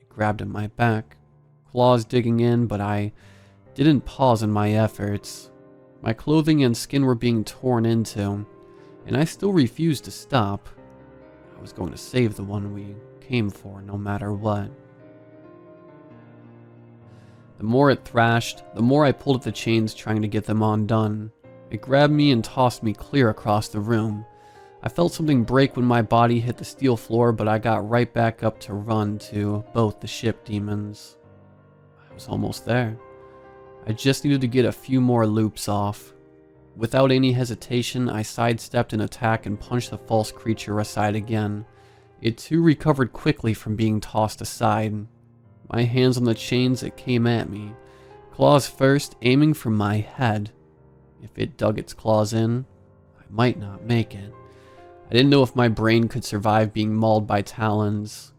It grabbed at my back, claws digging in, but I didn't pause in my efforts. My clothing and skin were being torn into, and I still refused to stop. I was going to save the one we came for, no matter what. The more it thrashed, the more I pulled at the chains, trying to get them undone. It grabbed me and tossed me clear across the room. I felt something break when my body hit the steel floor, but I got right back up to run to both the ship demons. I was almost there. I just needed to get a few more loops off. Without any hesitation, I sidestepped an attack and punched the false creature aside again. It too recovered quickly from being tossed aside. My hands on the chains, it came at me. Claws first, aiming for my head. If it dug its claws in, I might not make it. I didn't know if my brain could survive being mauled by talons.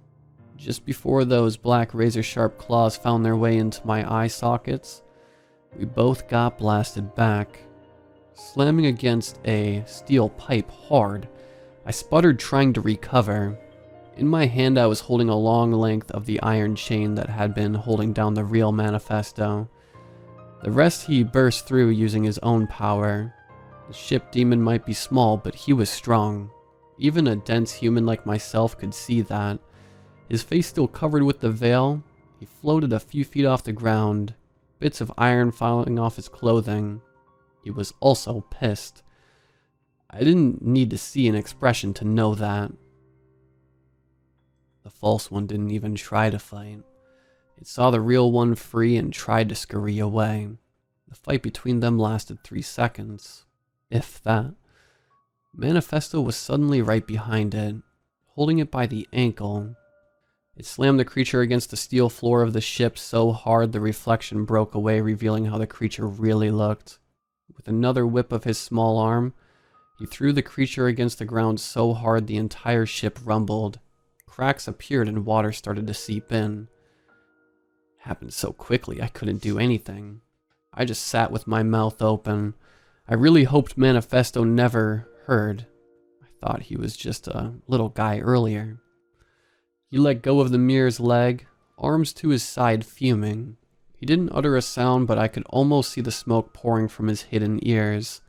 Just before those black razor-sharp claws found their way into my eye sockets, we both got blasted back. Slamming against a steel pipe hard, I sputtered trying to recover. In my hand I was holding a long length of the iron chain that had been holding down the real Manifesto. The rest he burst through using his own power. The ship demon might be small, but he was strong. Even a dense human like myself could see that. His face still covered with the veil, he floated a few feet off the ground, bits of iron falling off his clothing. He was also pissed. I didn't need to see an expression to know that. The false one didn't even try to fight. It saw the real one free and tried to scurry away. The fight between them lasted 3 seconds, if that. Manifesto was suddenly right behind it, holding it by the ankle. It slammed the creature against the steel floor of the ship so hard the reflection broke away, revealing how the creature really looked. With another whip of his small arm, he threw the creature against the ground so hard the entire ship rumbled. Cracks appeared and water started to seep in. It happened so quickly I couldn't do anything. I just sat with my mouth open. I really hoped Manifesto never heard. I thought he was just a little guy earlier. He let go of the mirror's leg, arms to his side fuming. He didn't utter a sound, but I could almost see the smoke pouring from his hidden ears.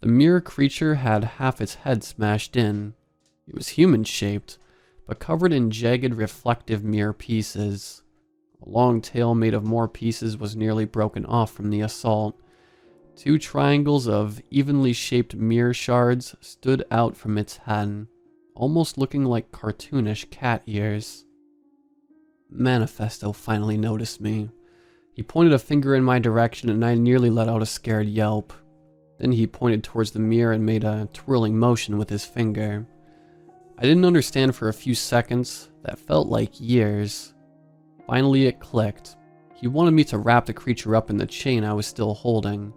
The mirror creature had half its head smashed in. It was human-shaped, but covered in jagged reflective mirror pieces. A long tail made of more pieces was nearly broken off from the assault. 2 triangles of evenly shaped mirror shards stood out from its head, almost looking like cartoonish cat ears. Manifesto finally noticed me. He pointed a finger in my direction and I nearly let out a scared yelp. Then he pointed towards the mirror and made a twirling motion with his finger. I didn't understand for a few seconds that felt like years. Finally it clicked. He wanted me to wrap the creature up in the chain I was still holding.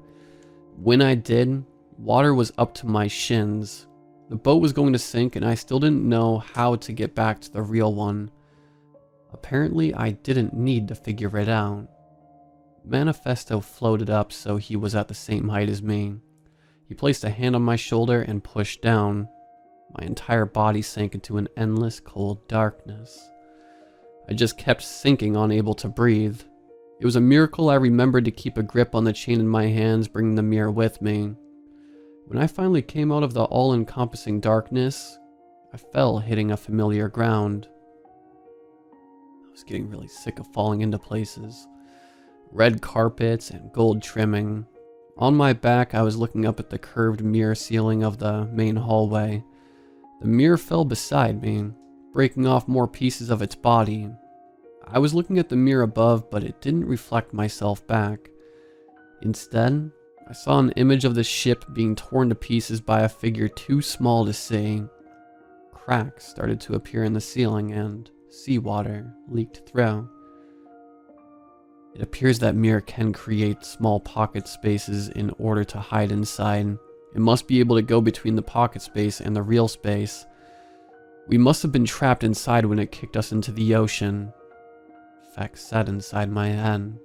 When I did, water was up to my shins. The boat was going to sink and I still didn't know how to get back to the real one. Apparently I didn't need to figure it out. Manifesto floated up so he was at the same height as me. He placed a hand on my shoulder and pushed down. My entire body sank into an endless cold darkness. I just kept sinking, unable to breathe. It was a miracle I remembered to keep a grip on the chain in my hands, bringing the mirror with me. When I finally came out of the all-encompassing darkness, I fell, hitting a familiar ground. I was getting really sick of falling into places. Red carpets and gold trimming. On my back, I was looking up at the curved mirror ceiling of the main hallway. The mirror fell beside me, breaking off more pieces of its body. I was looking at the mirror above, but it didn't reflect myself back. Instead, I saw an image of the ship being torn to pieces by a figure too small to see. Cracks started to appear in the ceiling and seawater leaked through. It appears that mirror can create small pocket spaces in order to hide inside. It must be able to go between the pocket space and the real space. We must have been trapped inside when it kicked us into the ocean. Facts set inside my head.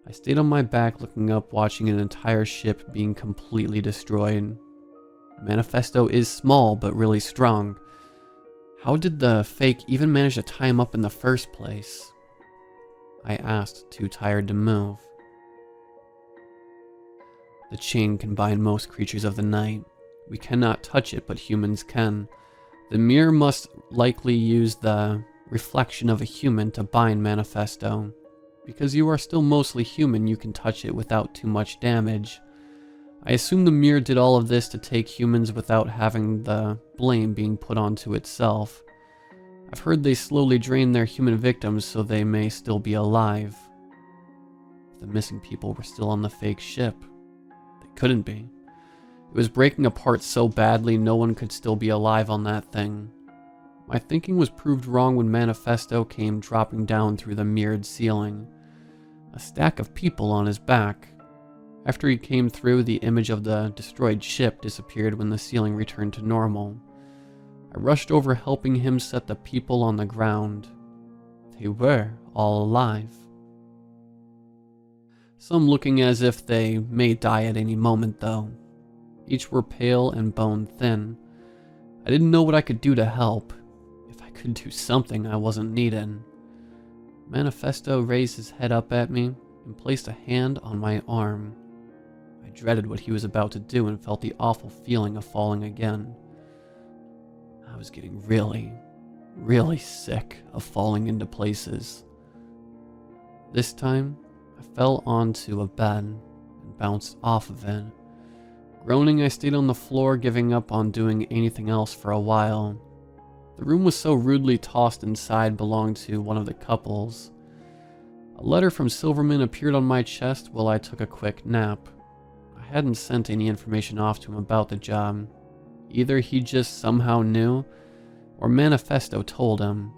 I stayed on my back looking up, watching an entire ship being completely destroyed. Manifesto is small but really strong. How did the fake even manage to tie him up in the first place? I asked, too tired to move. The chain can bind most creatures of the night. We cannot touch it, but humans can. The mirror must likely use the reflection of a human to bind Manifesto. Because you are still mostly human, you can touch it without too much damage. I assume the mirror did all of this to take humans without having the blame being put onto itself. I've heard they slowly drain their human victims so they may still be alive. If the missing people were still on the fake ship, they couldn't be. It was breaking apart so badly no one could still be alive on that thing. My thinking was proved wrong when Manifesto came dropping down through the mirrored ceiling. A stack of people on his back. After he came through, the image of the destroyed ship disappeared when the ceiling returned to normal. I rushed over, helping him set the people on the ground. They were all alive. Some looking as if they may die at any moment, though. Each were pale and bone thin. I didn't know what I could do to help. If I could do something, I wasn't needed. Manifesto raised his head up at me and placed a hand on my arm. I dreaded what he was about to do and felt the awful feeling of falling again. I was getting really sick of falling into places. This time, I fell onto a bed and bounced off of it. Groaning, I stayed on the floor, giving up on doing anything else for a while. The room was so rudely tossed inside belonged to one of the couples. A letter from Silverman appeared on my chest while I took a quick nap. I hadn't sent any information off to him about the job. Either he just somehow knew, or Manifesto told him.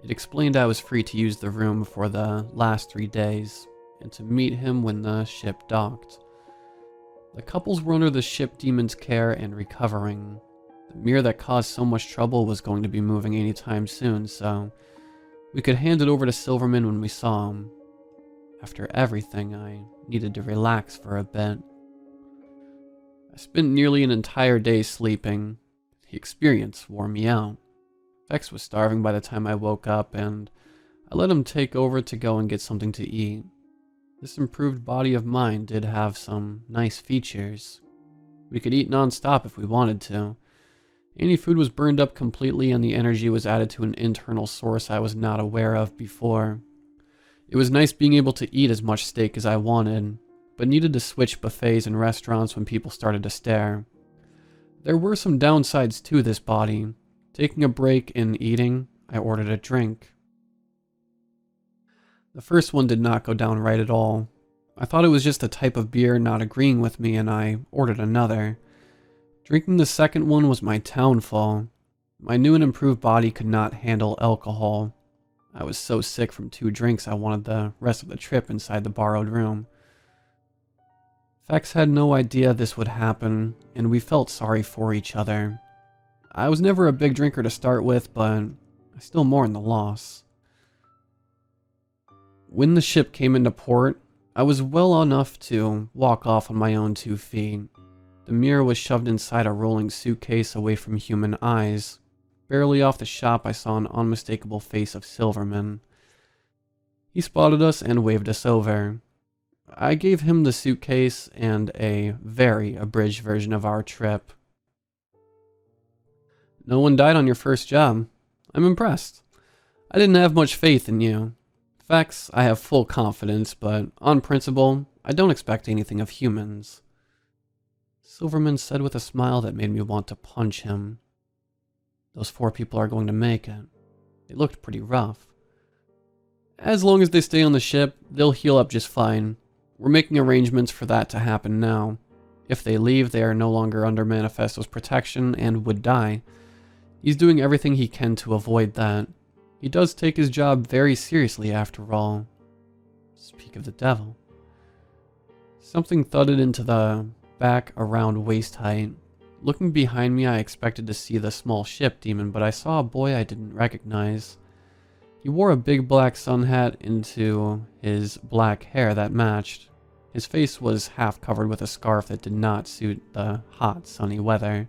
It explained I was free to use the room for the last 3 days, and to meet him when the ship docked. The couples were under the ship demon's care and recovering. The mirror that caused so much trouble was going to be moving anytime soon, so we could hand it over to Silverman when we saw him. After everything, I needed to relax for a bit. I spent nearly an entire day sleeping. The experience wore me out. Vex was starving by the time I woke up, and I let him take over to go and get something to eat. This improved body of mine did have some nice features. We could eat non-stop if we wanted to. Any food was burned up completely and the energy was added to an internal source I was not aware of before. It was nice being able to eat as much steak as I wanted, but needed to switch buffets and restaurants when people started to stare. There were some downsides to this body. Taking a break in eating, I ordered a drink. The first one did not go down right at all. I thought it was just a type of beer not agreeing with me, and I ordered another. Drinking the second one was my downfall. My new and improved body could not handle alcohol. I was so sick from 2 drinks I wanted the rest of the trip inside the borrowed room. Fex had no idea this would happen, and we felt sorry for each other. I was never a big drinker to start with, but I still mourned the loss. When the ship came into port, I was well enough to walk off on my own 2 feet. The mirror was shoved inside a rolling suitcase away from human eyes. Barely off the shop, I saw an unmistakable face of Silverman. He spotted us and waved us over. I gave him the suitcase and a very abridged version of our trip. No one died on your first job. I'm impressed. I didn't have much faith in you. Facts, I have full confidence, but on principle, I don't expect anything of humans. Silverman said with a smile that made me want to punch him. Those 4 people are going to make it. They looked pretty rough. As long as they stay on the ship, they'll heal up just fine. We're making arrangements for that to happen now. If they leave, they are no longer under Manifesto's protection and would die. He's doing everything he can to avoid that. He does take his job very seriously after all. Speak of the devil. Something thudded into the back around waist height. Looking behind me, I expected to see the small ship demon, but I saw a boy I didn't recognize. He wore a big black sun hat into his black hair that matched. His face was half covered with a scarf that did not suit the hot, sunny weather.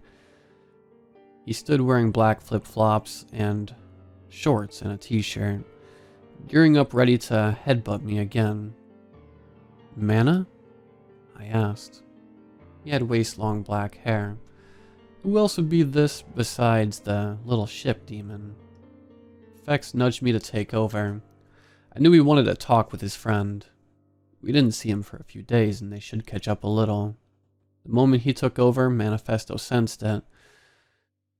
He stood wearing black flip-flops and shorts and a t-shirt, gearing up ready to headbutt me again. Mana? I asked. He had waist-long black hair. Who else would be this besides the little ship demon? Fex nudged me to take over. I knew he wanted to talk with his friend. We didn't see him for a few days, and they should catch up a little. The moment he took over, Manifesto sensed it.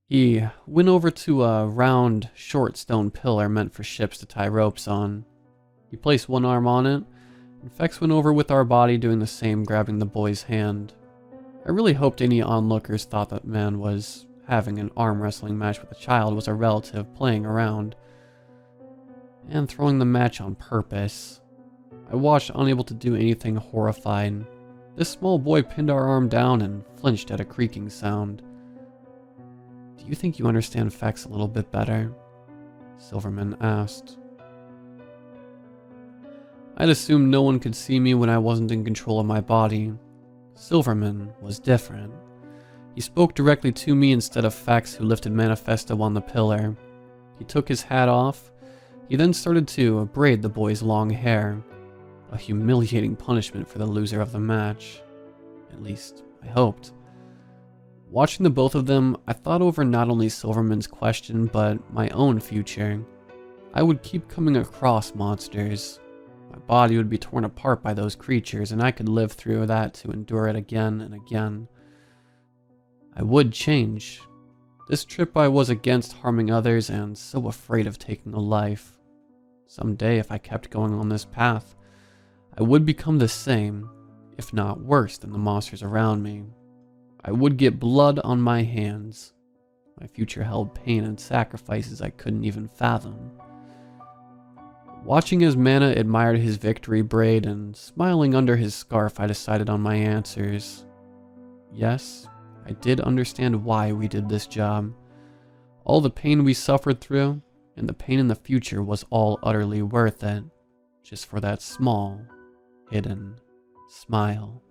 He went over to a round, short stone pillar meant for ships to tie ropes on. He placed one arm on it, and Fex went over with our body doing the same, grabbing the boy's hand. I really hoped any onlookers thought that man was having an arm wrestling match with a child was a relative playing around and throwing the match on purpose. I watched, unable to do anything, horrified. This small boy pinned our arm down and flinched at a creaking sound. Do you think you understand Fex a little bit better? Silverman asked. I'd assumed no one could see me when I wasn't in control of my body. Silverman was different. He spoke directly to me instead of Fex, who lifted Manifesto on the pillar. He took his hat off. He then started to braid the boy's long hair. A humiliating punishment for the loser of the match. At least, I hoped. Watching the both of them, I thought over not only Silverman's question, but my own future. I would keep coming across monsters. My body would be torn apart by those creatures, and I could live through that to endure it again and again. I would change. This trip I was against harming others and so afraid of taking a life. Someday, if I kept going on this path, I would become the same, if not worse than the monsters around me. I would get blood on my hands. My future held pain and sacrifices I couldn't even fathom. Watching as Mana admired his victory braid and smiling under his scarf, I decided on my answers. Yes, I did understand why we did this job. All the pain we suffered through, and the pain in the future was all utterly worth it, just for that small, hidden smile.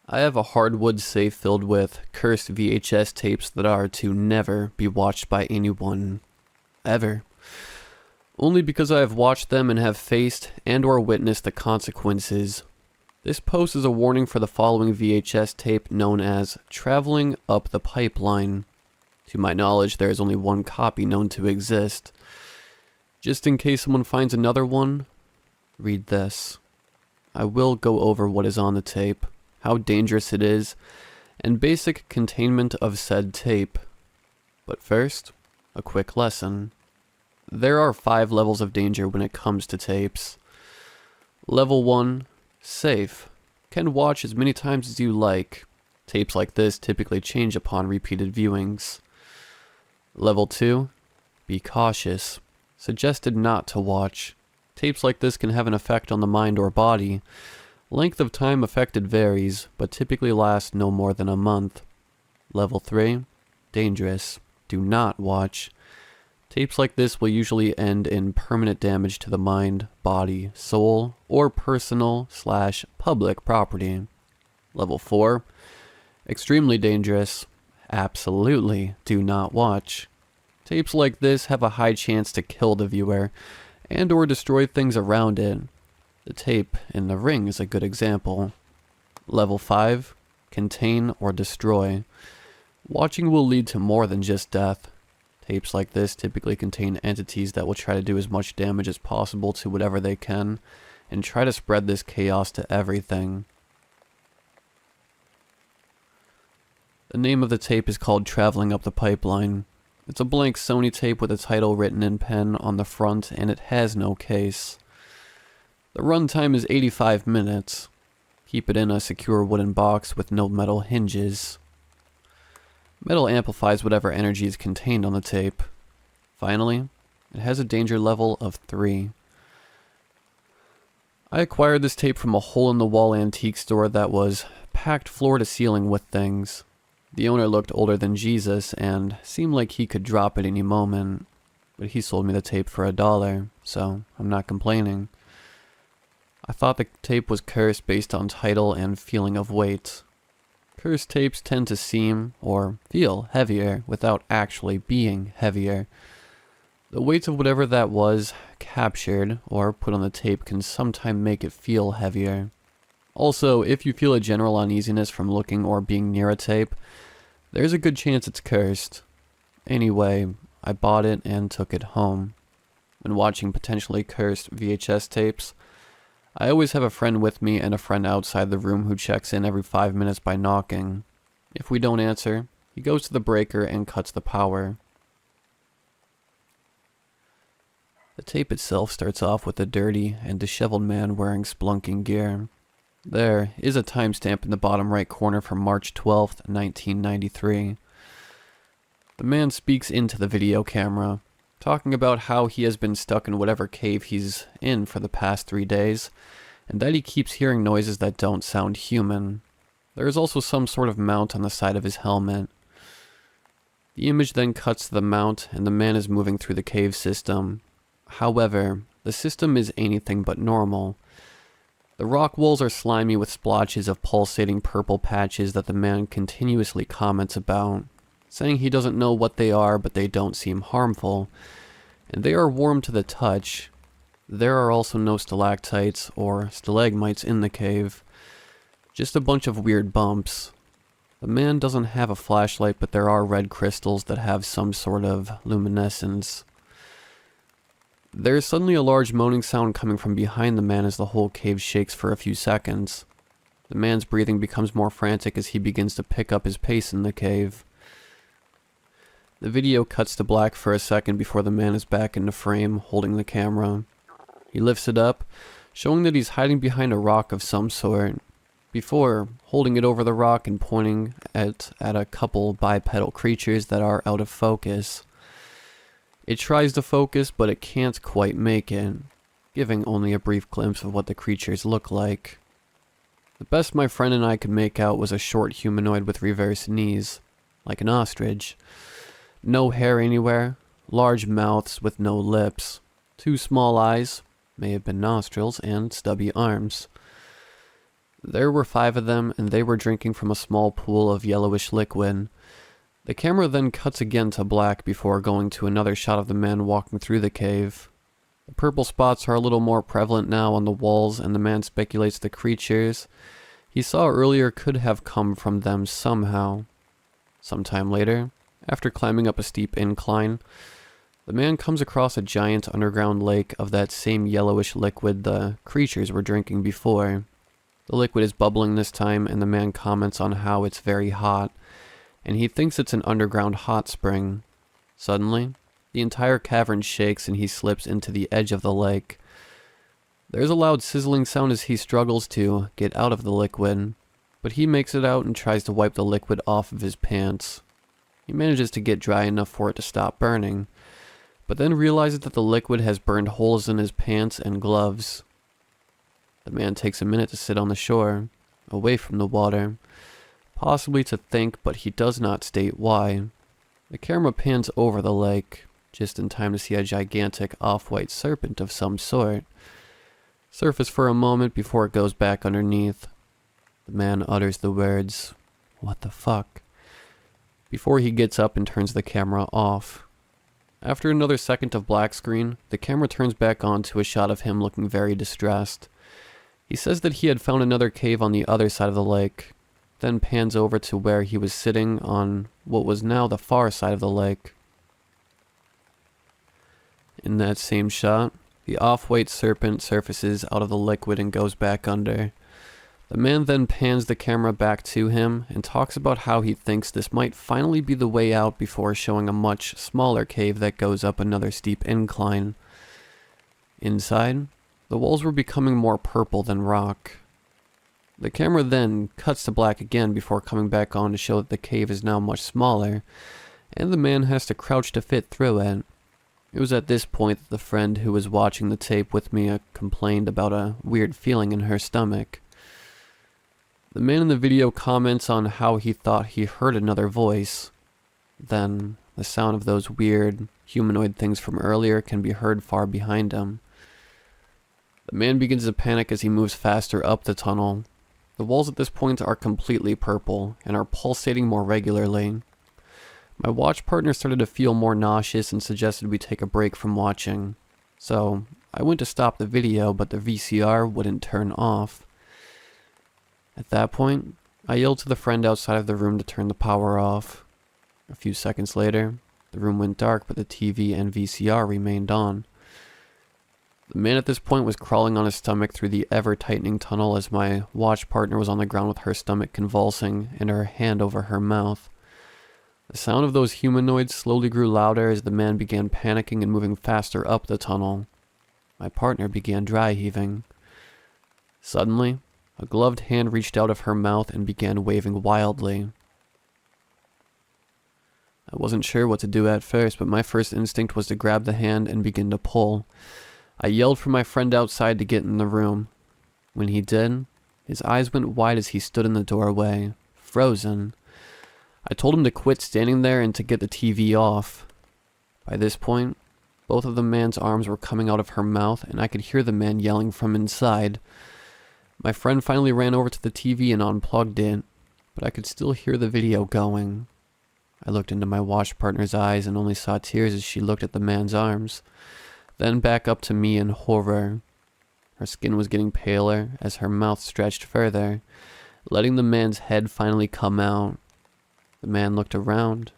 I have a hardwood safe filled with cursed VHS tapes that are to never be watched by anyone, ever. Only because I have watched them and have faced and or witnessed the consequences. This post is a warning for the following VHS tape known as Traveling Up the Pipeline. To my knowledge, there is only one copy known to exist. Just in case someone finds another one, read this. I will go over what is on the tape, how dangerous it is, and basic containment of said tape. But first, a quick lesson. There are 5 levels of danger when it comes to tapes. Level 1, safe. Can watch as many times as you like. Tapes like this typically change upon repeated viewings. Level 2, be cautious. Suggested not to watch. Tapes like this can have an effect on the mind or body. Length of time affected varies, but typically lasts no more than a month. Level 3, dangerous. Do not watch. Tapes like this will usually end in permanent damage to the mind, body, soul, or personal/public property. Level 4, extremely dangerous. Absolutely do not watch. Tapes like this have a high chance to kill the viewer and or destroy things around it. The tape in the ring is a good example. Level 5, contain or destroy. Watching will lead to more than just death. Tapes like this typically contain entities that will try to do as much damage as possible to whatever they can, and try to spread this chaos to everything. The name of the tape is called Traveling Up the Pipeline. It's a blank Sony tape with a title written in pen on the front, and it has no case. The runtime is 85 minutes. Keep it in a secure wooden box with no metal hinges. Metal amplifies whatever energy is contained on the tape. Finally, it has a danger level of 3. I acquired this tape from a hole-in-the-wall antique store that was packed floor to ceiling with things. The owner looked older than Jesus and seemed like he could drop at any moment, but he sold me the tape for $1, so I'm not complaining. I thought the tape was cursed based on title and feeling of weight. Cursed tapes tend to seem, or feel, heavier without actually being heavier. The weight of whatever that was captured or put on the tape can sometimes make it feel heavier. Also, if you feel a general uneasiness from looking or being near a tape, there's a good chance it's cursed. Anyway, I bought it and took it home. When watching potentially cursed VHS tapes, I always have a friend with me and a friend outside the room who checks in every 5 minutes by knocking. If we don't answer, he goes to the breaker and cuts the power. The tape itself starts off with a dirty and disheveled man wearing splunking gear. There is a timestamp in the bottom right corner from March 12th, 1993. The man speaks into the video camera, talking about how he has been stuck in whatever cave he's in for the past 3 days, and that he keeps hearing noises that don't sound human. There is also some sort of mount on the side of his helmet. The image then cuts to the mount, and the man is moving through the cave system. However, the system is anything but normal. The rock walls are slimy with splotches of pulsating purple patches that the man continuously comments about, saying he doesn't know what they are, but they don't seem harmful, and they are warm to the touch. There are also no stalactites or stalagmites in the cave, just a bunch of weird bumps. The man doesn't have a flashlight, but there are red crystals that have some sort of luminescence. There is suddenly a large moaning sound coming from behind the man as the whole cave shakes for a few seconds. The man's breathing becomes more frantic as he begins to pick up his pace in the cave. The video cuts to black for a second before the man is back in the frame, holding the camera. He lifts it up, showing that he's hiding behind a rock of some sort, before holding it over the rock and pointing at a couple bipedal creatures that are out of focus. It tries to focus, but it can't quite make it, giving only a brief glimpse of what the creatures look like. The best my friend and I could make out was a short humanoid with reversed knees, like an ostrich. No hair anywhere, large mouths with no lips, 2 small eyes, may have been nostrils, and stubby arms. There were 5 of them, and they were drinking from a small pool of yellowish liquid. The camera then cuts again to black before going to another shot of the man walking through the cave. The purple spots are a little more prevalent now on the walls, and the man speculates the creatures he saw earlier could have come from them somehow. Sometime later, after climbing up a steep incline, The man comes across a giant underground lake of that same yellowish liquid the creatures were drinking before. The liquid is bubbling this time, and the man comments on how it's very hot, and he thinks it's an underground hot spring. Suddenly, the entire cavern shakes and he slips into the edge of the lake. There's a loud sizzling sound as he struggles to get out of the liquid, but he makes it out and tries to wipe the liquid off of his pants. He manages to get dry enough for it to stop burning, but then realizes that the liquid has burned holes in his pants and gloves. The man takes a minute to sit on the shore, away from the water, possibly to think, but he does not state why. The camera pans over the lake, just in time to see a gigantic off-white serpent of some sort surface for a moment before it goes back underneath. The man utters the words, "What the fuck?" before he gets up and turns the camera off. After another second of black screen, the camera turns back on to a shot of him looking very distressed. He says that he had found another cave on the other side of the lake, then pans over to where he was sitting on what was now the far side of the lake. In that same shot, the off-white serpent surfaces out of the liquid and goes back under. The man then pans the camera back to him and talks about how he thinks this might finally be the way out before showing a much smaller cave that goes up another steep incline. Inside, the walls were becoming more purple than rock. The camera then cuts to black again before coming back on to show that the cave is now much smaller, and the man has to crouch to fit through it. It was at this point that the friend who was watching the tape with me complained about a weird feeling in her stomach. The man in the video comments on how he thought he heard another voice. Then, the sound of those weird, humanoid things from earlier can be heard far behind him. The man begins to panic as he moves faster up the tunnel. The walls at this point are completely purple and are pulsating more regularly. My watch partner started to feel more nauseous and suggested we take a break from watching. So, I went to stop the video, but the VCR wouldn't turn off. At that point, I yelled to the friend outside of the room to turn the power off. A few seconds later, the room went dark, but the TV and VCR remained on. The man at this point was crawling on his stomach through the ever-tightening tunnel as my watch partner was on the ground with her stomach convulsing and her hand over her mouth. The sound of those humanoids slowly grew louder as the man began panicking and moving faster up the tunnel. My partner began dry heaving. Suddenly, a gloved hand reached out of her mouth and began waving wildly. I wasn't sure what to do at first, but my first instinct was to grab the hand and begin to pull. I yelled for my friend outside to get in the room. When he did, his eyes went wide as he stood in the doorway, frozen. I told him to quit standing there and to get the TV off. By this point, both of the man's arms were coming out of her mouth, and I could hear the man yelling from inside. My friend finally ran over to the TV and unplugged it, but I could still hear the video going. I looked into my watch partner's eyes and only saw tears as she looked at the man's arms, then back up to me in horror. Her skin was getting paler as her mouth stretched further, letting the man's head finally come out. The man looked around.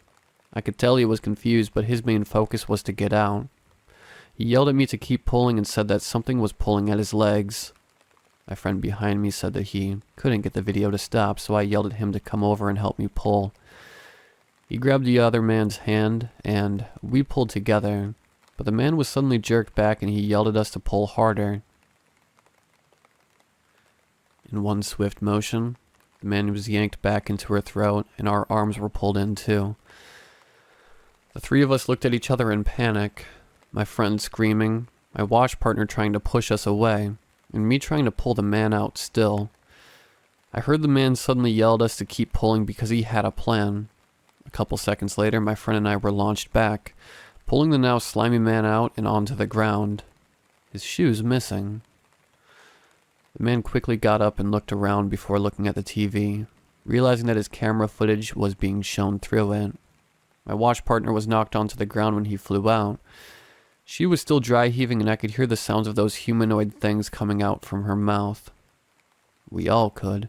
I could tell he was confused, but his main focus was to get out. He yelled at me to keep pulling and said that something was pulling at his legs. My friend behind me said that he couldn't get the video to stop, so I yelled at him to come over and help me pull. He grabbed the other man's hand, and we pulled together, but the man was suddenly jerked back and he yelled at us to pull harder. In one swift motion, the man was yanked back into her throat, and our arms were pulled in too. The three of us looked at each other in panic, my friend screaming, my watch partner trying to push us away, and me trying to pull the man out still. I heard the man suddenly yell at us to keep pulling because he had a plan. A couple seconds later, my friend and I were launched back, pulling the now slimy man out and onto the ground, his shoes missing. The man quickly got up and looked around before looking at the TV, realizing that his camera footage was being shown through it. My watch partner was knocked onto the ground when he flew out. She was still dry heaving and I could hear the sounds of those humanoid things coming out from her mouth. We all could.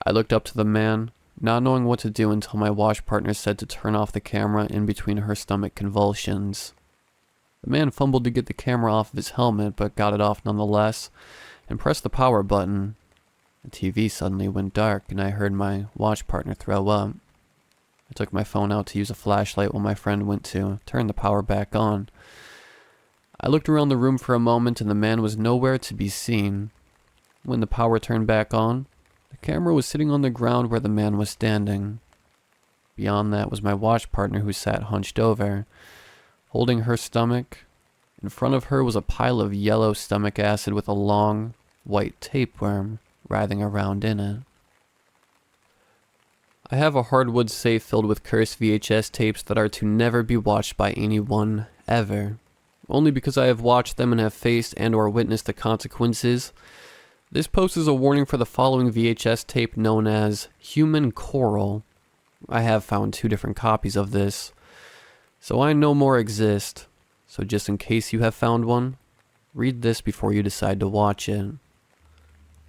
I looked up to the man, not knowing what to do until my watch partner said to turn off the camera in between her stomach convulsions. The man fumbled to get the camera off of his helmet, but got it off nonetheless, and pressed the power button. The TV suddenly went dark, and I heard my watch partner throw up. I took my phone out to use a flashlight while my friend went to turn the power back on. I looked around the room for a moment, and the man was nowhere to be seen. When the power turned back on, the camera was sitting on the ground where the man was standing. Beyond that was my watch partner, who sat hunched over, holding her stomach. In front of her was a pile of yellow stomach acid with a long, white tapeworm writhing around in it. I have a hardwood safe filled with cursed VHS tapes that are to never be watched by anyone, ever. Only because I have watched them and have faced and or witnessed the consequences. This post is a warning for the following VHS tape known as Human Coral. I have found 2 different copies of this, so I no more exist. So just in case you have found one, read this before you decide to watch it.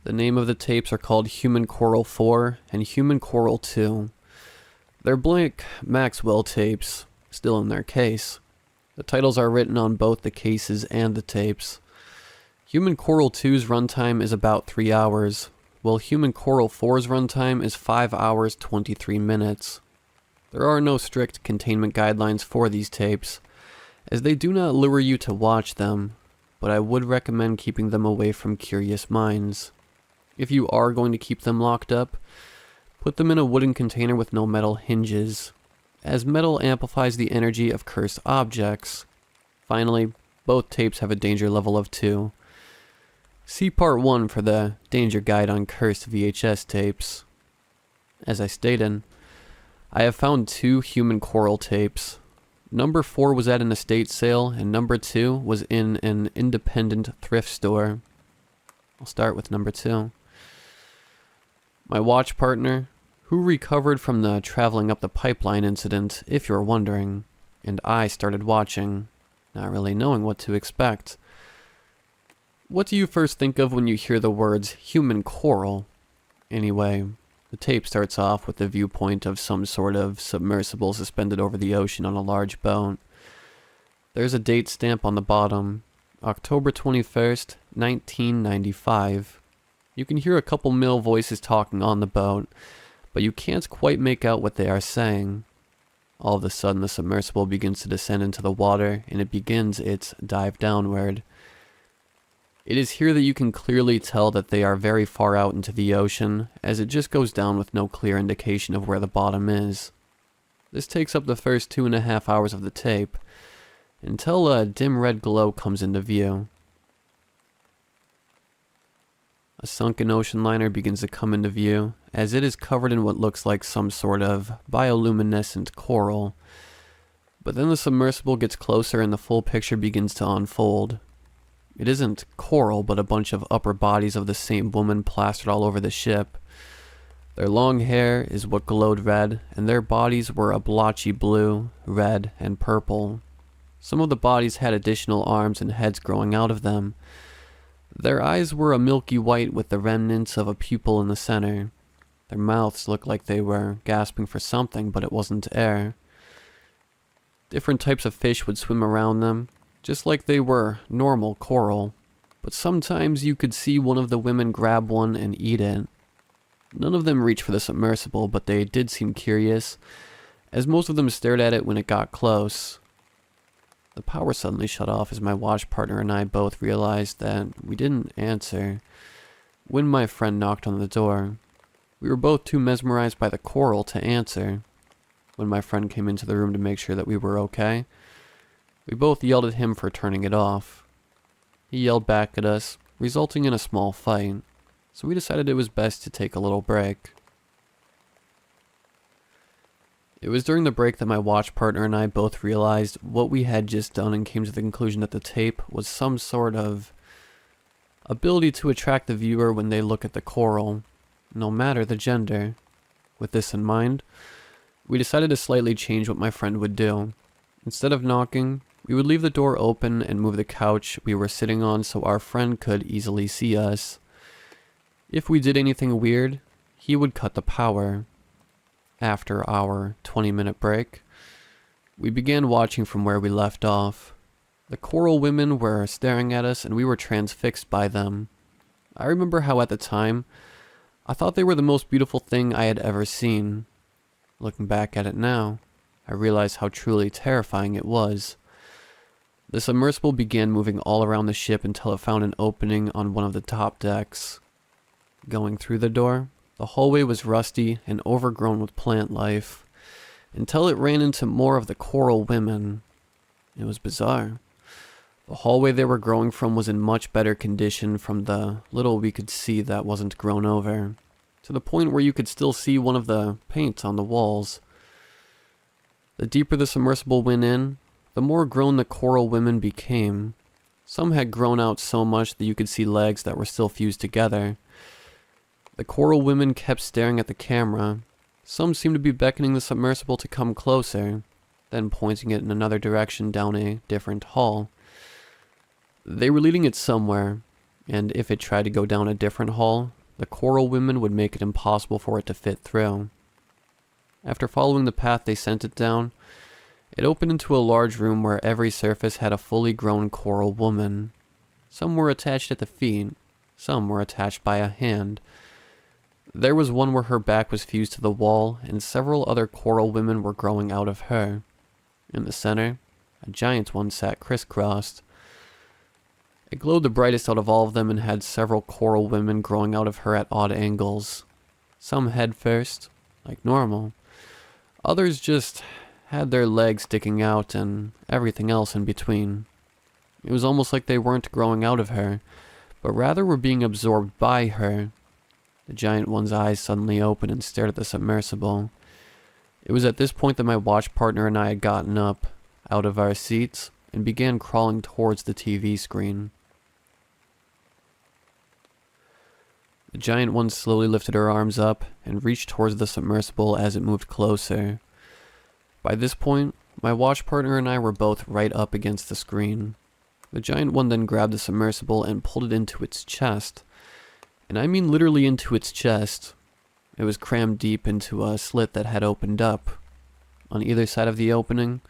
The name of the tapes are called Human Coral 4 and Human Coral 2. They're blank Maxwell tapes, still in their case. The titles are written on both the cases and the tapes. Human Coral 2's runtime is about 3 hours, while Human Coral 4's runtime is 5 hours 23 minutes. There are no strict containment guidelines for these tapes, as they do not lure you to watch them, but I would recommend keeping them away from curious minds. If you are going to keep them locked up, put them in a wooden container with no metal hinges, as metal amplifies the energy of cursed objects. Finally, both tapes have a danger level of 2. See part 1 for the danger guide on cursed VHS tapes. As I stated, I have found 2 Human Coral tapes. Number 4 was at an estate sale, and number 2 was in an independent thrift store. I'll start with number 2. My watch partner, who recovered from the traveling up the pipeline incident, if you're wondering, and I started watching, not really knowing what to expect. What do you first think of when you hear the words human coral? Anyway, the tape starts off with the viewpoint of some sort of submersible suspended over the ocean on a large boat. There's a date stamp on the bottom, October 21st, 1995. You can hear a couple male voices talking on the boat, but you can't quite make out what they are saying. All of a sudden, the submersible begins to descend into the water, and it begins its dive downward. It is here that you can clearly tell that they are very far out into the ocean, as it just goes down with no clear indication of where the bottom is. This takes up the first 2.5 hours of the tape, until a dim red glow comes into view. A sunken ocean liner begins to come into view, as it is covered in what looks like some sort of bioluminescent coral. But then the submersible gets closer and the full picture begins to unfold. It isn't coral, but a bunch of upper bodies of the same woman plastered all over the ship. Their long hair is what glowed red, and their bodies were a blotchy blue, red, and purple. Some of the bodies had additional arms and heads growing out of them. Their eyes were a milky white with the remnants of a pupil in the center. Their mouths looked like they were gasping for something, but it wasn't air. Different types of fish would swim around them, just like they were normal coral, but sometimes you could see one of the women grab one and eat it. None of them reached for the submersible, but they did seem curious, as most of them stared at it when it got close. The power suddenly shut off as my watch partner and I both realized that we didn't answer when my friend knocked on the door. We were both too mesmerized by the coral to answer. When my friend came into the room to make sure that we were okay, we both yelled at him for turning it off. He yelled back at us, resulting in a small fight, so we decided it was best to take a little break. It was during the break that my watch partner and I both realized what we had just done and came to the conclusion that the tape was some sort of ability to attract the viewer when they look at the coral, no matter the gender. With this in mind, we decided to slightly change what my friend would do. Instead of knocking, we would leave the door open and move the couch we were sitting on so our friend could easily see us. If we did anything weird, he would cut the power. after our 20-minute break, we began watching from where we left off. The coral women were staring at us and we were transfixed by them. I remember how at the time, I thought they were the most beautiful thing I had ever seen. Looking back at it now, I realized how truly terrifying it was. The submersible began moving all around the ship until it found an opening on one of the top decks. Going through the door, the hallway was rusty and overgrown with plant life, until it ran into more of the coral women. It was bizarre. The hallway they were growing from was in much better condition from the little we could see that wasn't grown over, to the point where you could still see one of the paints on the walls. The deeper the submersible went in, the more grown the coral women became. Some had grown out so much that you could see legs that were still fused together. The coral women kept staring at the camera. Some seemed to be beckoning the submersible to come closer, then pointing it in another direction down a different hall. They were leading it somewhere, and if it tried to go down a different hall, the coral women would make it impossible for it to fit through. After following the path they sent it down, it opened into a large room where every surface had a fully grown coral woman. Some were attached at the feet, some were attached by a hand. There was one where her back was fused to the wall, and several other coral women were growing out of her. In the center, a giant one sat crisscrossed. It glowed the brightest out of all of them and had several coral women growing out of her at odd angles. Some head first, like normal. Others just had their legs sticking out and everything else in between. It was almost like they weren't growing out of her, but rather were being absorbed by her. The giant one's eyes suddenly opened and stared at the submersible. It was at this point that my watch partner and I had gotten up, out of our seats, and began crawling towards the TV screen. The giant one slowly lifted her arms up and reached towards the submersible as it moved closer. By this point, my watch partner and I were both right up against the screen. The giant one then grabbed the submersible and pulled it into its chest. And I mean literally into its chest. It was crammed deep into a slit that had opened up. On either side of the opening,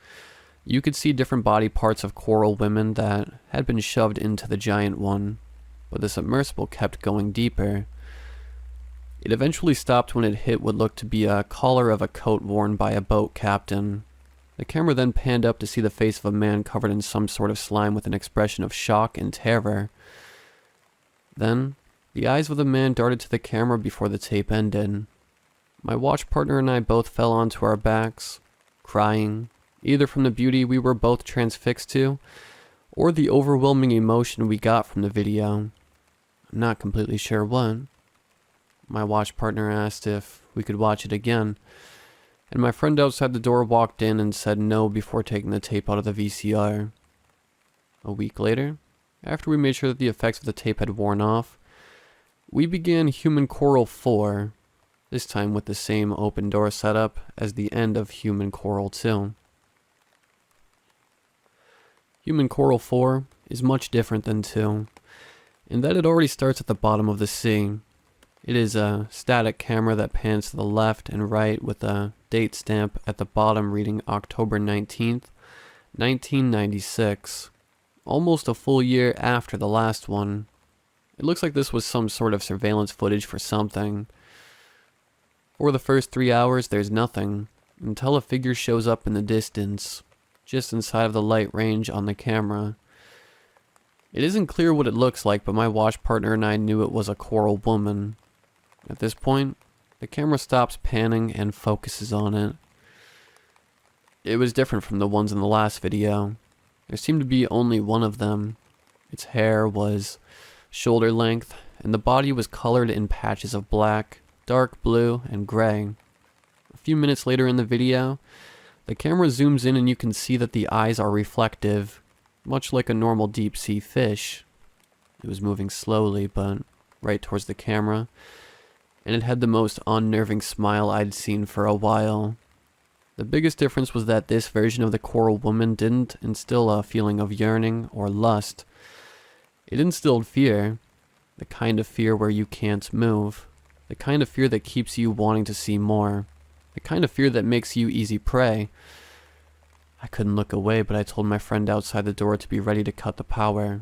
you could see different body parts of coral women that had been shoved into the giant one, but the submersible kept going deeper. It eventually stopped when it hit what looked to be a collar of a coat worn by a boat captain. The camera then panned up to see the face of a man covered in some sort of slime with an expression of shock and terror. Then, the eyes of the man darted to the camera before the tape ended. My watch partner and I both fell onto our backs, crying, either from the beauty we were both transfixed to, or the overwhelming emotion we got from the video. I'm not completely sure what. My watch partner asked if we could watch it again, and my friend outside the door walked in and said no before taking the tape out of the VCR. A week later, after we made sure that the effects of the tape had worn off, we began Human Coral 4, this time with the same open door setup as the end of Human Coral 2. Human Coral 4 is much different than 2, in that it already starts at the bottom of the sea. It is a static camera that pans to the left and right with a date stamp at the bottom reading October 19th, 1996, almost a full year after the last one. It looks like this was some sort of surveillance footage for something. For the first 3 hours, there's nothing, until a figure shows up in the distance, just inside of the light range on the camera. It isn't clear what it looks like, but my watch partner and I knew it was a coral woman. At this point, the camera stops panning and focuses on it. It was different from the ones in the last video. There seemed to be only one of them. Its hair was shoulder length, and the body was colored in patches of black, dark blue, and gray. A few minutes later in the video, the camera zooms in and you can see that the eyes are reflective, much like a normal deep-sea fish. It was moving slowly, but right towards the camera, and it had the most unnerving smile I'd seen for a while. The biggest difference was that this version of the coral woman didn't instill a feeling of yearning or lust. It instilled fear, the kind of fear where you can't move, the kind of fear that keeps you wanting to see more. The kind of fear that makes you easy prey. I couldn't look away, but I told my friend outside the door to be ready to cut the power.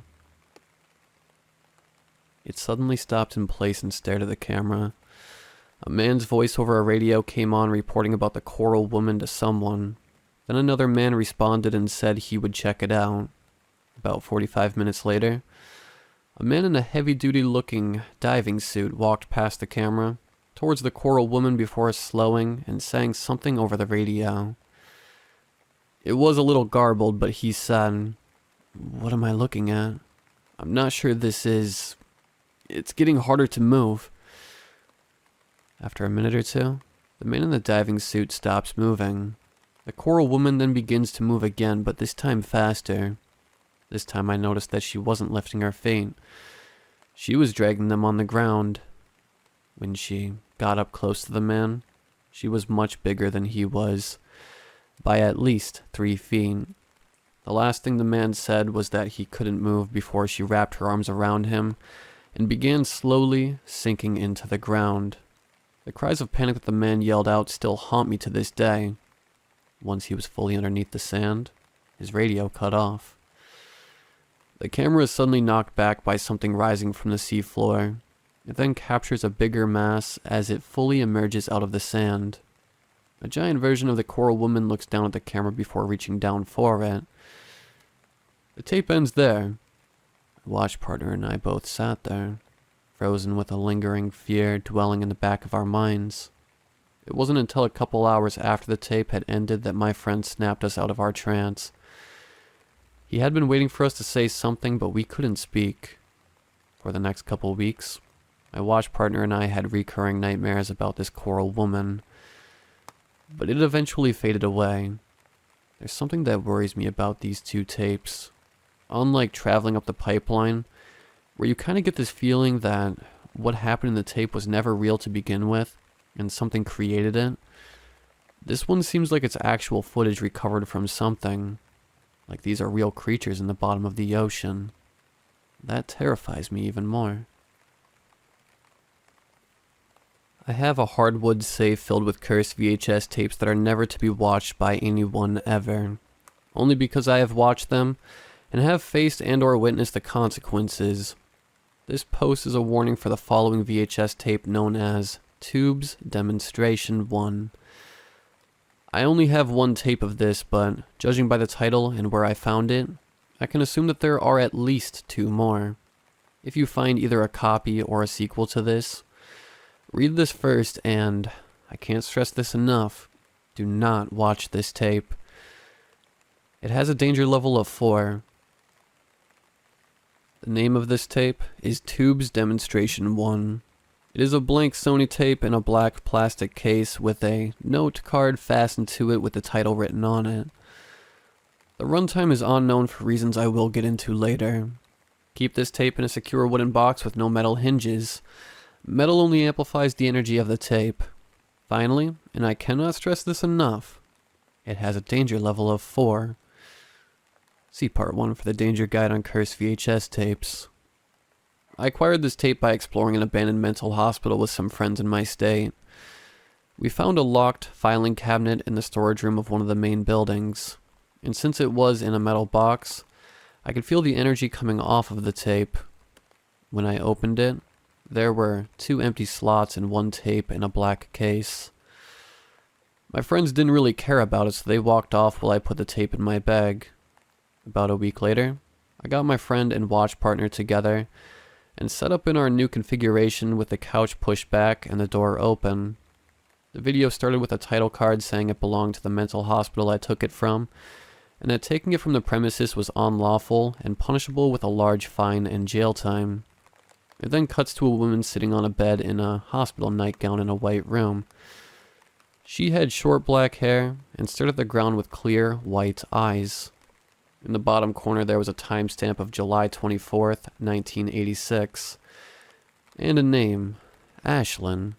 It suddenly stopped in place and stared at the camera. A man's voice over a radio came on reporting about the coral woman to someone. Then another man responded and said he would check it out. About 45 minutes later, a man in a heavy-duty looking diving suit walked past the camera towards the coral woman before slowing and saying something over the radio. It was a little garbled, but he said, "What am I looking at? I'm not sure this is... It's getting harder to move." After a minute or two, the man in the diving suit stops moving. The coral woman then begins to move again, but this time faster. This time I noticed that she wasn't lifting her feet. She was dragging them on the ground. When she got up close to the man, she was much bigger than he was, by at least 3 feet. The last thing the man said was that he couldn't move before she wrapped her arms around him and began slowly sinking into the ground. The cries of panic that the man yelled out still haunt me to this day. Once he was fully underneath the sand, his radio cut off. The camera is suddenly knocked back by something rising from the seafloor. It then captures a bigger mass as it fully emerges out of the sand. A giant version of the coral woman looks down at the camera before reaching down for it. The tape ends there. My watch partner and I both sat there, frozen with a lingering fear dwelling in the back of our minds. It wasn't until a couple hours after the tape had ended that my friend snapped us out of our trance. He had been waiting for us to say something, but we couldn't speak. For the next couple weeks, my watch partner and I had recurring nightmares about this coral woman. But it eventually faded away. There's something that worries me about these 2 tapes. Unlike traveling up the pipeline, where you kind of get this feeling that what happened in the tape was never real to begin with, and something created it, this one seems like it's actual footage recovered from something. Like these are real creatures in the bottom of the ocean. That terrifies me even more. I have a hardwood safe filled with cursed VHS tapes that are never to be watched by anyone ever. Only because I have watched them and have faced and or witnessed the consequences. This post is a warning for the following VHS tape known as Tubes Demonstration 1. I only have 1 tape of this, but judging by the title and where I found it, I can assume that there are at least 2 more. If you find either a copy or a sequel to this, read this first, and I can't stress this enough, do not watch this tape. It has a danger level of 4. The name of this tape is Tubes Demonstration 1. It is a blank Sony tape in a black plastic case with a note card fastened to it with the title written on it. The runtime is unknown for reasons I will get into later. Keep this tape in a secure wooden box with no metal hinges. Metal only amplifies the energy of the tape. Finally, and I cannot stress this enough, it has a danger level of 4. See part 1 for the danger guide on cursed VHS tapes. I acquired this tape by exploring an abandoned mental hospital with some friends in my state. We found a locked filing cabinet in the storage room of one of the main buildings, and since it was in a metal box, I could feel the energy coming off of the tape. When I opened it, there were 2 empty slots and 1 tape in a black case. My friends didn't really care about it, so they walked off while I put the tape in my bag. About a week later, I got my friend and watch partner together and set up in our new configuration with the couch pushed back and the door open. The video started with a title card saying it belonged to the mental hospital I took it from, and that taking it from the premises was unlawful and punishable with a large fine and jail time. It then cuts to a woman sitting on a bed in a hospital nightgown in a white room. She had short black hair and stared at the ground with clear, white eyes. In the bottom corner there was a timestamp of July 24th, 1986, and a name, Ashlyn.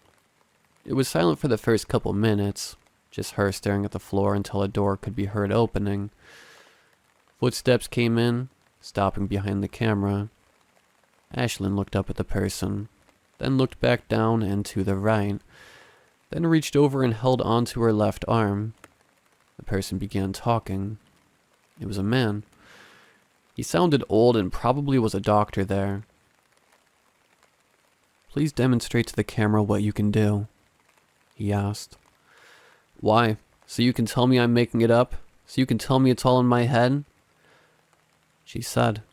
It was silent for the first couple minutes, just her staring at the floor until a door could be heard opening. Footsteps came in, stopping behind the camera. Ashlyn looked up at the person, then looked back down and to the right. then reached over and held onto her left arm. The person began talking. It was a man. He sounded old and probably was a doctor there. "Please demonstrate to the camera what you can do," he asked. "Why? So you can tell me I'm making it up? So you can tell me it's all in my head?" She said.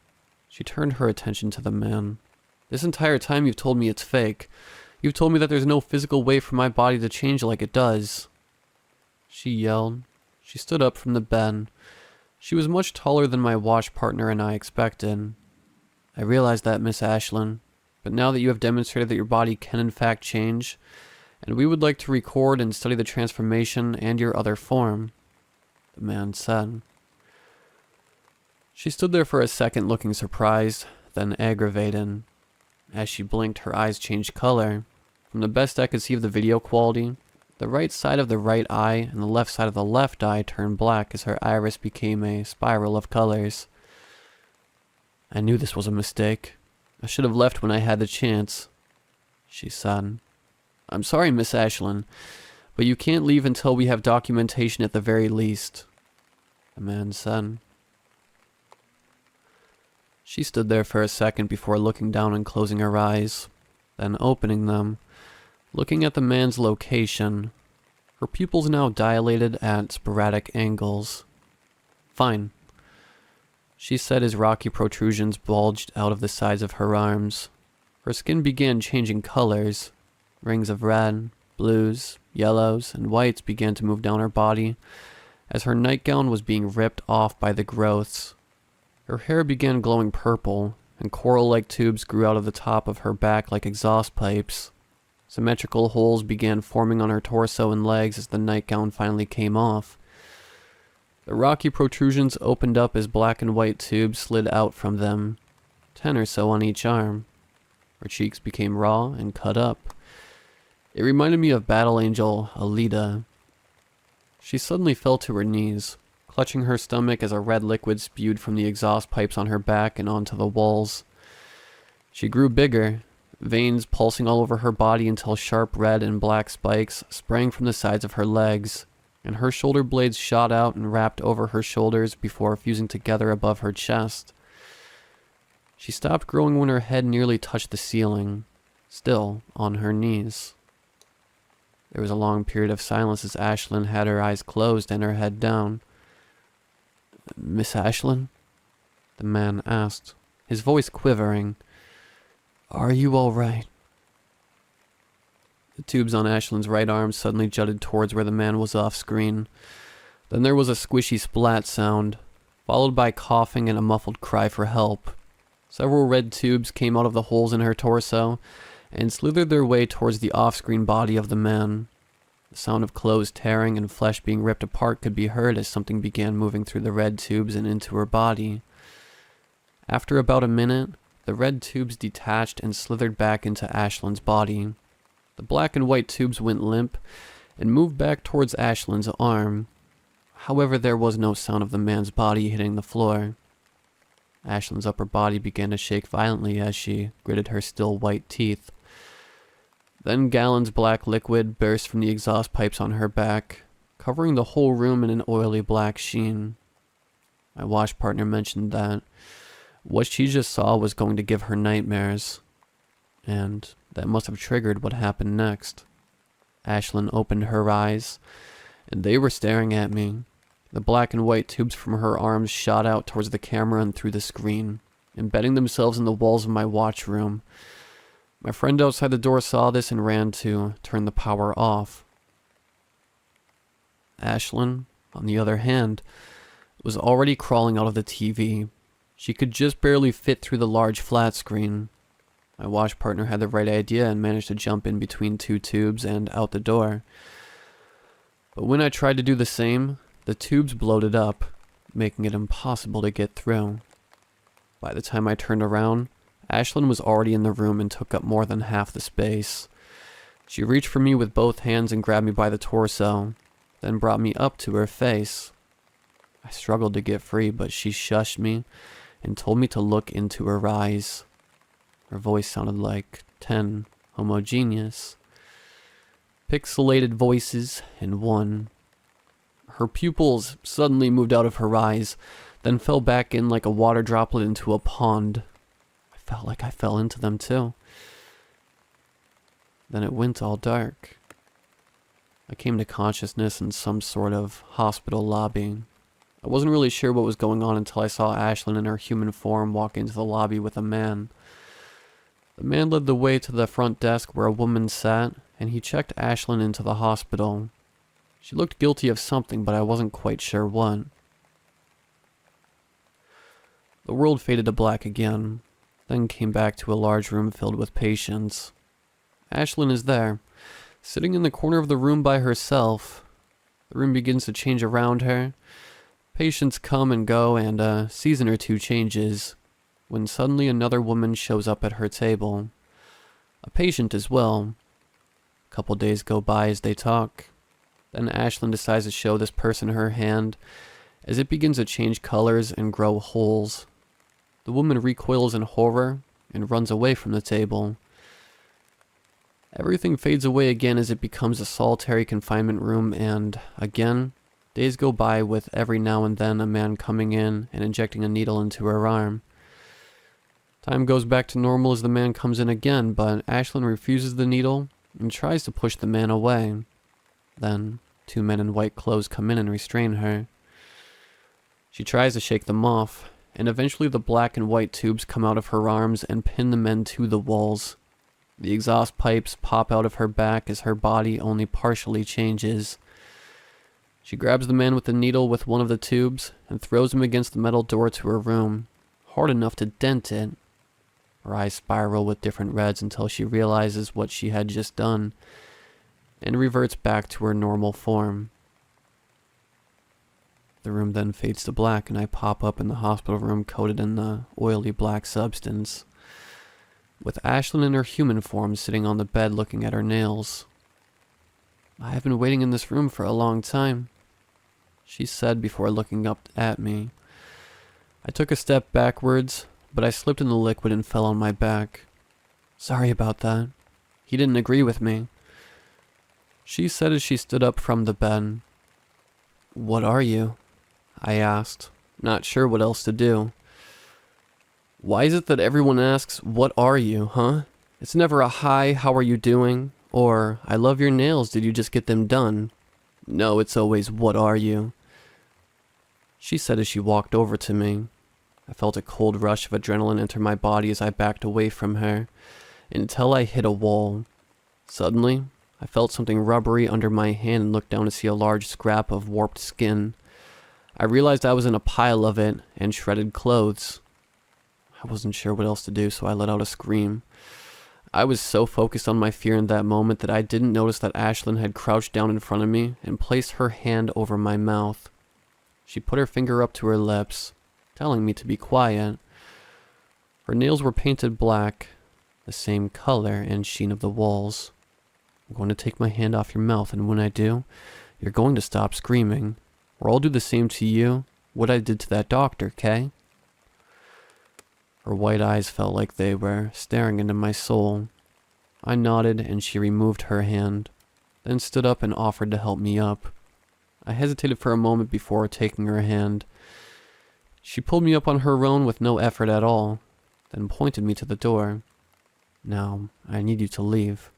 She turned her attention to the man. "This entire time you've told me it's fake. You've told me that there's no physical way for my body to change like it does." She yelled. She stood up from the bed. She was much taller than my watch partner and I expected. "I realize that, Miss Ashlyn. But now that you have demonstrated that your body can in fact change, and we would like to record and study the transformation and your other form," the man said. She stood there for a second looking surprised, then aggravated. As she blinked, her eyes changed color. From the best I could see of the video quality, the right side of the right eye and the left side of the left eye turned black as her iris became a spiral of colors. "I knew this was a mistake. I should have left when I had the chance," she said. "I'm sorry, Miss Ashlyn, but you can't leave until we have documentation at the very least," the man said. She stood there for a second before looking down and closing her eyes, then opening them, looking at the man's location. Her pupils now dilated at sporadic angles. "Fine," she said as rocky protrusions bulged out of the sides of her arms. Her skin began changing colors. Rings of red, blues, yellows, and whites began to move down her body as her nightgown was being ripped off by the growths. Her hair began glowing purple, and coral-like tubes grew out of the top of her back like exhaust pipes. Symmetrical holes began forming on her torso and legs as the nightgown finally came off. The rocky protrusions opened up as black and white tubes slid out from them, 10 or so on each arm. Her cheeks became raw and cut up. It reminded me of Battle Angel Alita. She suddenly fell to her knees, clutching her stomach as a red liquid spewed from the exhaust pipes on her back and onto the walls. She grew bigger, veins pulsing all over her body until sharp red and black spikes sprang from the sides of her legs, and her shoulder blades shot out and wrapped over her shoulders before fusing together above her chest. She stopped growing when her head nearly touched the ceiling, still on her knees. There was a long period of silence as Ashlyn had her eyes closed and her head down. "Miss Ashlyn?" the man asked, his voice quivering. "Are you all right?" The tubes on Ashlyn's right arm suddenly jutted towards where the man was off screen. Then there was a squishy splat sound, followed by coughing and a muffled cry for help. Several red tubes came out of the holes in her torso and slithered their way towards the off-screen body of the man. The sound of clothes tearing and flesh being ripped apart could be heard as something began moving through the red tubes and into her body. After about a minute, the red tubes detached and slithered back into Ashlyn's body. The black and white tubes went limp and moved back towards Ashlyn's arm. However, there was no sound of the man's body hitting the floor. Ashlyn's upper body began to shake violently as she gritted her still white teeth. Then Gallon's black liquid burst from the exhaust pipes on her back, covering the whole room in an oily black sheen. My watch partner mentioned that what she just saw was going to give her nightmares, and that must have triggered what happened next. Ashlyn opened her eyes, and they were staring at me. The black and white tubes from her arms shot out towards the camera and through the screen, embedding themselves in the walls of my watch room. My friend outside the door saw this and ran to turn the power off. Ashlyn, on the other hand, was already crawling out of the TV. She could just barely fit through the large flat screen. My watch partner had the right idea and managed to jump in between two tubes and out the door. But when I tried to do the same, the tubes bloated up, making it impossible to get through. By the time I turned around, Ashlyn was already in the room and took up more than half the space. She reached for me with both hands and grabbed me by the torso, then brought me up to her face. I struggled to get free, but she shushed me and told me to look into her eyes. Her voice sounded like 10, homogeneous. Pixelated voices in one. Her pupils suddenly moved out of her eyes, then fell back in like a water droplet into a pond. I felt like I fell into them too. Then it went all dark. I came to consciousness in some sort of hospital lobby. I wasn't really sure what was going on until I saw Ashlyn in her human form walk into the lobby with a man. The man led the way to the front desk where a woman sat, and he checked Ashlyn into the hospital. She looked guilty of something, but I wasn't quite sure what. The world faded to black again, then came back to a large room filled with patients. Ashlyn is there, sitting in the corner of the room by herself. The room begins to change around her. Patients come and go, and a season or two changes, when suddenly another woman shows up at her table. A patient as well. A couple days go by as they talk. Then Ashlyn decides to show this person her hand, as it begins to change colors and grow holes. The woman recoils in horror and runs away from the table. Everything fades away again as it becomes a solitary confinement room, and again, days go by with every now and then a man coming in and injecting a needle into her arm. Time goes back to normal as the man comes in again, but Ashlyn refuses the needle and tries to push the man away. Then, two men in white clothes come in and restrain her. She tries to shake them off, and eventually the black and white tubes come out of her arms and pin the men to the walls. The exhaust pipes pop out of her back as her body only partially changes. She grabs the man with the needle with one of the tubes and throws him against the metal door to her room, hard enough to dent it. Her eyes spiral with different reds until she realizes what she had just done and reverts back to her normal form. The room then fades to black and I pop up in the hospital room coated in the oily black substance, with Ashlyn in her human form sitting on the bed looking at her nails. "I have been waiting in this room for a long time," she said before looking up at me. I took a step backwards, but I slipped in the liquid and fell on my back. "Sorry about that. He didn't agree with me," she said as she stood up from the bed. "What are you?" I asked, not sure what else to do. Why is it that everyone asks, "What are you, huh?" It's never a "Hi, how are you doing?" or "I love your nails, did you just get them done?" No, it's always, "What are you?" She said as she walked over to me. I felt a cold rush of adrenaline enter my body as I backed away from her, until I hit a wall. Suddenly, I felt something rubbery under my hand and looked down to see a large scrap of warped skin. I realized I was in a pile of it and shredded clothes. I wasn't sure what else to do, so I let out a scream. I was so focused on my fear in that moment that I didn't notice that Ashlyn had crouched down in front of me and placed her hand over my mouth. She put her finger up to her lips, telling me to be quiet. Her nails were painted black, the same color and sheen of the walls. "I'm going to take my hand off your mouth, and when I do, you're going to stop screaming, or I'll do the same to you, what I did to that doctor, 'kay?" Her white eyes felt like they were staring into my soul. I nodded and she removed her hand, then stood up and offered to help me up. I hesitated for a moment before taking her hand. She pulled me up on her own with no effort at all, then pointed me to the door. "Now, I need you to leave,"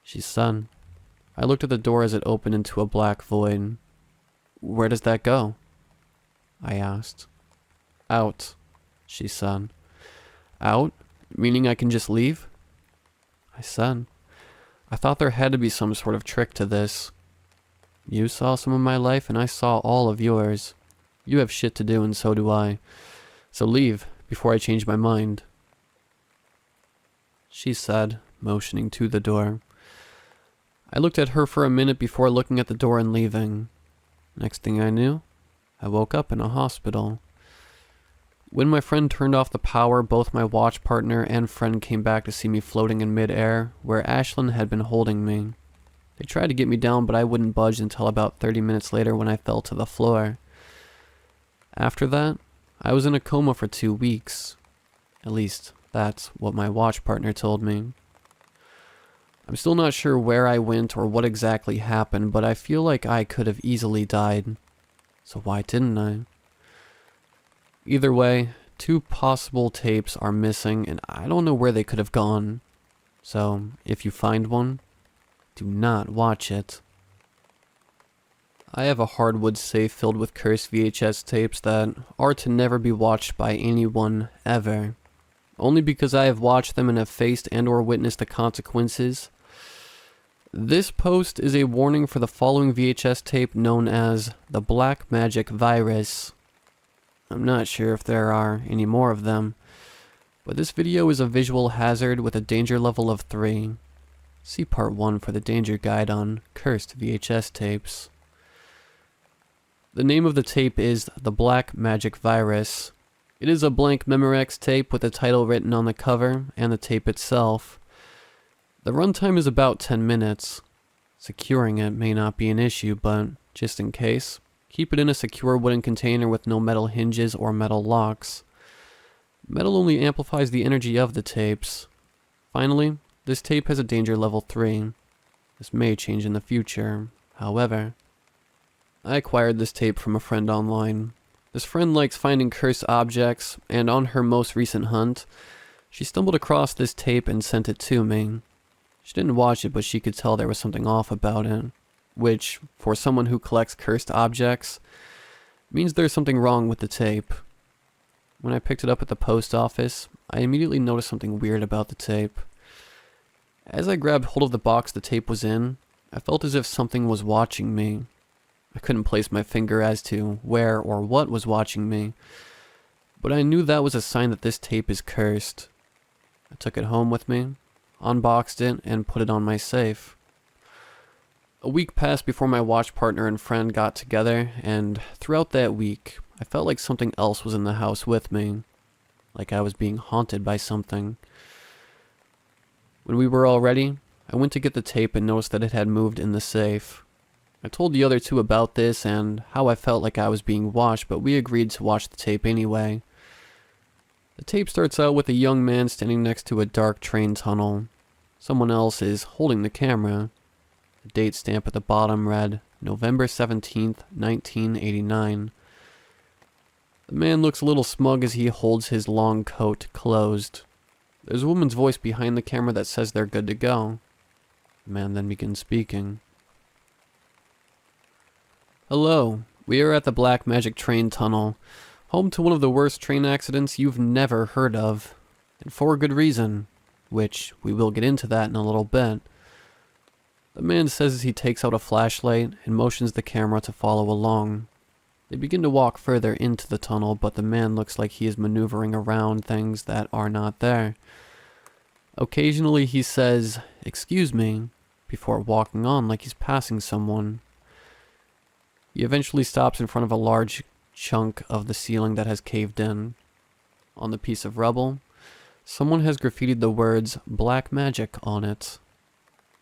she said. I looked at the door as it opened into a black void. "Where does that go?" I asked. "Out," she said. "Out? Meaning I can just leave?" I said. I thought there had to be some sort of trick to this. You saw some of my life and I saw all of yours. You have shit to do and so do I. So leave before I change my mind," she said, motioning to the door. I looked at her for a minute before looking at the door and leaving. Next thing I knew, I woke up in a hospital. When my friend turned off the power, both my watch partner and friend came back to see me floating in midair, where Ashlyn had been holding me. They tried to get me down, but I wouldn't budge until about 30 minutes later when I fell to the floor. After that, I was in a coma for 2 weeks. At least, that's what my watch partner told me. I'm still not sure where I went or what exactly happened, but I feel like I could have easily died. So why didn't I? Either way, 2 possible tapes are missing, and I don't know where they could have gone. So, if you find one, do not watch it. I have a hardwood safe filled with cursed VHS tapes that are to never be watched by anyone ever. Only because I have watched them and have faced and or witnessed the consequences. This post is a warning for the following VHS tape known as the Black Magic Virus. I'm not sure if there are any more of them, but this video is a visual hazard with a danger level of 3. See part 1 for the danger guide on cursed VHS tapes. The name of the tape is The Black Magic Virus. It is a blank Memorex tape with the title written on the cover and the tape itself. The runtime is about 10 minutes. Securing it may not be an issue, but just in case, keep it in a secure wooden container with no metal hinges or metal locks. Metal only amplifies the energy of the tapes. Finally, this tape has a danger level 3. This may change in the future, however. I acquired this tape from a friend online. This friend likes finding cursed objects, and on her most recent hunt, she stumbled across this tape and sent it to me. She didn't watch it, but she could tell there was something off about it, which, for someone who collects cursed objects, means there's something wrong with the tape. When I picked it up at the post office, I immediately noticed something weird about the tape. As I grabbed hold of the box the tape was in, I felt as if something was watching me. I couldn't place my finger as to where or what was watching me, but I knew that was a sign that this tape is cursed. I took it home with me, unboxed it, and put it on my safe. A week passed before my watch partner and friend got together, and throughout that week, I felt like something else was in the house with me, like I was being haunted by something. When we were all ready, I went to get the tape and noticed that it had moved in the safe. I told the other 2 about this and how I felt like I was being watched, but we agreed to watch the tape anyway. The tape starts out with a young man standing next to a dark train tunnel. Someone else is holding the camera. The date stamp at the bottom read November 17th, 1989. The man looks a little smug as he holds his long coat closed. There's a woman's voice behind the camera that says they're good to go. The man then begins speaking. Hello, we are at the Black Magic Train Tunnel, home to one of the worst train accidents you've never heard of, and for a good reason, which we will get into that in a little bit. The man says as he takes out a flashlight and motions the camera to follow along. They begin to walk further into the tunnel, but the man looks like he is maneuvering around things that are not there. Occasionally he says, "Excuse me," before walking on like he's passing someone. He eventually stops in front of a large chunk of the ceiling that has caved in. On the piece of rubble, someone has graffitied the words "Black Magic" on it.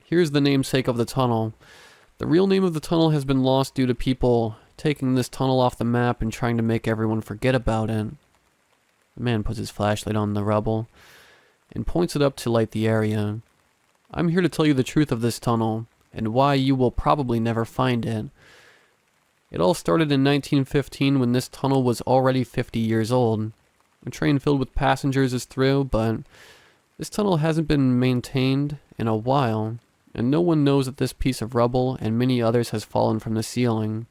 Here's the namesake of the tunnel. The real name of the tunnel has been lost due to people taking this tunnel off the map and trying to make everyone forget about it. The man puts his flashlight on the rubble and points it up to light the area. I'm here to tell you the truth of this tunnel and why you will probably never find it. It all started in 1915 when this tunnel was already 50 years old. A train filled with passengers is through, but this tunnel hasn't been maintained in a while, and no one knows that this piece of rubble and many others has fallen from the ceiling.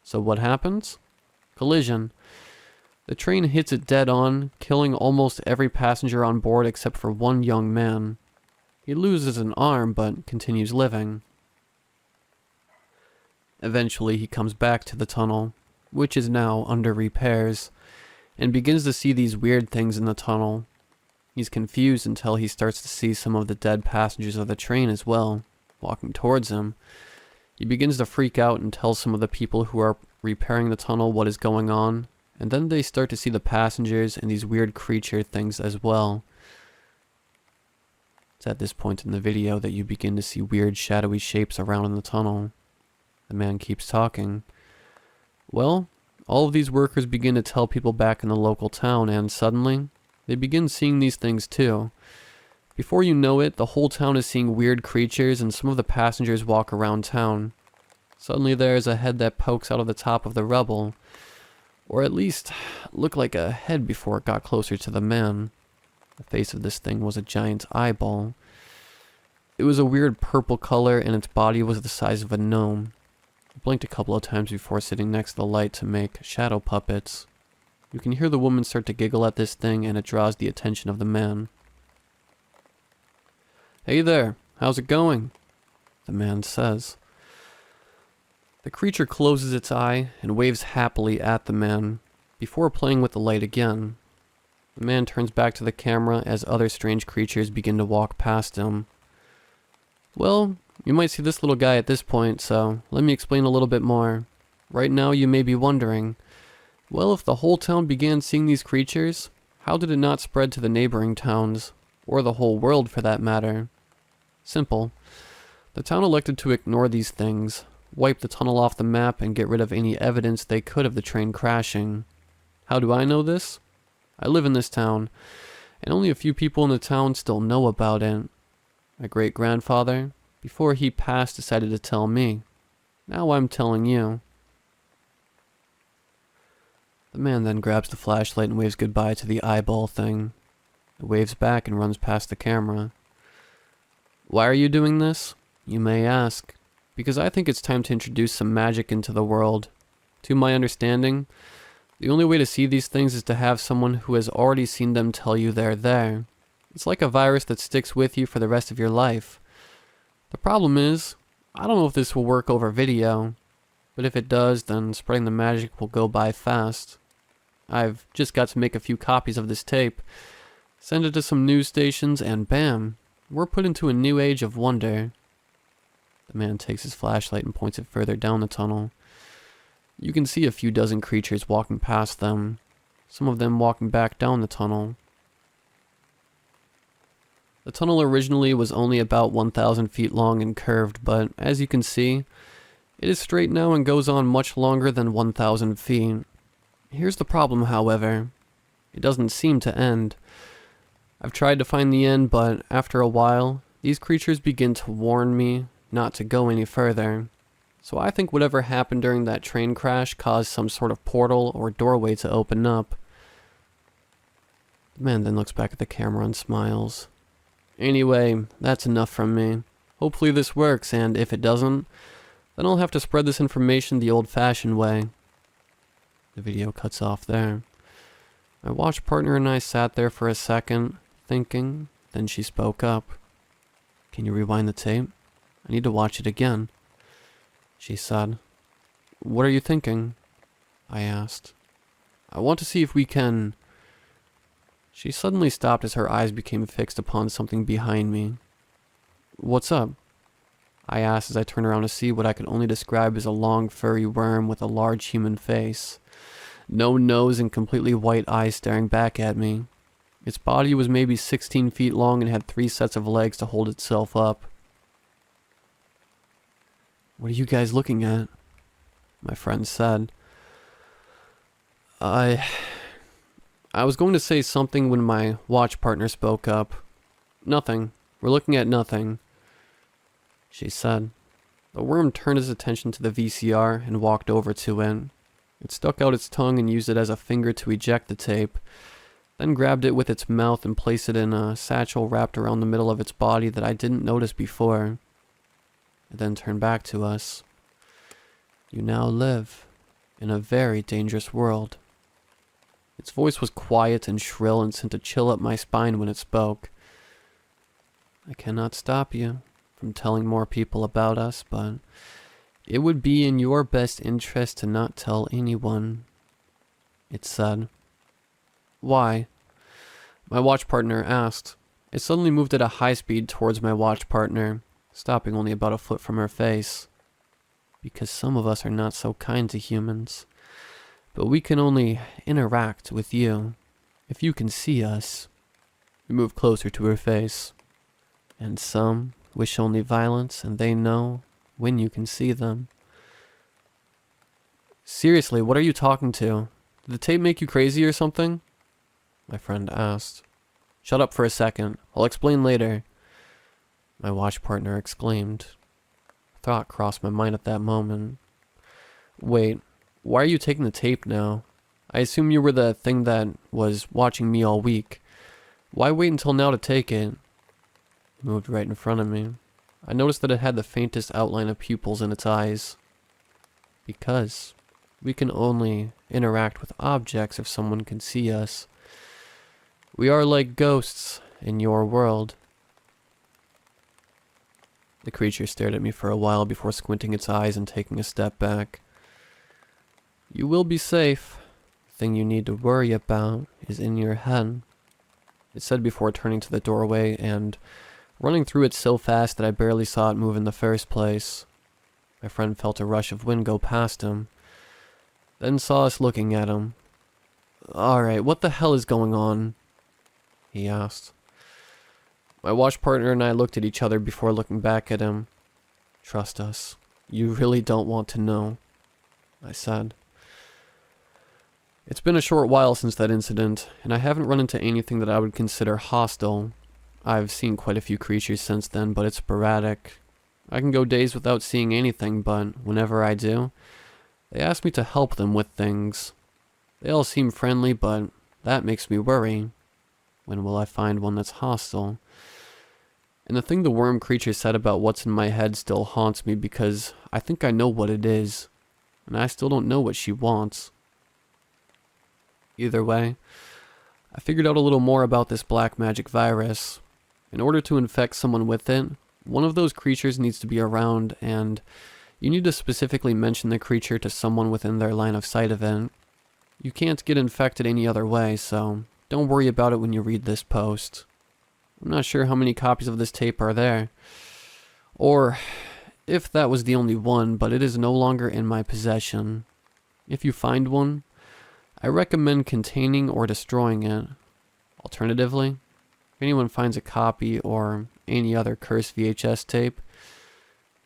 So what happens? Collision. The train hits it dead on, killing almost every passenger on board except for one young man. He loses an arm, but continues living. Eventually, he comes back to the tunnel, which is now under repairs, and begins to see these weird things in the tunnel. He's confused until he starts to see some of the dead passengers of the train as well, walking towards him. He begins to freak out and tells some of the people who are repairing the tunnel what is going on, and then they start to see the passengers and these weird creature things as well. It's at this point in the video that you begin to see weird shadowy shapes around in the tunnel. The man keeps talking. Well, all of these workers begin to tell people back in the local town, and suddenly, they begin seeing these things too. Before you know it, the whole town is seeing weird creatures and some of the passengers walk around town. Suddenly there is a head that pokes out of the top of the rubble, or at least looked like a head before it got closer to the man. The face of this thing was a giant eyeball. It was a weird purple color and its body was the size of a gnome. I blinked a couple of times before sitting next to the light to make shadow puppets. You can hear the woman start to giggle at this thing and it draws the attention of the man. "Hey there, how's it going?" the man says. The creature closes its eye and waves happily at the man, before playing with the light again. The man turns back to the camera as other strange creatures begin to walk past him. Well, you might see this little guy at this point, so let me explain a little bit more. Right now you may be wondering, well, if the whole town began seeing these creatures, how did it not spread to the neighboring towns, or the whole world for that matter? Simple. The town elected to ignore these things, wipe the tunnel off the map, and get rid of any evidence they could of the train crashing. How do I know this? I live in this town, and only a few people in the town still know about it. My great-grandfather, before he passed, decided to tell me. Now I'm telling you. The man then grabs the flashlight and waves goodbye to the eyeball thing. It waves back and runs past the camera. Why are you doing this? You may ask. Because I think it's time to introduce some magic into the world. To my understanding, the only way to see these things is to have someone who has already seen them tell you they're there. It's like a virus that sticks with you for the rest of your life. The problem is, I don't know if this will work over video, but if it does, then spreading the magic will go by fast. I've just got to make a few copies of this tape, send it to some news stations, and bam, we're put into a new age of wonder. The man takes his flashlight and points it further down the tunnel. You can see a few dozen creatures walking past them, some of them walking back down the tunnel. The tunnel originally was only about 1,000 feet long and curved, but as you can see, it is straight now and goes on much longer than 1,000 feet. Here's the problem, however. It doesn't seem to end. I've tried to find the end, but after a while, these creatures begin to warn me not to go any further. So I think whatever happened during that train crash caused some sort of portal or doorway to open up. The man then looks back at the camera and smiles. Anyway, that's enough from me. Hopefully this works, and if it doesn't, then I'll have to spread this information the old-fashioned way. The video cuts off there. My watch partner and I sat there for a second, thinking, then she spoke up. "Can you rewind the tape? I need to watch it again," she said. "What are you thinking?" I asked. "I want to see if we can..." She suddenly stopped as her eyes became fixed upon something behind me. "What's up?" I asked as I turned around to see what I could only describe as a long furry worm with a large human face. No nose and completely white eyes staring back at me. Its body was maybe 16 feet long and had 3 sets of legs to hold itself up. "What are you guys looking at?" my friend said. I was going to say something when my watch partner spoke up. "Nothing. We're looking at nothing," she said. The worm turned his attention to the VCR and walked over to it. It stuck out its tongue and used it as a finger to eject the tape, then grabbed it with its mouth and placed it in a satchel wrapped around the middle of its body that I didn't notice before. It then turned back to us. "You now live in a very dangerous world." Its voice was quiet and shrill and sent a chill up my spine when it spoke. "I cannot stop you from telling more people about us, but it would be in your best interest to not tell anyone," it said. "Why?" my watch partner asked. It suddenly moved at a high speed towards my watch partner, stopping only about a foot from her face. "Because some of us are not so kind to humans. But we can only interact with you if you can see us." We moved closer to her face. "And some wish only violence, and they know when you can see them." "Seriously, what are you talking to? Did the tape make you crazy or something?" my friend asked. Shut up for a second. I'll explain later. My watch partner exclaimed. A thought crossed my mind at that moment. Wait, why are you taking the tape now? I assume you were the thing that was watching me all week. Why wait until now to take it? It moved right in front of me. I noticed that it had the faintest outline of pupils in its eyes. Because we can only interact with objects if someone can see us. We are like ghosts in your world. The creature stared at me for a while before squinting its eyes and taking a step back. You will be safe. The thing you need to worry about is in your head, it said before turning to the doorway and running through it so fast that I barely saw it move in the first place. My friend felt a rush of wind go past him, then saw us looking at him. Alright, what the hell is going on? He asked. My watch partner and I looked at each other before looking back at him. Trust us. You really don't want to know, I said. It's been a short while since that incident, and I haven't run into anything that I would consider hostile. I've seen quite a few creatures since then, but it's sporadic. I can go days without seeing anything, but whenever I do, they ask me to help them with things. They all seem friendly, but that makes me worry. When will I find one that's hostile? And the thing the worm creature said about what's in my head still haunts me because I think I know what it is, and I still don't know what she wants. Either way, I figured out a little more about this black magic virus. In order to infect someone with it, one of those creatures needs to be around, and you need to specifically mention the creature to someone within their line of sight of it. You can't get infected any other way, so don't worry about it when you read this post. I'm not sure how many copies of this tape are there, or if that was the only one, but it is no longer in my possession. If you find one, I recommend containing or destroying it. Alternatively, if anyone finds a copy or any other cursed VHS tape,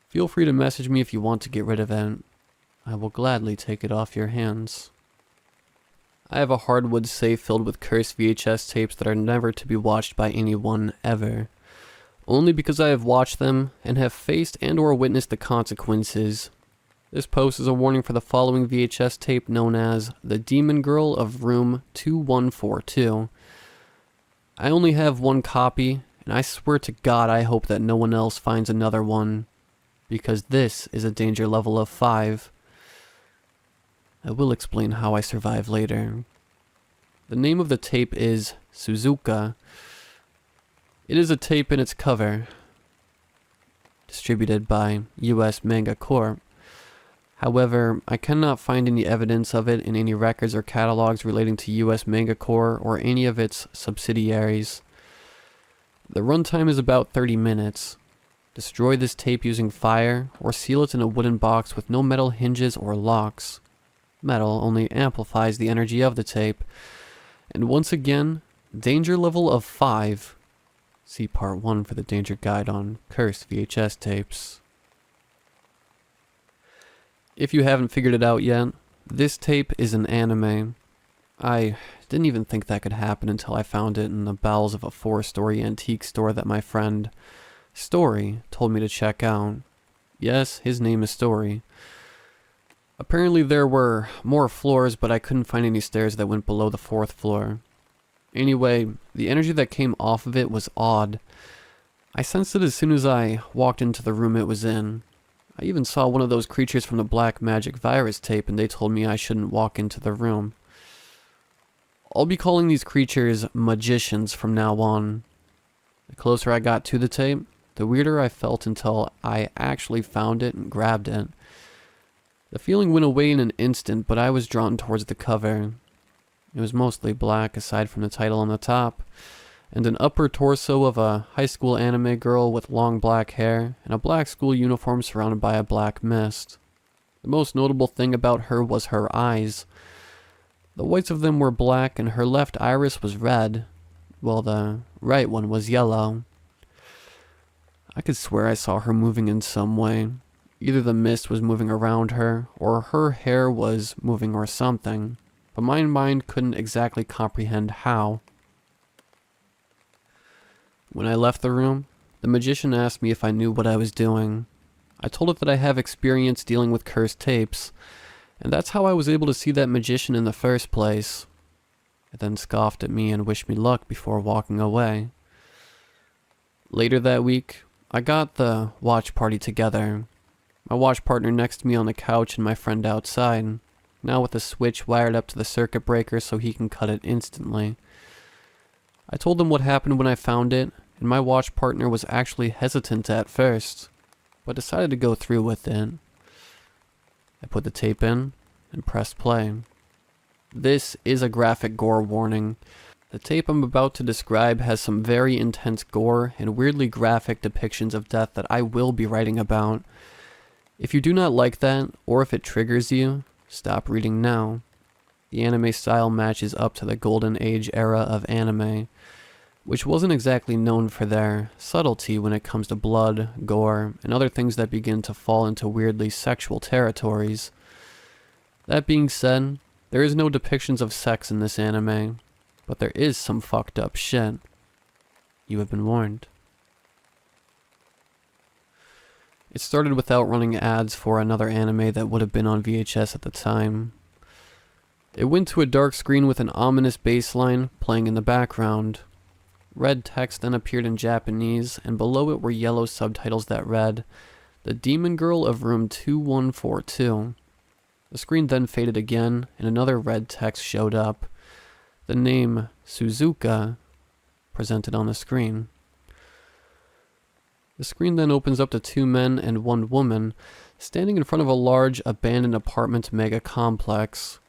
feel free to message me if you want to get rid of it. I will gladly take it off your hands. I have a hardwood safe filled with cursed VHS tapes that are never to be watched by anyone ever. Only because I have watched them and have faced and or witnessed the consequences. This post is a warning for the following VHS tape known as The Demon Girl of Room 2142. I only have one copy, and I swear to God I hope that no one else finds another one, because this is a danger level of 5. I will explain how I survive later. The name of the tape is Suzuka. It is a tape in its cover, distributed by US Manga Corp. However, I cannot find any evidence of it in any records or catalogs relating to US Manga Corp or any of its subsidiaries. The runtime is about 30 minutes. Destroy this tape using fire or seal it in a wooden box with no metal hinges or locks. Metal only amplifies the energy of the tape. And once again, danger level of 5. See part 1 for the danger guide on cursed VHS tapes. If you haven't figured it out yet, this tape is an anime. I didn't even think that could happen until I found it in the bowels of a 4-story antique store that my friend Story told me to check out. Yes, his name is Story. Apparently there were more floors, but I couldn't find any stairs that went below the 4th floor. Anyway, the energy that came off of it was odd. I sensed it as soon as I walked into the room it was in. I even saw one of those creatures from the Black Magic Virus tape, and they told me I shouldn't walk into the room. I'll be calling these creatures magicians from now on. The closer I got to the tape, the weirder I felt until I actually found it and grabbed it. The feeling went away in an instant, but I was drawn towards the cover. It was mostly black aside from the title on the top, and an upper torso of a high school anime girl with long black hair and a black school uniform surrounded by a black mist. The most notable thing about her was her eyes. The whites of them were black and her left iris was red, while the right one was yellow. I could swear I saw her moving in some way. Either the mist was moving around her, or her hair was moving or something, but my mind couldn't exactly comprehend how. When I left the room, the magician asked me if I knew what I was doing. I told it that I have experience dealing with cursed tapes, and that's how I was able to see that magician in the first place. It then scoffed at me and wished me luck before walking away. Later that week, I got the watch party together. My watch partner next to me on the couch and my friend outside, now with the switch wired up to the circuit breaker so he can cut it instantly. I told them what happened when I found it, and my watch partner was actually hesitant at first, but decided to go through with it. I put the tape in and pressed play. This is a graphic gore warning. The tape I'm about to describe has some very intense gore and weirdly graphic depictions of death that I will be writing about. If you do not like that, or if it triggers you, stop reading now. The anime style matches up to the golden age era of anime, which wasn't exactly known for their subtlety when it comes to blood, gore, and other things that begin to fall into weirdly sexual territories. That being said, there is no depictions of sex in this anime, but there is some fucked up shit. You have been warned. It started without running ads for another anime that would have been on VHS at the time. It went to a dark screen with an ominous bass line playing in the background. Red text then appeared in Japanese, and below it were yellow subtitles that read, "The Demon Girl of Room 2142. The screen then faded again, and another red text showed up. The name Suzuka presented on the screen. The screen then opens up to 2 men and 1 woman standing in front of a large abandoned apartment mega complex.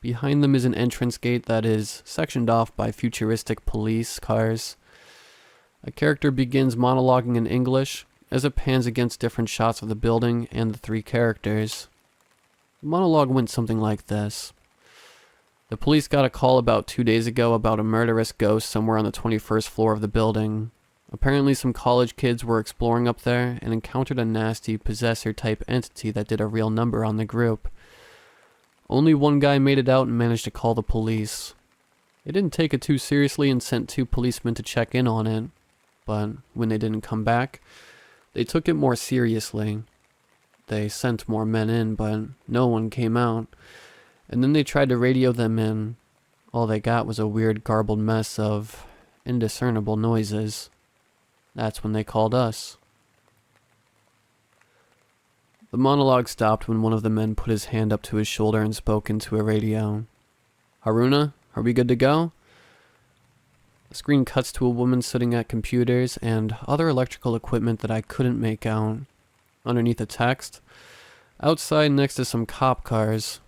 Behind them is an entrance gate that is sectioned off by futuristic police cars. A character begins monologuing in English as it pans against different shots of the building and the 3 characters. The monologue went something like this. The police got a call about 2 days ago about a murderous ghost somewhere on the 21st floor of the building. Apparently some college kids were exploring up there and encountered a nasty possessor-type entity that did a real number on the group. Only 1 guy made it out and managed to call the police. They didn't take it too seriously and sent 2 policemen to check in on it, but when they didn't come back, they took it more seriously. They sent more men in, but no one came out. And then they tried to radio them in. All they got was a weird garbled mess of indiscernible noises. That's when they called us. The monologue stopped when one of the men put his hand up to his shoulder and spoke into a radio. "Haruna, are we good to go?" The screen cuts to a woman sitting at computers and other electrical equipment that I couldn't make out. Underneath the text, outside next to some cop cars.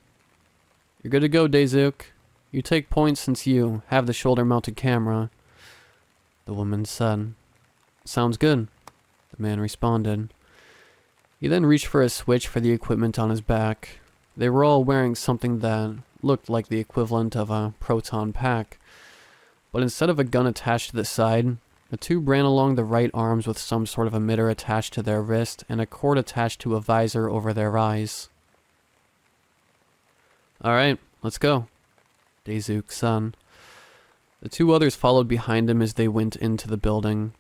"You're good to go, Daisuke. You take points since you have the shoulder-mounted camera," the woman said. "Sounds good," the man responded. He then reached for a switch for the equipment on his back. They were all wearing something that looked like the equivalent of a proton pack, but instead of a gun attached to the side, the 2 ran along the right arms with some sort of emitter attached to their wrist and a cord attached to a visor over their eyes. "Alright, let's go," Daisuke said. The 2 others followed behind him as they went into the building.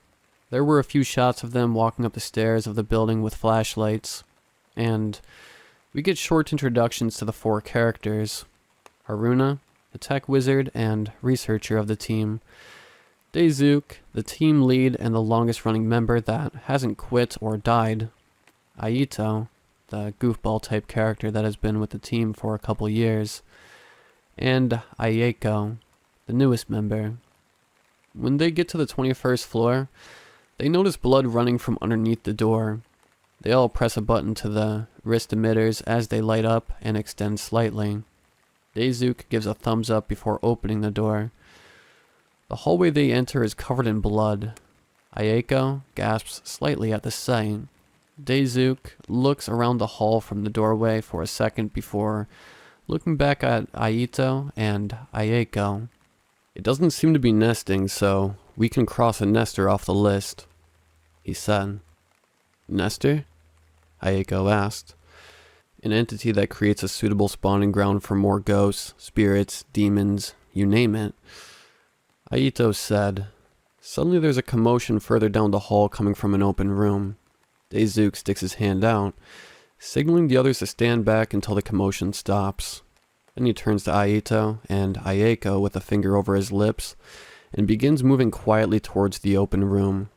There were a few shots of them walking up the stairs of the building with flashlights, and we get short introductions to the 4 characters. Haruna, the tech wizard and researcher of the team. Daisuke, the team lead and the longest running member that hasn't quit or died. Aito, the goofball type character that has been with the team for a couple years. And Ayeko, the newest member. When they get to the 21st floor, they notice blood running from underneath the door. They all press a button to the wrist emitters as they light up and extend slightly. Daisuke gives a thumbs up before opening the door. The hallway they enter is covered in blood. Ayeko gasps slightly at the sight. Daisuke looks around the hall from the doorway for a second before looking back at Aito and Ayeko. "It doesn't seem to be nesting, so we can cross a nester off the list," he said. "Nester?" Ayeko asked. "An entity that creates a suitable spawning ground for more ghosts, spirits, demons, you name it," Aito said. Suddenly there's a commotion further down the hall coming from an open room. Daisuke sticks his hand out, signaling the others to stand back until the commotion stops. Then he turns to Aito and Ayeko with a finger over his lips and begins moving quietly towards the open room.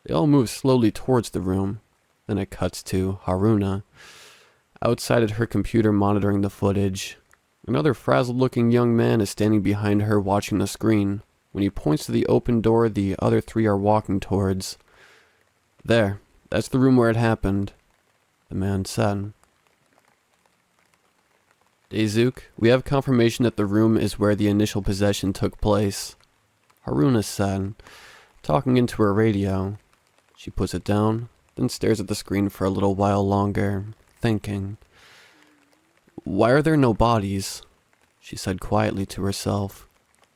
They all move slowly towards the room. Then it cuts to Haruna, outside at her computer monitoring the footage. Another frazzled-looking young man is standing behind her watching the screen. When he points to the open door the other three are walking towards. "There, that's the room where it happened," the man said. "Daisuke, we have confirmation that the room is where the initial possession took place," Haruna said, talking into her radio. She puts it down, then stares at the screen for a little while longer, thinking. "Why are there no bodies?" she said quietly to herself.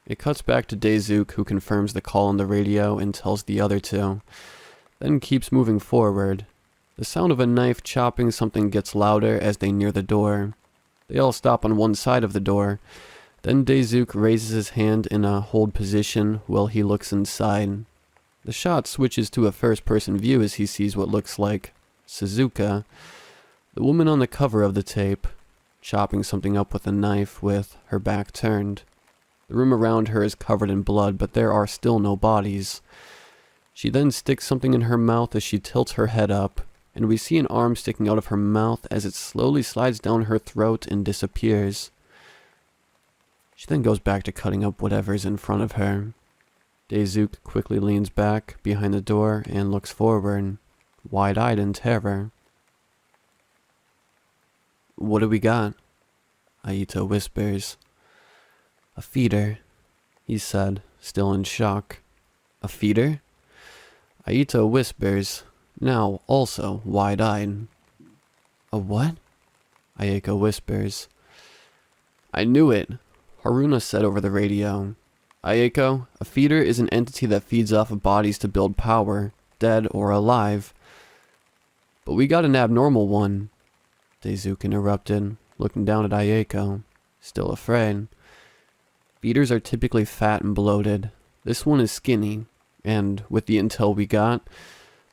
It cuts back to Daisuke, who confirms the call on the radio and tells the other two, then keeps moving forward. The sound of a knife chopping something gets louder as they near the door. They all stop on one side of the door. Then Daisuke raises his hand in a hold position while he looks inside. The shot switches to a first-person view as he sees what looks like Suzuka, the woman on the cover of the tape, chopping something up with a knife with her back turned. The room around her is covered in blood, but there are still no bodies. She then sticks something in her mouth as she tilts her head up, and we see an arm sticking out of her mouth as it slowly slides down her throat and disappears. She then goes back to cutting up whatever's in front of her. Daisuke quickly leans back behind the door and looks forward, wide-eyed in terror. "What do we got?" Aito whispers. "A feeder," he said, still in shock. "A feeder?" Aito whispers, now also wide-eyed. "A what?" Ayeko whispers. "I knew it," Haruna said over the radio. "Ayeko, a feeder is an entity that feeds off of bodies to build power, dead or alive." "But we got an abnormal one," Daisuke interrupted, looking down at Ayeko, still afraid. "Feeders are typically fat and bloated. This one is skinny, and with the intel we got,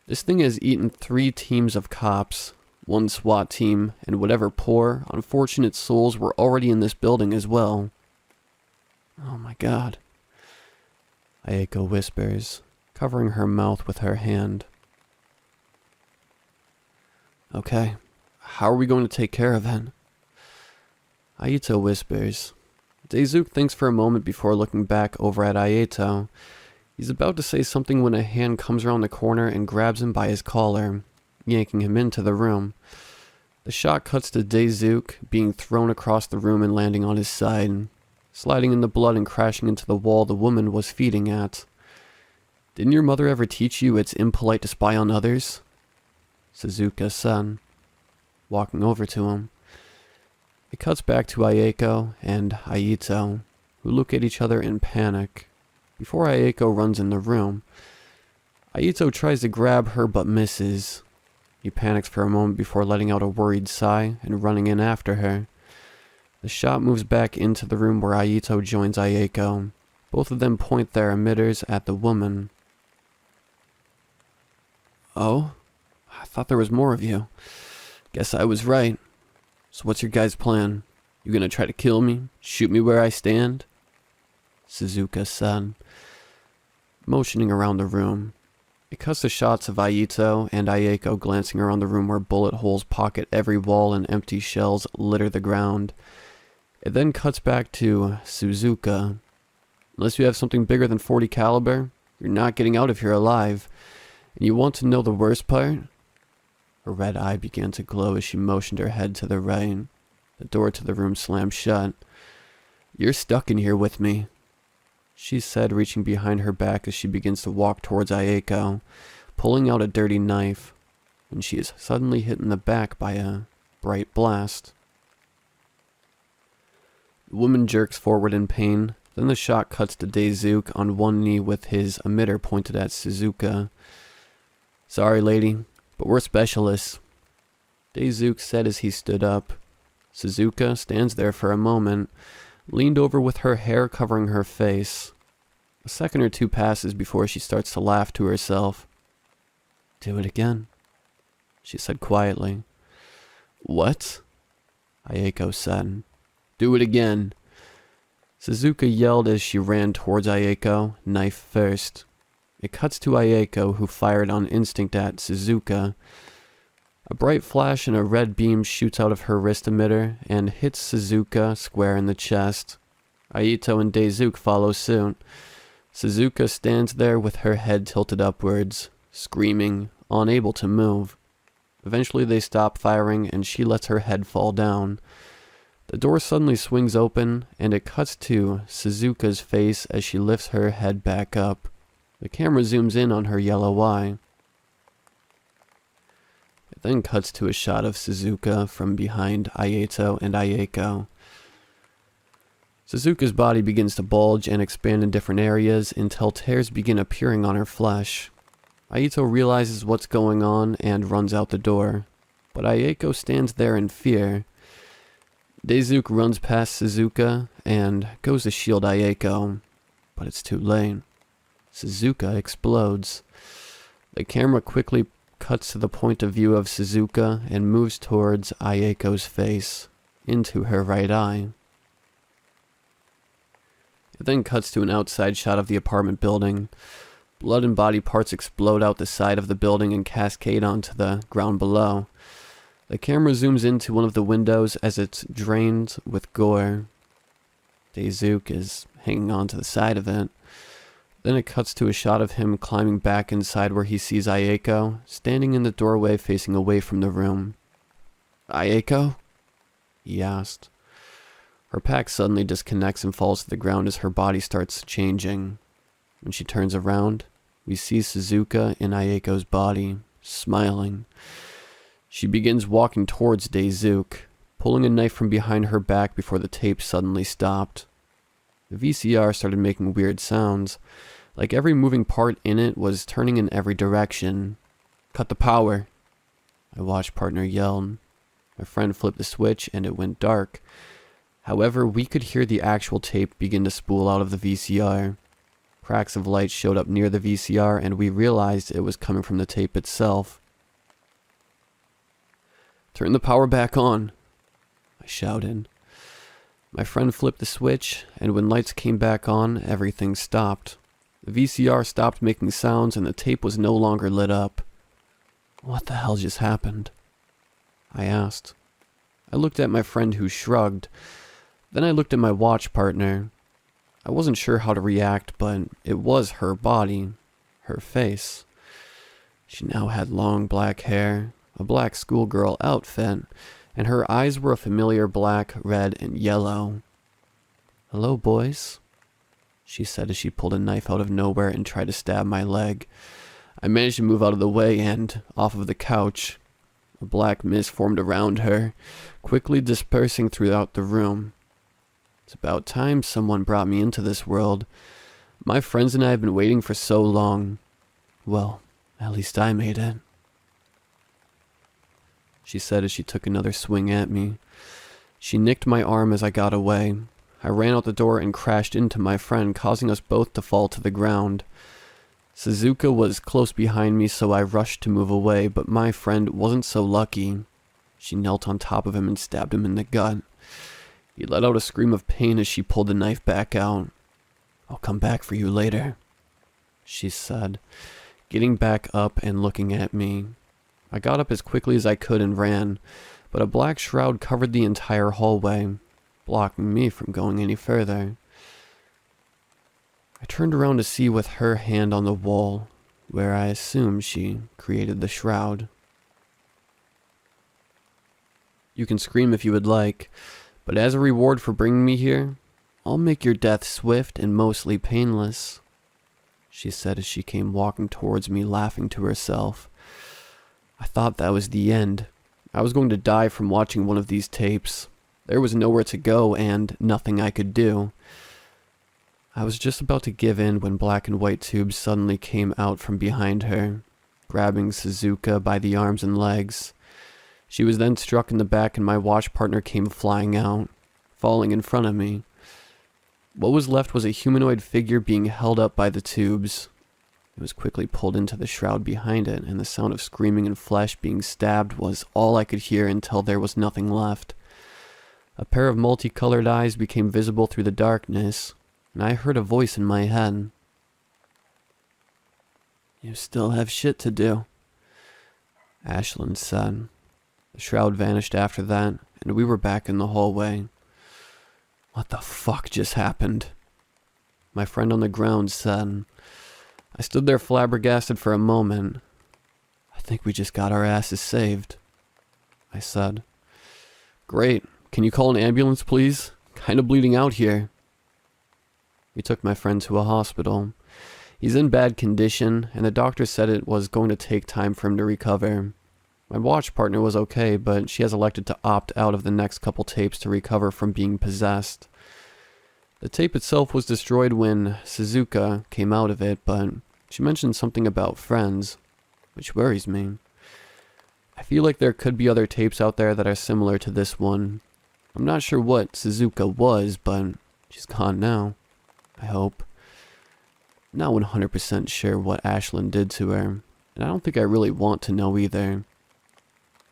this thing has eaten 3 teams of cops, 1 SWAT team, and whatever poor, unfortunate souls were already in this building as well." "Oh my god," Ayeko whispers, covering her mouth with her hand. "Okay, how are we going to take care of it?" Aito whispers. Daisuke thinks for a moment before looking back over at Aito. He's about to say something when a hand comes around the corner and grabs him by his collar, yanking him into the room. The shot cuts to Daisuke being thrown across the room and landing on his side, sliding in the blood and crashing into the wall the woman was feeding at. "Didn't your mother ever teach you it's impolite to spy on others?" Suzuka said, walking over to him. It cuts back to Ayeko and Aito, who look at each other in panic. Before Ayeko runs in the room, Aito tries to grab her but misses. He panics for a moment before letting out a worried sigh and running in after her. The shot moves back into the room where Aito joins Ayeko. Both of them point their emitters at the woman. "Oh? I thought there was more of you. Guess I was right. So what's your guys' plan? You gonna try to kill me? Shoot me where I stand?" Suzuka said, motioning around the room. It cuts to shots of Aito and Ayeko glancing around the room where bullet holes pocket every wall and empty shells litter the ground. It then cuts back to Suzuka. "Unless you have something bigger than .40 caliber, you're not getting out if you're alive. And you want to know the worst part?" Her red eye began to glow as she motioned her head to the right. The door to the room slammed shut. "You're stuck in here with me," she said, reaching behind her back as she begins to walk towards Ayeko, pulling out a dirty knife, when she is suddenly hit in the back by a bright blast. The woman jerks forward in pain. Then the shot cuts to Daisuke on one knee with his emitter pointed at Suzuka. "Sorry, lady, but we're specialists," Daisuke said as he stood up. Suzuka stands there for a moment, leaned over with her hair covering her face. A second or two passes before she starts to laugh to herself. "Do it again," she said quietly. "What?" Ayako said. "Do it again." Suzuka yelled as she ran towards Ayako, knife first. It cuts to Ayako, who fired on instinct at Suzuka. A bright flash and a red beam shoots out of her wrist emitter and hits Suzuka square in the chest. Aito and Daisuke follow suit. Suzuka stands there with her head tilted upwards, screaming, unable to move. Eventually they stop firing and she lets her head fall down. The door suddenly swings open and it cuts to Suzuka's face as she lifts her head back up. The camera zooms in on her yellow eye. It then cuts to a shot of Suzuka from behind Ayato and Ayako. Suzuka's body begins to bulge and expand in different areas until tears begin appearing on her flesh. Aito realizes what's going on and runs out the door, but Ayako stands there in fear. Daisuke runs past Suzuka and goes to shield Ayako, but it's too late. Suzuka explodes. The camera quickly cuts to the point of view of Suzuka and moves towards Ayako's face, into her right eye. It then cuts to an outside shot of the apartment building. Blood and body parts explode out the side of the building and cascade onto the ground below. The camera zooms into one of the windows as it's drained with gore. Daisuke is hanging onto the side of it. Then it cuts to a shot of him climbing back inside where he sees Ayako, standing in the doorway facing away from the room. "Ayako?" he asked. Her pack suddenly disconnects and falls to the ground as her body starts changing. When she turns around, we see Suzuka in Ayako's body, smiling. She begins walking towards Daisuke, pulling a knife from behind her back before the tape suddenly stopped. The VCR started making weird sounds, like every moving part in it was turning in every direction. "Cut the power," my watch partner yelled. My friend flipped the switch and it went dark. However, we could hear the actual tape begin to spool out of the VCR. Cracks of light showed up near the VCR and we realized it was coming from the tape itself. "Turn the power back on," I shouted. My friend flipped the switch, and when lights came back on, everything stopped. The VCR stopped making sounds and the tape was no longer lit up. "What the hell just happened?" I asked. I looked at my friend who shrugged. Then I looked at my watch partner. I wasn't sure how to react, but it was her body, her face. She now had long black hair, a black schoolgirl outfit, and her eyes were a familiar black, red, and yellow. "Hello, boys," she said as she pulled a knife out of nowhere and tried to stab my leg. I managed to move out of the way and off of the couch. A black mist formed around her, quickly dispersing throughout the room. It's about time someone brought me into this world. My friends and I have been waiting for so long. Well, at least I made it, she said as she took another swing at me. She nicked my arm as I got away. I ran out the door and crashed into my friend, causing us both to fall to the ground. Suzuka was close behind me, so I rushed to move away, but my friend wasn't so lucky. She knelt on top of him and stabbed him in the gut. He let out a scream of pain as she pulled the knife back out. "I'll come back for you later," she said, getting back up and looking at me. I got up as quickly as I could and ran, but a black shroud covered the entire hallway, blocking me from going any further. I turned around to see with her hand on the wall, where I assumed she created the shroud. "You can scream if you would like, but as a reward for bringing me here, I'll make your death swift and mostly painless," she said as she came walking towards me, laughing to herself. I thought that was the end. I was going to die from watching one of these tapes. There was nowhere to go and nothing I could do. I was just about to give in when black and white tubes suddenly came out from behind her, grabbing Suzuka by the arms and legs. She was then struck in the back and my watch partner came flying out, falling in front of me. What was left was a humanoid figure being held up by the tubes. It was quickly pulled into the shroud behind it, and the sound of screaming and flesh being stabbed was all I could hear until there was nothing left. A pair of multicolored eyes became visible through the darkness, and I heard a voice in my head. "You still have shit to do," Ashlyn said. The shroud vanished after that, and we were back in the hallway. "What the fuck just happened?" my friend on the ground said. I stood there flabbergasted for a moment. "I think we just got our asses saved," I said. "Great. Can you call an ambulance, please? Kinda bleeding out here." We took my friend to a hospital. He's in bad condition, and the doctor said it was going to take time for him to recover. My watch partner was okay, but she has elected to opt out of the next couple tapes to recover from being possessed. The tape itself was destroyed when Suzuka came out of it, but she mentioned something about friends, which worries me. I feel like there could be other tapes out there that are similar to this one. I'm not sure what Suzuka was, but she's gone now. I hope. Not 100% sure what Ashlyn did to her, and I don't think I really want to know either.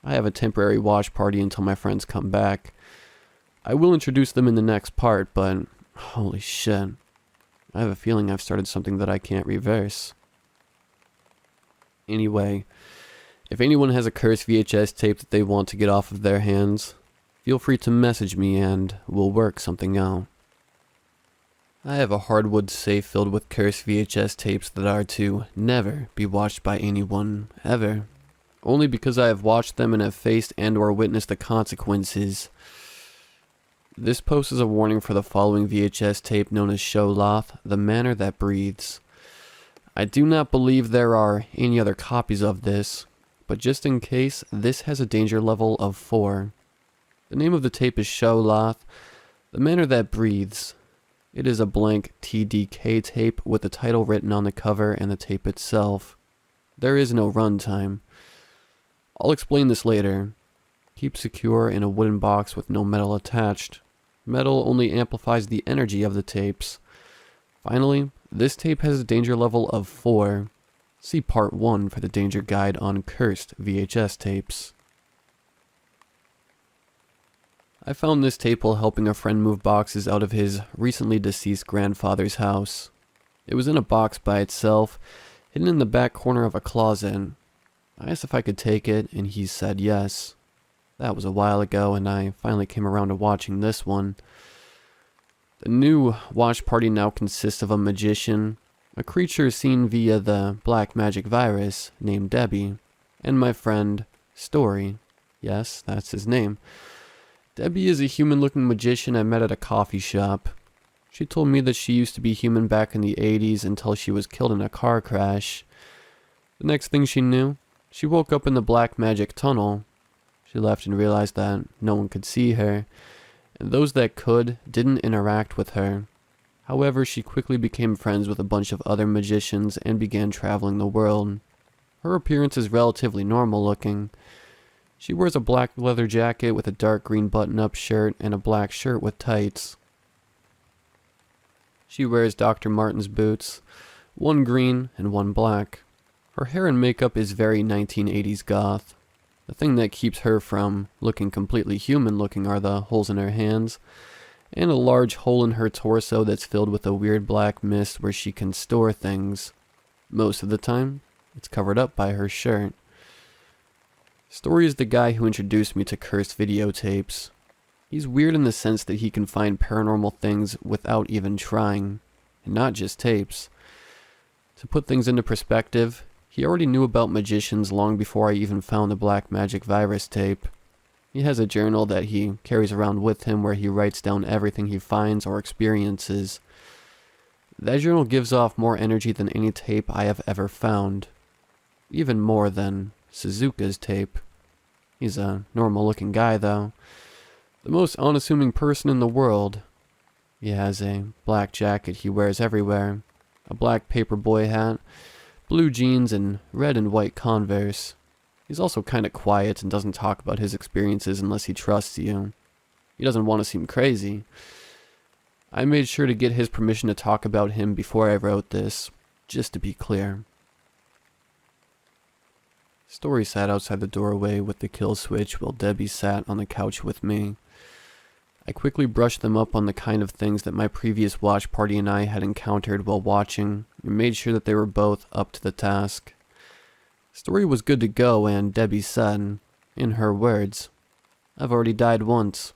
I have a temporary watch party until my friends come back. I will introduce them in the next part, but holy shit. I have a feeling I've started something that I can't reverse. Anyway, if anyone has a cursed VHS tape that they want to get off of their hands, feel free to message me and we'll work something out. I have a hardwood safe filled with cursed VHS tapes that are to never be watched by anyone, ever. Only because I have watched them and have faced and or witnessed the consequences. This post is a warning for the following VHS tape known as Sholoth, The Manor That Breathes. I do not believe there are any other copies of this, but just in case, this has a danger level of 4. The name of the tape is Sholoth, The Manor That Breathes. It is a blank TDK tape with the title written on the cover and the tape itself. There is no runtime. I'll explain this later. Keep secure in a wooden box with no metal attached. Metal only amplifies the energy of the tapes. Finally, this tape has a danger level of 4. See part 1 for the danger guide on cursed VHS tapes. I found this tape while helping a friend move boxes out of his recently deceased grandfather's house. It was in a box by itself, hidden in the back corner of a closet. I asked if I could take it, and he said yes. That was a while ago, and I finally came around to watching this one. The new watch party now consists of a magician, a creature seen via the black magic virus named Debbie, and my friend, Story. Yes, that's his name. Debbie is a human-looking magician I met at a coffee shop. She told me that she used to be human back in the 80s until she was killed in a car crash. The next thing she knew, she woke up in the black magic tunnel. She left and realized that no one could see her, and those that could didn't interact with her. However, she quickly became friends with a bunch of other magicians and began traveling the world. Her appearance is relatively normal looking. She wears a black leather jacket with a dark green button-up shirt and a black shirt with tights. She wears Dr. Martens boots, one green and one black. Her hair and makeup is very 1980s goth. The thing that keeps her from looking completely human-looking are the holes in her hands, and a large hole in her torso that's filled with a weird black mist where she can store things. Most of the time, it's covered up by her shirt. Story is the guy who introduced me to cursed videotapes. He's weird in the sense that he can find paranormal things without even trying, and not just tapes. To put things into perspective, he already knew about magicians long before I even found the black magic virus tape. He has a journal that he carries around with him where he writes down everything he finds or experiences. That journal gives off more energy than any tape I have ever found. Even more than Suzuka's tape. He's a normal-looking guy, though. The most unassuming person in the world. He has a black jacket he wears everywhere, a black paperboy hat, blue jeans, and red and white Converse. He's also kind of quiet and doesn't talk about his experiences unless he trusts you. He doesn't want to seem crazy. I made sure to get his permission to talk about him before I wrote this, just to be clear. Story sat outside the doorway with the kill switch while Debbie sat on the couch with me. I quickly brushed them up on the kind of things that my previous watch party and I had encountered while watching, and made sure that they were both up to the task. Story was good to go, and Debbie said, in her words, "I've already died once.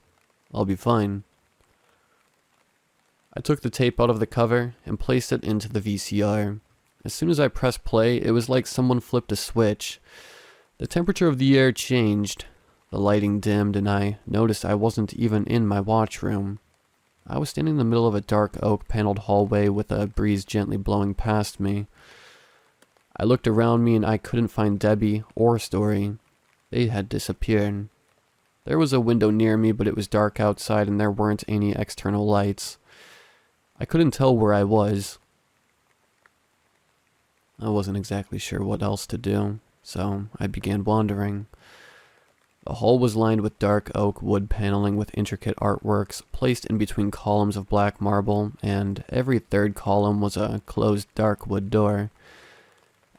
I'll be fine." I took the tape out of the cover and placed it into the VCR. As soon as I pressed play, it was like someone flipped a switch. The temperature of the air changed, the lighting dimmed, and I noticed I wasn't even in my watch room. I was standing in the middle of a dark oak paneled hallway with a breeze gently blowing past me. I looked around me and I couldn't find Debbie or Story. They had disappeared. There was a window near me, but it was dark outside and there weren't any external lights. I couldn't tell where I was. I wasn't exactly sure what else to do, so I began wandering. The hall was lined with dark oak wood paneling with intricate artworks placed in between columns of black marble, and every third column was a closed dark wood door.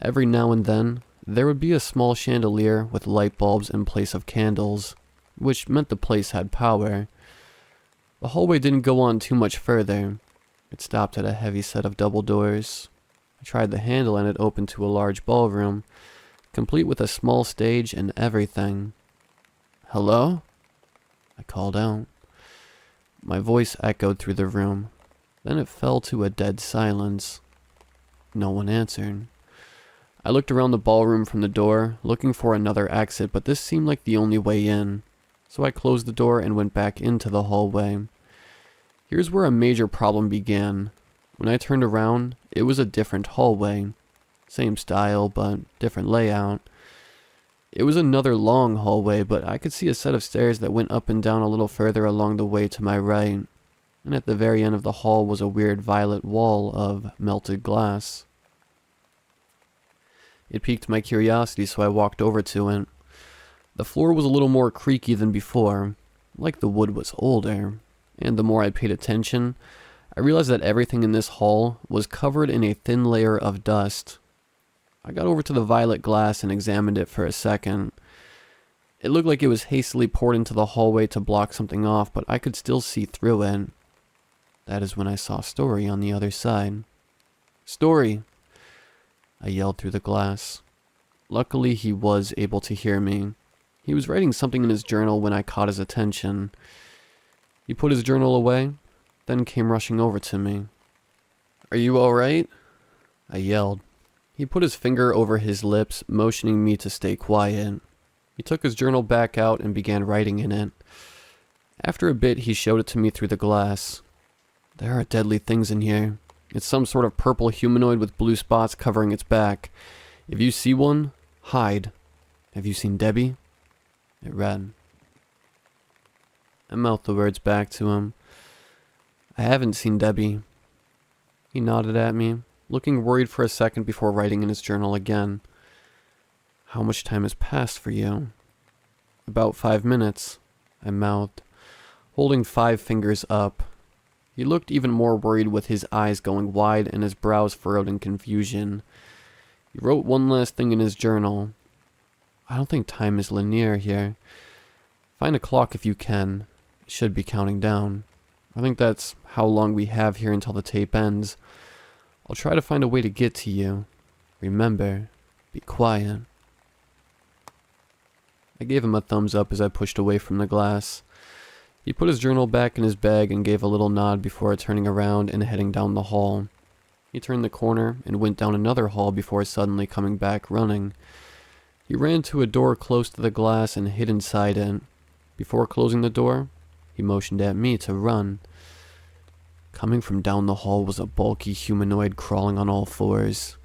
Every now and then, there would be a small chandelier with light bulbs in place of candles, which meant the place had power. The hallway didn't go on too much further. It stopped at a heavy set of double doors. I tried the handle and it opened to a large ballroom, complete with a small stage and everything. "Hello?" I called out. My voice echoed through the room. Then it fell to a dead silence. No one answered. I looked around the ballroom from the door, looking for another exit, but this seemed like the only way in. So I closed the door and went back into the hallway. Here's where a major problem began. When I turned around, it was a different hallway. Same style, but different layout. It was another long hallway, but I could see a set of stairs that went up and down a little further along the way to my right. And at the very end of the hall was a weird violet wall of melted glass. It piqued my curiosity, so I walked over to it. The floor was a little more creaky than before, like the wood was older. And the more I paid attention, I realized that everything in this hall was covered in a thin layer of dust. I got over to the violet glass and examined it for a second. It looked like it was hastily poured into the hallway to block something off, but I could still see through it. That is when I saw Story on the other side. "Story!" I yelled through the glass. Luckily, he was able to hear me. He was writing something in his journal when I caught his attention. He put his journal away, then came rushing over to me. "Are you all right?" I yelled. He put his finger over his lips, motioning me to stay quiet. He took his journal back out and began writing in it. After a bit, he showed it to me through the glass. "There are deadly things in here. It's some sort of purple humanoid with blue spots covering its back. If you see one, hide. Have you seen Debbie?" It read. I mouthed the words back to him. "I haven't seen Debbie." He nodded at me, looking worried for a second before writing in his journal again. "How much time has passed for you?" "About 5 minutes," I mouthed, holding 5 fingers up. He looked even more worried with his eyes going wide and his brows furrowed in confusion. He wrote one last thing in his journal. "I don't think time is linear here. Find a clock if you can. It should be counting down. I think that's how long we have here until the tape ends. I'll try to find a way to get to you. Remember, be quiet." I gave him a thumbs up as I pushed away from the glass. He put his journal back in his bag and gave a little nod before turning around and heading down the hall. He turned the corner and went down another hall before suddenly coming back running. He ran to a door close to the glass and hid inside it. Before closing the door, he motioned at me to run. Coming from down the hall was a bulky humanoid crawling on all fours.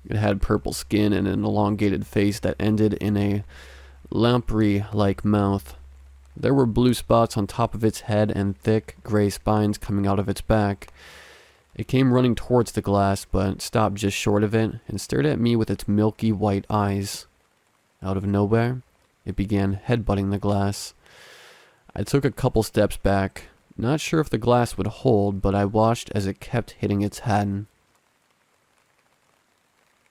It had purple skin and an elongated face that ended in a lamprey-like mouth. There were blue spots on top of its head and thick, gray spines coming out of its back. It came running towards the glass, but stopped just short of it and stared at me with its milky white eyes. Out of nowhere, it began headbutting the glass. I took a couple steps back, Not sure if the glass would hold, but I watched as it kept hitting its head.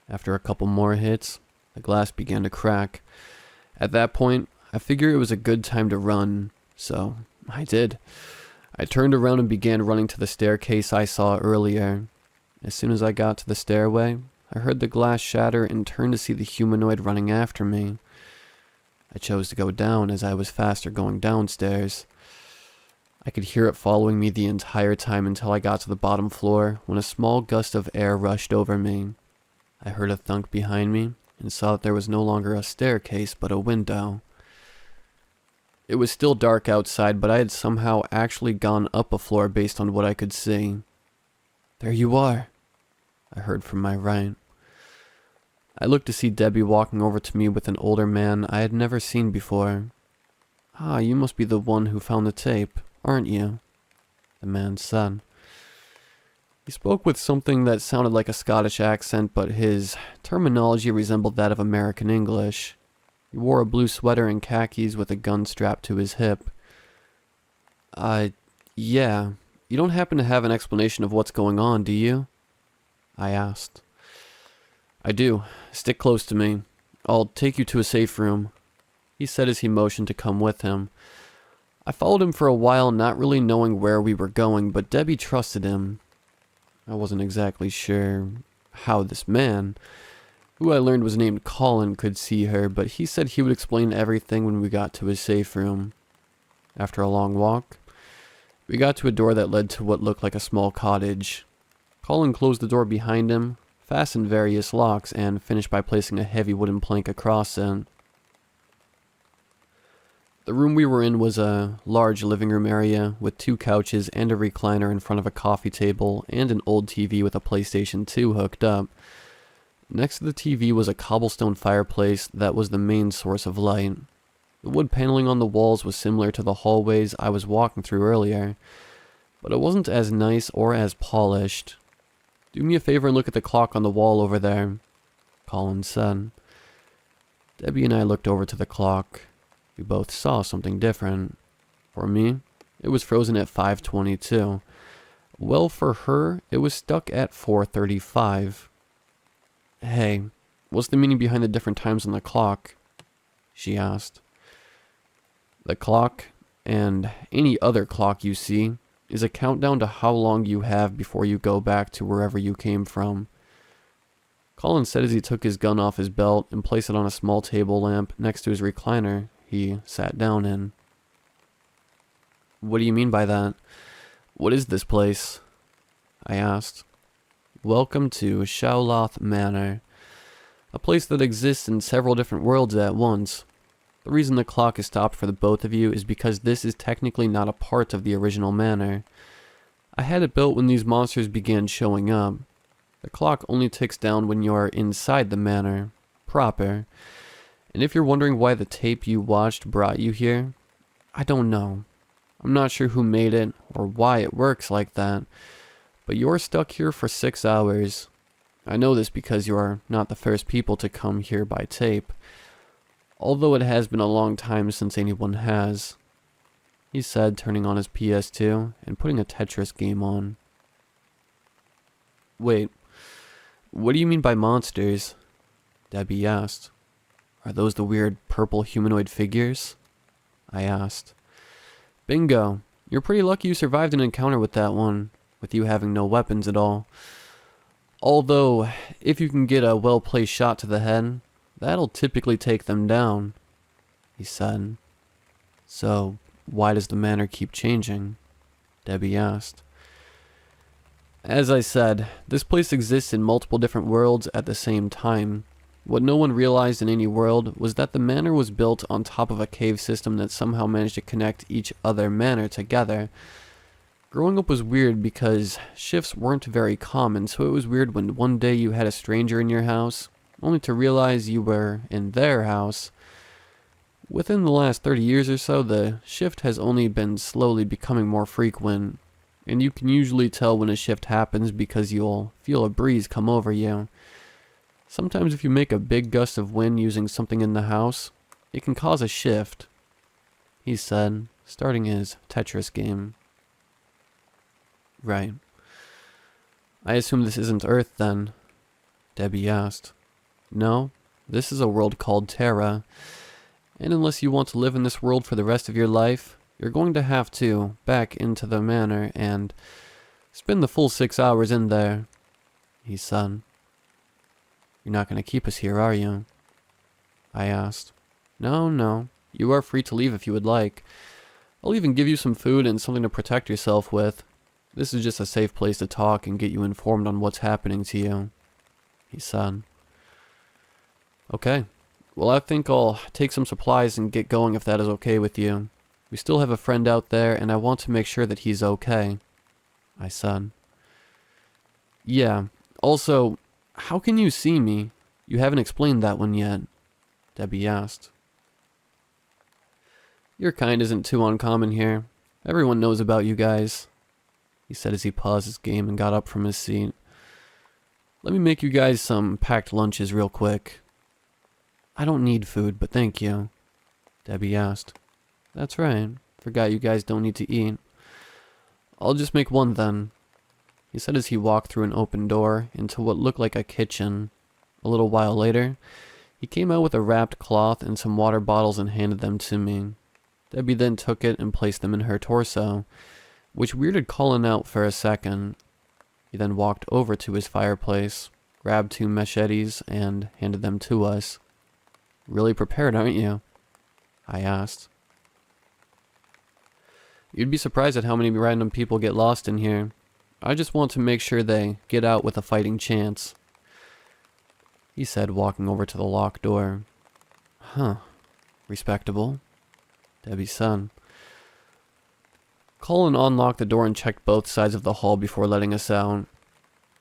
After a couple more hits, the glass began to crack. At that point, I figured it was a good time to run, so I did. I turned around and began running to the staircase I saw earlier. As soon as I got to the stairway, I heard the glass shatter and turned to see the humanoid running after me. I chose to go down as I was faster going downstairs. I could hear it following me the entire time until I got to the bottom floor when a small gust of air rushed over me. I heard a thunk behind me and saw that there was no longer a staircase but a window. It was still dark outside, but I had somehow actually gone up a floor based on what I could see. "There you are," I heard from my right. I looked to see Debbie walking over to me with an older man I had never seen before. "Ah, you must be the one who found the tape, aren't you?" the man said. He spoke with something that sounded like a Scottish accent, but his terminology resembled that of American English. He wore a blue sweater and khakis with a gun strapped to his hip. Yeah. You don't happen to have an explanation of what's going on, do you?" I asked. "I do. Stick close to me. I'll take you to a safe room," he said as he motioned to come with him. I followed him for a while, not really knowing where we were going, but Debbie trusted him. I wasn't exactly sure how this man, who I learned was named Colin, could see her, but he said he would explain everything when we got to his safe room. After a long walk, we got to a door that led to what looked like a small cottage. Colin closed the door behind him, fastened various locks, and finished by placing a heavy wooden plank across it. The room we were in was a large living room area with 2 couches and a recliner in front of a coffee table and an old TV with a PlayStation 2 hooked up. Next to the TV was a cobblestone fireplace that was the main source of light. The wood paneling on the walls was similar to the hallways I was walking through earlier, but it wasn't as nice or as polished. "Do me a favor and look at the clock on the wall over there," Colin said. Debbie and I looked over to the clock. We both saw something different. For me, it was frozen at 5:22. Well, for her, it was stuck at 4:35. "Hey, what's the meaning behind the different times on the clock?" she asked. "The clock, and any other clock you see, is a countdown to how long you have before you go back to wherever you came from," Colin said as he took his gun off his belt and placed it on a small table lamp next to his recliner he sat down in. "What do you mean by that? What is this place?" I asked. "Welcome to Showloth Manor, a place that exists in several different worlds at once. The reason the clock is stopped for the both of you is because this is technically not a part of the original manor. I had it built when these monsters began showing up. The clock only ticks down when you're inside the manor, proper. And if you're wondering why the tape you watched brought you here, I don't know. I'm not sure who made it or why it works like that, but you're stuck here for 6 hours. I know this because you are not the first people to come here by tape, although it has been a long time since anyone has," he said, turning on his PS2 and putting a Tetris game on. "Wait, what do you mean by monsters?" Debbie asked. "Are those the weird purple humanoid figures?" I asked. "Bingo. You're pretty lucky you survived an encounter with that one, with you having no weapons at all. Although, if you can get a well-placed shot to the head, that'll typically take them down," he said. "So, why does the manor keep changing?" Debbie asked. "As I said, this place exists in multiple different worlds at the same time. What no one realized in any world was that the manor was built on top of a cave system that somehow managed to connect each other manor together. Growing up was weird because shifts weren't very common, so it was weird when one day you had a stranger in your house, only to realize you were in their house. Within the last 30 years or so, the shift has only been slowly becoming more frequent, and you can usually tell when a shift happens because you'll feel a breeze come over you. Sometimes if you make a big gust of wind using something in the house, it can cause a shift," he said, starting his Tetris game. Right. I assume this isn't Earth then, Debbie asked. No, this is a world called Terra, and unless you want to live in this world for the rest of your life, you're going to have to back into the manor and spend the full 6 hours in there, he said. You're not going to keep us here, are you? I asked. No, you are free to leave if you would like. I'll even give you some food and something to protect yourself with. This is just a safe place to talk and get you informed on what's happening to you, he said. Okay, well I think I'll take some supplies and get going if that is okay with you. We still have a friend out there and I want to make sure that he's okay, I said. Yeah, also, how can you see me? You haven't explained that one yet, Debbie asked. Your kind isn't too uncommon here. Everyone knows about you guys, he said as he paused his game and got up from his seat. Let me make you guys some packed lunches real quick. I don't need food, but thank you, Debbie asked. That's right. Forgot you guys don't need to eat. I'll just make one then, he said as he walked through an open door into what looked like a kitchen. A little while later, he came out with a wrapped cloth and some water bottles and handed them to me. Debbie then took it and placed them in her torso, which weirded Colin out for a second. He then walked over to his fireplace, grabbed 2 machetes, and handed them to us. Really prepared, aren't you? I asked. You'd be surprised at how many random people get lost in here. I just want to make sure they get out with a fighting chance, he said, walking over to the locked door. Huh. Respectable, Debbie said. Colin unlocked the door and checked both sides of the hall before letting us out.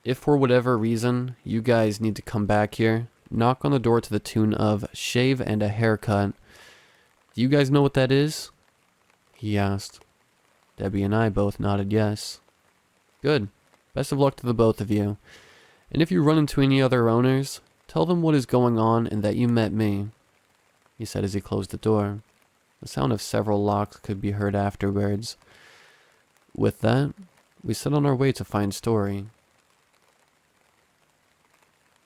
If for whatever reason you guys need to come back here, knock on the door to the tune of "shave and a haircut." Do you guys know what that is? He asked. Debbie and I both nodded yes. Good. Best of luck to the both of you. And if you run into any other owners, tell them what is going on and that you met me, he said as he closed the door. The sound of several locks could be heard afterwards. With that, we set on our way to find Story.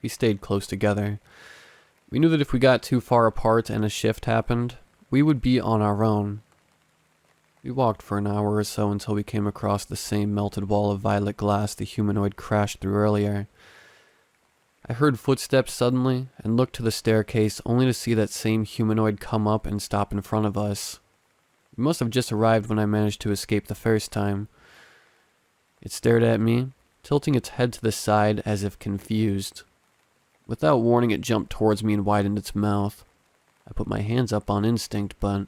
We stayed close together. We knew that if we got too far apart and a shift happened, we would be on our own. We walked for an hour or so until we came across the same melted wall of violet glass the humanoid crashed through earlier. I heard footsteps suddenly and looked to the staircase only to see that same humanoid come up and stop in front of us. It must have just arrived when I managed to escape the first time. It stared at me, tilting its head to the side as if confused. Without warning, it jumped towards me and widened its mouth. I put my hands up on instinct, but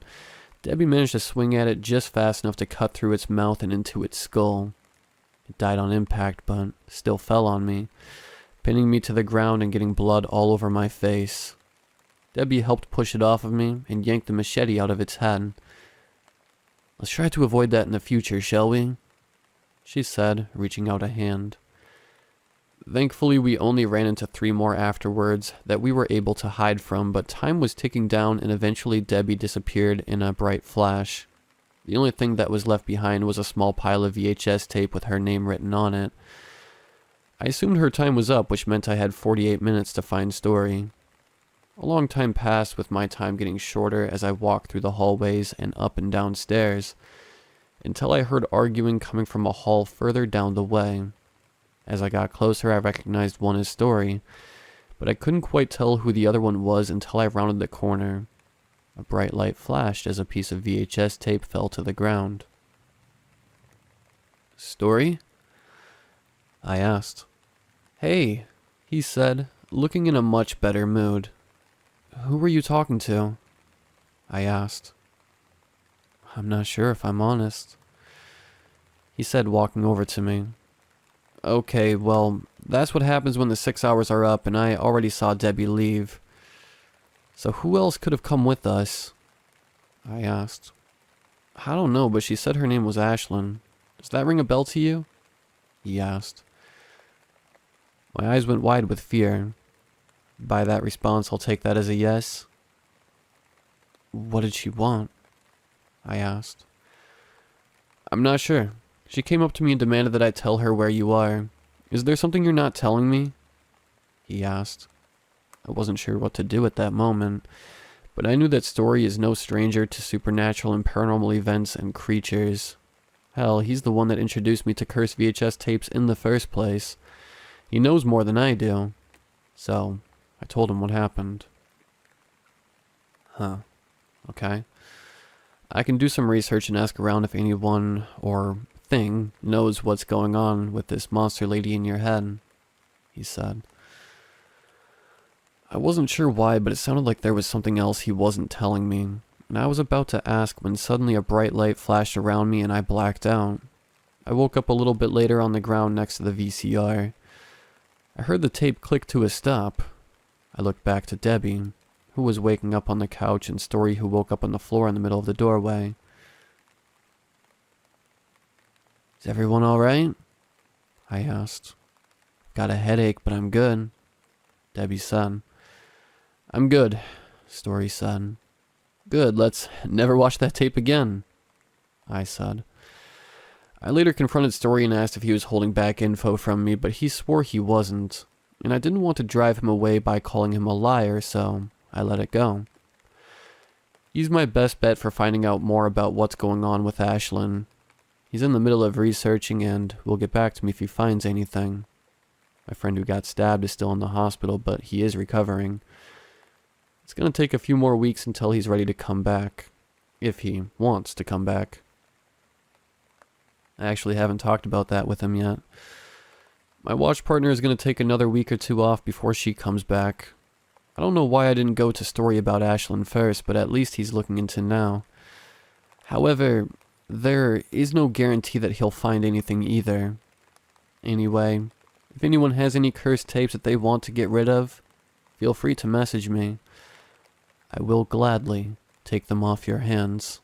Debbie managed to swing at it just fast enough to cut through its mouth and into its skull. It died on impact, but still fell on me, pinning me to the ground and getting blood all over my face. Debbie helped push it off of me and yanked the machete out of its head. Let's try to avoid that in the future, shall we? She said, reaching out a hand. Thankfully, we only ran into 3 more afterwards that we were able to hide from, but time was ticking down and eventually Debbie disappeared in a bright flash. The only thing that was left behind was a small pile of VHS tape with her name written on it. I assumed her time was up, which meant I had 48 minutes to find Story. A long time passed, with my time getting shorter as I walked through the hallways and up and down stairs, until I heard arguing coming from a hall further down the way. As I got closer, I recognized one as Story, but I couldn't quite tell who the other one was until I rounded the corner. A bright light flashed as a piece of VHS tape fell to the ground. Story? I asked. Hey, he said, looking in a much better mood. Who were you talking to? I asked. I'm not sure if I'm honest, he said, walking over to me. Okay, well, that's what happens when the 6 hours are up and I already saw Debbie leave. So who else could have come with us? I asked. I don't know, but she said her name was Ashlyn. Does that ring a bell to you? He asked. My eyes went wide with fear. By that response, I'll take that as a yes. What did she want? I asked. I'm not sure. She came up to me and demanded that I tell her where you are. Is there something you're not telling me? He asked. I wasn't sure what to do at that moment, but I knew that Story is no stranger to supernatural and paranormal events and creatures. Hell, he's the one that introduced me to cursed VHS tapes in the first place. He knows more than I do. So, I told him what happened. Huh. Okay. I can do some research and ask around if anyone or thing knows what's going on with this monster lady in your head, he said. I wasn't sure why, but it sounded like there was something else he wasn't telling me, and I was about to ask when suddenly a bright light flashed around me and I blacked out. I woke up a little bit later on the ground next to the VCR. I heard the tape click to a stop. I looked back to Debbie, who was waking up on the couch, and Story, who woke up on the floor in the middle of the doorway. Is everyone alright? I asked. Got a headache, but I'm good, Debbie said. I'm good, Story said. Good, let's never watch that tape again, I said. I later confronted Story and asked if he was holding back info from me, but he swore he wasn't, and I didn't want to drive him away by calling him a liar, so I let it go. He's my best bet for finding out more about what's going on with Ashlyn. He's in the middle of researching and will get back to me if he finds anything. My friend who got stabbed is still in the hospital, but he is recovering. It's going to take a few more weeks until he's ready to come back, if he wants to come back. I actually haven't talked about that with him yet. My watch partner is going to take another week or two off before she comes back. I don't know why I didn't go to Story about Ashlyn first, but at least he's looking into now. However, there is no guarantee that he'll find anything either. Anyway, if anyone has any cursed tapes that they want to get rid of, feel free to message me. I will gladly take them off your hands.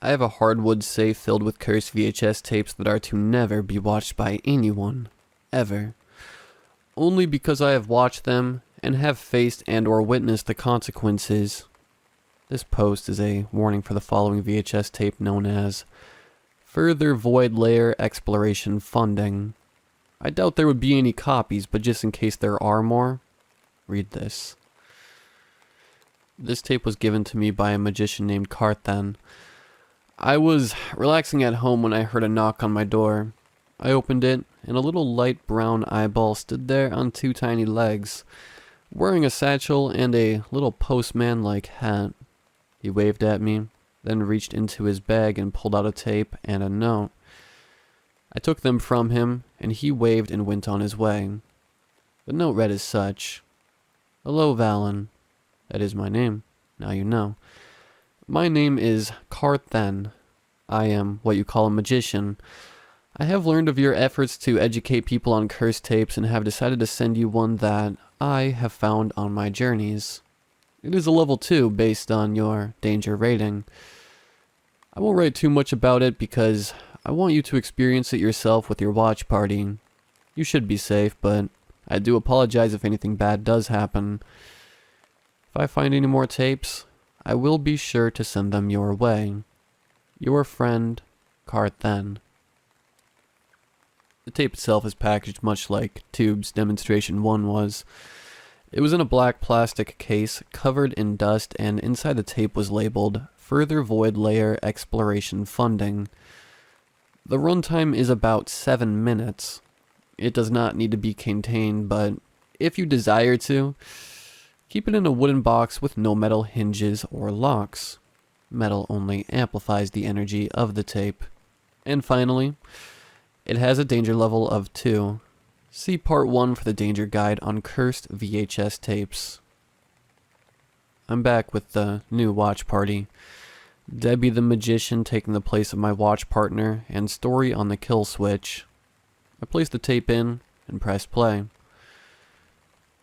I have a hardwood safe filled with cursed VHS tapes that are to never be watched by anyone, ever. Only because I have watched them and have faced and or witnessed the consequences. This post is a warning for the following VHS tape known as Further Void Layer Exploration Funding. I doubt there would be any copies, but just in case there are more, read this. This tape was given to me by a magician named Carthan. I was relaxing at home when I heard a knock on my door. I opened it, and a little light brown eyeball stood there on two tiny legs, wearing a satchel and a little postman-like hat. He waved at me, then reached into his bag and pulled out a tape and a note. I took them from him, and he waved and went on his way. The note read as such. Hello, Valen. That is my name. Now you know. My name is Carthan. I am what you call a magician. I have learned of your efforts to educate people on cursed tapes and have decided to send you one that I have found on my journeys. It is a level 2 based on your danger rating. I won't write too much about it because I want you to experience it yourself with your watch party. You should be safe, but I do apologize if anything bad does happen. If I find any more tapes, I will be sure to send them your way. Your friend, Carthan. The tape itself is packaged much like Tube's Demonstration 1 was. It was in a black plastic case, covered in dust, and inside the tape was labeled, Further Void Layer Exploration Funding. The runtime is about 7 minutes. It does not need to be contained, but if you desire to, keep it in a wooden box with no metal hinges or locks. Metal only amplifies the energy of the tape. And finally, it has a danger level of 2. See part 1 for the danger guide on cursed VHS tapes. I'm back with the new watch party. Debbie the magician taking the place of my watch partner, and Story on the kill switch. I placed the tape in and pressed play.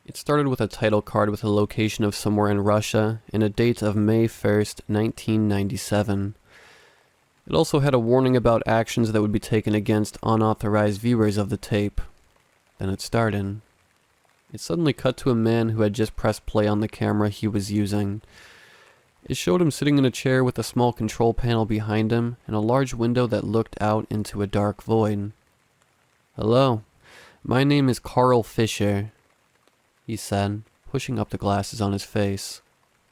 It started with a title card with a location of somewhere in Russia and a date of May 1st, 1997. It also had a warning about actions that would be taken against unauthorized viewers of the tape. Then it started. It suddenly cut to a man who had just pressed play on the camera he was using. It showed him sitting in a chair with a small control panel behind him and a large window that looked out into a dark void. "Hello, my name is Carl Fisher," he said, pushing up the glasses on his face.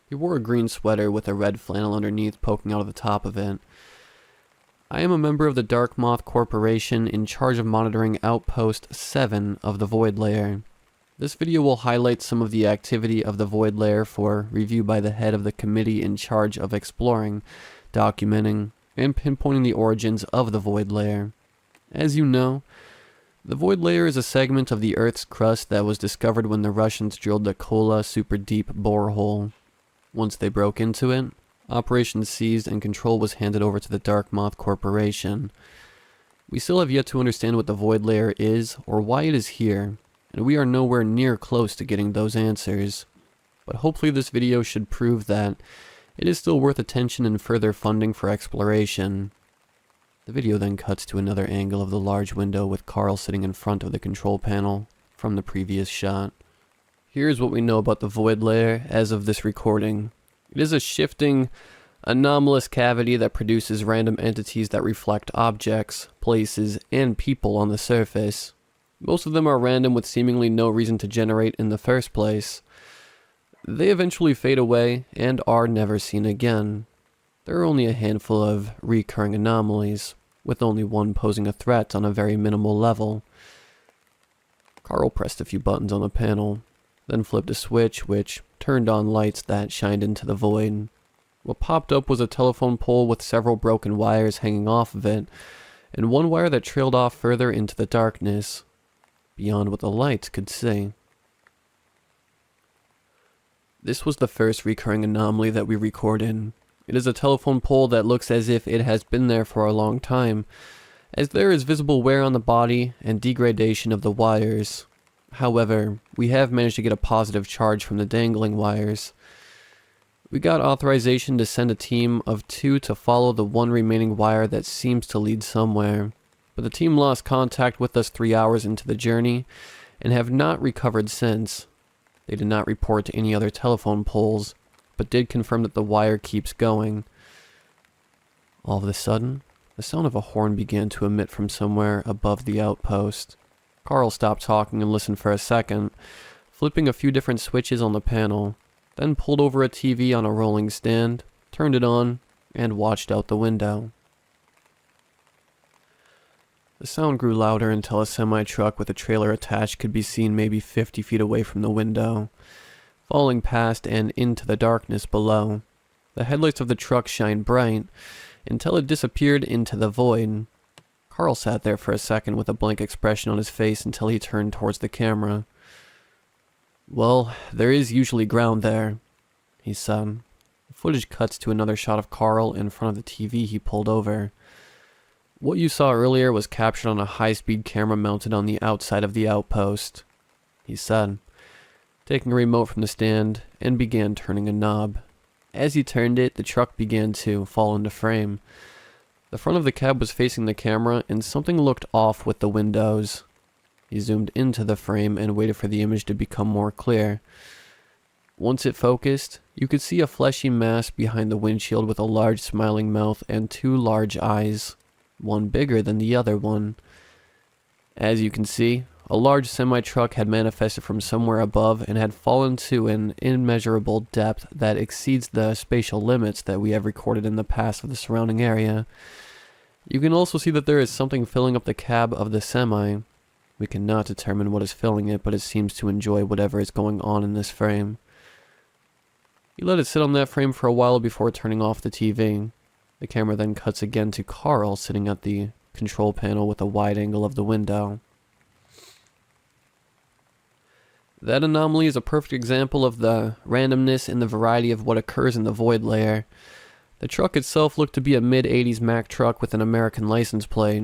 He wore a green sweater with a red flannel underneath poking out of the top of it. "I am a member of the Dark Moth Corporation in charge of monitoring Outpost 7 of the Void Layer. This video will highlight some of the activity of the Void Layer for review by the head of the committee in charge of exploring, documenting, and pinpointing the origins of the Void Layer. As you know, the Void Layer is a segment of the Earth's crust that was discovered when the Russians drilled the Kola super deep borehole. Once they broke into it, operations ceased and control was handed over to the Dark Moth Corporation. We still have yet to understand what the Void Layer is or why it is here, and we are nowhere near close to getting those answers. But hopefully this video should prove that it is still worth attention and further funding for exploration. The video then cuts to another angle of the large window with Carl sitting in front of the control panel from the previous shot. Here's what we know about the Void Layer as of this recording. It is a shifting, anomalous cavity that produces random entities that reflect objects, places, and people on the surface. Most of them are random with seemingly no reason to generate in the first place. They eventually fade away and are never seen again. There are only a handful of recurring anomalies, with only one posing a threat on a very minimal level. Carl pressed a few buttons on the panel, then flipped a switch which turned on lights that shined into the void. What popped up was a telephone pole with several broken wires hanging off of it, and one wire that trailed off further into the darkness, beyond what the lights could see. This was the first recurring anomaly that we recorded. It is a telephone pole that looks as if it has been there for a long time, as there is visible wear on the body and degradation of the wires. However, we have managed to get a positive charge from the dangling wires. We got authorization to send a team of 2 to follow the one remaining wire that seems to lead somewhere, but the team lost contact with us 3 hours into the journey and have not recovered since. They did not report to any other telephone poles, but did confirm that the wire keeps going. All of a sudden, the sound of a horn began to emit from somewhere above the outpost. Carl stopped talking and listened for a second, flipping a few different switches on the panel, then pulled over a TV on a rolling stand, turned it on, and watched out the window. The sound grew louder until a semi-truck with a trailer attached could be seen maybe 50 feet away from the window, falling past and into the darkness below. The headlights of the truck shined bright until it disappeared into the void. Carl sat there for a second with a blank expression on his face until he turned towards the camera. "Well, there is usually ground there," he said. The footage cuts to another shot of Carl in front of the TV he pulled over. "What you saw earlier was captured on a high-speed camera mounted on the outside of the outpost," he said, taking a remote from the stand and began turning a knob. As he turned it, the truck began to fall into frame. The front of the cab was facing the camera, and something looked off with the windows. He zoomed into the frame and waited for the image to become more clear. Once it focused, you could see a fleshy mass behind the windshield with a large smiling mouth and 2 large eyes, one bigger than the other one. As you can see, a large semi-truck had manifested from somewhere above and had fallen to an immeasurable depth that exceeds the spatial limits that we have recorded in the past of the surrounding area. You can also see that there is something filling up the cab of the semi. We cannot determine what is filling it, but it seems to enjoy whatever is going on in this frame. He let it sit on that frame for a while before turning off the TV. The camera then cuts again to Carl sitting at the control panel with a wide angle of the window. That anomaly is a perfect example of the randomness and the variety of what occurs in the Void Layer. The truck itself looked to be a mid-80s Mack truck with an American license plate.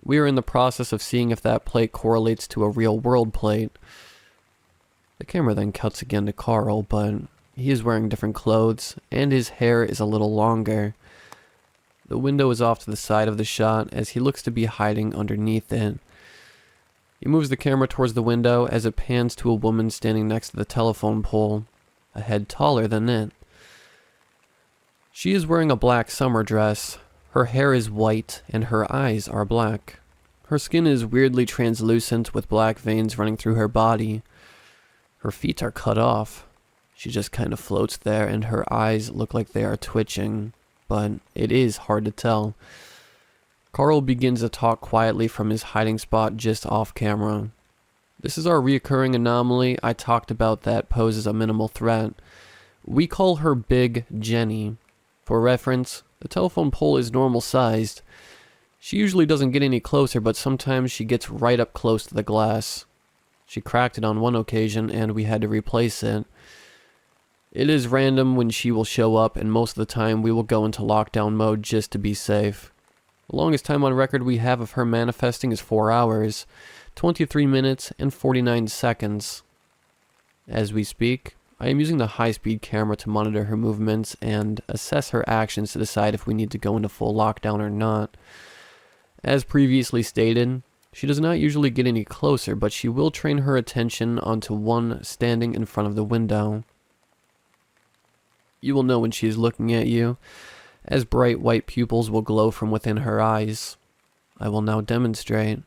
We are in the process of seeing if that plate correlates to a real-world plate. The camera then cuts again to Carl, but he is wearing different clothes, and his hair is a little longer. The window is off to the side of the shot as he looks to be hiding underneath it. He moves the camera towards the window as it pans to a woman standing next to the telephone pole, a head taller than it. She is wearing a black summer dress. Her hair is white and her eyes are black. Her skin is weirdly translucent with black veins running through her body. Her feet are cut off. She just kind of floats there and her eyes look like they are twitching, but it is hard to tell. Carl begins to talk quietly from his hiding spot just off camera. This is our reoccurring anomaly I talked about that poses a minimal threat. We call her Big Jenny. For reference, the telephone pole is normal sized. She usually doesn't get any closer, but sometimes she gets right up close to the glass. She cracked it on one occasion and we had to replace it. It is random when she will show up, and most of the time we will go into lockdown mode just to be safe. The longest time on record we have of her manifesting is 4 hours, 23 minutes, and 49 seconds. As we speak, I am using the high-speed camera to monitor her movements and assess her actions to decide if we need to go into full lockdown or not. As previously stated, she does not usually get any closer, but she will train her attention onto one standing in front of the window. You will know when she is looking at you, as bright white pupils will glow from within her eyes. I will now demonstrate.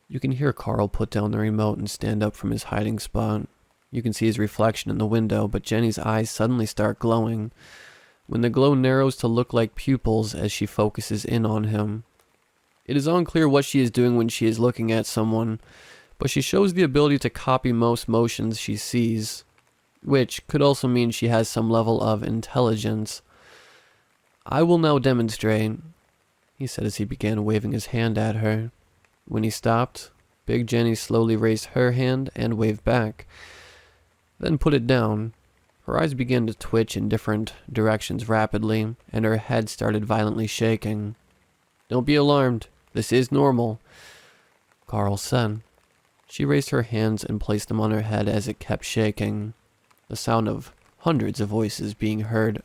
You can hear Carl put down the remote and stand up from his hiding spot. You can see his reflection in the window, but Jenny's eyes suddenly start glowing, when the glow narrows to look like pupils as she focuses in on him. It is unclear what she is doing when she is looking at someone, but she shows the ability to copy most motions she sees, which could also mean she has some level of intelligence. I will now demonstrate, he said as he began waving his hand at her. When he stopped, Big Jenny slowly raised her hand and waved back, then put it down. Her eyes began to twitch in different directions rapidly, and her head started violently shaking. Don't be alarmed. This is normal, Carl said. She raised her hands and placed them on her head as it kept shaking. The sound of hundreds of voices being heard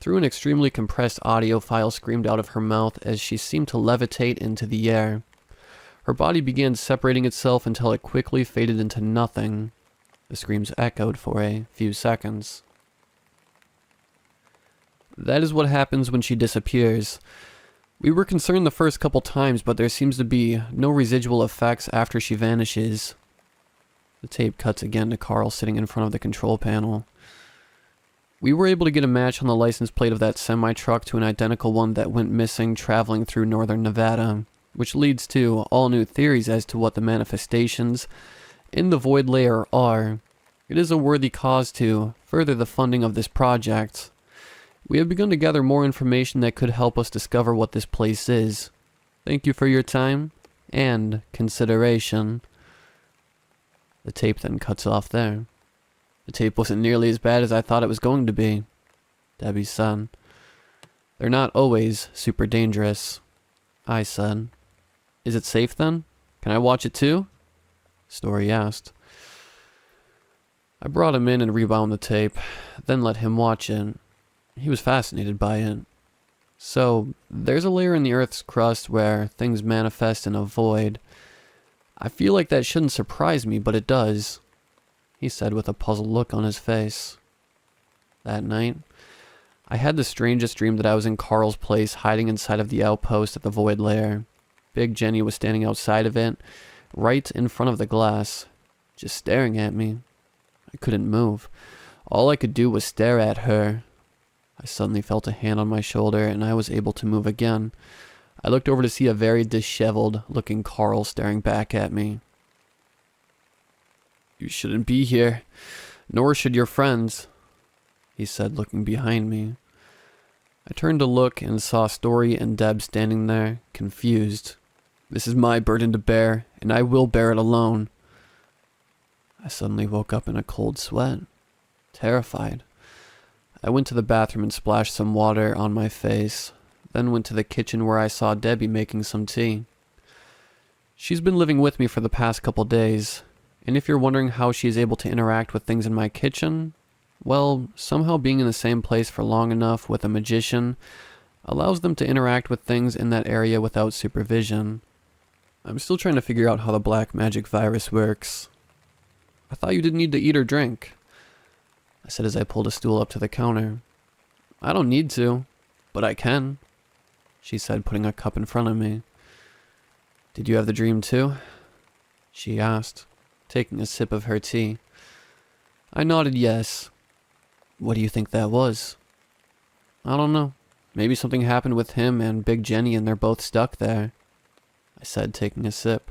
through an extremely compressed audio file screamed out of her mouth as she seemed to levitate into the air. Her body began separating itself until it quickly faded into nothing. The screams echoed for a few seconds. That is what happens when she disappears. We were concerned the first couple times, but there seems to be no residual effects after she vanishes. The tape cuts again to Carl sitting in front of the control panel. We were able to get a match on the license plate of that semi-truck to an identical one that went missing traveling through northern Nevada, which leads to all new theories as to what the manifestations in the void layer are. It is a worthy cause to further the funding of this project. We have begun to gather more information that could help us discover what this place is. Thank you for your time and consideration. The tape then cuts off there. The tape wasn't nearly as bad as I thought it was going to be, Debbie said. They're not always super dangerous, I said. Is it safe then? Can I watch it too? Story asked. I brought him in and rewound the tape, then let him watch it. He was fascinated by it. So, there's a layer in the Earth's crust where things manifest in a void. I feel like that shouldn't surprise me, but it does, he said with a puzzled look on his face. That night, I had the strangest dream that I was in Carl's place hiding inside of the outpost at the void layer. Big Jenny was standing outside of it, right in front of the glass, just staring at me. I couldn't move. All I could do was stare at her. I suddenly felt a hand on my shoulder and I was able to move again. I looked over to see a very disheveled looking Carl staring back at me. You shouldn't be here, nor should your friends, he said, looking behind me. I turned to look and saw Story and Deb standing there, confused. This is my burden to bear, and I will bear it alone. I suddenly woke up in a cold sweat, terrified. I went to the bathroom and splashed some water on my face, then went to the kitchen where I saw Debbie making some tea. She's been living with me for the past couple days, and if you're wondering how she is able to interact with things in my kitchen, well, somehow being in the same place for long enough with a magician allows them to interact with things in that area without supervision. I'm still trying to figure out how the black magic virus works. I thought you didn't need to eat or drink, I said as I pulled a stool up to the counter. I don't need to, but I can, she said, putting a cup in front of me. Did you have the dream too? She asked, taking a sip of her tea. I nodded yes. What do you think that was? I don't know. Maybe something happened with him and Big Jenny and they're both stuck there, I said, taking a sip.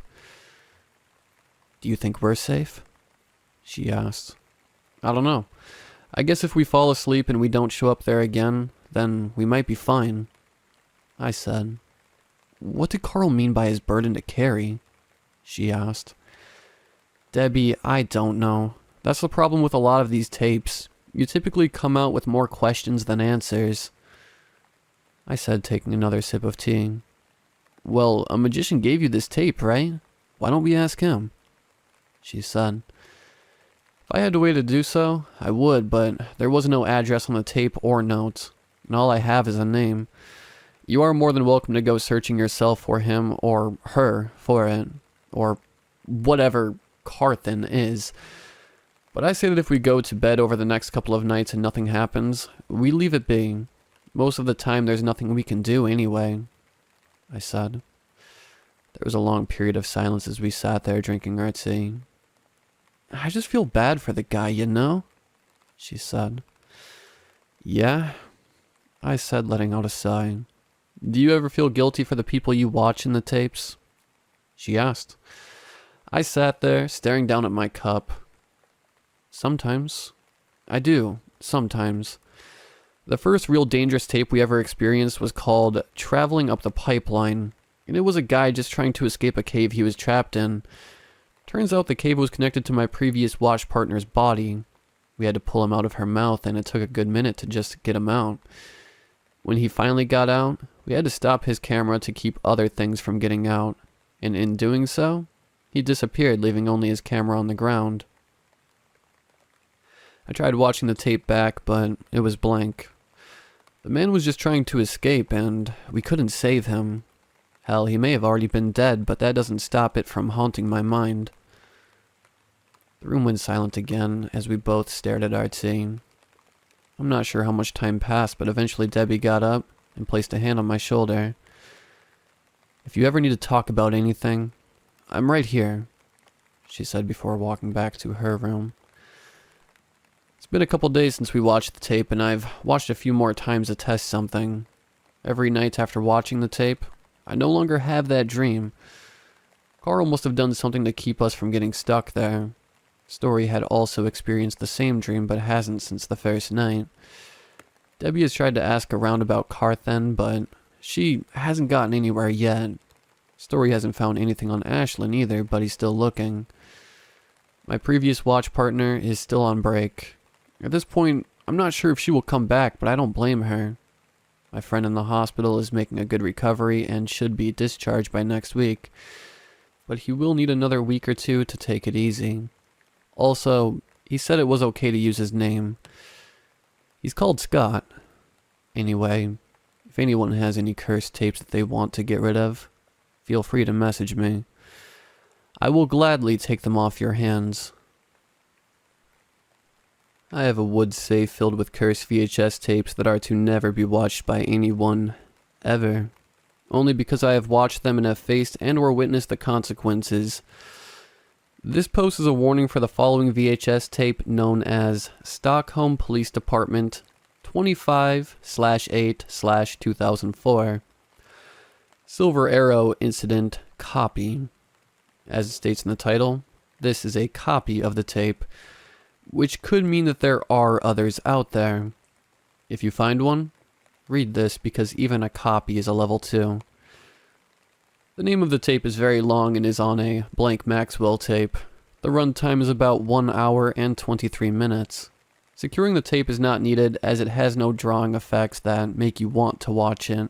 Do you think we're safe? She asked. I don't know. I guess if we fall asleep and we don't show up there again, then we might be fine, I said. What did Carl mean by his burden to carry? She asked. Debbie, I don't know. That's the problem with a lot of these tapes. You typically come out with more questions than answers, I said, taking another sip of tea. Well, a magician gave you this tape, right? Why don't we ask him? She said. If I had a way to do so, I would, but there was no address on the tape or note, and all I have is a name. You are more than welcome to go searching yourself for him or her for it, or whatever Carthen is. But I say that if we go to bed over the next couple of nights and nothing happens, we leave it be. Most of the time there's nothing we can do anyway, I said. There was a long period of silence as we sat there drinking our tea. I just feel bad for the guy, you know? She said. Yeah? I said, letting out a sigh. Do you ever feel guilty for the people you watch in the tapes? She asked. I sat there, staring down at my cup. Sometimes. I do, sometimes. The first real dangerous tape we ever experienced was called Traveling Up the Pipeline, and it was a guy just trying to escape a cave he was trapped in. Turns out the cave was connected to my previous watch partner's body. We had to pull him out of her mouth, and it took a good minute to just get him out. When he finally got out, we had to stop his camera to keep other things from getting out, and in doing so, he disappeared, leaving only his camera on the ground. I tried watching the tape back, but it was blank. The man was just trying to escape, and we couldn't save him. Hell, he may have already been dead, but that doesn't stop it from haunting my mind. The room went silent again as we both stared at our tea. I'm not sure how much time passed, but eventually Debbie got up and placed a hand on my shoulder. If you ever need to talk about anything, I'm right here, she said before walking back to her room. It's been a couple days since we watched the tape, and I've watched a few more times to test something. Every night after watching the tape, I no longer have that dream. Carl must have done something to keep us from getting stuck there. Story had also experienced the same dream, but hasn't since the first night. Debbie has tried to ask around about Carthen, but she hasn't gotten anywhere yet. Story hasn't found anything on Ashlyn either, but he's still looking. My previous watch partner is still on break. At this point, I'm not sure if she will come back, but I don't blame her. My friend in the hospital is making a good recovery and should be discharged by next week, but he will need another week or two to take it easy. Also, he said it was okay to use his name. He's called Scott. Anyway, if anyone has any cursed tapes that they want to get rid of, feel free to message me. I will gladly take them off your hands. I have a wood safe filled with cursed VHS tapes that are to never be watched by anyone, ever. Only because I have watched them and have faced and or witnessed the consequences. This post is a warning for the following VHS tape known as Stockholm Police Department 25/8/2004. Silver Arrow Incident Copy. As it states in the title, this is a copy of the tape, which could mean that there are others out there. If you find one, read this because even a copy is a level 2. The name of the tape is very long and is on a blank Maxwell tape. The runtime is about 1 hour and 23 minutes. Securing the tape is not needed as it has no drawing effects that make you want to watch it.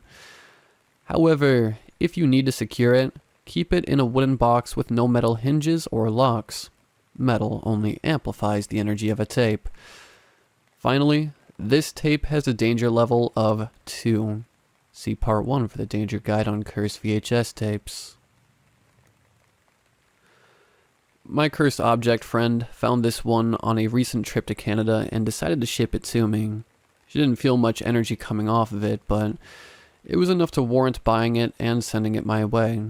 However, if you need to secure it, keep it in a wooden box with no metal hinges or locks. Metal only amplifies the energy of a tape. Finally, this tape has a danger level of 2. See part 1 for the danger guide on cursed VHS tapes. My cursed object friend found this one on a recent trip to Canada and decided to ship it to me. She didn't feel much energy coming off of it, but it was enough to warrant buying it and sending it my way.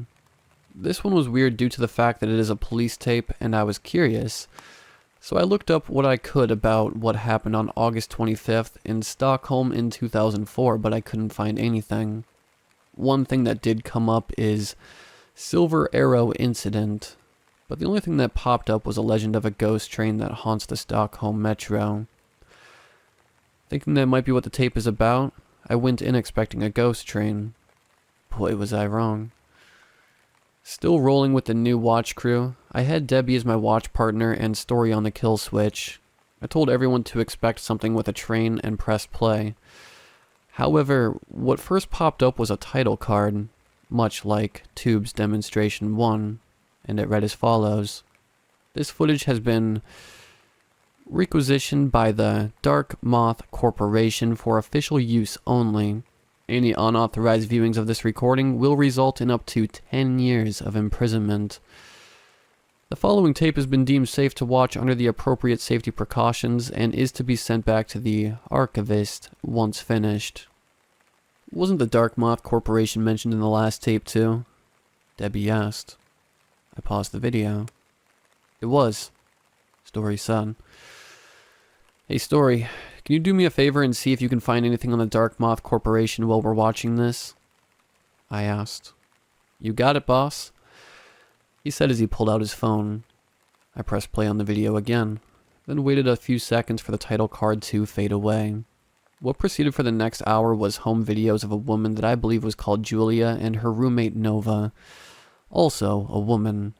This one was weird due to the fact that it is a police tape, and I was curious. So I looked up what I could about what happened on August 25th in Stockholm in 2004, but I couldn't find anything. One thing that did come up is Silver Arrow incident, but the only thing that popped up was a legend of a ghost train that haunts the Stockholm metro. Thinking that might be what the tape is about, I went in expecting a ghost train. Boy, was I wrong. Still rolling with the new watch crew, I had Debbie as my watch partner and story on the kill switch. I told everyone to expect something with a train and pressed play. However, what first popped up was a title card, much like Tube's Demonstration 1, and it read as follows. This footage has been requisitioned by the Dark Moth Corporation for official use only. Any unauthorized viewings of this recording will result in up to 10 years of imprisonment. The following tape has been deemed safe to watch under the appropriate safety precautions and is to be sent back to the archivist once finished. Wasn't the Dark Moth Corporation mentioned in the last tape too? Debbie asked. I paused the video. It was, Story said. Hey Story, can you do me a favor and see if you can find anything on the Dark Moth Corporation while we're watching this? I asked. You got it, boss, he said as he pulled out his phone. I pressed play on the video again, then waited a few seconds for the title card to fade away. What proceeded for the next hour was home videos of a woman that I believe was called Julia and her roommate Nova, also a woman.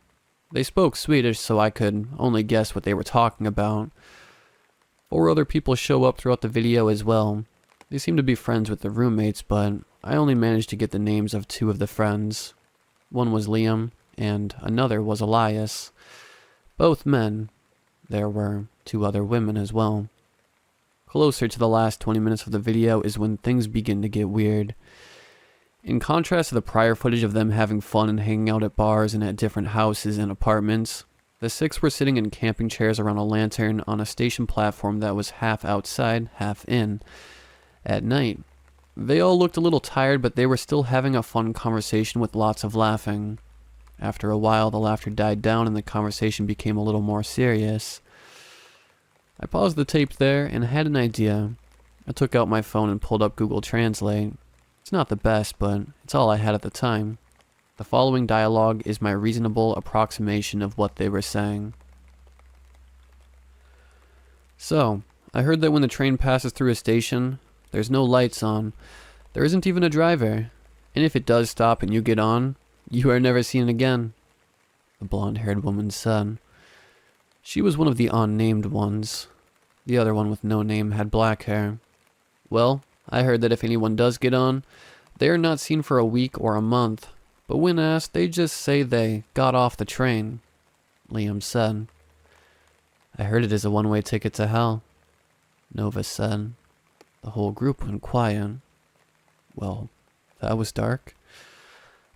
They spoke Swedish, so I could only guess what they were talking about. 4 other people show up throughout the video as well. They seem to be friends with the roommates, but I only managed to get the names of 2 of the friends. One was Liam, and another was Elias. Both men. There were 2 other women as well. Closer to the last 20 minutes of the video is when things begin to get weird. In contrast to the prior footage of them having fun and hanging out at bars and at different houses and apartments, the 6 were sitting in camping chairs around a lantern on a station platform that was half outside, half in, at night. They all looked a little tired, but they were still having a fun conversation with lots of laughing. After a while, the laughter died down and the conversation became a little more serious. I paused the tape there and had an idea. I took out my phone and pulled up Google Translate. It's not the best, but it's all I had at the time. The following dialogue is my reasonable approximation of what they were saying. So, I heard that when the train passes through a station, there's no lights on. There isn't even a driver. And if it does stop and you get on, you are never seen again, the blonde-haired woman said. She was one of the unnamed ones. The other one with no name had black hair. Well, I heard that if anyone does get on, they are not seen for a week or a month, but when asked, they just say they got off the train, Liam said. I heard it is a one-way ticket to hell, Nova said. The whole group went quiet. Well, that was dark,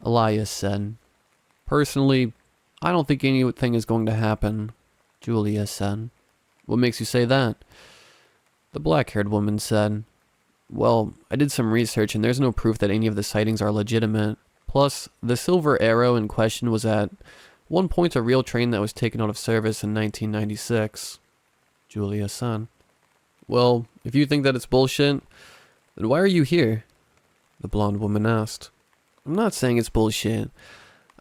Elias said. Personally, I don't think anything is going to happen, Julia said. What makes you say that? The black-haired woman said. Well, I did some research and there's no proof that any of the sightings are legitimate. Plus, the Silver Arrow in question was at one point a real train that was taken out of service in 1996, Julia said. Well, if you think that it's bullshit, then why are you here? The blonde woman asked. I'm not saying it's bullshit.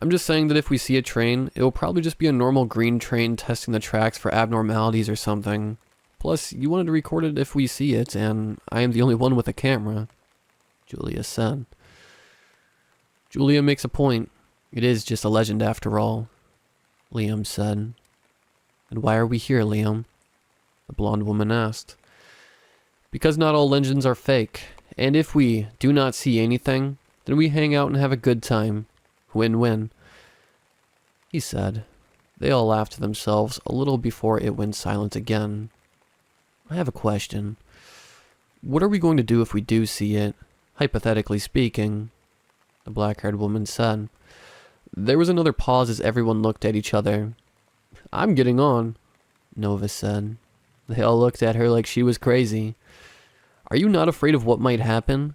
I'm just saying that if we see a train, it will probably just be a normal green train testing the tracks for abnormalities or something. Plus, you wanted to record it if we see it, and I am the only one with a camera, Julia said. Julia makes a point. It is just a legend after all, Liam said. And why are we here, Liam? The blonde woman asked. Because not all legends are fake, and if we do not see anything, then we hang out and have a good time. Win-win, he said. They all laughed to themselves a little before it went silent again. I have a question. What are we going to do if we do see it, hypothetically speaking? The black-haired woman said. There was another pause as everyone looked at each other. I'm getting on, Nova said. They all looked at her like she was crazy. Are you not afraid of what might happen?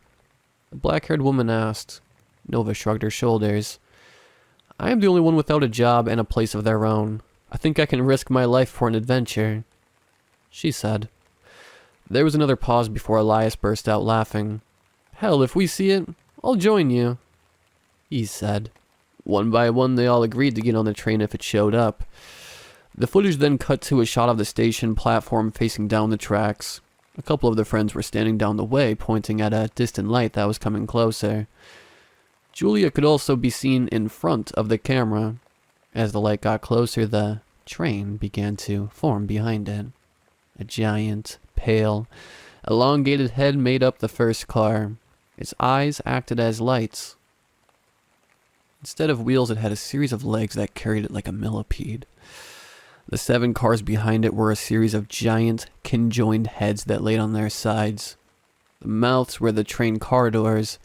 The black-haired woman asked. Nova shrugged her shoulders. I am the only one without a job and a place of their own. I think I can risk my life for an adventure, she said. There was another pause before Elias burst out laughing. Hell, if we see it, I'll join you, he said. One by one, they all agreed to get on the train if it showed up. The footage then cut to a shot of the station platform facing down the tracks. A couple of the friends were standing down the way, pointing at a distant light that was coming closer. Julia could also be seen in front of the camera. As the light got closer, the train began to form behind it. A giant, pale, elongated head made up the first car. Its eyes acted as lights. Instead of wheels, it had a series of legs that carried it like a millipede. The 7 cars behind it were a series of giant, conjoined heads that laid on their sides. The mouths were the train car doors.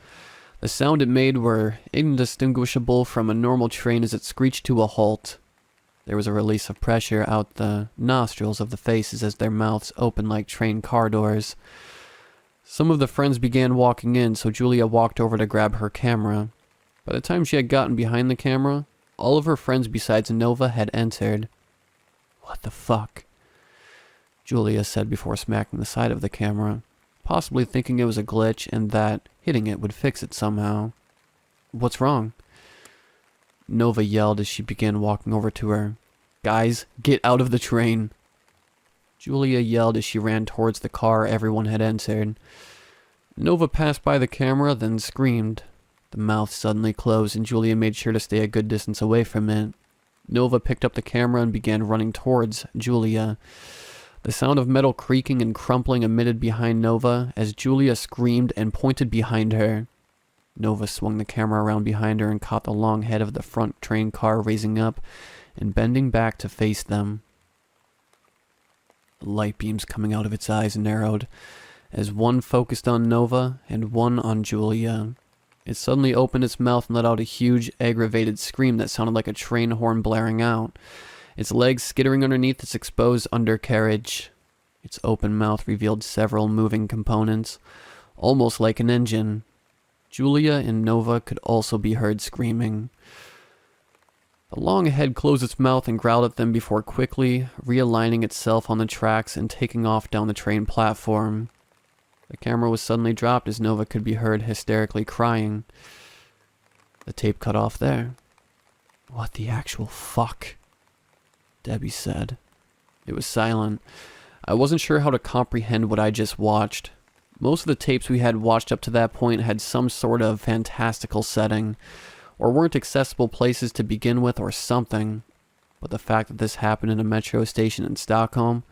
The sound it made were indistinguishable from a normal train as it screeched to a halt. There was a release of pressure out the nostrils of the faces as their mouths opened like train car doors. Some of the friends began walking in, so Julia walked over to grab her camera. By the time she had gotten behind the camera, all of her friends besides Nova had entered. What the fuck? Julia said before smacking the side of the camera, possibly thinking it was a glitch and that hitting it would fix it somehow. What's wrong? Nova yelled as she began walking over to her. Guys, get out of the train. Julia yelled as she ran towards the car everyone had entered. Nova passed by the camera, then screamed. The mouth suddenly closed and Julia made sure to stay a good distance away from it. Nova picked up the camera and began running towards Julia. The sound of metal creaking and crumpling emitted behind Nova as Julia screamed and pointed behind her. Nova swung the camera around behind her and caught the long head of the front train car raising up and bending back to face them. The light beams coming out of its eyes narrowed as one focused on Nova and one on Julia. It suddenly opened its mouth and let out a huge, aggravated scream that sounded like a train horn blaring out, its legs skittering underneath its exposed undercarriage. Its open mouth revealed several moving components, almost like an engine. Julia and Nova could also be heard screaming. The long head closed its mouth and growled at them before quickly realigning itself on the tracks and taking off down the train platform. The camera was suddenly dropped as Nova could be heard hysterically crying. The tape cut off there. What the actual fuck? Debbie said. It was silent. I wasn't sure how to comprehend what I just watched. Most of the tapes we had watched up to that point had some sort of fantastical setting, or weren't accessible places to begin with or something. But the fact that this happened in a metro station in Stockholm,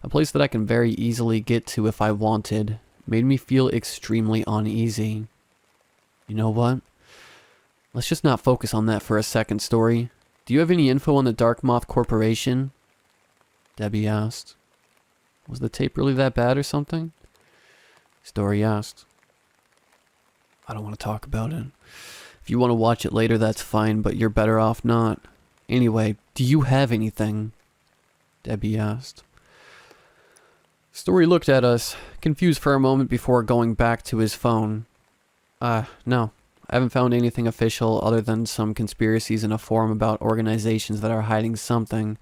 a place that I can very easily get to if I wanted, made me feel extremely uneasy. You know what? Let's just not focus on that for a second, Story. Do you have any info on the Dark Moth Corporation? Debbie asked. Was the tape really that bad or something? Story asked. I don't want to talk about it. If you want to watch it later, that's fine, but you're better off not. Anyway, do you have anything? Debbie asked. Story looked at us, confused for a moment before going back to his phone. No. I haven't found anything official other than some conspiracies in a forum about organizations that are hiding something.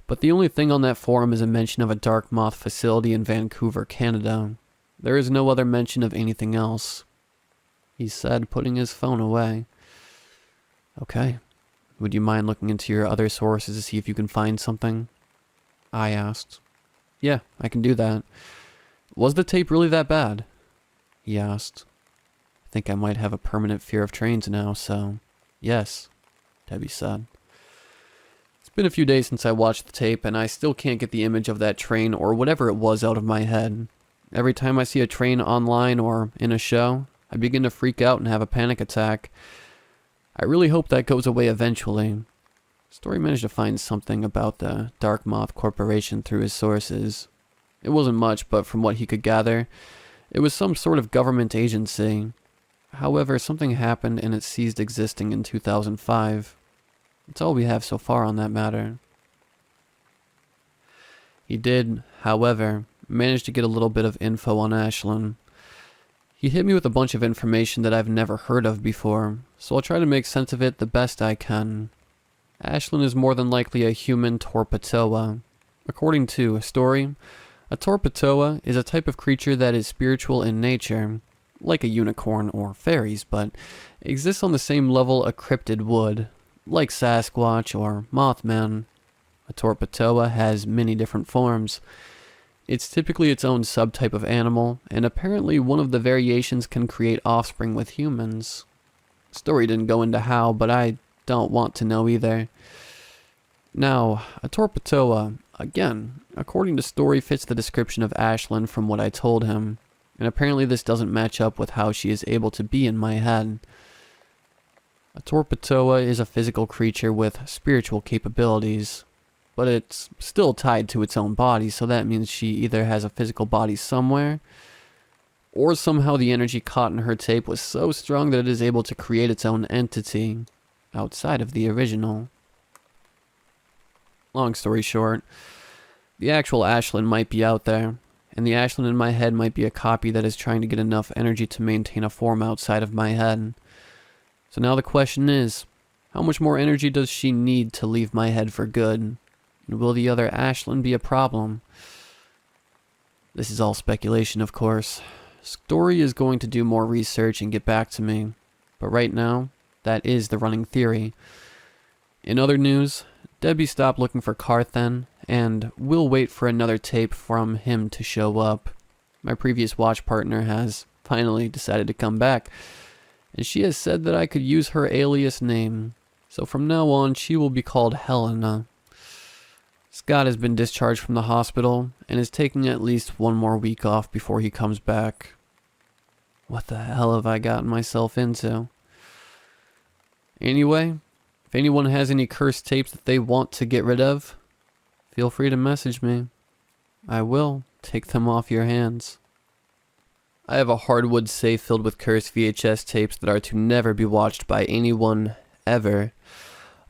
But the only thing on that forum is a mention of a Dark Moth facility in Vancouver, Canada. There is no other mention of anything else, he said, putting his phone away. Okay. Would you mind looking into your other sources to see if you can find something? I asked. Yeah, I can do that. Was the tape really that bad? He asked. I think I might have a permanent fear of trains now, so... Yes, Debbie said. It's been a few days since I watched the tape, and I still can't get the image of that train or whatever it was out of my head. Every time I see a train online or in a show, I begin to freak out and have a panic attack. I really hope that goes away eventually. Story managed to find something about the Dark Moth Corporation through his sources. It wasn't much, but from what he could gather, it was some sort of government agency. However, something happened and it ceased existing in 2005. That's all we have so far on that matter. He did, however, managed to get a little bit of info on Ashlyn. He hit me with a bunch of information that I've never heard of before, so I'll try to make sense of it the best I can. Ashlyn is more than likely a human Torpatoa. According to a story, a Torpatoa is a type of creature that is spiritual in nature, like a unicorn or fairies, but exists on the same level a cryptid would, like Sasquatch or Mothman. A Torpatoa has many different forms. It's typically its own subtype of animal, and apparently one of the variations can create offspring with humans. The story didn't go into how, but I don't want to know either. Now, a Torpatoa, again, according to story, fits the description of Ashlyn from what I told him, and apparently this doesn't match up with how she is able to be in my head. A Torpatoa is a physical creature with spiritual capabilities, but it's still tied to its own body, so that means she either has a physical body somewhere, or somehow the energy caught in her tape was so strong that it is able to create its own entity outside of the original. Long story short, the actual Ashlyn might be out there, and the Ashlyn in my head might be a copy that is trying to get enough energy to maintain a form outside of my head. So now the question is, how much more energy does she need to leave my head for good? And will the other Ashlyn be a problem? This is all speculation, of course. Story is going to do more research and get back to me. But right now, that is the running theory. In other news, Debbie stopped looking for Carthen, and will wait for another tape from him to show up. My previous watch partner has finally decided to come back, and she has said that I could use her alias name. So from now on, she will be called Helena. Scott has been discharged from the hospital and is taking at least one more week off before he comes back. What the hell have I gotten myself into? Anyway, if anyone has any cursed tapes that they want to get rid of, feel free to message me. I will take them off your hands. I have a hardwood safe filled with cursed VHS tapes that are to never be watched by anyone ever.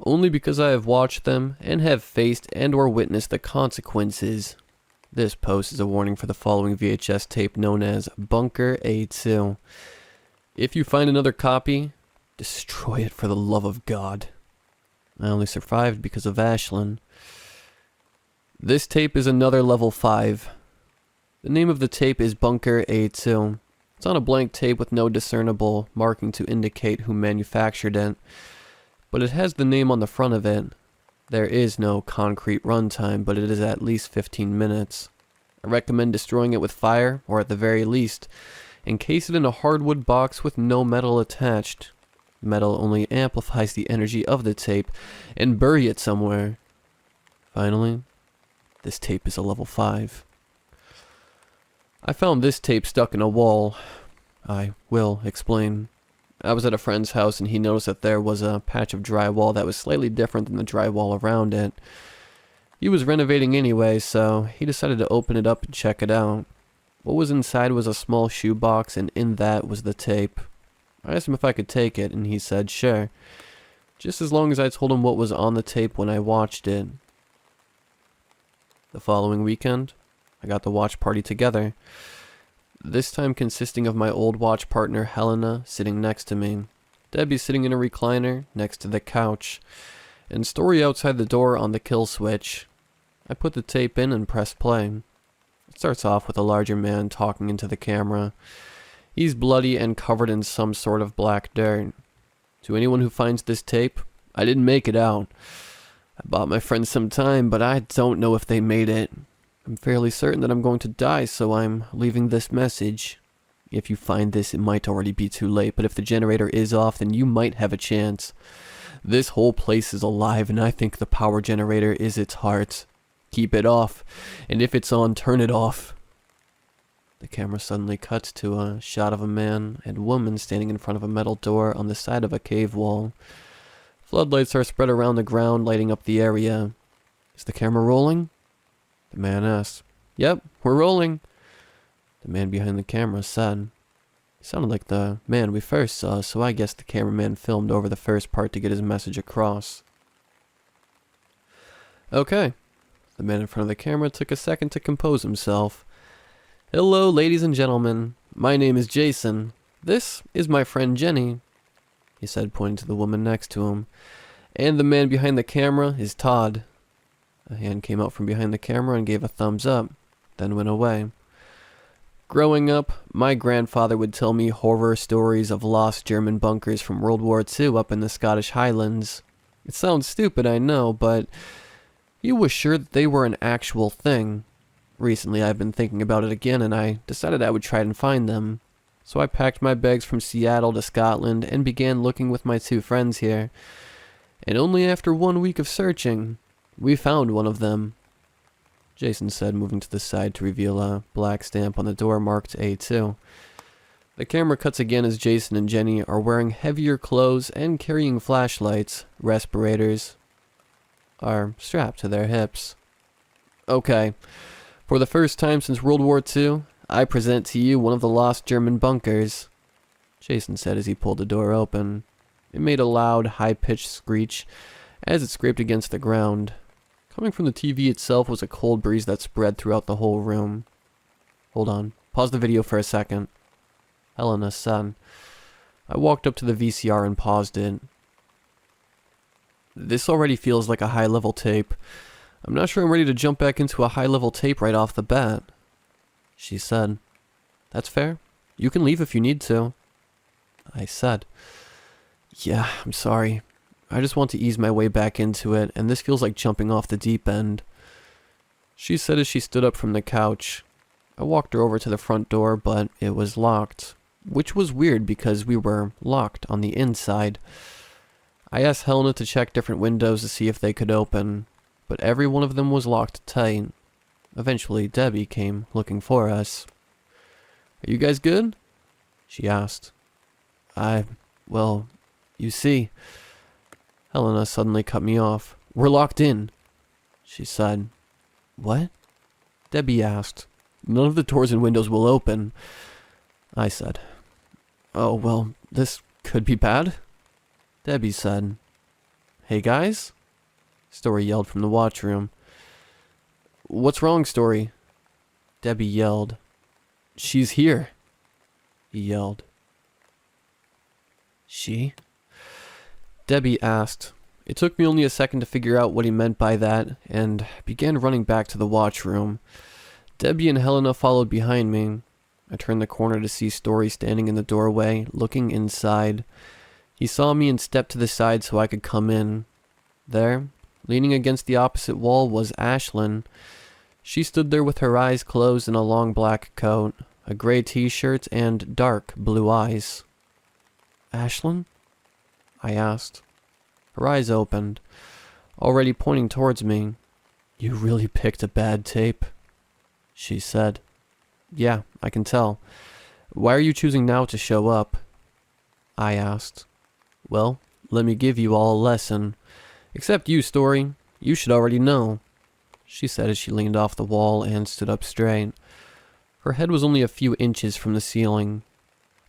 Only because I have watched them and have faced and or witnessed the consequences. This post is a warning for the following VHS tape known as Bunker A2. If you find another copy, destroy it for the love of God. I only survived because of Ashlyn. This tape is another level 5. The name of the tape is Bunker A2. It's on a blank tape with no discernible marking to indicate who manufactured it, but it has the name on the front of it. There is no concrete runtime, but it is at least 15 minutes. I recommend destroying it with fire, or at the very least, encase it in a hardwood box with no metal attached. Metal only amplifies the energy of the tape, and bury it somewhere. Finally, this tape is a level 5. I found this tape stuck in a wall. I will explain. I was at a friend's house and he noticed that there was a patch of drywall that was slightly different than the drywall around it. He was renovating anyway, so he decided to open it up and check it out. What was inside was a small shoebox, and in that was the tape. I asked him if I could take it, and he said sure, just as long as I told him what was on the tape when I watched it. The following weekend, I got the watch party together, this time consisting of my old watch partner Helena sitting next to me, Debbie sitting in a recliner next to the couch, and Story outside the door on the kill switch. I put the tape in and pressed play. It starts off with a larger man talking into the camera. He's bloody and covered in some sort of black dirt. To anyone who finds this tape, I didn't make it out. I bought my friends some time, but I don't know if they made it. I'm fairly certain that I'm going to die, so I'm leaving this message. If you find this, it might already be too late, but if the generator is off, then you might have a chance. This whole place is alive, and I think the power generator is its heart. Keep it off, and if it's on, turn it off. The camera suddenly cuts to a shot of a man and woman standing in front of a metal door on the side of a cave wall. Floodlights are spread around the ground, lighting up the area. Is the camera rolling? The man asks. Yep, we're rolling. The man behind the camera said. He sounded like the man we first saw, so I guess the cameraman filmed over the first part to get his message across. Okay. The man in front of the camera took a second to compose himself. Hello, ladies and gentlemen. My name is Jason. This is my friend Jenny, he said, pointing to the woman next to him. And the man behind the camera is Todd. A hand came out from behind the camera and gave a thumbs up, then went away. Growing up, my grandfather would tell me horror stories of lost German bunkers from World War II up in the Scottish Highlands. It sounds stupid, I know, but he was sure that they were an actual thing. Recently, I've been thinking about it again, and I decided I would try and find them. So I packed my bags from Seattle to Scotland and began looking with my two friends here. And only after 1 week of searching, we found one of them, Jason said, moving to the side to reveal a black stamp on the door marked A2. The camera cuts again as Jason and Jenny are wearing heavier clothes and carrying flashlights. Respirators are strapped to their hips. Okay, for the first time since World War II, I present to you one of the lost German bunkers, Jason said as he pulled the door open. It made a loud, high-pitched screech as it scraped against the ground. Coming from the TV itself was a cold breeze that spread throughout the whole room. Hold on. Pause the video for a second. Helena said. I walked up to the VCR and paused it. This already feels like a high-level tape. I'm not sure I'm ready to jump back into a high-level tape right off the bat, she said. That's fair. You can leave if you need to, I said. Yeah, I'm sorry. I just want to ease my way back into it, and this feels like jumping off the deep end, she said as she stood up from the couch. I walked her over to the front door, but it was locked, which was weird because we were locked on the inside. I asked Helena to check different windows to see if they could open, but every one of them was locked tight. Eventually, Debbie came looking for us. Are you guys good? She asked. Well, you see... Helena suddenly cut me off. We're locked in, she said. What? Debbie asked. None of the doors and windows will open, I said. Oh, well, this could be bad, Debbie said. Hey, guys? Story yelled from the watchroom. What's wrong, Story? Debbie yelled. She's here, he yelled. She? Debbie asked. It took me only a second to figure out what he meant by that, and began running back to the watchroom. Debbie and Helena followed behind me. I turned the corner to see Story standing in the doorway, looking inside. He saw me and stepped to the side so I could come in. There, leaning against the opposite wall, was Ashlyn. She stood there with her eyes closed in a long black coat, a gray t-shirt, and dark blue eyes. Ashlyn? I asked. Her eyes opened, already pointing towards me. You really picked a bad tape, she said. Yeah, I can tell. Why are you choosing now to show up? I asked. Well, let me give you all a lesson. Except you, Story. You should already know, she said as she leaned off the wall and stood up straight. Her head was only a few inches from the ceiling.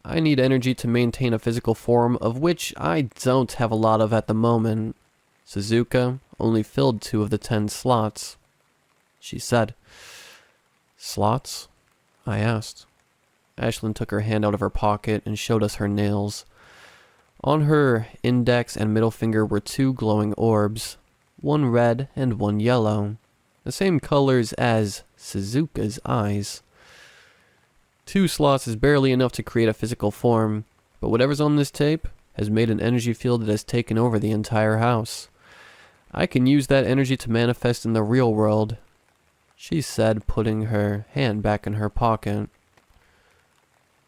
I need energy to maintain a physical form, of which I don't have a lot of at the moment. Suzuka only filled 2 of the 10 slots, she said. Slots? I asked. Ashlyn took her hand out of her pocket and showed us her nails. On her index and middle finger were 2 glowing orbs, one red and one yellow, the same colors as Suzuka's eyes. 2 slots is barely enough to create a physical form, but whatever's on this tape has made an energy field that has taken over the entire house. I can use that energy to manifest in the real world, she said, putting her hand back in her pocket.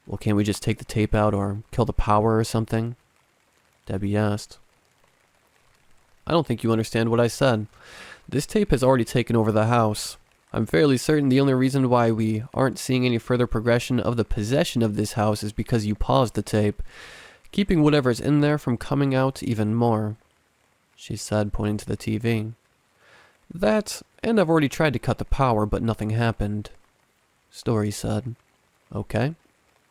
Well, can't we just take the tape out or kill the power or something? Debbie asked. I don't think you understand what I said. This tape has already taken over the house. I'm fairly certain the only reason why we aren't seeing any further progression of the possession of this house is because you paused the tape, keeping whatever's in there from coming out even more, she said, pointing to the TV. That, and I've already tried to cut the power, but nothing happened, Story said. Okay,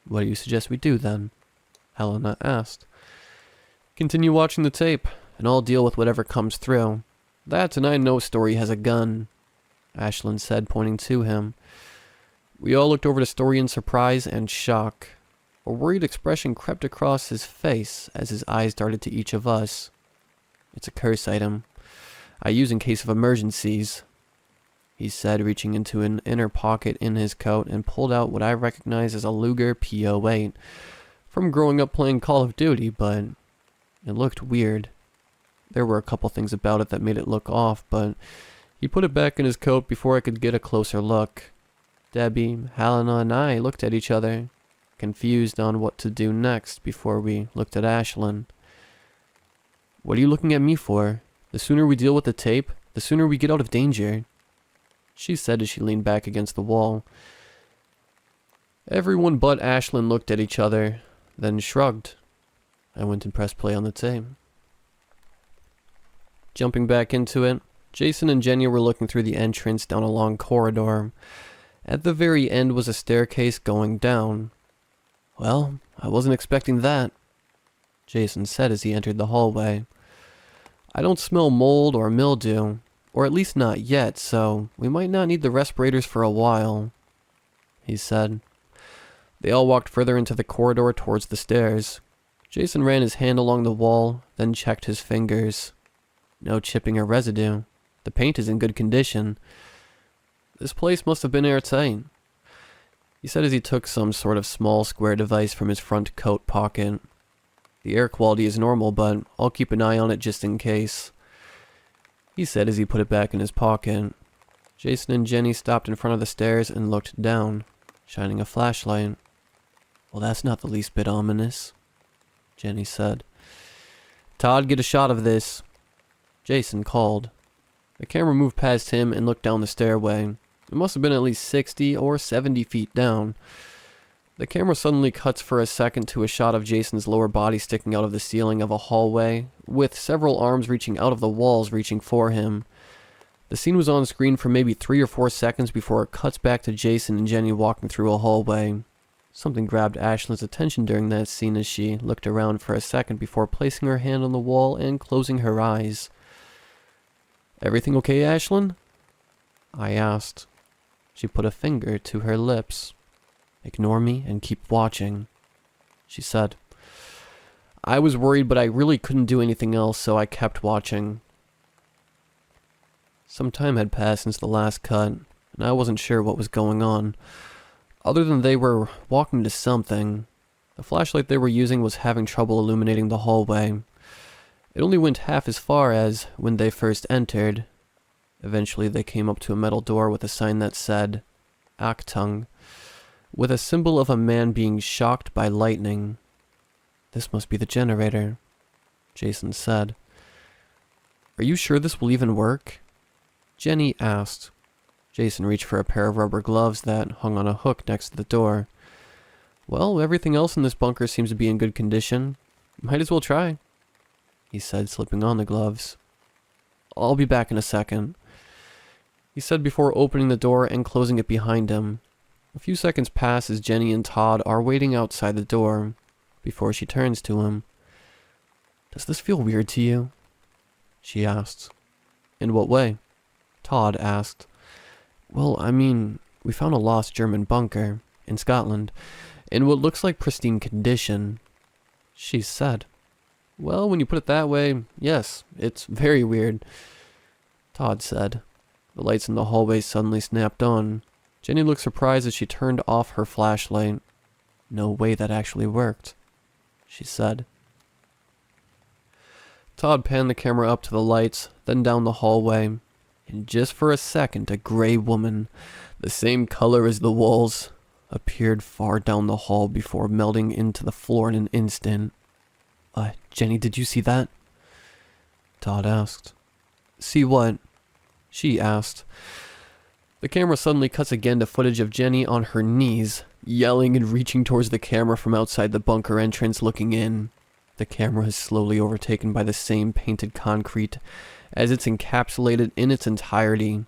what do you suggest we do then? Helena asked. Continue watching the tape, and I'll deal with whatever comes through. That, and I know Story has a gun, Ashlyn said, pointing to him. We all looked over the story in surprise and shock. A worried expression crept across his face as his eyes darted to each of us. "It's a curse item I use in case of emergencies," he said, reaching into an inner pocket in his coat and pulled out what I recognized as a Luger P08 from growing up playing Call of Duty, but it looked weird. There were a couple things about it that made it look off, but he put it back in his coat before I could get a closer look. Debbie, Helena, and I looked at each other, confused on what to do next before we looked at Ashlyn. "What are you looking at me for? The sooner we deal with the tape, the sooner we get out of danger," she said as she leaned back against the wall. Everyone but Ashlyn looked at each other, then shrugged. I went and pressed play on the tape. Jumping back into it, Jason and Jenny were looking through the entrance down a long corridor. At the very end was a staircase going down. "Well, I wasn't expecting that," Jason said as he entered the hallway. "I don't smell mold or mildew, or at least not yet, so we might not need the respirators for a while," he said. They all walked further into the corridor towards the stairs. Jason ran his hand along the wall, then checked his fingers. No chipping or residue. The paint is in good condition. This place must have been airtight, he said as he took some sort of small square device from his front coat pocket. "The air quality is normal, but I'll keep an eye on it just in case," he said as he put it back in his pocket. Jason and Jenny stopped in front of the stairs and looked down, shining a flashlight. "Well, that's not the least bit ominous," Jenny said. "Todd, get a shot of this," Jason called. The camera moved past him and looked down the stairway. It must have been at least 60 or 70 feet down. The camera suddenly cuts for a second to a shot of Jason's lower body sticking out of the ceiling of a hallway, with several arms reaching out of the walls reaching for him. The scene was on screen for maybe 3 or 4 seconds before it cuts back to Jason and Jenny walking through a hallway. Something grabbed Ashlyn's attention during that scene as she looked around for a second before placing her hand on the wall and closing her eyes. "Everything okay, Ashlyn?" I asked. She put a finger to her lips. "Ignore me and keep watching," she said. I was worried, but I really couldn't do anything else, so I kept watching. Some time had passed since the last cut, and I wasn't sure what was going on, other than they were walking to something. The flashlight they were using was having trouble illuminating the hallway. It only went half as far as when they first entered. Eventually they came up to a metal door with a sign that said, "Achtung," with a symbol of a man being shocked by lightning. "This must be the generator," Jason said. "Are you sure this will even work?" Jenny asked. Jason reached for a pair of rubber gloves that hung on a hook next to the door. "Well, everything else in this bunker seems to be in good condition. Might as well try," he said, slipping on the gloves. "I'll be back in a second," he said before opening the door and closing it behind him. A few seconds pass as Jenny and Todd are waiting outside the door, before she turns to him. "Does this feel weird to you?" she asked. "In what way?" Todd asked. "Well, I mean, we found a lost German bunker in Scotland, in what looks like pristine condition," she said. "Well, when you put it that way, yes, it's very weird," Todd said. The lights in the hallway suddenly snapped on. Jenny looked surprised as she turned off her flashlight. "No way that actually worked," she said. Todd panned the camera up to the lights, then down the hallway. And just for a second, a gray woman, the same color as the walls, appeared far down the hall before melting into the floor in an instant. Jenny, did you see that?" Todd asked. "See what?" she asked. The camera suddenly cuts again to footage of Jenny on her knees, yelling and reaching towards the camera from outside the bunker entrance looking in. The camera is slowly overtaken by the same painted concrete, as it's encapsulated in its entirety.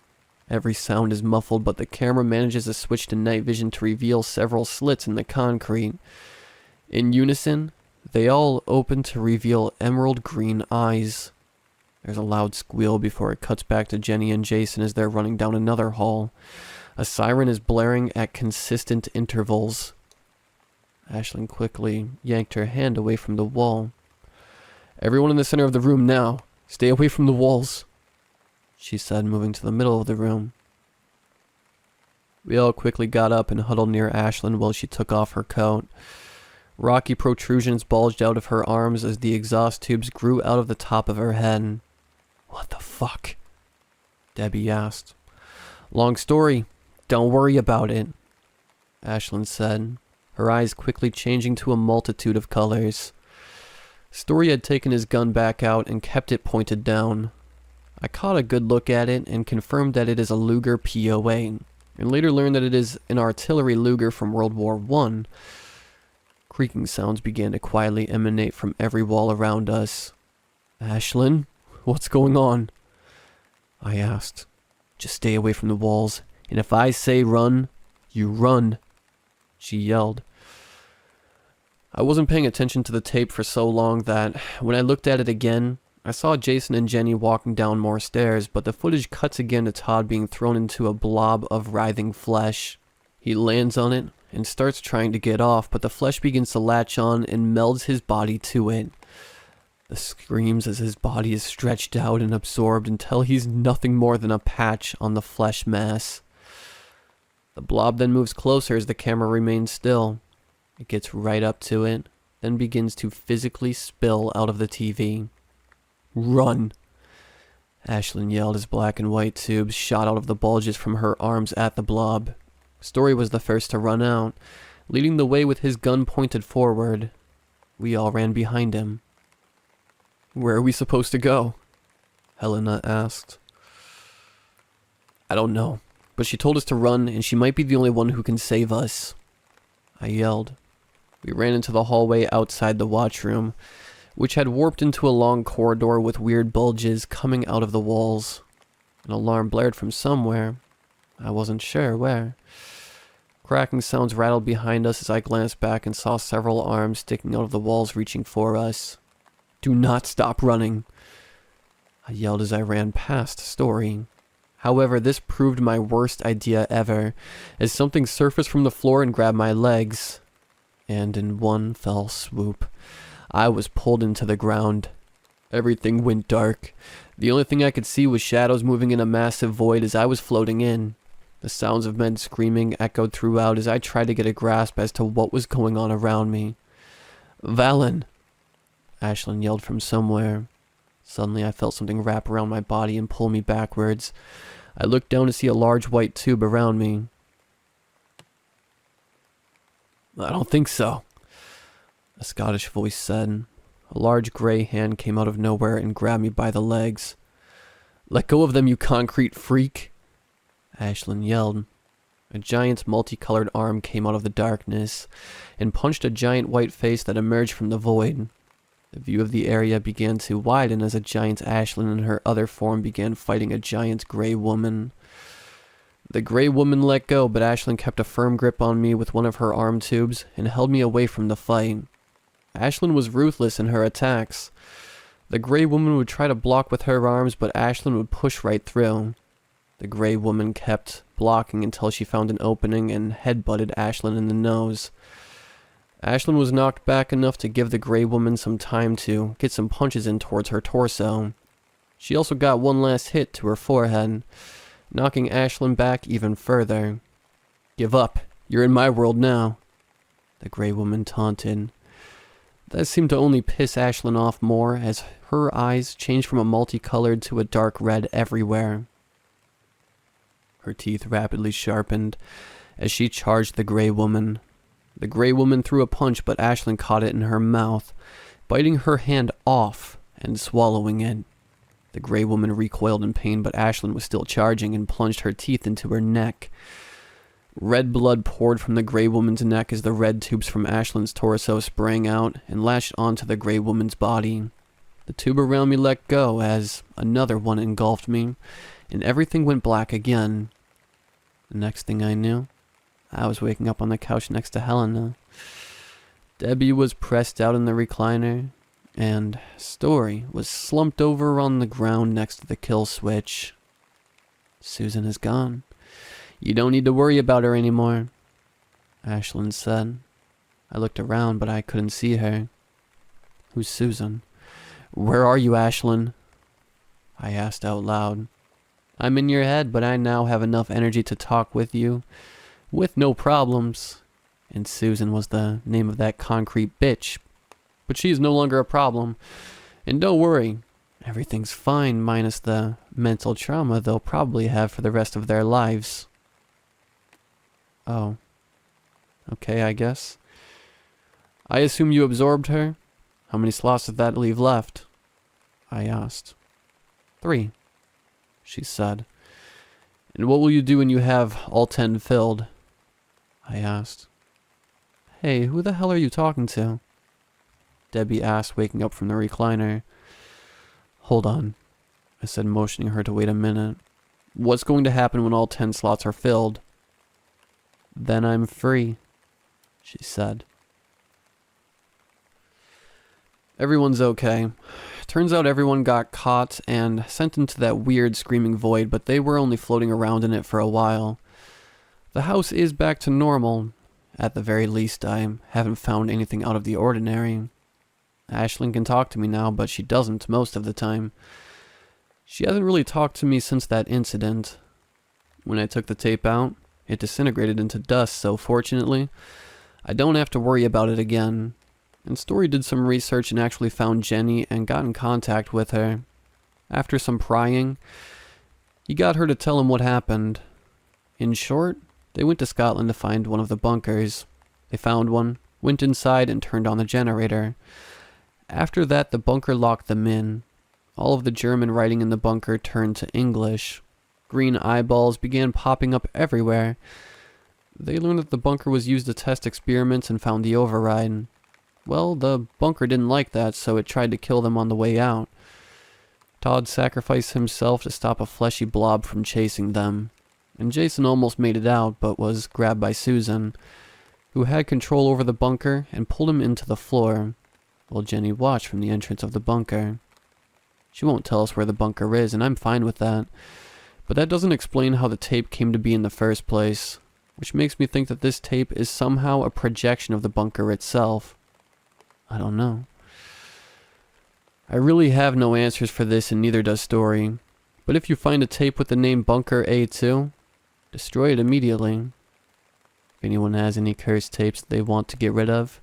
Every sound is muffled, but the camera manages to switch to night vision to reveal several slits in the concrete. In unison, they all open to reveal emerald green eyes. There's a loud squeal before it cuts back to Jenny and Jason as they're running down another hall. A siren is blaring at consistent intervals. Ashlyn quickly yanked her hand away from the wall. "Everyone in the center of the room now. Stay away from the walls," she said, moving to the middle of the room. We all quickly got up and huddled near Ashlyn while she took off her coat. Rocky protrusions bulged out of her arms as the exhaust tubes grew out of the top of her head. "What the fuck?" Debbie asked. "Long story. Don't worry about it," Ashlyn said, her eyes quickly changing to a multitude of colors. Story had taken his gun back out and kept it pointed down. I caught a good look at it and confirmed that it is a Luger POA, and later learned that it is an artillery Luger from World War I. Creaking sounds began to quietly emanate from every wall around us. "Ashlyn, what's going on?" I asked. "Just stay away from the walls, and if I say run, you run," she yelled. I wasn't paying attention to the tape for so long that, when I looked at it again, I saw Jason and Jenny walking down more stairs, but the footage cuts again to Todd being thrown into a blob of writhing flesh. He lands on it and starts trying to get off, but the flesh begins to latch on and melds his body to it. The screams as his body is stretched out and absorbed until he's nothing more than a patch on the flesh mass. The blob then moves closer as the camera remains still. It gets right up to it, then begins to physically spill out of the TV. "Run!" Ashlyn yelled as black and white tubes shot out of the bulges from her arms at the blob. Story was the first to run out, leading the way with his gun pointed forward. We all ran behind him. "Where are we supposed to go?" Helena asked. "I don't know, but she told us to run, and she might be the only one who can save us," I yelled. We ran into the hallway outside the watchroom, which had warped into a long corridor with weird bulges coming out of the walls. An alarm blared from somewhere. I wasn't sure where. Cracking sounds rattled behind us as I glanced back and saw several arms sticking out of the walls reaching for us. "Do not stop running," I yelled as I ran past Story. However, this proved my worst idea ever, as something surfaced from the floor and grabbed my legs. And in one fell swoop, I was pulled into the ground. Everything went dark. The only thing I could see was shadows moving in a massive void as I was floating in. The sounds of men screaming echoed throughout as I tried to get a grasp as to what was going on around me. "Valen!" Ashlyn yelled from somewhere. Suddenly I felt something wrap around my body and pull me backwards. I looked down to see a large white tube around me. "I don't think so," a Scottish voice said. A large gray hand came out of nowhere and grabbed me by the legs. "Let go of them, you concrete freak!" Ashlyn yelled. A giant's multicolored arm came out of the darkness and punched a giant white face that emerged from the void. The view of the area began to widen as a giant Ashlyn in her other form began fighting a giant gray woman. The gray woman let go, but Ashlyn kept a firm grip on me with one of her arm tubes and held me away from the fight. Ashlyn was ruthless in her attacks. The gray woman would try to block with her arms, but Ashlyn would push right through. The gray woman kept blocking until she found an opening and headbutted Ashlyn in the nose. Ashlyn was knocked back enough to give the gray woman some time to get some punches in towards her torso. She also got one last hit to her forehead, knocking Ashlyn back even further. "Give up. You're in my world now," the gray woman taunted. That seemed to only piss Ashlyn off more as her eyes changed from a multicolored to a dark red everywhere. Her teeth rapidly sharpened as she charged the gray woman. The gray woman threw a punch, but Ashlyn caught it in her mouth, biting her hand off and swallowing it. The gray woman recoiled in pain, but Ashlyn was still charging and plunged her teeth into her neck. Red blood poured from the gray woman's neck as the red tubes from Ashlyn's torso sprang out and lashed onto the gray woman's body. The tube around me let go as another one engulfed me, and everything went black again. The next thing I knew, I was waking up on the couch next to Helena. Debbie was pressed out in the recliner, and Story was slumped over on the ground next to the kill switch. Susan is gone. You don't need to worry about her anymore, Ashlyn said. I looked around, but I couldn't see her. Who's Susan? Where are you, Ashlyn? I asked out loud. I'm in your head, but I now have enough energy to talk with you, with no problems. And Susan was the name of that concrete bitch. But she is no longer a problem. And don't worry, everything's fine minus the mental trauma they'll probably have for the rest of their lives. Oh. Okay, I guess. I assume you absorbed her? How many slots did that leave left? I asked. 3, she said. And what will you do when you have all 10 filled? I asked. Hey, who the hell are you talking to? Debbie asked, waking up from the recliner. Hold on, I said, motioning her to wait a minute. What's going to happen when all 10 slots are filled? Then I'm free, she said. Everyone's okay. Turns out everyone got caught and sent into that weird screaming void, but they were only floating around in it for a while. The house is back to normal. At the very least, I haven't found anything out of the ordinary. Ashlyn can talk to me now, but she doesn't most of the time. She hasn't really talked to me since that incident. When I took the tape out, it disintegrated into dust, so fortunately, I don't have to worry about it again. And Story did some research and actually found Jenny and got in contact with her. After some prying, he got her to tell him what happened. In short, they went to Scotland to find one of the bunkers. They found one, went inside, and turned on the generator. After that, the bunker locked them in. All of the German writing in the bunker turned to English. Green eyeballs began popping up everywhere. They learned that the bunker was used to test experiments and found the override. Well, the bunker didn't like that, so it tried to kill them on the way out. Todd sacrificed himself to stop a fleshy blob from chasing them. And Jason almost made it out, but was grabbed by Susan, who had control over the bunker and pulled him into the floor, while Jenny watched from the entrance of the bunker. She won't tell us where the bunker is, and I'm fine with that. But that doesn't explain how the tape came to be in the first place, which makes me think that this tape is somehow a projection of the bunker itself. I don't know. I really have no answers for this, and neither does Story. But if you find a tape with the name Bunker A2, destroy it immediately. If anyone has any cursed tapes that they want to get rid of,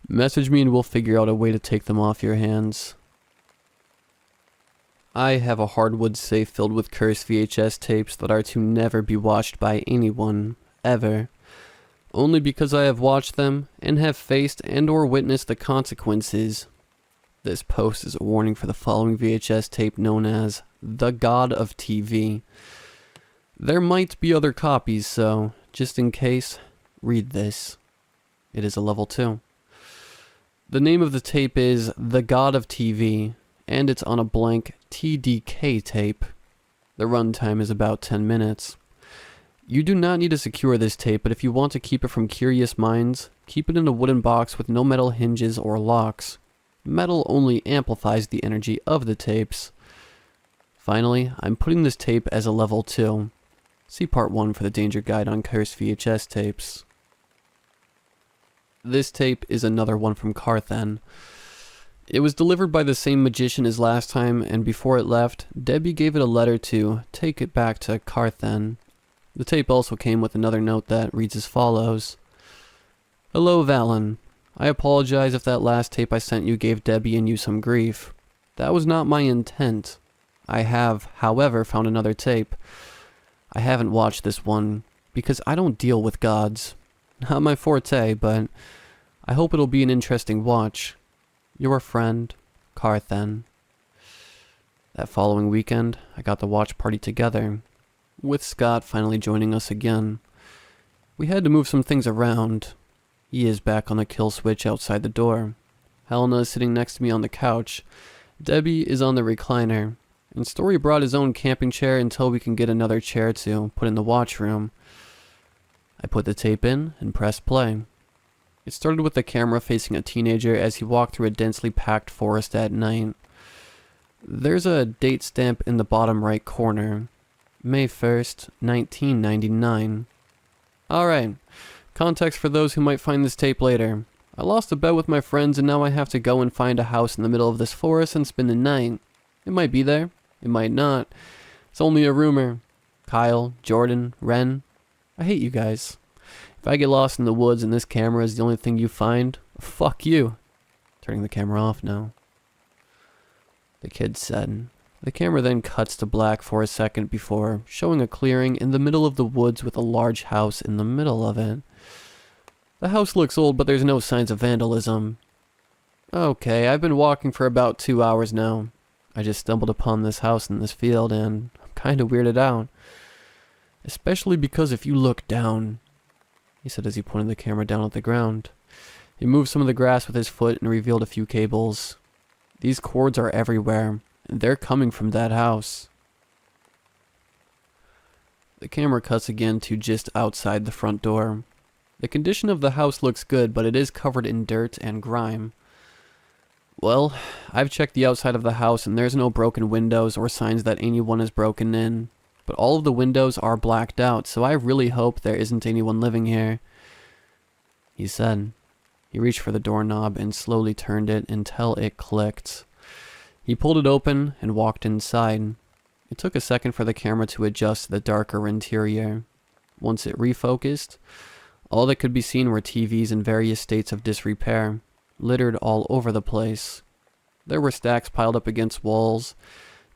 message me and we'll figure out a way to take them off your hands. I have a hardwood safe filled with cursed VHS tapes that are to never be watched by anyone, ever. Only because I have watched them and have faced and or witnessed the consequences. This post is a warning for the following VHS tape known as The God of TV. There might be other copies, so just in case, read this. It is a level 2. The name of the tape is The God of TV, and it's on a blank TDK tape. The runtime is about 10 minutes. You do not need to secure this tape, but if you want to keep it from curious minds, keep it in a wooden box with no metal hinges or locks. Metal only amplifies the energy of the tapes. Finally, I'm putting this tape as a level 2. See part 1 for the danger guide on cursed VHS tapes. This tape is another one from Carthen. It was delivered by the same magician as last time, and before it left, Debbie gave it a letter to take it back to Carthen. The tape also came with another note that reads as follows. Hello, Valen. I apologize if that last tape I sent you gave Debbie and you some grief. That was not my intent. I have, however, found another tape. I haven't watched this one, because I don't deal with gods. Not my forte, but I hope it'll be an interesting watch. Your friend, Carthen. That following weekend, I got the watch party together, with Scott finally joining us again. We had to move some things around. He is back on the kill switch outside the door. Helena is sitting next to me on the couch. Debbie is on the recliner. And Story brought his own camping chair until we can get another chair to put in the watch room. I put the tape in and pressed play. It started with the camera facing a teenager as he walked through a densely packed forest at night. There's a date stamp in the bottom right corner. May 1st, 1999. Alright, context for those who might find this tape later. I lost a bet with my friends and now I have to go and find a house in the middle of this forest and spend the night. It might be there, it might not. It's only a rumor. Kyle, Jordan, Ren, I hate you guys. If I get lost in the woods and this camera is the only thing you find, fuck you. Turning the camera off now. The kid said. The camera then cuts to black for a second before showing a clearing in the middle of the woods with a large house in the middle of it. The house looks old, but there's no signs of vandalism. Okay, I've been walking for about 2 hours now. I just stumbled upon this house in this field and I'm kinda weirded out. Especially because if you look down, he said as he pointed the camera down at the ground. He moved some of the grass with his foot and revealed a few cables. These cords are everywhere, and they're coming from that house. The camera cuts again to just outside the front door. The condition of the house looks good, but it is covered in dirt and grime. Well, I've checked the outside of the house and there's no broken windows or signs that anyone has broken in. But all of the windows are blacked out, so I really hope there isn't anyone living here. He said. He reached for the doorknob and slowly turned it until it clicked. He pulled it open and walked inside. It took a second for the camera to adjust to the darker interior. Once it refocused, all that could be seen were TVs in various states of disrepair, littered all over the place. There were stacks piled up against walls,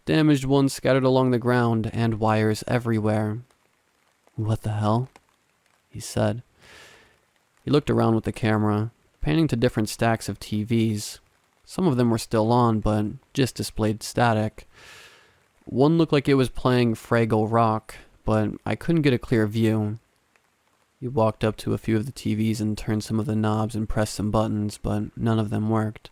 damaged ones scattered along the ground, and wires everywhere. What the hell? He said. He looked around with the camera, panning to different stacks of TVs. Some of them were still on, but just displayed static. One looked like it was playing Fraggle Rock, but I couldn't get a clear view. He walked up to a few of the TVs and turned some of the knobs and pressed some buttons, but none of them worked.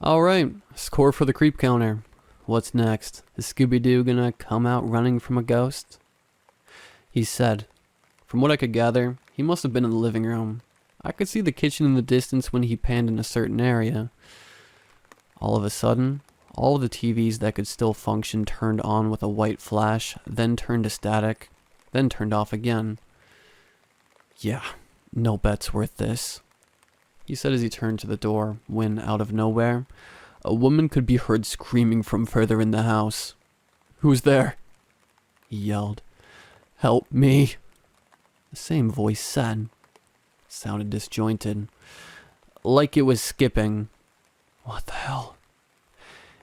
Alright, score for the creep counter. What's next? Is Scooby-Doo gonna come out running from a ghost? He said. From what I could gather, he must have been in the living room. I could see the kitchen in the distance when he panned in a certain area. All of a sudden, all of the TVs that could still function turned on with a white flash, then turned to static, then turned off again. Yeah, no bet's worth this, he said as he turned to the door, when, out of nowhere, a woman could be heard screaming from further in the house. Who's there? He yelled. Help me. The same voice said. Sounded disjointed. Like it was skipping. What the hell?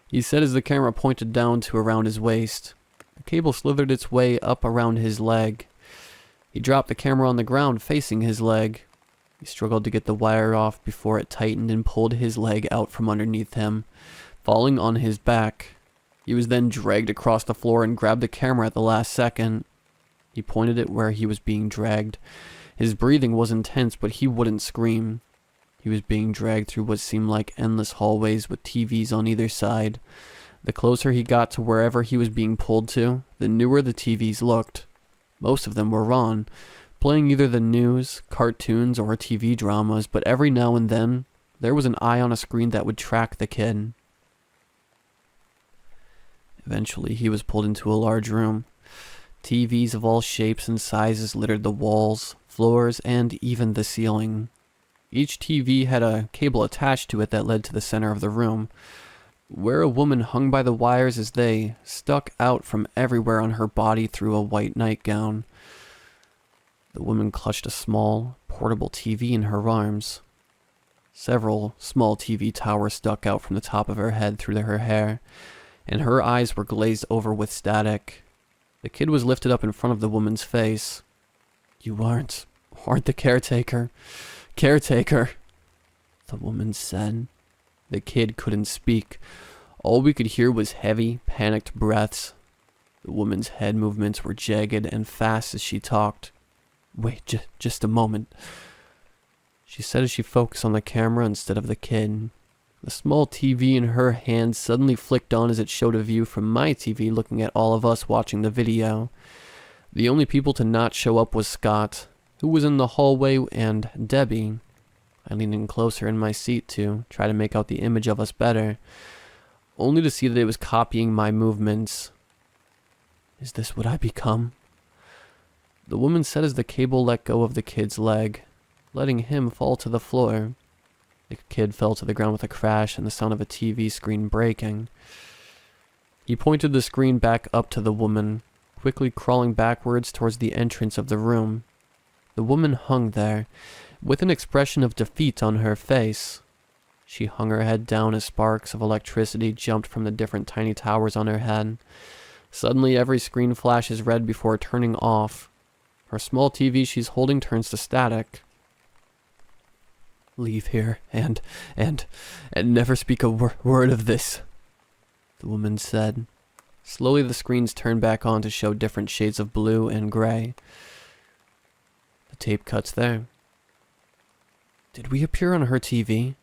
He said as the camera pointed down to around his waist. The cable slithered its way up around his leg. He dropped the camera on the ground facing his leg. He struggled to get the wire off before it tightened and pulled his leg out from underneath him, falling on his back. He was then dragged across the floor and grabbed the camera at the last second. He pointed it where he was being dragged. His breathing was intense, but he wouldn't scream. He was being dragged through what seemed like endless hallways with TVs on either side. The closer he got to wherever he was being pulled to, the newer the TVs looked. Most of them were on, playing either the news, cartoons, or TV dramas, but every now and then, there was an eye on a screen that would track the kid. Eventually, he was pulled into a large room. TVs of all shapes and sizes littered the walls, floors, and even the ceiling. Each TV had a cable attached to it that led to the center of the room, where a woman hung by the wires as they stuck out from everywhere on her body through a white nightgown. The woman clutched a small, portable TV in her arms. Several small TV towers stuck out from the top of her head through her hair, and her eyes were glazed over with static. The kid was lifted up in front of the woman's face. You aren't the caretaker. Caretaker, the woman said. The kid couldn't speak. All we could hear was heavy, panicked breaths. The woman's head movements were jagged and fast as she talked. Wait, just a moment, she said as she focused on the camera instead of the kid. The small TV in her hand suddenly flicked on as it showed a view from my TV looking at all of us watching the video. The only people to not show up was Scott, who was in the hallway, and Debbie. I leaned in closer in my seat to try to make out the image of us better, only to see that it was copying my movements. Is this what I become? The woman said as the cable let go of the kid's leg, letting him fall to the floor. The kid fell to the ground with a crash and the sound of a TV screen breaking. He pointed the screen back up to the woman, quickly crawling backwards towards the entrance of the room. The woman hung there, with an expression of defeat on her face. She hung her head down as sparks of electricity jumped from the different tiny towers on her head. Suddenly every screen flashes red before turning off. Her small TV she's holding turns to static. Leave here and never speak a word of this, the woman said. Slowly the screens turned back on to show different shades of blue and gray. The tape cuts there. Did we appear on her TV?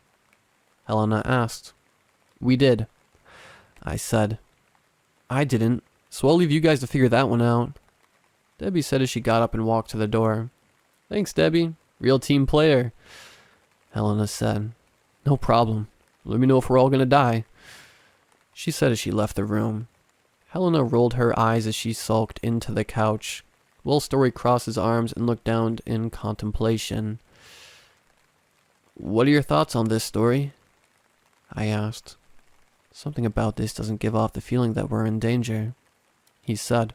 Helena asked. We did, I said. I didn't, so I'll leave you guys to figure that one out, Debbie said as she got up and walked to the door. Thanks, Debbie. Real team player, Helena said. No problem. Let me know if we're all gonna die, she said as she left the room. Helena rolled her eyes as she sulked into the couch. Will Story crossed his arms and looked down in contemplation. What are your thoughts on this story? I asked. Something about this doesn't give off the feeling that we're in danger, he said.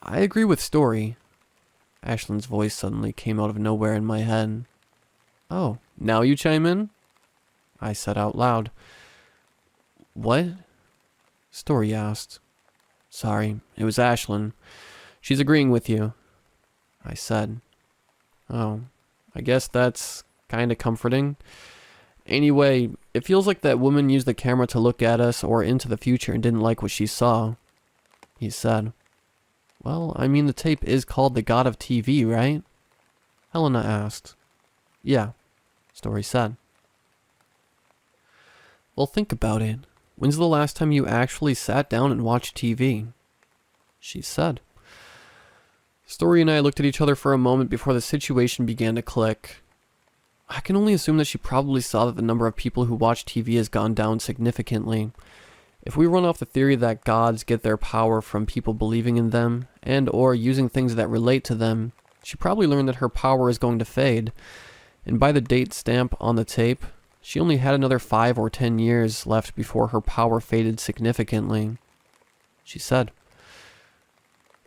I agree with Story. Ashlyn's voice suddenly came out of nowhere in my head. Oh, now you chime in? I said out loud. What? Story asked. Sorry, it was Ashlyn. She's agreeing with you, I said. Oh, I guess that's kinda comforting. Anyway, it feels like that woman used the camera to look at us or into the future and didn't like what she saw, he said. Well, I mean the tape is called The God of TV, right? Helena asked. Yeah, Story said. Well, think about it. When's the last time you actually sat down and watched TV? She said. Story and I looked at each other for a moment before the situation began to click. I can only assume that she probably saw that the number of people who watch TV has gone down significantly. If we run off the theory that gods get their power from people believing in them and or using things that relate to them, she probably learned that her power is going to fade. And by the date stamp on the tape, she only had another 5 or 10 years left before her power faded significantly, she said.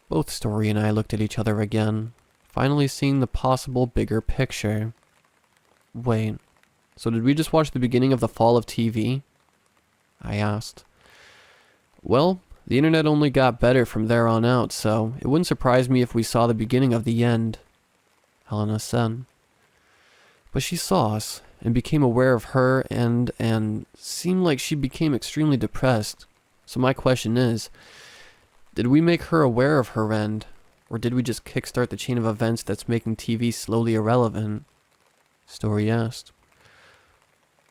Both Story and I looked at each other again, finally seeing the possible bigger picture. Wait, so did we just watch the beginning of the fall of TV? I asked. Well, the internet only got better from there on out, so it wouldn't surprise me if we saw the beginning of the end, Helena said. But she saw us, and became aware of her, and seemed like she became extremely depressed. So my question is, did we make her aware of her end, or did we just kickstart the chain of events that's making TV slowly irrelevant? Story asked.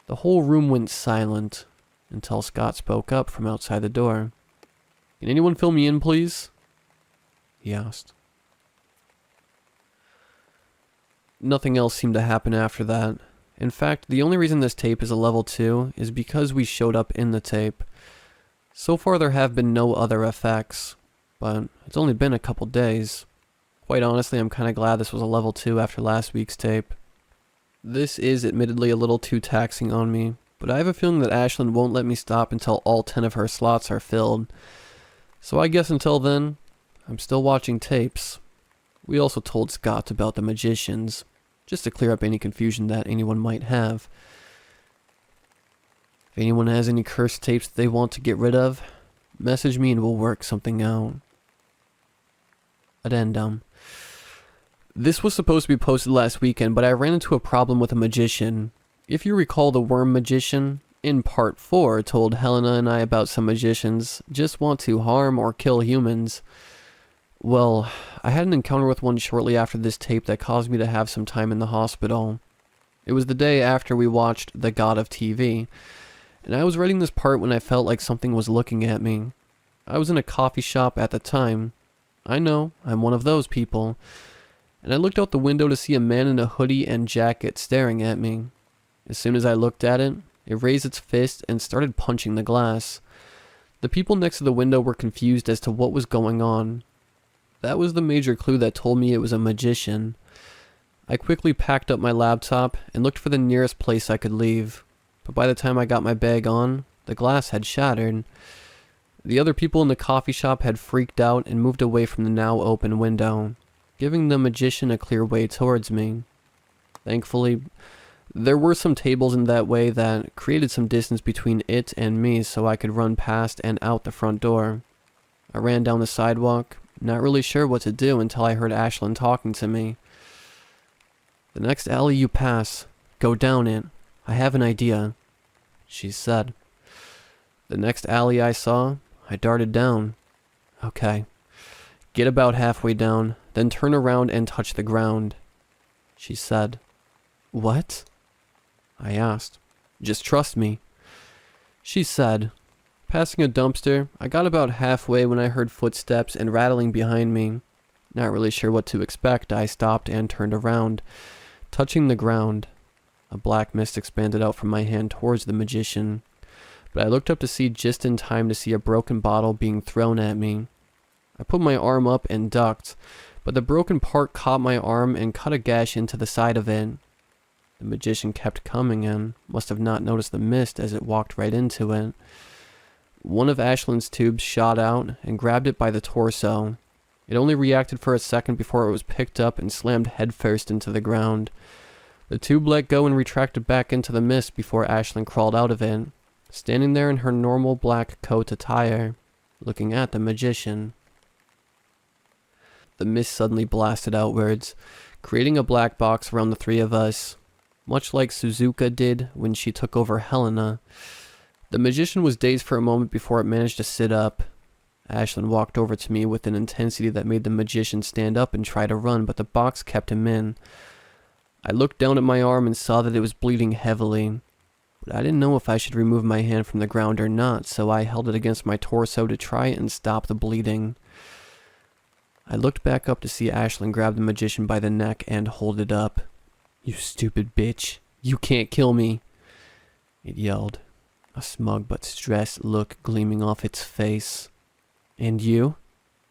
The whole room went silent, until Scott spoke up from outside the door. Can anyone fill me in, please? He asked. Nothing else seemed to happen after that. In fact, the only reason this tape is a level 2 is because we showed up in the tape. So far there have been no other effects, but it's only been a couple days. Quite honestly, I'm kinda glad this was a level 2 after last week's tape. This is admittedly a little too taxing on me, but I have a feeling that Ashlyn won't let me stop until all 10 of her slots are filled. So I guess until then, I'm still watching tapes. We also told Scott about the magicians, just to clear up any confusion that anyone might have. If anyone has any cursed tapes that they want to get rid of, message me and we'll work something out. Addendum. This was supposed to be posted last weekend, but I ran into a problem with a magician. If you recall, the worm magician, in part 4, told Helena and I about some magicians just want to harm or kill humans. Well, I had an encounter with one shortly after this tape that caused me to have some time in the hospital. It was the day after we watched The God of TV, and I was writing this part when I felt like something was looking at me. I was in a coffee shop at the time. I know, I'm one of those people. And I looked out the window to see a man in a hoodie and jacket staring at me. As soon as I looked at it, it raised its fist and started punching the glass. The people next to the window were confused as to what was going on. That was the major clue that told me it was a magician. I quickly packed up my laptop and looked for the nearest place I could leave, but by the time I got my bag on, the glass had shattered. The other people in the coffee shop had freaked out and moved away from the now open window, giving the magician a clear way towards me. Thankfully, there were some tables in that way that created some distance between it and me so I could run past and out the front door. I ran down the sidewalk, not really sure what to do until I heard Ashlyn talking to me. "The next alley you pass, go down it. I have an idea," she said. The next alley I saw, I darted down. "Okay. Get about halfway down, then turn around and touch the ground," she said. "What?" I asked. "Just trust me," she said. Passing a dumpster, I got about halfway when I heard footsteps and rattling behind me. Not really sure what to expect, I stopped and turned around. Touching the ground, a black mist expanded out from my hand towards the magician, but I looked up to see just in time to see a broken bottle being thrown at me. I put my arm up and ducked, but the broken part caught my arm and cut a gash into the side of it. The magician kept coming and must have not noticed the mist as it walked right into it. One of Ashlyn's tubes shot out and grabbed it by the torso. It only reacted for a second before it was picked up and slammed headfirst into the ground. The tube let go and retracted back into the mist before Ashlyn crawled out of it, standing there in her normal black coat attire, looking at the magician. The mist suddenly blasted outwards, creating a black box around the three of us, much like Suzuka did when she took over Helena. The magician was dazed for a moment before it managed to sit up. Ashlyn walked over to me with an intensity that made the magician stand up and try to run, but the box kept him in. I looked down at my arm and saw that it was bleeding heavily, but I didn't know if I should remove my hand from the ground or not, so I held it against my torso to try and stop the bleeding. I looked back up to see Ashlyn grab the magician by the neck and hold it up. "You stupid bitch. You can't kill me," it yelled, a smug but stressed look gleaming off its face. "And you?"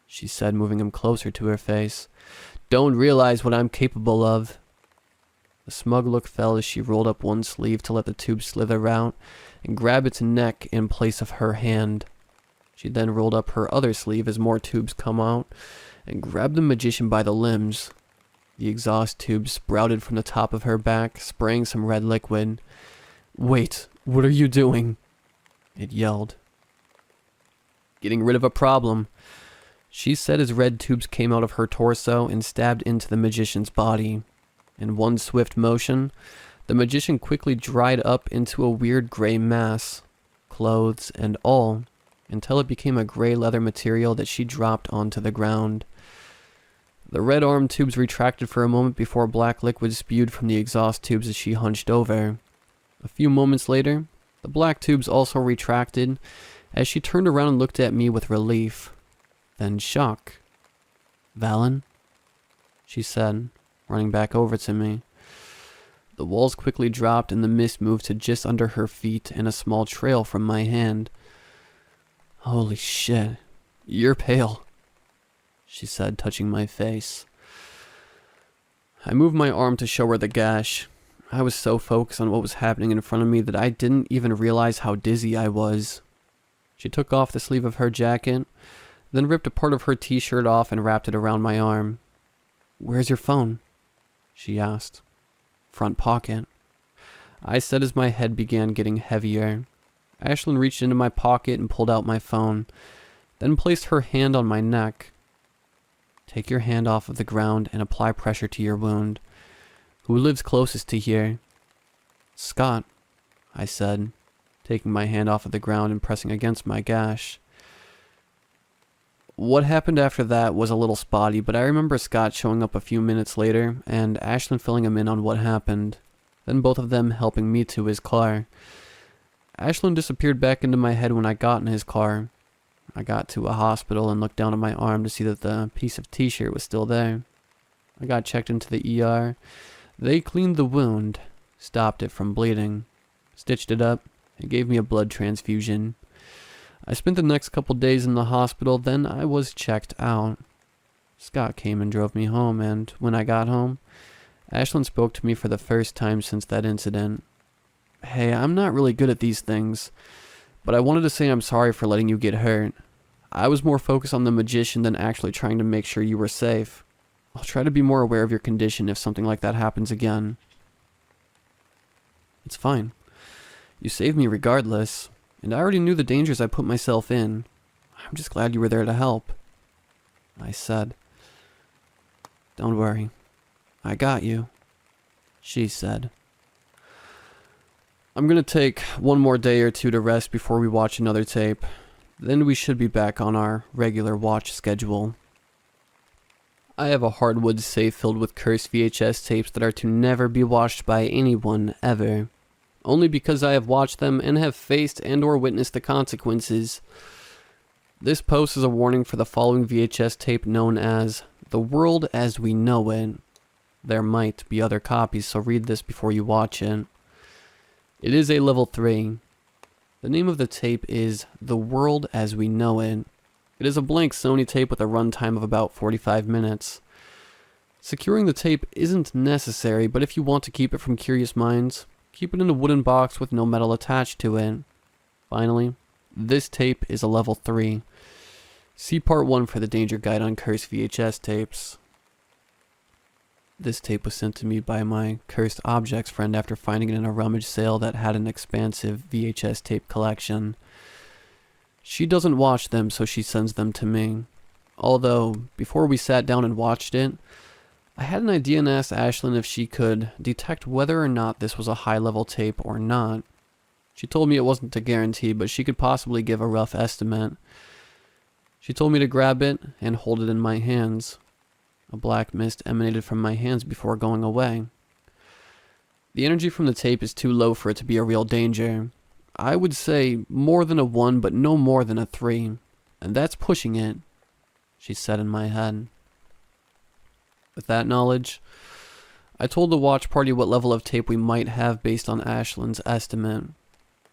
she said, moving him closer to her face. "Don't realize what I'm capable of." The smug look fell as she rolled up one sleeve to let the tube slither out and grab its neck in place of her hand. She then rolled up her other sleeve as more tubes come out and grabbed the magician by the limbs. The exhaust tube sprouted from the top of her back, spraying some red liquid. "Wait, what are you doing?" it yelled. "Getting rid of a problem," she said as red tubes came out of her torso and stabbed into the magician's body. In one swift motion, the magician quickly dried up into a weird gray mass, clothes and all, until it became a gray leather material that she dropped onto the ground. The red arm tubes retracted for a moment before black liquid spewed from the exhaust tubes as she hunched over. A few moments later, the black tubes also retracted as she turned around and looked at me with relief, then shock. "Valen?" she said, running back over to me. The walls quickly dropped and the mist moved to just under her feet and a small trail from my hand. "Holy shit, you're pale," she said, touching my face. I moved my arm to show her the gash. I was so focused on what was happening in front of me that I didn't even realize how dizzy I was. She took off the sleeve of her jacket, then ripped a part of her t-shirt off and wrapped it around my arm. "Where's your phone?" she asked. "Front pocket," I said as my head began getting heavier. Ashlyn reached into my pocket and pulled out my phone, then placed her hand on my neck. "Take your hand off of the ground and apply pressure to your wound. Who lives closest to here?" "Scott," I said, taking my hand off of the ground and pressing against my gash. What happened after that was a little spotty, but I remember Scott showing up a few minutes later and Ashlyn filling him in on what happened, then both of them helping me to his car. Ashlyn disappeared back into my head when I got in his car. I got to a hospital and looked down at my arm to see that the piece of t-shirt was still there. I got checked into the ER. They cleaned the wound, stopped it from bleeding, stitched it up, and gave me a blood transfusion. I spent the next couple days in the hospital, then I was checked out. Scott came and drove me home, and when I got home, Ashlyn spoke to me for the first time since that incident. Hey, I'm not really good at these things, but I wanted to say I'm sorry for letting you get hurt. I was more focused on the magician than actually trying to make sure you were safe. I'll try to be more aware of your condition if something like that happens again. It's fine. You saved me regardless, and I already knew the dangers I put myself in. I'm just glad you were there to help. I said. Don't worry. I got you. She said. I'm gonna take one more day or two to rest before we watch another tape. Then we should be back on our regular watch schedule. I have a hardwood safe filled with cursed VHS tapes that are to never be watched by anyone ever. Only because I have watched them and have faced and or witnessed the consequences. This post is a warning for the following VHS tape known as The World as We Know It. There might be other copies, so read this before you watch it. It is a level 3. The name of the tape is The World as We Know It. It is a blank Sony tape with a runtime of about 45 minutes. Securing the tape isn't necessary, but if you want to keep it from curious minds, keep it in a wooden box with no metal attached to it. Finally, this tape is a level 3. See part 1 for the danger guide on cursed VHS tapes. This tape was sent to me by my cursed objects friend after finding it in a rummage sale that had an expansive VHS tape collection. She doesn't watch them, so she sends them to me. Although, before we sat down and watched it, I had an idea and asked Ashlyn if she could detect whether or not this was a high-level tape or not. She told me it wasn't a guarantee, but she could possibly give a rough estimate. She told me to grab it and hold it in my hands. A black mist emanated from my hands before going away. The energy from the tape is too low for it to be a real danger. I would say more than a 1, but no more than a 3. And that's pushing it, she said in my head. With that knowledge, I told the watch party what level of tape we might have based on Ashlyn's estimate.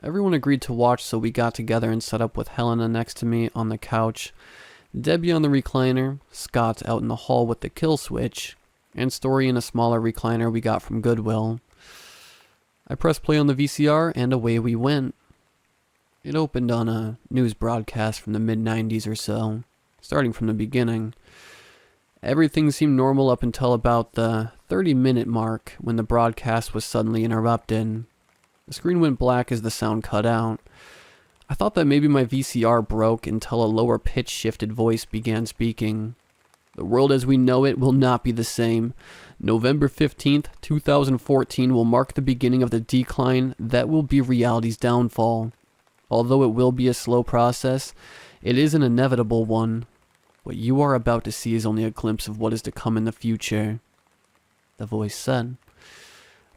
Everyone agreed to watch, so we got together and set up with Helena next to me on the couch, Debbie on the recliner, Scott out in the hall with the kill switch, and Story in a smaller recliner we got from Goodwill. I pressed play on the VCR and away we went. It opened on a news broadcast from the mid-90s or so, starting from the beginning. Everything seemed normal up until about the 30-minute mark when the broadcast was suddenly interrupted. The screen went black as the sound cut out. I thought that maybe my VCR broke until a lower pitch shifted voice began speaking. The world as we know it will not be the same. November 15th, 2014 will mark the beginning of the decline that will be reality's downfall. Although it will be a slow process, it is an inevitable one. What you are about to see is only a glimpse of what is to come in the future, the voice said.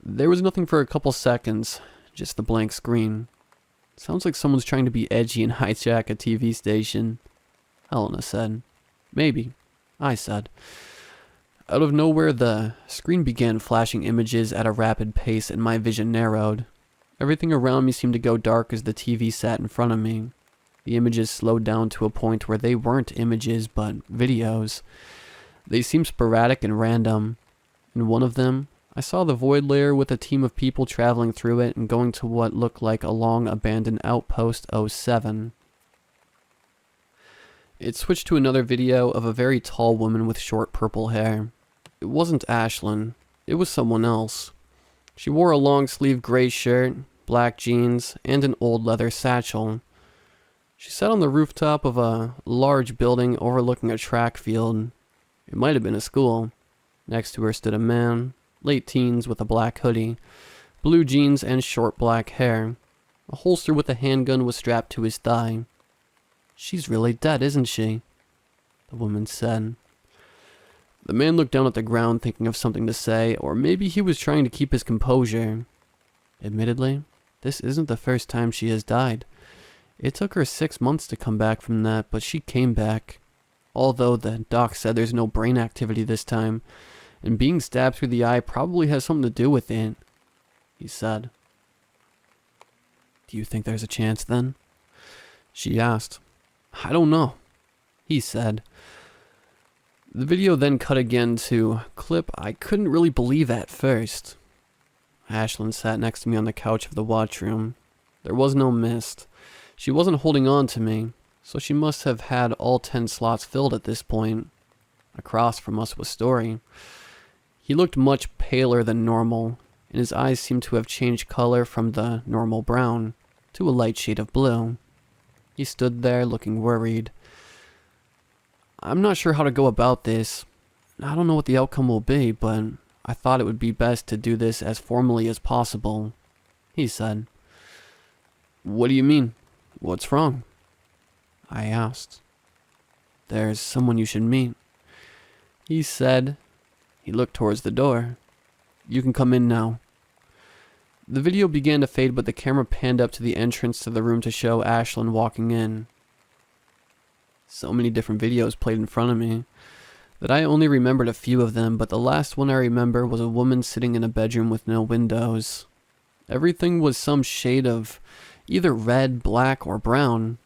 There was nothing for a couple seconds, just the blank screen. Sounds like someone's trying to be edgy and hijack a TV station, Helena said. Maybe, I said. Out of nowhere, the screen began flashing images at a rapid pace and my vision narrowed. Everything around me seemed to go dark as the TV sat in front of me. The images slowed down to a point where they weren't images, but videos. They seemed sporadic and random. In one of them, I saw the void layer with a team of people traveling through it and going to what looked like a long-abandoned outpost 07. It switched to another video of a very tall woman with short purple hair. It wasn't Ashlyn. It was someone else. She wore a long-sleeved gray shirt, black jeans, and an old leather satchel. She sat on the rooftop of a large building overlooking a track field. It might have been a school. Next to her stood a man, late teens, with a black hoodie, blue jeans, and short black hair. A holster with a handgun was strapped to his thigh. She's really dead, isn't she? The woman said. The man looked down at the ground thinking of something to say, or maybe he was trying to keep his composure. Admittedly, this isn't the first time she has died. It took her 6 months to come back from that, but she came back. Although the doc said there's no brain activity this time, and being stabbed through the eye probably has something to do with it, he said. Do you think there's a chance then? She asked. I don't know, he said. The video then cut again to a clip I couldn't really believe at first. Ashlyn sat next to me on the couch of the watchroom. There was no mist. She wasn't holding on to me, so she must have had all 10 slots filled at this point. Across from us was Story. He looked much paler than normal, and his eyes seemed to have changed color from the normal brown to a light shade of blue. He stood there looking worried. I'm not sure how to go about this. I don't know what the outcome will be, but I thought it would be best to do this as formally as possible, he said. What do you mean? What's wrong? I asked. There's someone you should meet, he said. He looked towards the door. You can come in now. The video began to fade, but the camera panned up to the entrance to the room to show Ashlyn walking in. So many different videos played in front of me that I only remembered a few of them, but the last one I remember was a woman sitting in a bedroom with no windows. Everything was some shade of either red, black, or brown.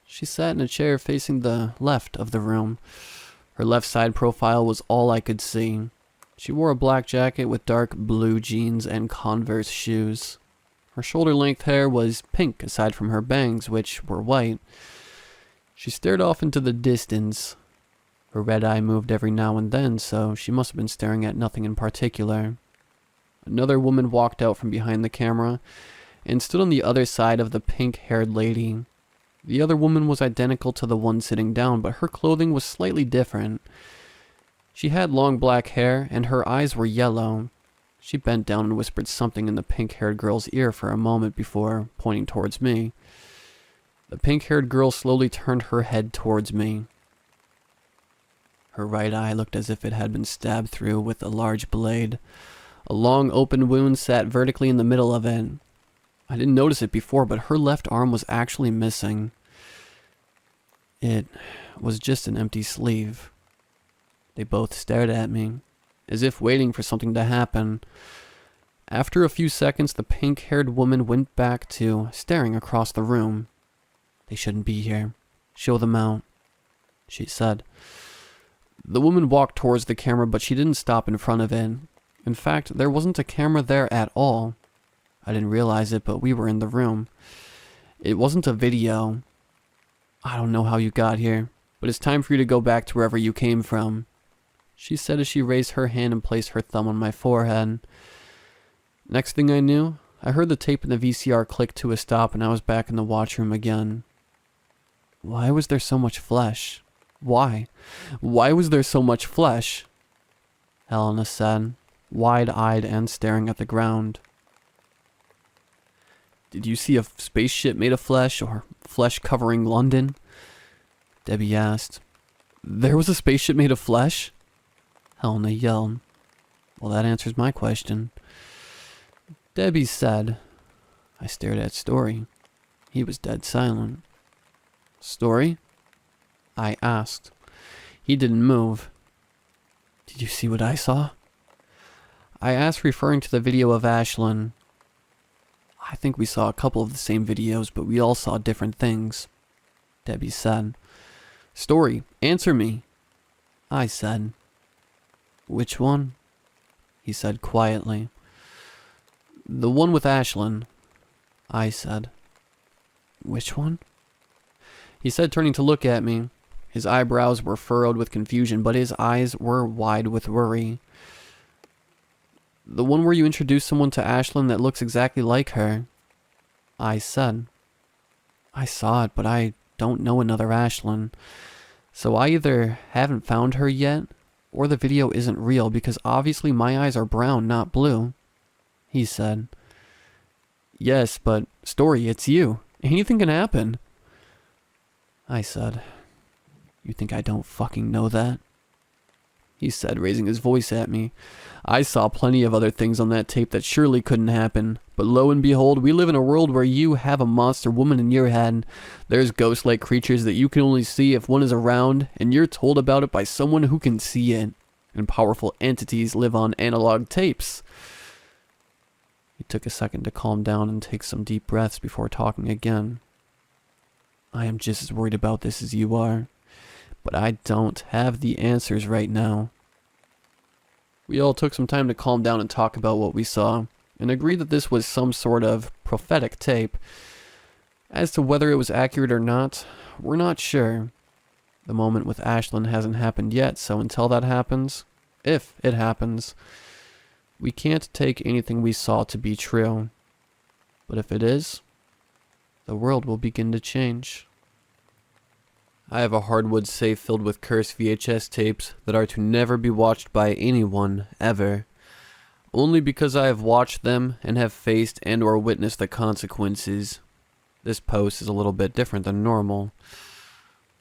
She sat in a chair facing the left of the room. Her left side profile was all I could see. She wore a black jacket with dark blue jeans and Converse shoes. Her shoulder-length hair was pink aside from her bangs, which were white. She stared off into the distance. Her red eye moved every now and then, so she must have been staring at nothing in particular. Another woman walked out from behind the camera and stood on the other side of the pink-haired lady. The other woman was identical to the one sitting down, but her clothing was slightly different. She had long black hair, and her eyes were yellow. She bent down and whispered something in the pink-haired girl's ear for a moment before pointing towards me. The pink-haired girl slowly turned her head towards me. Her right eye looked as if it had been stabbed through with a large blade. A long open wound sat vertically in the middle of it. I didn't notice it before, but her left arm was actually missing. It was just an empty sleeve. They both stared at me, as if waiting for something to happen. After a few seconds, the pink-haired woman went back to staring across the room. They shouldn't be here. Show them out, she said. The woman walked towards the camera, but she didn't stop in front of it. In fact, there wasn't a camera there at all. I didn't realize it, but we were in the room. It wasn't a video. I don't know how you got here, but it's time for you to go back to wherever you came from, she said as she raised her hand and placed her thumb on my forehead. Next thing I knew, I heard the tape in the VCR click to a stop and I was back in the watchroom again. Why was there so much flesh? Why? Why was there so much flesh? Helena said, wide-eyed and staring at the ground. Did you see a spaceship made of flesh or flesh covering London? Debbie asked. There was a spaceship made of flesh? Helena yelled. Well, that answers my question. Debbie said. I stared at Story. He was dead silent. Story? I asked. He didn't move. Did you see what I saw? I asked, referring to the video of Ashlyn. I think we saw a couple of the same videos, but we all saw different things, Debbie said. Story, answer me, I said. Which one? He said quietly. The one with Ashlyn, I said. Which one? He said, turning to look at me. His eyebrows were furrowed with confusion, but his eyes were wide with worry. The one where you introduced someone to Ashlyn that looks exactly like her, I said. I saw it, but I don't know another Ashlyn. So I either haven't found her yet, or the video isn't real, because obviously my eyes are brown, not blue, he said. Yes, but Story, it's you. Anything can happen, I said. You think I don't fucking know that? He said, raising his voice at me. I saw plenty of other things on that tape that surely couldn't happen. But lo and behold, we live in a world where you have a monster woman in your head. There's ghost-like creatures that you can only see if one is around, and you're told about it by someone who can see it. And powerful entities live on analog tapes. He took a second to calm down and take some deep breaths before talking again. I am just as worried about this as you are, but I don't have the answers right now. We all took some time to calm down and talk about what we saw, and agreed that this was some sort of prophetic tape. As to whether it was accurate or not, we're not sure. The moment with Ashlyn hasn't happened yet, so until that happens, if it happens, we can't take anything we saw to be true. But if it is, the world will begin to change. I have a hardwood safe filled with cursed VHS tapes that are to never be watched by anyone, ever. Only because I have watched them and have faced and or witnessed the consequences. This post is a little bit different than normal.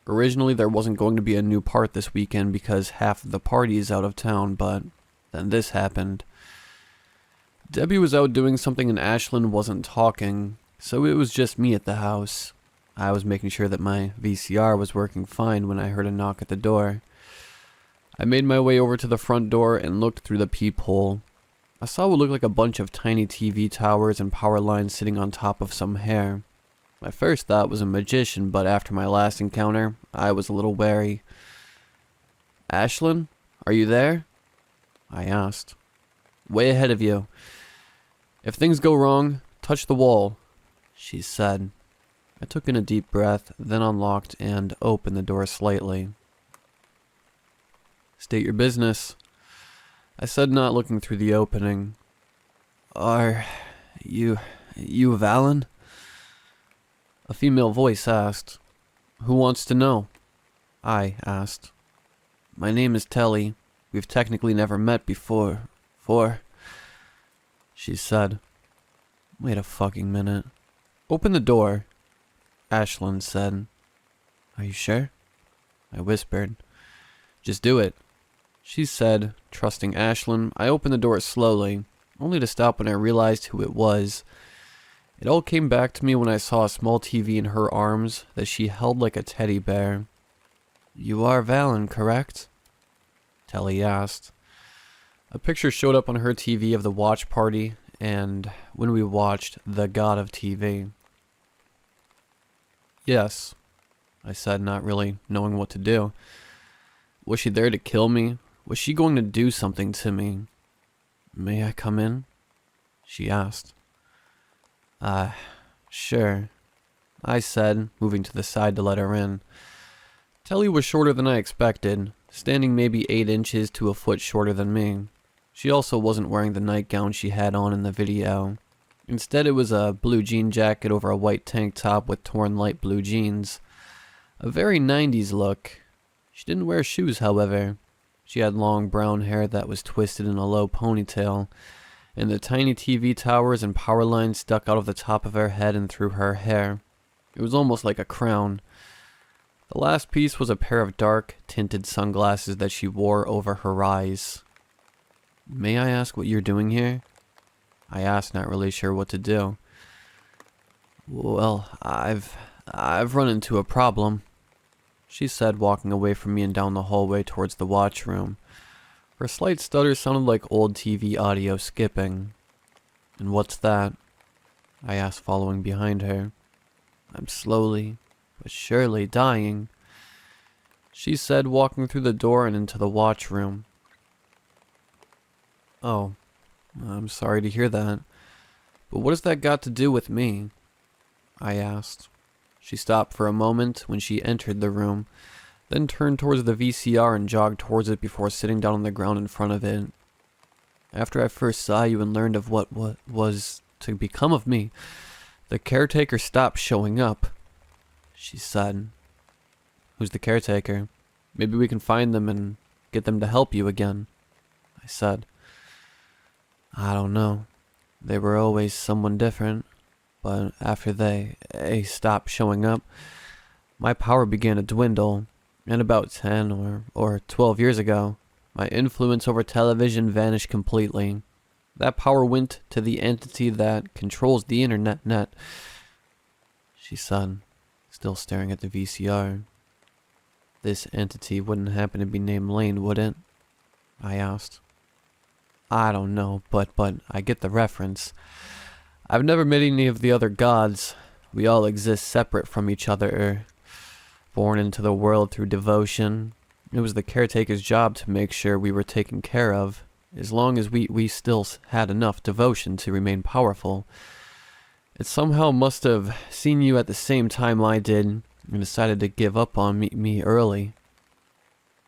Originally there wasn't going to be a new part this weekend because half of the party is out of town, but then this happened. Debbie was out doing something and Ashlyn wasn't talking, so it was just me at the house. I was making sure that my VCR was working fine when I heard a knock at the door. I made my way over to the front door and looked through the peephole. I saw what looked like a bunch of tiny TV towers and power lines sitting on top of some hair. My first thought was a magician, but after my last encounter, I was a little wary. "Ashlyn, are you there?" I asked. "Way ahead of you. If things go wrong, touch the wall," she said. I took in a deep breath, then unlocked and opened the door slightly. "State your business," I said, not looking through the opening. "Are you Valen?" A female voice asked. "Who wants to know?" I asked. "My name is Telly. We've technically never met before. She said. "Wait a fucking minute." "Open the door," Ashlyn said. "Are you sure?" I whispered. "Just do it," she said. Trusting Ashlyn, I opened the door slowly, only to stop when I realized who it was. It all came back to me when I saw a small TV in her arms that she held like a teddy bear. "You are Valen, correct?" Telly asked. A picture showed up on her TV of the watch party, and when we watched The God of TV. "Yes," I said, not really knowing what to do. Was she there to kill me? Was she going to do something to me? "May I come in?" she asked. Sure," I said, moving to the side to let her in. Telly was shorter than I expected, standing maybe 8 inches to a foot shorter than me. She also wasn't wearing the nightgown she had on in the video. Instead, it was a blue jean jacket over a white tank top with torn light blue jeans. A very 90s look. She didn't wear shoes, however. She had long brown hair that was twisted in a low ponytail, and the tiny TV towers and power lines stuck out of the top of her head and through her hair. It was almost like a crown. The last piece was a pair of dark, tinted sunglasses that she wore over her eyes. "May I ask what you're doing here?" I asked, not really sure what to do. "Well, I've run into a problem," she said, walking away from me and down the hallway towards the watch room. Her slight stutter sounded like old TV audio skipping. "And what's that?" I asked, following behind her. "I'm slowly but surely dying," she said, walking through the door and into the watch room. "Oh, I'm sorry to hear that. But what has that got to do with me?" I asked. She stopped for a moment when she entered the room, then turned towards the VCR and jogged towards it before sitting down on the ground in front of it. "After I first saw you and learned of what was to become of me, the caretaker stopped showing up," she said. "Who's the caretaker? Maybe we can find them and get them to help you again," I said. "I don't know. They were always someone different, but after they stopped showing up, my power began to dwindle, and about 10 or 12 years ago, my influence over television vanished completely. That power went to the entity that controls the internet," she said, still staring at the VCR. "This entity wouldn't happen to be named Lane, would it?" I asked. "I don't know, but I get the reference. I've never met any of the other gods. We all exist separate from each other, born into the world through devotion. It was the caretaker's job to make sure we were taken care of, as long as we still had enough devotion to remain powerful. It somehow must have seen you at the same time I did, and decided to give up on me early.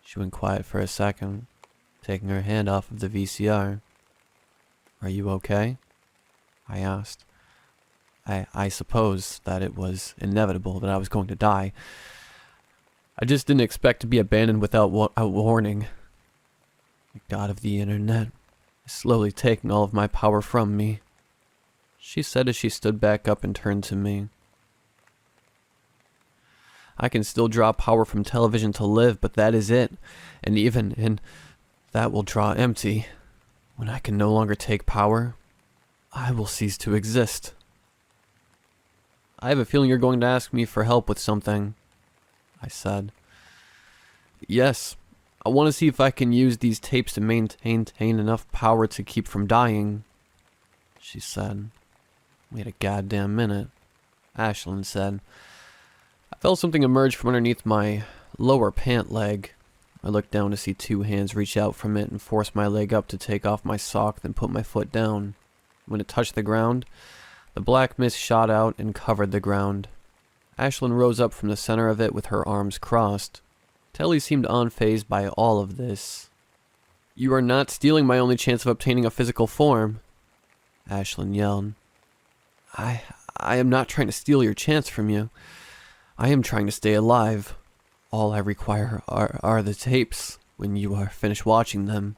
She went quiet for a second, taking her hand off of the VCR. Are you okay? I asked. I suppose that it was inevitable that I was going to die. I just didn't expect to be abandoned without warning. The god of the internet is slowly taking all of my power from me, she said as she stood back up and turned to me. I can still draw power from television to live, but that is it. And that will draw empty. When I can no longer take power, I will cease to exist. I have a feeling you're going to ask me for help with something, I said. Yes, I want to see if I can use these tapes to maintain enough power to keep from dying, she said. Wait a goddamn minute, Ashlyn said. I felt something emerge from underneath my lower pant leg. I looked down to see two hands reach out from it and force my leg up to take off my sock, then put my foot down. When it touched the ground, the black mist shot out and covered the ground. Ashlyn rose up from the center of it with her arms crossed. Telly seemed unfazed by all of this. You are not stealing my only chance of obtaining a physical form, Ashlyn yelled. I am not trying to steal your chance from you. I am trying to stay alive. All I require are the tapes when you are finished watching them.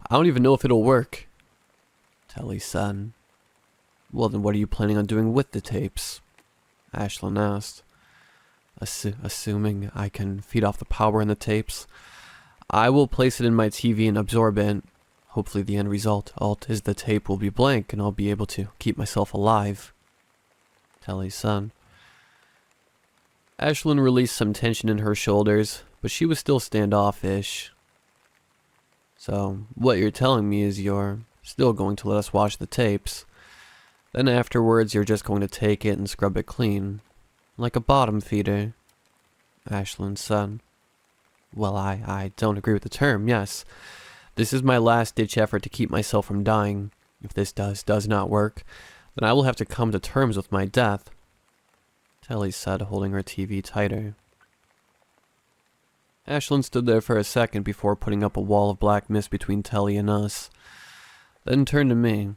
I don't even know if it'll work, Telly said. Well, then what are you planning on doing with the tapes? Ashlyn asked. Assuming I can feed off the power in the tapes, I will place it in my TV and absorb it. Hopefully the end result is the tape will be blank and I'll be able to keep myself alive, Telly said. Ashlyn released some tension in her shoulders, but she was still standoffish. So, what you're telling me is you're still going to let us watch the tapes. Then afterwards you're just going to take it and scrub it clean. Like a bottom feeder, Ashlyn said. Well, I don't agree with the term, yes. This is my last-ditch effort to keep myself from dying. If this does not work, then I will have to come to terms with my death, Telly said, holding her TV tighter. Ashlyn stood there for a second before putting up a wall of black mist between Telly and us, then turned to me.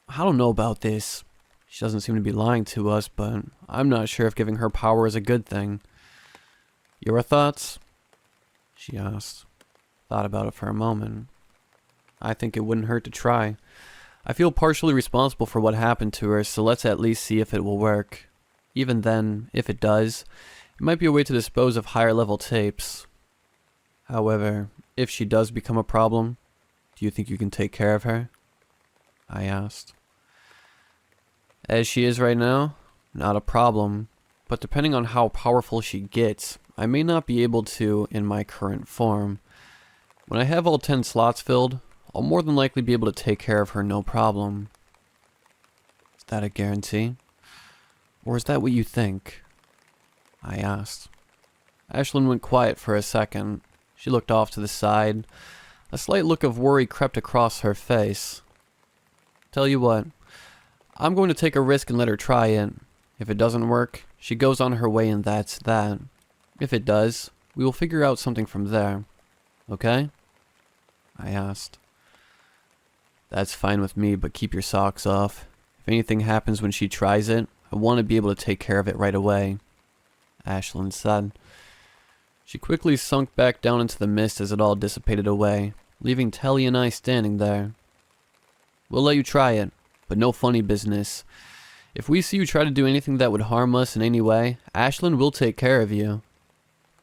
I don't know about this. She doesn't seem to be lying to us, but I'm not sure if giving her power is a good thing. Your thoughts? She asked. Thought about it for a moment. I think it wouldn't hurt to try. I feel partially responsible for what happened to her, so let's at least see if it will work. Even then, if it does, it might be a way to dispose of higher level tapes. However, if she does become a problem, do you think you can take care of her? I asked. As she is right now, not a problem, but depending on how powerful she gets, I may not be able to in my current form. When I have all 10 slots filled, I'll more than likely be able to take care of her no problem. Is that a guarantee? Or is that what you think? I asked. Ashlyn went quiet for a second. She looked off to the side. A slight look of worry crept across her face. Tell you what, I'm going to take a risk and let her try it. If it doesn't work, she goes on her way and that's that. If it does, we will figure out something from there. Okay? I asked. That's fine with me, but keep your socks off. If anything happens when she tries it, I want to be able to take care of it right away, Ashlyn said. She quickly sunk back down into the mist as it all dissipated away, leaving Telly and I standing there. We'll let you try it, but no funny business. If we see you try to do anything that would harm us in any way, Ashlyn will take care of you.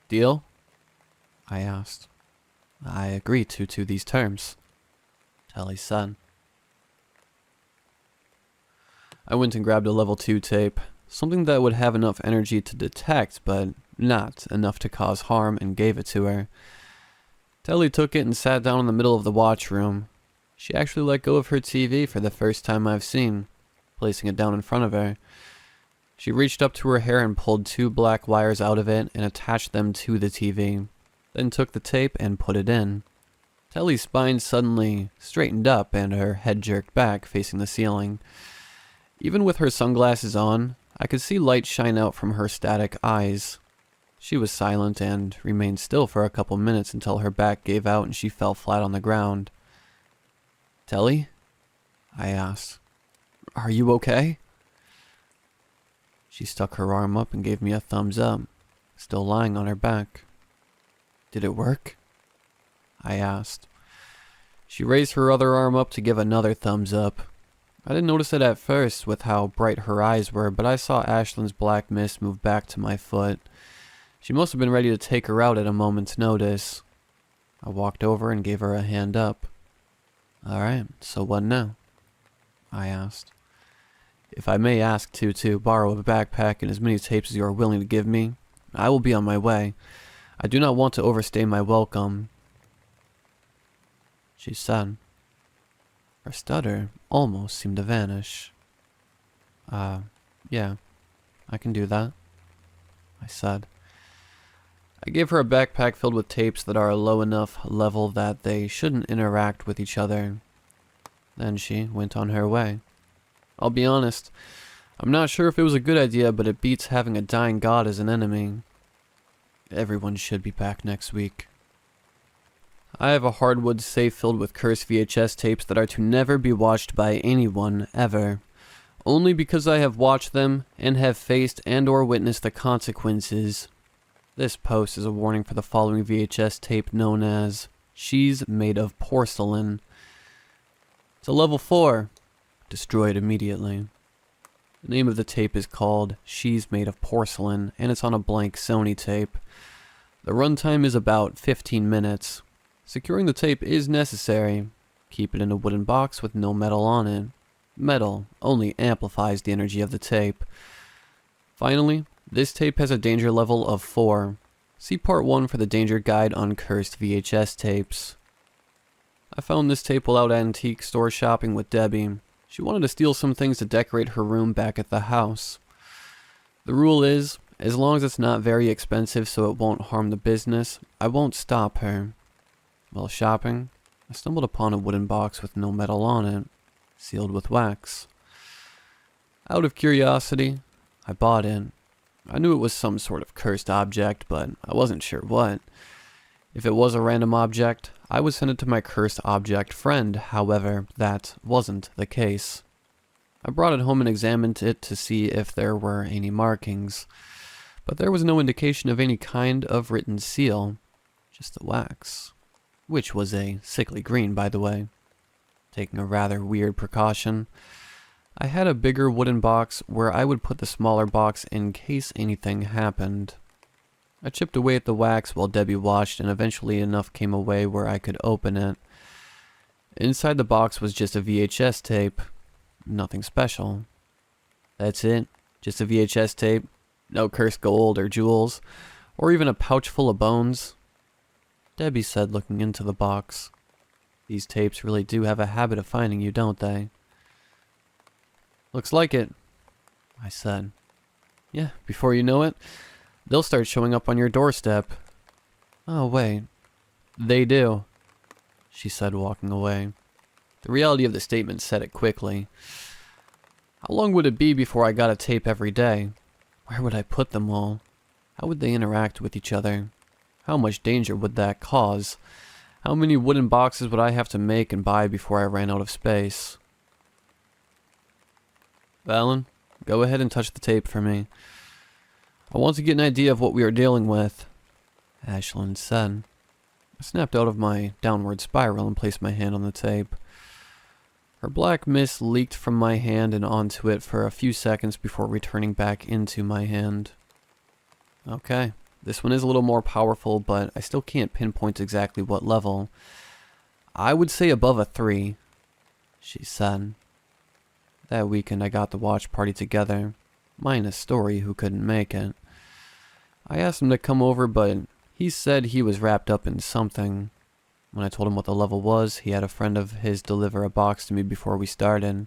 Deal? I asked. I agree to these terms, Telly said. I went and grabbed a level 2 tape, something that would have enough energy to detect, but not enough to cause harm, and gave it to her. Telly took it and sat down in the middle of the watch room. She actually let go of her TV for the first time I've seen, placing it down in front of her. She reached up to her hair and pulled 2 black wires out of it and attached them to the TV, then took the tape and put it in. Telly's spine suddenly straightened up and her head jerked back, facing the ceiling. Even with her sunglasses on, I could see light shine out from her static eyes. She was silent and remained still for a couple minutes until her back gave out and she fell flat on the ground. "Telly?" I asked. "Are you okay?" She stuck her arm up and gave me a thumbs up, still lying on her back. "Did it work?" I asked. She raised her other arm up to give another thumbs up. I didn't notice it at first with how bright her eyes were, but I saw Ashlyn's black mist move back to my foot. She must have been ready to take her out at a moment's notice. I walked over and gave her a hand up. "Alright, so what now?" I asked. "If I may ask to borrow a backpack and as many tapes as you are willing to give me, I will be on my way. I do not want to overstay my welcome," she said. Her stutter almost seemed to vanish. Yeah, I can do that," I said. I gave her a backpack filled with tapes that are low enough level that they shouldn't interact with each other. Then she went on her way. I'll be honest, I'm not sure if it was a good idea, but it beats having a dying god as an enemy. Everyone should be back next week. I have a hardwood safe filled with cursed VHS tapes that are to never be watched by anyone, ever. Only because I have watched them and have faced and or witnessed the consequences. This post is a warning for the following VHS tape known as She's Made of Porcelain. It's a level 4. Destroy it immediately. The name of the tape is called She's Made of Porcelain, and it's on a blank Sony tape. The runtime is about 15 minutes. Securing the tape is necessary. Keep it in a wooden box with no metal on it. Metal only amplifies the energy of the tape. Finally, this tape has a danger level of 4. See part 1 for the danger guide on cursed VHS tapes. I found this tape while out antique store shopping with Debbie. She wanted to steal some things to decorate her room back at the house. The rule is, as long as it's not very expensive so it won't harm the business, I won't stop her. While shopping, I stumbled upon a wooden box with no metal on it, sealed with wax. Out of curiosity, I bought it. I knew it was some sort of cursed object, but I wasn't sure what. If it was a random object, I would send it to my cursed object friend. However, that wasn't the case. I brought it home and examined it to see if there were any markings, but there was no indication of any kind of written seal, just the wax, which was a sickly green, by the way. Taking a rather weird precaution, I had a bigger wooden box where I would put the smaller box in case anything happened. I chipped away at the wax while Debbie watched, and eventually enough came away where I could open it. Inside the box was just a VHS tape. Nothing special. That's it. Just a VHS tape. No cursed gold or jewels, or even a pouch full of bones. Debbie said, looking into the box. "These tapes really do have a habit of finding you, don't they?" "Looks like it," I said. "Yeah, before you know it, they'll start showing up on your doorstep." "Oh, wait. They do," she said, walking away. The reality of the statement said it quickly. How long would it be before I got a tape every day? Where would I put them all? How would they interact with each other? How much danger would that cause? How many wooden boxes would I have to make and buy before I ran out of space? "Valen, go ahead and touch the tape for me. I want to get an idea of what we are dealing with," Ashlyn said. I snapped out of my downward spiral and placed my hand on the tape. Her black mist leaked from my hand and onto it for a few seconds before returning back into my hand. Okay, this one is a little more powerful, but I still can't pinpoint exactly what level. "I would say above a 3, she said. That weekend I got the watch party together, minus Story, who couldn't make it. I asked him to come over, but he said he was wrapped up in something. When I told him what the level was, he had a friend of his deliver a box to me before we started.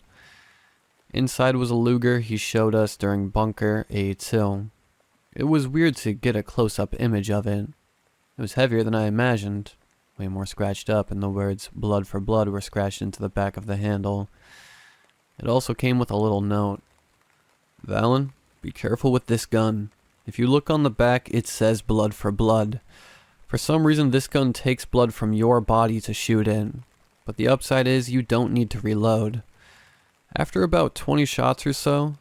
Inside was a Luger he showed us during Bunker A2. It was weird to get a close-up image of it. It was heavier than I imagined, way more scratched up, and the words "blood for blood" were scratched into the back of the handle. It also came with a little note. "Valen, be careful with this gun. If you look on the back, it says blood for blood. For some reason, this gun takes blood from your body to shoot in, but the upside is you don't need to reload. After about 20 shots or so,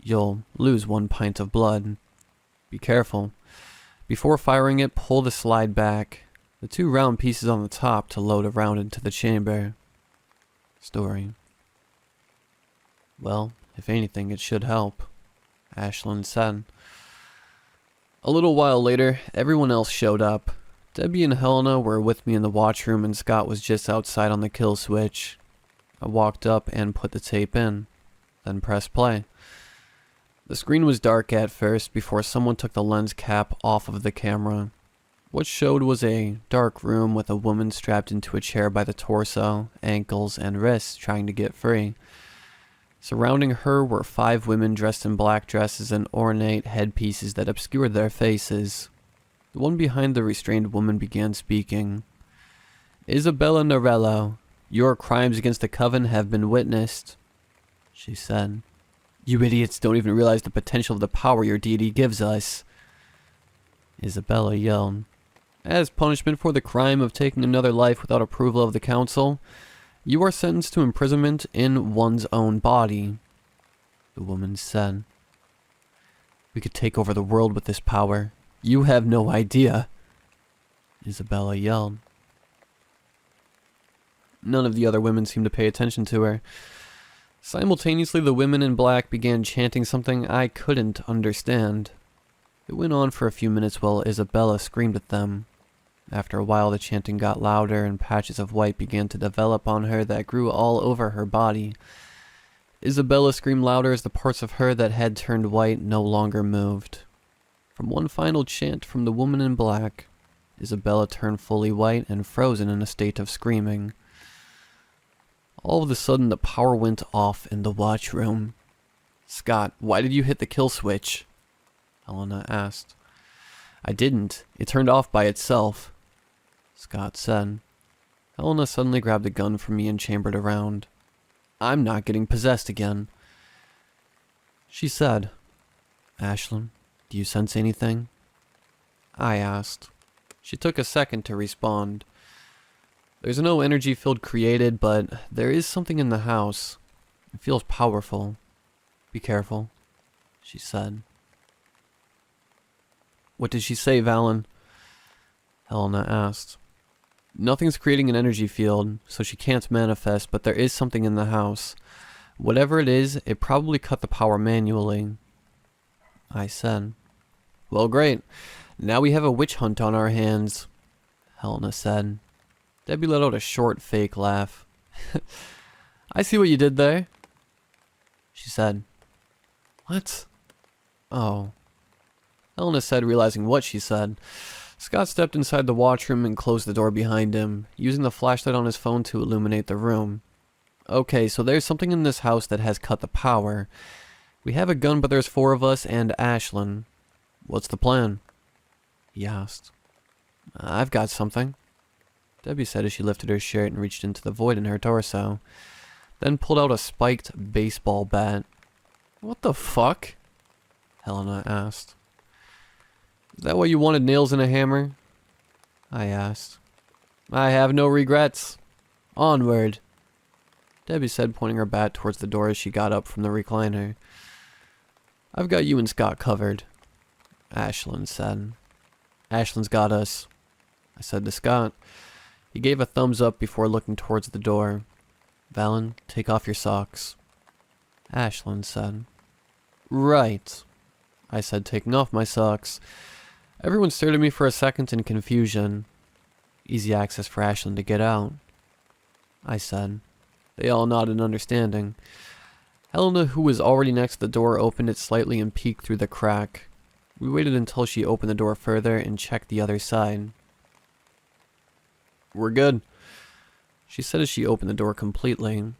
you'll lose 1 pint of blood. Be careful. Before firing it, pull the slide back, the 2 round pieces on the top to load a round into the chamber." Story. "Well, if anything, it should help," Ashlyn said. A little while later, everyone else showed up. Debbie and Helena were with me in the watchroom, and Scott was just outside on the kill switch. I walked up and put the tape in, then pressed play. The screen was dark at first before someone took the lens cap off of the camera. What showed was a dark room with a woman strapped into a chair by the torso, ankles, and wrists trying to get free. Surrounding her were 5 women dressed in black dresses and ornate headpieces that obscured their faces. The one behind the restrained woman began speaking. "Isabella Norello, your crimes against the Coven have been witnessed," she said. "You idiots don't even realize the potential of the power your deity gives us," Isabella yelled. "As punishment for the crime of taking another life without approval of the council, you are sentenced to imprisonment in one's own body," the woman said. "We could take over the world with this power. You have no idea," Isabella yelled. None of the other women seemed to pay attention to her. Simultaneously, the women in black began chanting something I couldn't understand. It went on for a few minutes while Isabella screamed at them. After a while, the chanting got louder and patches of white began to develop on her that grew all over her body. Isabella screamed louder as the parts of her that had turned white no longer moved. From one final chant from the woman in black, Isabella turned fully white and frozen in a state of screaming. All of a sudden, the power went off in the watchroom. "Scott, why did you hit the kill switch?" Helena asked. "I didn't. It turned off by itself," Scott said. Helena suddenly grabbed a gun from me and chambered around. "I'm not getting possessed again," she said. "Ashlyn, do you sense anything?" I asked. She took a second to respond. "There's no energy field created, but there is something in the house. It feels powerful. Be careful," she said. "What did she say, Valen?" Helena asked. "Nothing's creating an energy field, so she can't manifest, but there is something in the house. Whatever it is, it probably cut the power manually," I said. "Well, great. Now we have a witch hunt on our hands," Helena said. Debbie let out a short, fake laugh. "I see what you did there," she said. "What?" "Oh," Helena said, realizing what she said. Scott stepped inside the watchroom and closed the door behind him, using the flashlight on his phone to illuminate the room. "Okay, so there's something in this house that has cut the power. We have a gun, but there's 4 of us and Ashlyn. What's the plan?" he asked. "I've got something," Debbie said as she lifted her shirt and reached into the void in her torso, then pulled out a spiked baseball bat. "What the fuck?" Helena asked. "Is that why you wanted nails and a hammer?" I asked. "I have no regrets. Onward," Debbie said, pointing her bat towards the door as she got up from the recliner. "I've got you and Scott covered," Ashlyn said. "Ashlyn's got us," I said to Scott. He gave a thumbs up before looking towards the door. "Valen, take off your socks," Ashlyn said. "Right," I said, taking off my socks. Everyone stared at me for a second in confusion. "Easy access for Ashlyn to get out," I said. They all nodded understanding. Helena, who was already next to the door, opened it slightly and peeked through the crack. We waited until she opened the door further and checked the other side. "We're good," she said as she opened the door completely.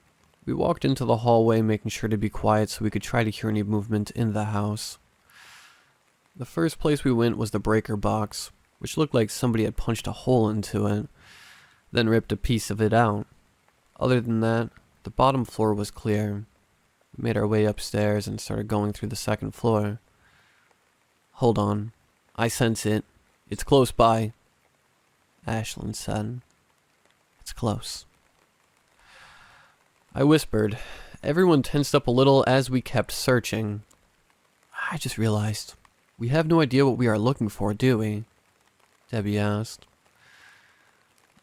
We walked into the hallway, making sure to be quiet so we could try to hear any movement in the house. The first place we went was the breaker box, which looked like somebody had punched a hole into it, then ripped a piece of it out. Other than that, the bottom floor was clear. We made our way upstairs and started going through the second floor. "Hold on. I sense it. It's close by," Ashlyn said. "It's close." I whispered. Everyone tensed up a little as we kept searching. "I just realized, we have no idea what we are looking for, do we?" Debbie asked.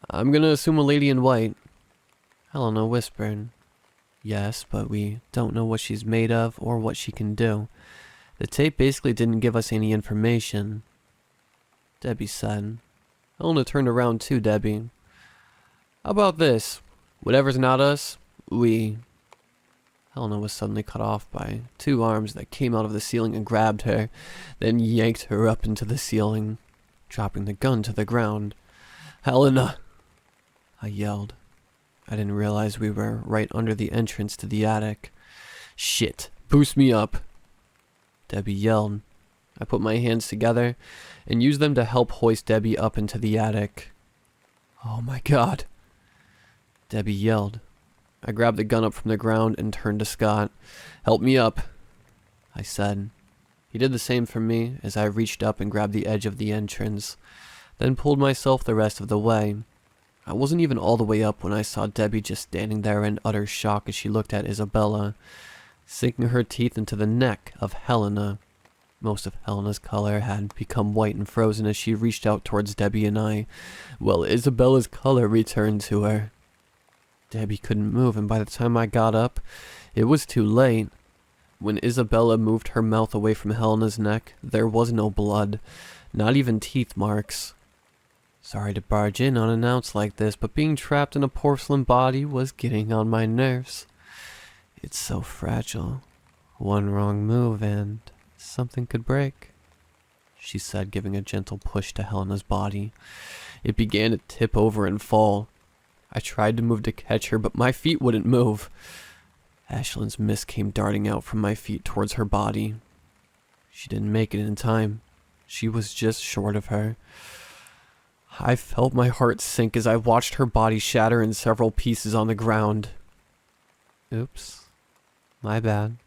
"I'm gonna assume a lady in white," Helena whispered. "Yes, but we don't know what she's made of or what she can do. The tape basically didn't give us any information," Debbie said. Helena turned around to Debbie. "How about this? Whatever's not us, we..." Helena was suddenly cut off by two arms that came out of the ceiling and grabbed her, then yanked her up into the ceiling, dropping the gun to the ground. "Helena!" I yelled. I didn't realize we were right under the entrance to the attic. "Shit! Boost me up!" Debbie yelled. I put my hands together and used them to help hoist Debbie up into the attic. "Oh my God!" Debbie yelled. I grabbed the gun up from the ground and turned to Scott. "Help me up," I said. He did the same for me as I reached up and grabbed the edge of the entrance, then pulled myself the rest of the way. I wasn't even all the way up when I saw Debbie just standing there in utter shock as she looked at Isabella, sinking her teeth into the neck of Helena. Most of Helena's color had become white and frozen as she reached out towards Debbie and I, while Isabella's color returned to her. Debbie couldn't move, and by the time I got up, it was too late. When Isabella moved her mouth away from Helena's neck, there was no blood, not even teeth marks. Sorry to barge in unannounced like this, but being trapped in a porcelain body was getting on my nerves. It's so fragile. One wrong move and something could break, she said, giving a gentle push to Helena's body. It began to tip over and fall. I tried to move to catch her, but my feet wouldn't move. Ashlyn's mist came darting out from my feet towards her body. She didn't make it in time. She was just short of her. I felt my heart sink as I watched her body shatter in several pieces on the ground. "Oops. My bad,"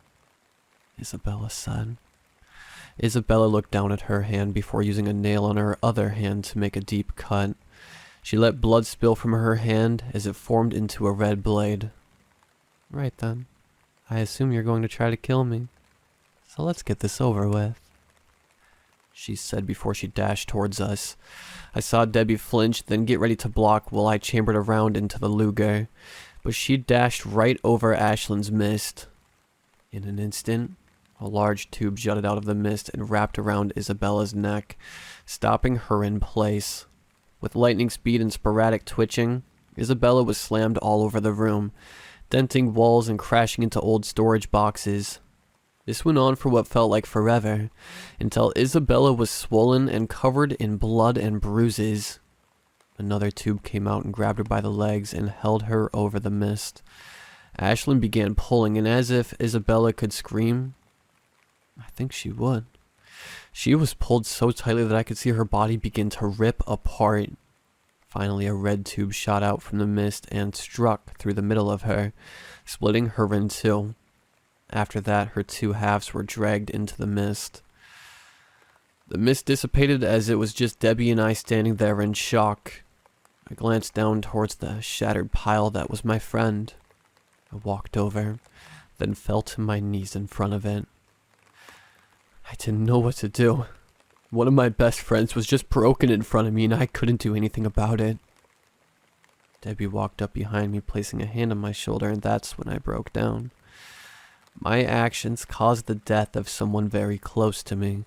Isabella said. Isabella looked down at her hand before using a nail on her other hand to make a deep cut. She let blood spill from her hand as it formed into a red blade. "Right then. I assume you're going to try to kill me. So let's get this over with," she said before she dashed towards us. I saw Debbie flinch, then get ready to block while I chambered around into the Luger, but she dashed right over Ashlyn's mist. In an instant, a large tube jutted out of the mist and wrapped around Isabella's neck, stopping her in place. With lightning speed and sporadic twitching, Isabella was slammed all over the room, denting walls and crashing into old storage boxes. This went on for what felt like forever, until Isabella was swollen and covered in blood and bruises. Another tube came out and grabbed her by the legs and held her over the mist. Ashlyn began pulling, and as if Isabella could scream, I think she would. She was pulled so tightly that I could see her body begin to rip apart. Finally, a red tube shot out from the mist and struck through the middle of her, splitting her in two. After that, her two halves were dragged into the mist. The mist dissipated as it was just Debbie and I standing there in shock. I glanced down towards the shattered pile that was my friend. I walked over, then fell to my knees in front of it. I didn't know what to do. One of my best friends was just broken in front of me and I couldn't do anything about it. Debbie walked up behind me, placing a hand on my shoulder, and that's when I broke down. My actions caused the death of someone very close to me.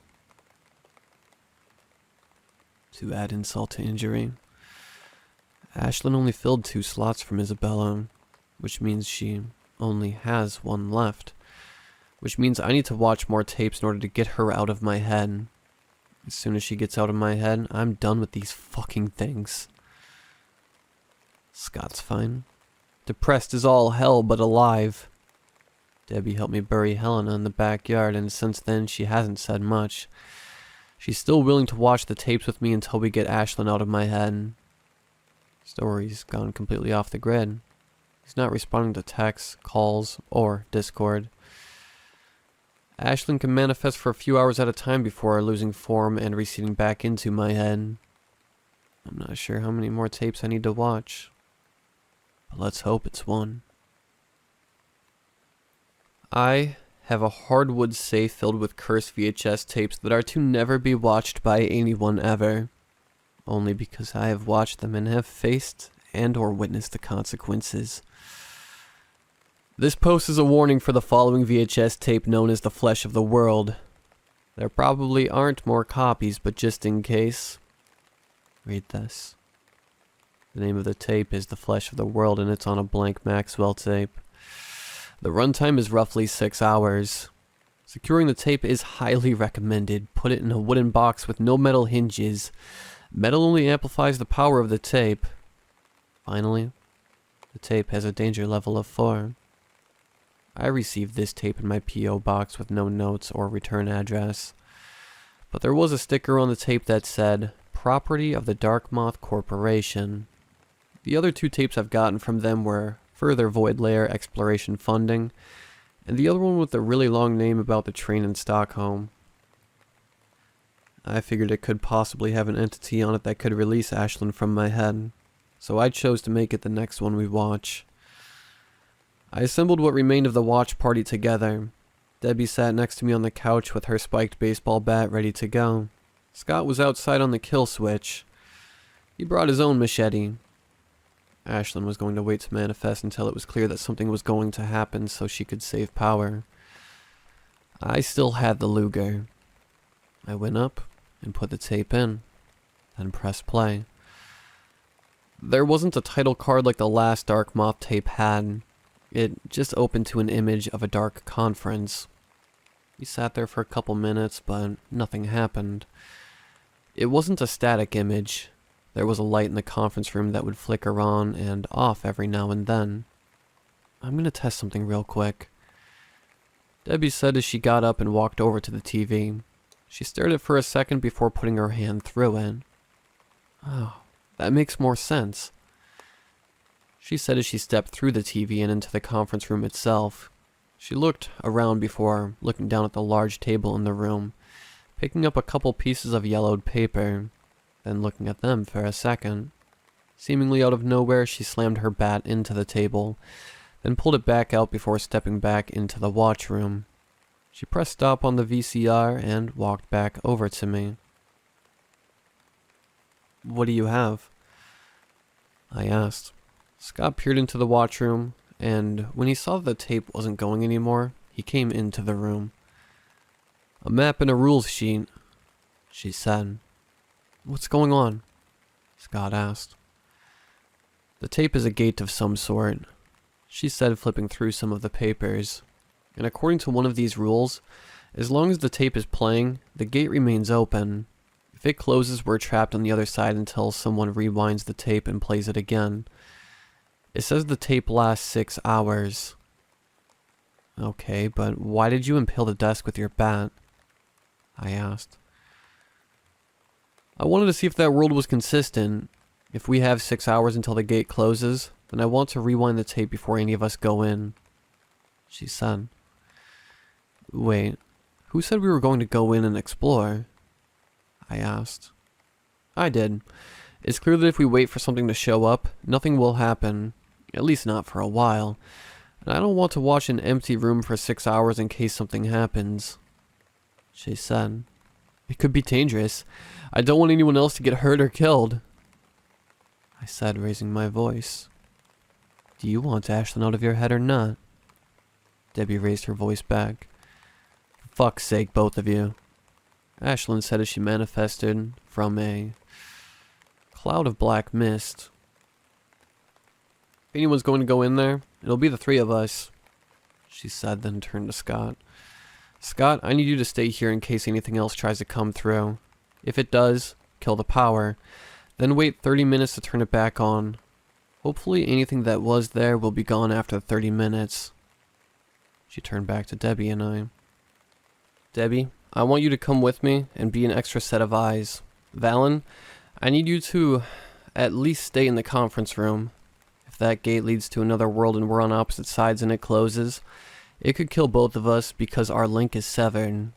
To add insult to injury, Ashlyn only filled 2 slots from Isabella, which means she only has 1 left. Which means I need to watch more tapes in order to get her out of my head. As soon as she gets out of my head, I'm done with these fucking things. Scott's fine. Depressed as all hell, but alive. Debbie helped me bury Helena in the backyard, and since then she hasn't said much. She's still willing to watch the tapes with me until we get Ashlyn out of my head. Story's gone completely off the grid. He's not responding to texts, calls, or Discord. Ashlyn can manifest for a few hours at a time before losing form and receding back into my head. I'm not sure how many more tapes I need to watch, but let's hope it's one. I have a hardwood safe filled with cursed VHS tapes that are to never be watched by anyone ever, only because I have watched them and have faced and or witnessed the consequences. This post is a warning for the following VHS tape known as The Flesh of the World. There probably aren't more copies, but just in case, read this. The name of the tape is The Flesh of the World, and it's on a blank Maxwell tape. The runtime is roughly 6 hours. Securing the tape is highly recommended. Put it in a wooden box with no metal hinges. Metal only amplifies the power of the tape. Finally, the tape has a danger level of 4. I received this tape in my P.O. box with no notes or return address. But there was a sticker on the tape that said, "Property of the Dark Moth Corporation." The other 2 tapes I've gotten from them were further Void Layer exploration funding, and the other one with a really long name about the train in Stockholm. I figured it could possibly have an entity on it that could release Ashlyn from my head, so I chose to make it the next one we watch. I assembled what remained of the watch party together. Debbie sat next to me on the couch with her spiked baseball bat ready to go. Scott was outside on the kill switch. He brought his own machete. Ashlyn was going to wait to manifest until it was clear that something was going to happen so she could save power. I still had the Luger. I went up and put the tape in, then pressed play. There wasn't a title card like the last Dark Moth tape had. It just opened to an image of a dark conference. We sat there for a couple minutes, but nothing happened. It wasn't a static image. There was a light in the conference room that would flicker on and off every now and then. I'm gonna test something real quick. Debbie said as she got up and walked over to the TV. She stared at it for a second before putting her hand through it. Oh, that makes more sense. She said as she stepped through the TV and into the conference room itself. She looked around before looking down at the large table in the room, picking up a couple pieces of yellowed paper, then looking at them for a second. Seemingly out of nowhere, she slammed her bat into the table, then pulled it back out before stepping back into the watch room. She pressed stop on the VCR and walked back over to me. "What do you have?" I asked. Scott peered into the watch room, and when he saw that the tape wasn't going anymore, he came into the room. "A map and a rules sheet," she said. "What's going on?" Scott asked. "The tape is a gate of some sort," she said, flipping through some of the papers. "And according to one of these rules, as long as the tape is playing, the gate remains open. If it closes, we're trapped on the other side until someone rewinds the tape and plays it again. It says the tape lasts 6 hours. Okay, but why did you impale the desk with your bat?" I asked. "I wanted to see if that world was consistent. If we have 6 hours until the gate closes, then I want to rewind the tape before any of us go in," she said. "Wait, who said we were going to go in and explore?" I asked. "I did. It's clear that if we wait for something to show up, nothing will happen. At least not for a while. And I don't want to watch an empty room for 6 hours in case something happens," she said. "It could be dangerous. I don't want anyone else to get hurt or killed," I said, raising my voice. "Do you want Ashlyn out of your head or not?" Debbie raised her voice back. "For fuck's sake, both of you," Ashlyn said as she manifested from a cloud of black mist. "If anyone's going to go in there, it'll be the 3 of us," she said, then turned to Scott. "Scott, I need you to stay here in case anything else tries to come through. If it does, kill the power. Then wait 30 minutes to turn it back on. Hopefully anything that was there will be gone after 30 minutes. She turned back to Debbie and I. Debbie, I want you to come with me and be an extra set of eyes. Valen, I need you to at least stay in the conference room. If that gate leads to another world and we're on opposite sides and it closes, it could kill both of us because our link is severed.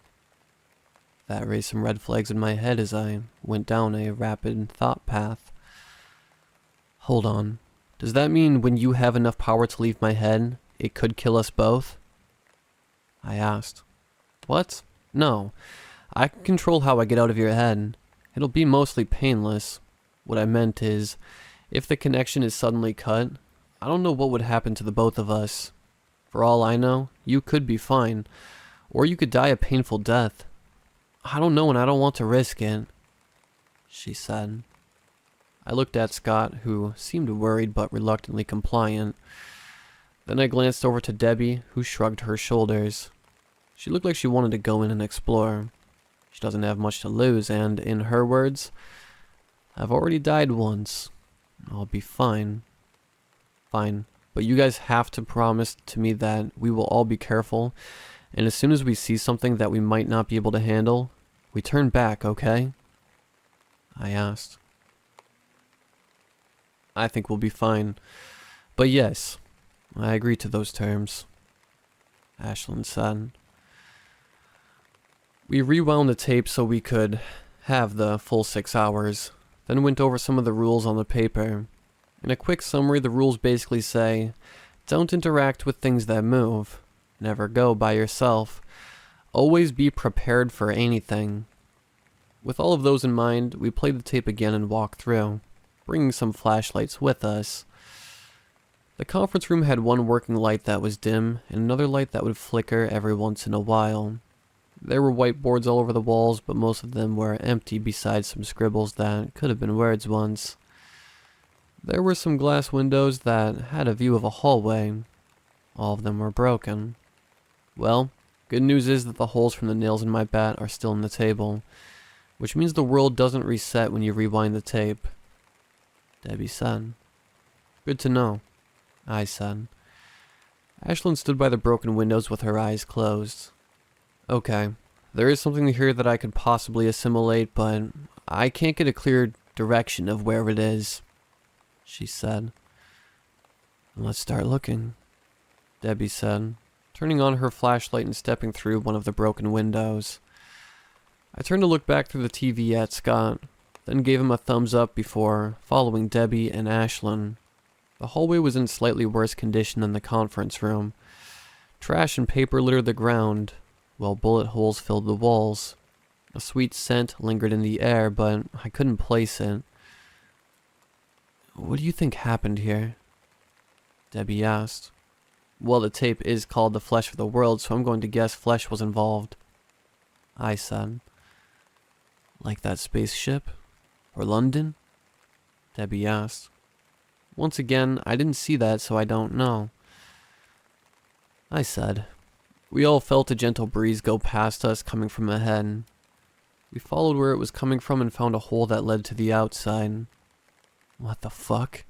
That raised some red flags in my head as I went down a rapid thought path. Hold on. Does that mean when you have enough power to leave my head, it could kill us both? I asked. What? No. I can control how I get out of your head. It'll be mostly painless. What I meant is, if the connection is suddenly cut, I don't know what would happen to the both of us. For all I know, you could be fine, or you could die a painful death. I don't know and I don't want to risk it, she said. I looked at Scott, who seemed worried but reluctantly compliant. Then I glanced over to Debbie, who shrugged her shoulders. She looked like she wanted to go in and explore. She doesn't have much to lose, and in her words, I've already died once. I'll be fine. Fine. But you guys have to promise to me that we will all be careful, and as soon as we see something that we might not be able to handle, we turn back, okay? I asked. I think we'll be fine. But yes, I agree to those terms, Ashlyn said. We rewound the tape so we could have the full 6 hours, then went over some of the rules on the paper. In a quick summary, the rules basically say, don't interact with things that move, never go by yourself, always be prepared for anything. With all of those in mind, we played the tape again and walked through, bringing some flashlights with us. The conference room had one working light that was dim, and another light that would flicker every once in a while. There were whiteboards all over the walls, but most of them were empty besides some scribbles that could have been words once. There were some glass windows that had a view of a hallway. All of them were broken. Well, good news is that the holes from the nails in my bat are still in the table, which means the world doesn't reset when you rewind the tape, Debbie said. Good to know, I said. Ashlyn stood by the broken windows with her eyes closed. Okay, there is something here that I could possibly assimilate, but I can't get a clear direction of where it is, she said. Let's start looking, Debbie said, turning on her flashlight and stepping through one of the broken windows. I turned to look back through the TV at Scott, then gave him a thumbs up before following Debbie and Ashlyn. The hallway was in slightly worse condition than the conference room. Trash and paper littered the ground, while bullet holes filled the walls. A sweet scent lingered in the air, but I couldn't place it. What do you think happened here? Debbie asked. Well, the tape is called The Flesh of the World, so I'm going to guess flesh was involved, I said. Like that spaceship? Or London? Debbie asked. Once again, I didn't see that, so I don't know, I said. We all felt a gentle breeze go past us coming from ahead. We followed where it was coming from and found a hole that led to the outside. What the fuck?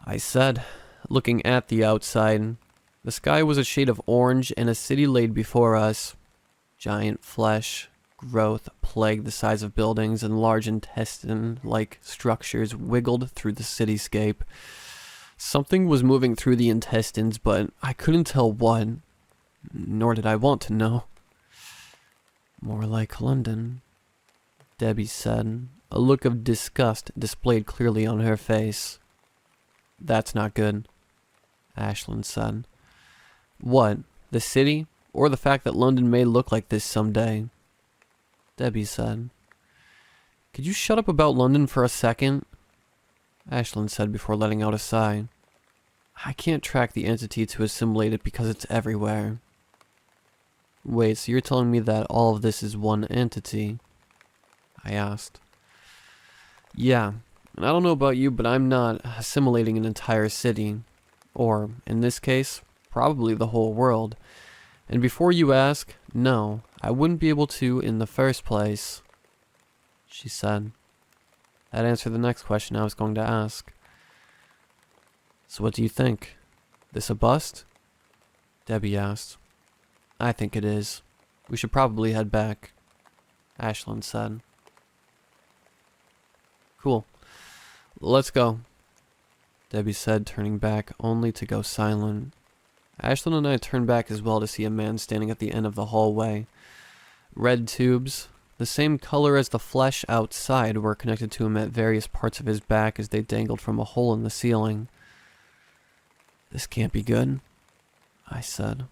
I said, looking at the outside. The sky was a shade of orange and a city laid before us. Giant flesh, growth plagued the sides of buildings, and large intestine-like structures wiggled through the cityscape. Something was moving through the intestines, but I couldn't tell what, nor did I want to know. More like London, Debbie said, a look of disgust displayed clearly on her face. That's not good, Ashlyn said. What, the city, or the fact that London may look like this someday? Debbie said. Could you shut up about London for a second? Ashlyn said before letting out a sigh. I can't track the entity to assimilate it because it's everywhere. Wait, so you're telling me that all of this is one entity? I asked. Yeah, and I don't know about you, but I'm not assimilating an entire city. Or, in this case, probably the whole world. And before you ask, no, I wouldn't be able to in the first place, she said. That answered the next question I was going to ask. So what do you think? This a bust? Debbie asked. I think it is. We should probably head back, Ashlyn said. Cool. Let's go, Debbie said, turning back only to go silent. Ashlyn and I turned back as well to see a man standing at the end of the hallway. Red tubes, the same color as the flesh outside, were connected to him at various parts of his back as they dangled from a hole in the ceiling. This can't be good, I said.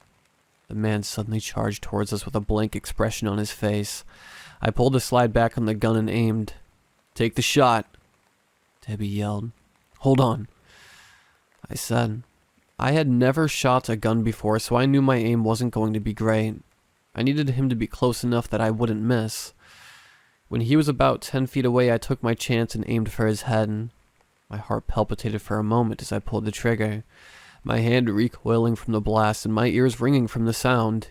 The man suddenly charged towards us with a blank expression on his face. I pulled the slide back on the gun and aimed. Take the shot, Debbie yelled. Hold on, I said. I had never shot a gun before, so I knew my aim wasn't going to be great. I needed him to be close enough that I wouldn't miss. When he was about 10 feet away, I took my chance and aimed for his head. My heart palpitated for a moment as I pulled the trigger, my hand recoiling from the blast and my ears ringing from the sound.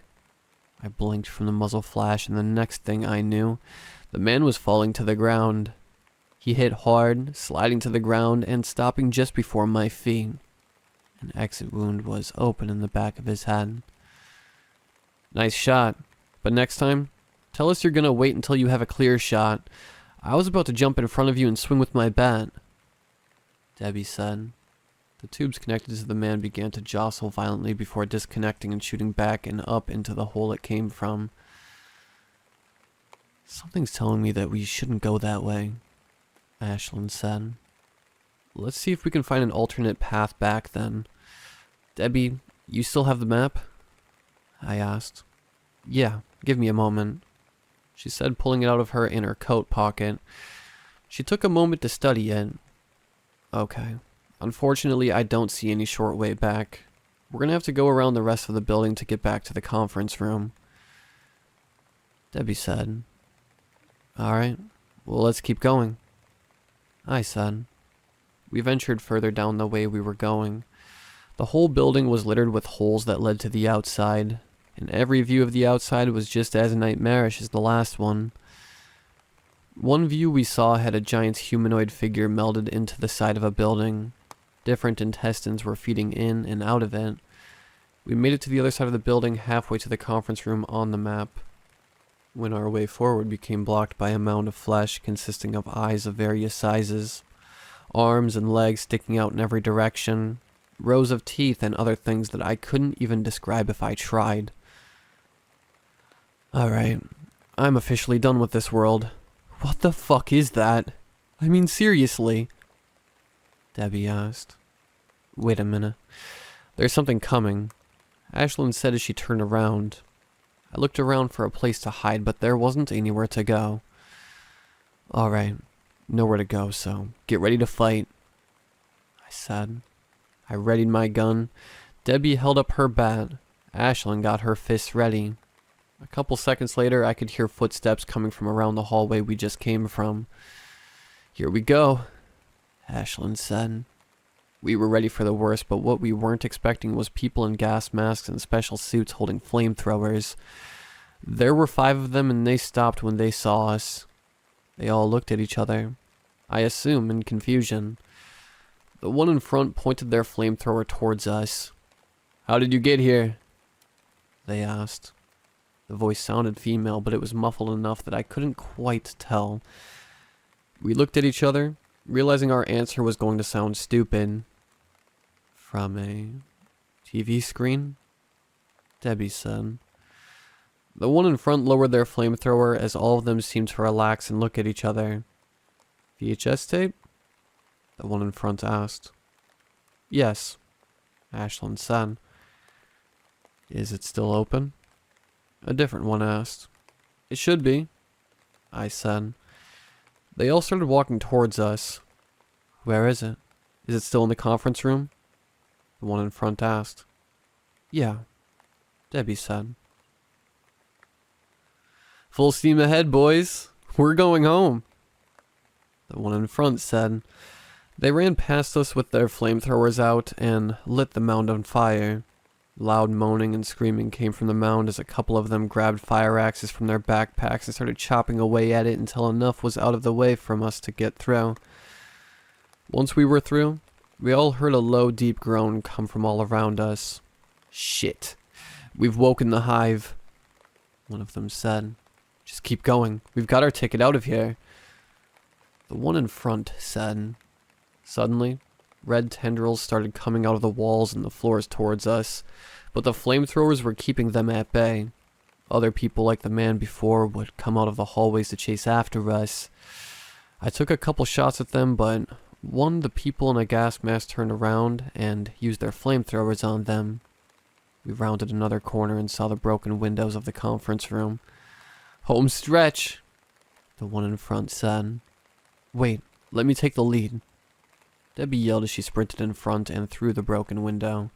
I blinked from the muzzle flash, and the next thing I knew, the man was falling to the ground. He hit hard, sliding to the ground and stopping just before my feet. An exit wound was open in the back of his head. Nice shot, but next time, tell us you're gonna wait until you have a clear shot. I was about to jump in front of you and swing with my bat, Debbie said. The tubes connected to the man began to jostle violently before disconnecting and shooting back and up into the hole it came from. Something's telling me that we shouldn't go that way, Ashlyn said. Let's see if we can find an alternate path back then. Debbie, you still have the map? I asked. Yeah, give me a moment, she said, pulling it out of her inner coat pocket. She took a moment to study it. Okay. Unfortunately, I don't see any short way back. We're gonna have to go around the rest of the building to get back to the conference room, Debbie said. Alright, well, let's keep going, I said. We ventured further down the way we were going. The whole building was littered with holes that led to the outside, and every view of the outside was just as nightmarish as the last one. One view we saw had a giant humanoid figure melded into the side of a building. Different intestines were feeding in and out of it. We made it to the other side of the building, halfway to the conference room on the map, when our way forward became blocked by a mound of flesh consisting of eyes of various sizes, arms and legs sticking out in every direction, rows of teeth and other things that I couldn't even describe if I tried. Alright, I'm officially done with this world. What the fuck is that? I mean, seriously, Debbie asked. Wait a minute. There's something coming, Ashlyn said as she turned around. I looked around for a place to hide, but there wasn't anywhere to go. Alright, nowhere to go, so get ready to fight, I said. I readied my gun. Debbie held up her bat. Ashlyn got her fists ready. A couple seconds later, I could hear footsteps coming from around the hallway we just came from. Here we go, Ashlyn said. We were ready for the worst, but what we weren't expecting was people in gas masks and special suits holding flamethrowers. There were 5 of them, and they stopped when they saw us. They all looked at each other, I assume in confusion. The one in front pointed their flamethrower towards us. How did you get here? They asked. The voice sounded female, but it was muffled enough that I couldn't quite tell. We looked at each other, realizing our answer was going to sound stupid. From a TV screen? Debbie said. The one in front lowered their flamethrower as all of them seemed to relax and look at each other. VHS tape? The one in front asked. Yes, Ashlyn said. Is it still open? A different one asked. It should be, I said. They all started walking towards us. Where is it? Is it still in the conference room? The one in front asked. Yeah, Debbie said. Full steam ahead, boys. We're going home, the one in front said. They ran past us with their flamethrowers out and lit the mound on fire. Loud moaning and screaming came from the mound as a couple of them grabbed fire axes from their backpacks and started chopping away at it until enough was out of the way from us to get through. Once we were through, We all heard a low, deep groan come from all around us. "Shit. We've woken the hive," one of them said. "Just keep going. We've got our ticket out of here," the one in front said. Suddenly, red tendrils started coming out of the walls and the floors towards us, but the flamethrowers were keeping them at bay. Other people like the man before would come out of the hallways to chase after us. I took a couple shots at them, but one, the people in a gas mask turned around and used their flamethrowers on them. We rounded another corner and saw the broken windows of the conference room. "Home stretch," the one in front said. "Wait, let me take the lead," Debbie yelled as she sprinted in front and through the broken window.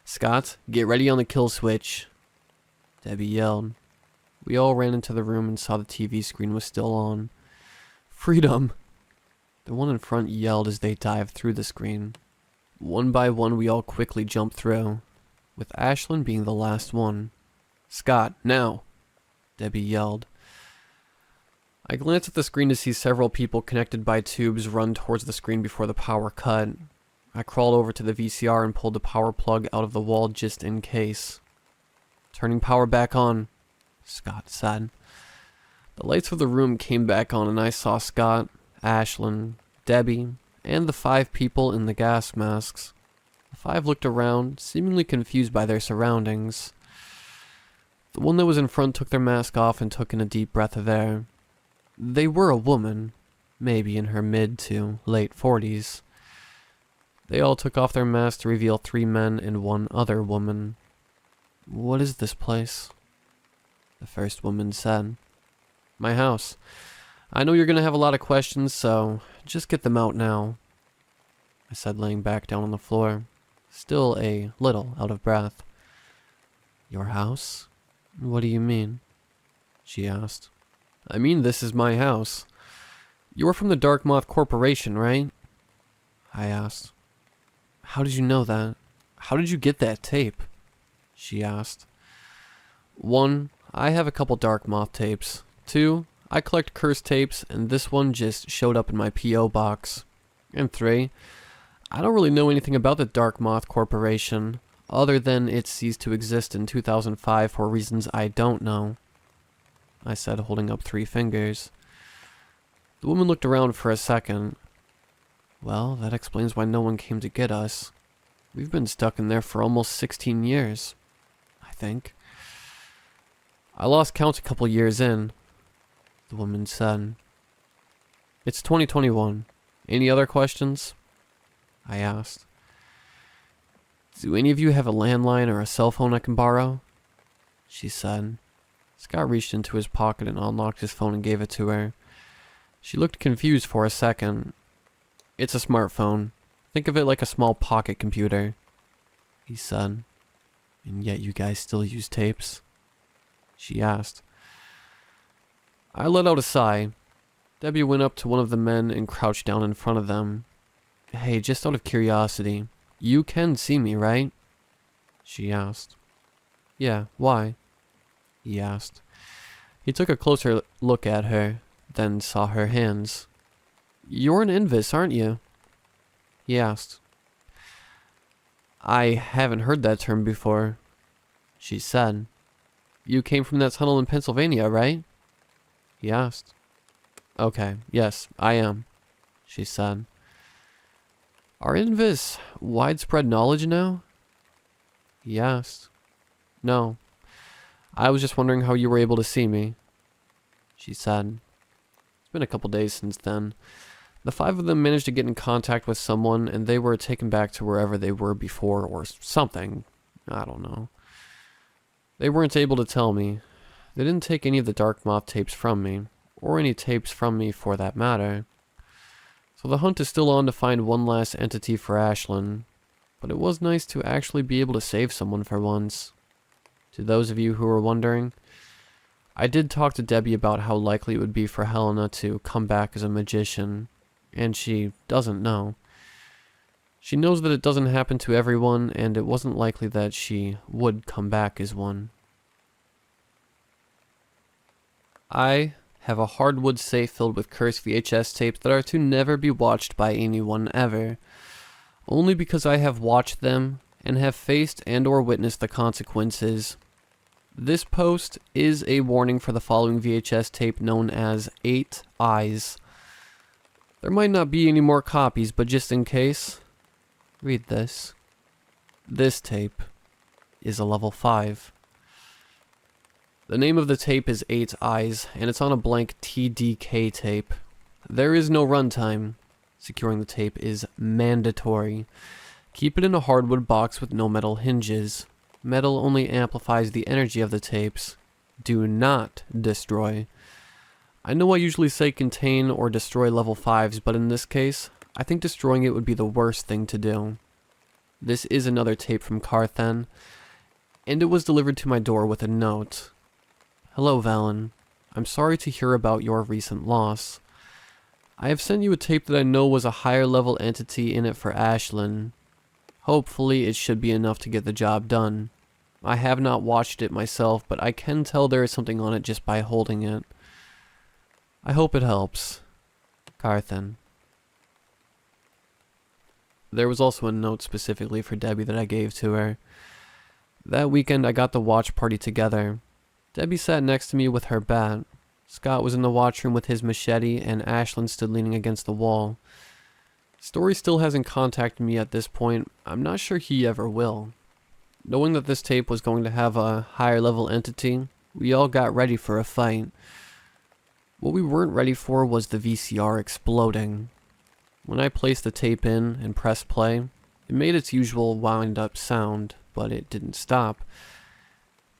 "Scott, get ready on the kill switch," Debbie yelled. We all ran into the room and saw the TV screen was still on. "Freedom," the one in front yelled as they dived through the screen. One by one, we all quickly jumped through, with Ashlyn being the last one. "Scott, now," Debbie yelled. I glanced at the screen to see several people connected by tubes run towards the screen before the power cut. I crawled over to the VCR and pulled the power plug out of the wall just in case. "Turning power back on," Scott said. The lights of the room came back on and I saw Scott, Ashlyn, Debbie, and the 5 people in the gas masks. The 5 looked around, seemingly confused by their surroundings. The one that was in front took their mask off and took in a deep breath of air. They were a woman, maybe in her mid to late 40s. They all took off their masks to reveal 3 men and 1 other woman. "What is this place?" the first woman said. "My house. I know you're going to have a lot of questions, so just get them out now," I said, laying back down on the floor, still a little out of breath. "Your house? What do you mean?" she asked. "I mean, this is my house. You're from the Dark Moth Corporation, right?" I asked. "How did you know that? How did you get that tape?" she asked. "1, I have a couple Dark Moth tapes. 2, I collect cursed tapes, and this one just showed up in my P.O. box. And 3, I don't really know anything about the Dark Moth Corporation, other than it ceased to exist in 2005 for reasons I don't know," I said, holding up 3 fingers. The woman looked around for a second. "Well, that explains why no one came to get us. We've been stuck in there for almost 16 years, I think. I lost count a couple years in," the woman said. "It's 2021. Any other questions?" I asked. "Do any of you have a landline or a cell phone I can borrow?" she said. Scott reached into his pocket and unlocked his phone and gave it to her. She looked confused for a second. "It's a smartphone. Think of it like a small pocket computer," he said. "And yet you guys still use tapes?" she asked. I let out a sigh. Debbie went up to one of the men and crouched down in front of them. "Hey, just out of curiosity, you can see me, right?" she asked. "Yeah, why?" he asked. He took a closer look at her, then saw her hands. "You're an Invis, aren't you?" he asked. "I haven't heard that term before," she said. "You came from that tunnel in Pennsylvania, right?" he asked. "Okay, yes, I am," she said. "Are Invis widespread knowledge now?" he asked. "No. I was just wondering how you were able to see me," she said. It's been a couple days since then. The 5 of them managed to get in contact with someone, and they were taken back to wherever they were before, or something. I don't know. They weren't able to tell me. They didn't take any of the Dark Moth tapes from me, or any tapes from me for that matter. So the hunt is still on to find one last entity for Ashlyn, but it was nice to actually be able to save someone for once. To those of you who are wondering, I did talk to Debbie about how likely it would be for Helena to come back as a magician, and she doesn't know. She knows that it doesn't happen to everyone, and it wasn't likely that she would come back as one. I have a hardwood safe filled with cursed VHS tapes that are to never be watched by anyone ever. only because I have watched them and have faced and or witnessed the consequences. This post is a warning for the following VHS tape known as 8 Eyes. There might not be any more copies, but just in case, read this. This tape is a level 5. The name of the tape is 8 Eyes, and it's on a blank TDK tape. There is no runtime. Securing the tape is mandatory. Keep it in a hardwood box with no metal hinges. Metal only amplifies the energy of the tapes. Do not destroy. I know I usually say contain or destroy level 5s, but in this case, I think destroying it would be the worst thing to do. This is another tape from Carthen, and it was delivered to my door with a note. Hello, Valen. I'm sorry to hear about your recent loss. I have sent you a tape that I know was a higher level entity in it for Ashlyn. Hopefully it should be enough to get the job done. I have not watched it myself, but I can tell there is something on it just by holding it. I hope it helps. Carthen. There was also a note specifically for Debbie that I gave to her. That weekend I got the watch party together. Debbie sat next to me with her bat. Scott was in the watchroom with his machete, and Ashlyn stood leaning against the wall. Story still hasn't contacted me at this point. I'm not sure he ever will. Knowing that this tape was going to have a higher level entity, we all got ready for a fight. What we weren't ready for was the VCR exploding. When I placed the tape in and pressed play, it made its usual wind-up sound, but it didn't stop.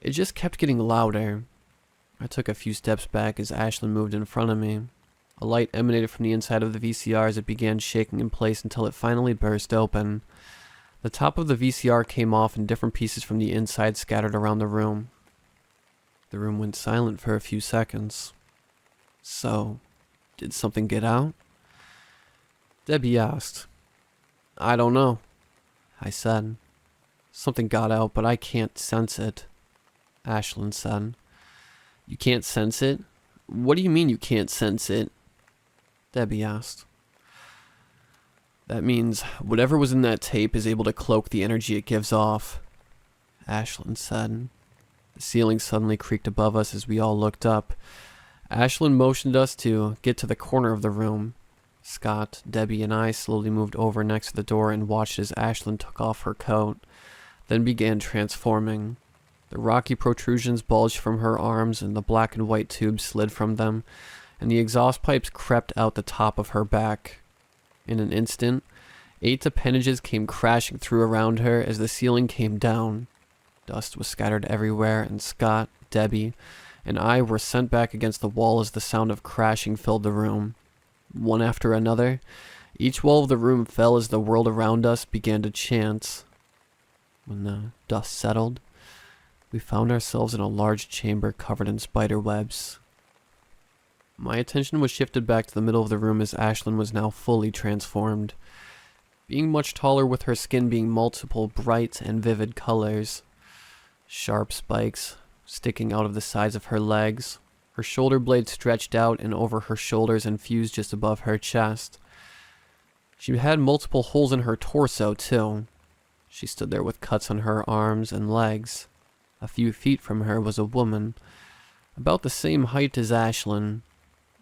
It just kept getting louder. I took a few steps back as Ashlyn moved in front of me. A light emanated from the inside of the VCR as it began shaking in place until it finally burst open. The top of the VCR came off and different pieces from the inside scattered around the room. The room went silent for a few seconds. So, did something get out? Debbie asked. I don't know, I said. Something got out, but I can't sense it, Ashlyn said. You can't sense it? What do you mean you can't sense it? Debbie asked. That means whatever was in that tape is able to cloak the energy it gives off, Ashlyn said. The ceiling suddenly creaked above us as we all looked up. Ashlyn motioned us to get to the corner of the room. Scott, Debbie, and I slowly moved over next to the door and watched as Ashlyn took off her coat, then began transforming. The rocky protrusions bulged from her arms, and the black and white tubes slid from them, and the exhaust pipes crept out the top of her back. In an instant, 8 appendages came crashing through around her as the ceiling came down. Dust was scattered everywhere, and Scott, Debbie, and I were sent back against the wall as the sound of crashing filled the room. One after another, each wall of the room fell as the world around us began to chant. When the dust settled, we found ourselves in a large chamber covered in spider webs. My attention was shifted back to the middle of the room as Ashlyn was now fully transformed, being much taller with her skin being multiple bright and vivid colors. Sharp spikes sticking out of the sides of her legs, her shoulder blades stretched out and over her shoulders and fused just above her chest. She had multiple holes in her torso, too. She stood there with cuts on her arms and legs. A few feet from her was a woman, about the same height as Ashlyn,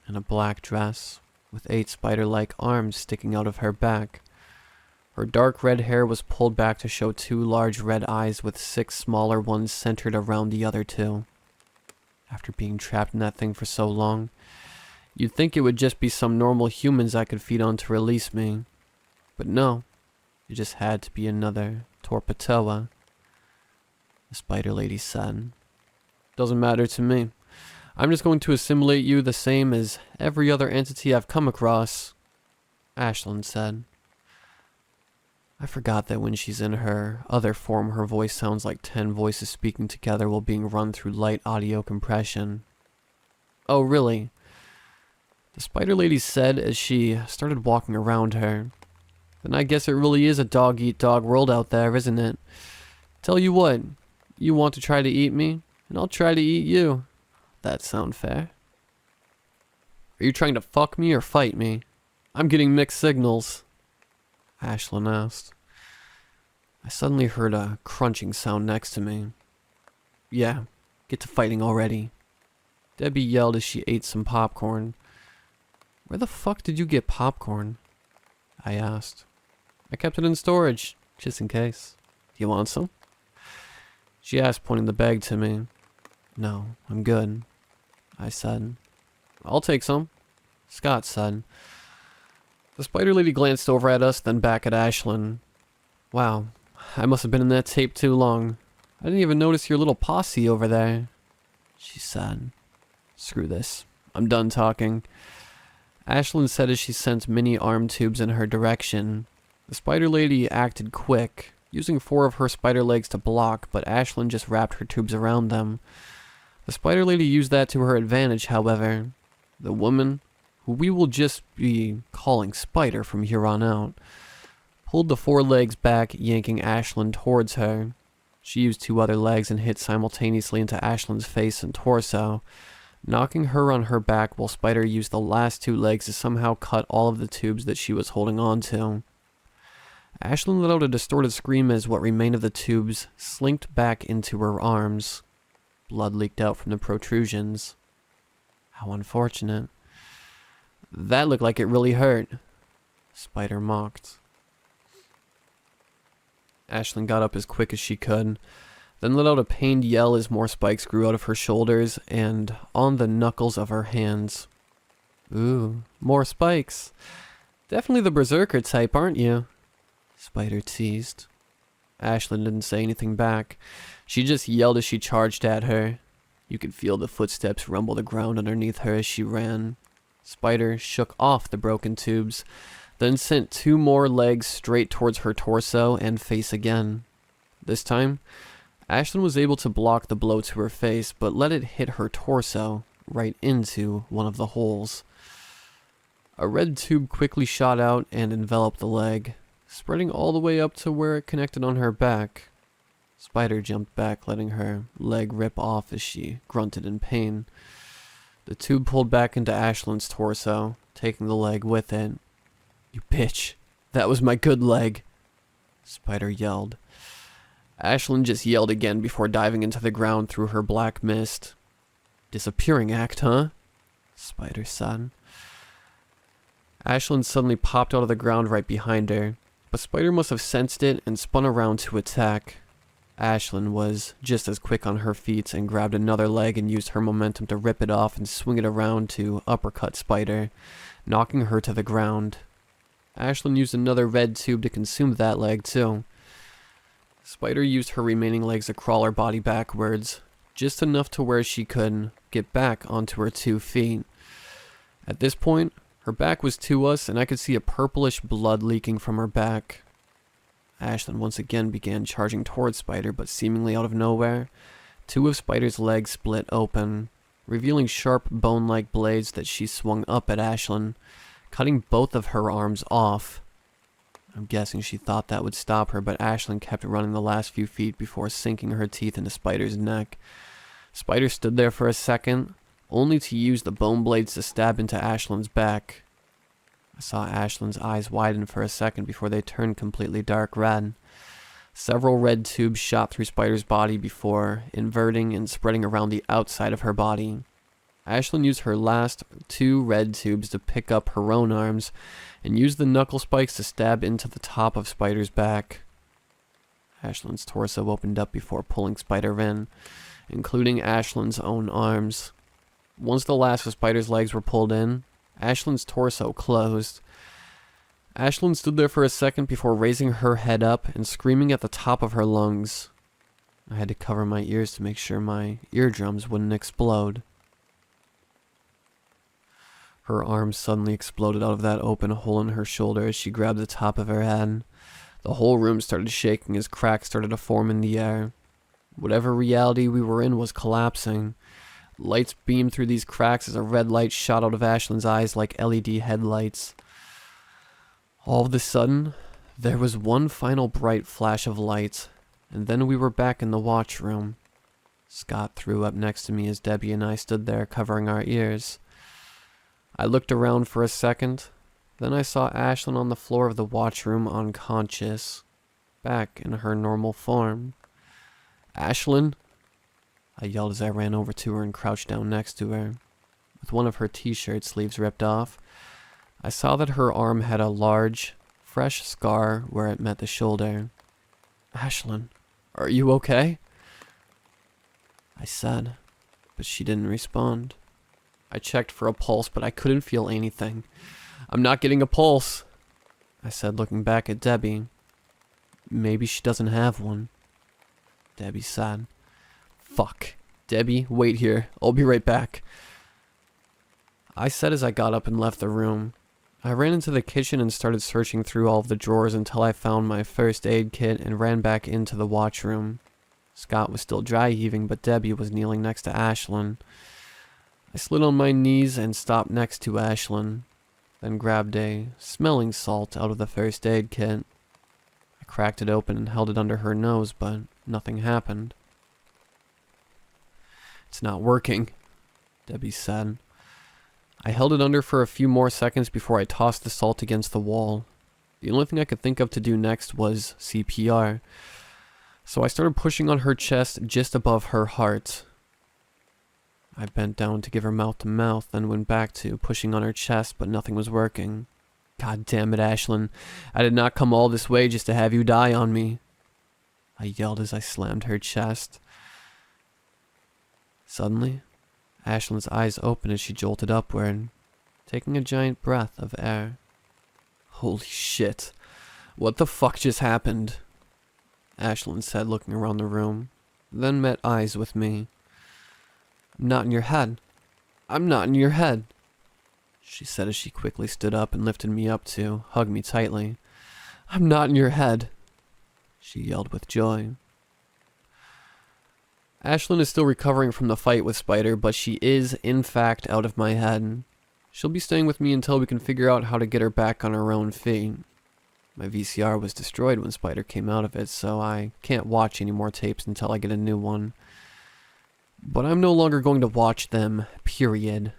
in a black dress, with 8 spider-like arms sticking out of her back. Her dark red hair was pulled back to show 2 large red eyes with 6 smaller ones centered around the other 2. After being trapped in that thing for so long, you'd think it would just be some normal humans I could feed on to release me. But no, it just had to be another Torpatoa. The spider lady said. Doesn't matter to me. I'm just going to assimilate you the same as every other entity I've come across, Ashlyn said. I forgot that when she's in her other form, her voice sounds like 10 voices speaking together while being run through light audio compression. Oh, really? The spider lady said as she started walking around her. Then I guess it really is a dog-eat-dog world out there, isn't it? Tell you what, you want to try to eat me, and I'll try to eat you. That sound fair? Are you trying to fuck me or fight me? I'm getting mixed signals, Ashlyn asked. I suddenly heard a crunching sound next to me. Yeah, get to fighting already. Debbie yelled as she ate some popcorn. Where the fuck did you get popcorn? I asked. I kept it in storage, just in case. Do you want some? She asked, pointing the bag to me. No, I'm good, I said. I'll take some, Scott said. The spider lady glanced over at us, then back at Ashlyn. Wow, I must have been in that tape too long. I didn't even notice your little posse over there, she said. Screw this. I'm done talking. Ashlyn said as she sent mini arm tubes in her direction. The spider lady acted quick, using 4 of her spider legs to block, but Ashlyn just wrapped her tubes around them. The spider lady used that to her advantage, however. The woman, who we will just be calling Spider from here on out, pulled the 4 legs back, yanking Ashlyn towards her. She used 2 other legs and hit simultaneously into Ashlyn's face and torso, knocking her on her back while Spider used the last 2 legs to somehow cut all of the tubes that she was holding on to. Ashlyn let out a distorted scream as what remained of the tubes slinked back into her arms. Blood leaked out from the protrusions. How unfortunate. That looked like it really hurt, Spider mocked. Ashlyn got up as quick as she could, then let out a pained yell as more spikes grew out of her shoulders and on the knuckles of her hands. Ooh, more spikes. Definitely the berserker type, aren't you? Spider teased. Ashlyn didn't say anything back. She just yelled as she charged at her. You could feel the footsteps rumble the ground underneath her as she ran. Spider shook off the broken tubes, then sent 2 more legs straight towards her torso and face again. This time, Ashlyn was able to block the blow to her face, but let it hit her torso, right into one of the holes. A red tube quickly shot out and enveloped the leg, spreading all the way up to where it connected on her back. Spider jumped back, letting her leg rip off as she grunted in pain. The tube pulled back into Ashlyn's torso, taking the leg with it. You bitch, that was my good leg, Spider yelled. Ashlyn just yelled again before diving into the ground through her black mist. Disappearing act, huh? Spider said. Ashlyn suddenly popped out of the ground right behind her, but Spider must have sensed it and spun around to attack. Ashlyn was just as quick on her feet and grabbed another leg and used her momentum to rip it off and swing it around to uppercut Spider, knocking her to the ground. Ashlyn used another red tube to consume that leg too. Spider used her remaining legs to crawl her body backwards, just enough to where she could get back onto her 2 feet. At this point, her back was to us and I could see a purplish blood leaking from her back. Ashlyn once again began charging towards Spider, but seemingly out of nowhere, 2 of Spider's legs split open, revealing sharp bone-like blades that she swung up at Ashlyn, cutting both of her arms off. I'm guessing she thought that would stop her, but Ashlyn kept running the last few feet before sinking her teeth into Spider's neck. Spider stood there for a second, only to use the bone blades to stab into Ashlyn's back. I saw Ashlyn's eyes widen for a second before they turned completely dark red. Several red tubes shot through Spider's body before inverting and spreading around the outside of her body. Ashlyn used her last 2 red tubes to pick up her own arms and used the knuckle spikes to stab into the top of Spider's back. Ashlyn's torso opened up before pulling Spider in, including Ashlyn's own arms. Once the last of Spider's legs were pulled in, Ashlyn's torso closed. Ashlyn stood there for a second before raising her head up and screaming at the top of her lungs. I had to cover my ears to make sure my eardrums wouldn't explode. Her arms suddenly exploded out of that open hole in her shoulder as she grabbed the top of her head. The whole room started shaking as cracks started to form in the air. Whatever reality we were in was collapsing. Lights beamed through these cracks as a red light shot out of Ashlyn's eyes like LED headlights. All of a sudden, there was one final bright flash of light, and then we were back in the watch room. Scott threw up next to me as Debbie and I stood there covering our ears. I looked around for a second, then I saw Ashlyn on the floor of the watch room unconscious. back in her normal form. "Ashlyn?" I yelled as I ran over to her and crouched down next to her. With one of her t-shirt sleeves ripped off, I saw that her arm had a large, fresh scar where it met the shoulder. "Ashlyn, are you okay?" I said, but she didn't respond. I checked for a pulse, but I couldn't feel anything. "I'm not getting a pulse," I said, looking back at Debbie. "Maybe she doesn't have one," Debbie said. "Fuck. Debbie, wait here. I'll be right back," I said as I got up and left the room. I ran into the kitchen and started searching through all of the drawers until I found my first aid kit and ran back into the watch room. Scott was still dry heaving, but Debbie was kneeling next to Ashlyn. I slid on my knees and stopped next to Ashlyn, then grabbed a smelling salt out of the first aid kit. I cracked it open and held it under her nose, but nothing happened. "It's not working," Debbie said. I held it under for a few more seconds before I tossed the salt against the wall. The only thing I could think of to do next was CPR. So I started pushing on her chest just above her heart. I bent down to give her mouth to mouth, then went back to pushing on her chest, but nothing was working. "God damn it, Ashlyn. I did not come all this way just to have you die on me," I yelled as I slammed her chest. Suddenly, Ashlyn's eyes opened as she jolted upward, taking a giant breath of air. "Holy shit. What the fuck just happened?" Ashlyn said, looking around the room, then met eyes with me. "I'm not in your head. I'm not in your head," she said as she quickly stood up and lifted me up to hug me tightly. "I'm not in your head," she yelled with joy. Ashlyn is still recovering from the fight with Spider, but she is, in fact, out of my head. She'll be staying with me until we can figure out how to get her back on her own feet. My VCR was destroyed when Spider came out of it, so I can't watch any more tapes until I get a new one. But I'm no longer going to watch them, period.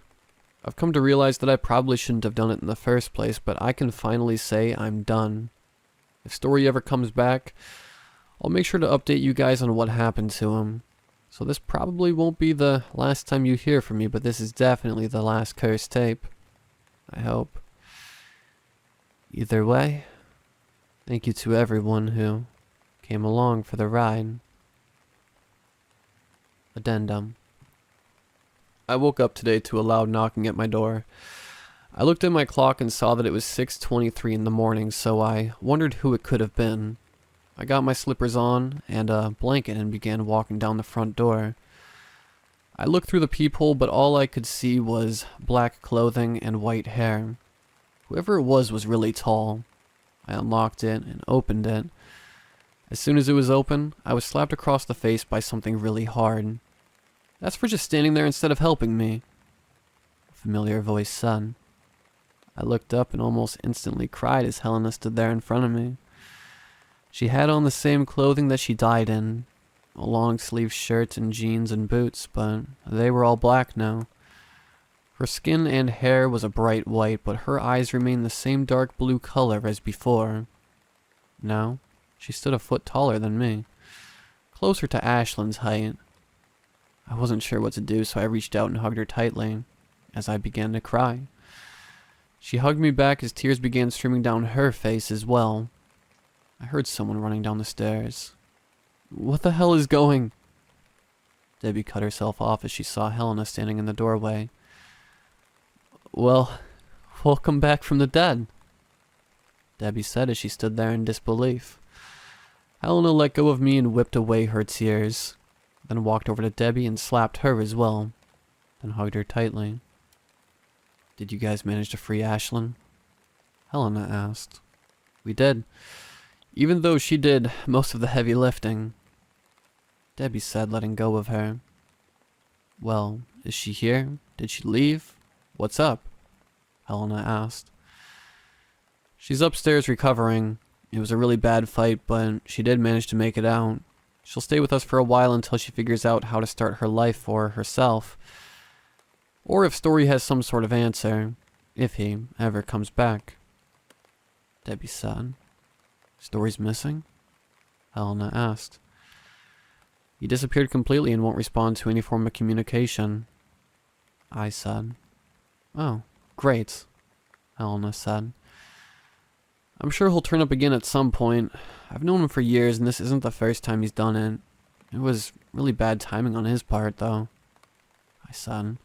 I've come to realize that I probably shouldn't have done it in the first place, but I can finally say I'm done. If Story ever comes back, I'll make sure to update you guys on what happened to him. So this probably won't be the last time you hear from me, but this is definitely the last cursed tape. I hope. Either way, thank you to everyone who came along for the ride. Addendum. I woke up today to a loud knocking at my door. I looked at my clock and saw that it was 6:23 in the morning, so I wondered who it could have been. I got my slippers on and a blanket and began walking down the front door. I looked through the peephole, but all I could see was black clothing and white hair. Whoever it was really tall. I unlocked it and opened it. As soon as it was open, I was slapped across the face by something really hard. "That's for just standing there instead of helping me," a familiar voice said. I looked up and almost instantly cried as Helena stood there in front of me. She had on the same clothing that she died in, a long-sleeved shirt and jeans and boots, but they were all black now. Her skin and hair was a bright white, but her eyes remained the same dark blue color as before. Now, she stood a foot taller than me, closer to Ashlyn's height. I wasn't sure what to do, so I reached out and hugged her tightly, as I began to cry. She hugged me back as tears began streaming down her face as well. I heard someone running down the stairs. "What the hell is going?" Debbie cut herself off as she saw Helena standing in the doorway. "Well, welcome back from the dead," Debbie said as she stood there in disbelief. Helena let go of me and whipped away her tears, then walked over to Debbie and slapped her as well, then hugged her tightly. "Did you guys manage to free Ashlyn?" Helena asked. "We did, even though she did most of the heavy lifting," Debbie said, letting go of her. "Well, is she here? Did she leave? What's up?" Helena asked. "She's upstairs recovering. It was a really bad fight, but she did manage to make it out. She'll stay with us for a while until she figures out how to start her life for herself. Or if Story has some sort of answer, if he ever comes back," Debbie said. "Story's missing?" Helena asked. He disappeared completely and won't respond to any form of communication, I said. Oh, great, Helena said. I'm sure he'll turn up again at some point. I've known him for years, and this isn't the first time he's done it. It was really bad timing on his part, though, I said.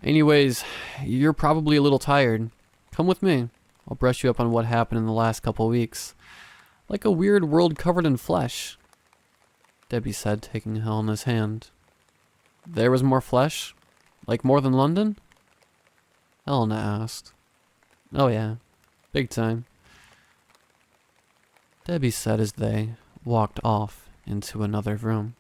Anyways, you're probably a little tired. Come with me. I'll brush you up on what happened in the last couple weeks. Like a weird world covered in flesh, Debbie said, taking Helena's hand. There was more flesh? Like more than London? Helena asked. Oh yeah, big time, Debbie said as they walked off into another room.